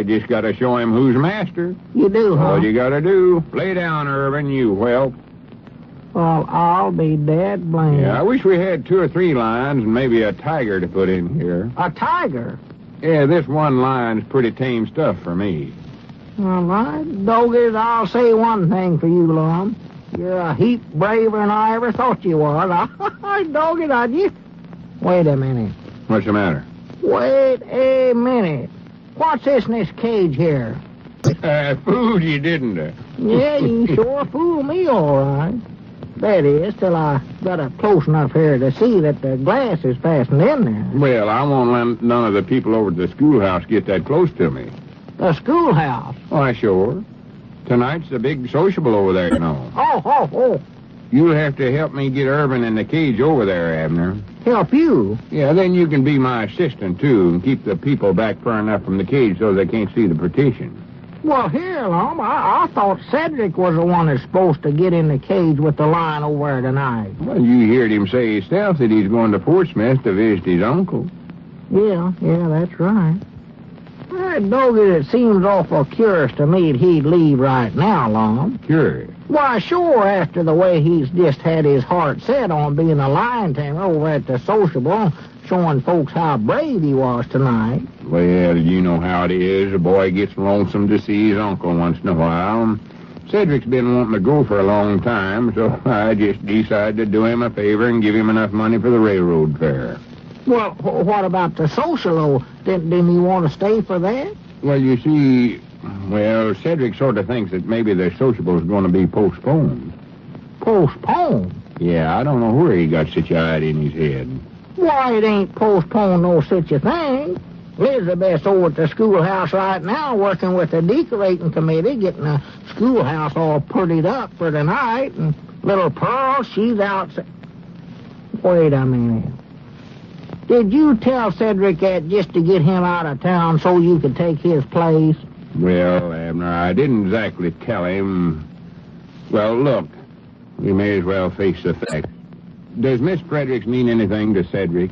Just got to show him who's master. You do, huh? All you got to do. Lay down, Ervin, you whelp. Well, I'll be dead blamed. Yeah, I wish we had 2 or 3 lions and maybe a tiger to put in here. A tiger? Yeah, this one lion's pretty tame stuff for me. All right, doggies, I'll say one thing for you, Lum. You're a heap braver than I ever thought you was. Doggies, I just... Wait a minute. What's the matter? Wait a minute. What's this in this cage here? Fooled you, didn't I? Yeah, you sure fooled me, all right. That is, till I got up close enough here to see that the glass is fastened in there. Well, I won't let none of the people over at the schoolhouse get that close to me. The schoolhouse? Why, sure. Tonight's the big sociable over there, you know. Oh. You'll have to help me get Ervin in the cage over there, Abner. Help you? Yeah, then you can be my assistant, too, and keep the people back far enough from the cage so they can't see the partition. Well, here, Lum, I thought Cedric was the one that's supposed to get in the cage with the lion over there tonight. Well, you heard him say himself that he's going to Fort Smith to visit his uncle. Yeah, that's right. That doggy, it seems awful curious to me that he'd leave right now, Lum. Curious? Why, sure, after the way he's just had his heart set on being a lion tamer over at the sociable, showing folks how brave he was tonight. Well, you know how it is. A boy gets lonesome to see his uncle once in a while. Cedric's been wanting to go for a long time, so I just decided to do him a favor and give him enough money for the railroad fare. Well, what about the social? Didn't he want to stay for that? Well, you see, Cedric sort of thinks that maybe the sociable's going to be postponed. Postponed? Yeah, I don't know where he got such an idea in his head. Why, it ain't postponed no such a thing. Elizabeth's over at the schoolhouse right now working with the decorating committee, getting the schoolhouse all prettied up for tonight, and little Pearl, she's out... Wait a minute. Did you tell Cedric that just to get him out of town so you could take his place? Well, Abner, I didn't exactly tell him. Well, look, we may as well face the fact. Does Miss Fredericks mean anything to Cedric?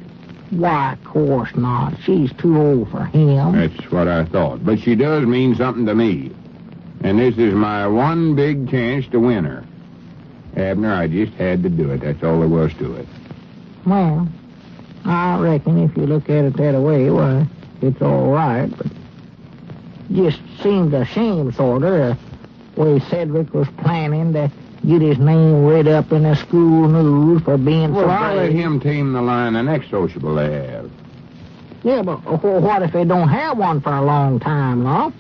Why, of course not. She's too old for him. That's what I thought. But she does mean something to me. And this is my one big chance to win her. Abner, I just had to do it. That's all there was to it. Well, I reckon if you look at it that way, why, it's all right. But just seemed a shame, sort of, the way Cedric was planning to get his name read up in the school news for being so brave. I'll let him tame the line the next sociable they have. Yeah, but what if they don't have one for a long time, Lum?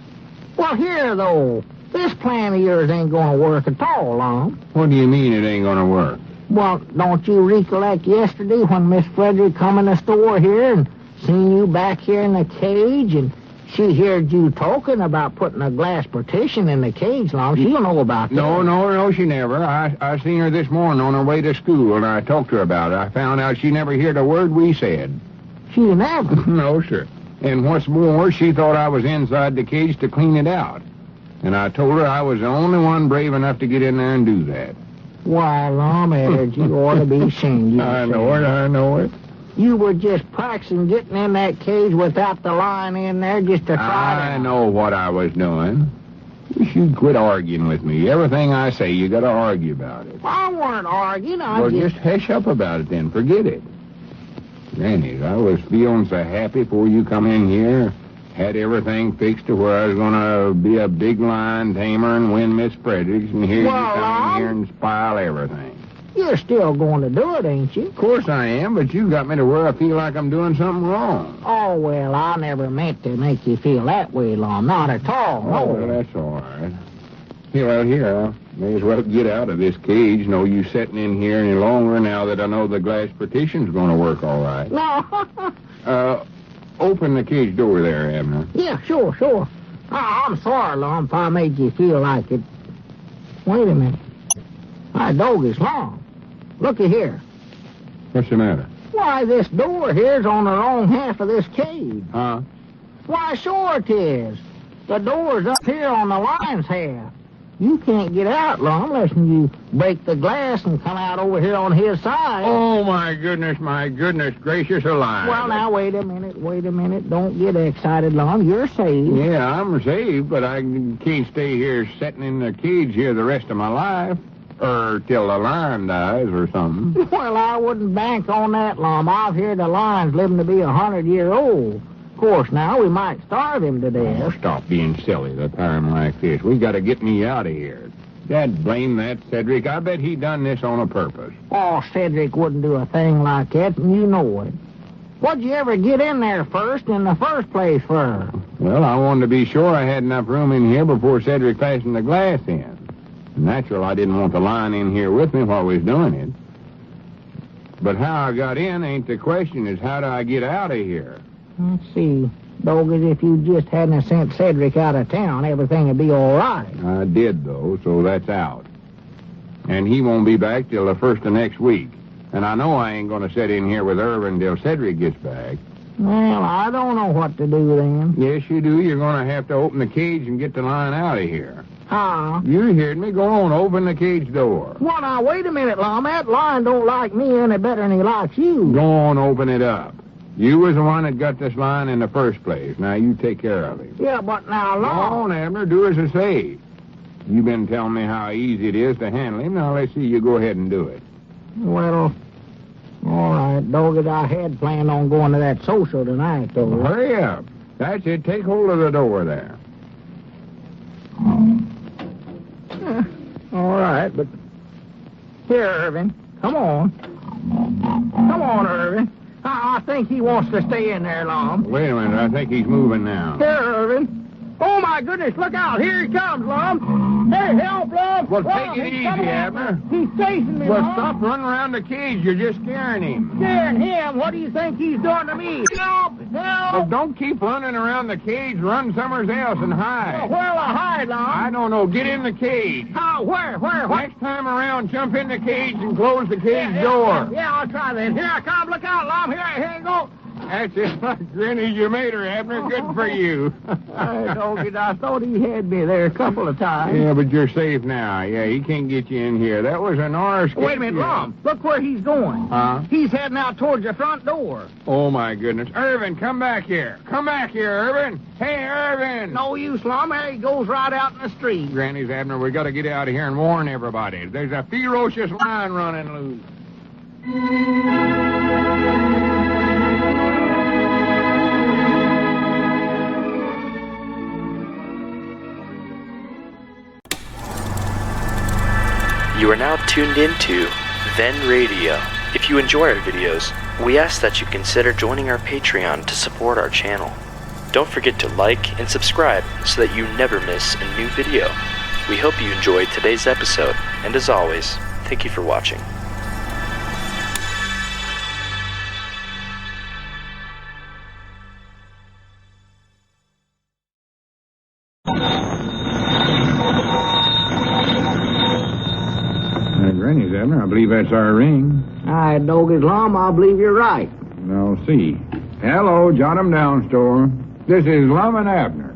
Well, here, though, this plan of yours ain't going to work at all, Lum. What do you mean it ain't going to work? Well, don't you recollect yesterday when Miss Fredericks come in the store here and seen you back here in the cage, and she heard you talking about putting a glass partition in the cage, Lum? She'll know about that. No, she never. I seen her this morning on her way to school, and I talked to her about it. I found out she never heard a word we said. She never? No, sir. And what's more, she thought I was inside the cage to clean it out. And I told her I was the only one brave enough to get in there and do that. Why, Lum, Edge, you ought to be ashamed. I know it. You were just practicing getting in that cage without the lion in there just to try I know what I was doing. You should quit arguing with me. Everything I say, you got to argue about it. I weren't arguing. Well, just hush up about it then. Forget it. Granny, I was feeling so happy before you come in here. Had everything fixed to where I was going to be a big lion tamer and win Miss Fredericks, and here you come in here and spoil everything. You're still going to do it, ain't you? Of course I am, but you got me to where I feel like I'm doing something wrong. Oh, well, I never meant to make you feel that way, Lum. Not at all, no. Oh, well, that's all right. Here, I may as well get out of this cage. No use sitting in here any longer now that I know the glass partition's going to work all right. No. Open the cage door there, Abner. Yeah, sure. I'm sorry, Lum, if I made you feel like it. Wait a minute. My dog is long. Looky here. What's the matter? Why, this door here's on the wrong half of this cage. Huh? Why, sure it is. The door's up here on the lion's half. You can't get out, Lum, unless you break the glass and come out over here on his side. Oh, my goodness gracious alive. Well, now, wait a minute. Don't get excited, Lum. You're saved. Yeah, I'm saved, but I can't stay here sitting in the cage here the rest of my life. Or till the lion dies or something. Well, I wouldn't bank on that, Lum. I've heard the lion's living to be 100-year-old. Of course, now we might starve him to death. Oh, stop being silly, the time like this. We got to get me out of here. Dad, blame that Cedric. I bet he done this on a purpose. Oh, Cedric wouldn't do a thing like that, and you know it. What'd you ever get in there first in the first place for? Well, I wanted to be sure I had enough room in here before Cedric fastened the glass in. Natural, I didn't want the lion in here with me while we was doing it. But how I got in ain't the question. Is how do I get out of here? Let's see. Bogus, if you just hadn't sent Cedric out of town, everything would be all right. I did, though, so that's out. And he won't be back till the first of next week. And I know I ain't going to sit in here with Ervin till Cedric gets back. Well, I don't know what to do then. Yes, you do. You're going to have to open the cage and get the lion out of here. Huh? You heard me. Go on, open the cage door. Well, now, wait a minute, Lum. That lion don't like me any better than he likes you. Go on, open it up. You was the one that got this lion in the first place. Now, you take care of him. Yeah, but now, Lum... Go on, Abner. Do as I say. You've been telling me how easy it is to handle him. Now, let's see you go ahead and do it. Well, all right, Doggett, I had planned on going to that social tonight, though. Well, hurry up. That's it. Take hold of the door there. All right, but... Here, Ervin. Come on. Come on, Ervin. I think he wants to stay in there, Lum. Wait a minute. I think he's moving now. Here, Ervin. Oh, my goodness, look out. Here he comes, Lum. Hey, help, Lum. Well, take it easy, Abner. He's chasing me, Well, Lum. stop running around the cage. You're just scaring him. Scaring him? What do you think he's doing to me? Help! Well, don't keep running around the cage. Run somewhere else and hide. Well, where'll I hide, Lum? I don't know. Get in the cage. How? Where? What? Next time around, jump in the cage and close the cage door. Yeah, I'll try that. Here I come. Look out, Lum. Here you go. That's it. Granny, you made her, Abner. Good for you. I thought he had me there a couple of times. Yeah, but you're safe now. Yeah, he can't get you in here. That was an hour escape. Wait a minute, Lum. Look where he's going. Huh? He's heading out towards the front door. Oh, my goodness. Ervin, come back here. Come back here, Ervin. Hey, Ervin. No use, Lum. There he goes right out in the street. Granny's, Abner, we got to get out of here and warn everybody. There's a ferocious lion running loose. You are now tuned into Then Radio. If you enjoy our videos, we ask that you consider joining our Patreon to support our channel. Don't forget to like and subscribe so that you never miss a new video. We hope you enjoyed today's episode, and as always, thank you for watching. Granny's, Abner. I believe that's our ring. All right, Doggett, Lum, I believe you're right. Now, see. Hello, Jot 'em Down store. This is Lum and Abner.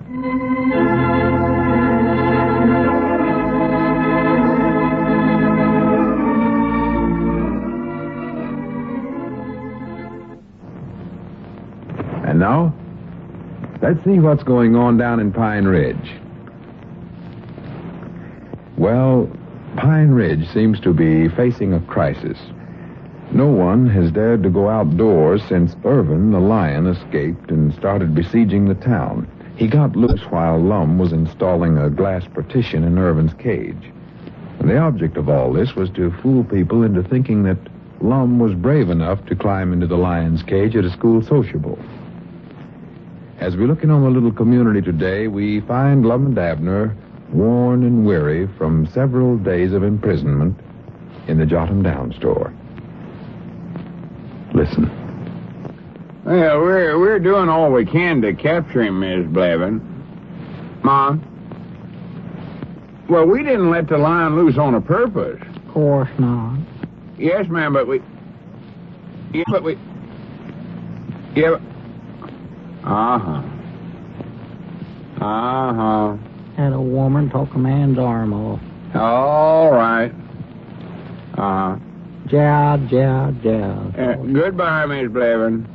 And now, let's see what's going on down in Pine Ridge. Well, Pine Ridge seems to be facing a crisis. No one has dared to go outdoors since Ervin, the lion, escaped and started besieging the town. He got loose while Lum was installing a glass partition in Ervin's cage. And the object of all this was to fool people into thinking that Lum was brave enough to climb into the lion's cage at a school sociable. As we look in on the little community today, we find Lum and Abner worn and weary from several days of imprisonment in the Jot 'em Down store. Listen. Well, we're doing all we can to capture him, Miss Blevin. Mom? Well, we didn't let the lion loose on a purpose. Of course not. Yes, ma'am, but we... Yeah, but we... Yeah, but... Uh-huh. Uh-huh. Had a woman took a man's arm off. All right. Uh-huh. Jow. Goodbye, Miss Blevin.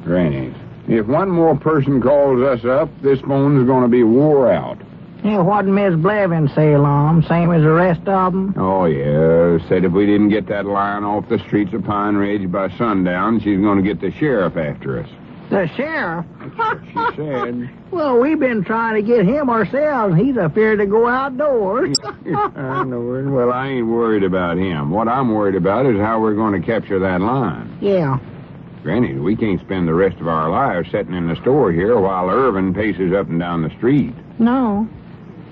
Granny, if one more person calls us up, this phone's going to be wore out. Yeah, what did Miss Blevin say, Lum? Same as the rest of them? Oh, yeah. Said if we didn't get that lion off the streets of Pine Ridge by sundown, she's going to get the sheriff after us. The sheriff? That's what she said. Well, we've been trying to get him ourselves. He's afraid to go outdoors. I know it. Well, I ain't worried about him. What I'm worried about is how we're going to capture that lion. Yeah. Granny, we can't spend the rest of our lives sitting in the store here while Ervin paces up and down the street. No.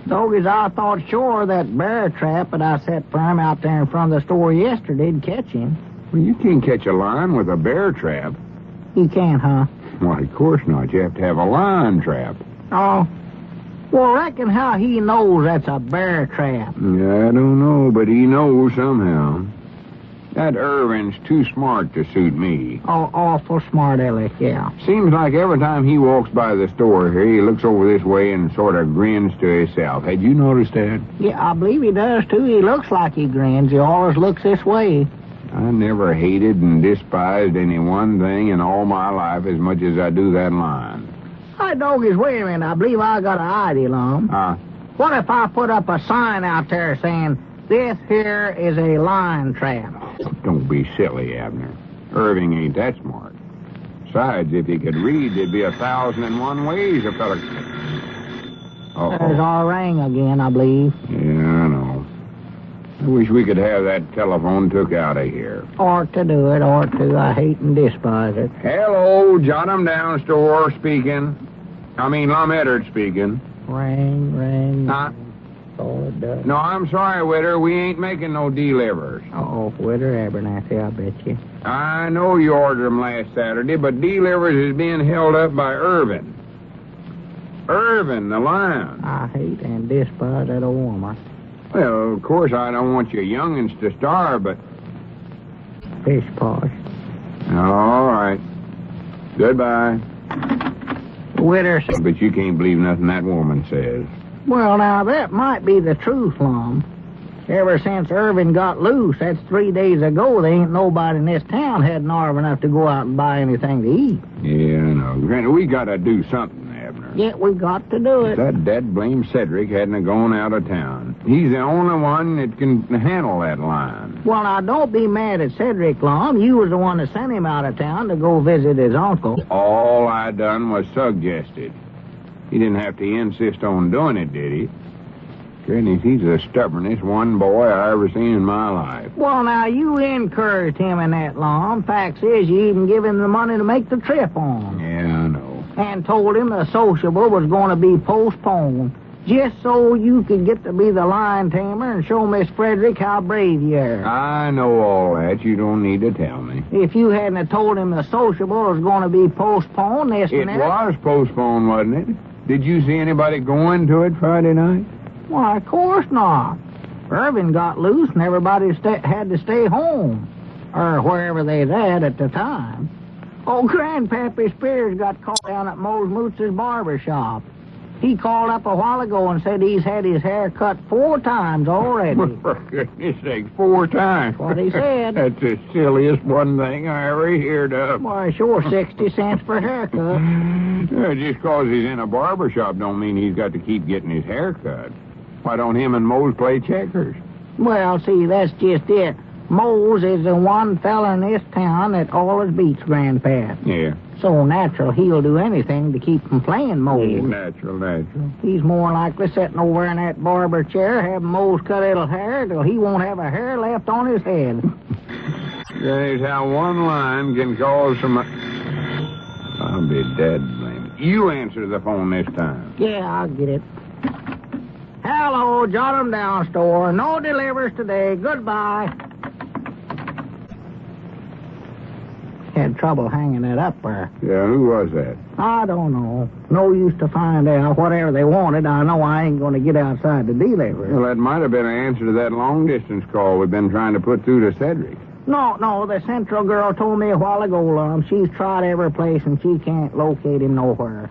Doggies, I thought sure that bear trap that I set for him out there in front of the store yesterday'd catch him. Well, you can't catch a lion with a bear trap. You can't, huh? Why, of course not. You have to have a lion trap. Oh. Well, reckon how he knows that's a bear trap. Yeah, I don't know, but he knows somehow. That Ervin's too smart to suit me. Oh, awful smart, Ellie, yeah. Seems like every time he walks by the store here, he looks over this way and sort of grins to himself. Had you noticed that? Yeah, I believe he does, too. He looks like he grins. He always looks this way. I never hated and despised any one thing in all my life as much as I do that lion. Hi, Doggies, wait a minute. I believe I got an idea, Lum. What if I put up a sign out there saying, "This here is a lion trap"? Don't be silly, Abner. Ervin ain't that smart. Besides, if he could read, there'd be 1,001 ways a fella... There's our ring again, I believe. Yeah, I know. I wish we could have that telephone took out of here. Ought to do it, ought to. I hate and despise it. Hello, Jot 'em Down store speaking. I mean, Lum Eddard speaking. Ring. Huh? Oh, it does. No, I'm sorry, Widder. We ain't making no delivers. Oh, Widder Abernathy, I bet you. I know you ordered them last Saturday, but delivers is being held up by Ervin. Ervin, the lion. I hate and despise that old woman. Well, of course, I don't want you young'uns to starve, but... Fish posh. All right. Goodbye. Widder... But you can't believe nothing that woman says. Well, now, that might be the truth, Lum. Ever since Ervin got loose, that's 3 days ago, there ain't nobody in this town had nerve enough to go out and buy anything to eat. Yeah, I know. Granted, we gotta do something, Abner. Yeah, we got to do it. If that dead-blame Cedric hadn't gone out of town. He's the only one that can handle that line. Well, now, don't be mad at Cedric, Lum. You was the one that sent him out of town to go visit his uncle. All I done was suggested. He didn't have to insist on doing it, did he? Goodness, he's the stubbornest one boy I ever seen in my life. Well, now, you encouraged him in that, Lum. Facts is, you even give him the money to make the trip on. Yeah, I know. And told him the sociable was going to be postponed, just so you could get to be the lion tamer and show Miss Fredericks how brave you are. I know all that. You don't need to tell me. If you hadn't have told him the sociable was going to be postponed, It was postponed, wasn't it? Did you see anybody going to it Friday night? Why, of course not. Ervin got loose and everybody had to stay home, or wherever they's at the time. Oh, Grandpappy Spears got caught down at Mose Moots's barber shop. He called up a while ago and said he's had his hair cut 4 times already. For goodness sake, 4 times. What he said. That's the silliest one thing I ever heard of. Why, sure, 60 cents per haircut. Just 'cause he's in a barber shop don't mean he's got to keep getting his hair cut. Why don't him and Mose play checkers? Well, see, that's just it. Mose is the one fella in this town that always beats Grandpa. Yeah. So natural, he'll do anything to keep from playing Mose. Natural. He's more likely sitting over in that barber chair having Mose cut little hair till he won't have a hair left on his head. That's how one line can cause some... I'll be dead, blame it. You answer the phone this time. Yeah, I'll get it. Hello, jot 'em down store. No delivers today. Goodbye. Had trouble hanging it up there. Yeah, who was that? I don't know. No use to find out. Whatever they wanted, I know I ain't going to get outside to deliver. Well, that might have been an answer to that long-distance call we've been trying to put through to Cedric. No, the Central girl told me a while ago, Lum. She's tried every place and she can't locate him nowhere.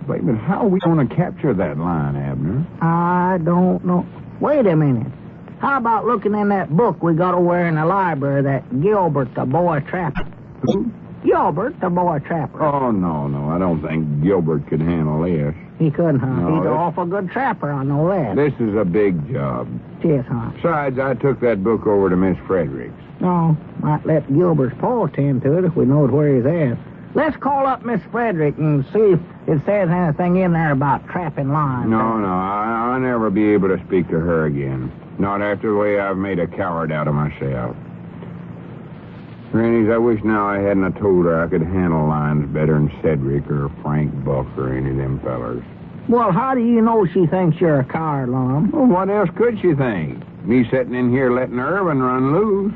Wait, but how are we going to capture that line, Abner? I don't know. Wait a minute. How about looking in that book we got over in the library, that Gilbert the Boy Trapper? Who? Gilbert the Boy Trapper. Oh, no. I don't think Gilbert could handle this. He couldn't, huh? No, He's an awful good trapper, I know that. This is a big job. Yes, huh? Besides, I took that book over to Miss Fredericks. No, might let Gilbert's pa attend to it if we know where he's at. Let's call up Miss Fredericks and see if it says anything in there about trapping lines. No, I'll never be able to speak to her again. Not after the way I've made a coward out of myself. Grannies, I wish now I hadn't told her I could handle lines better than Cedric or Frank Buck or any of them fellers. Well, how do you know she thinks you're a coward, Lum? Well, what else could she think? Me sitting in here letting Ervin run loose?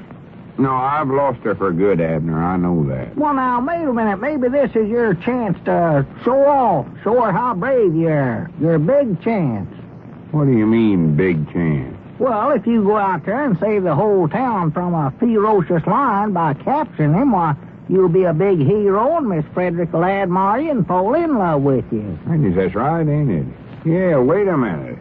No, I've lost her for good, Abner. I know that. Well, now, wait a minute. Maybe this is your chance to show off. Show her how brave you are. Your big chance. What do you mean, big chance? Well, if you go out there and save the whole town from a ferocious lion by capturing him, why, you'll be a big hero, and Miss Frederick will admire you and fall in love with you. That's right, ain't it? Yeah, wait a minute.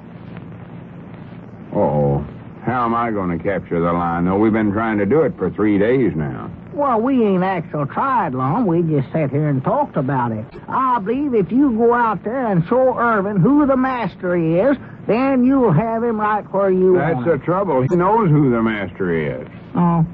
Uh-oh. How am I going to capture the lion? No, we've been trying to do it for 3 days now. Well, we ain't actually tried long. We just sat here and talked about it. I believe if you go out there and show Ervin who the master is, then you'll have him right where you want. That's the trouble. He knows who the master is. Oh.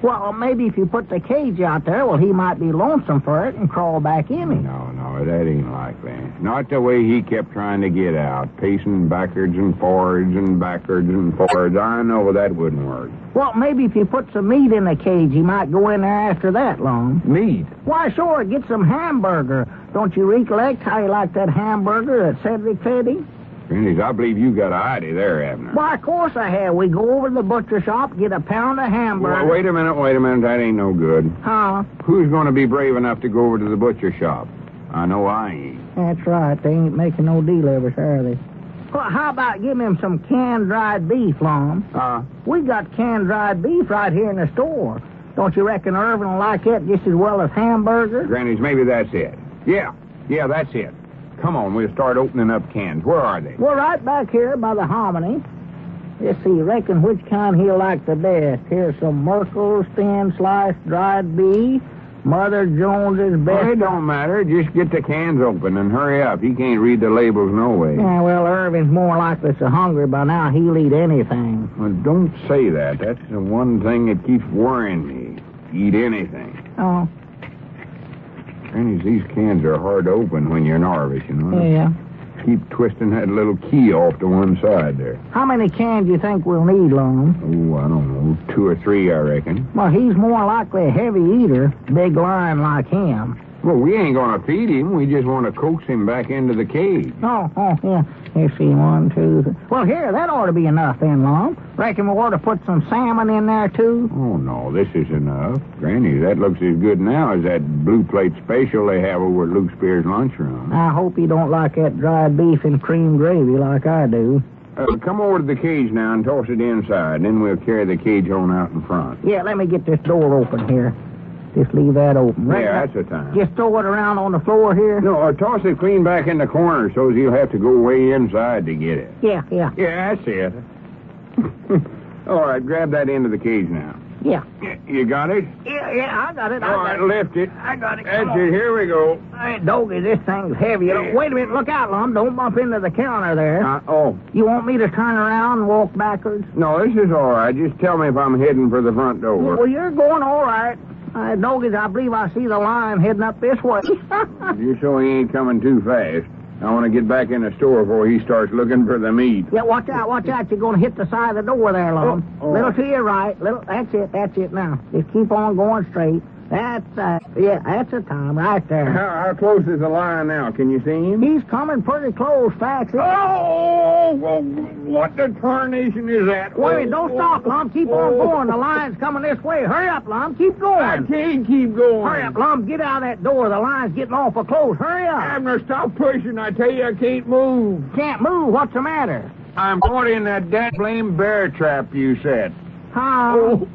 Well, maybe if you put the cage out there, well, he might be lonesome for it and crawl back in it. No, that ain't likely. Not the way he kept trying to get out, pacing backwards and forwards and backwards and forwards. I know that wouldn't work. Well, maybe if you put some meat in the cage, he might go in there after that, Lum. Meat? Why, sure, get some hamburger. Don't you recollect how you liked that hamburger that Cedric fed him? Grannies, I believe you got an idea there, Abner. Why, of course I have. We go over to the butcher shop, get a pound of hamburger. Well, wait a minute. That ain't no good. Huh? Who's going to be brave enough to go over to the butcher shop? I know I ain't. That's right. They ain't making no delivers, are they? Well, how about giving him some canned dried beef, Lum? We got canned dried beef right here in the store. Don't you reckon Ervin will like it just as well as hamburger? Grannies, maybe that's it. Yeah, that's it. Come on, we'll start opening up cans. Where are they? Well, right back here by the hominy. Let's see, reckon which kind he'll like the best. Here's some Merkel's thin sliced dried beef. Mother Jones's best. Well, it don't matter. Just get the cans open and hurry up. He can't read the labels no way. Yeah, well, Ervin's more likely so hungry by now he'll eat anything. Well, don't say that. That's the one thing that keeps worrying me. Eat anything. Oh. Grannies, these cans are hard to open when you're nervous, you know? Yeah. Keep twisting that little key off to one side there. How many cans do you think we'll need, Lum? Oh, I don't know. 2 or 3, I reckon. Well, he's more likely a heavy eater. Big lion like him. Well, we ain't going to feed him. We just want to coax him back into the cage. Oh, yeah. Let's see, 1, 2, 3. Well, here, that ought to be enough then, Lum. Reckon we ought to put some salmon in there, too? Oh, no, this is enough. Granny, that looks as good now as that blue plate special they have over at Luke Spear's lunchroom. I hope you don't like that dried beef and cream gravy like I do. Come over to the cage now and toss it inside. Then we'll carry the cage on out in front. Yeah, let me get this door open here. Just leave that open. Right Yeah, now. that's the time. Just throw it around on the floor here. No, toss it clean back in the corner so you'll have to go way inside to get it. Yeah. Yeah, that's it. All right, grab that end of the cage now. Yeah. You got it? Yeah, I got it. All right, lift it. I got it. That's Come on. it. Here we go. Hey, Doggy, this thing's heavy. Yeah. Wait a minute. Look out, Lum. Don't bump into the counter there. You want me to turn around and walk backwards? No, this is all right. Just tell me if I'm heading for the front door. Well, you're going all right. Doggies, I believe I see the line heading up this way. You sure he ain't coming too fast. I want to get back in the store before he starts looking for the meat. Yeah, watch out. You're going to hit the side of the door there, Lum. Oh. Little to your right. That's it now. Just keep on going straight. That's the time right there. How close is the line now? Can you see him? He's coming pretty close, Faxi. Oh, what the tarnation is that? Wait, don't stop, Lum. Keep on going. The line's coming this way. Hurry up, Lum. Keep going. I can't keep going. Hurry up, Lum. Get out of that door. The line's getting awful close. Hurry up. Abner, stop pushing. I tell you, I can't move. Can't move? What's the matter? I'm caught in that damn blame bear trap you said. Huh? Oh.